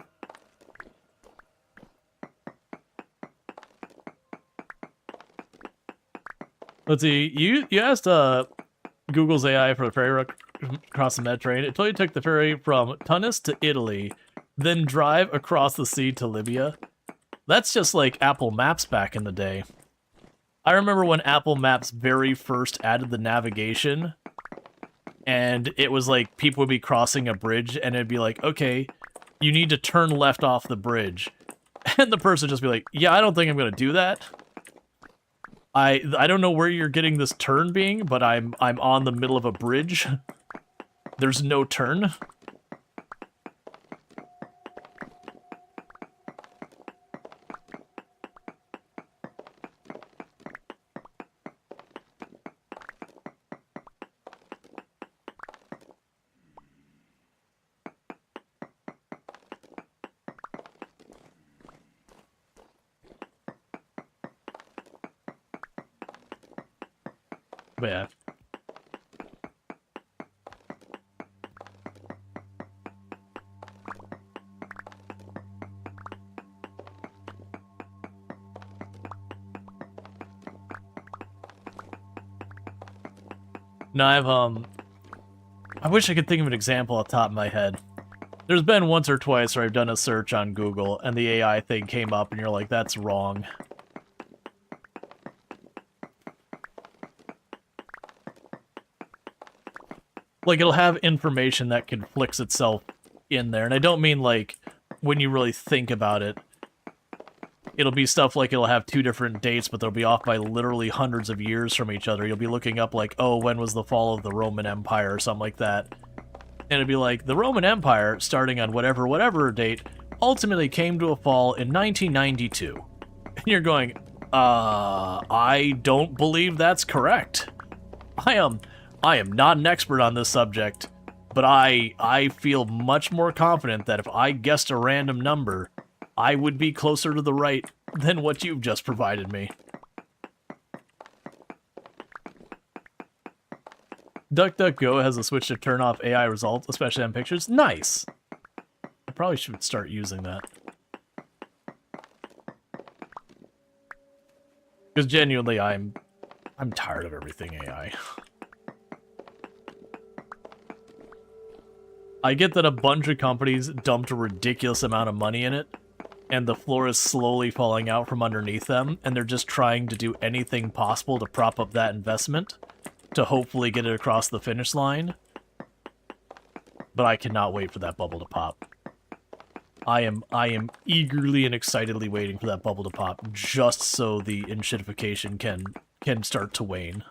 Let's see, you asked Google's AI for the ferry across the Mediterranean. It told you took the ferry from Tunis to Italy, then drive across the sea to Libya. That's just like Apple Maps back in the day. I remember when Apple Maps very first added the navigation, and it was like people would be crossing a bridge, and it'd be like, okay, you need to turn left off the bridge. And the person would just be like, yeah, I don't think I'm going to do that. I don't know where you're getting this turn being, but I'm on the middle of a bridge. There's no turn. But yeah. No, I wish I could think of an example off the top of my head. There's been once or twice where I've done a search on Google and the AI thing came up and you're like, that's wrong. Like, it'll have information that conflicts itself in there. And I don't mean, like, when you really think about it. It'll be stuff like it'll have two different dates, but they'll be off by literally hundreds of years from each other. You'll be looking up, like, oh, when was the fall of the Roman Empire or something like that. And it'll be like, the Roman Empire, starting on whatever date, ultimately came to a fall in 1992. And you're going, I don't believe that's correct. I am not an expert on this subject, but I feel much more confident that if I guessed a random number, I would be closer to the right than what you've just provided me. DuckDuckGo has a switch to turn off AI results, especially on pictures. Nice! I probably should start using that. Because genuinely, I'm tired of everything AI. I get that a bunch of companies dumped a ridiculous amount of money in it, and the floor is slowly falling out from underneath them, and they're just trying to do anything possible to prop up that investment to hopefully get it across the finish line. But I cannot wait for that bubble to pop. I am eagerly and excitedly waiting for that bubble to pop, just so the enshittification can start to wane.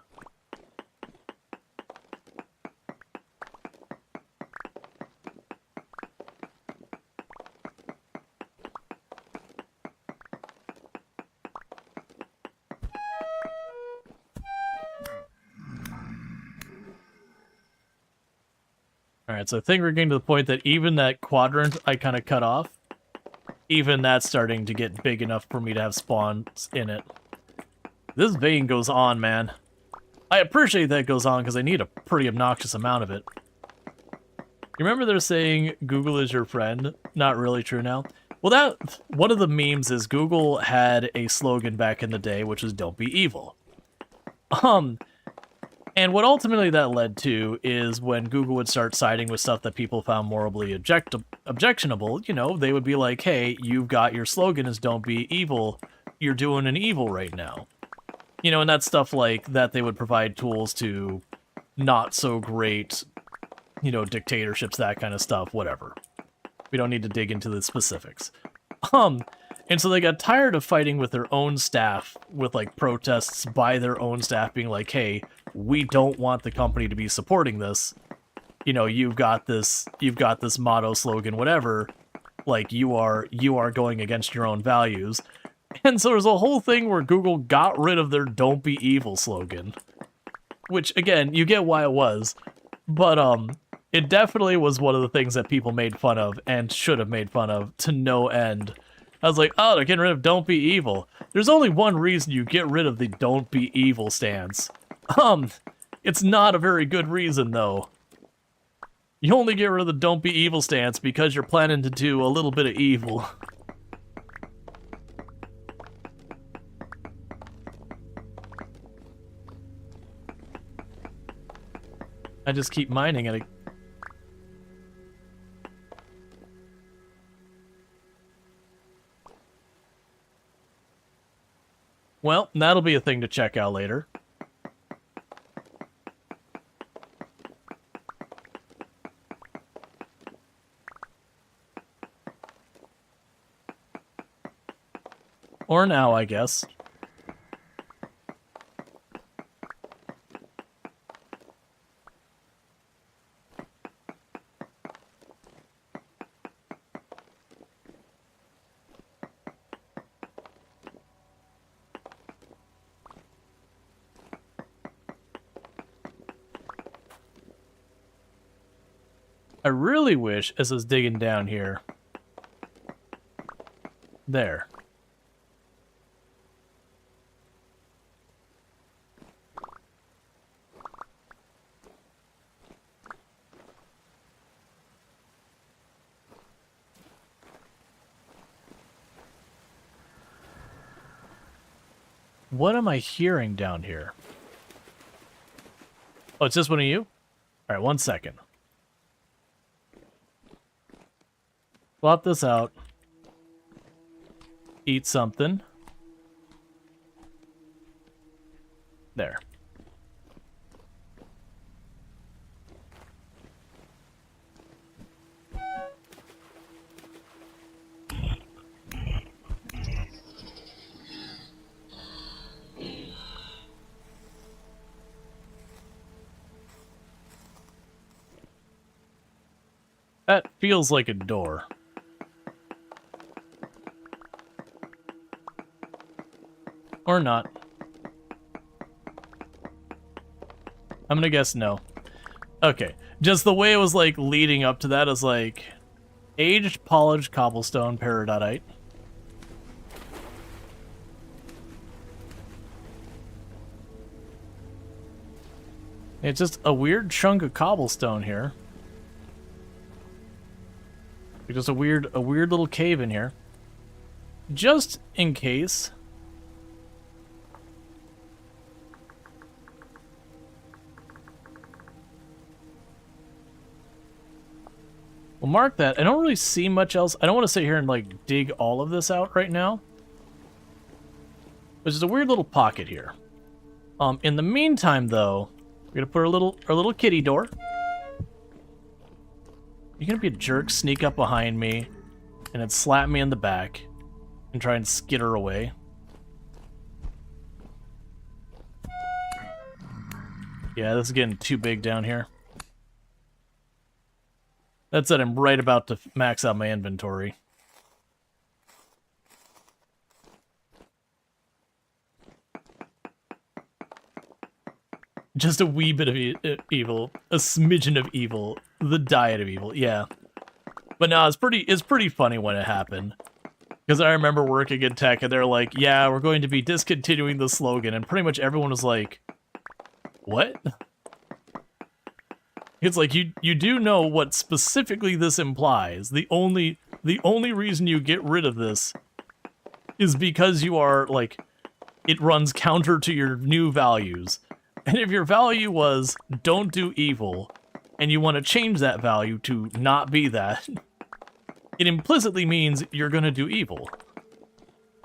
Alright, so I think we're getting to the point that even that quadrant I kind of cut off, even that's starting to get big enough for me to have spawns in it. This vein goes on, man. I appreciate that it goes on because I need a pretty obnoxious amount of it. You remember they're saying Google is your friend? Not really true now. Well, that one of the memes is Google had a slogan back in the day, which was "Don't be evil." And what ultimately that led to is when Google would start siding with stuff that people found morally objectionable, you know, they would be like, "Hey, you've got your slogan is "Don't be evil. You're doing an evil right now." You know, and that's stuff like that they would provide tools to not so great, you know, dictatorships, that kind of stuff, whatever. We don't need to dig into the specifics. And so they got tired of fighting with their own staff, with like protests by their own staff being like, "Hey, we don't want the company to be supporting this. You know, you've got this motto, slogan, whatever. Like you are going against your own values." And so there's a whole thing where Google got rid of their "Don't be evil" slogan. Which again, you get why it was, but it definitely was one of the things that people made fun of and should have made fun of to no end. I was like, oh, they're getting rid of "Don't be evil." There's only one reason you get rid of the "Don't be evil" stance. It's not a very good reason, though. You only get rid of the "Don't be evil" stance because you're planning to do a little bit of evil. I just keep mining it. Well, that'll be a thing to check out later. Or now, I guess. I really wish, as I was digging down here, there. What am I hearing down here? Oh, it's just one of you? Alright, 1 second. Flop this out. Eat something. There. That feels like a door. Or not. I'm gonna guess no. Okay. Just the way it was like leading up to that is like aged, polished cobblestone peridotite. It's just a weird chunk of cobblestone here. Just a weird little cave in here. Just in case. We'll mark that. I don't really see much else. I don't want to sit here and like dig all of this out right now. There's just a weird little pocket here. In the meantime, though, we're gonna put our little kitty door. You're gonna be a jerk, sneak up behind me, and then slap me in the back, and try and skitter away. Yeah, this is getting too big down here. That said, I'm right about to max out my inventory. Just a wee bit of evil. A smidgen of evil The diet of evil, yeah. But no, it's pretty funny when it happened. Because I remember working in tech, and they're like, yeah, we're going to be discontinuing the slogan, and pretty much everyone was like, what? It's like, you do know what specifically this implies. The only reason you get rid of this is because you are, like, it runs counter to your new values. And if your value was, don't do evil, and you want to change that value to not be that, it implicitly means you're gonna do evil.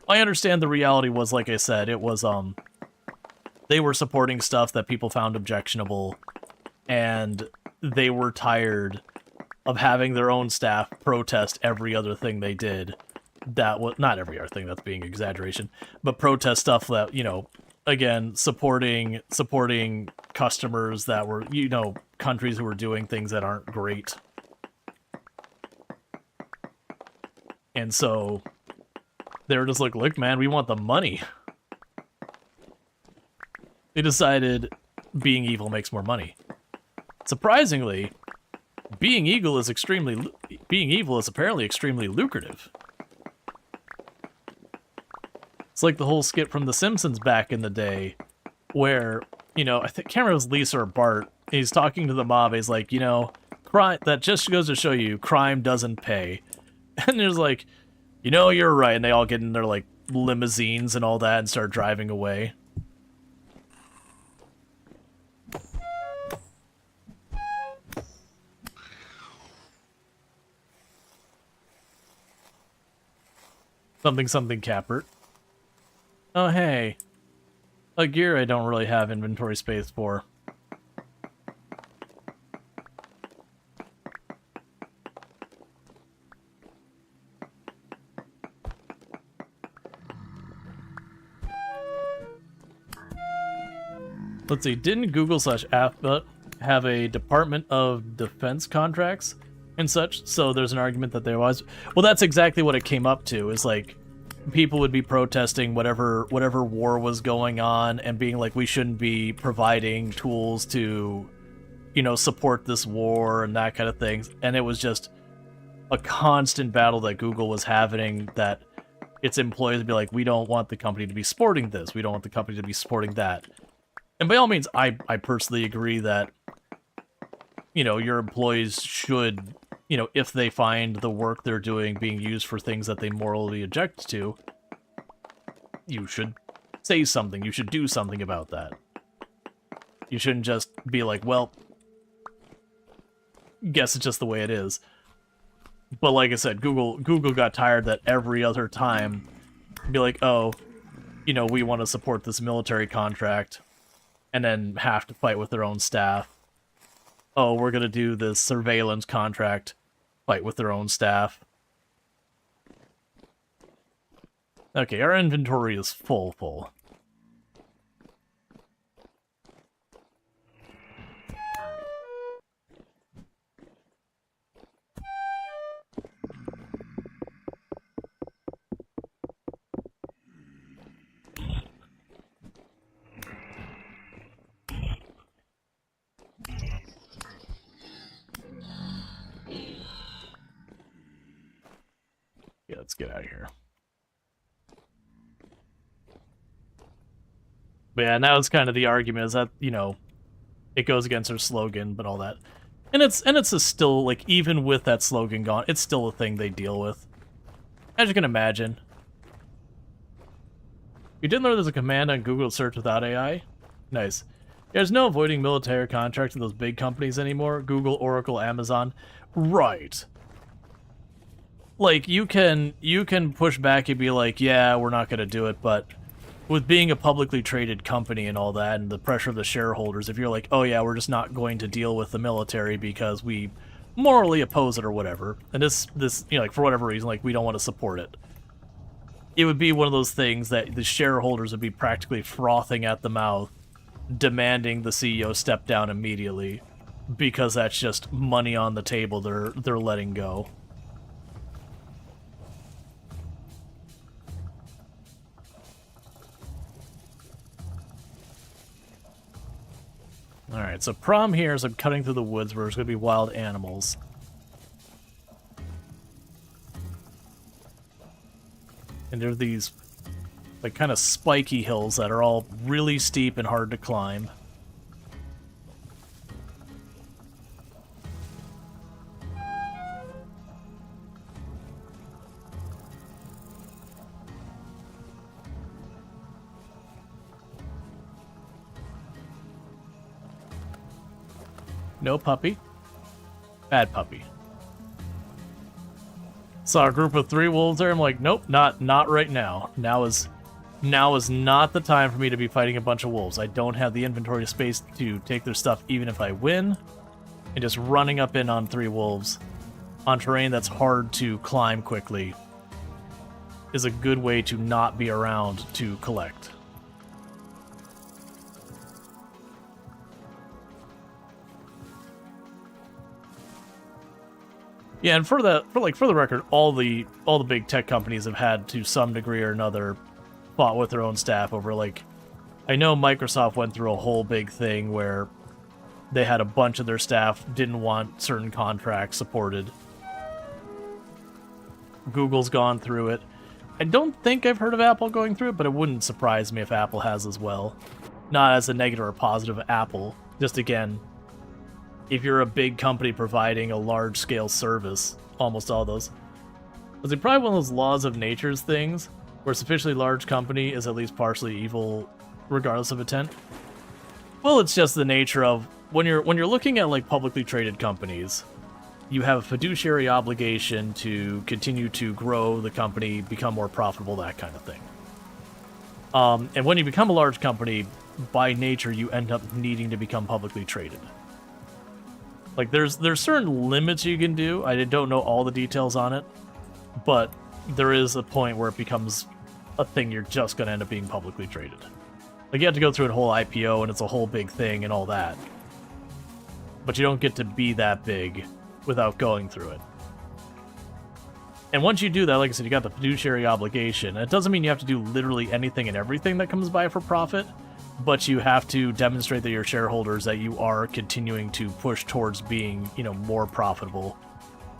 I understand the reality was, like I said, it was, they were supporting stuff that people found objectionable, and they were tired of having their own staff protest every other thing they did. That was, not every other thing, that's being exaggeration, but protest stuff that, you know, again, supporting customers that were, you know, countries who were doing things that aren't great. And so they were just like, look, man, we want the money. They decided being evil makes more money. Surprisingly, being evil is apparently extremely lucrative. It's like the whole skit from The Simpsons back in the day, where, you know, I think, can't remember if it was Lisa or Bart, he's talking to the mob, he's like, you know, crime, that just goes to show you, crime doesn't pay. And there's like, you know, you're right, and they all get in their, like, limousines and all that and start driving away. Something Capert. Oh, hey. A gear I don't really have inventory space for. Let's see, didn't Google/Alphabet have a Department of Defense contracts and such? So there's an argument that there was. Well, that's exactly what it came up to, is like, people would be protesting whatever war was going on and being like, we shouldn't be providing tools to, you know, support this war and that kind of thing. And it was just a constant battle that Google was having, that its employees would be like, we don't want the company to be supporting this. We don't want the company to be supporting that. And by all means, I personally agree that, you know, your employees should, you know, if they find the work they're doing being used for things that they morally object to, you should say something. You should do something about that. You shouldn't just be like, well, guess it's just the way it is. But like I said, Google got tired that every other time, be like, oh, you know, we want to support this military contract, and then have to fight with their own staff. Oh, we're going to do this surveillance contract, fight with their own staff. Okay, our inventory is full. Yeah, let's get out of here. But yeah, now it's kind of the argument is that, you know, it goes against our slogan, but all that. And it's a still, like, even with that slogan gone, it's still a thing they deal with. As you can imagine. You didn't learn there's a command on Google search without AI? Nice. There's no avoiding military contracts with those big companies anymore. Google, Oracle, Amazon. Right. Like, you can push back and be like, yeah, we're not going to do it, but with being a publicly traded company and all that, and the pressure of the shareholders, if you're like, oh yeah, we're just not going to deal with the military because we morally oppose it or whatever, and this, you know, like, for whatever reason, like, we don't want to support it, it would be one of those things that the shareholders would be practically frothing at the mouth, demanding the CEO step down immediately, because that's just money on the table they're letting go. Alright, Alright, so problem here is I'm cutting through the woods where there's going to be wild animals. And there are these, like, kind of spiky hills that are all really steep and hard to climb. No puppy. Bad puppy. Saw a group of 3 wolves there. I'm like, nope, not right now. Now is not the time for me to be fighting a bunch of wolves. I don't have the inventory space to take their stuff even if I win. And just running up in on 3 wolves on terrain that's hard to climb quickly is a good way to not be around to collect. Yeah, and for the record, all the big tech companies have had to some degree or another fought with their own staff over, like, I know Microsoft went through a whole big thing where they had a bunch of their staff didn't want certain contracts supported. Google's gone through it. I don't think I've heard of Apple going through it, but it wouldn't surprise me if Apple has as well. Not as a negative or positive Apple, just again, if you're a big company providing a large-scale service, almost all those. It's probably one of those laws of nature's things, where a sufficiently large company is at least partially evil, regardless of intent. Well, it's just the nature of when you're looking at like publicly traded companies, you have a fiduciary obligation to continue to grow the company, become more profitable, that kind of thing. And when you become a large company, by nature, you end up needing to become publicly traded. Like, there's certain limits you can do. I don't know all the details on it, but there is a point where it becomes a thing you're just going to end up being publicly traded. Like, you have to go through a whole IPO, and it's a whole big thing and all that. But you don't get to be that big without going through it. And once you do that, like I said, you got the fiduciary obligation. It doesn't mean you have to do literally anything and everything that comes by for profit, but you have to demonstrate to your shareholders that you are continuing to push towards being, you know, more profitable.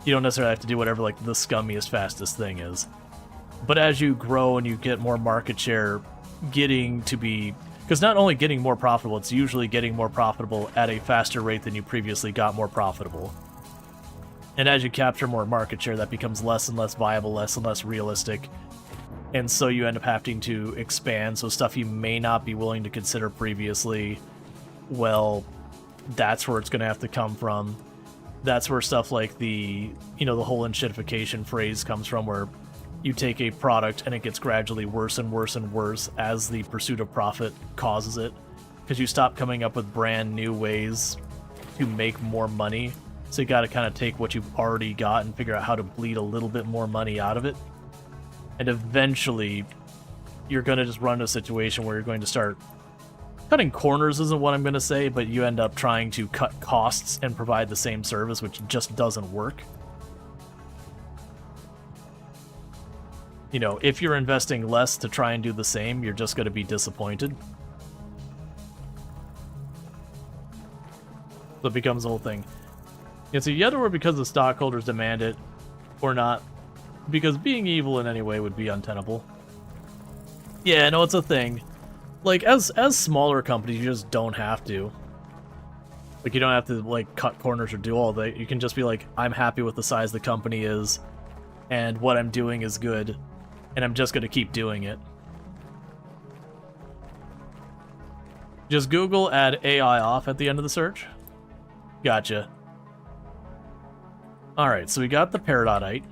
You don't necessarily have to do whatever, like, the scummiest, fastest thing is. But as you grow and you get more market share, getting to be... Because not only getting more profitable, it's usually getting more profitable at a faster rate than you previously got more profitable. And as you capture more market share, that becomes less and less viable, less and less realistic. And so you end up having to expand, so stuff you may not be willing to consider previously, well, that's where it's going to have to come from. That's where stuff like the, you know, the whole enshittification phrase comes from, where you take a product and it gets gradually worse and worse and worse as the pursuit of profit causes it, because you stop coming up with brand new ways to make more money. So you got to kind of take what you've already got and figure out how to bleed a little bit more money out of it. And eventually, you're going to just run into a situation where you're going to start... Cutting corners isn't what I'm going to say, but you end up trying to cut costs and provide the same service, which just doesn't work. You know, if you're investing less to try and do the same, you're just going to be disappointed. So it becomes the whole thing. It's either or because the stockholders demand it, or not. Because being evil in any way would be untenable. Yeah, no, it's a thing. Like, as smaller companies, you just don't have to. Like, you don't have to, like, cut corners or do all that. You can just be like, I'm happy with the size the company is, and what I'm doing is good, and I'm just going to keep doing it. Just Google, add AI off at the end of the search. Gotcha. Alright, so we got the Peridotite.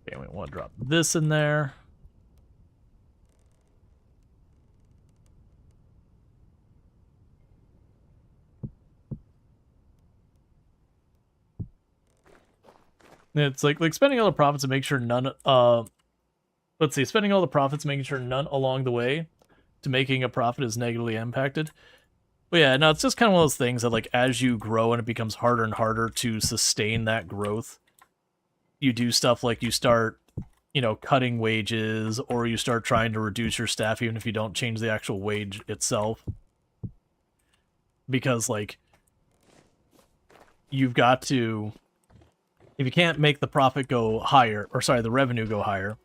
Okay, we want to drop this in there. It's like spending all the profits and make sure none, let's see, spending all the profits, making sure none along the way to making a profit is negatively impacted. But yeah, no, it's just kind of one of those things that, like, as you grow and it becomes harder and harder to sustain that growth, you do stuff like you start, you know, cutting wages, or you start trying to reduce your staff even if you don't change the actual wage itself. Because, like, you've got to... If you can't make the profit go higher, or sorry, the revenue go higher,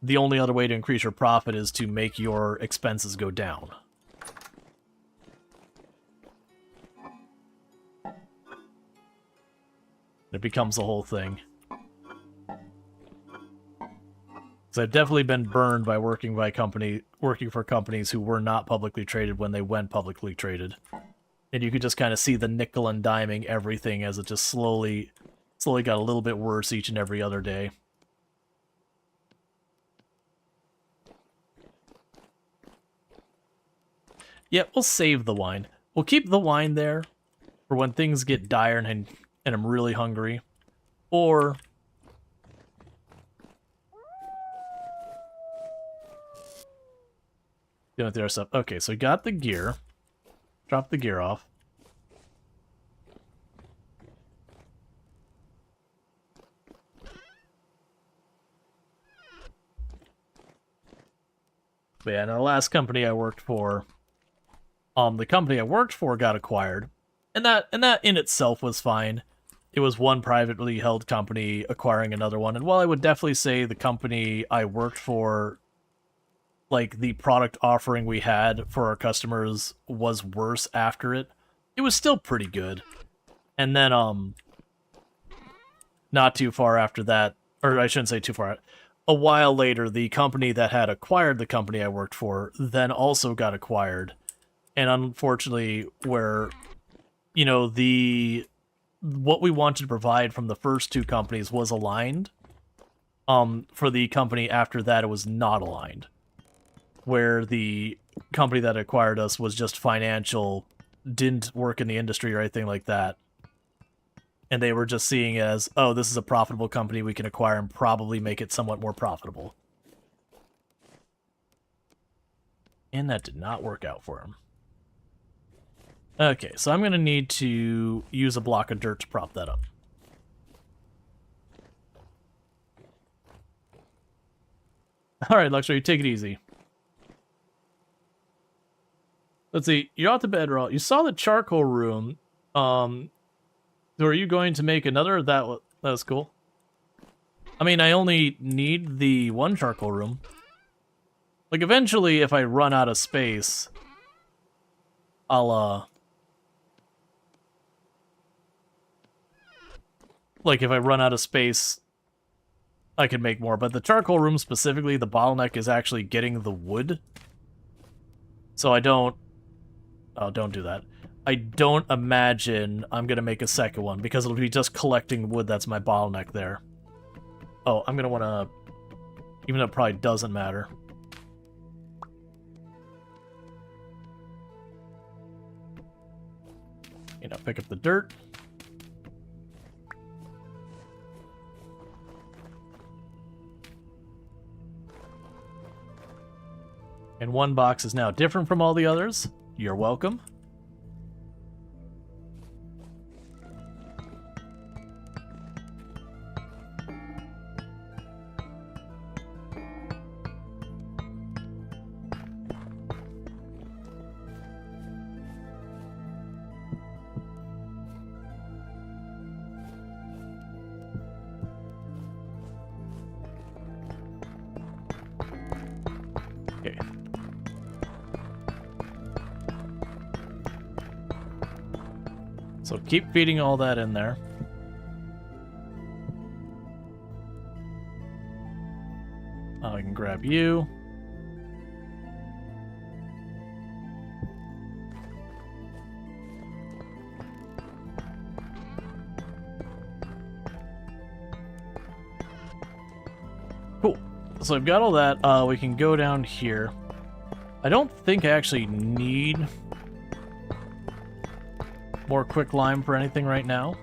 the only other way to increase your profit is to make your expenses go down. It becomes the whole thing. So I've definitely been burned by working for companies who were not publicly traded when they went publicly traded. And you could just kind of see the nickel and diming everything as it just slowly got a little bit worse each and every other day. Yeah, we'll save the wine. We'll keep the wine there for when things get dire and I'm really hungry. Or... dealing with the other stuff. Okay, so we got the gear. Drop the gear off. But yeah, now the last company I worked for, the company I worked for got acquired, and that in itself was fine. It was one privately held company acquiring another one, and while I would definitely say the company I worked for, like, the product offering we had for our customers was worse after it, it was still pretty good. And then, not too far after that, or I shouldn't say too far, a while later, the company that had acquired the company I worked for then also got acquired. And unfortunately, where, you know, what we wanted to provide from the first two companies was aligned. For the company after that, it was not aligned. Where the company that acquired us was just financial, didn't work in the industry or anything like that. And they were just seeing it as, oh, this is a profitable company we can acquire and probably make it somewhat more profitable. And that did not work out for him. Okay, so I'm going to need to use a block of dirt to prop that up. Alright, Luxury, take it easy. Let's see, you're off the bed, Rual. You saw the charcoal room. So are you going to make another? That was cool. I mean, I only need the one charcoal room. Like, eventually, if I run out of space, I'll, like, if I run out of space, I can make more. But the charcoal room specifically, the bottleneck is actually getting the wood. So I don't... Oh, don't do that. I don't imagine I'm going to make a second one, because it'll be just collecting wood that's my bottleneck there. Oh, I'm going to want to... Even though it probably doesn't matter. You know, pick up the dirt. And one box is now different from all the others. You're welcome. Okay. So keep feeding all that in there. I can grab you. Cool. So I've got all that. We can go down here. I don't think I actually need more quick lime for anything right now.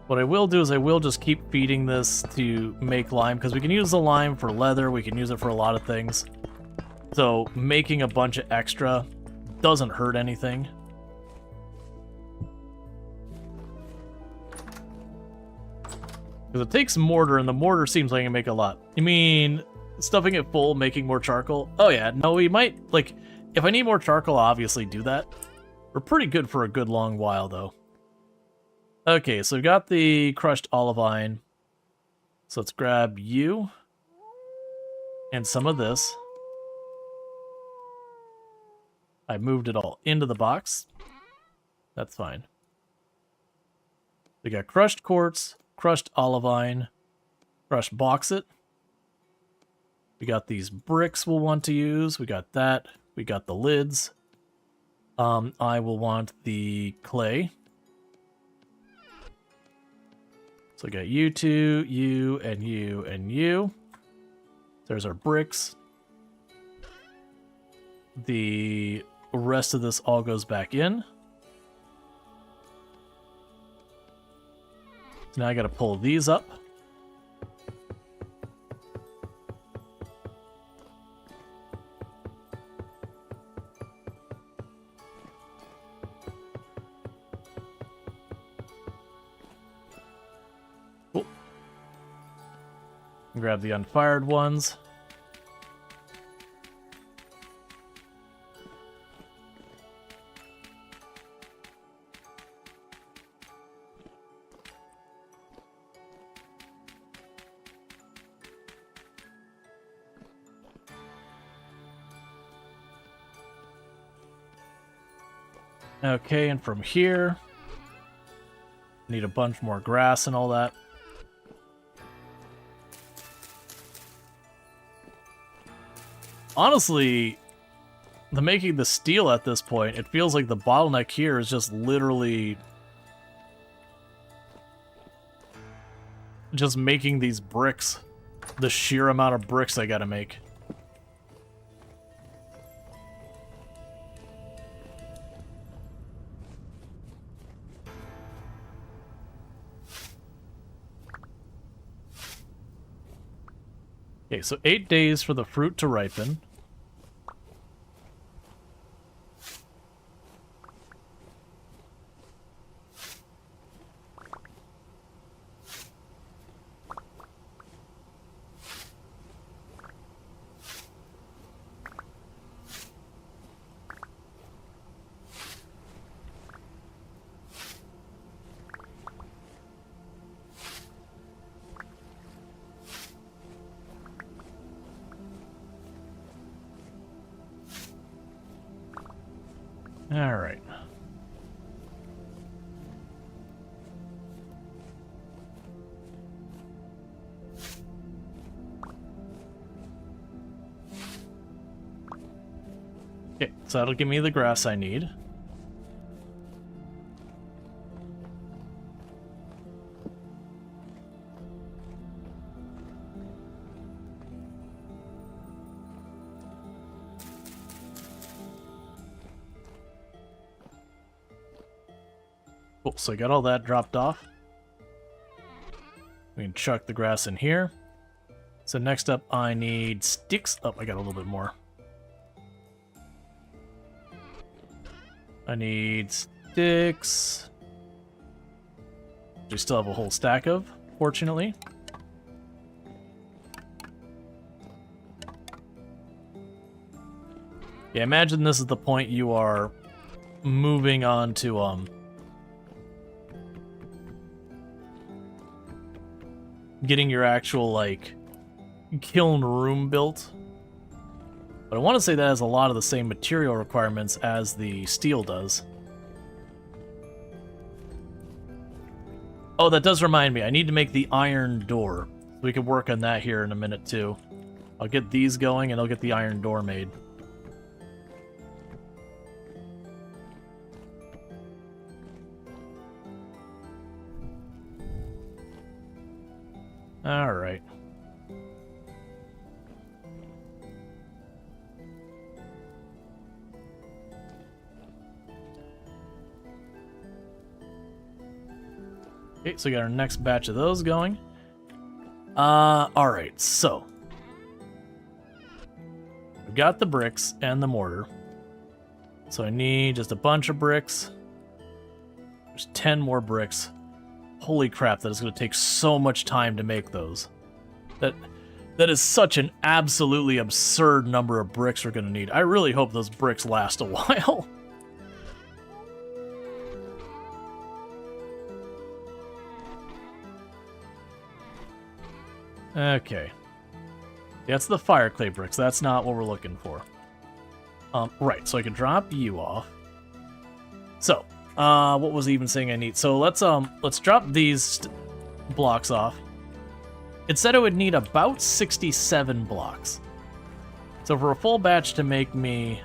What I will do is I will just keep feeding this to make lime, because we can use the lime for leather, we can use it for a lot of things. So making a bunch of extra doesn't hurt anything. Because it takes mortar, and the mortar seems like it can make a lot. You mean stuffing it full, making more charcoal? Oh yeah, no, we might, like, if I need more charcoal, I'll obviously do that. We're pretty good for a good long while, though. Okay, so we've got the crushed olivine. So let's grab you. And some of this. I moved it all into the box. That's fine. We got crushed quartz, crushed olivine, crushed bauxite. We got these bricks we'll want to use. We got that. We got the lids. I will want the clay. So we got you two, you, and you, and you. There's our bricks. The rest of this all goes back in. So now I gotta pull these up. Cool. Grab the unfired ones. Okay, and from here, need a bunch more grass and all that. Honestly, the making the steel at this point, it feels like the bottleneck here is just literally just making these bricks. The sheer amount of bricks I gotta make. Okay, so 8 days for the fruit to ripen. All right. Okay, so that'll give me the grass I need. Cool, so I got all that dropped off. We can chuck the grass in here. So next up, I need sticks. Oh, I got a little bit more. I need sticks. We still have a whole stack of, fortunately. Yeah, imagine this is the point you are moving on to, getting your actual, like, kiln room built. But I want to say that has a lot of the same material requirements as the steel does. Oh, that does remind me. I need to make the iron door. We can work on that here in a minute, too. I'll get these going, and I'll get the iron door made. All right. Okay, so we got our next batch of those going. All right, so got the bricks and the mortar. So I need just a bunch of bricks. There's 10 more bricks. Holy crap, that is going to take so much time to make those. That is such an absolutely absurd number of bricks we're going to need. I really hope those bricks last a while. Okay. That's the fire clay bricks. That's not what we're looking for. Right, so I can drop you off. So, what was I even saying I need? So let's drop these blocks off. It said it would need about 67 blocks. So for a full batch to make me...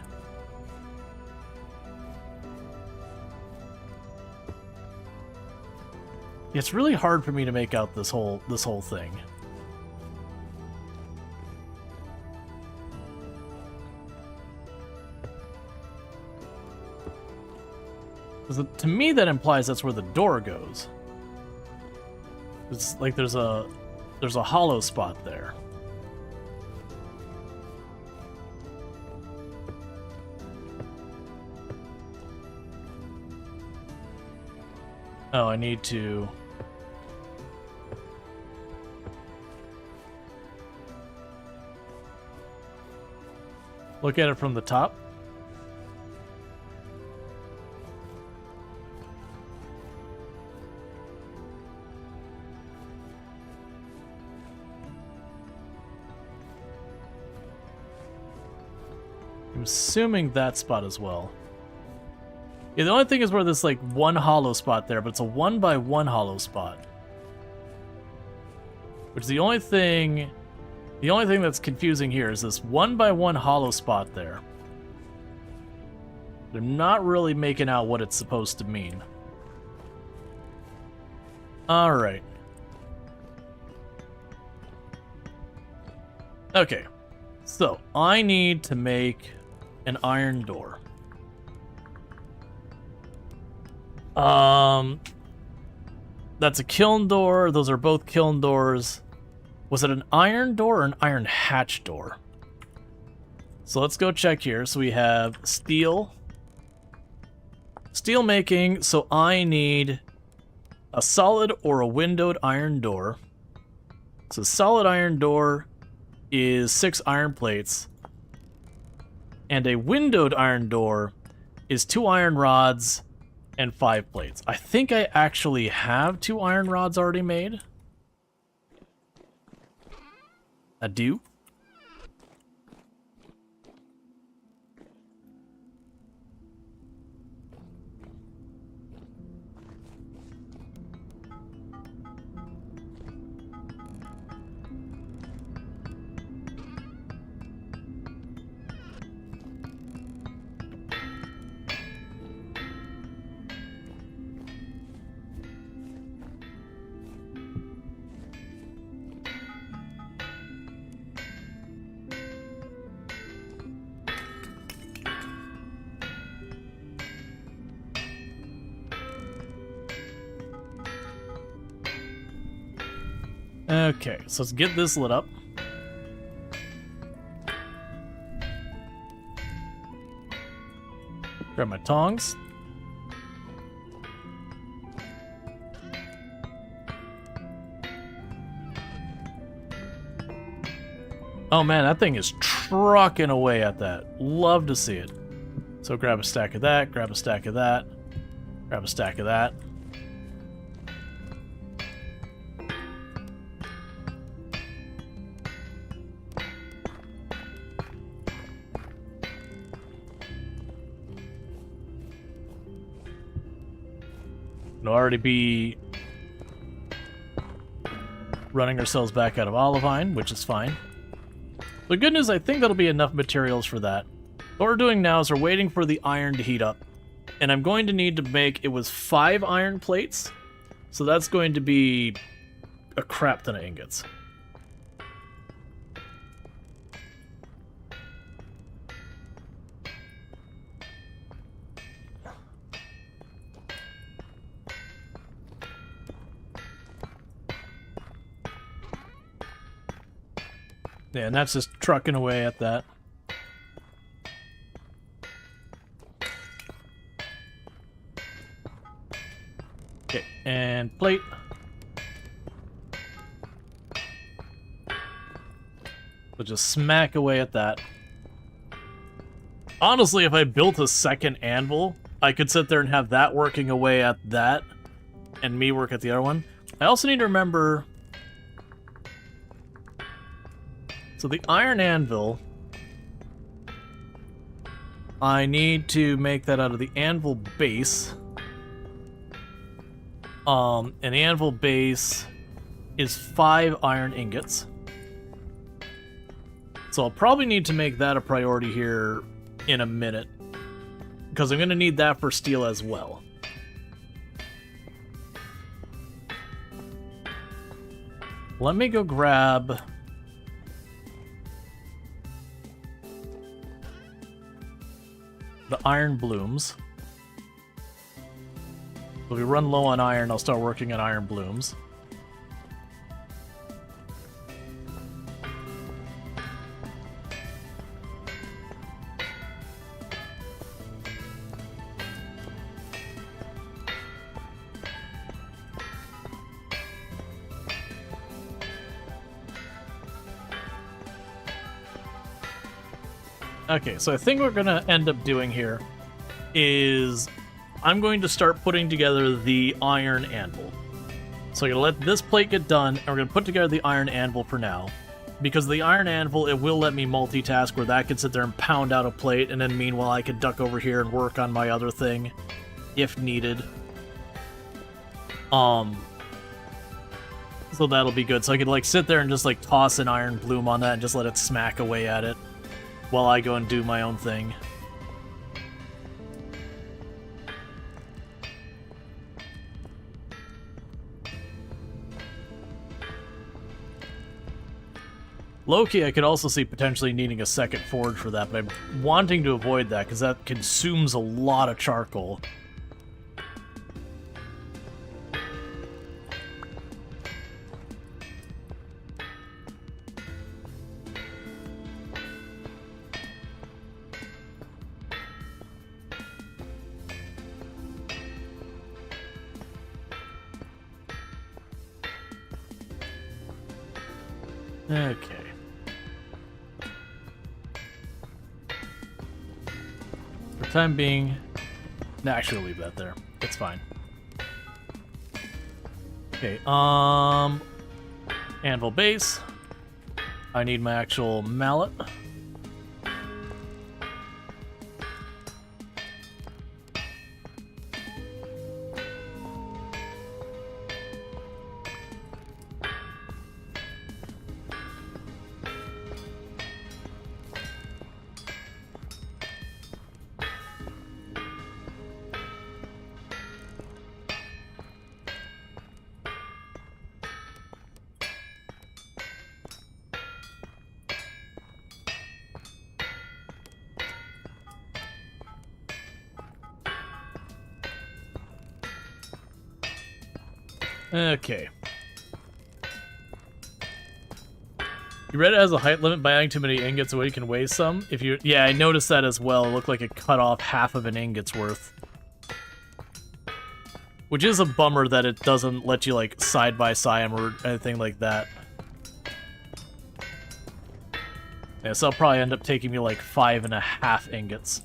It's really hard for me to make out this whole thing. To me, that implies that's where the door goes. It's like there's a hollow spot there. Oh, I need to... look at it from the top. I'm assuming that spot as well. Yeah, the only thing is where there's like one hollow spot there, but it's a 1x1 hollow spot. Which is the only thing that's confusing here is this 1x1 hollow spot there. They're not really making out what it's supposed to mean. Alright. Okay. So, I need to make an iron door. That's a kiln door. Those are both kiln doors. Was it an iron door or an iron hatch door? So let's go check here. So we have steel. Steel making. So I need a solid or a windowed iron door. So solid iron door is 6 iron plates. And a windowed iron door is 2 iron rods and 5 plates. I think I actually have 2 iron rods already made. I do. Okay, so let's get this lit up. Grab my tongs. Oh man, that thing is trucking away at that. Love to see it. So grab a stack of that, grab a stack of that, grab a stack of that. We'll already be running ourselves back out of olivine, which is fine. The good news, I think that'll be enough materials for that. What we're doing now is we're waiting for the iron to heat up. And I'm going to need to make, it was 5 iron plates. So that's going to be a crap ton of ingots. Yeah, and that's just trucking away at that. Okay, and plate. So just smack away at that. Honestly, if I built a second anvil, I could sit there and have that working away at that, and me work at the other one. I also need to remember... So the iron anvil... I need to make that out of the anvil base. And the anvil base is 5 iron ingots. So I'll probably need to make that a priority here in a minute, because I'm going to need that for steel as well. Let me go grab... the iron blooms. If we run low on iron, I'll start working on iron blooms. Okay, so I think what we're going to end up doing here is I'm going to start putting together the iron anvil. So I'm going to let this plate get done, and we're going to put together the iron anvil for now. Because the iron anvil, it will let me multitask where that can sit there and pound out a plate, and then meanwhile I can duck over here and work on my other thing if needed. So that'll be good. So I could like sit there and just like toss an iron bloom on that and just let it smack away at it while I go and do my own thing. Low-key, I could also see potentially needing a second forge for that, but I'm wanting to avoid that because that consumes a lot of charcoal. Okay. For the time being, actually leave that there. It's fine. Okay, anvil base. I need my actual mallet. Okay. You read it has a height limit by adding too many ingots away, you can waste some. If you, yeah, I noticed that as well. It looked like it cut off half of an ingot's worth. Which is a bummer that it doesn't let you, like, side by side them or anything like that. Yeah, so it'll probably end up taking me, like, 5.5 ingots.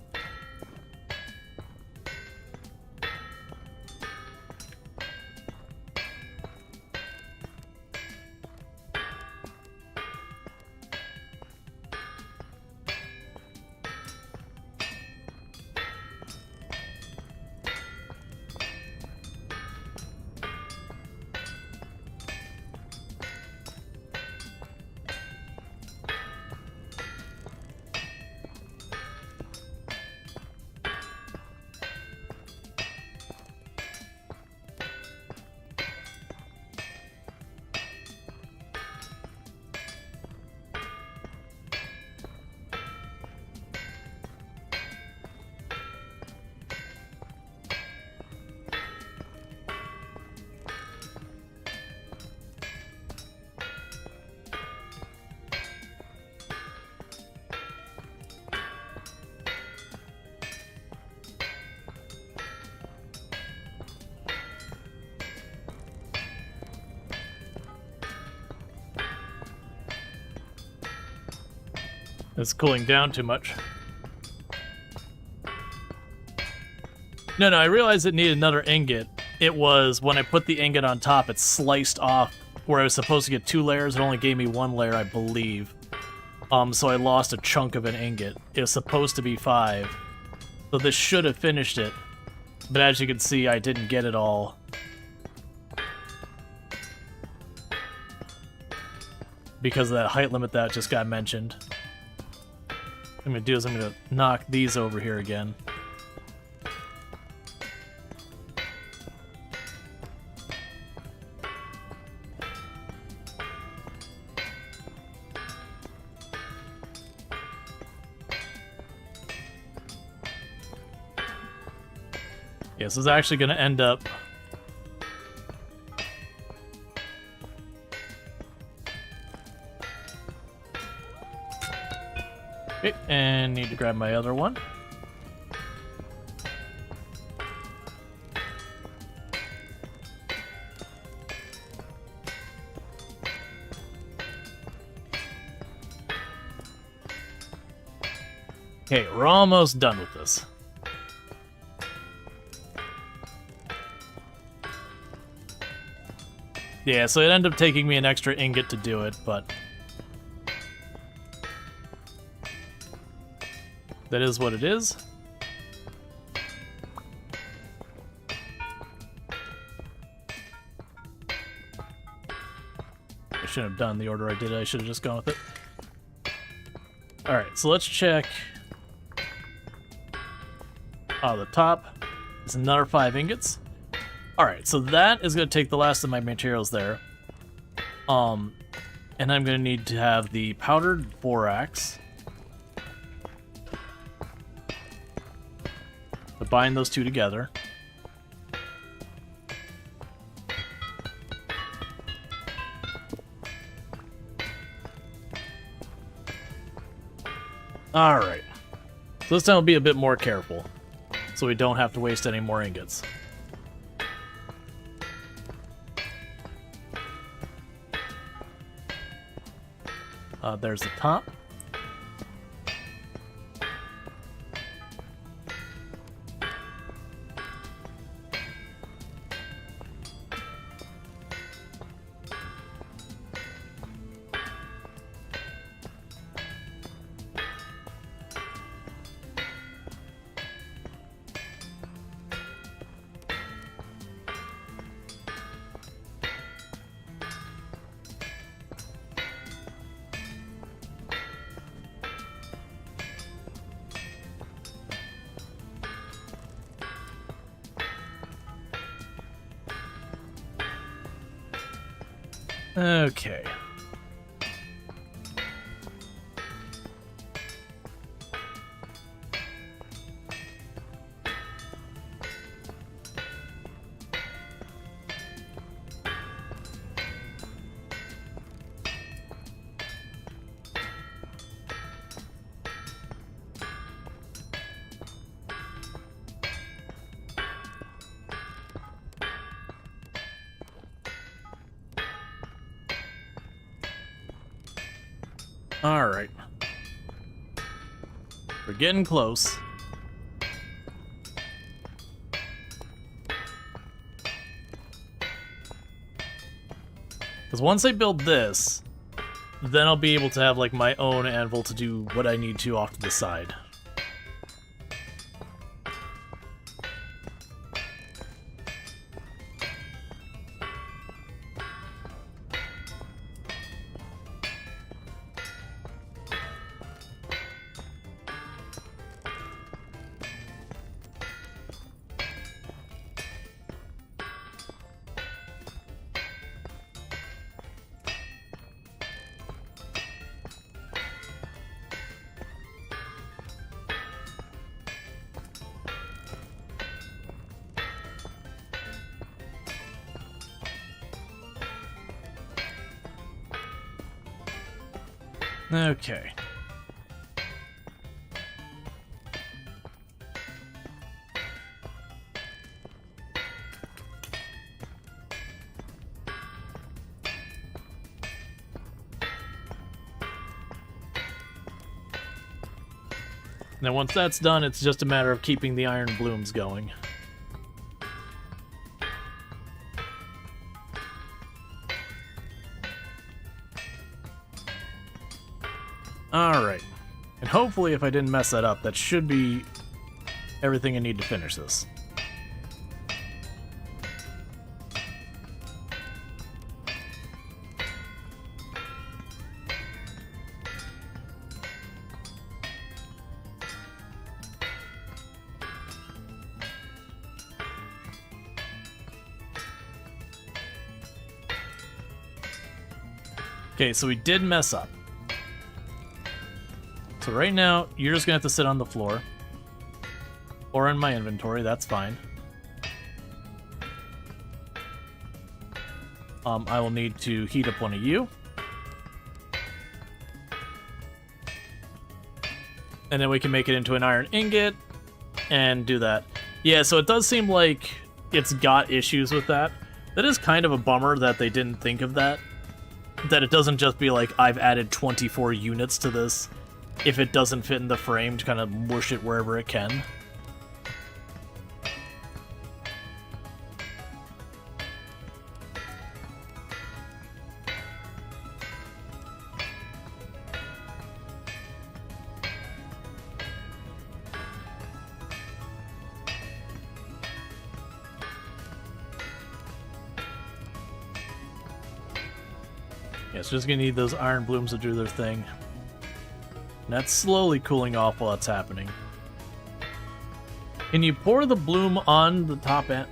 It's cooling down too much. No, I realized it needed another ingot. It was when I put the ingot on top, it sliced off where I was supposed to get 2 layers. It only gave me 1 layer, I believe. So I lost a chunk of an ingot. It was supposed to be 5. So this should have finished it. But as you can see, I didn't get it all. Because of that height limit that just got mentioned. What I'm going to do is I'm going to knock these over here again. Yeah, this is actually going to end up... Okay, and need to grab my other one. Okay, we're almost done with this. Yeah, so it ended up taking me an extra ingot to do it, but... that is what it is. I shouldn't have done the order I did. I should have just gone with it. Alright, so let's check. The top is another 5 ingots. Alright, so that is going to take the last of my materials there. And I'm going to need to have the powdered borax to bind those two together. Alright. So this time we'll be a bit more careful, so we don't have to waste any more ingots. There's the top. Okay. Alright. We're getting close. Because once I build this, then I'll be able to have like my own anvil to do what I need to off to the side. Okay. And then once that's done, it's just a matter of keeping the iron blooms going. Alright. And hopefully, if I didn't mess that up, that should be everything I need to finish this. Okay, so we did mess up. So right now, you're just gonna have to sit on the floor. Or in my inventory, that's fine. I will need to heat up one of you. And then we can make it into an iron ingot and do that. Yeah, so it does seem like it's got issues with that. That is kind of a bummer that they didn't think of that. That it doesn't just be like, I've added 24 units to this. If it doesn't fit in the frame, to kind of mush it wherever it can. Yeah, it's just gonna need those iron blooms to do their thing. And that's slowly cooling off while that's happening. Can you pour the bloom on the top end?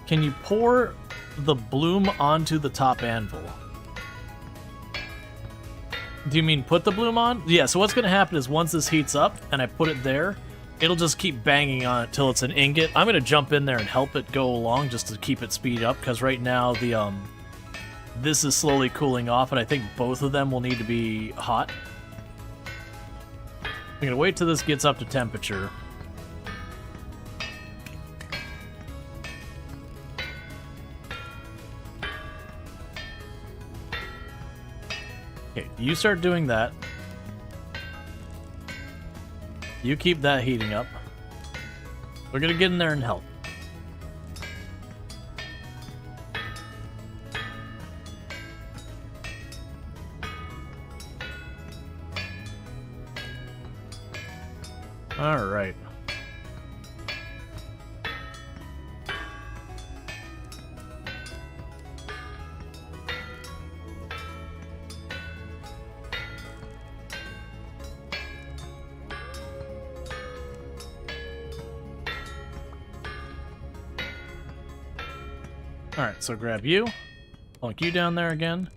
Can you pour the bloom onto the top anvil? Do you mean put the bloom on? Yeah, so what's gonna happen is once this heats up and I put it there, it'll just keep banging on it till it's an ingot. I'm gonna jump in there and help it go along just to keep it speed up, because right now the this is slowly cooling off, and I think both of them will need to be hot. I'm gonna wait till this gets up to temperature. Okay, you start doing that. You keep that heating up. We're gonna get in there and help. All right. Alright, so grab you. Plunk you down there again.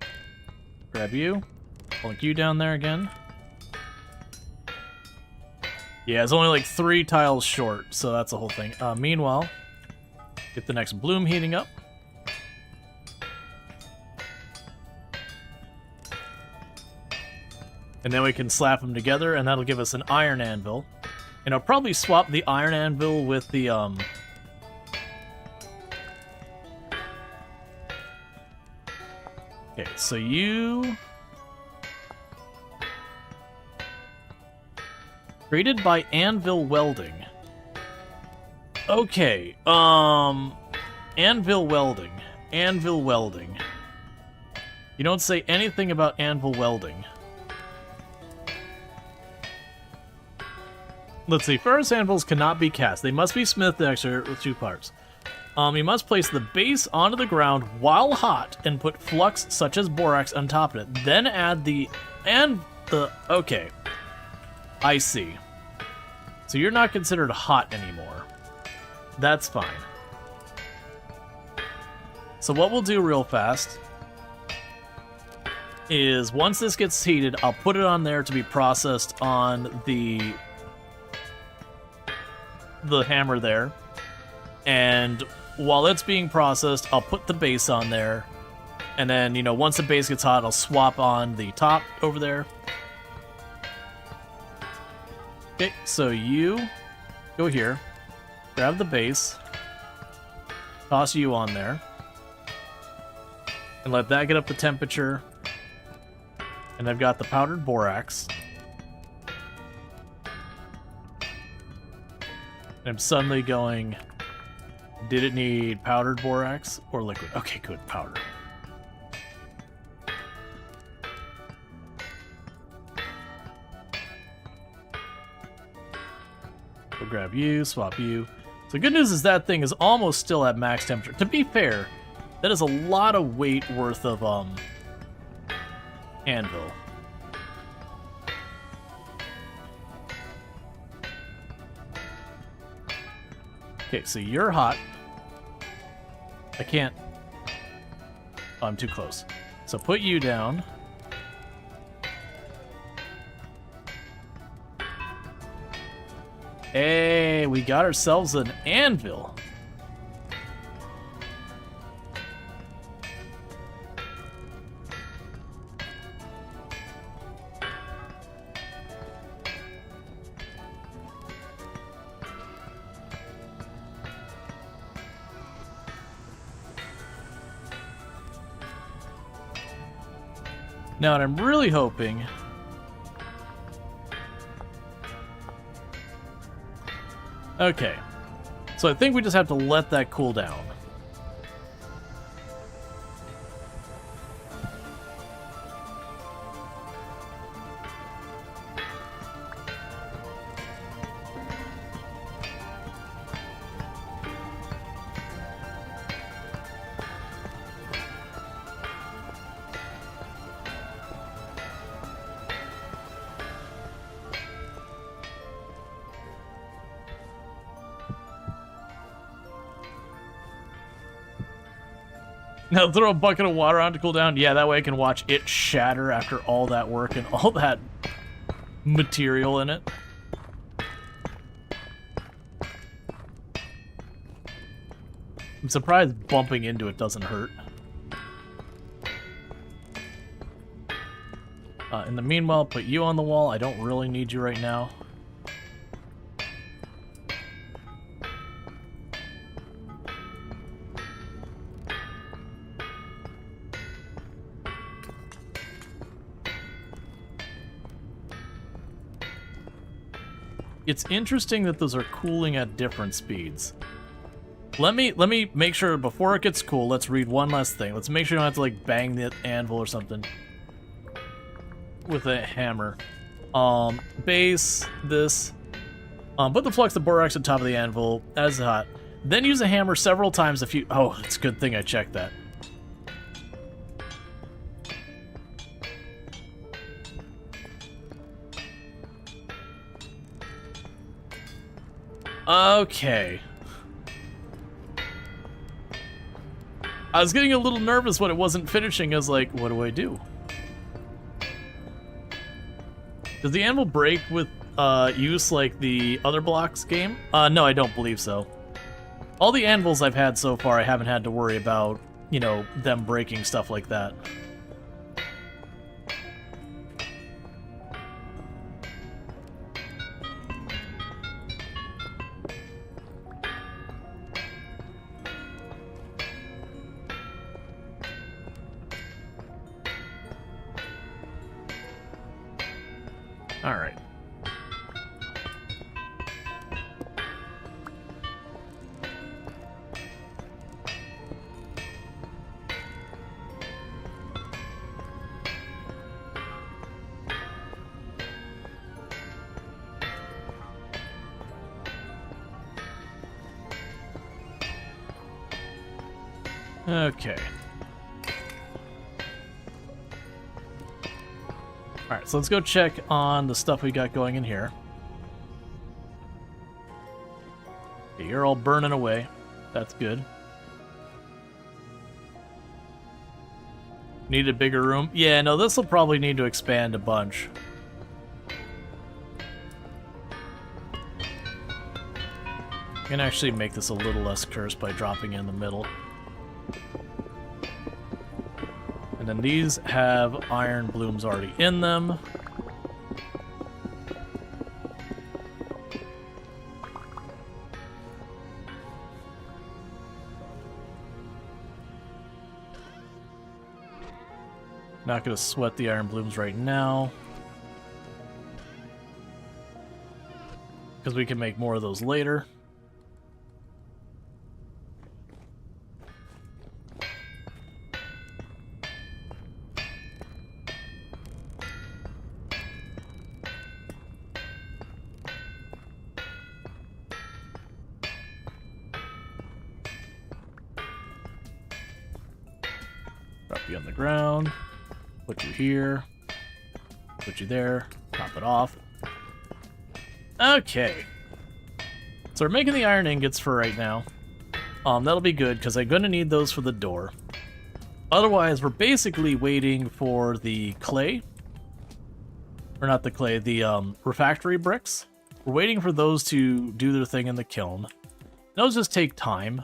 Grab you. Plunk you down there again. Yeah, it's only like 3 tiles short, so that's the whole thing. Meanwhile, get the next bloom heating up. And then we can slap them together, and that'll give us an iron anvil. And I'll probably swap the iron anvil with the, Okay, so you... Created by Anvil Welding. Okay, Anvil Welding. Anvil Welding. You don't say anything about Anvil Welding. Let's see, ferrous anvils cannot be cast. They must be smithed extra with 2 parts. You must place the base onto the ground while hot and put flux such as borax on top of it. Then add the... Okay. I see. So you're not considered hot anymore. That's fine. So what we'll do real fast is once this gets heated, I'll put it on there to be processed on the hammer there. And while it's being processed, I'll put the base on there. And then, you know, once the base gets hot, I'll swap on the top over there. Okay, so you go here, grab the base, toss you on there, and let that get up to temperature. And I've got the powdered borax. I'm suddenly going, did it need powdered borax or liquid? Okay, good, powder. We'll grab you, swap you. So good news is that thing is almost still at max temperature. To be fair, that is a lot of weight worth of anvil. Okay, so you're hot. I can't. Oh, I'm too close. So put you down. Hey, we got ourselves an anvil. Now, and I'm really hoping okay, so I think we just have to let that cool down. Now throw a bucket of water on to cool down. Yeah, that way I can watch it shatter after all that work and all that material in it. I'm surprised bumping into it doesn't hurt. In the meanwhile, put you on the wall. I don't really need you right now. It's interesting that those are cooling at different speeds. Let me make sure before it gets cool, let's read one last thing. Let's make sure you don't have to like bang the anvil or something with a hammer. Base this. Put the flux of borax on top of the anvil as hot. Then use a hammer several times if you. Oh, it's a good thing I checked that. Okay. I was getting a little nervous when it wasn't finishing. I was like, what do I do? Does the anvil break with use like the other blocks game? No, I don't believe so. All the anvils I've had so far, I haven't had to worry about, you know, them breaking stuff like that. All right. Okay. Alright, so let's go check on the stuff we got going in here. Okay, you're all burning away. That's good. Need a bigger room? Yeah, no, this will probably need to expand a bunch. I can actually make this a little less cursed by dropping in the middle. And then these have iron blooms already in them. Not going to sweat the iron blooms right now, because we can make more of those later. you on the ground. Put you here. Put you there. Top it off. Okay. So we're making the iron ingots for right now. That'll be good, because I'm going to need those for the door. Otherwise, we're basically waiting for the clay. Or not the clay, the refractory bricks. We're waiting for those to do their thing in the kiln. Those just take time.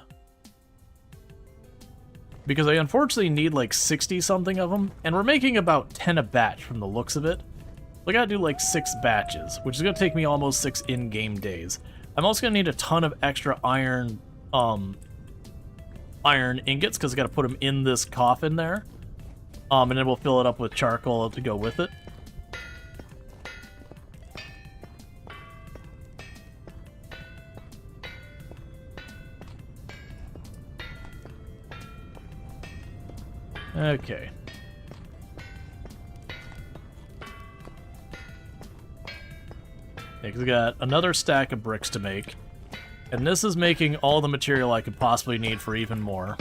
Because I unfortunately need like 60-something of them, and we're making about 10 a batch from the looks of it. I gotta do like 6 batches, which is gonna take me almost 6 in-game days. I'm also gonna need a ton of extra iron ingots, because I gotta put them in this coffin there. And then we'll fill it up with charcoal to go with it. Okay. We got another stack of bricks to make. And this is making all the material I could possibly need for even more.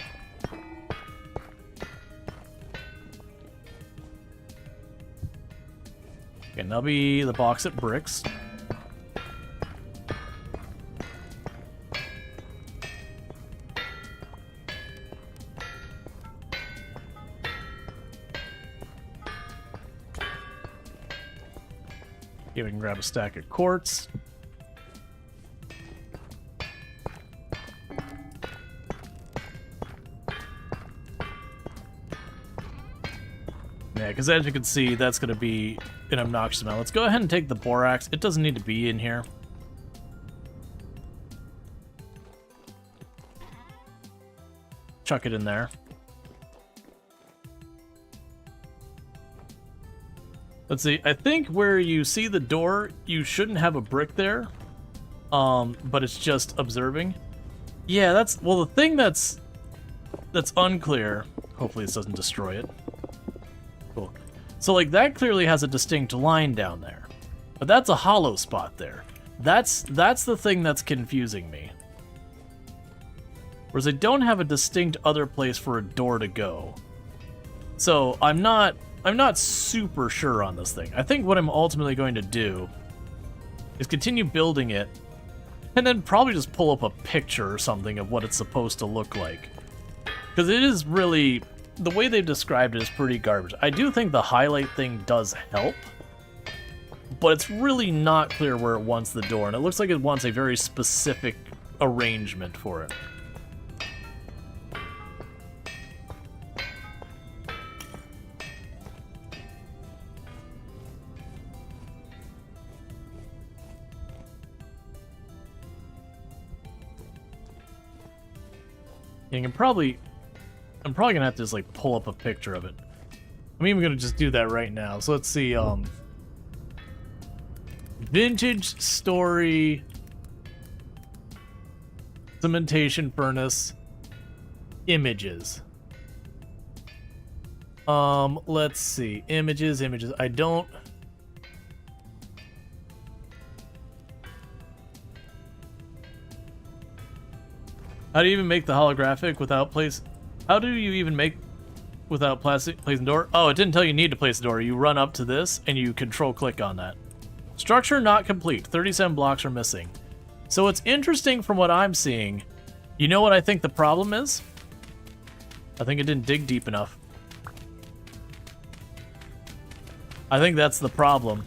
Okay, and that'll be the bauxite bricks. Okay, we can grab a stack of quartz. Yeah, because as you can see, that's going to be an obnoxious amount. Let's go ahead and take the borax. It doesn't need to be in here. Chuck it in there. Let's see, I think where you see the door, you shouldn't have a brick there. But it's just observing. Yeah, that's, well, the thing that's unclear, hopefully this doesn't destroy it. Cool. So, like, that clearly has a distinct line down there. But that's a hollow spot there. That's the thing that's confusing me. Whereas I don't have a distinct other place for a door to go. So, I'm not super sure on this thing. I think what I'm ultimately going to do is continue building it, and then probably just pull up a picture or something of what it's supposed to look like. Because it is really, the way they've described it is pretty garbage. I do think the highlight thing does help, but it's really not clear where it wants the door, and it looks like it wants a very specific arrangement for it. I'm probably gonna have to just like pull up a picture of it. I'm even gonna just do that right now. So let's see, vintage story cementation furnace images. Let's see, images. I don't. How do you even make the holographic without place? How do you even make without placing door? Oh, it didn't tell you need to place the door. You run up to this and you control click on that. Structure not complete. 37 blocks are missing. So it's interesting from what I'm seeing. You know what I think the problem is? I think it didn't dig deep enough. I think that's the problem.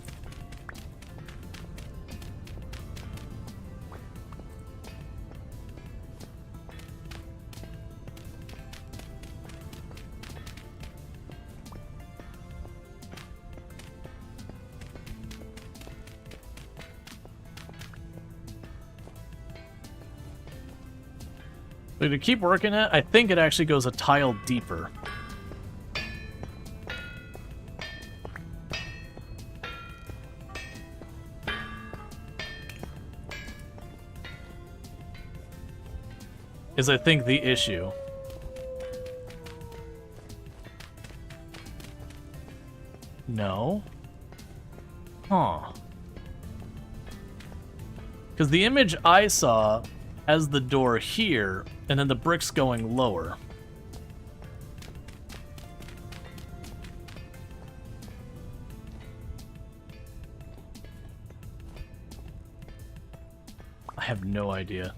So to keep working it, I think it actually goes a tile deeper. Is I think the issue. No. Huh. Because the image I saw has the door here, and then the bricks going lower. have no idea.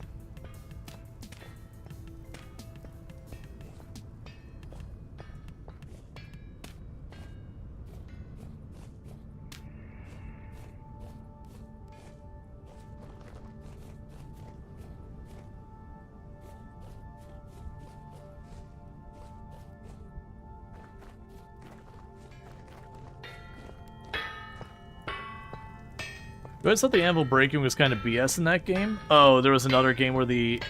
I always thought the anvil breaking was kind of BS in that game. Oh, there was another game where the...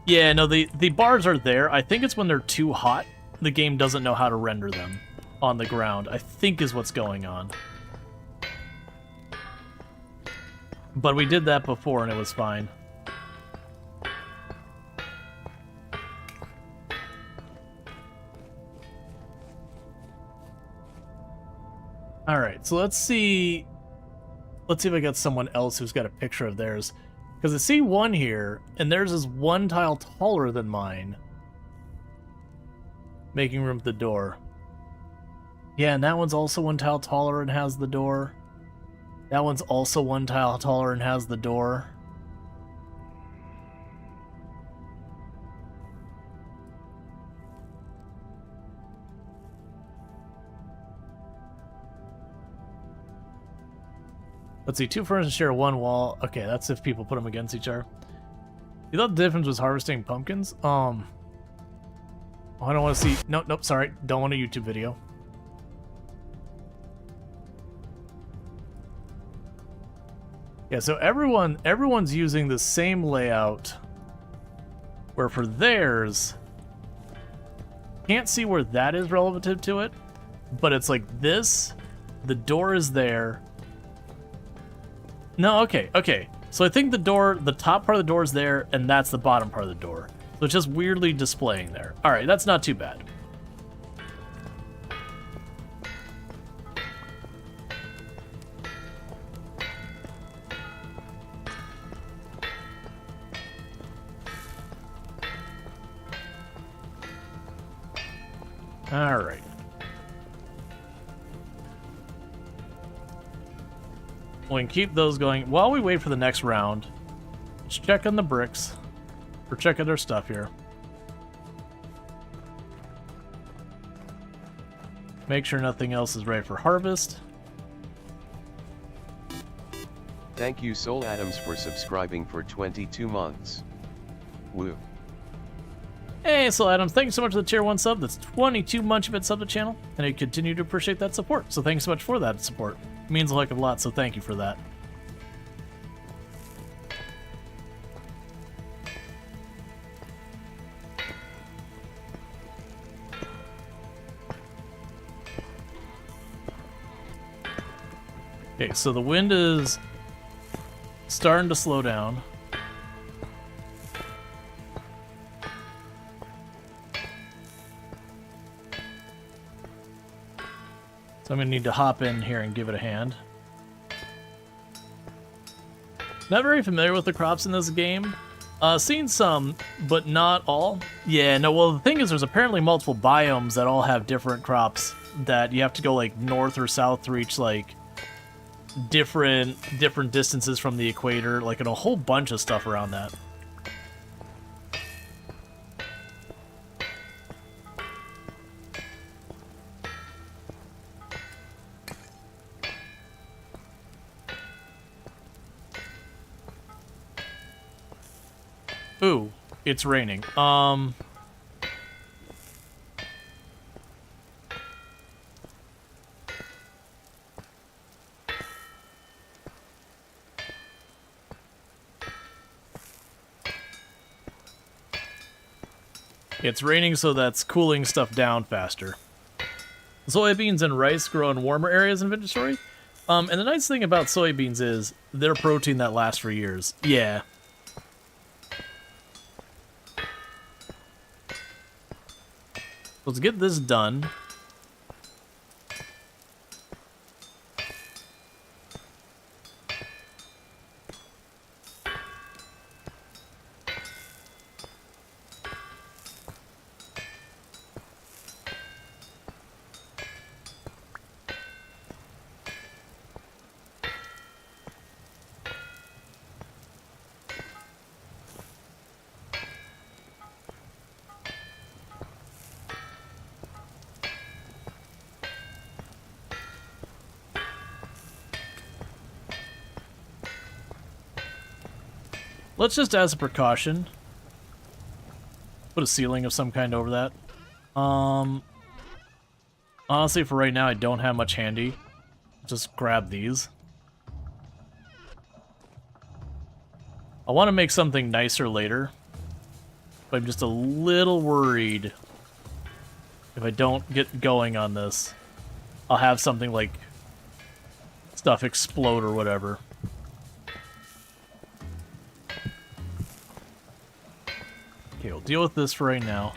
Yeah, no, the bars are there. I think it's when they're too hot, the game doesn't know how to render them on the ground, I think is what's going on. But we did that before and it was fine. Alright, so let's see... Let's see if I got someone else who's got a picture of theirs. Because I see one here, and theirs is one tile taller than mine. Making room at the door. Yeah, and that one's also one tile taller and has the door. That one's also one tile taller and has the door. Let's see, 2 furnaces share 1 wall. Okay, that's if people put them against each other. You thought the difference was harvesting pumpkins? Oh, I don't want to see... Nope, sorry. Don't want a YouTube video. Yeah, so everyone's using the same layout. Where for theirs... Can't see where that is relative to it. But it's like this. The door is there. No, okay. So I think the top part of the door is there, and that's the bottom part of the door. So it's just weirdly displaying there. Alright, that's not too bad. Alright. We can keep those going. While we wait for the next round, let's check on the bricks. We're checking their stuff here. Make sure nothing else is ready for harvest. Thank you Soul Adams for subscribing for 22 months. Woo. Hey, Soul Adams, thank you so much for the tier 1 sub. That's 22 months you've been subbed to the channel, and I continue to appreciate that support. So thanks so much for that support. It means a heck of a lot, so thank you for that. Okay, so the wind is starting to slow down. So I'm going to need to hop in here and give it a hand. Not very familiar with the crops in this game. Seen some, but not all. Yeah, no, well, the thing is there's apparently multiple biomes that all have different crops that you have to go, like, north or south to reach, like, different distances from the equator, like, and a whole bunch of stuff around that. Ooh, it's raining. It's raining, so that's cooling stuff down faster. Soybeans and rice grow in warmer areas in Vintage Story. And the nice thing about soybeans is they're protein that lasts for years. Yeah. Let's get this done. let's just, as a precaution, put a ceiling of some kind over that. Honestly, for right now, I don't have much handy. Just grab these. I want to make something nicer later, but I'm just a little worried if I don't get going on this, I'll have something like stuff explode or whatever. Okay, we'll deal with this for right now.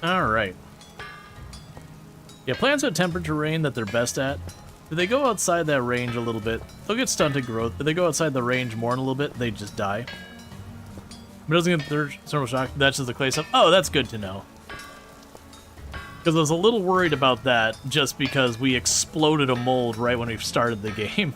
Alright. Yeah, plants with temperate terrain that they're best at, if they go outside that range a little bit, they'll get stunted growth. If they go outside the range more in a little bit, they just die. But it doesn't get thermal shock. That's just the clay stuff. Oh, that's good to know. Because I was a little worried about that just because we exploded a mold right when we started the game.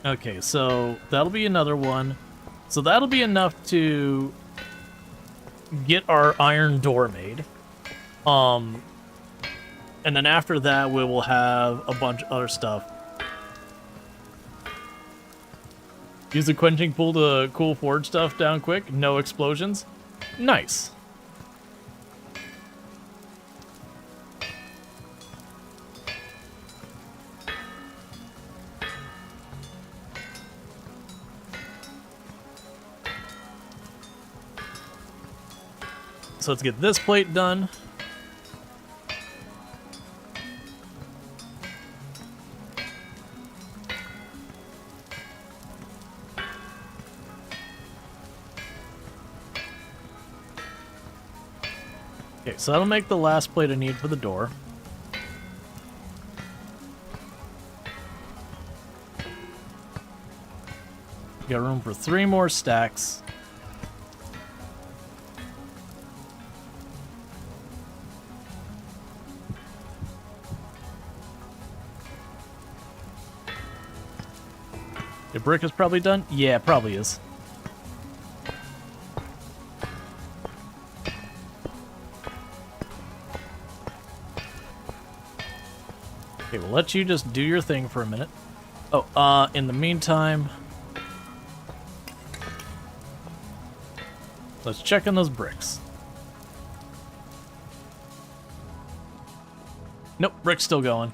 Okay, so that'll be another one. So that'll be enough to get our iron door made. And then after that, we will have a bunch of other stuff. Use the quenching pool to cool forge stuff down quick. No explosions. Nice. So let's get this plate done. Okay, so that'll make the last plate I need for the door. Got room for 3 more stacks. The brick is probably done? Yeah, it probably is. Okay, we'll let you just do your thing for a minute. Oh, in the meantime, let's check on those bricks. Nope, brick's still going.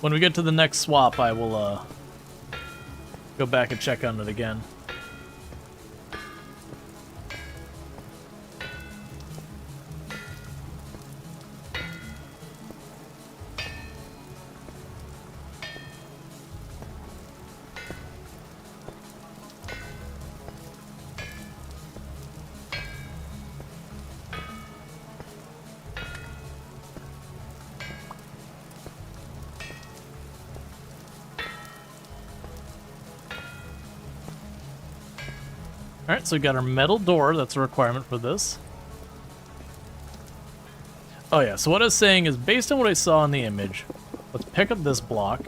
When we get to the next swap, I will go back and check on it again. Alright, so we got our metal door. That's a requirement for this. Oh yeah, so what I was saying is, based on what I saw in the image, let's pick up this block.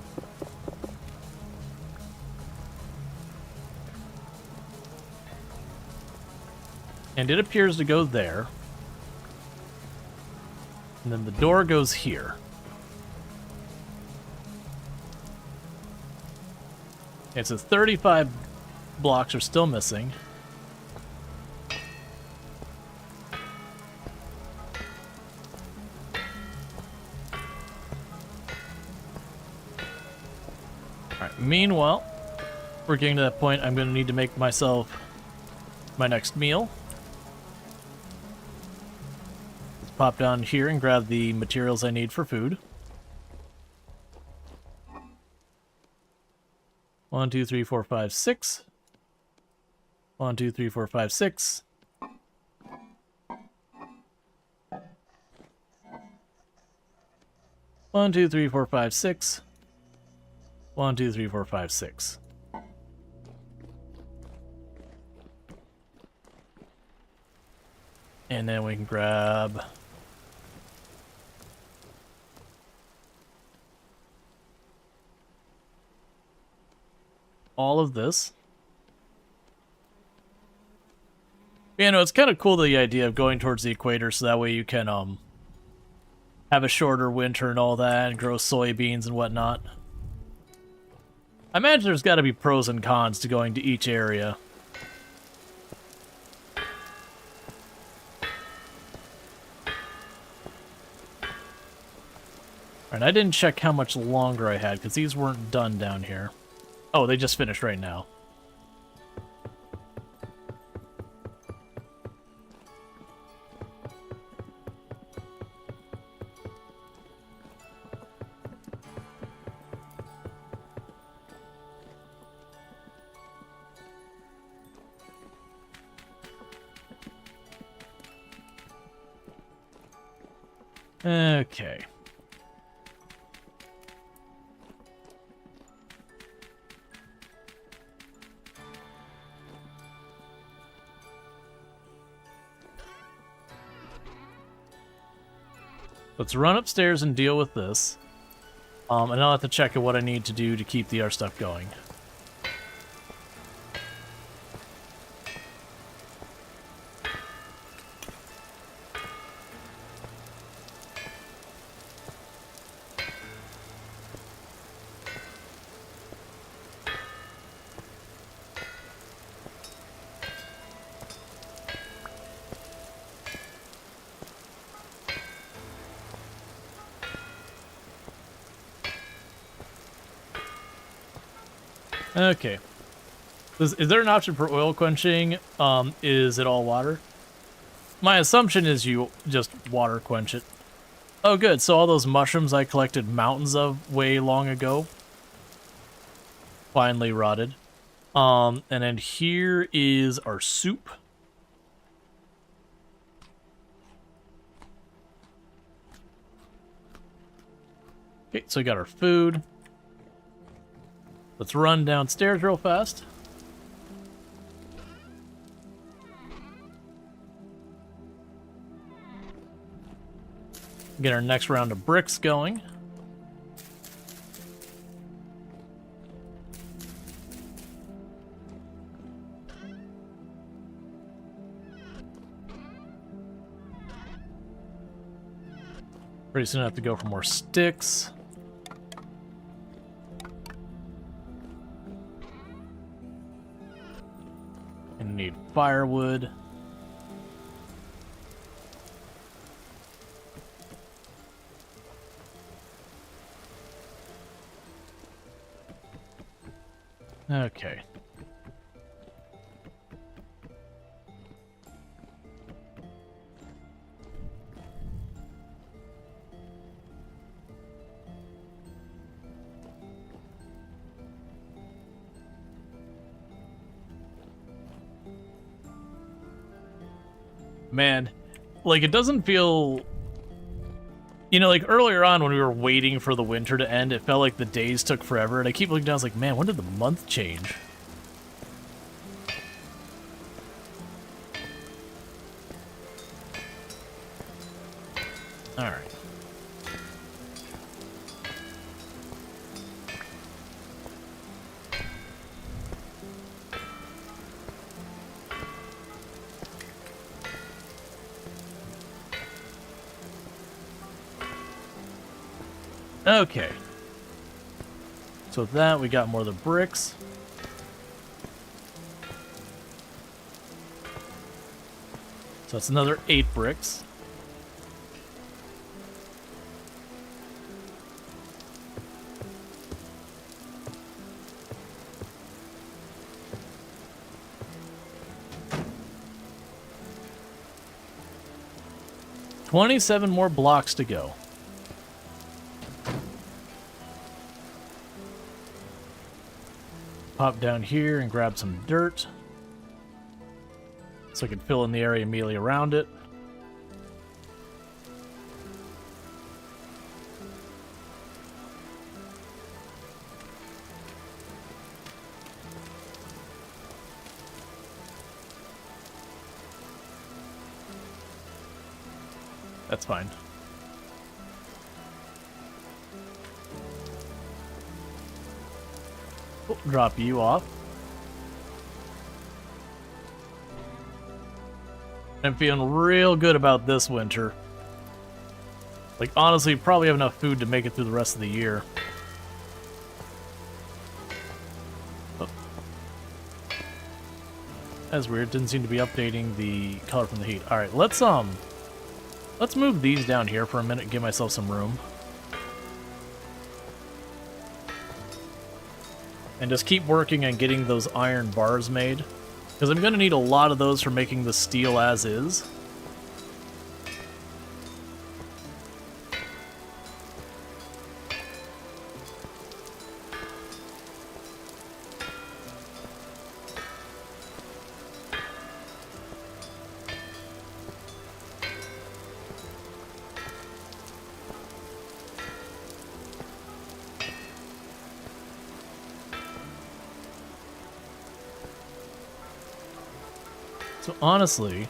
And it appears to go there. And then the door goes here. Okay, so 35 blocks are still missing. Meanwhile, we're getting to that point. I'm going to need to make myself my next meal. Let's pop down here and grab the materials I need for food. 1, 2, 3, 4, 5, 6. 1, 2, 3, 4, 5, 6. 1, 2, 3, 4, 5, 6. 1, 2, 3, 4, 5, 6. And then we can grab all of this. You know, it's kind of cool, the idea of going towards the equator, so that way you can have a shorter winter and all that, and grow soybeans and whatnot. I imagine there's got to be pros and cons to going to each area. Alright, I didn't check how much longer I had, because these weren't done down here. Oh, they just finished right now. Okay. Let's run upstairs and deal with this. And I'll have to check at what I need to do to keep the other stuff going. Okay. Is there an option for oil quenching? Is it all water? My assumption is you just water quench it. Oh good, so all those mushrooms I collected mountains of way long ago finally rotted. And then here is our soup. Okay, so we got our food. Let's run downstairs real fast. Get our next round of bricks going. Pretty soon I have to go for more sticks. And need firewood. Okay. Man, like, it doesn't feel... You know, like, earlier on when we were waiting for the winter to end, it felt like the days took forever, and I keep looking down, I was like, man, when did the month change? Alright. Okay. So with that, we got more of the bricks. So that's another 8 bricks. $27 more blocks to go. Pop down here and grab some dirt so I can fill in the area immediately around it. That's fine. Oh, drop you off. I'm feeling real good about this winter. Like, honestly, probably have enough food to make it through the rest of the year. Oh. That's weird. Didn't seem to be updating the color from the heat. Alright, let's move these down here for a minute and give myself some room. And just keep working on getting those iron bars made. Because I'm going to need a lot of those for making the steel as is. So honestly,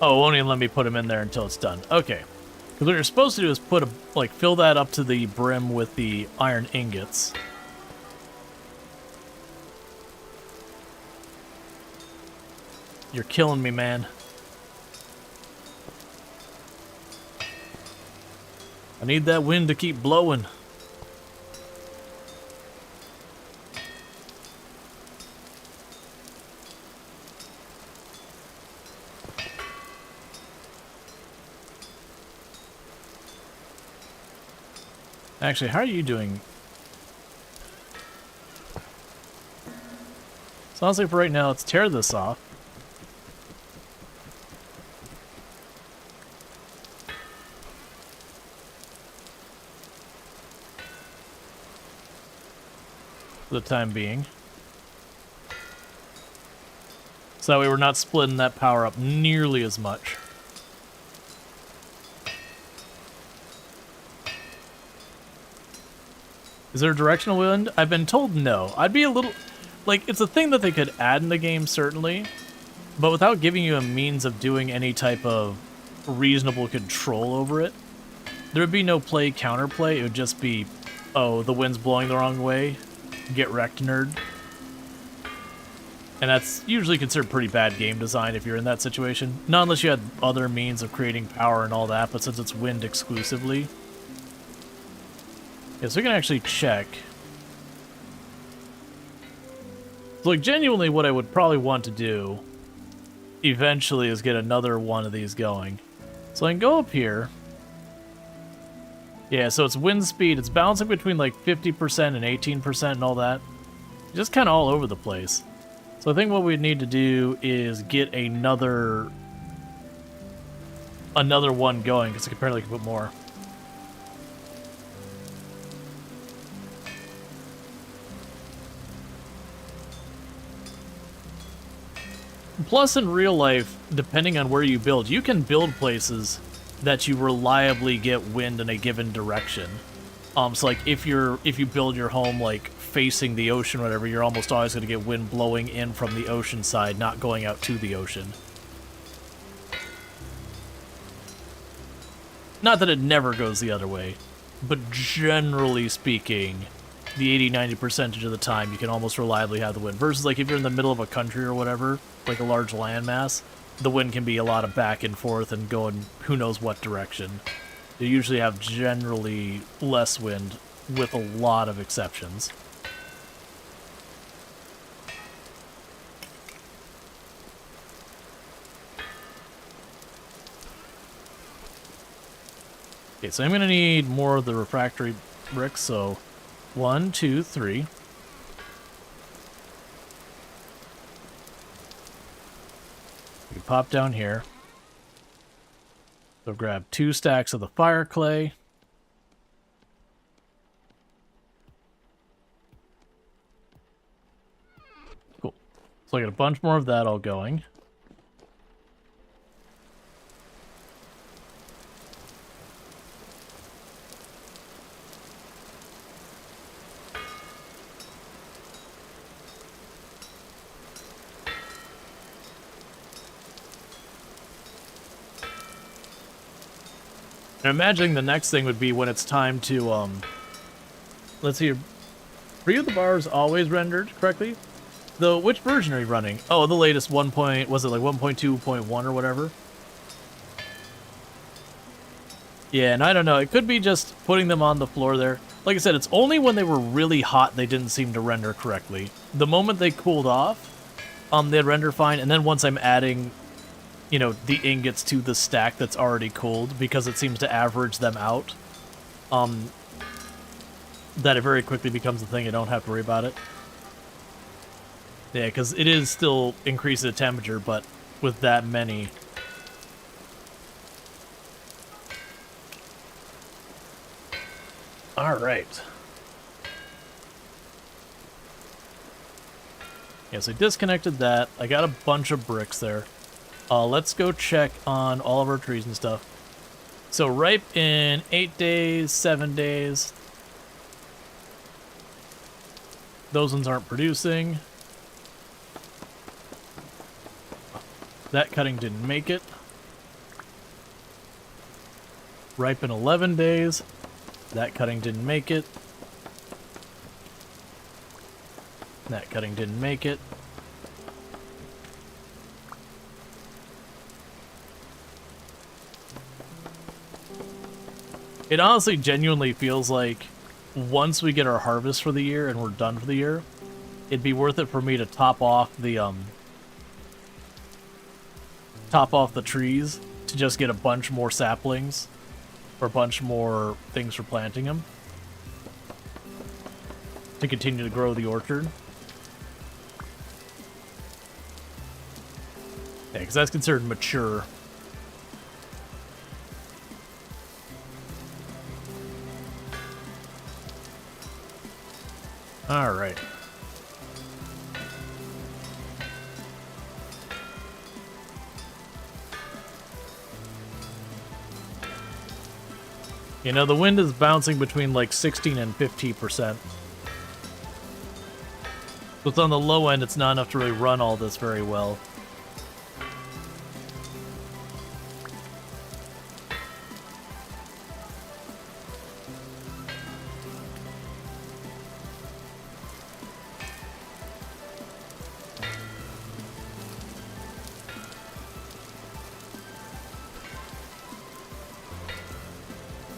oh, it won't even let me put them in there until it's done. Okay. Because what you're supposed to do is put fill that up to the brim with the iron ingots. You're killing me, man. I need that wind to keep blowing. Actually, how are you doing? So honestly, for right now, let's tear this off. For the time being. So that way we're not splitting that power up nearly as much. Is there a directional wind? I've been told no. I'd be a little... Like, it's a thing that they could add in the game, certainly. But without giving you a means of doing any type of reasonable control over it, there would be no play counterplay. It would just be, oh, the wind's blowing the wrong way. Get wrecked, nerd. And that's usually considered pretty bad game design if you're in that situation. Not unless you had other means of creating power and all that, but since it's wind exclusively. Yeah, so we can actually check. So, like, genuinely what I would probably want to do eventually is get another one of these going. So I can go up here. Yeah, so it's wind speed. It's balancing between like 50% and 18% and all that. Just kind of all over the place. So I think what we need to do is get another one going, because apparently I can put more. Plus, in real life, depending on where you build, you can build places that you reliably get wind in a given direction. So like if you build your home like facing the ocean or whatever, you're almost always going to get wind blowing in from the ocean side, not going out to the ocean. Not that it never goes the other way, but generally speaking, the 80-90% of the time you can almost reliably have the wind. Versus like if you're in the middle of a country or whatever, like a large landmass, the wind can be a lot of back and forth and going who knows what direction. You usually have generally less wind with a lot of exceptions. Okay, so I'm going to need more of the refractory bricks, so 1, 2, 3. We pop down here. So grab 2 stacks of the fire clay. Cool. So I got a bunch more of that all going. I'm imagining the next thing would be when it's time to, let's see, are you the bars always rendered correctly? Though, which version are you running? Oh, the latest 1. Was it like 1.2.1 or whatever? Yeah, and I don't know. It could be just putting them on the floor there. Like I said, it's only when they were really hot they didn't seem to render correctly. The moment they cooled off, they'd render fine. And then once I'm adding, you know, the ingots to the stack that's already cooled, because it seems to average them out, that it very quickly becomes a thing. I don't have to worry about it. Yeah, because it is still increasing the temperature, but with that many... Alright. Yeah, so I disconnected that. I got a bunch of bricks there. Let's go check on all of our trees and stuff. So ripe in 8 days, 7 days. Those ones aren't producing. That cutting didn't make it. Ripe in 11 days. That cutting didn't make it. That cutting didn't make it. It honestly genuinely feels like once we get our harvest for the year and we're done for the year, it'd be worth it for me to top off the trees to just get a bunch more saplings or a bunch more things for planting them to continue to grow the orchard. Yeah, because that's considered mature. All right. You know, the wind is bouncing between like 16 and 50%. So it's on the low end, it's not enough to really run all this very well.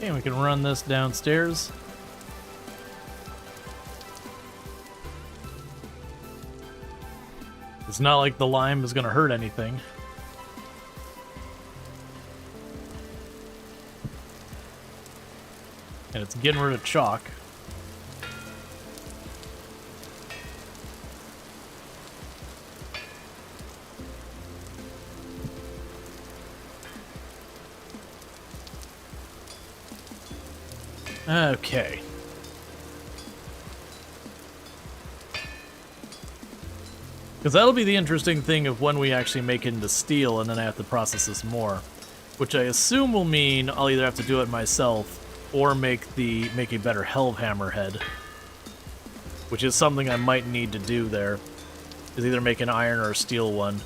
Okay, we can run this downstairs. It's not like the lime is going to hurt anything. And it's getting rid of chalk. Okay. Because that'll be the interesting thing of when we actually make it into steel, and then I have to process this more. Which I assume will mean I'll either have to do it myself, or make a better Hellhammer head. Which is something I might need to do there. Is either make an iron or a steel one.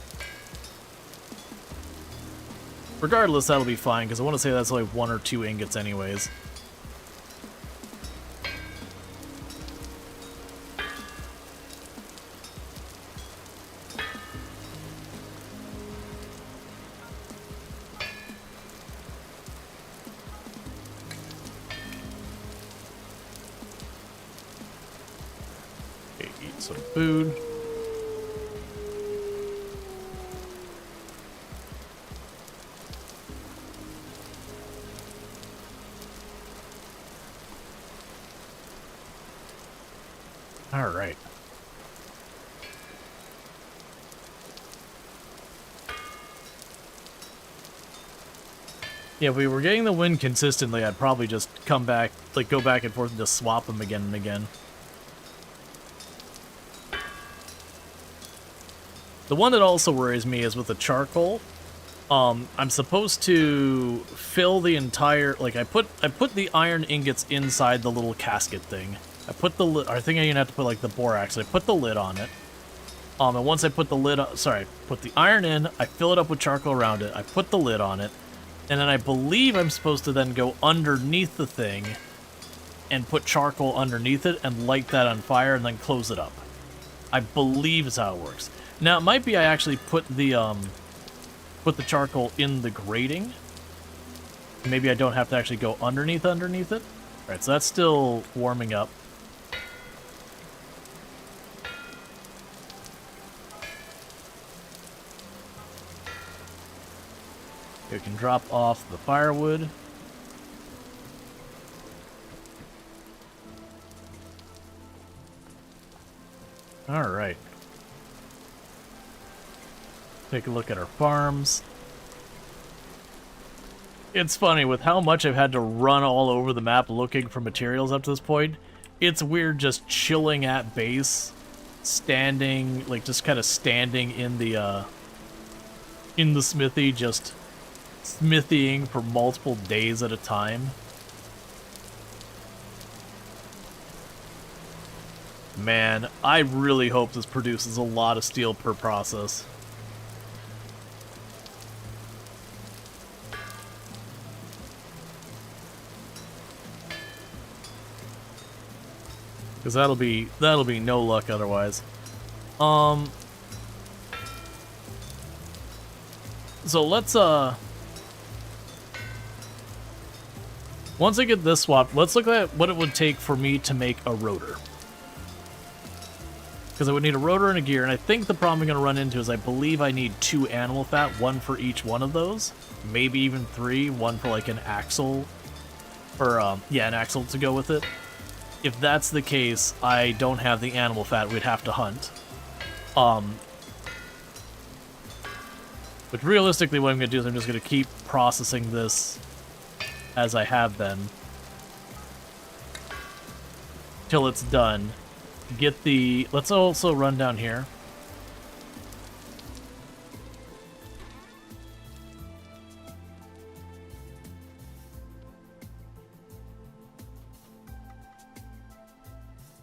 Regardless, that'll be fine, because I want to say that's only 1 or 2 ingots anyways. Some food. All right. Yeah, if we were getting the wind consistently, I'd probably just come back, like go back and forth and just swap them again and again. The one that also worries me is with the charcoal. I'm supposed to fill the entire, like I put the iron ingots inside the little casket thing. I put the lid, I think I even have to put like the borax. I put the lid on it. And once I put the lid on, sorry, put the iron in, I fill it up with charcoal around it. I put the lid on it. And then I believe I'm supposed to then go underneath the thing and put charcoal underneath it and light that on fire and then close it up. I believe is how it works. Now, it might be I actually put the charcoal in the grating. Maybe I don't have to actually go underneath it. All right, so that's still warming up. We can drop off the firewood. All right. Take a look at our farms. It's funny, with how much I've had to run all over the map looking for materials up to this point, it's weird just chilling at base, standing, like just kind of standing in the smithy, just smithying for multiple days at a time. Man, I really hope this produces a lot of steel per process. Because that'll be no luck otherwise. So let's once I get this swapped, let's look at what it would take for me to make a rotor. Because I would need a rotor and a gear, and I think the problem I'm going to run into is I believe I need 2 animal fat, 1 for each one of those. Maybe even 3, 1 for like an axle, or yeah, an axle to go with it. If that's the case, I don't have the animal fat, we'd have to hunt. But realistically what I'm going to do is I'm just going to keep processing this as I have been till it's done. Get the... Let's also run down here.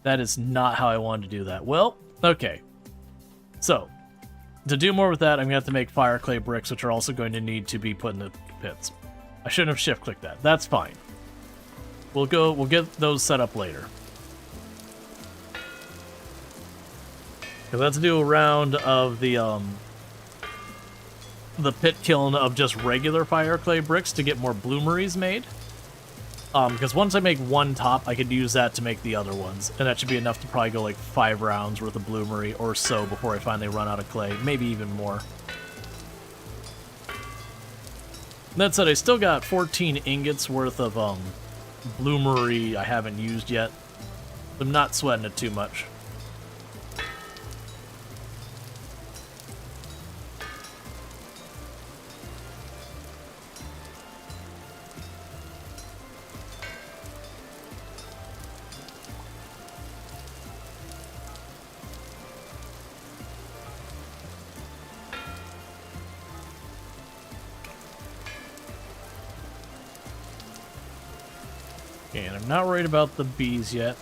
That is not how I wanted to do that. Well, okay. So, to do more with that, I'm going to have to make fire clay bricks, which are also going to need to be put in the pits. I shouldn't have shift-clicked that. That's fine. We'll get those set up later. Because let's do a round of the pit kiln of just regular fire clay bricks to get more bloomeries made. Because once I make one top, I could use that to make the other ones. And that should be enough to probably go like 5 rounds worth of bloomery or so before I finally run out of clay. Maybe even more. That said, I still got 14 ingots worth of bloomery I haven't used yet. I'm not sweating it too much. And I'm not worried about the bees yet.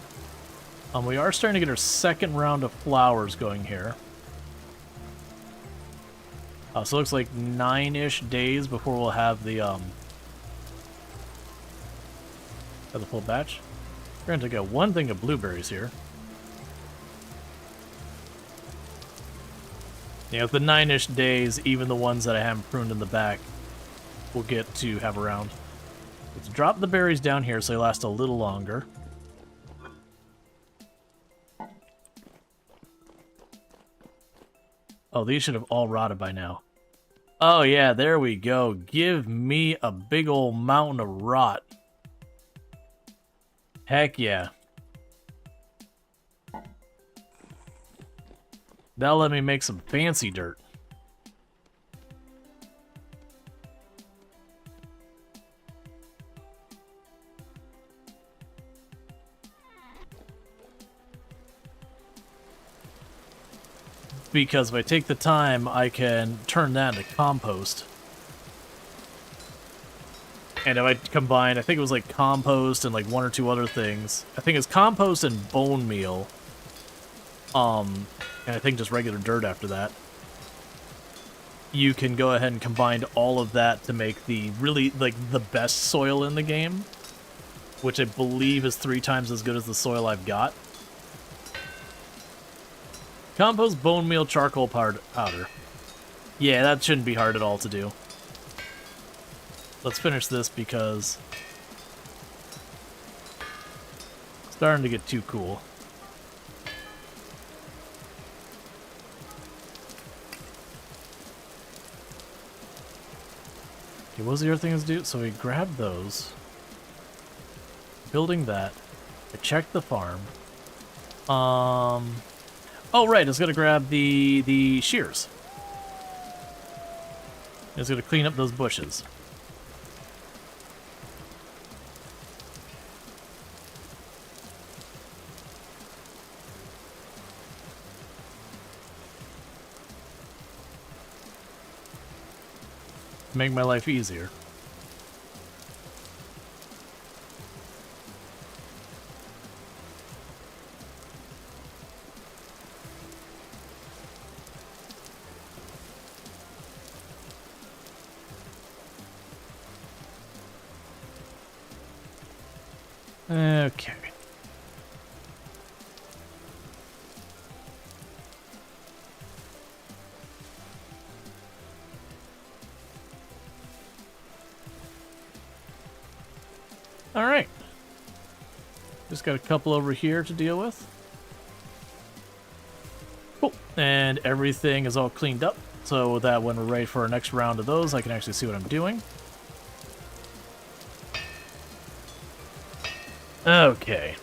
We are starting to get our second round of flowers going here. So it looks like 9-ish days before we'll have the full batch. We're going to get 1 thing of blueberries here. Yeah, with the 9-ish days, even the ones that I haven't pruned in the back, we'll get to have around. Let's drop the berries down here so they last a little longer. Oh, these should have all rotted by now. Oh yeah, there we go. Give me a big old mountain of rot. Heck yeah. That'll let me make some fancy dirt. Because if I take the time, I can turn that into compost. And if I combine, I think it was like compost and like 1 or 2 other things. I think it's compost and bone meal. And I think just regular dirt after that. you can go ahead and combine all of that to make the really, like, the best soil in the game, which I believe is 3 times as good as the soil I've got. Compost, bone meal, charcoal powder. Yeah, that shouldn't be hard at all to do. Let's finish this because it's starting to get too cool. Okay, what was the other thing to do? So we grabbed those. Building that. I checked the farm. Oh right, I was gonna grab the shears. I was gonna clean up those bushes. Make my life easier. Okay. All right. Just got a couple over here to deal with. Cool. And everything is all cleaned up so that when we're ready for our next round of those, I can actually see what I'm doing. Okay.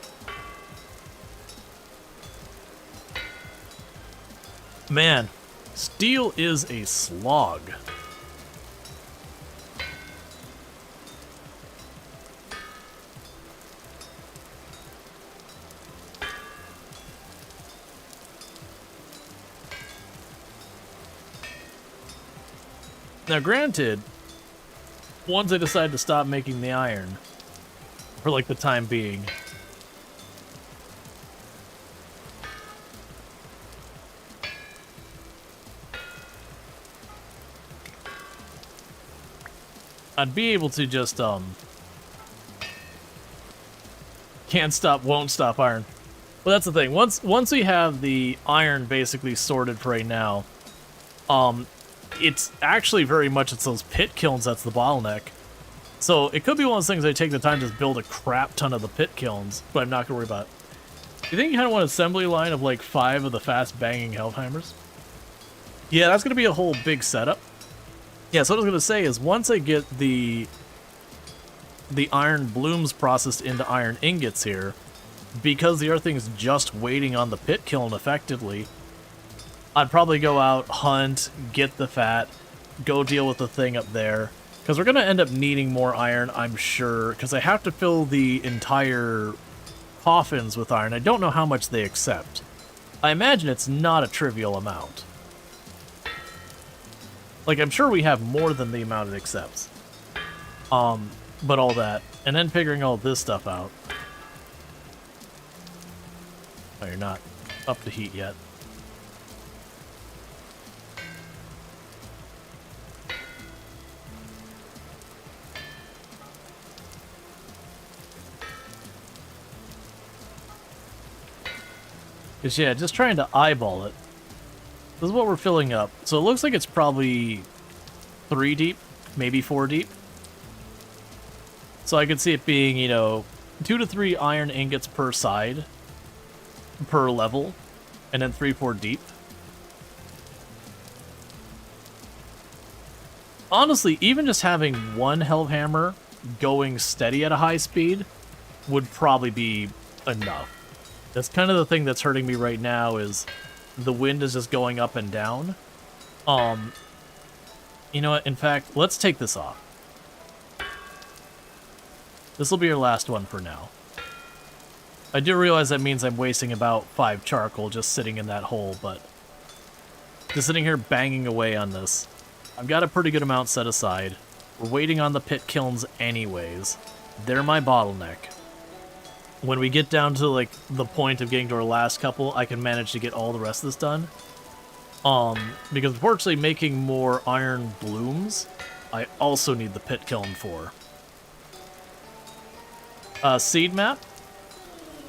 Man, steel is a slog. Now granted, once I decide to stop making the iron, for like the time being, I'd be able to just, can't stop, won't stop iron. Well, that's the thing. Once we have the iron basically sorted for right now, it's actually very much it's those pit kilns that's the bottleneck. So it could be one of those things I take the time to just build a crap ton of the pit kilns, but I'm not gonna worry about it. You think you kind of want an assembly line of like 5 of the fast banging Helfheimers? Yeah, that's gonna be a whole big setup. Yeah, so what I was gonna say is once I get the iron blooms processed into iron ingots here, because the other thing's just waiting on the pit kiln effectively, I'd probably go out, hunt, get the fat, go deal with the thing up there. Because we're going to end up needing more iron, I'm sure, because I have to fill the entire coffins with iron. I don't know how much they accept. I imagine it's not a trivial amount. Like, I'm sure we have more than the amount it accepts. But all that. And then figuring all this stuff out. Oh, you're not up to heat yet. Because, yeah, just trying to eyeball it. This is what we're filling up. So it looks like it's probably 3 deep, maybe 4 deep. So I could see it being, you know, 2 to 3 iron ingots per side, per level, and then 3-4 deep. Honestly, even just having one Hellhammer going steady at a high speed would probably be enough. That's kind of the thing that's hurting me right now is the wind is just going up and down. You know what? In fact, let's take this off. This will be your last one for now. I do realize that means I'm wasting about 5 charcoal just sitting in that hole, but just sitting here banging away on this. I've got a pretty good amount set aside. We're waiting on the pit kilns anyways. They're my bottleneck. When we get down to like the point of getting to our last couple, I can manage to get all the rest of this done. Because unfortunately making more iron blooms, I also need the pit kiln for. Seed map?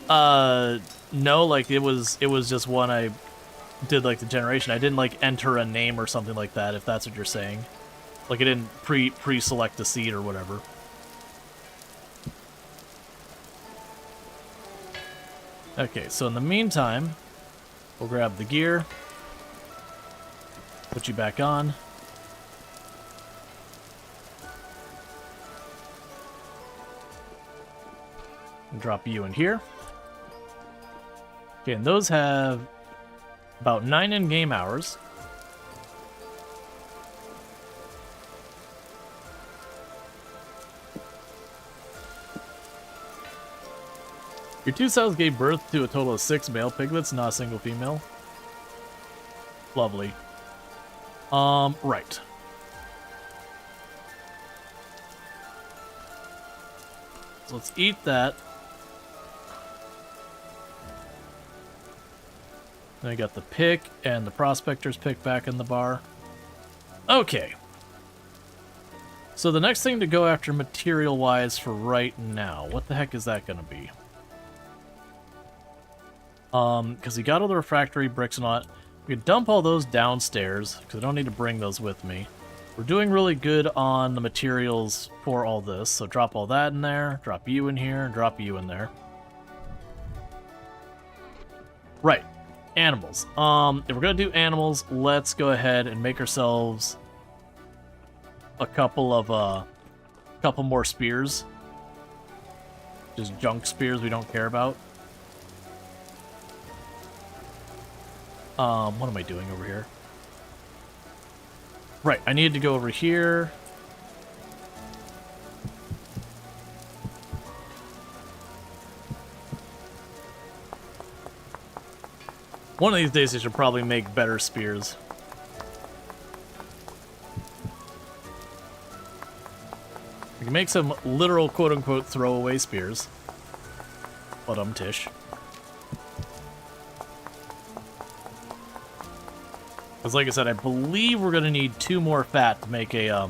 No, like it was just one I did like the generation. I didn't like enter a name or something like that, if that's what you're saying. Like I didn't pre-select a seed or whatever. Okay, so in the meantime, we'll grab the gear, put you back on. And drop you in here. Okay, and those have about 9 in-game hours. Your 2 cells gave birth to a total of 6 male piglets, not a single female. Lovely. Right. So let's eat that. Then I got the pick and the prospector's pick back in the bar. Okay. So the next thing to go after material-wise for right now, what the heck is that going to be? Because we got all the refractory bricks and all that. We can dump all those downstairs, because I don't need to bring those with me. We're doing really good on the materials for all this, so drop all that in there, drop you in here, and drop you in there. Right. Animals. If we're gonna do animals, let's go ahead and make ourselves a couple more spears. Just junk spears we don't care about. What am I doing over here? Right, I needed to go over here. One of these days I should probably make better spears. We can make some literal quote-unquote throwaway spears. But tish. Because like I said, I believe we're gonna need 2 more fat to make a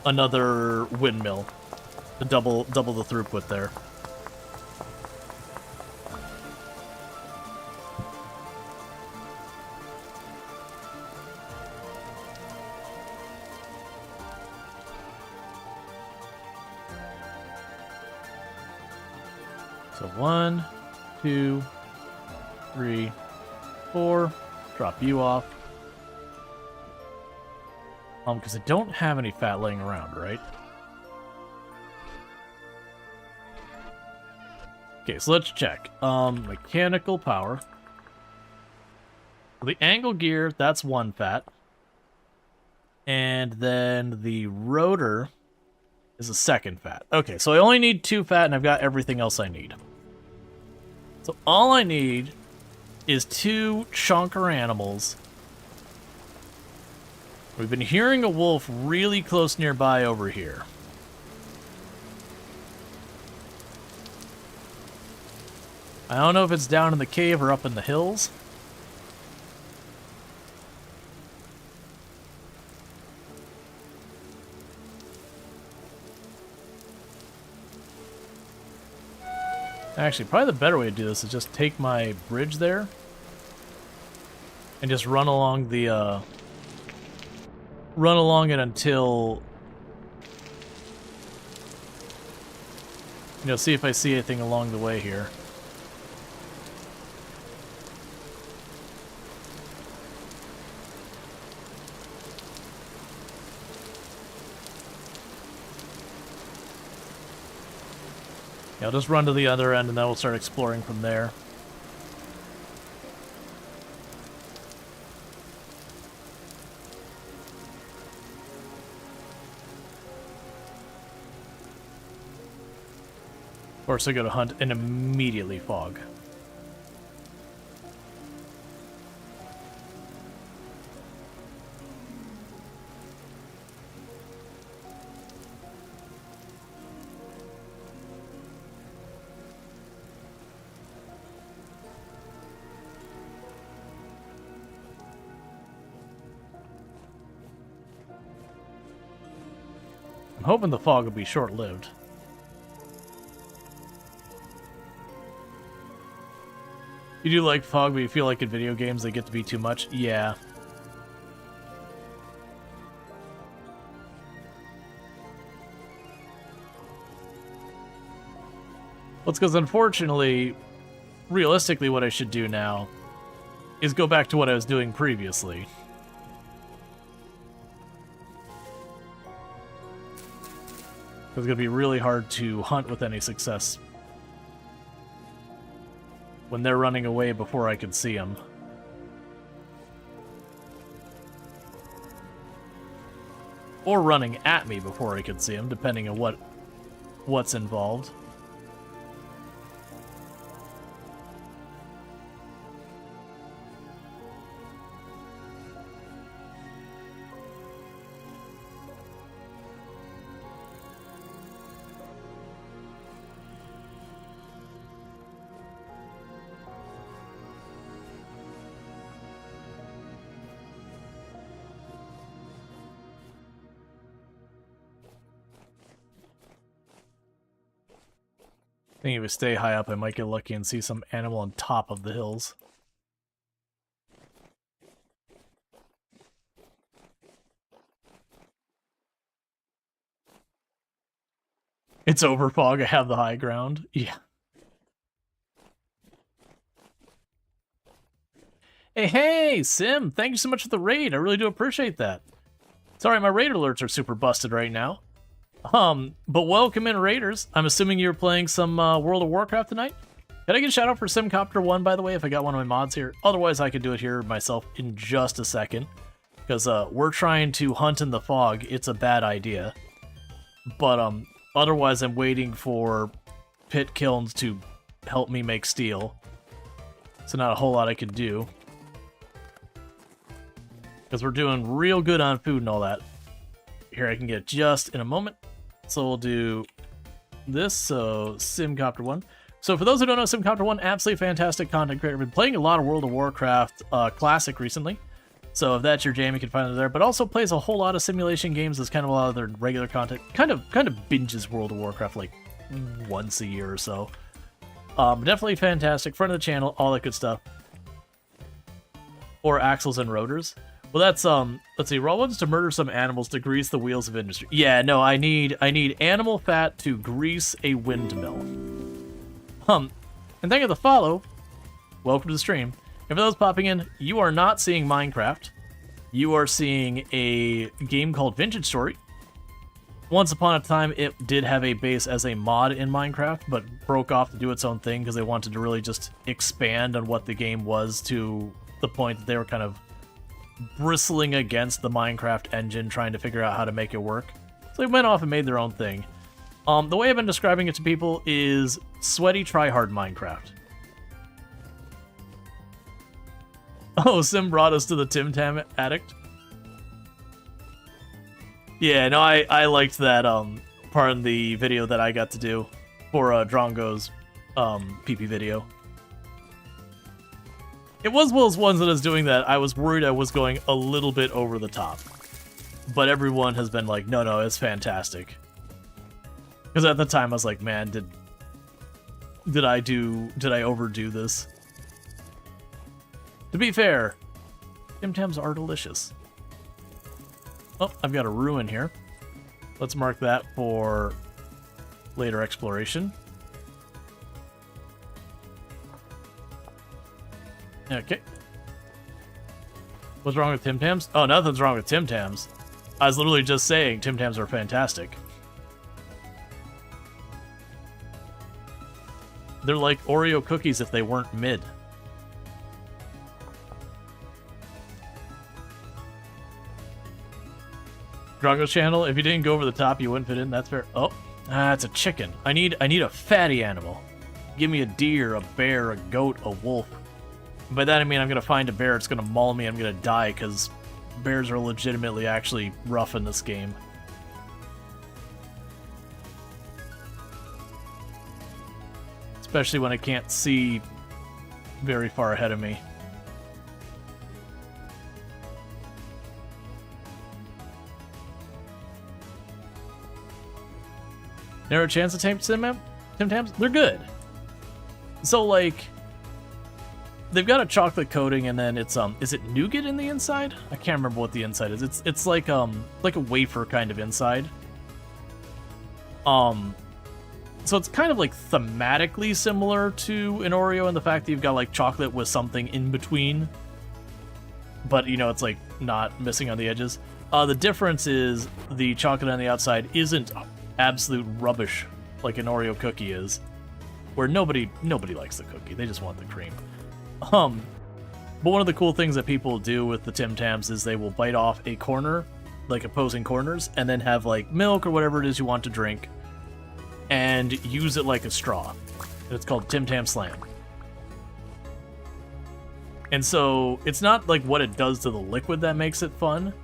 another windmill to double the throughput there. So 1, 2, 3, 4. Drop you off. Because I don't have any fat laying around, right? Okay, so let's check. Mechanical power. The angle gear, that's 1 fat. And then the rotor is a 2nd fat. Okay, so I only need 2 fat and I've got everything else I need. So all I need is 2 chonker animals. We've been hearing a wolf really close nearby over here. I don't know if it's down in the cave or up in the hills. Actually, probably the better way to do this is just take my bridge there and just run along the run along it until, see if I see anything along the way here. Yeah, I'll just run to the other end and then we'll start exploring from there. Of course, I go to hunt and immediately fog. I'm hoping the fog will be short-lived. You do like fog, but you feel like in video games they get to be too much? Yeah. Well, it's because unfortunately, realistically what I should do now is go back to what I was doing previously. It's going to be really hard to hunt with any success when they're running away before I can see them. Or running at me before I can see them, depending on what's involved. I think if we stay high up, I might get lucky and see some animal on top of the hills. It's over, fog. I have the high ground. Yeah. Hey, Sim! Thank you so much for the raid. I really do appreciate that. Sorry, my raid alerts are super busted right now. But welcome in, Raiders. I'm assuming you're playing some World of Warcraft tonight? Can I get a shout out for Simcopter1, by the way, if I got one of my mods here? Otherwise, I could do it here myself in just a second. Because we're trying to hunt in the fog. It's a bad idea. But otherwise, I'm waiting for Pit Kilns to help me make steel. So not a whole lot I can do. Because we're doing real good on food and all that. Here, I can get just in a moment. So we'll do this, so Simcopter1. So for those who don't know, Simcopter1, absolutely fantastic content creator. I've been playing a lot of World of Warcraft Classic recently. So if that's your jam, you can find it there. But also plays a whole lot of simulation games as kind of a lot of their regular content. Kind of binges World of Warcraft like once a year or so. Definitely fantastic. Friend of the channel, all that good stuff. Or Axles and Rotors. Well, that's, let's see, Rual wants to murder some animals to grease the wheels of industry. Yeah, no, I need animal fat to grease a windmill. And thank you for the follow. Welcome to the stream. And for those popping in, you are not seeing Minecraft. You are seeing a game called Vintage Story. Once upon a time, it did have a base as a mod in Minecraft, but broke off to do its own thing because they wanted to really just expand on what the game was to the point that they were kind of bristling against the Minecraft engine, trying to figure out how to make it work. So they went off and made their own thing. The way I've been describing it to people is sweaty tryhard Minecraft. Oh, Sim brought us to the Tim Tam Addict. Yeah, no, I liked that part in the video that I got to do for Drongo's PP video. It was one of those ones that I was doing that I was worried I was going a little bit over the top. But everyone has been like, no, it's fantastic. Because at the time I was like, man, did I overdo this? To be fair, Tim Tams are delicious. Oh, I've got a ruin here. Let's mark that for later exploration. Okay. What's wrong with Tim Tams? Oh, nothing's wrong with Tim Tams. I was literally just saying Tim Tams are fantastic. They're like Oreo cookies if they weren't mid. Drongo's channel, if you didn't go over the top, you wouldn't fit in. That's fair. Oh, it's a chicken. I need a fatty animal. Give me a deer, a bear, a goat, a wolf. By that I mean I'm gonna find a bear, it's gonna maul me, I'm gonna die, because bears are legitimately actually rough in this game. Especially when I can't see very far ahead of me. Never a chance to taste Tim Tams? They're good. So like, they've got a chocolate coating, and then it's is it nougat in the inside? I can't remember what the inside is. It's like a wafer kind of inside. So it's kind of like thematically similar to an Oreo in the fact that you've got like chocolate with something in between, but you know, it's like not missing on the edges. The difference is the chocolate on the outside isn't absolute rubbish like an Oreo cookie is, where nobody likes the cookie, they just want the cream. But one of the cool things that people do with the Tim Tams is they will bite off a corner, like opposing corners, and then have like milk or whatever it is you want to drink, and use it like a straw. It's called Tim Tam Slam. And so it's not like what it does to the liquid that makes it fun.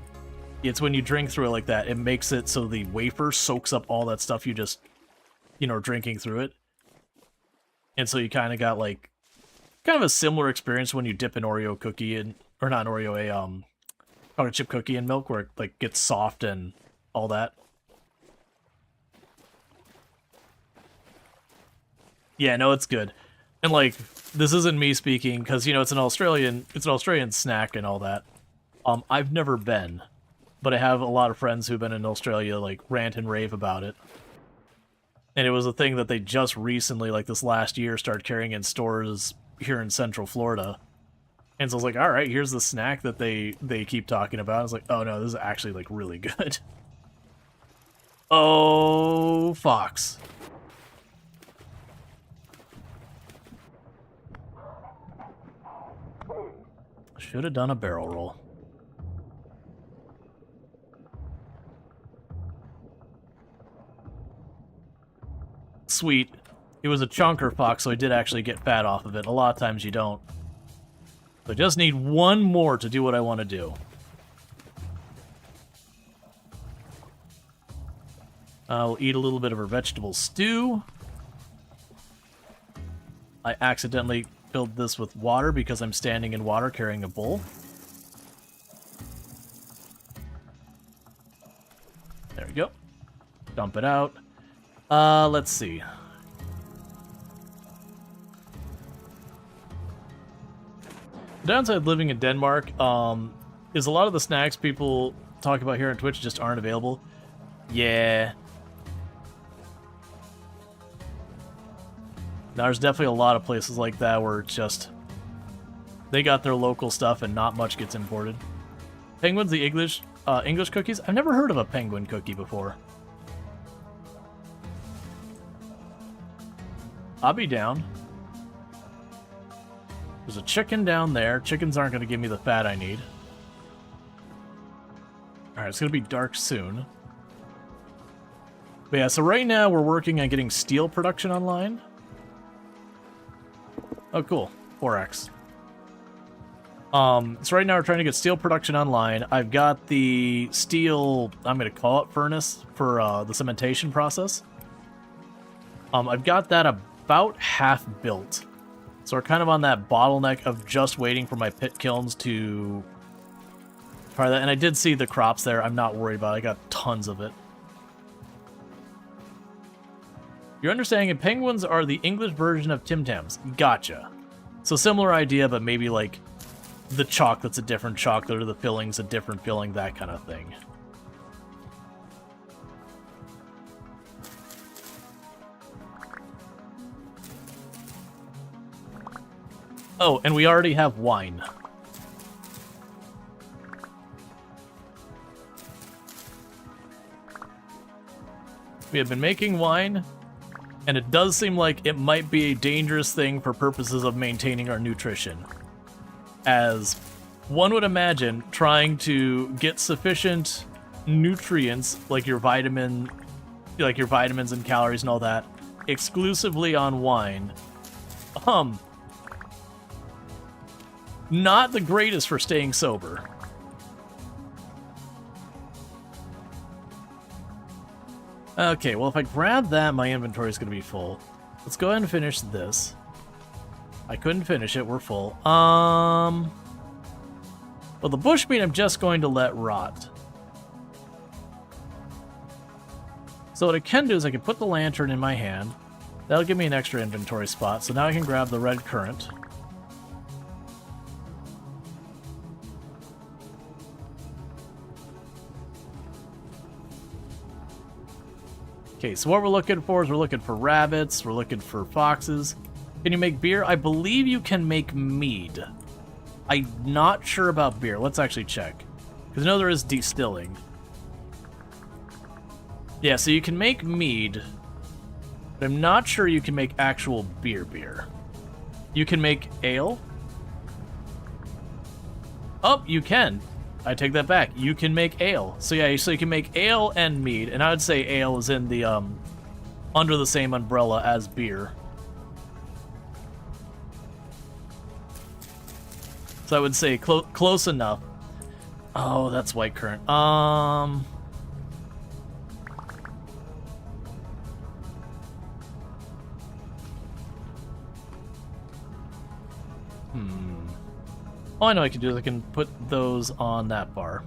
It's when you drink through it like that, it makes it so the wafer soaks up all that stuff you just, you know, drinking through it. And so you kind of got like, kind of a similar experience when you dip an Oreo cookie in, or not an Oreo, a chocolate chip cookie in milk, where it like gets soft and all that. Yeah, no, it's good. And like, this isn't me speaking, because you know it's an Australian snack and all that. I've never been, but I have a lot of friends who've been in Australia, like rant and rave about it. And it was a thing that they just recently, like this last year, started carrying in stores here in Central Florida. And so I was like, all right, here's the snack that they keep talking about. I was like, oh no, this is actually like really good. Oh, Fox. Should have done a barrel roll. Sweet. It was a chunker Fox, so I did actually get fat off of it. A lot of times you don't. So I just need one more to do what I want to do. I'll eat a little bit of her vegetable stew. I accidentally filled this with water because I'm standing in water carrying a bowl. There we go. Dump it out. Let's see. The downside of living in Denmark is a lot of the snacks people talk about here on Twitch just aren't available. Yeah. Now, there's definitely a lot of places like that where it's just, they got their local stuff and not much gets imported. Penguins, the English cookies? I've never heard of a penguin cookie before. I'll be down. There's a chicken down there. Chickens aren't going to give me the fat I need. Alright, it's going to be dark soon. But yeah, so right now we're working on getting steel production online. Oh, cool. 4x. So right now we're trying to get steel production online. I've got the steel, I'm going to call it furnace, for the cementation process. I've got that about half built. So we're kind of on that bottleneck of just waiting for my pit kilns to try that. And I did see the crops there. I'm not worried about it. I got tons of it. You're understanding it. Penguins are the English version of Tim Tams. Gotcha. So similar idea, but maybe like the chocolate's a different chocolate or the filling's a different filling, that kind of thing. Oh, and we already have wine. We have been making wine, and it does seem like it might be a dangerous thing for purposes of maintaining our nutrition. As one would imagine, trying to get sufficient nutrients, like your vitamins and calories and all that, exclusively on wine, not the greatest for staying sober. Okay, well, if I grab that, my inventory is going to be full. Let's go ahead and finish this. I couldn't finish it. We're full. Well, the bushmeat I'm just going to let rot. So what I can do is I can put the lantern in my hand. That'll give me an extra inventory spot. So now I can grab the red currant. Okay, so what we're looking for is we're looking for rabbits, we're looking for foxes. Can you make beer? I believe you can make mead. I'm not sure about beer. Let's actually check. Because I know there is distilling. Yeah, so you can make mead, but I'm not sure you can make actual beer. You can make ale? Oh, you can. I take that back. You can make ale. So yeah, so you can make ale and mead, and I would say ale is in the under the same umbrella as beer. So I would say close enough. Oh, that's white currant. All I know I can do is I can put those on that bar.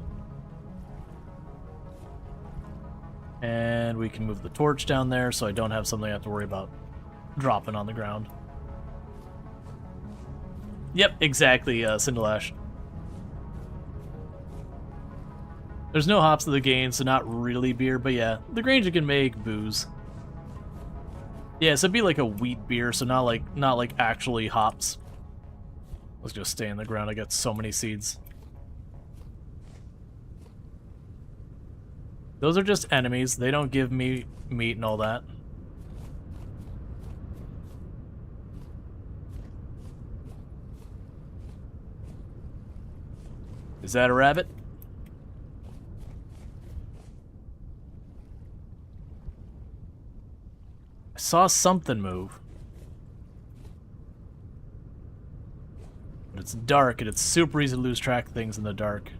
And we can move the torch down there so I don't have something I have to worry about dropping on the ground. Yep, exactly, Cinderlash. There's no hops to the game, so not really beer, but yeah, the Granger can make booze. Yeah, so it'd be like a wheat beer, so not like actually hops. Let's just stay in the ground. I got so many seeds. Those are just enemies. They don't give me meat and all that. Is that a rabbit? I saw something move. But it's dark, and it's super easy to lose track of things in the dark.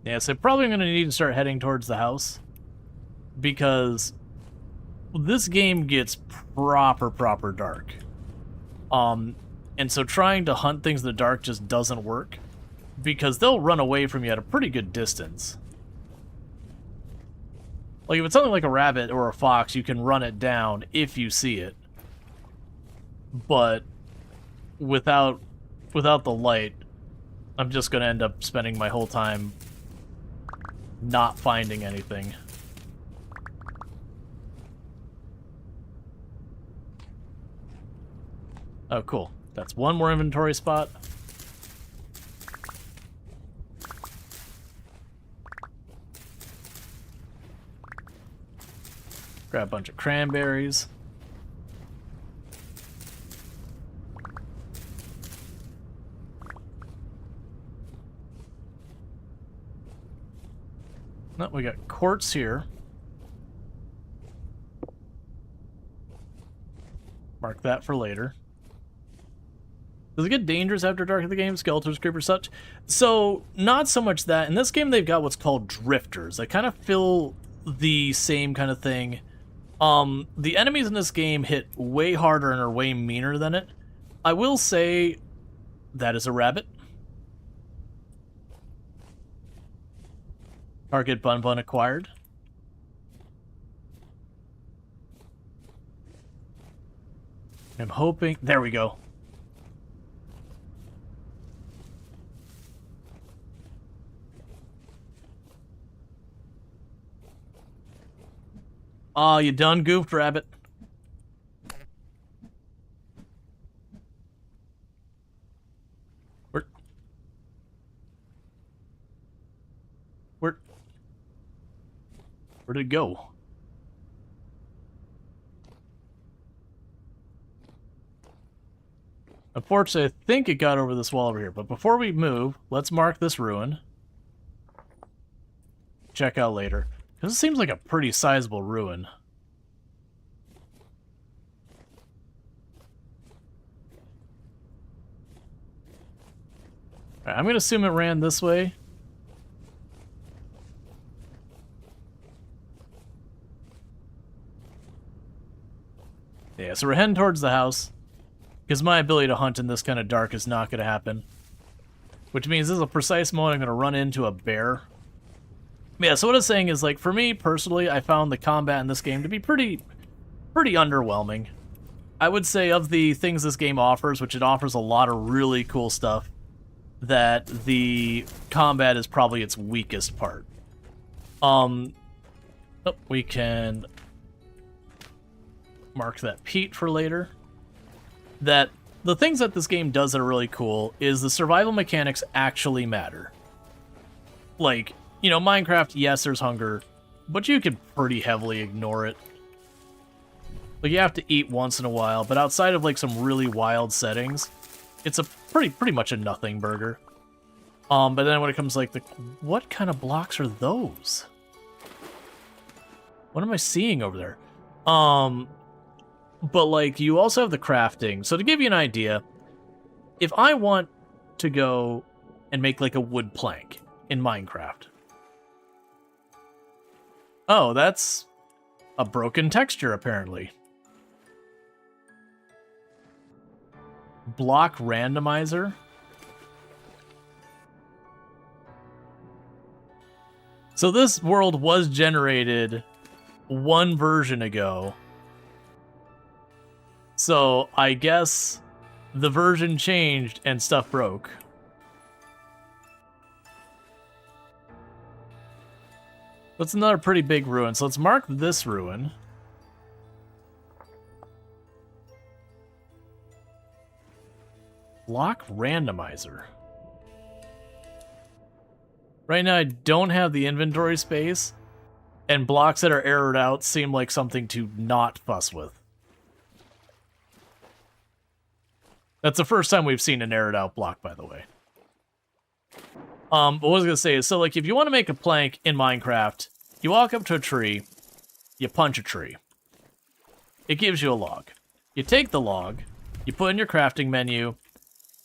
Yeah, so probably I'm going to need to start heading towards the house. Because this game gets proper dark. And so trying to hunt things in the dark just doesn't work, because they'll run away from you at a pretty good distance. Like, if it's something like a rabbit or a fox, you can run it down if you see it. But without the light, I'm just going to end up spending my whole time not finding anything. Oh, cool. That's one more inventory spot. Grab a bunch of cranberries. No, we got quartz here. Mark that for later. Does it get dangerous after dark in the game? Skeletons, creepers, such? So, not so much that. In this game, they've got what's called drifters. They kind of fill the same kind of thing. The enemies in this game hit way harder and are way meaner than it. I will say that is a rabbit. Target Bun acquired. I'm hoping... There we go. Aw, you done goofed, rabbit. Where'd it go? Unfortunately, I think it got over this wall over here. But before we move, let's mark this ruin. Check out later. Because it seems like a pretty sizable ruin. Alright, I'm going to assume it ran this way. Yeah, so we're heading towards the house. Because my ability to hunt in this kind of dark is not going to happen. Which means this is a precise moment I'm going to run into a bear. Yeah, so what I'm saying is, like, for me, personally, I found the combat in this game to be pretty underwhelming. I would say of the things this game offers, which it offers a lot of really cool stuff, that the combat is probably its weakest part. We can mark that Pete for later. That the things that this game does that are really cool is the survival mechanics actually matter. Like, you know, Minecraft, yes, there's hunger, but you can pretty heavily ignore it. Like, you have to eat once in a while, but outside of, like, some really wild settings, it's a pretty much a nothing burger. But then when it comes, like, what kind of blocks are those? What am I seeing over there? But, like, you also have the crafting. So to give you an idea, if I want to go and make, like, a wood plank in Minecraft. Oh, that's a broken texture, apparently. Block randomizer. So this world was generated one version ago. So I guess the version changed and stuff broke. That's another pretty big ruin. So let's mark this ruin. Block randomizer. Right now I don't have the inventory space, and blocks that are errored out seem like something to not fuss with. That's the first time we've seen an errored out block, by the way. But what I was going to say is, so like if you want to make a plank in Minecraft, you walk up to a tree, you punch a tree. It gives you a log. You take the log, you put in your crafting menu,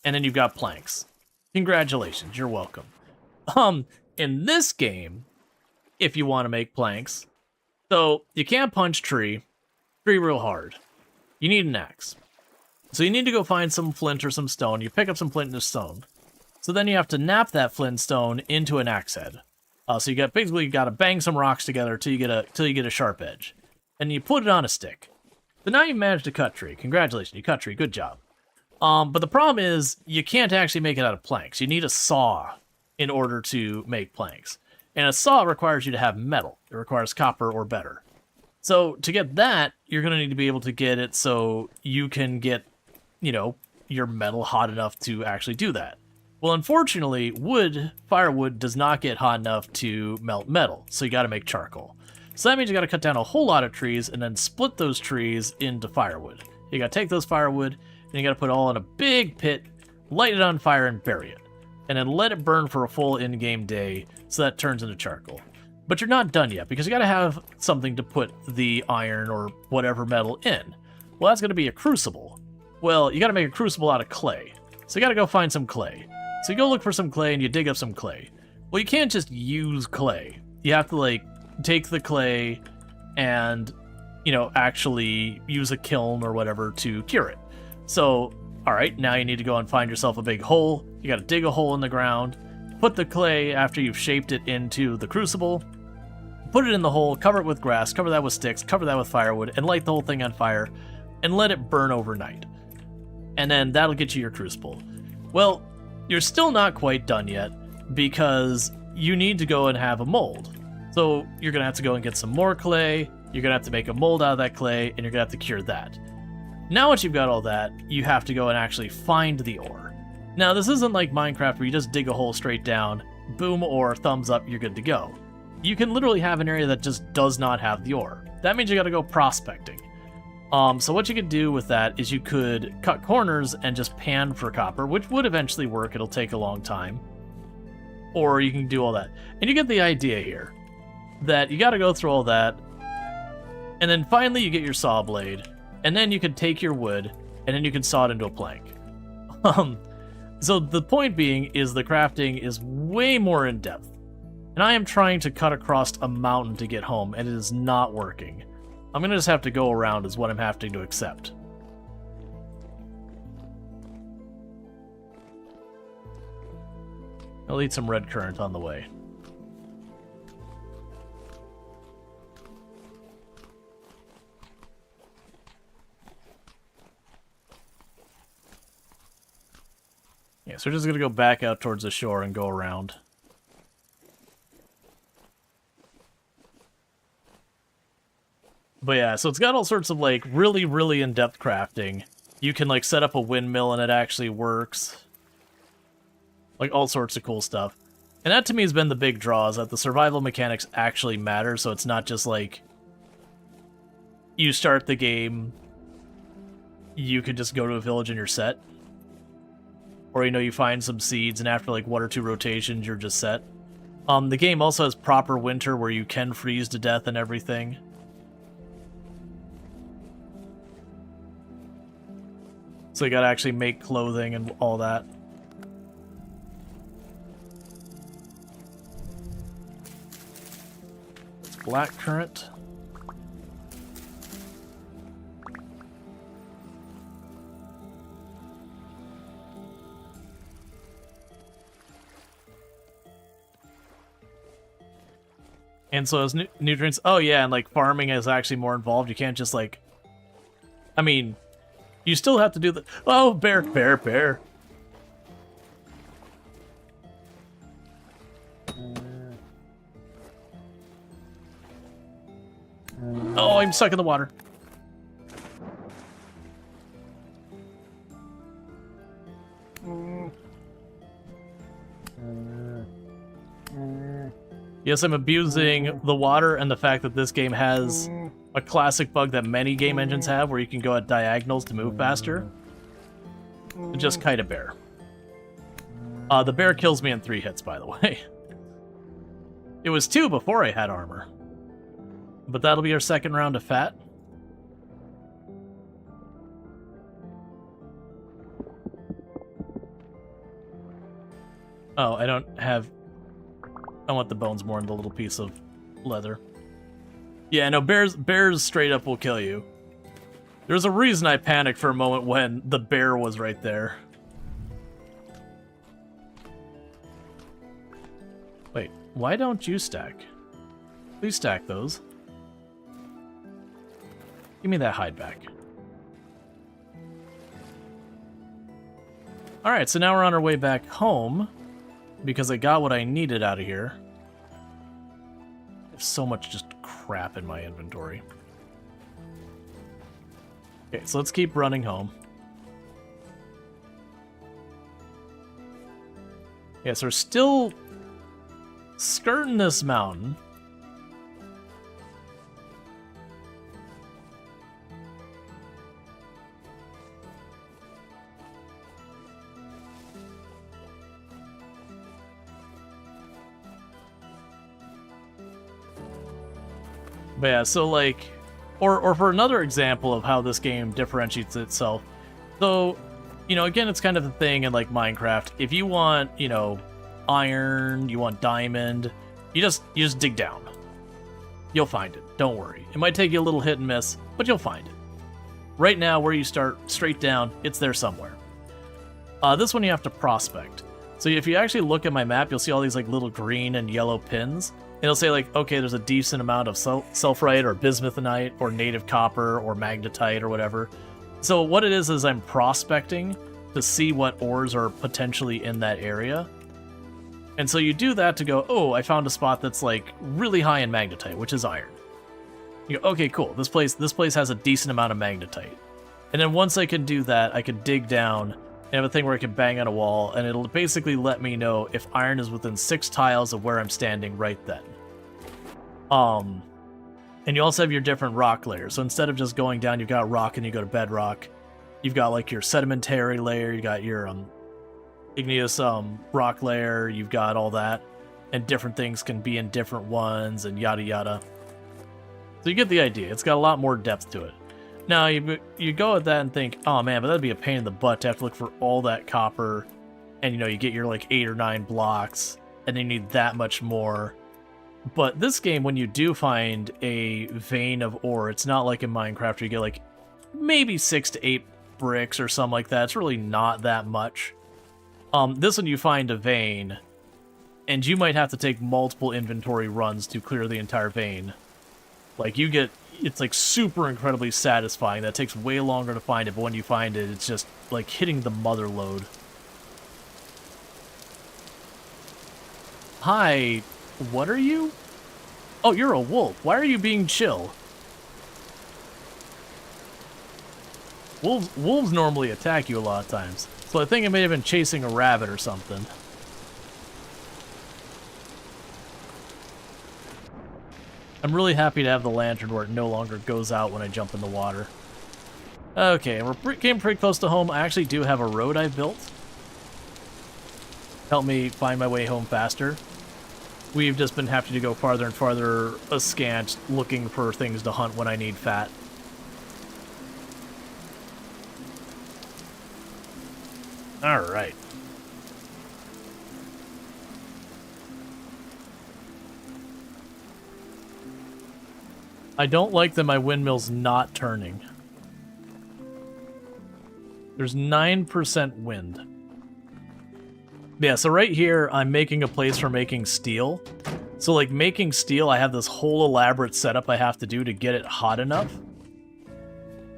and then you've got planks. Congratulations, you're welcome. In this game, if you want to make planks, so you can't punch tree real hard. You need an axe. So you need to go find some flint or some stone. You pick up some flint and stone. So then you have to nap that flint and stone into an axe head. So you basically got to bang some rocks together till you get a sharp edge, and you put it on a stick. So now you've managed to cut tree. Congratulations, you cut tree. Good job. But the problem is you can't actually make it out of planks. You need a saw in order to make planks, and a saw requires you to have metal. It requires copper or better. So to get that, you're going to need to be able to get it so you can get, you know, your metal hot enough to actually do that. Well, unfortunately, firewood does not get hot enough to melt metal, so you got to make charcoal. So that means you got to cut down a whole lot of trees and then split those trees into firewood. You got to take those firewood and you got to put it all in a big pit, light it on fire, and bury it, and then let it burn for a full in-game day so that turns into charcoal. But you're not done yet, because you got to have something to put the iron or whatever metal in. Well, that's going to be a crucible. Well, you got to make a crucible out of clay. So you got to go find some clay. So you go look for some clay and you dig up some clay. Well, you can't just use clay. You have to, like, take the clay and, you know, actually use a kiln or whatever to cure it. So, all right, now you need to go and find yourself a big hole. You got to dig a hole in the ground, put the clay after you've shaped it into the crucible, put it in the hole, cover it with grass, cover that with sticks, cover that with firewood, and light the whole thing on fire, and let it burn overnight. And then that'll get you your crucible. Well, you're still not quite done yet, because you need to go and have a mold. So you're going to have to go and get some more clay, you're going to have to make a mold out of that clay, and you're going to have to cure that. Now once you've got all that, you have to go and actually find the ore. Now this isn't like Minecraft where you just dig a hole straight down, boom, ore, thumbs up, you're good to go. You can literally have an area that just does not have the ore. That means you got to go prospecting. So what you could do with that is you could cut corners and just pan for copper, which would eventually work. It'll take a long time. Or you can do all that. And you get the idea here, that you got to go through all that, and then finally you get your saw blade, and then you can take your wood, and then you can saw it into a plank. So the point being is the crafting is way more in depth. And I am trying to cut across a mountain to get home, and it is not working. I'm gonna just have to go around is what I'm having to accept. I'll eat some red currant on the way. Yeah, so we're just gonna go back out towards the shore and go around. But yeah, so it's got all sorts of, like, really, really in-depth crafting. You can, like, set up a windmill and it actually works. Like, all sorts of cool stuff. And that, to me, has been the big draw, is that the survival mechanics actually matter, so it's not just, like, you start the game, you could just go to a village and you're set. Or, you know, you find some seeds, and after, like, 1 or 2 rotations, you're just set. The game also has proper winter, where you can freeze to death and everything. So you gotta actually make clothing and all that. It's black currant. And so as nutrients... Oh yeah, and like farming is actually more involved. You can't just like... I mean... You still have to do the... Oh, bear, bear, bear. Oh, I'm stuck in the water. Yes, I'm abusing the water and the fact that this game has a classic bug that many game engines have, where you can go at diagonals to move faster. Just kite a bear. The bear kills me in 3 hits, by the way. It was 2 before I had armor. But that'll be our second round of fat. Oh, I don't have... I want the bones more in the little piece of leather. Yeah, no, bears straight up will kill you. There's a reason I panicked for a moment when the bear was right there. Wait, why don't you stack? Please stack those. Give me that hide back. Alright, so now we're on our way back home, because I got what I needed out of here. There's so much just crap in my inventory. Okay, so let's keep running home. Yeah, so we're still skirting this mountain. But yeah, so like, or for another example of how this game differentiates itself, so, you know, again, it's kind of the thing in like Minecraft. If you want, you know, iron, you want diamond, you just dig down. You'll find it. Don't worry. It might take you a little hit and miss, but you'll find it. Right now, where you start straight down, it's there somewhere. This one you have to prospect. So if you actually look at my map, you'll see all these like little green and yellow pins. It'll say like, okay, there's a decent amount of sulfurite or bismuthinite or native copper or magnetite or whatever. So what it is I'm prospecting to see what ores are potentially in that area. And so you do that to go, oh, I found a spot that's like really high in magnetite, which is iron. You go, okay, cool. This place has a decent amount of magnetite. And then once I can do that, I can dig down and have a thing where I can bang on a wall, and it'll basically let me know if iron is within 6 tiles of where I'm standing right then. And you also have your different rock layers. So instead of just going down, you've got rock and you go to bedrock. You've got like your sedimentary layer, you got your igneous rock layer, you've got all that. And different things can be in different ones and yada yada. So you get the idea. It's got a lot more depth to it. Now you go at that and think, oh man, but that'd be a pain in the butt to have to look for all that copper. And you know, you get your like 8 or 9 blocks, and then you need that much more. But this game, when you do find a vein of ore, it's not like in Minecraft where you get like maybe 6 to 8 bricks or something like that. It's really not that much. This one you find a vein, and you might have to take multiple inventory runs to clear the entire vein. Like, you get... It's, like, super incredibly satisfying. That takes way longer to find it, but when you find it, it's just, like, hitting the mother lode. Hi, what are you? Oh, you're a wolf. Why are you being chill? Wolves normally attack you a lot of times. So I think I may have been chasing a rabbit or something. I'm really happy to have the lantern where it no longer goes out when I jump in the water. Okay, we're getting pretty close to home. I actually do have a road I built. Help me find my way home faster. We've just been having to go farther and farther askant, looking for things to hunt when I need fat. Alright. I don't like that my windmill's not turning. There's 9% wind. Yeah, so right here, I'm making a place for making steel. So, like, making steel, I have this whole elaborate setup I have to do to get it hot enough.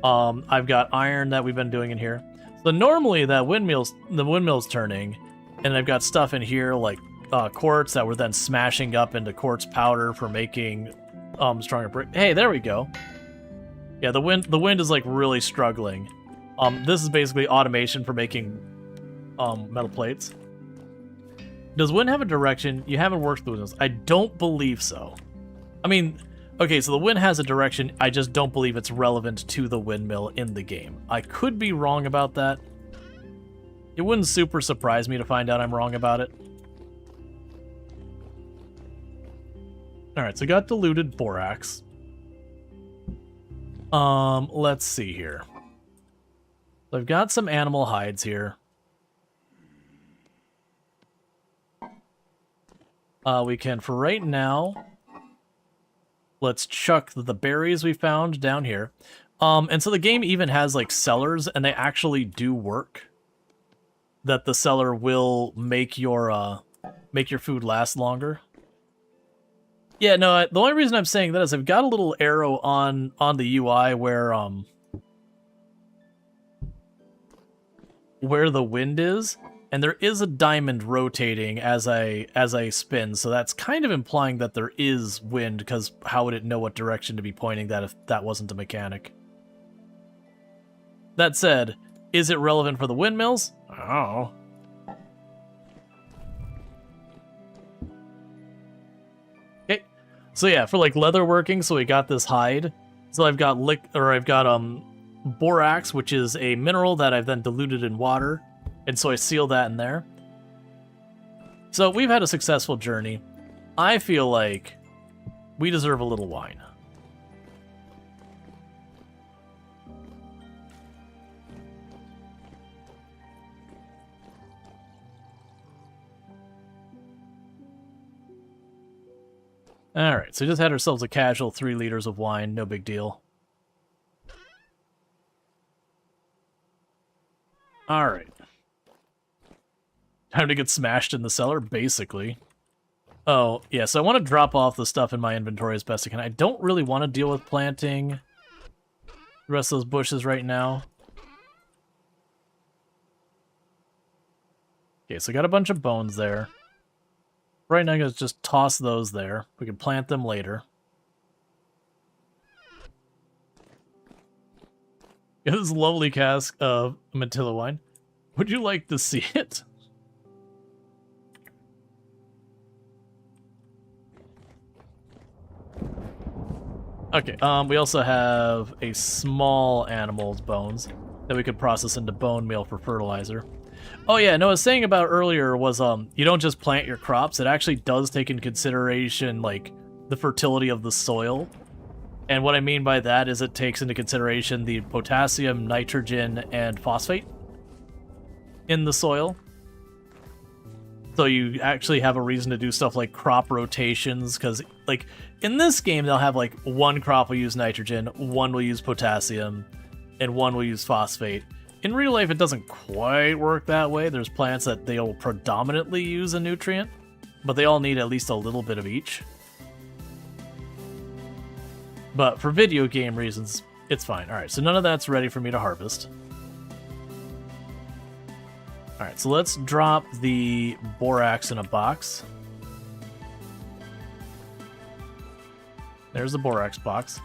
I've got iron that we've been doing in here. So normally, the windmill's turning, and I've got stuff in here, like quartz that we're then smashing up into quartz powder for making stronger brick. Hey, there we go. Yeah, the wind is, like, really struggling. This is basically automation for making metal plates. Does wind have a direction? You haven't worked through this. I don't believe so. I mean, okay, so the wind has a direction. I just don't believe it's relevant to the windmill in the game. I could be wrong about that. It wouldn't super surprise me to find out I'm wrong about it. Alright, so I got diluted borax. Let's see here. So I've got some animal hides here. We can, for right now, let's chuck the berries we found down here. And so the game even has, like, sellers, and they actually do work. That the seller will make your food last longer. Yeah, no, the only reason I'm saying that is I've got a little arrow on the UI where the wind is, and there is a diamond rotating as I spin, so that's kind of implying that there is wind, because how would it know what direction to be pointing that if that wasn't a mechanic? That said, is it relevant for the windmills? Oh. Okay. So yeah, for like leather working, so we got this hide. So I've got borax, which is a mineral that I've then diluted in water, and so I seal that in there. So we've had a successful journey. I feel like we deserve a little wine. Alright, so we just had ourselves a casual 3 liters of wine, no big deal. Alright. Time to get smashed in the cellar, basically. Oh, yeah, so I want to drop off the stuff in my inventory as best I can. I don't really want to deal with planting the rest of those bushes right now. Okay, so I got a bunch of bones there. Right now I'm going to just toss those there. We can plant them later. This lovely cask of Matilla wine. Would you like to see it? Okay, we also have a small animal's bones that we could process into bone meal for fertilizer. Oh yeah, no, I was saying about earlier was, you don't just plant your crops, it actually does take into consideration, like, the fertility of the soil. And what I mean by that is it takes into consideration the potassium, nitrogen, and phosphate in the soil. So you actually have a reason to do stuff like crop rotations, because like in this game they'll have like one crop will use nitrogen, one will use potassium, and one will use phosphate. In real life it doesn't quite work that way. There's plants that they'll predominantly use a nutrient, but they all need at least a little bit of each. But for video game reasons, it's fine. Alright, so none of that's ready for me to harvest. Alright, so let's drop the borax in a box. There's the borax box.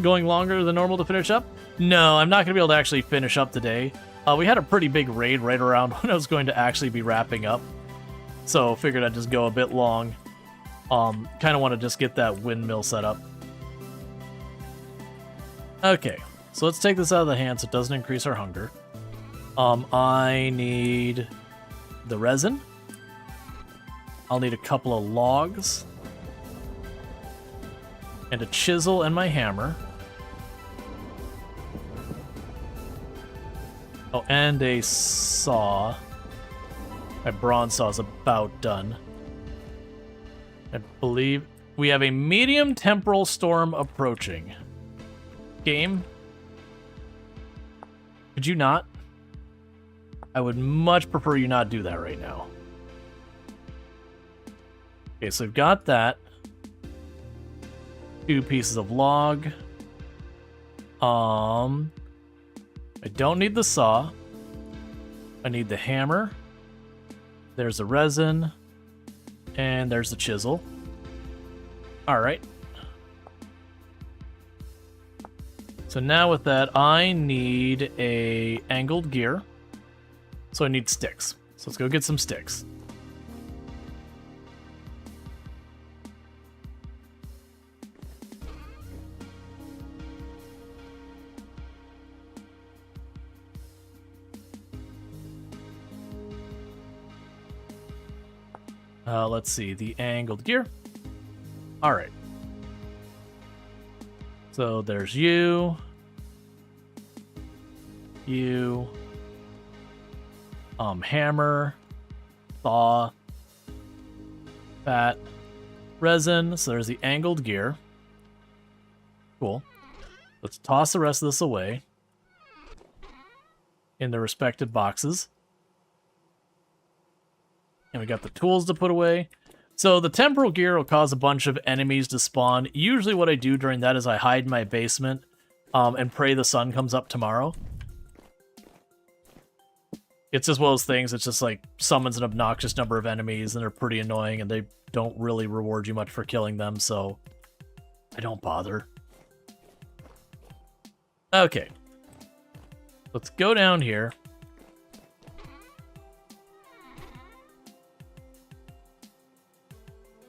Going longer than normal to finish up? No, I'm not going to be able to actually finish up today. We had a pretty big raid right around when I was going to actually be wrapping up. So figured I'd just go a bit long. Kind of want to just get that windmill set up. Okay, so let's take this out of the hand so it doesn't increase our hunger. I need the resin. I'll need a couple of logs. And a chisel and my hammer. Oh, and a saw. My bronze saw is about done. I believe we have a medium temporal storm approaching. Game? Could you not? I would much prefer you not do that right now. Okay, so we've got that. 2 pieces of log. I don't need the saw. I need the hammer. There's the resin. And there's the chisel. Alright. So now with that, I need a angled gear. So I need sticks. So let's go get some sticks. Let's see, the angled gear. All right. So there's you. You. Hammer. Saw. Fat. Resin. So there's the angled gear. Cool. Let's toss the rest of this away in the respective boxes. And we got the tools to put away. So the temporal gear will cause a bunch of enemies to spawn. Usually what I do during that is I hide in my basement and pray the sun comes up tomorrow. It's just one of those things. It's just like summons an obnoxious number of enemies and they're pretty annoying and they don't really reward you much for killing them, so I don't bother. Okay. Let's go down here.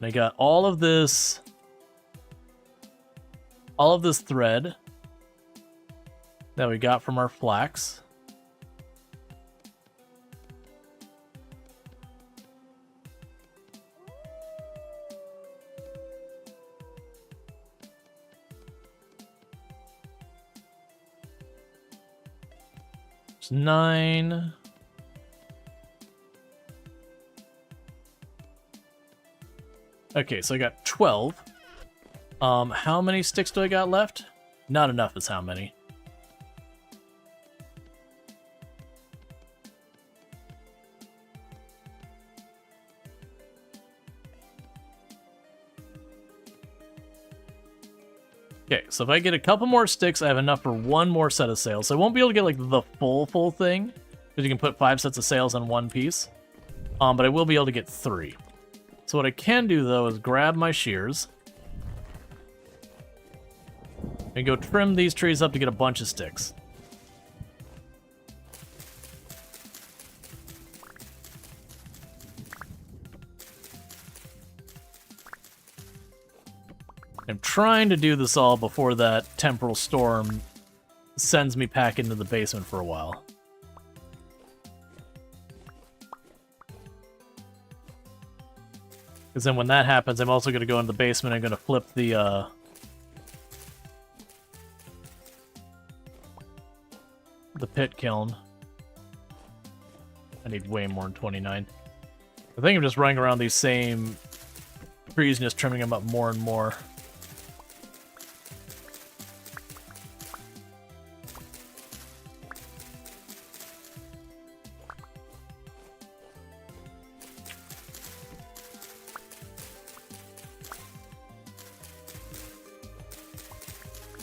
And I got all of this thread that we got from our flax. It's 9. Okay, so I got 12. How many sticks do I got left? Not enough is how many. Okay, so if I get a couple more sticks, I have enough for one more set of sails. So I won't be able to get like the full thing, because you can put 5 sets of sails on one piece. But I will be able to get 3. So what I can do, though, is grab my shears and go trim these trees up to get a bunch of sticks. I'm trying to do this all before that temporal storm sends me back into the basement for a while. Because then when that happens, I'm also going to go into the basement. I'm going to flip the pit kiln. I need way more than 29. I think I'm just running around these same trees and just trimming them up more and more.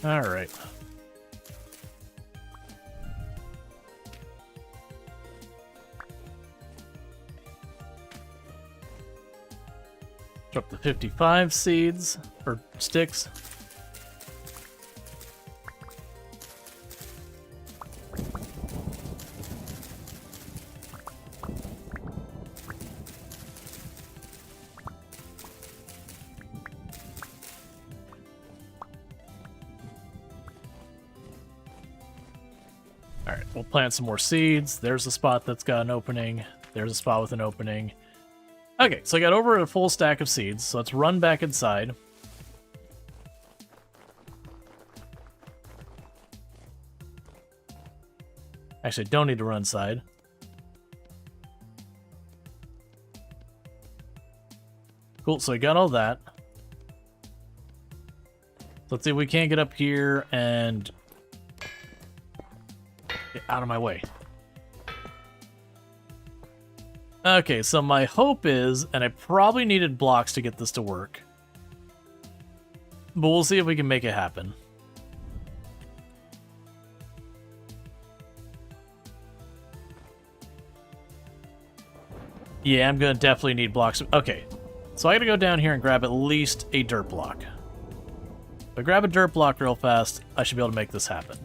All right. Drop the 55 seeds, or sticks. Alright, we'll plant some more seeds. There's a spot that's got an opening. There's a spot with an opening. Okay, so I got over a full stack of seeds, so let's run back inside. Actually, I don't need to run inside. Cool, so I got all that. Let's see if we can't get up here and get out of my way. Okay, so my hope is, and I probably needed blocks to get this to work, but we'll see if we can make it happen. Yeah, I'm gonna definitely need blocks. Okay, so I gotta go down here and grab at least a dirt block. If I grab a dirt block real fast, I should be able to make this happen.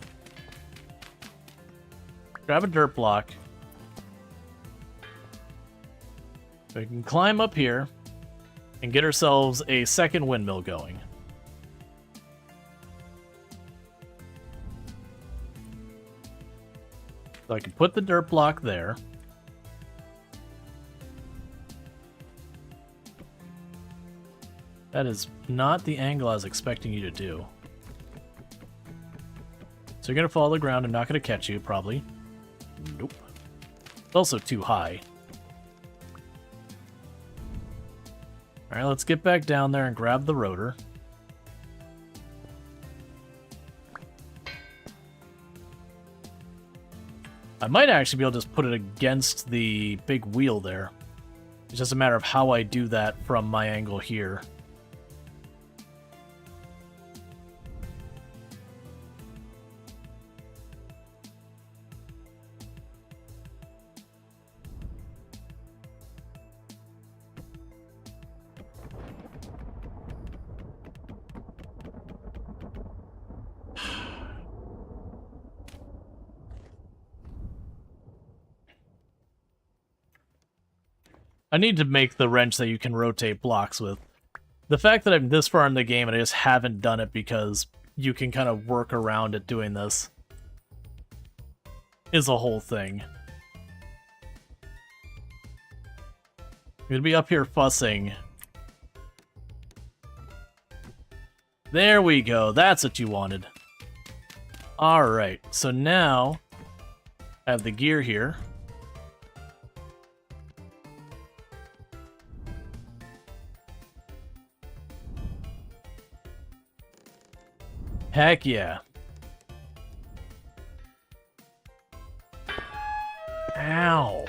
Grab a dirt block. We can climb up here and get ourselves a second windmill going. So I can put the dirt block there. That is not the angle I was expecting you to do. So you're going to fall to the ground. I'm not going to catch you, probably. Nope. It's also too high. Alright, let's get back down there and grab the rotor. I might actually be able to just put it against the big wheel there. It's just a matter of how I do that from my angle here. I need to make the wrench that you can rotate blocks with. The fact that I'm this far in the game and I just haven't done it because you can kind of work around it doing this is a whole thing. I'm gonna be up here fussing. There we go. That's what you wanted. Alright, so now I have the gear here. Heck yeah. Ow.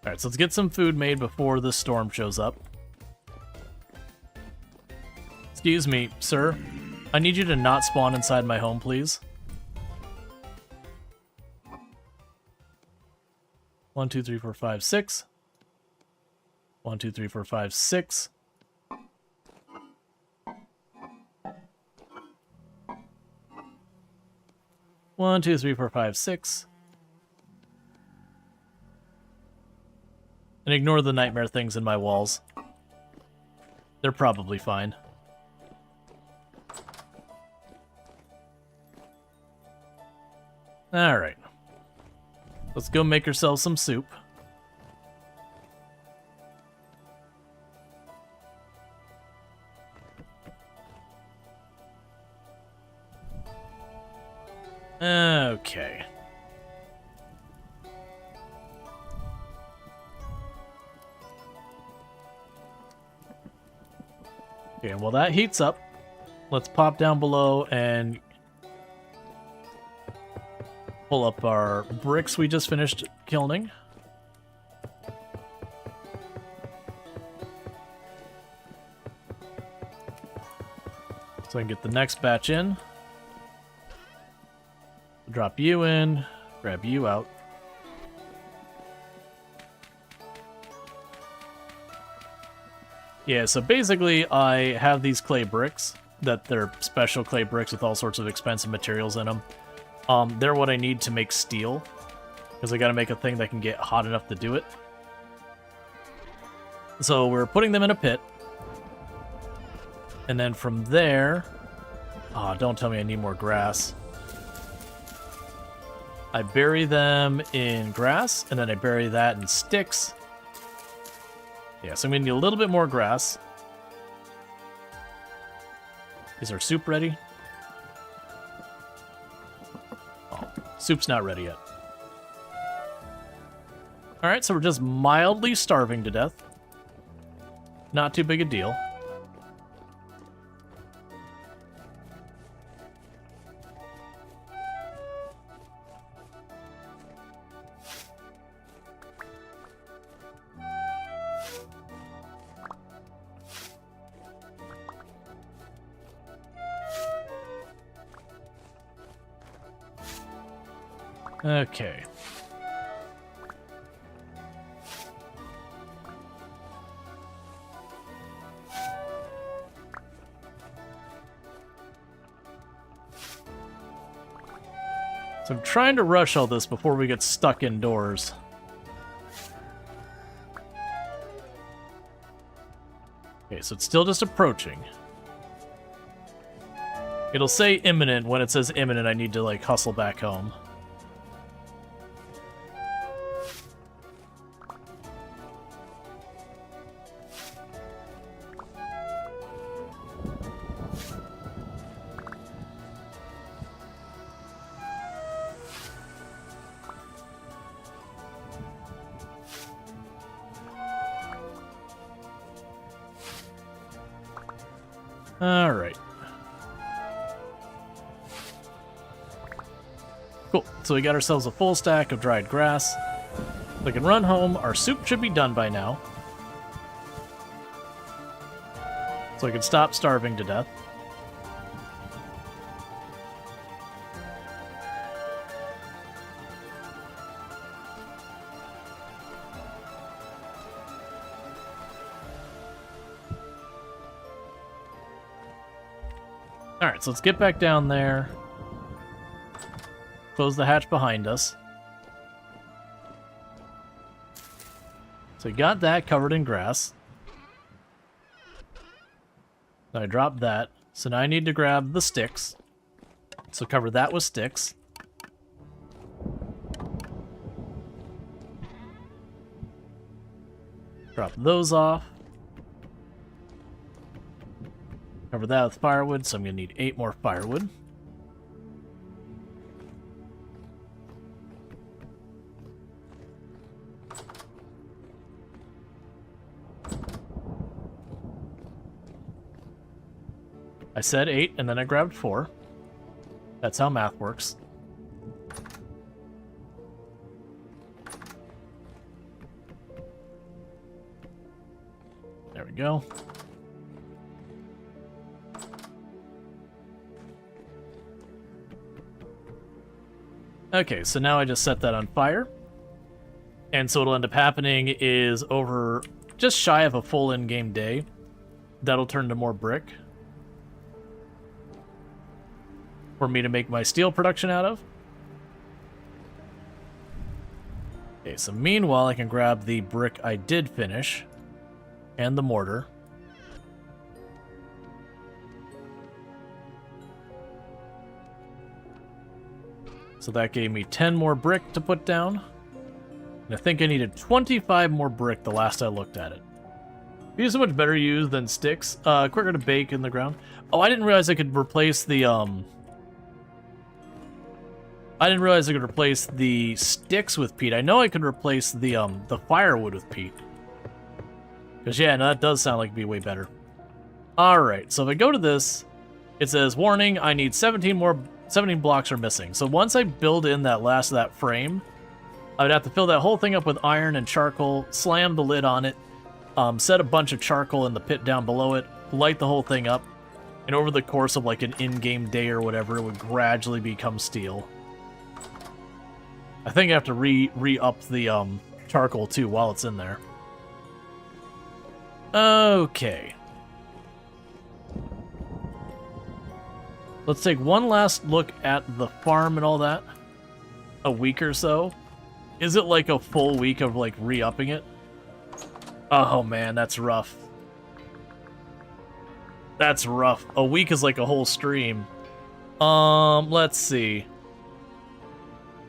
Alright, so let's get some food made before this storm shows up. Excuse me, sir. I need you to not spawn inside my home, please. 1, 2, 3, 4, 5, 6. 1, 2, 3, 4, 5, 6. One, two, three, four, five, 6. And ignore the nightmare things in my walls. They're probably fine. Alright. Let's go make ourselves some soup. Okay. Okay, and while that heats up, let's pop down below and pull up our bricks we just finished kilning. So I can get the next batch in. Drop you in, grab you out. Yeah, so basically I have these clay bricks, that they're special clay bricks with all sorts of expensive materials in them. They're what I need to make steel, because I gotta make a thing that can get hot enough to do it. So we're putting them in a pit. And then from there... Oh, don't tell me I need more grass. I bury them in grass, and then I bury that in sticks. Yeah, so I'm gonna need a little bit more grass. Is our soup ready? Oh, soup's not ready yet. Alright, so we're just mildly starving to death. Not too big a deal. Okay. So I'm trying to rush all this before we get stuck indoors. Okay, so it's still just approaching. It'll say imminent. When it says imminent, I need to, like, hustle back home. All right. Cool. So we got ourselves a full stack of dried grass. We can run home. Our soup should be done by now. So I can stop starving to death. Alright, so let's get back down there. Close the hatch behind us. So we got that covered in grass. Now I dropped that. So now I need to grab the sticks. So cover that with sticks. Drop those off. Cover that with firewood, so I'm going to need 8 more firewood. I said 8, and then I grabbed 4. That's how math works. There we go. Okay, so now I just set that on fire. And so what'll end up happening is over just shy of a full in-game day, that'll turn to more brick for me to make my steel production out of. Okay, so meanwhile I can grab the brick I did finish and the mortar. So that gave me 10 more brick to put down. And I think I needed 25 more brick the last I looked at it. These are much better used than sticks. Quicker to bake in the ground. Oh, I didn't realize I could replace the, I didn't realize I could replace the sticks with peat. I know I could replace the firewood with peat. Because, yeah, no, that does sound like it'd be way better. Alright, so if I go to this, it says, warning, I need 17 blocks are missing. So once I build in that last of that frame, I would have to fill that whole thing up with iron and charcoal, slam the lid on it, set a bunch of charcoal in the pit down below it, light the whole thing up, and over the course of like an in-game day or whatever, it would gradually become steel. I think I have to re-up the charcoal too while it's in there. Okay. Let's take one last look at the farm and all that. A week or so. Is it like a full week of like re-upping it? Oh man, that's rough. That's rough. A week is like a whole stream. Let's see.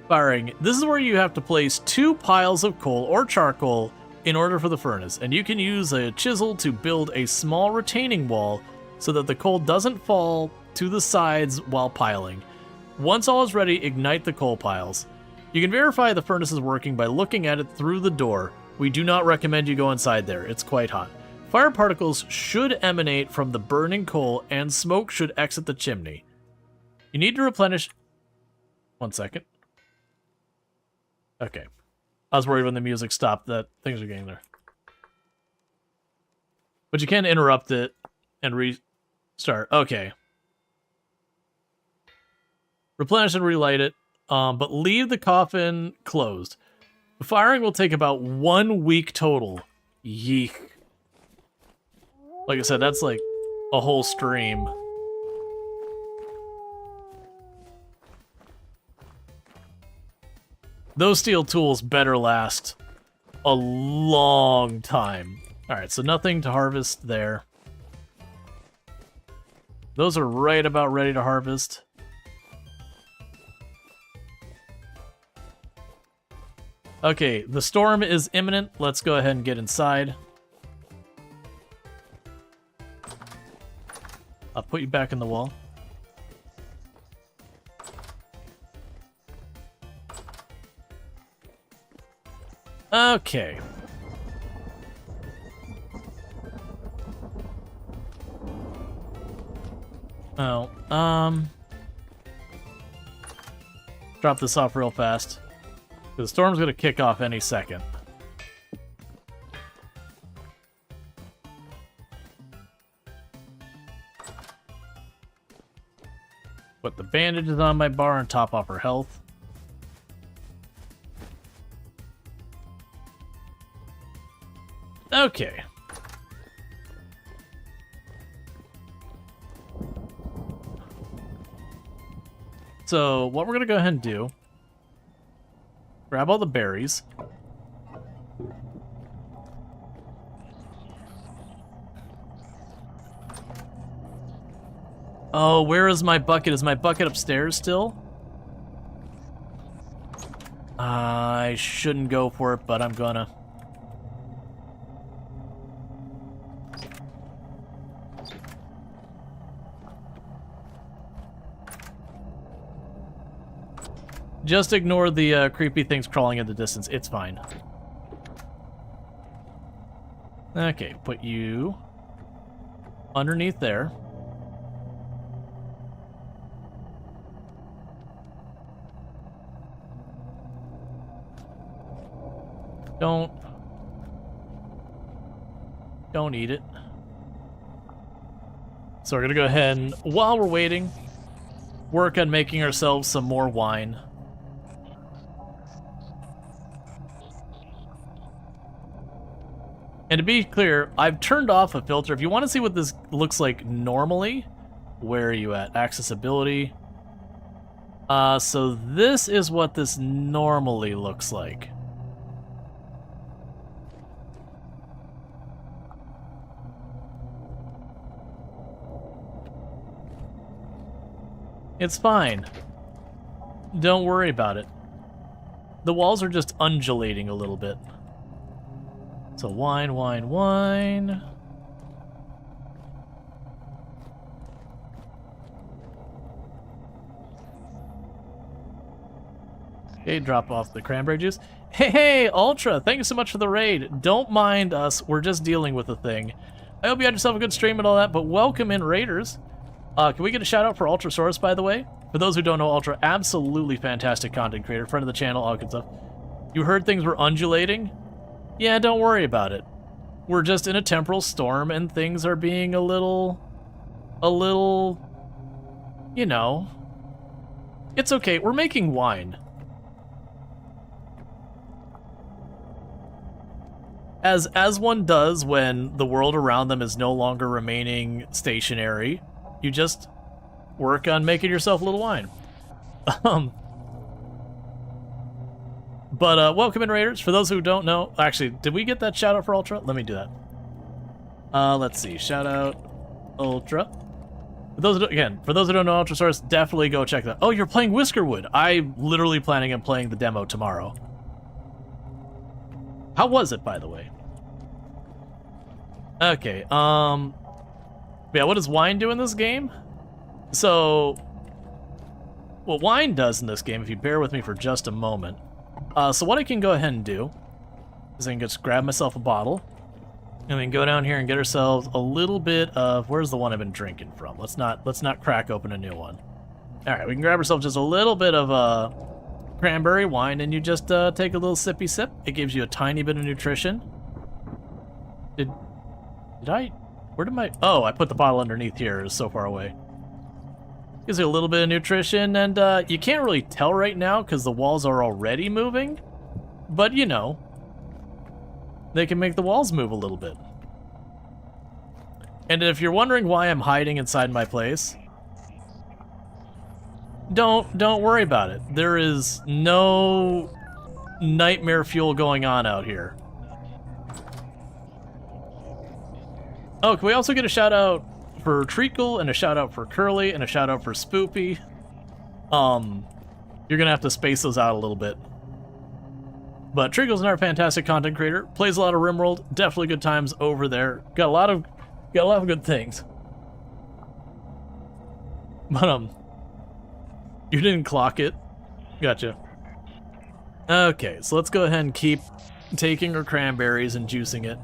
Firing. This is where you have to place 2 piles of coal or charcoal in order for the furnace, and you can use a chisel to build a small retaining wall so that the coal doesn't fall to the sides while piling. Once all is ready, ignite the coal piles. You can verify the furnace is working by looking at it through the door. We do not recommend you go inside there. It's quite hot. Fire particles should emanate from the burning coal, and smoke should exit the chimney. You need to replenish... One second. Okay. I was worried when the music stopped that things are getting there. But you can interrupt it and restart. Okay. Replenish and relight it, but leave the coffin closed. The firing will take about 1 week total. Yeek. Like I said, that's like a whole stream. Those steel tools better last a long time. Alright, so nothing to harvest there. Those are right about ready to harvest. Okay, the storm is imminent. Let's go ahead and get inside. I'll put you back in the wall. Okay. Oh, drop this off real fast. The storm's gonna kick off any second. Put the bandages on my bar and top off her health. Okay. So, what we're gonna go ahead and do, grab all the berries. Oh, where is my bucket? Is my bucket upstairs still? I shouldn't go for it, but I'm gonna. Just ignore the creepy things crawling in the distance. It's fine. Okay, put you underneath there. Don't eat it. So we're gonna go ahead and, while we're waiting, work on making ourselves some more wine. And to be clear, I've turned off a filter. If you want to see what this looks like normally, where are you at? Accessibility. So this is what this normally looks like. It's fine. Don't worry about it. The walls are just undulating a little bit. So wine, wine, wine. Okay, drop off the cranberry juice. Hey, Ultra, thank you so much for the raid. Don't mind us, we're just dealing with a thing. I hope you had yourself a good stream and all that, but welcome in, Raiders. Can we get a shout out for Ultrasaurus, by the way? For those who don't know, Ultra, absolutely fantastic content creator, friend of the channel, all good stuff. You heard things were undulating? Yeah, don't worry about it. We're just in a temporal storm and things are being a little, you know, it's okay. We're making wine. As one does when the world around them is no longer remaining stationary, you just work on making yourself a little wine. But welcome in, Raiders. For those who don't know, actually, did we get that shout out for Ultra? Let me do that. Let's see, shout out Ultra. For those who don't know Ultrasaurus, definitely go check that. Oh, you're playing Whiskerwood. I'm literally planning on playing the demo tomorrow. How was it, by the way? Okay, yeah, what does wine do in this game? So, what wine does in this game, if you bear with me for just a moment, so what I can go ahead and do is I can just grab myself a bottle, and we can go down here and get ourselves a little bit of, where's the one I've been drinking from? Let's not crack open a new one. All right, we can grab ourselves just a little bit of cranberry wine, and you just take a little sippy sip. It gives you a tiny bit of nutrition. Did I? Where did my? Oh, I put the bottle underneath here. It's so far away. Gives you a little bit of nutrition, and you can't really tell right now because the walls are already moving. But you know, they can make the walls move a little bit. And if you're wondering why I'm hiding inside my place, don't worry about it. There is no nightmare fuel going on out here. Oh, can we also get a shout out for Treacle and a shout out for Curly and a shout out for Spoopy? You're gonna have to space those out a little bit. But Treacle's another fantastic content creator. Plays a lot of RimWorld. Definitely good times over there. Got a lot of good things. But you didn't clock it. Gotcha. Okay, so let's go ahead and keep taking our cranberries and juicing it.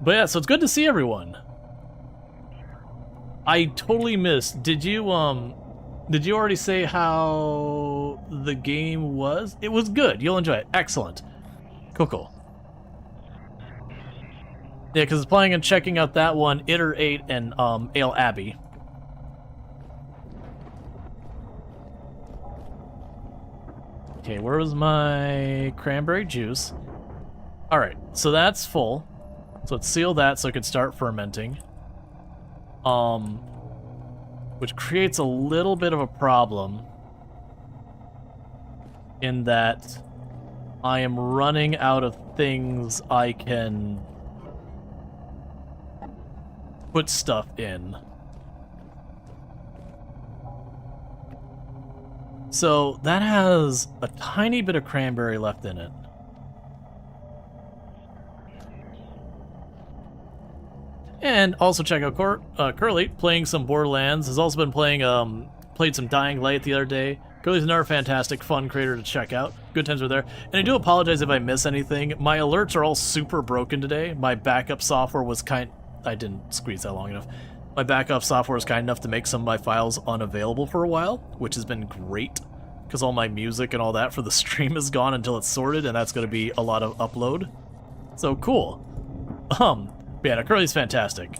But yeah, so it's good to see everyone. I totally missed. Did you already say how the game was? It was good. You'll enjoy it. Excellent. Cool. Yeah, because it's planning on checking out that one, Iter 8 and Ale Abbey. Okay, where was my cranberry juice? Alright, so that's full. So let's seal that so it can start fermenting. Which creates a little bit of a problem in that I am running out of things I can put stuff in. So that has a tiny bit of cranberry left in it. And also check out Curly playing some Borderlands. Has also been playing played some Dying Light the other day. Curly's another fantastic, fun creator to check out. Good times were there. And I do apologize if I miss anything. My alerts are all super broken today. My backup software was I didn't squeeze that long enough. My backup software was kind enough to make some of my files unavailable for a while, which has been great, because all my music and all that for the stream is gone until it's sorted, and that's going to be a lot of upload. So cool. Yeah, no, Curly's fantastic.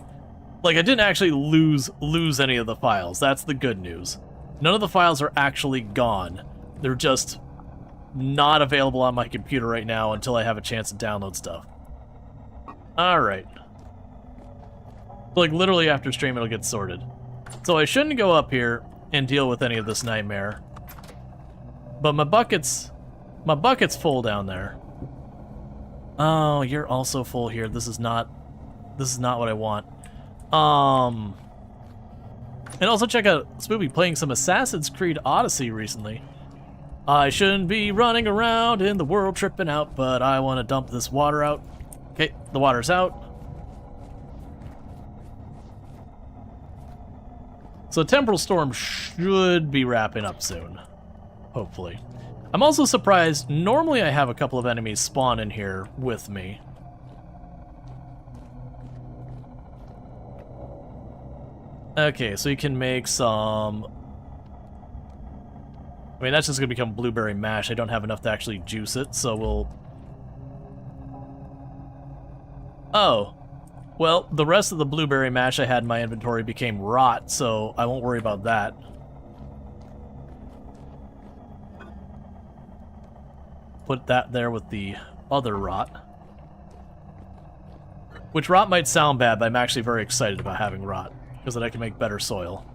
Like, I didn't actually lose any of the files. That's the good news. None of the files are actually gone. They're just not available on my computer right now until I have a chance to download stuff. Alright. Like, literally after stream it'll get sorted. So I shouldn't go up here and deal with any of this nightmare. But my bucket's full down there. Oh, you're also full here. This is not what I want. And also check out Spoopy playing some Assassin's Creed Odyssey recently. I shouldn't be running around in the world tripping out, but I want to dump this water out. Okay, the water's out. So Temporal Storm should be wrapping up soon. Hopefully. I'm also surprised, normally I have a couple of enemies spawn in here with me. Okay, so you can make some... I mean, that's just going to become blueberry mash. I don't have enough to actually juice it, so we'll... Oh. Well, the rest of the blueberry mash I had in my inventory became rot, so I won't worry about that. Put that there with the other rot. Which rot might sound bad, but I'm actually very excited about having rot, because then I can make better soil.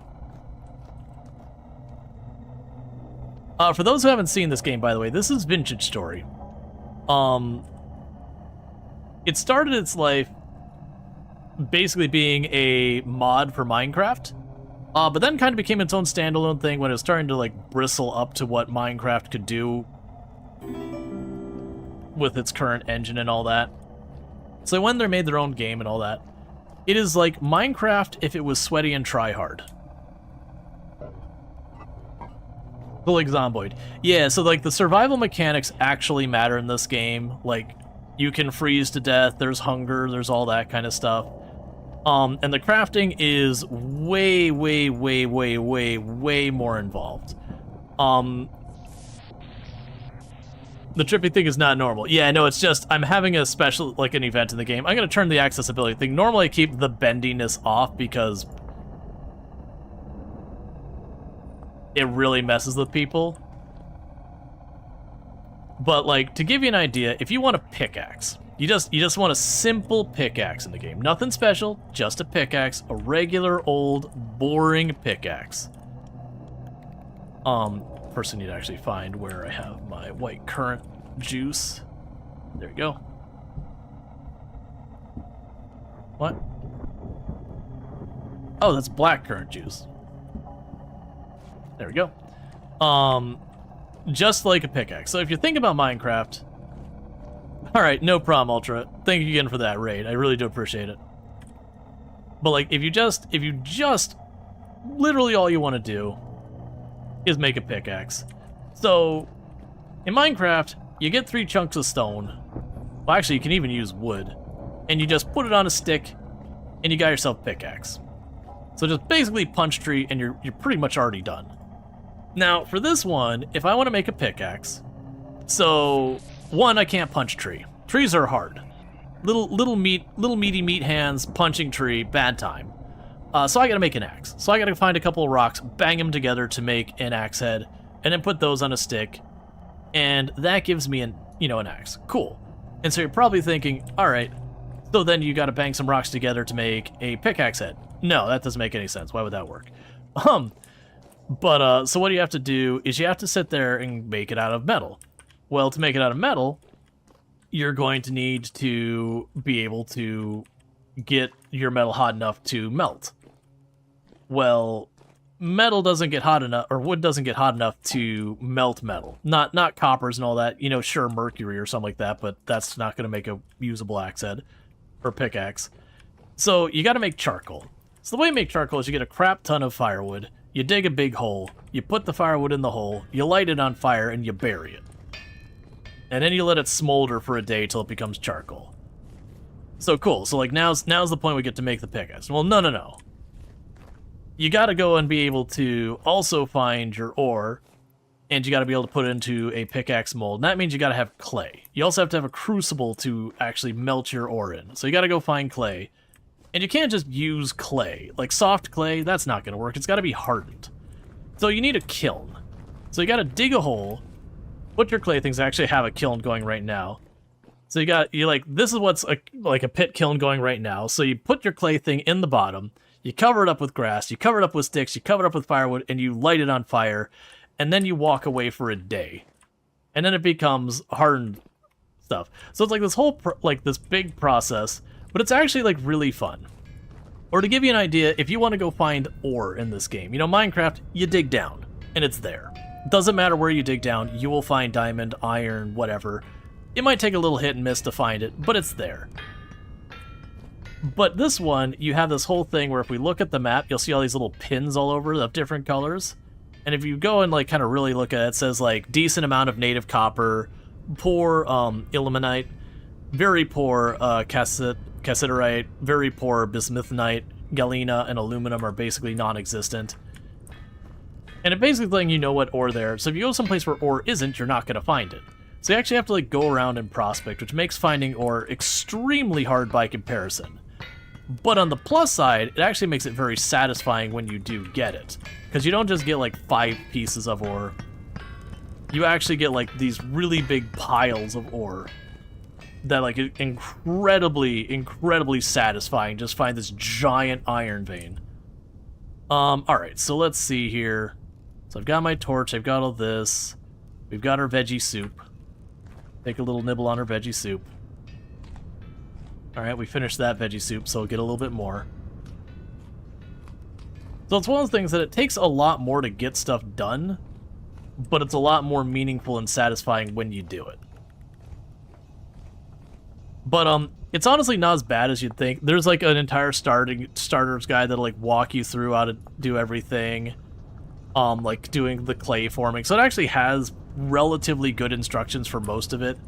For those who haven't seen this game, by the way, this is Vintage Story. It started its life basically being a mod for Minecraft, but then kind of became its own standalone thing when it was starting to like bristle up to what Minecraft could do with its current engine and all that. So when they made their own game and all that, it is like Minecraft if it was sweaty and try-hard. So like Zomboid. Yeah, so like the survival mechanics actually matter in this game. Like, you can freeze to death, there's hunger, there's all that kind of stuff. And the crafting is way, way, way, way, way, way more involved. The trippy thing is not normal. Yeah, no, it's just, I'm having a special, like an event in the game. I'm gonna turn the accessibility thing. Normally I keep the bendiness off because it really messes with people. But like, to give you an idea, if you want a pickaxe, you just want a simple pickaxe in the game. Nothing special, just a pickaxe, a regular old boring pickaxe. First I need to actually find where I have my white currant juice. There you go. What? Oh, that's black currant juice. There we go. Just like a pickaxe. So if you think about Minecraft... Alright, no problem, Ultra. Thank you again for that raid. I really do appreciate it. But like, if you just... Literally all you want to do is make a pickaxe. So, in Minecraft, you get 3 chunks of stone. Well, actually, you can even use wood. And you just put it on a stick, and you got yourself a pickaxe. So just basically punch tree, and you're pretty much already done. Now, for this one, if I want to make a pickaxe, so, one, I can't punch tree. Trees are hard. Little meaty meat hands, punching tree, bad time. So I gotta make an axe. So I gotta find a couple of rocks, bang them together to make an axe head, and then put those on a stick, and that gives me an axe. Cool. And so you're probably thinking, alright, so then you gotta bang some rocks together to make a pickaxe head. No, that doesn't make any sense. Why would that work? But so what you have to do is you have to sit there and make it out of metal. Well, to make it out of metal, you're going to need to be able to get your metal hot enough to melt. Well, metal doesn't get hot enough, or wood doesn't get hot enough to melt metal. Not coppers and all that, sure, mercury or something like that, but that's not going to make a usable axe head, or pickaxe. So you got to make charcoal. So the way you make charcoal is you get a crap ton of firewood, you dig a big hole, you put the firewood in the hole, you light it on fire, and you bury it. And then you let it smolder for a day till it becomes charcoal. So cool, so like now's the point we get to make the pickaxe. Well, no. You gotta go and be able to also find your ore, and you gotta be able to put it into a pickaxe mold. And that means you gotta have clay. You also have to have a crucible to actually melt your ore in. So you gotta go find clay. And you can't just use clay. Like soft clay, that's not gonna work. It's gotta be hardened. So you need a kiln. So you gotta dig a hole, put your clay things. I actually have a kiln going right now. So this is what's like a pit kiln going right now. So you put your clay thing in the bottom, you cover it up with grass, you cover it up with sticks, you cover it up with firewood, and you light it on fire, and then you walk away for a day. And then it becomes hardened stuff. So it's like this whole, this big process, but it's actually like really fun. Or to give you an idea, if you want to go find ore in this game, Minecraft, you dig down, and it's there. Doesn't matter where you dig down, you will find diamond, iron, whatever. It might take a little hit and miss to find it, but it's there. But this one, you have this whole thing where if we look at the map, you'll see all these little pins all over of different colors. And if you go and kind of really look at it, it says decent amount of native copper, poor illuminite, very poor cassiterite, very poor bismuthnite, galena and aluminum are basically non-existent. And it basically letting you know what ore there. So if you go someplace where ore isn't, you're not going to find it. So you actually have to like go around and prospect, which makes finding ore extremely hard by comparison. But on the plus side, it actually makes it very satisfying when you do get it. Because you don't just get like 5 pieces of ore. You actually get like these really big piles of ore that like incredibly satisfying. Just find this giant iron vein. Alright, so let's see here. So I've got my torch, I've got all this. We've got our veggie soup. Take a little nibble on our veggie soup. Alright, we finished that veggie soup, so we'll get a little bit more. So it's one of those things that it takes a lot more to get stuff done, but it's a lot more meaningful and satisfying when you do it. But it's honestly not as bad as you'd think. There's like an entire starter's guide that'll like walk you through how to do everything. Like doing the clay forming. So it actually has relatively good instructions for most of it.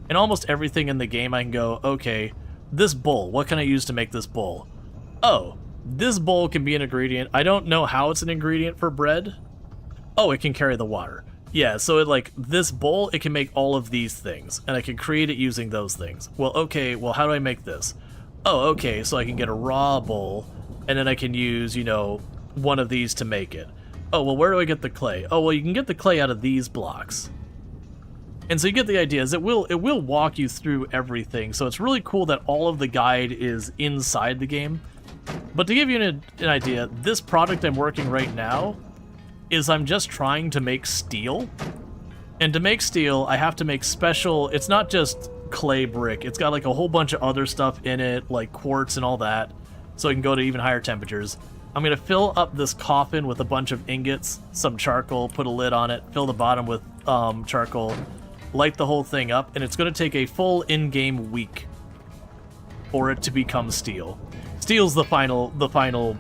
And almost everything in the game I can go, okay, this bowl, what can I use to make this bowl? Oh, this bowl can be an ingredient. I don't know how it's an ingredient for bread. Oh, it can carry the water. Yeah, so it like, this bowl, it can make all of these things, and I can create it using those things. Well, okay, well, how do I make this? Oh, okay, so I can get a raw bowl, and then I can use, you know, one of these to make it. Oh, well, where do I get the clay? Oh, well, you can get the clay out of these blocks. And so you get the idea, is it will walk you through everything, so it's really cool that all of the guide is inside the game. But to give you an idea, this product I'm working right now is I'm just trying to make steel. And to make steel, I have to make special, it's not just clay brick, it's got like a whole bunch of other stuff in it, like quartz and all that, so it can go to even higher temperatures. I'm going to fill up this coffin with a bunch of ingots, some charcoal, put a lid on it, fill the bottom with charcoal, light the whole thing up, and it's going to take a full in-game week for it to become steel. Steel's the final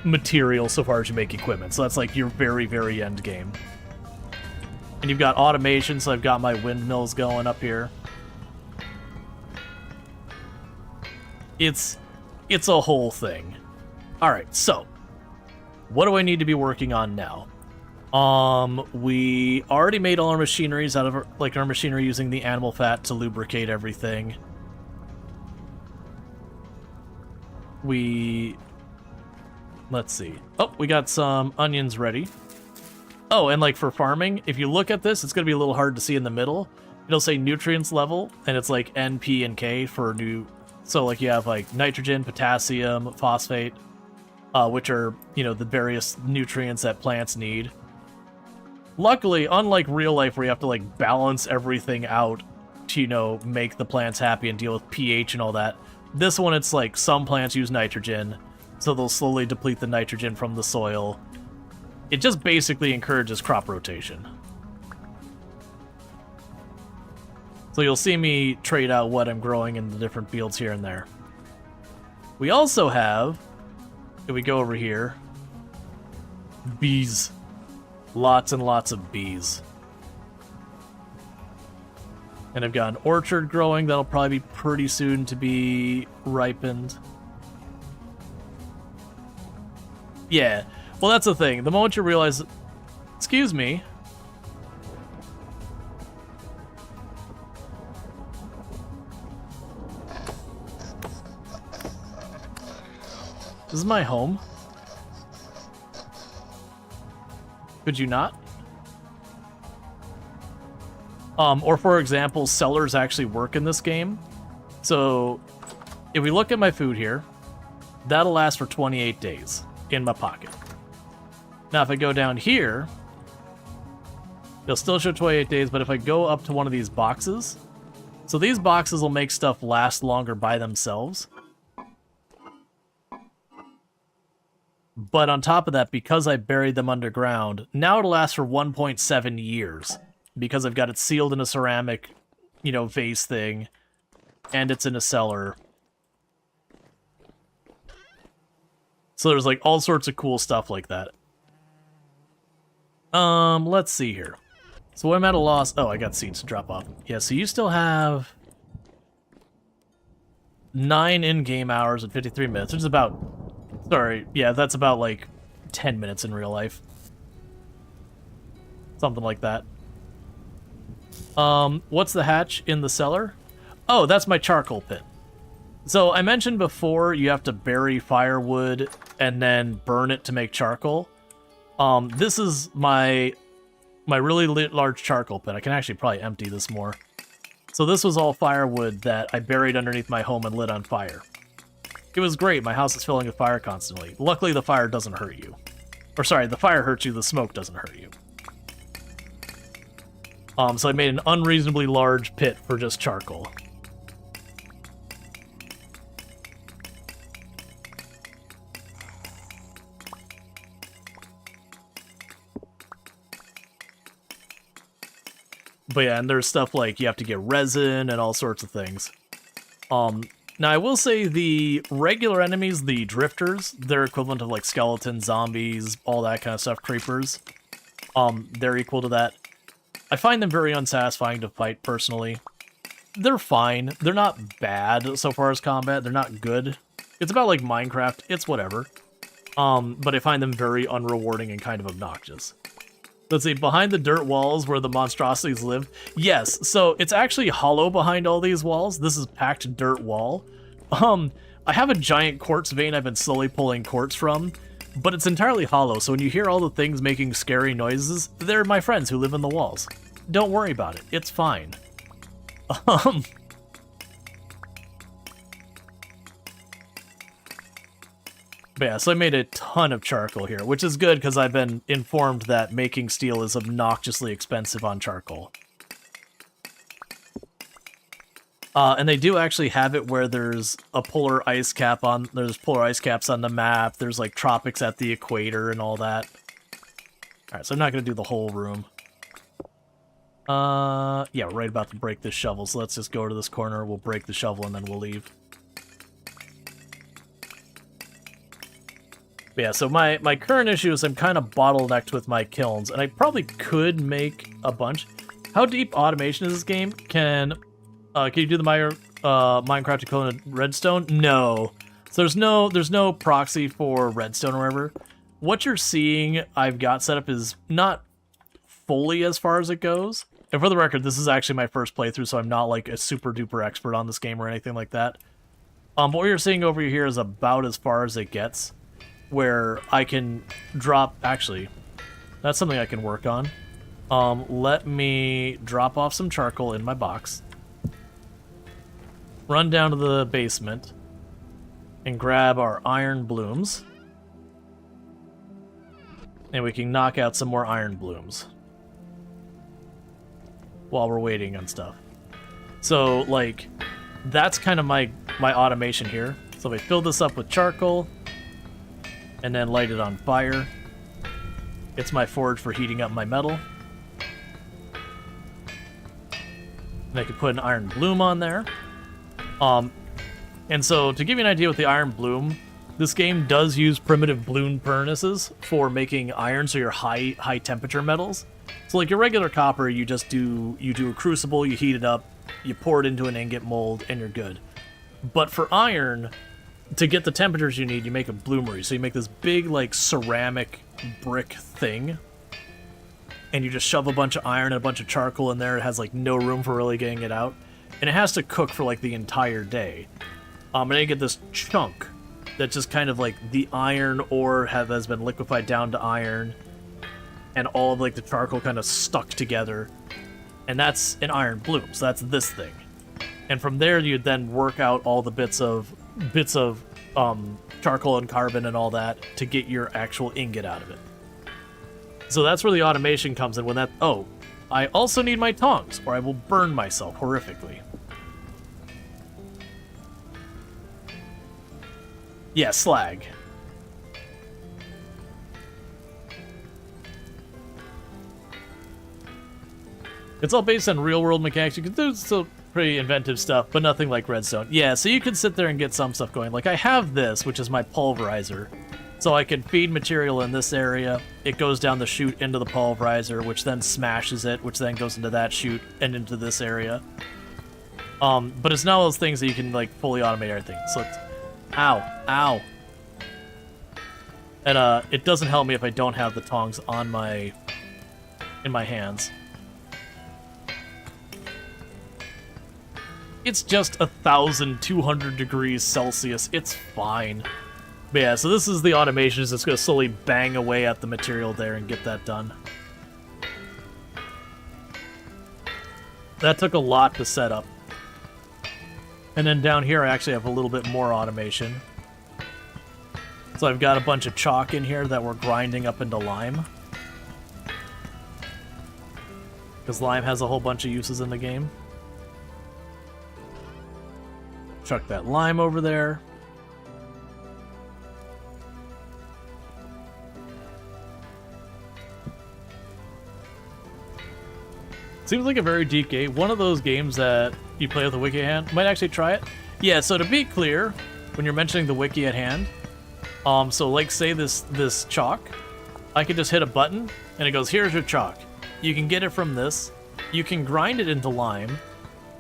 material so far as you make equipment, so that's like your very end game. And you've got automation, so I've got my windmills going up here. It's a whole thing. Alright, so what do I need to be working on now? We already made all our machineries out of our machinery using the animal fat to lubricate everything. Let's see. Oh, we got some onions ready. Oh, and like for farming, if you look at this, it's going to be a little hard to see in the middle. It'll say nutrients level, and it's like N, P, and K for new. So like you have like nitrogen, potassium, phosphate, which are, you know, the various nutrients that plants need. Luckily, unlike real life where you have to like balance everything out to, you know, make the plants happy and deal with pH and all that, this one it's like some plants use nitrogen, so they'll slowly deplete the nitrogen from the soil. It just basically encourages crop rotation. So you'll see me trade out what I'm growing in the different fields here and there. We also have, if we go over here, bees. Lots and lots of bees. And I've got an orchard growing that'll probably be pretty soon to be ripened. Yeah, well that's the thing. The moment you realize... Excuse me. This is my home. Could you not? Or for example, sellers actually work in this game. So if we look at my food here, that'll last for 28 days in my pocket. Now if I go down here, it'll still show 28 days, but if I go up to one of these boxes, so these boxes will make stuff last longer by themselves. But on top of that, because I buried them underground, now it'll last for 1.7 years. Because I've got it sealed in a ceramic, you know, vase thing. And it's in a cellar. So there's like all sorts of cool stuff like that. Let's see here. So I'm at a loss. Oh, I got seeds to drop off. Yeah, so you still have 9 in-game hours and 53 minutes, which is about Sorry, yeah, that's about like 10 minutes in real life. Something like that. What's the hatch in the cellar? Oh, that's my charcoal pit. So I mentioned before you have to bury firewood and then burn it to make charcoal. This is my really large charcoal pit. I can actually probably empty this more. So this was all firewood that I buried underneath my home and lit on fire. It was great. My house is filling with fire constantly. Luckily, the fire doesn't hurt you. Or sorry, the fire hurts you, the smoke doesn't hurt you. So I made an unreasonably large pit for just charcoal. But yeah, and there's stuff like you have to get resin and all sorts of things. Now I will say the regular enemies, the drifters, they're equivalent of like skeletons, zombies, all that kind of stuff, creepers. They're equal to that. I find them very unsatisfying to fight personally. They're fine. They're not bad so far as combat. They're not good. It's about like Minecraft. It's whatever. But I find them very unrewarding and kind of obnoxious. Let's see, behind the dirt walls where the monstrosities live. Yes, so it's actually hollow behind all these walls. This is packed dirt wall. I have a giant quartz vein I've been slowly pulling quartz from, but it's entirely hollow, so when you hear all the things making scary noises, they're my friends who live in the walls. Don't worry about it, it's fine. But yeah, so I made a ton of charcoal here, which is good because I've been informed that making steel is obnoxiously expensive on charcoal. And they do actually have it where there's a polar ice cap on, there's polar ice caps on the map, there's like tropics at the equator and all that. Alright, so I'm not going to do the whole room. Yeah, we're right about to break this shovel, so let's just go to this corner, we'll break the shovel, and then we'll leave. But yeah, so my current issue is I'm kind of bottlenecked with my kilns, and I probably could make a bunch. How deep automation is this game? Can you do the Minecraft equivalent of redstone? No. So there's no proxy for redstone or whatever. What you're seeing I've got set up is not fully as far as it goes. And for the record, this is actually my first playthrough, so I'm not like a super duper expert on this game or anything like that. But what you're seeing over here is about as far as it gets, where I can drop, actually, that's something I can work on. Let me drop off some charcoal in my box, run down to the basement, and grab our iron blooms, and we can knock out some more iron blooms while we're waiting on stuff. So, like, that's kind of my automation here. So we fill this up with charcoal, and then light it on fire. It's my forge for heating up my metal. And I can put an iron bloom on there. And so, to give you an idea with the iron bloom, this game does use primitive bloom furnaces for making iron, so your high temperature metals. So like your regular copper, you do a crucible, you heat it up, you pour it into an ingot mold, and you're good. But for iron, to get the temperatures you need, you make a bloomery. So you make this big, like, ceramic brick thing, and you just shove a bunch of iron and a bunch of charcoal in there. It has, like, no room for really getting it out. And it has to cook for, like, the entire day. And then you get this chunk that's just kind of, like, the iron ore has been liquefied down to iron, and all of, like, the charcoal kind of stuck together. And that's an iron bloom, so that's this thing. And from there, you then work out all the bits of charcoal and carbon and all that to get your actual ingot out of it. So that's where the automation comes in. When that, oh, I also need my tongs, or I will burn myself horrifically. Yeah, slag. It's all based on real-world mechanics. You can do still pretty inventive stuff, but nothing like redstone. Yeah, so you can sit there and get some stuff going. Like, I have this, which is my pulverizer. So I can feed material in this area. It goes down the chute into the pulverizer, which then smashes it, which then goes into that chute and into this area. But it's not one of those things that you can, like, fully automate everything. So it's... Ow. Ow. And it doesn't help me if I don't have the tongs on in my hands. It's just 1,200 degrees Celsius. It's fine. But yeah, so this is the automation. Is it's going to slowly bang away at the material there and get that done. That took a lot to set up. And then down here I actually have a little bit more automation. So I've got a bunch of chalk in here that we're grinding up into lime. Because lime has a whole bunch of uses in the game. Chuck that lime over there. Seems like a very deep game. One of those games that you play with a wiki at hand. Might actually try it. Yeah, so to be clear, when you're mentioning the wiki at hand, so like say this chalk, I could just hit a button and it goes, here's your chalk. You can get it from this. You can grind it into lime.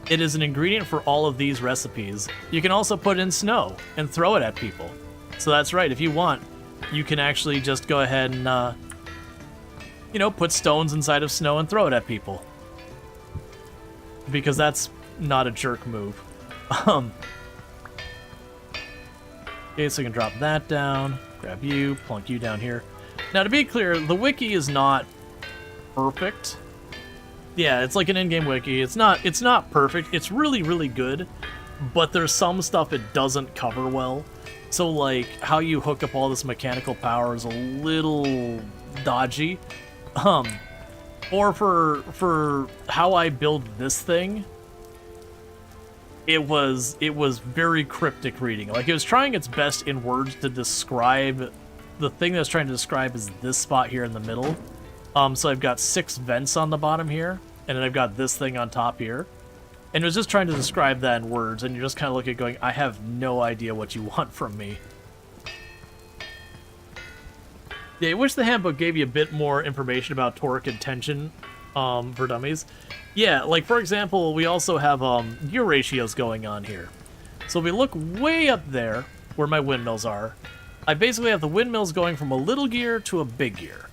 It is an ingredient for all of these recipes. You can also put in snow and throw it at people. So that's right, if you want, you can actually just go ahead and, you know, put stones inside of snow and throw it at people. Because that's not a jerk move. Okay, so we can drop that down, grab you, plunk you down here. Now, to be clear, the wiki is not perfect. Yeah, it's like an in-game wiki. It's not perfect. It's really, really good, but there's some stuff it doesn't cover well. So, like, how you hook up all this mechanical power is a little dodgy. Or for how I build this thing, it was very cryptic reading. Like, it was trying its best in words to describe the thing that it's trying to describe is this spot here in the middle. So I've got 6 vents on the bottom here, and then I've got this thing on top here. And it was just trying to describe that in words, and you're just kind of looking at it going, I have no idea what you want from me. Yeah, I wish the handbook gave you a bit more information about torque and tension for dummies. Yeah, like for example, we also have gear ratios going on here. So if we look way up there, where my windmills are, I basically have the windmills going from a little gear to a big gear.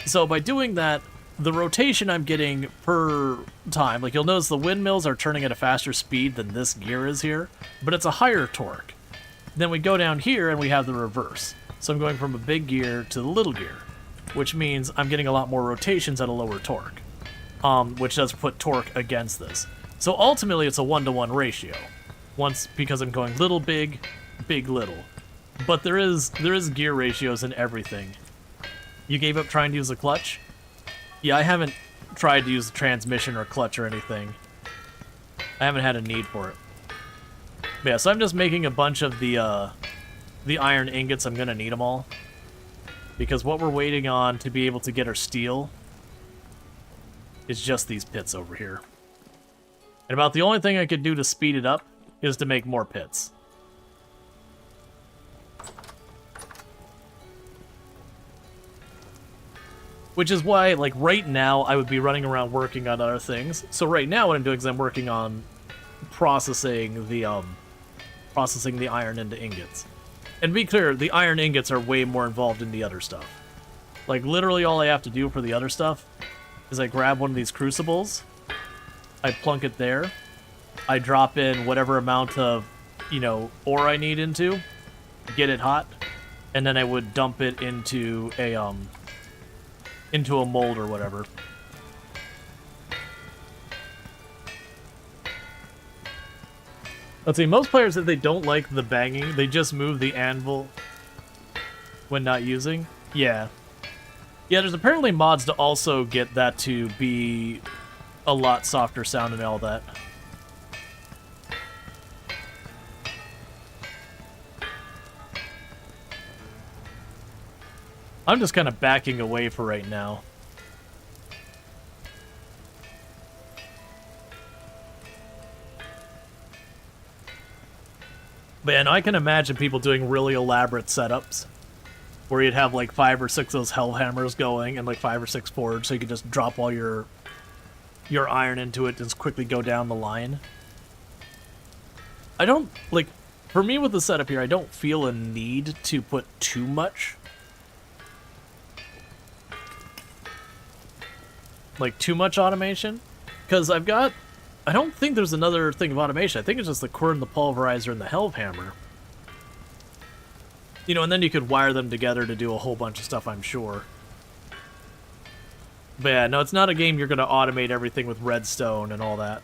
So by doing that, the rotation I'm getting per time, like you'll notice the windmills are turning at a faster speed than this gear is here, but it's a higher torque. Then we go down here and we have the reverse. So I'm going from a big gear to the little gear, which means I'm getting a lot more rotations at a lower torque, which does put torque against this. So ultimately it's a 1-to-1 ratio, because I'm going little, big, big, little. But there is gear ratios in everything. You gave up trying to use the clutch? Yeah, I haven't tried to use the transmission or clutch or anything. I haven't had a need for it. But yeah, so I'm just making a bunch of the iron ingots. I'm gonna need them all. Because what we're waiting on to be able to get our steel is just these pits over here. And about the only thing I could do to speed it up is to make more pits. Which is why, like, right now, I would be running around working on other things. So right now, what I'm doing is I'm working on processing the iron into ingots. And to be clear, the iron ingots are way more involved in the other stuff. Like, literally all I have to do for the other stuff is I grab one of these crucibles, I plunk it there, I drop in whatever amount of, you know, ore I need into, get it hot, and then I would dump it into a mold or whatever. Let's see, most players, if they don't like the banging, they just move the anvil when not using. Yeah. Yeah, there's apparently mods to also get that to be a lot softer sound and all that. I'm just kind of backing away for right now. Man, I can imagine people doing really elaborate setups where you'd have like 5 or 6 of those hell hammers going and like 5 or 6 forge, so you could just drop all your iron into it and just quickly go down the line. I don't, like, for me with the setup here, I don't feel a need to put too much like too much automation, because I don't think there's another thing of automation. I think it's just the cord and the pulverizer and the Hellhammer. You know, and then you could wire them together to do a whole bunch of stuff, I'm sure. But yeah, no, it's not a game you're going to automate everything with redstone and all that.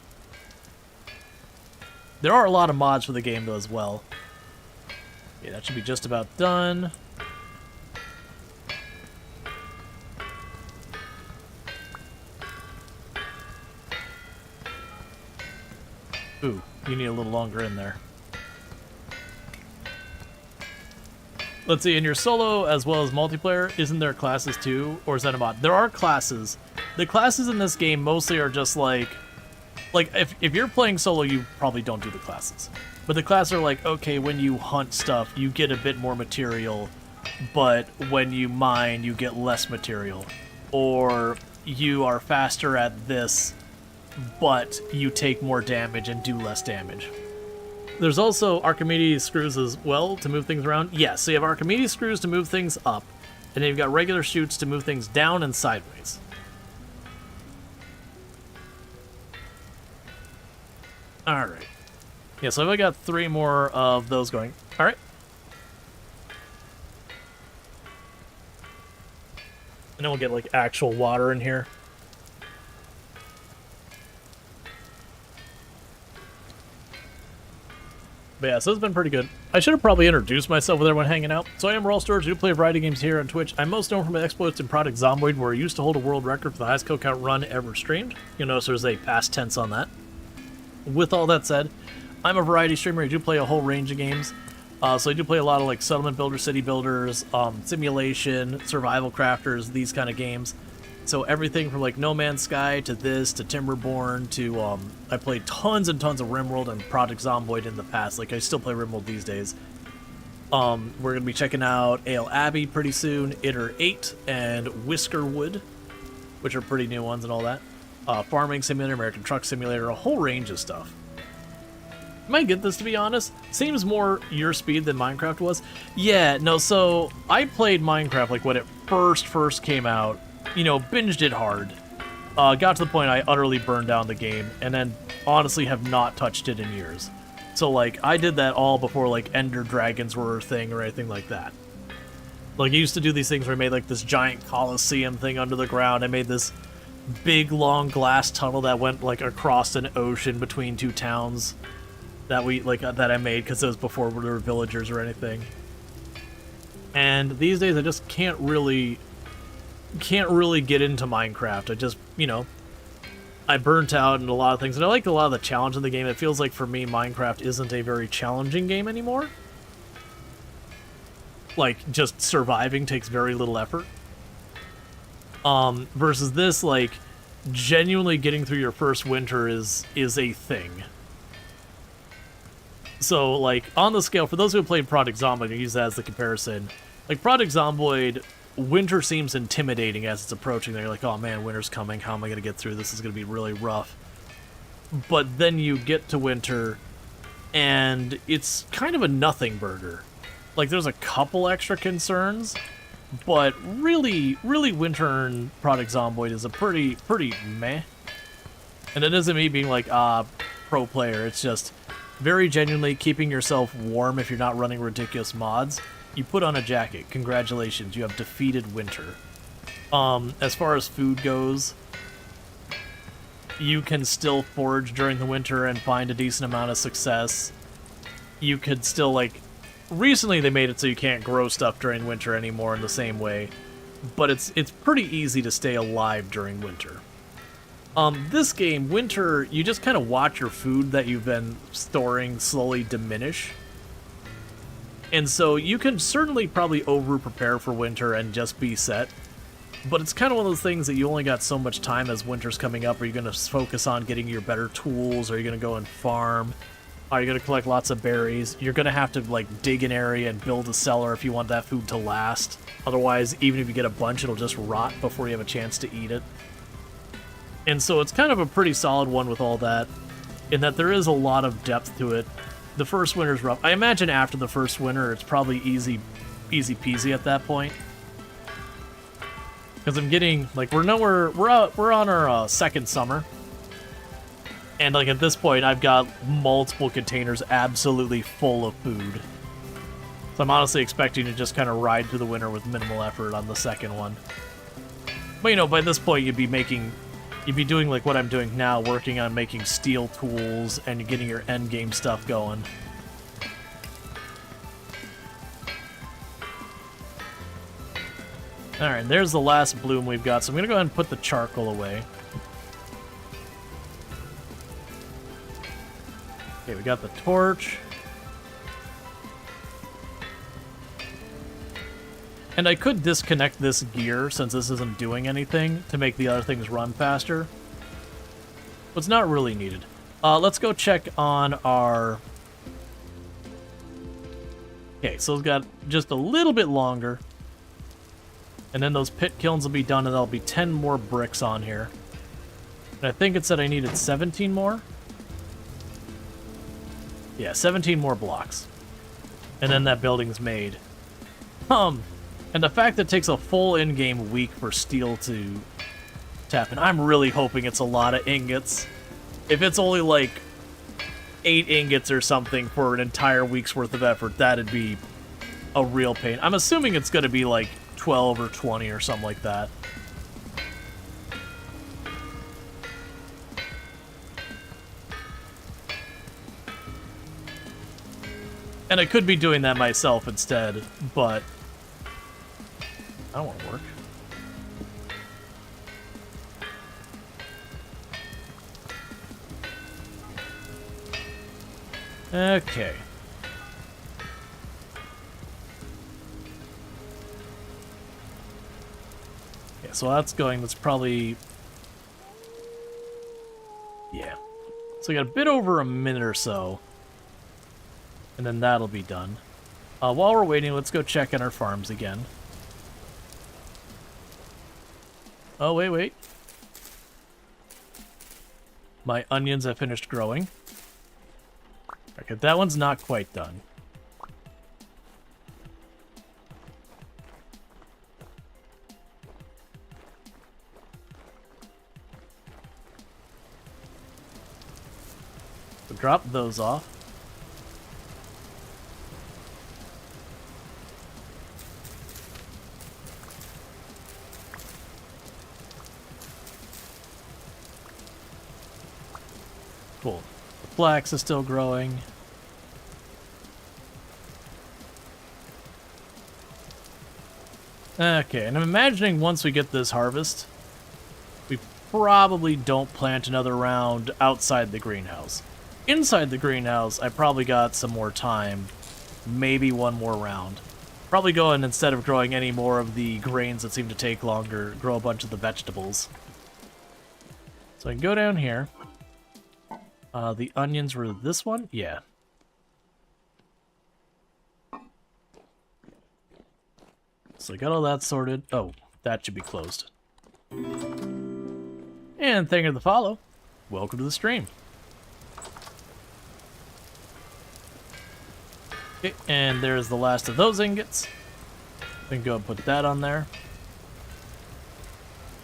There are a lot of mods for the game, though, as well. Yeah, that should be just about done. Ooh, you need a little longer in there. Let's see, in your solo as well as multiplayer, isn't there classes too? Or is that a mod? There are classes. The classes in this game mostly are just like if you're playing solo, you probably don't do the classes. But the classes are like, okay, when you hunt stuff, you get a bit more material, but when you mine, you get less material. Or you are faster at this, but you take more damage and do less damage. There's also Archimedes screws as well to move things around. Yeah, so you have Archimedes screws to move things up, and then you've got regular chutes to move things down and sideways. Alright. Yeah, so I've got 3 more of those going. Alright. And then we'll get, like, actual water in here. But yeah, so it's been pretty good. I should have probably introduced myself with everyone hanging out. So I am Rual Storge, I do play a variety of games here on Twitch. I'm most known for my exploits in Project Zomboid, where I used to hold a world record for the highest kill count run ever streamed. You'll notice there's a past tense on that. With all that said, I'm a variety streamer. I do play a whole range of games. So I do play a lot of like settlement builders, city builders, simulation, survival crafters, these kind of games. So everything from like No Man's Sky to this to Timberborn to I played tons and tons of RimWorld and Project Zomboid in the past. Like I still play RimWorld these days. We're gonna be checking out Ale Abbey pretty soon, Iter 8 and Whiskerwood, which are pretty new ones and all that. Farming Simulator, American Truck Simulator, a whole range of stuff. Might get this, to be honest. Seems more your speed than Minecraft was. Yeah, no, so I played Minecraft like when it first came out. You know, binged it hard. Got to the point I utterly burned down the game, and then honestly have not touched it in years. So, like, I did that all before, like, Ender Dragons were a thing or anything like that. Like, I used to do these things where I made, like, this giant Colosseum thing under the ground. I made this big, long glass tunnel that went, like, across an ocean between 2 towns that that I made, because it was before there were villagers or anything. And these days I just can't really get into Minecraft. I just, you know, I burnt out in a lot of things, and I like a lot of the challenge in the game. It feels like for me Minecraft isn't a very challenging game anymore. Like, just surviving takes very little effort. Versus this, like, genuinely getting through your first winter is a thing. So, like, on the scale, for those who have played Project Zomboid, I use that as the comparison. Like, Project Zomboid, winter seems intimidating as it's approaching. They're like, oh man, winter's coming. How am I going to get through this? Is going to be really rough. But then you get to winter, and it's kind of a nothing burger. Like, there's a couple extra concerns, but really winter in Project Zomboid is a pretty meh. And it isn't me being like, pro player. It's just very genuinely keeping yourself warm if you're not running ridiculous mods. You put on a jacket. Congratulations, you have defeated winter. As far as food goes, you can still forage during the winter and find a decent amount of success. You could still, like, recently they made it so you can't grow stuff during winter anymore in the same way, but it's pretty easy to stay alive during winter. This game, winter, you just kind of watch your food that you've been storing slowly diminish. And so you can certainly probably over-prepare for winter and just be set. But it's kind of one of those things that you only got so much time as winter's coming up. Are you going to focus on getting your better tools? Are you going to go and farm? Are you going to collect lots of berries? You're going to have to, like, dig an area and build a cellar if you want that food to last. Otherwise, even if you get a bunch, it'll just rot before you have a chance to eat it. And so it's kind of a pretty solid one with all that, in that there is a lot of depth to it. The first winter's rough. I imagine after the first winter, it's probably easy peasy at that point. Because I'm getting, like, we're on our second summer. And, like, at this point, I've got multiple containers absolutely full of food. So I'm honestly expecting to just kind of ride through the winter with minimal effort on the second one. But, you know, by this point, you'd be doing, like, what I'm doing now, working on making steel tools and getting your endgame stuff going. Alright, there's the last bloom we've got, so I'm going to go ahead and put the charcoal away. Okay, we got the torch. And I could disconnect this gear, since this isn't doing anything, to make the other things run faster. But it's not really needed. Let's go check on our... Okay, so it's got just a little bit longer. And then those pit kilns will be done, and there'll be 10 more bricks on here. And I think it said I needed 17 more? Yeah, 17 more blocks. And then that building's made. And the fact that it takes a full in-game week for steel to happen, I'm really hoping it's a lot of ingots. If it's only like 8 ingots or something for an entire week's worth of effort, that'd be a real pain. I'm assuming it's going to be like 12 or 20 or something like that. And I could be doing that myself instead, but I don't want to work. Okay. Yeah, so that's going, that's probably... Yeah. So we got a bit over a minute or so. And then that'll be done. While we're waiting, let's go check on our farms again. Oh, wait. My onions have finished growing. Okay, that one's not quite done. So drop those off. Cool. The flax is still growing. Okay, and I'm imagining once we get this harvest, we probably don't plant another round outside the greenhouse. Inside the greenhouse, I probably got some more time. Maybe one more round. Probably go in, instead of growing any more of the grains that seem to take longer, grow a bunch of the vegetables. So I can go down here. The onions were this one? Yeah. So I got all that sorted. Oh, that should be closed. And thank you for the follow. Welcome to the stream. Okay, and there's the last of those ingots. I can go and put that on there.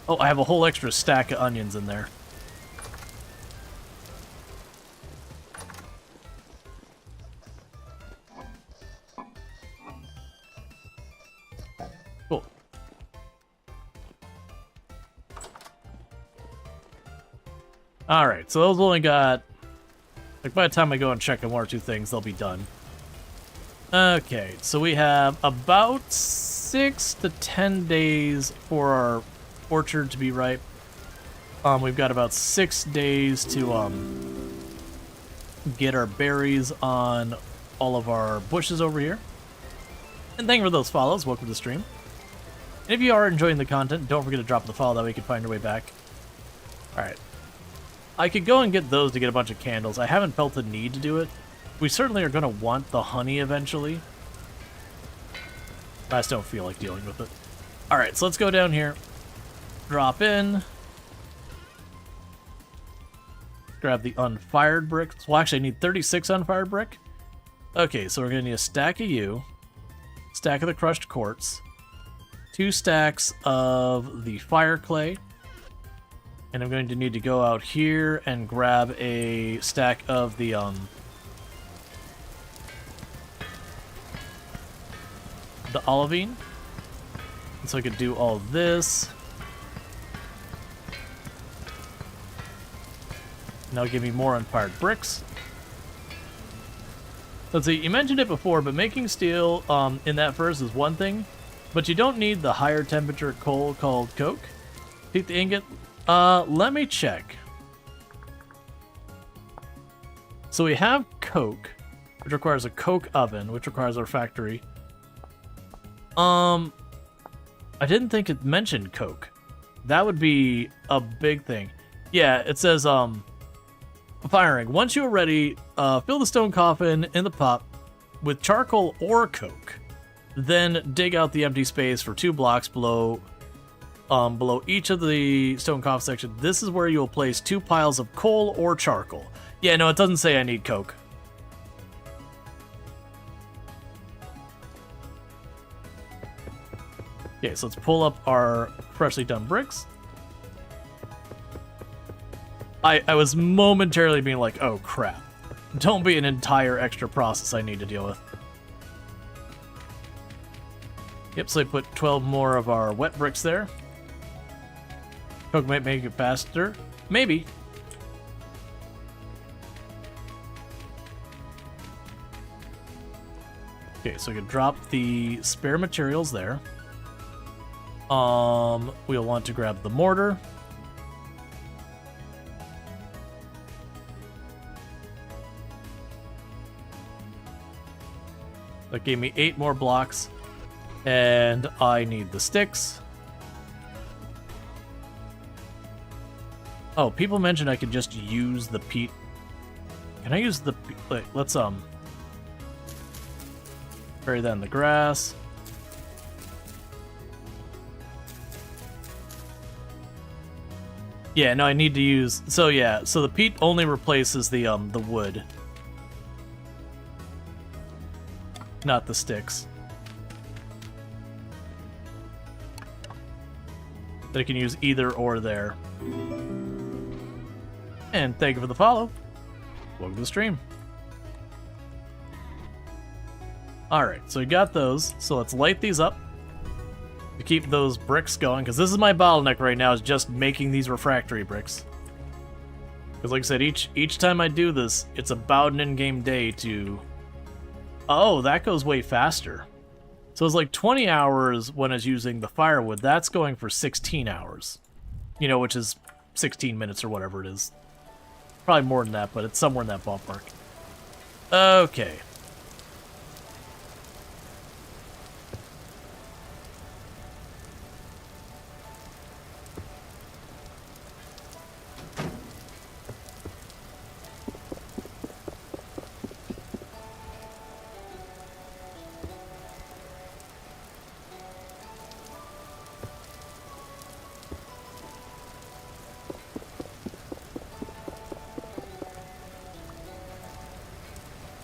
Oh, I have a whole extra stack of onions in there. Cool. Alright, so those only got... Like, by the time I go and check on one or two things, they'll be done. Okay, so we have about 6 to 10 days for our orchard to be ripe. We've got about 6 days to get our berries on all of our bushes over here. And thank you for those follows. Welcome to the stream. And if you are enjoying the content, don't forget to drop the follow, that way you can find your way back. Alright. I could go and get those to get a bunch of candles. I haven't felt the need to do it. We certainly are going to want the honey eventually. I just don't feel like dealing with it. Alright, so let's go down here. Drop in. Grab the unfired brick. Well, actually, I need 36 unfired brick. Okay, so we're going to need a stack of you. Stack of the crushed quartz. 2 stacks of the fire clay. And I'm going to need to go out here and grab a stack of the olivine. And so I could do all this. And that'll give me more unfired bricks. Let's see, you mentioned it before, but making steel in that furnace is one thing, but you don't need the higher temperature coal called coke. Take the ingot. Let me check. So we have coke, which requires a coke oven, which requires our factory. I didn't think it mentioned coke. That would be a big thing. Yeah, it says, firing. Once you are ready, fill the stone coffin in the pot with charcoal or coke. Then dig out the empty space for 2 blocks below each of the stone coffin section. This is where you will place 2 piles of coal or charcoal. Yeah, no, it doesn't say I need coke. Okay, so let's pull up our freshly done bricks. I was momentarily being like, oh crap. Don't be an entire extra process I need to deal with. Yep, so I put 12 more of our wet bricks there. Coke might make it faster. Maybe. Okay, so we can drop the spare materials there. We'll want to grab the mortar. That gave me 8 more blocks. And I need the sticks. Oh, people mentioned I could just use the peat. Can I use the... Wait, let's, bury that in the grass. Yeah, no, I need to use... So, yeah, so the peat only replaces the wood. Not the sticks. That I can use either or there. And thank you for the follow. Welcome to the stream. Alright, so we got those. So let's light these up to keep those bricks going, because this is my bottleneck right now, is just making these refractory bricks. Because like I said, each time I do this, it's about an in-game day to... Oh, that goes way faster. So it's like 20 hours when I was using the firewood. That's going for 16 hours. You know, which is 16 minutes or whatever it is. Probably more than that, but it's somewhere in that ballpark. Okay.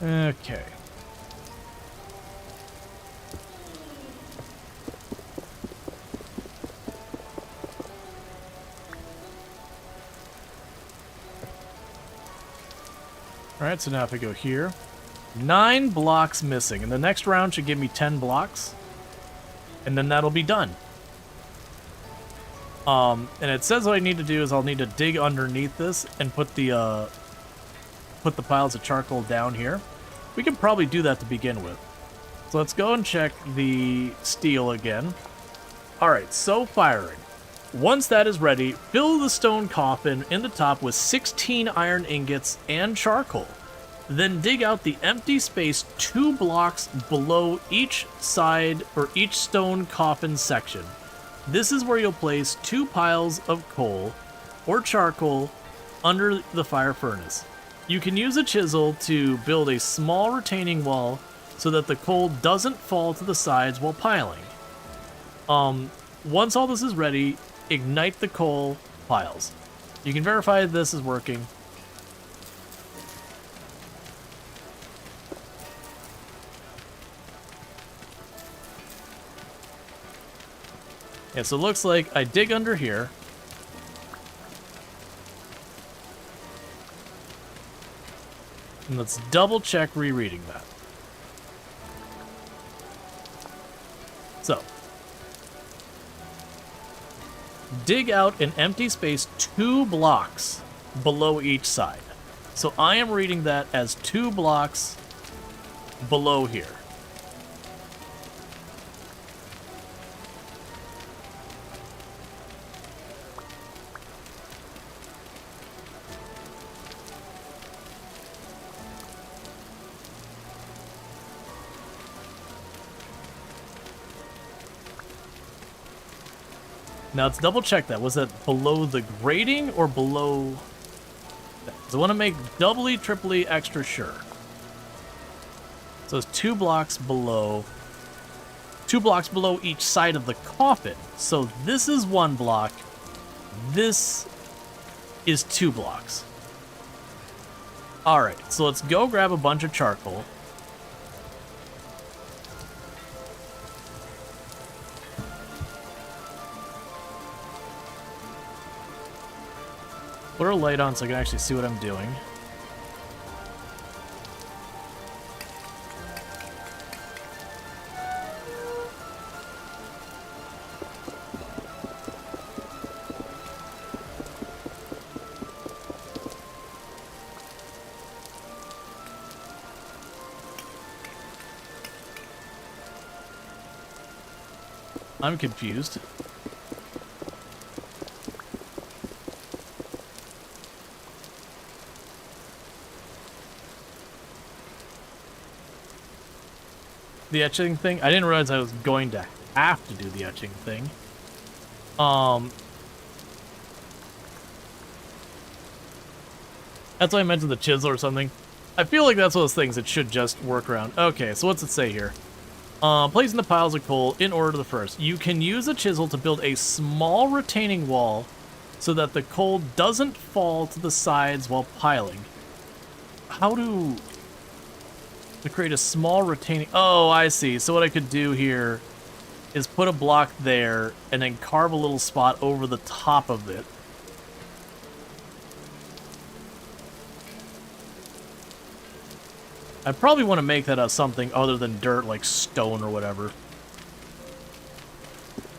Okay. Alright, so now if I go here, 9 blocks missing, and the next round should give me 10 blocks, and then that'll be done. And it says what I need to do is I'll need to dig underneath this and put the piles of charcoal down here. We can probably do that to begin with. So let's go and check the steel again. Alright, so firing. Once that is ready, fill the stone coffin in the top with 16 iron ingots and charcoal. Then dig out the empty space 2 blocks below each side or each stone coffin section. This is where you'll place 2 piles of coal or charcoal under the fire furnace. You can use a chisel to build a small retaining wall so that the coal doesn't fall to the sides while piling. Once all this is ready, ignite the coal piles. You can verify this is working. Yeah, so it looks like I dig under here. And let's double check rereading that. So, dig out an empty space 2 blocks below each side. So I am reading that as 2 blocks below here. Now let's double check that. Was that below the grading or below that? So I want to make doubly, triply extra sure. So it's 2 blocks below. 2 blocks below each side of the coffin. So this is 1 block. This is 2 blocks. Alright, so let's go grab a bunch of charcoal. Put a light on so I can actually see what I'm doing. I'm confused. The etching thing? I didn't realize I was going to have to do the etching thing. That's why I mentioned the chisel or something. I feel like that's one of those things that should just work around. Okay, so what's it say here? Placing the piles of coal in order to the first. You can use a chisel to build a small retaining wall so that the coal doesn't fall to the sides while piling. How to create a small retaining... Oh, I see. So what I could do here is put a block there and then carve a little spot over the top of it. I probably want to make that out of something other than dirt, like stone or whatever.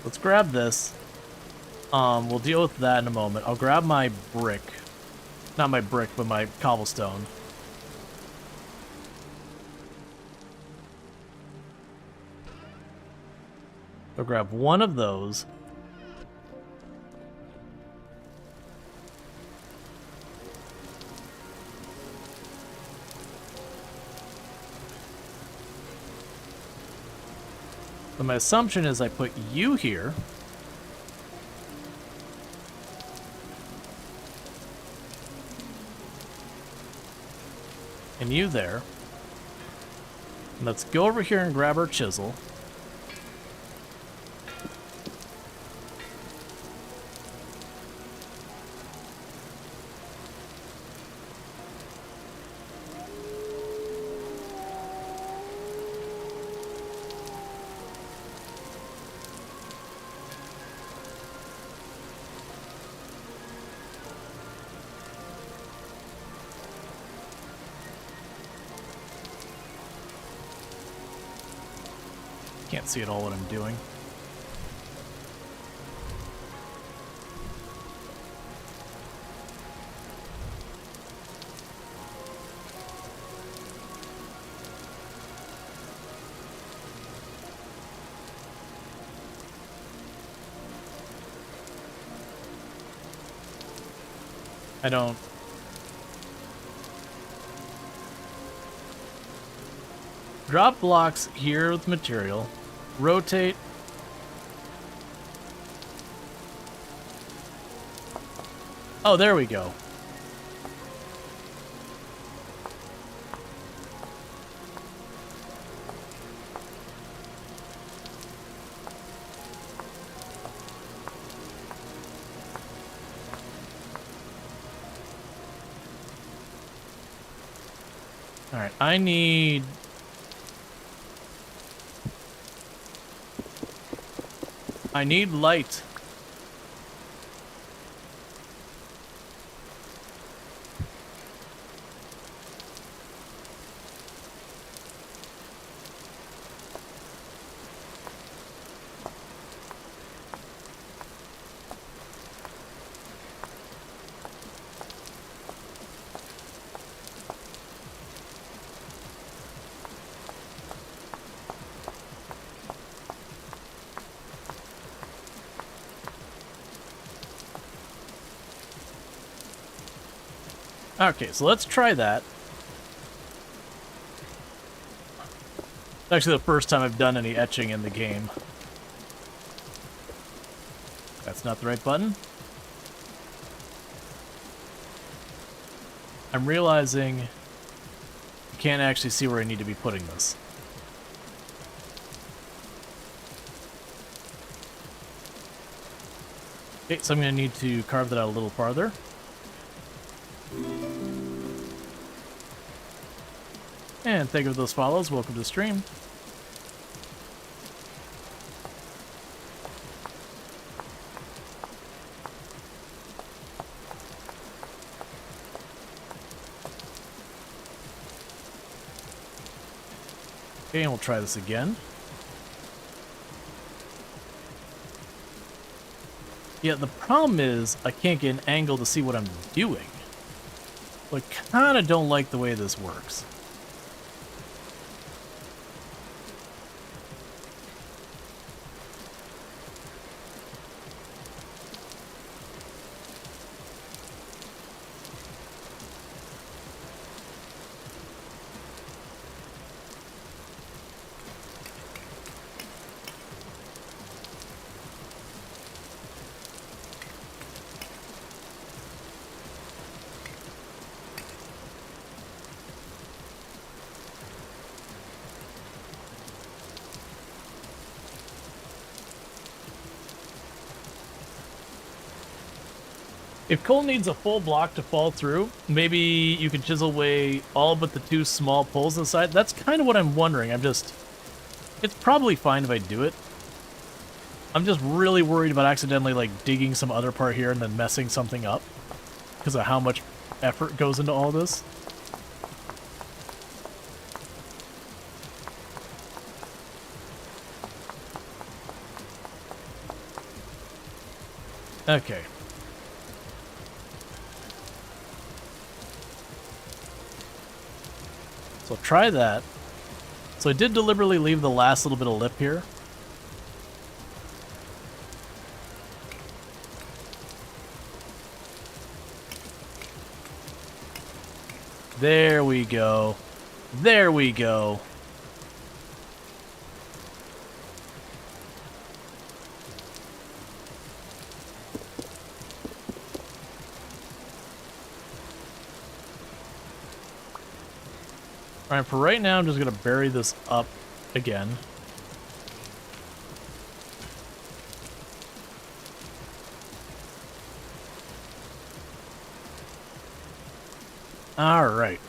Let's grab this. We'll deal with that in a moment. I'll grab my brick. Not my brick, but my cobblestone. I'll grab one of those. So my assumption is I put you here. And you there. And let's go over here and grab our chisel. Can't see at all what I'm doing. I don't... Drop blocks here with material. Rotate. Oh, there we go. All right, I need... I need light. Okay, so let's try that. It's actually the first time I've done any etching in the game. That's not the right button. I'm realizing I can't actually see where I need to be putting this. Okay, so I'm going to need to carve that out a little farther. And thank you for those follows. Welcome to the stream. Okay, and we'll try this again. Yeah, the problem is I can't get an angle to see what I'm doing. So I kind of don't like the way this works. If coal needs a full block to fall through, maybe you could chisel away all but the two small pulls inside. That's kind of what I'm wondering. It's probably fine if I do it. I'm just really worried about accidentally, like, digging some other part here and then messing something up because of how much effort goes into all this. Okay. So try that. So I did deliberately leave the last little bit of lip here. There we go. There we go. Alright, for right now, I'm just going to bury this up again. Alright.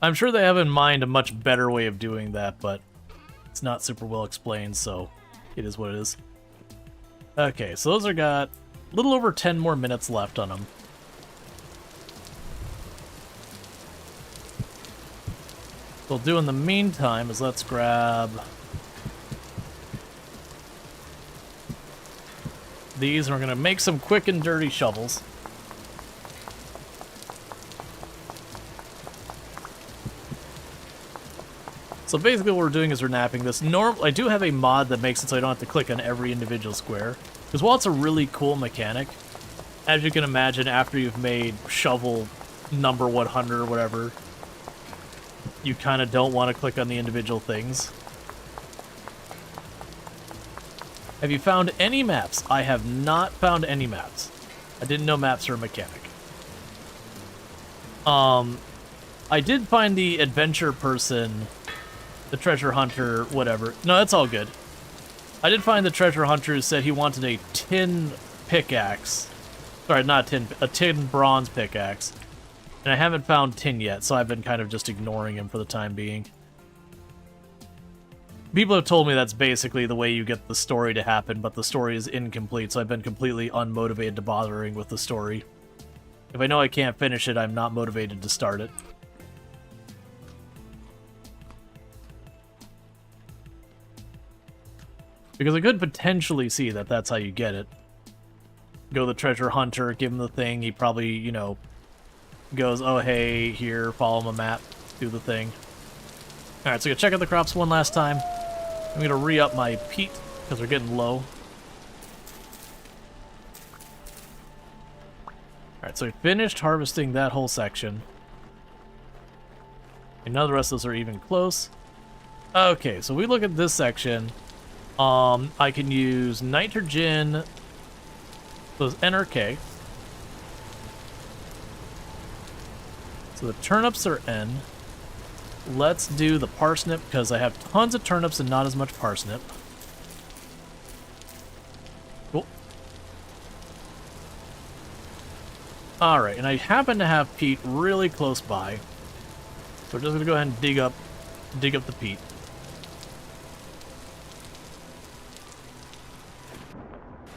I'm sure they have in mind a much better way of doing that, but it's not super well explained, so it is what it is. Okay, so those are got a little over 10 more minutes left on them. What we'll do in the meantime is let's grab these, and we're going to make some quick and dirty shovels. So basically what we're doing is we're napping this. I do have a mod that makes it so I don't have to click on every individual square. Because while it's a really cool mechanic, as you can imagine, after you've made shovel number 100 or whatever, you kind of don't want to click on the individual things. Have you found any maps? I have not found any maps. I didn't know maps are a mechanic. I did find the adventure person, the treasure hunter, whatever. No, that's all good. I did find the treasure hunter who said he wanted a tin pickaxe. Sorry, not a tin bronze pickaxe. And I haven't found tin yet, so I've been kind of just ignoring him for the time being. People have told me that's basically the way you get the story to happen, but the story is incomplete, so I've been completely unmotivated to bothering with the story. If I know I can't finish it, I'm not motivated to start it. Because I could potentially see that that's how you get it. Go to the treasure hunter, give him the thing, he probably, you know, goes, oh hey, here, follow my map, do the thing. Alright, so I'm gonna check out the crops one last time. I'm gonna re-up my peat, because we're getting low. Alright, so we finished harvesting that whole section. And none of the rest of those are even close. Okay, so we look at this section. I can use nitrogen, those NRK. So the turnips are in. Let's do the parsnip, because I have tons of turnips and not as much parsnip. Cool. Alright, and I happen to have peat really close by. So we're just going to go ahead and dig up the peat.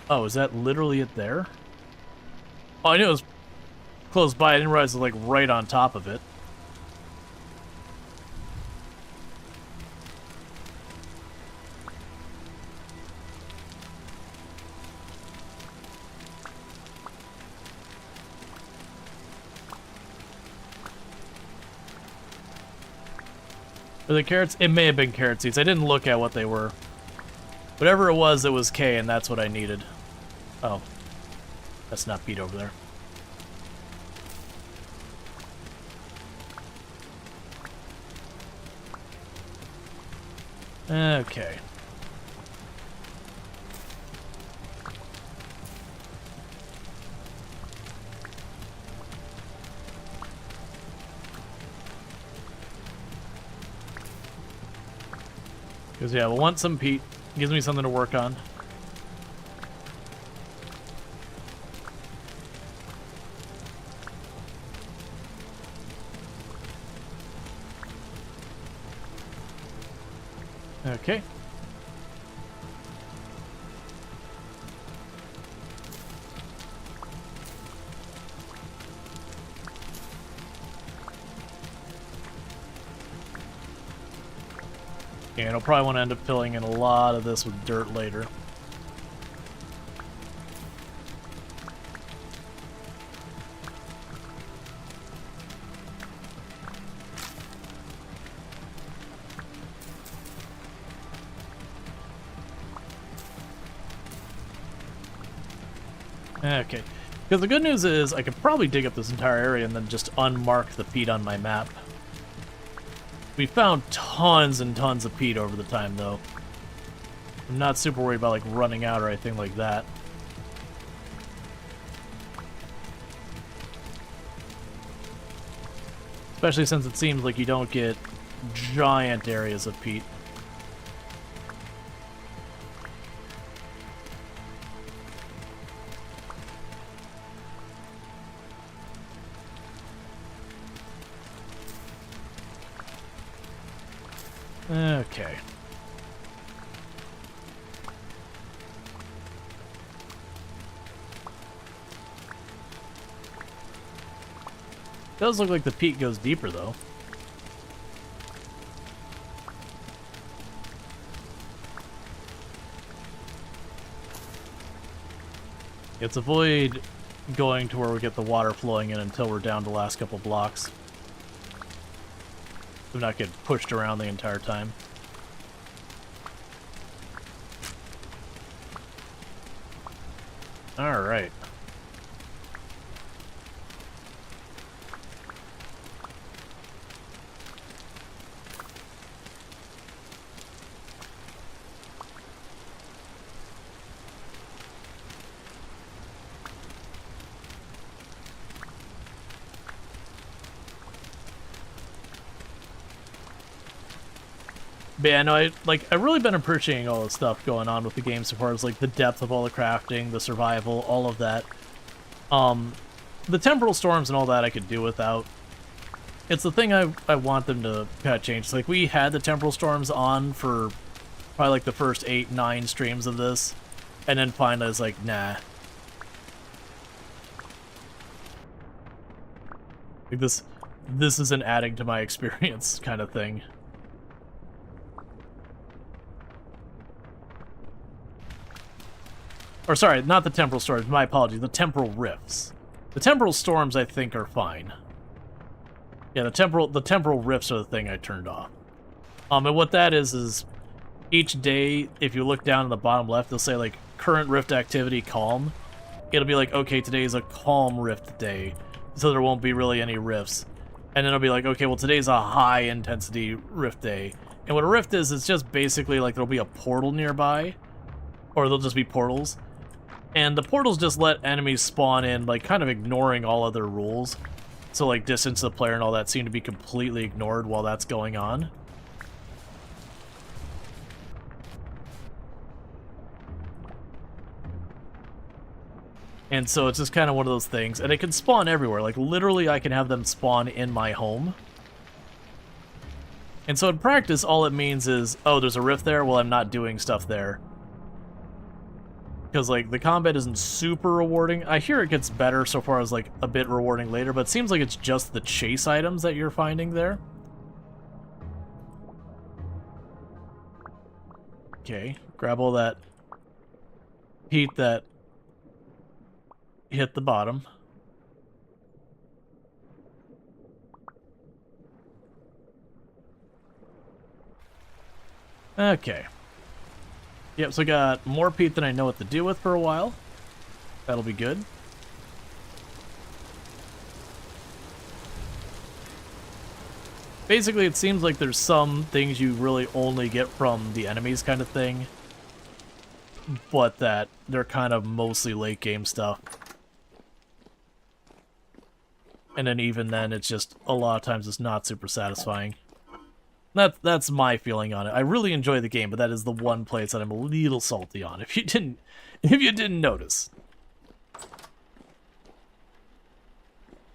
Oh, is that literally it there? Oh, I knew it was close by. I didn't realize it was, like, right on top of it. Were they carrots? It may have been carrot seeds. I didn't look at what they were. Whatever it was K, and that's what I needed. Oh. That's not peat over there. Okay. Because, yeah, we'll want some peat. Gives me something to work on. Okay. And I'll probably want to end up filling in a lot of this with dirt later. Okay. Because the good news is I could probably dig up this entire area and then just unmark the peat on my map. We found tons and tons of peat over the time, though. I'm not super worried about, like, running out or anything like that. Especially since it seems like you don't get giant areas of peat. Okay. Does look like the peat goes deeper, though. Let's avoid going to where we get the water flowing in until we're down to the last couple blocks. So not get pushed around the entire time. Alright. But yeah, no, I've really been appreciating all the stuff going on with the game so far, as like the depth of all the crafting, the survival, all of that. the temporal storms and all that I could do without. It's the thing I want them to kind of change. Like, we had the temporal storms on for probably like the first 8-9 streams of this, and then finally I was like, nah. Like, this isn't adding to my experience kind of thing. Or sorry, not the temporal storms, my apologies, the temporal rifts. The temporal storms I think are fine. Yeah, the temporal rifts are the thing I turned off. And what that is each day, if you look down in the bottom left, they'll say like current rift activity calm. It'll be like, okay, today is a calm rift day, so there won't be really any rifts. And then it'll be like, okay, well today's a high intensity rift day. And what a rift is, it's just basically like there'll be a portal nearby, or there'll just be portals. And the portals just let enemies spawn in, like kind of ignoring all other rules. So like distance of the player and all that seem to be completely ignored while that's going on. And so it's just kind of one of those things. And it can spawn everywhere. Like, literally, I can have them spawn in my home. And so in practice, all it means is, oh, there's a rift there? Well, I'm not doing stuff there. Because, like, the combat isn't super rewarding. I hear it gets better so far as, like, a bit rewarding later, but it seems like it's just the chase items that you're finding there. Okay, grab all that heat that hit the bottom. Okay. Yep, so I got more peat than I know what to do with for a while. That'll be good. Basically, it seems like there's some things you really only get from the enemies kind of thing, but that they're kind of mostly late game stuff. And then even then, it's just, a lot of times it's not super satisfying. That's my feeling on it. I really enjoy the game, but that is the one place that I'm a little salty on, if you didn't notice.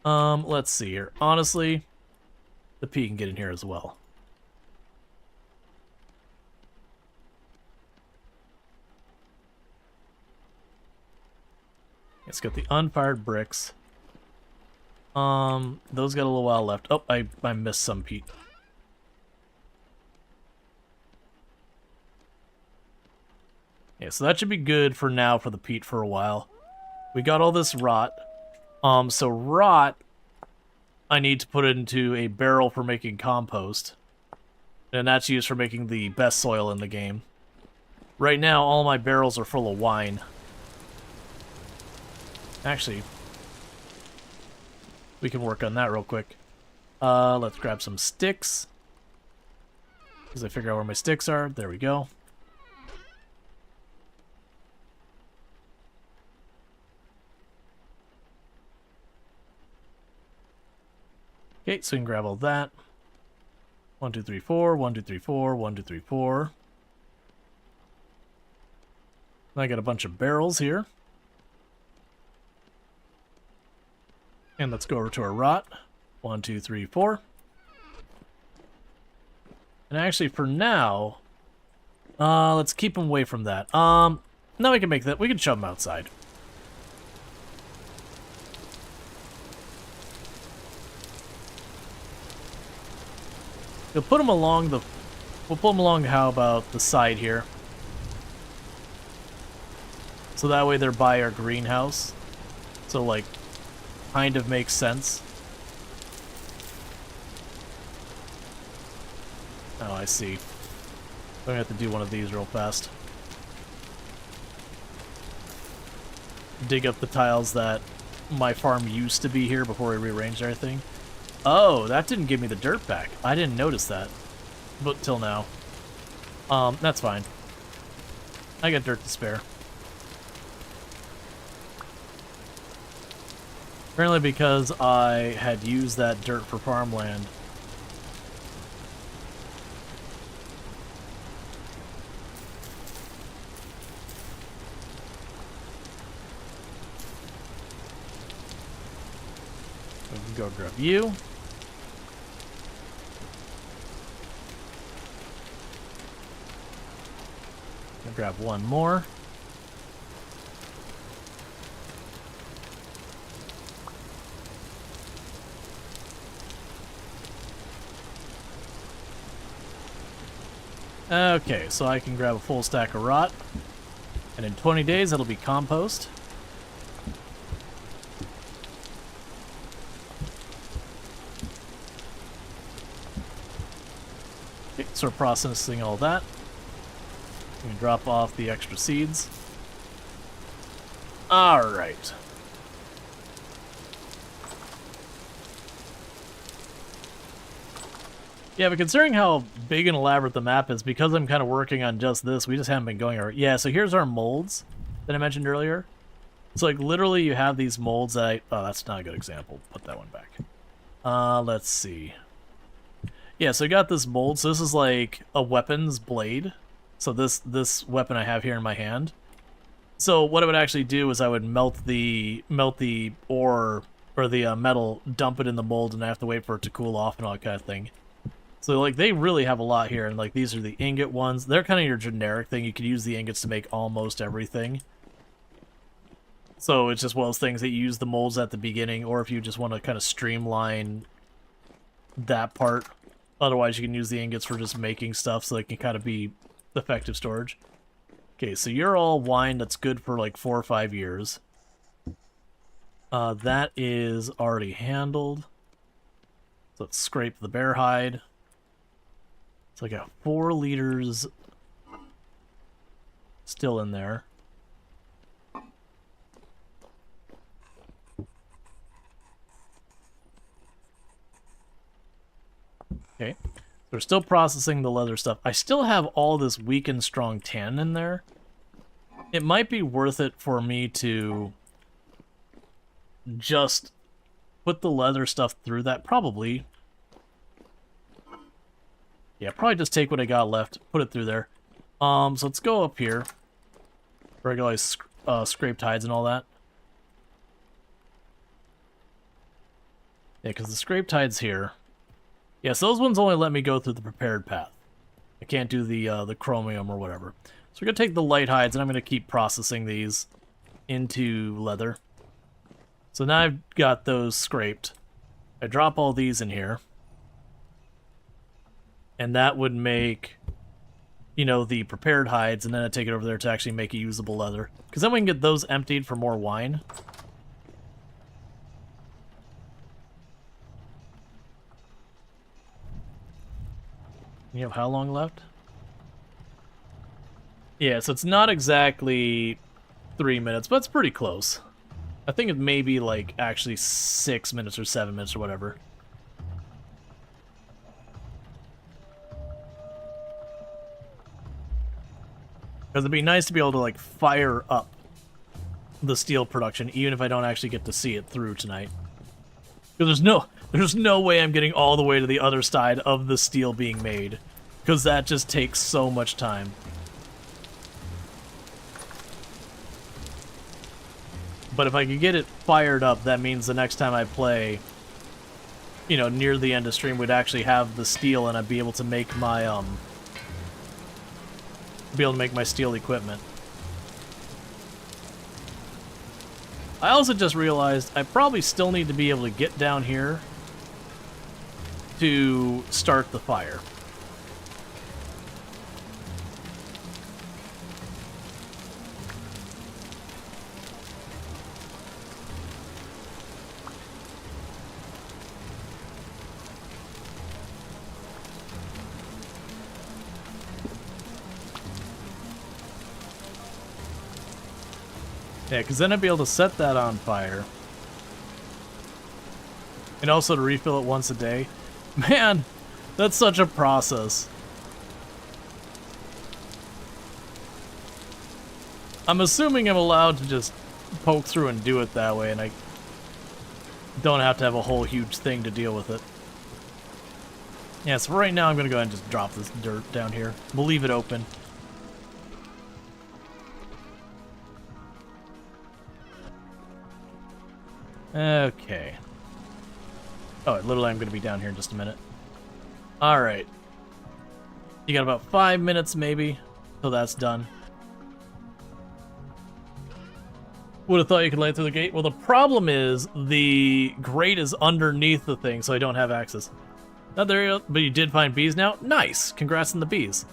Let's see here. Honestly, the P can get in here as well. It's got the unfired bricks. Those got a little while left. Oh, I missed some peat. Yeah, so that should be good for now for the peat for a while. We got all this rot. So rot, I need to put it into a barrel for making compost. And that's used for making the best soil in the game. Right now, all my barrels are full of wine. Actually, we can work on that real quick. Let's grab some sticks. As I figure out where my sticks are. There we go. Okay, so we can grab all that. 1, 2, 3, 4, 1, 2, 3, 4, 1, 2, 3, 4. I got a bunch of barrels here. And let's go over to our rot. 1, 2, 3, 4. And actually, for now, let's keep them away from that. Now we can make that. We can shove them outside. We'll put them along the. We'll pull them along. How about the side here? So that way they're by our greenhouse. So like, kind of makes sense. Oh, I see. I'm gonna have to do one of these real fast. Dig up the tiles that my farm used to be here before we rearranged everything. Oh, that didn't give me the dirt back. I didn't notice that. But till now. That's fine. I got dirt to spare. Apparently because I had used that dirt for farmland. Go grab you. I'll grab one more. Okay, so I can grab a full stack of rot, and in 20 days it'll be compost. Okay, so we're processing all that. We can drop off the extra seeds. Alright. Yeah, but considering how big and elaborate the map is, because I'm kind of working on just this, we just haven't been going over. Yeah, so here's our molds that I mentioned earlier. So, like, literally you have these molds that I... Oh, that's not a good example. Put that one back. Let's see. Yeah, so I got this mold. So this is like a weapons blade. So this weapon I have here in my hand. So what I would actually do is I would melt the ore, or the metal, dump it in the mold, and I have to wait for it to cool off and all that kind of thing. So, like, they really have a lot here, and, like, these are the ingot ones. They're kind of your generic thing. You can use the ingots to make almost everything. So, it's just one of those things that you use the molds at the beginning, or if you just want to kind of streamline that part. Otherwise, you can use the ingots for just making stuff, so they can kind of be effective storage. Okay, so you're all wine that's good for, like, 4 or 5 years. That is already handled. So, let's scrape the bear hide. So I got 4 liters still in there. Okay. So we're still processing the leather stuff. I still have all this weak and strong tan in there. It might be worth it for me to just put the leather stuff through that. Probably. Yeah, probably just take what I got left, put it through there. So let's go up here. Regular scraped hides and all that. Yeah, because the scraped hides here. Yeah, so those ones only let me go through the prepared path. I can't do the chromium or whatever. So we're going to take the light hides, and I'm going to keep processing these into leather. So now I've got those scraped. I drop all these in here. And that would make, you know, the prepared hides, and then I take it over there to actually make a usable leather. Because then we can get those emptied for more wine. You have how long left? Yeah, so it's not exactly 3 minutes, but it's pretty close. I think it may be, like, actually 6 minutes or 7 minutes or whatever. Because it'd be nice to be able to, like, fire up the steel production, even if I don't actually get to see it through tonight. Because there's no way I'm getting all the way to the other side of the steel being made. Because that just takes so much time. But if I could get it fired up, that means the next time I play, you know, near the end of stream, we'd actually have the steel, and I'd be able to make my, steel equipment. I also just realized I probably still need to be able to get down here to start the fire. Yeah, because then I'd be able to set that on fire. And also to refill it once a day. Man, that's such a process. I'm assuming I'm allowed to just poke through and do it that way, and I don't have to have a whole huge thing to deal with it. Yeah, so right now I'm going to go ahead and just drop this dirt down here. We'll leave it open. Okay. Oh, literally, I'm going to be down here in just a minute. All right. You got about 5 minutes, maybe, till that's done. Would have thought you could land through the gate. Well, the problem is the grate is underneath the thing, so I don't have access. Not there, but you did find bees now? Nice! Congrats on the bees.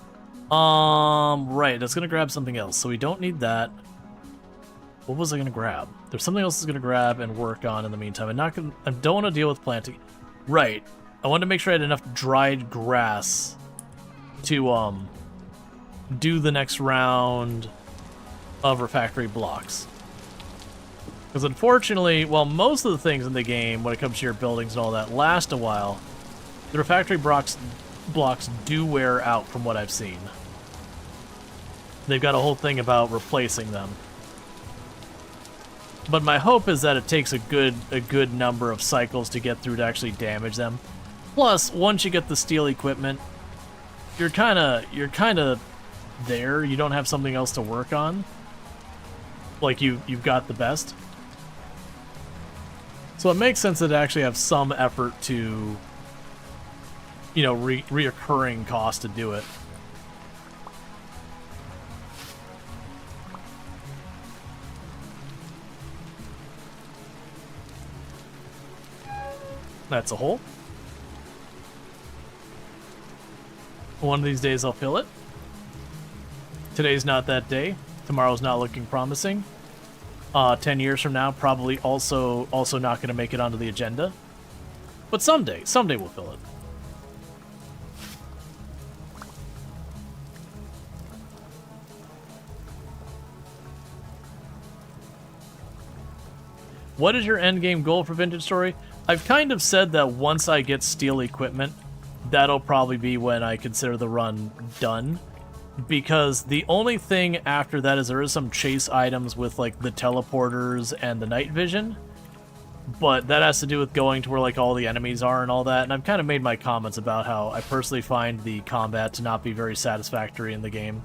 Right, that's gonna grab something else, so we don't need that. What was I gonna grab? There's something else that's gonna grab and work on in the meantime. I don't want to deal with planting. Right. I wanted to make sure I had enough dried grass to do the next round of refractory blocks. Because unfortunately, while most of the things in the game, when it comes to your buildings and all that, last a while, the refractory blocks do wear out from what I've seen. They've got a whole thing about replacing them. But my hope is that it takes a good number of cycles to get through to actually damage them. Plus, once you get the steel equipment, you're kind of there. You don't have something else to work on. Like you've got the best. So it makes sense that actually have some effort to, you know, reoccurring cost to do it. That's a hole. One of these days I'll fill it. Today's not that day. Tomorrow's not looking promising. 10 years from now, probably also not going to make it onto the agenda. But someday we'll fill it. What is your endgame goal for Vintage Story? I've kind of said that once I get steel equipment, that'll probably be when I consider the run done. Because the only thing after that is there is some chase items with like the teleporters and the night vision. But that has to do with going to where like all the enemies are and all that. And I've kind of made my comments about how I personally find the combat to not be very satisfactory in the game.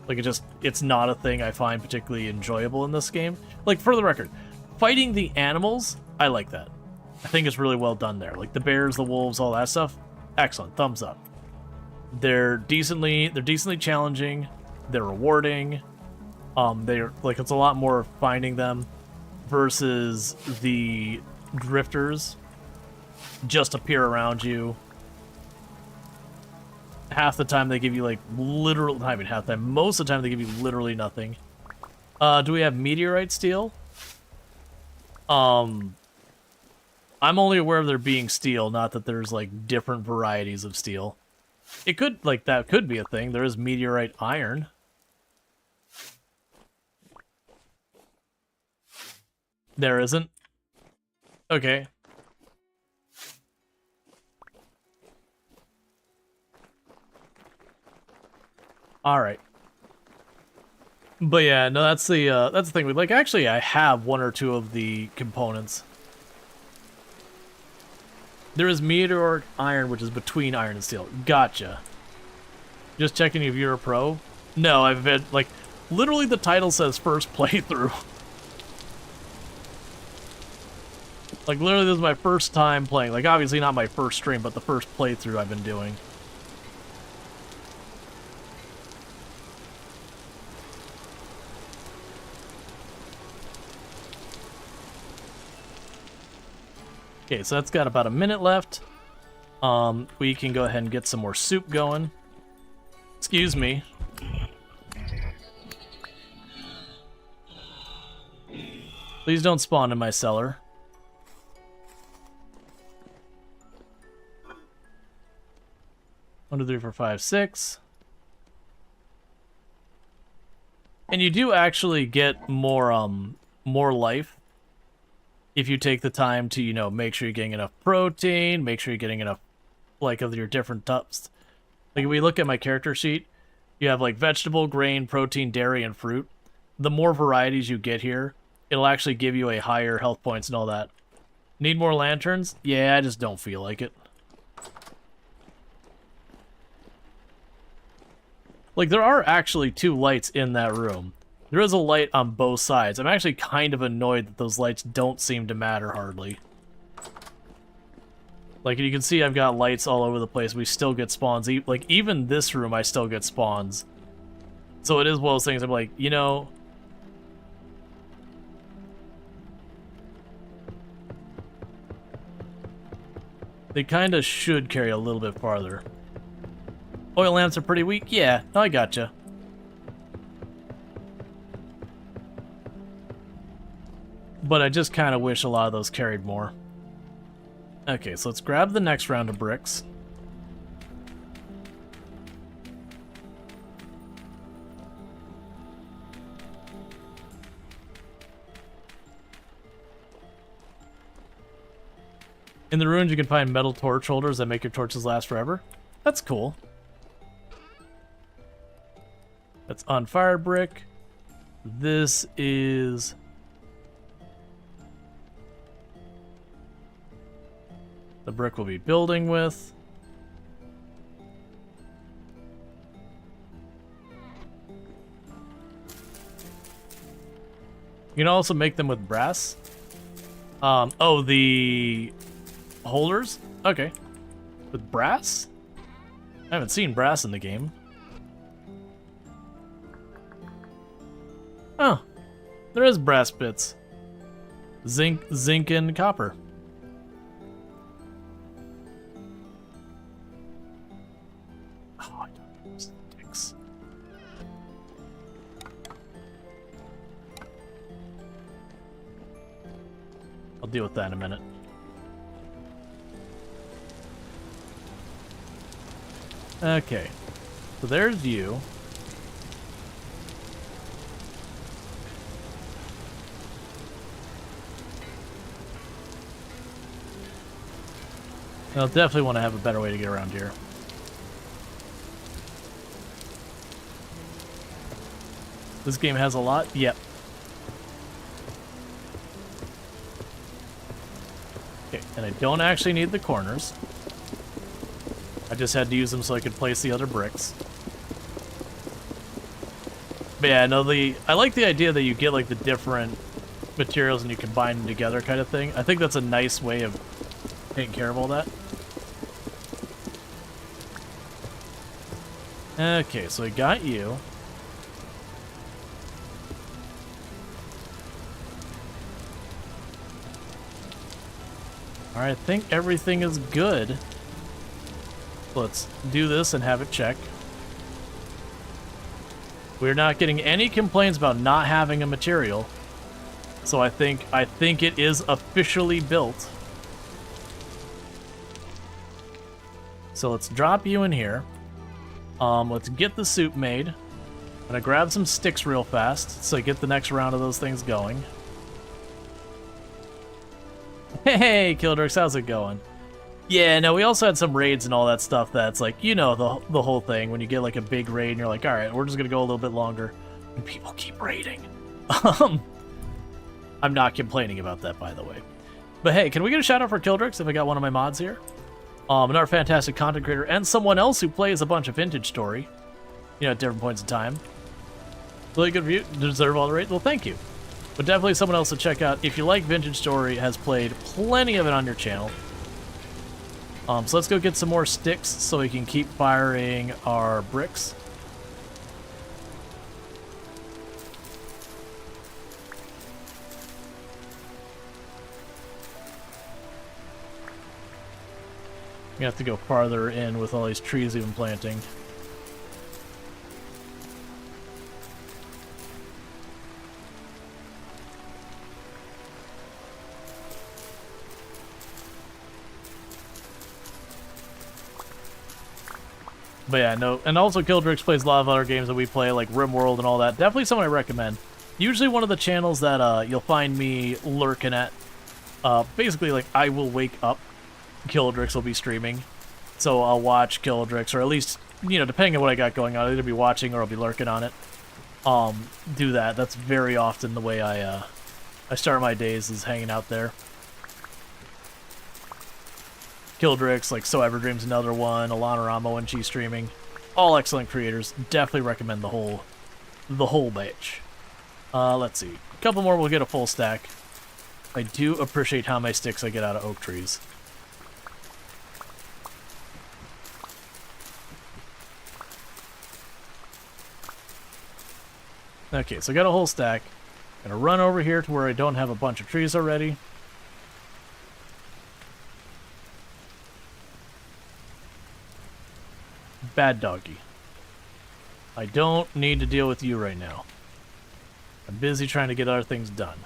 Like it's not a thing I find particularly enjoyable in this game. Like for the record, fighting the animals, I like that. I think it's really well done there. Like the bears, the wolves, all that stuff. Excellent. Thumbs up. They're decently challenging. They're rewarding. They're like it's a lot more finding them versus the drifters just appear around you. Half the time they give you like literal, I mean half the time, most of the time they give you literally nothing. Do we have meteorite steel? I'm only aware of there being steel, not that there's like different varieties of steel. It could, like, that could be a thing. There is meteorite iron. There isn't? Okay. Alright. But yeah, no, that's the thing. Like, actually, I have one or two of the components. There is meteoric iron, which is between iron and steel. Gotcha. Just checking if you're a pro. No, I've had, like, literally the title says first playthrough. Like, literally this is my first time playing. Like, obviously not my first stream, but the first playthrough I've been doing. Okay, so that's got about a minute left. We can go ahead and get some more soup going. Excuse me. Please don't spawn in my cellar. One, 2, 3, 4, 5, 6. And you do actually get more life if you take the time to, you know, make sure you're getting enough protein, make sure you're getting enough, like, of your different types. Like, if we look at my character sheet, you have, like, vegetable, grain, protein, dairy, and fruit. The more varieties you get here, it'll actually give you a higher health points and all that. Need more lanterns? Yeah, I just don't feel like it. Like, there are actually 2 lights in that room. There is a light on both sides. I'm actually kind of annoyed that those lights don't seem to matter hardly. Like, you can see I've got lights all over the place. We still get spawns. Like, even this room, I still get spawns. So it is one of those things I'm like, you know... They kind of should carry a little bit farther. Oil lamps are pretty weak? Yeah, I gotcha. But I just kind of wish a lot of those carried more. Okay, so let's grab the next round of bricks. In the ruins, you can find metal torch holders that make your torches last forever. That's cool. That's on fire brick. This is... the brick we'll be building with. You can also make them with brass. Oh, the holders? Okay. With brass? I haven't seen brass in the game. Oh, there is brass bits. Zinc and copper. Oh, I don't use sticks. I'll deal with that in a minute. Okay, so there's you. I'll definitely want to have a better way to get around here. This game has a lot? Yep. Okay, and I don't actually need the corners. I just had to use them so I could place the other bricks. But yeah, no, I like the idea that you get like the different materials and you combine them together kind of thing. I think that's a nice way of taking care of all that. Okay, so I got you. Alright, I think everything is good. Let's do this and have it check. We're not getting any complaints about not having a material. So I think it is officially built. So let's drop you in here. Let's get the soup made. I'm gonna grab some sticks real fast so I get the next round of those things going. Hey, Kildrix, how's it going? Yeah, no, we also had some raids and all that stuff that's like, you know, the whole thing. When you get like a big raid and you're like, alright, we're just gonna go a little bit longer. And people keep raiding. I'm not complaining about that, by the way. But hey, can we get a shout out for Kildrix if I got one of my mods here? Another fantastic content creator and someone else who plays a bunch of Vintage Story, you know, at different points in time. Really good review, deserve all the rate. Well, thank you. But definitely someone else to check out if you like Vintage Story, has played plenty of it on your channel. So let's go get some more sticks so we can keep firing our bricks. We have to go farther in with all these trees we've been planting. But yeah, no, and also Kildrix plays a lot of other games that we play, like RimWorld and all that. Definitely someone I recommend. Usually one of the channels that you'll find me lurking at. Basically, like, I will wake up, Kildrix will be streaming. So I'll watch Kildrix, or at least, you know, depending on what I got going on, I'll either be watching or I'll be lurking on it. Do that. That's very often the way I start my days, is hanging out there. Kildrix, like So Ever Dreams, another one. Alana Ramo when she's streaming. All excellent creators. Definitely recommend the whole batch. Let's see. A couple more, we'll get a full stack. I do appreciate how many sticks I get out of oak trees. Okay, so I got a whole stack. Gonna run over here to where I don't have a bunch of trees already. Bad doggy. I don't need to deal with you right now. I'm busy trying to get other things done.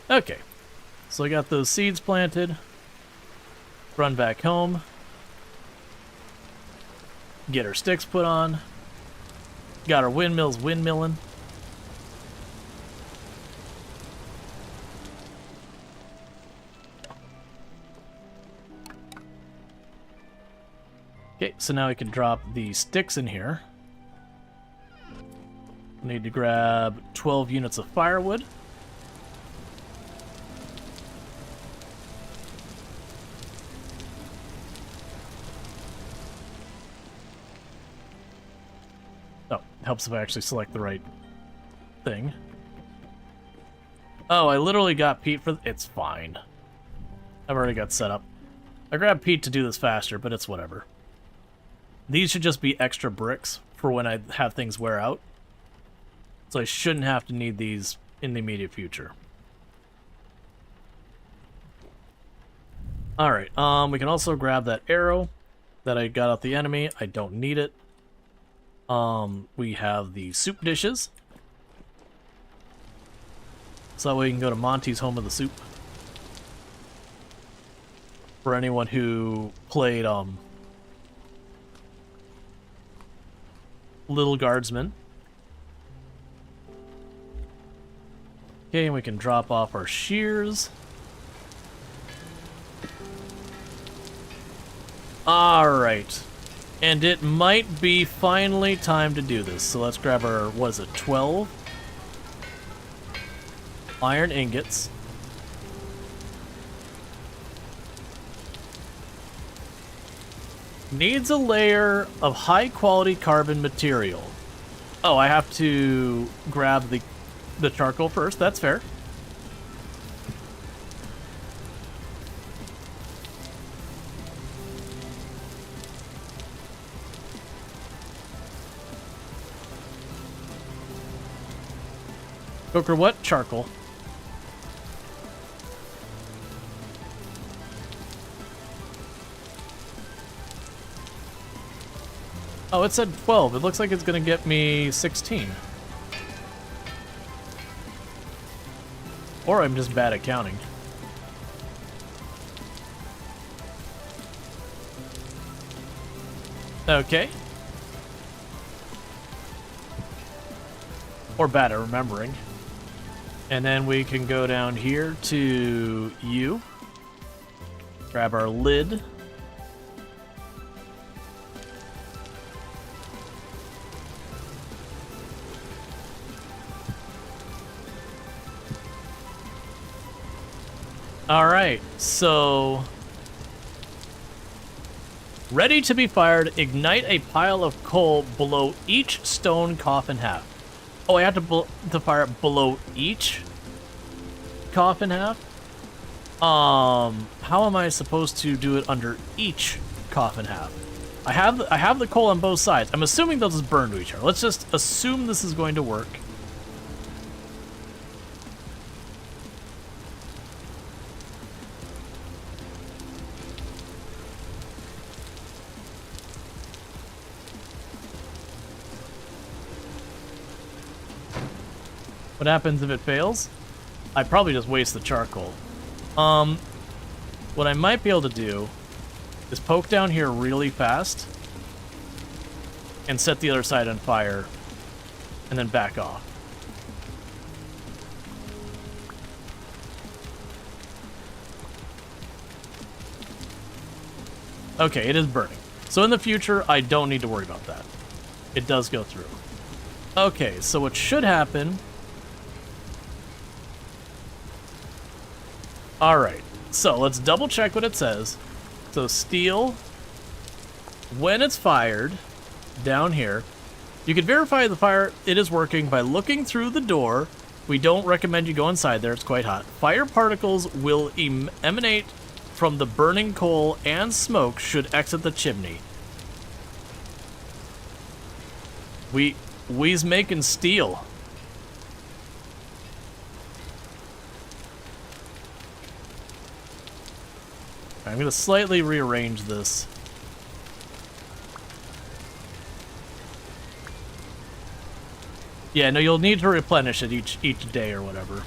Okay, so I got those seeds planted. Run back home. Get our sticks put on. Got our windmills windmilling. Okay, so now we can drop the sticks in here. Need to grab 12 units of firewood. Oh, helps if I actually select the right thing. Oh, I literally got Pete for... It's fine. I've already got set up. I grabbed Pete to do this faster, but it's whatever. These should just be extra bricks for when I have things wear out. So I shouldn't have to need these in the immediate future. Alright, we can also grab that arrow that I got off the enemy. I don't need it. We have the soup dishes. So that way we can go to Monty's Home of the Soup. For anyone who played, Little Guardsman. Okay, and we can drop off our shears. Alright. And it might be finally time to do this. So let's grab our, what is it, 12 iron ingots. Needs a layer of high quality carbon material. Oh, I have to grab the charcoal first. That's fair. Coker, what? Charcoal. Oh, it said 12. It looks like it's gonna get me 16. Or I'm just bad at counting. Okay. Or bad at remembering. And then we can go down here to you. Grab our lid. Alright, so... Ready to be fired, ignite a pile of coal below each stone coffin half. Oh, I have to fire it below each coffin half? How am I supposed to do it under each coffin half? I have the coal on both sides. I'm assuming they'll just burn to each other. Let's just assume this is going to work. What happens if it fails? I probably just waste the charcoal. What I might be able to do is poke down here really fast and set the other side on fire and then back off. Okay, it is burning. So in the future, I don't need to worry about that. It does go through. Okay, so what should happen... Alright, so let's double check what it says. So steel, when it's fired, down here, you can verify the fire, it is working by looking through the door. We don't recommend you go inside there, it's quite hot. Fire particles will emanate from the burning coal and smoke should exit the chimney. We's making steel. I'm gonna slightly rearrange this. Yeah, no, you'll need to replenish it each day or whatever.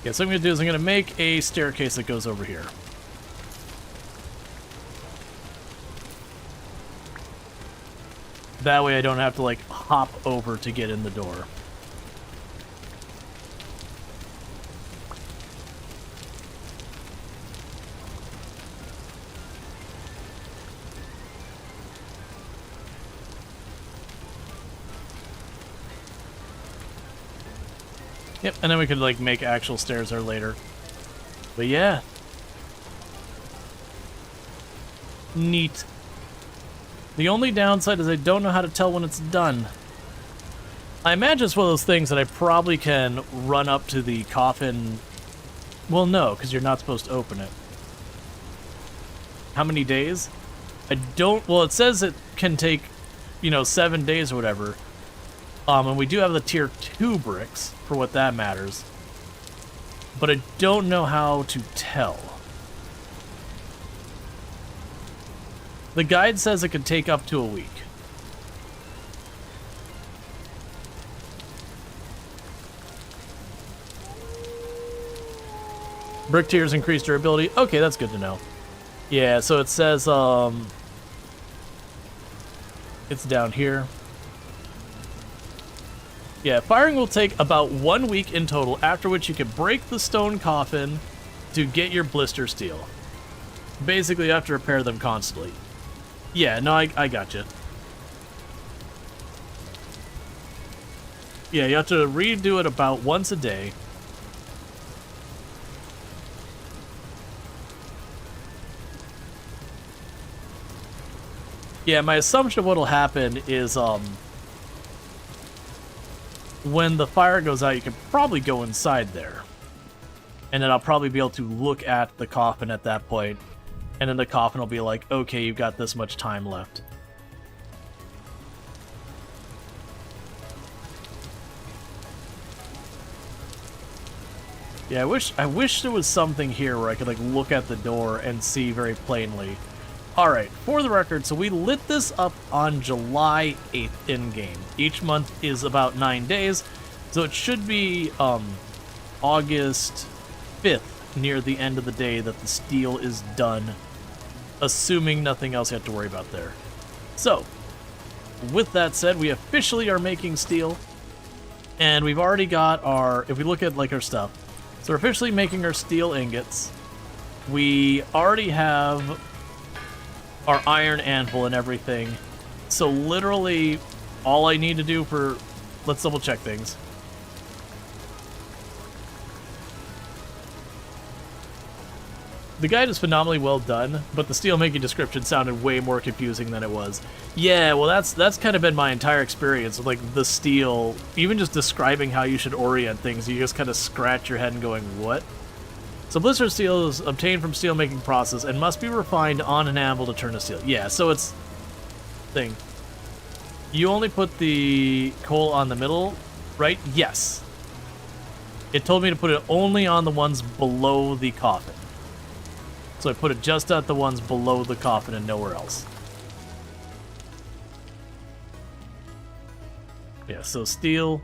Yeah, so what I'm gonna do is I'm gonna make a staircase that goes over here. That way I don't have to, like, hop over to get in the door. Yep, and then we could, like, make actual stairs there later. But yeah. Neat. The only downside is I don't know how to tell when it's done. I imagine it's one of those things that I probably can run up to the coffin. Well, no, because you're not supposed to open it. How many days? I don't... Well, it says it can take, 7 days or whatever. And we do have the tier 2 bricks, for what that matters. But I don't know how to tell. The guide says it could take up to a week. Brick tiers increase durability. Okay, that's good to know. Yeah, so it says, it's down here. Yeah, firing will take about 1 week in total, after which you can break the stone coffin to get your blister steel. Basically, you have to repair them constantly. Yeah, no, I gotcha. Yeah, you have to redo it about once a day. Yeah, my assumption of what'll happen is, when the fire goes out, you can probably go inside there. And then I'll probably be able to look at the coffin at that point. And then the coffin will be like, okay, you've got this much time left. Yeah, I wish there was something here where I could, like, look at the door and see very plainly. Alright, for the record, so we lit this up on July 8th in-game. Each month is about 9 days, so it should be August 5th, near the end of the day, that the steel is done, assuming nothing else you have to worry about there. So, with that said, we officially are making steel, and we've already got our, if we look at, like, our stuff, so we're officially making our steel ingots. We already have our iron anvil and everything. So literally all I need to do for... Let's double check things. The guide is phenomenally well done, but the steel making description sounded way more confusing than it was. Yeah, well that's kind of been my entire experience with, like, the steel. Even just describing how you should orient things, you just kind of scratch your head and going, what? So blister steel is obtained from steel making process and must be refined on an anvil to turn to steel. Yeah, so it's... thing. You only put the coal on the middle, right? Yes. It told me to put it only on the ones below the coffin. So I put it just at the ones below the coffin and nowhere else. Yeah, so steel...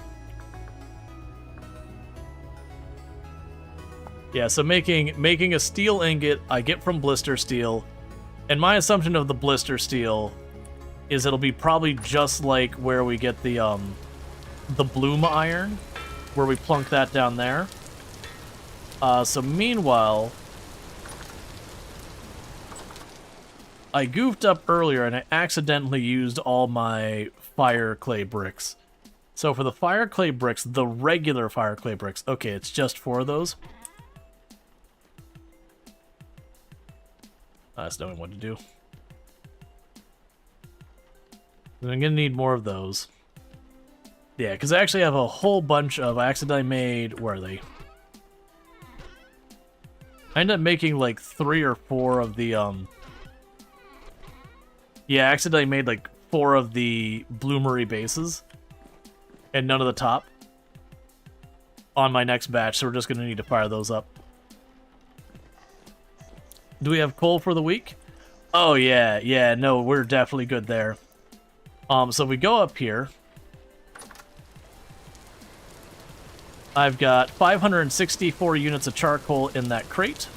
Yeah, so making a steel ingot I get from blister steel, and my assumption of the blister steel is it'll be probably just like where we get the bloom iron, where we plunk that down there. So meanwhile, I goofed up earlier and I accidentally used all my fire clay bricks. So for the fire clay bricks, the regular fire clay bricks, okay, it's just 4 of those. That's knowing what to do. And I'm gonna need more of those. Yeah, because I actually have a whole bunch of... I accidentally made... Where are they? I ended up making like 3 or 4 of the Yeah, I accidentally made like 4 of the bloomery bases and none of the top on my next batch, so we're just going to need to fire those up. Do we have coal for the week? Oh, yeah, no, we're definitely good there. So we go up here. I've got 564 units of charcoal in that crate.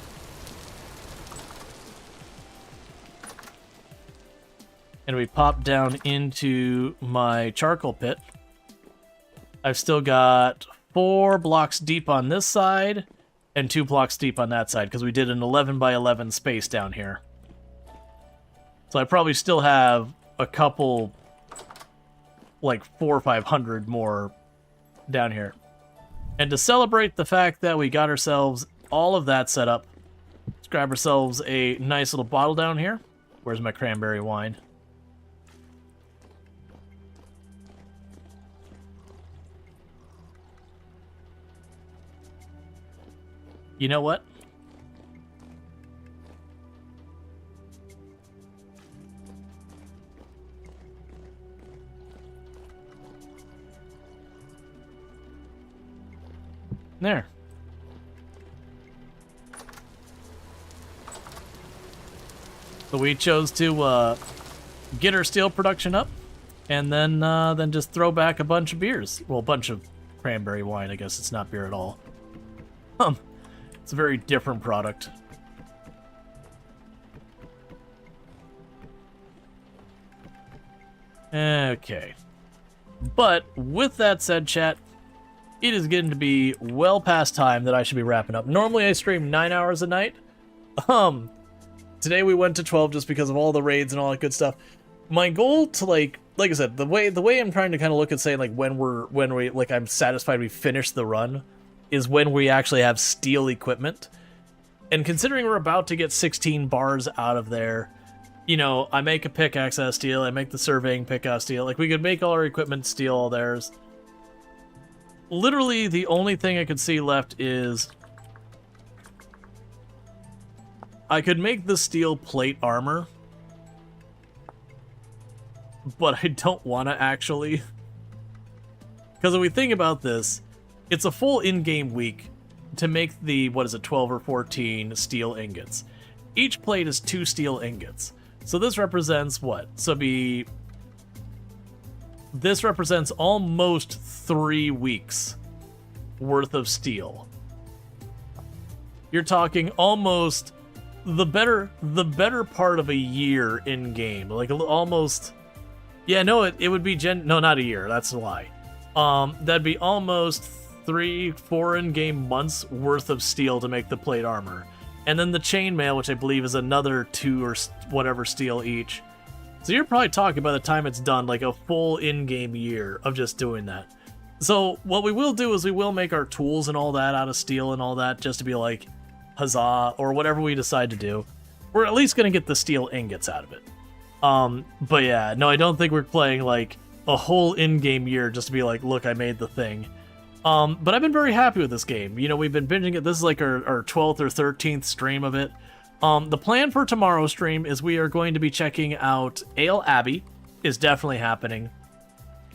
And we pop down into my charcoal pit. I've still got 4 blocks deep on this side and 2 blocks deep on that side because we did an 11 by 11 space down here. So I probably still have a couple, like 400 or 500 more down here. And to celebrate the fact that we got ourselves all of that set up, let's grab ourselves a nice little bottle down here. Where's my cranberry wine? You know what? There. So we chose to get our steel production up, and then just throw back a bunch of beers. Well, a bunch of cranberry wine. I guess it's not beer at all. It's a very different product. Okay. But with that said, chat, it is getting to be well past time that I should be wrapping up. Normally I stream 9 hours a night. Today we went to 12 just because of all the raids and all that good stuff. My goal to like I said, the way I'm trying to kind of look at saying like when we like I'm satisfied we finished the run is when we actually have steel equipment. And considering we're about to get 16 bars out of there, you know, I make a pickaxe out of steel, I make the surveying pick out of steel. Like, we could make all our equipment steel, all theirs. Literally, the only thing I could see left is I could make the steel plate armor, but I don't want to actually. Because if we think about this, it's a full in-game week to make the, 12 or 14 steel ingots. Each plate is 2 steel ingots. So this represents what? This represents almost 3 weeks worth of steel. You're talking almost the better part of a year in game. Like almost. Yeah, no, it would be no, not a year. That's a lie. That'd be almost 3-4 in-game months worth of steel to make the plate armor. And then the chainmail, which I believe is another 2 or whatever steel each. So you're probably talking by the time it's done, like a full in-game year of just doing that. So what we will do is we will make our tools and all that out of steel and all that, just to be like, huzzah, or whatever we decide to do. We're at least going to get the steel ingots out of it. But yeah, no, I don't think we're playing like a whole in-game year just to be like, look, I made the thing. But I've been very happy with this game. You know, we've been binging it. This is like our 12th or 13th stream of it. The plan for tomorrow's stream is we are going to be checking out Ale Abbey, is definitely happening.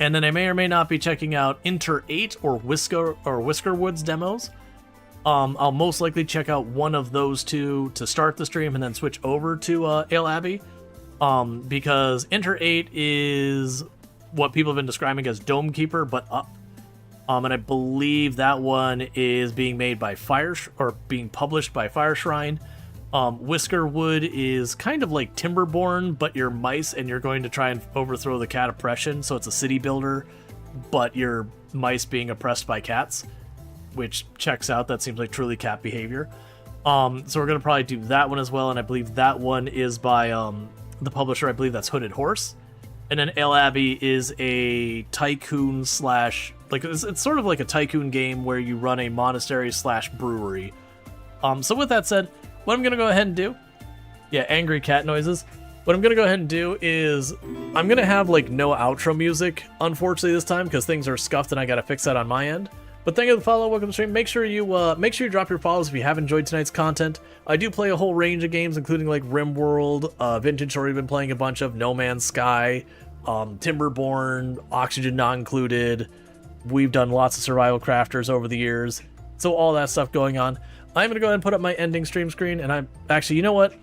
And then I may or may not be checking out Inter 8 or Whisker Woods demos. I'll most likely check out one of those two to start the stream and then switch over to Ale Abbey. Because Inter 8 is what people have been describing as Dome Keeper, but up. And I believe that one is being made by being published by Fire Shrine. Whisker Wood is kind of like Timberborn, but you're mice and you're going to try and overthrow the cat oppression. So it's a city builder, but you're mice being oppressed by cats, which checks out. That seems like truly cat behavior. So we're going to probably do that one as well. And I believe that one is by the publisher. I believe that's Hooded Horse. And then Ale Abbey is a tycoon slash, like it's sort of like a tycoon game where you run a monastery slash brewery. So with that said, what I'm gonna go ahead and do, yeah, angry cat noises. What I'm gonna go ahead and do is I'm gonna have like no outro music, unfortunately this time, because things are scuffed and I gotta fix that on my end. But thank you for the follow. Welcome to the stream. Make sure you drop your follows if you have enjoyed tonight's content. I do play a whole range of games, including like RimWorld, Vintage Story. We've been playing a bunch of No Man's Sky, Timberborn, Oxygen not included. We've done lots of survival crafters over the years, so all that stuff going on. I'm gonna go ahead and put up my ending stream screen, and I'm actually, you know what?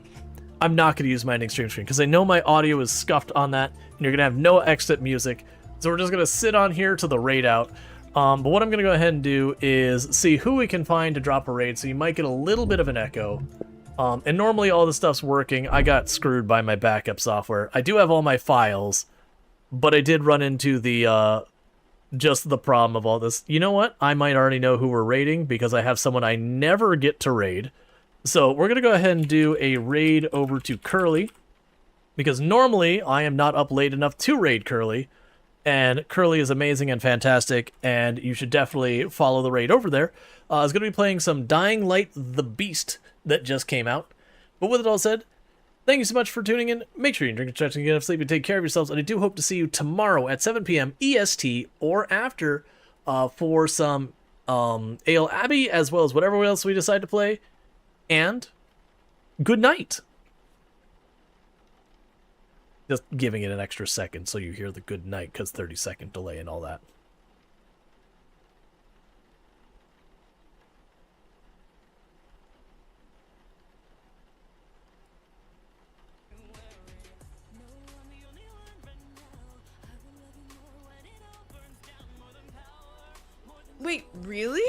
I'm not gonna use my ending stream screen because I know my audio is scuffed on that, and you're gonna have no exit music. So we're just gonna sit on here to the raid out. But what I'm gonna go ahead and do is see who we can find to drop a raid. So you might get a little bit of an echo. And normally all the stuff's working. I got screwed by my backup software. I do have all my files, but I did run into the just the problem of all this. You know what? I might already know who we're raiding because I have someone I never get to raid. So we're gonna go ahead and do a raid over to Curly, because normally I am not up late enough to raid Curly. And Curly is amazing and fantastic, and you should definitely follow the raid over there. I was going to be playing some Dying Light the Beast that just came out. But with it all said, thank you so much for tuning in. Make sure you drink, stretch, and get enough sleep, and take care of yourselves. And I do hope to see you tomorrow at 7 p.m. EST or after for some Ale Abbey, as well as whatever else we decide to play. And good night. Just giving it an extra second so you hear the good night, because 30-second delay and all that. Wait, really?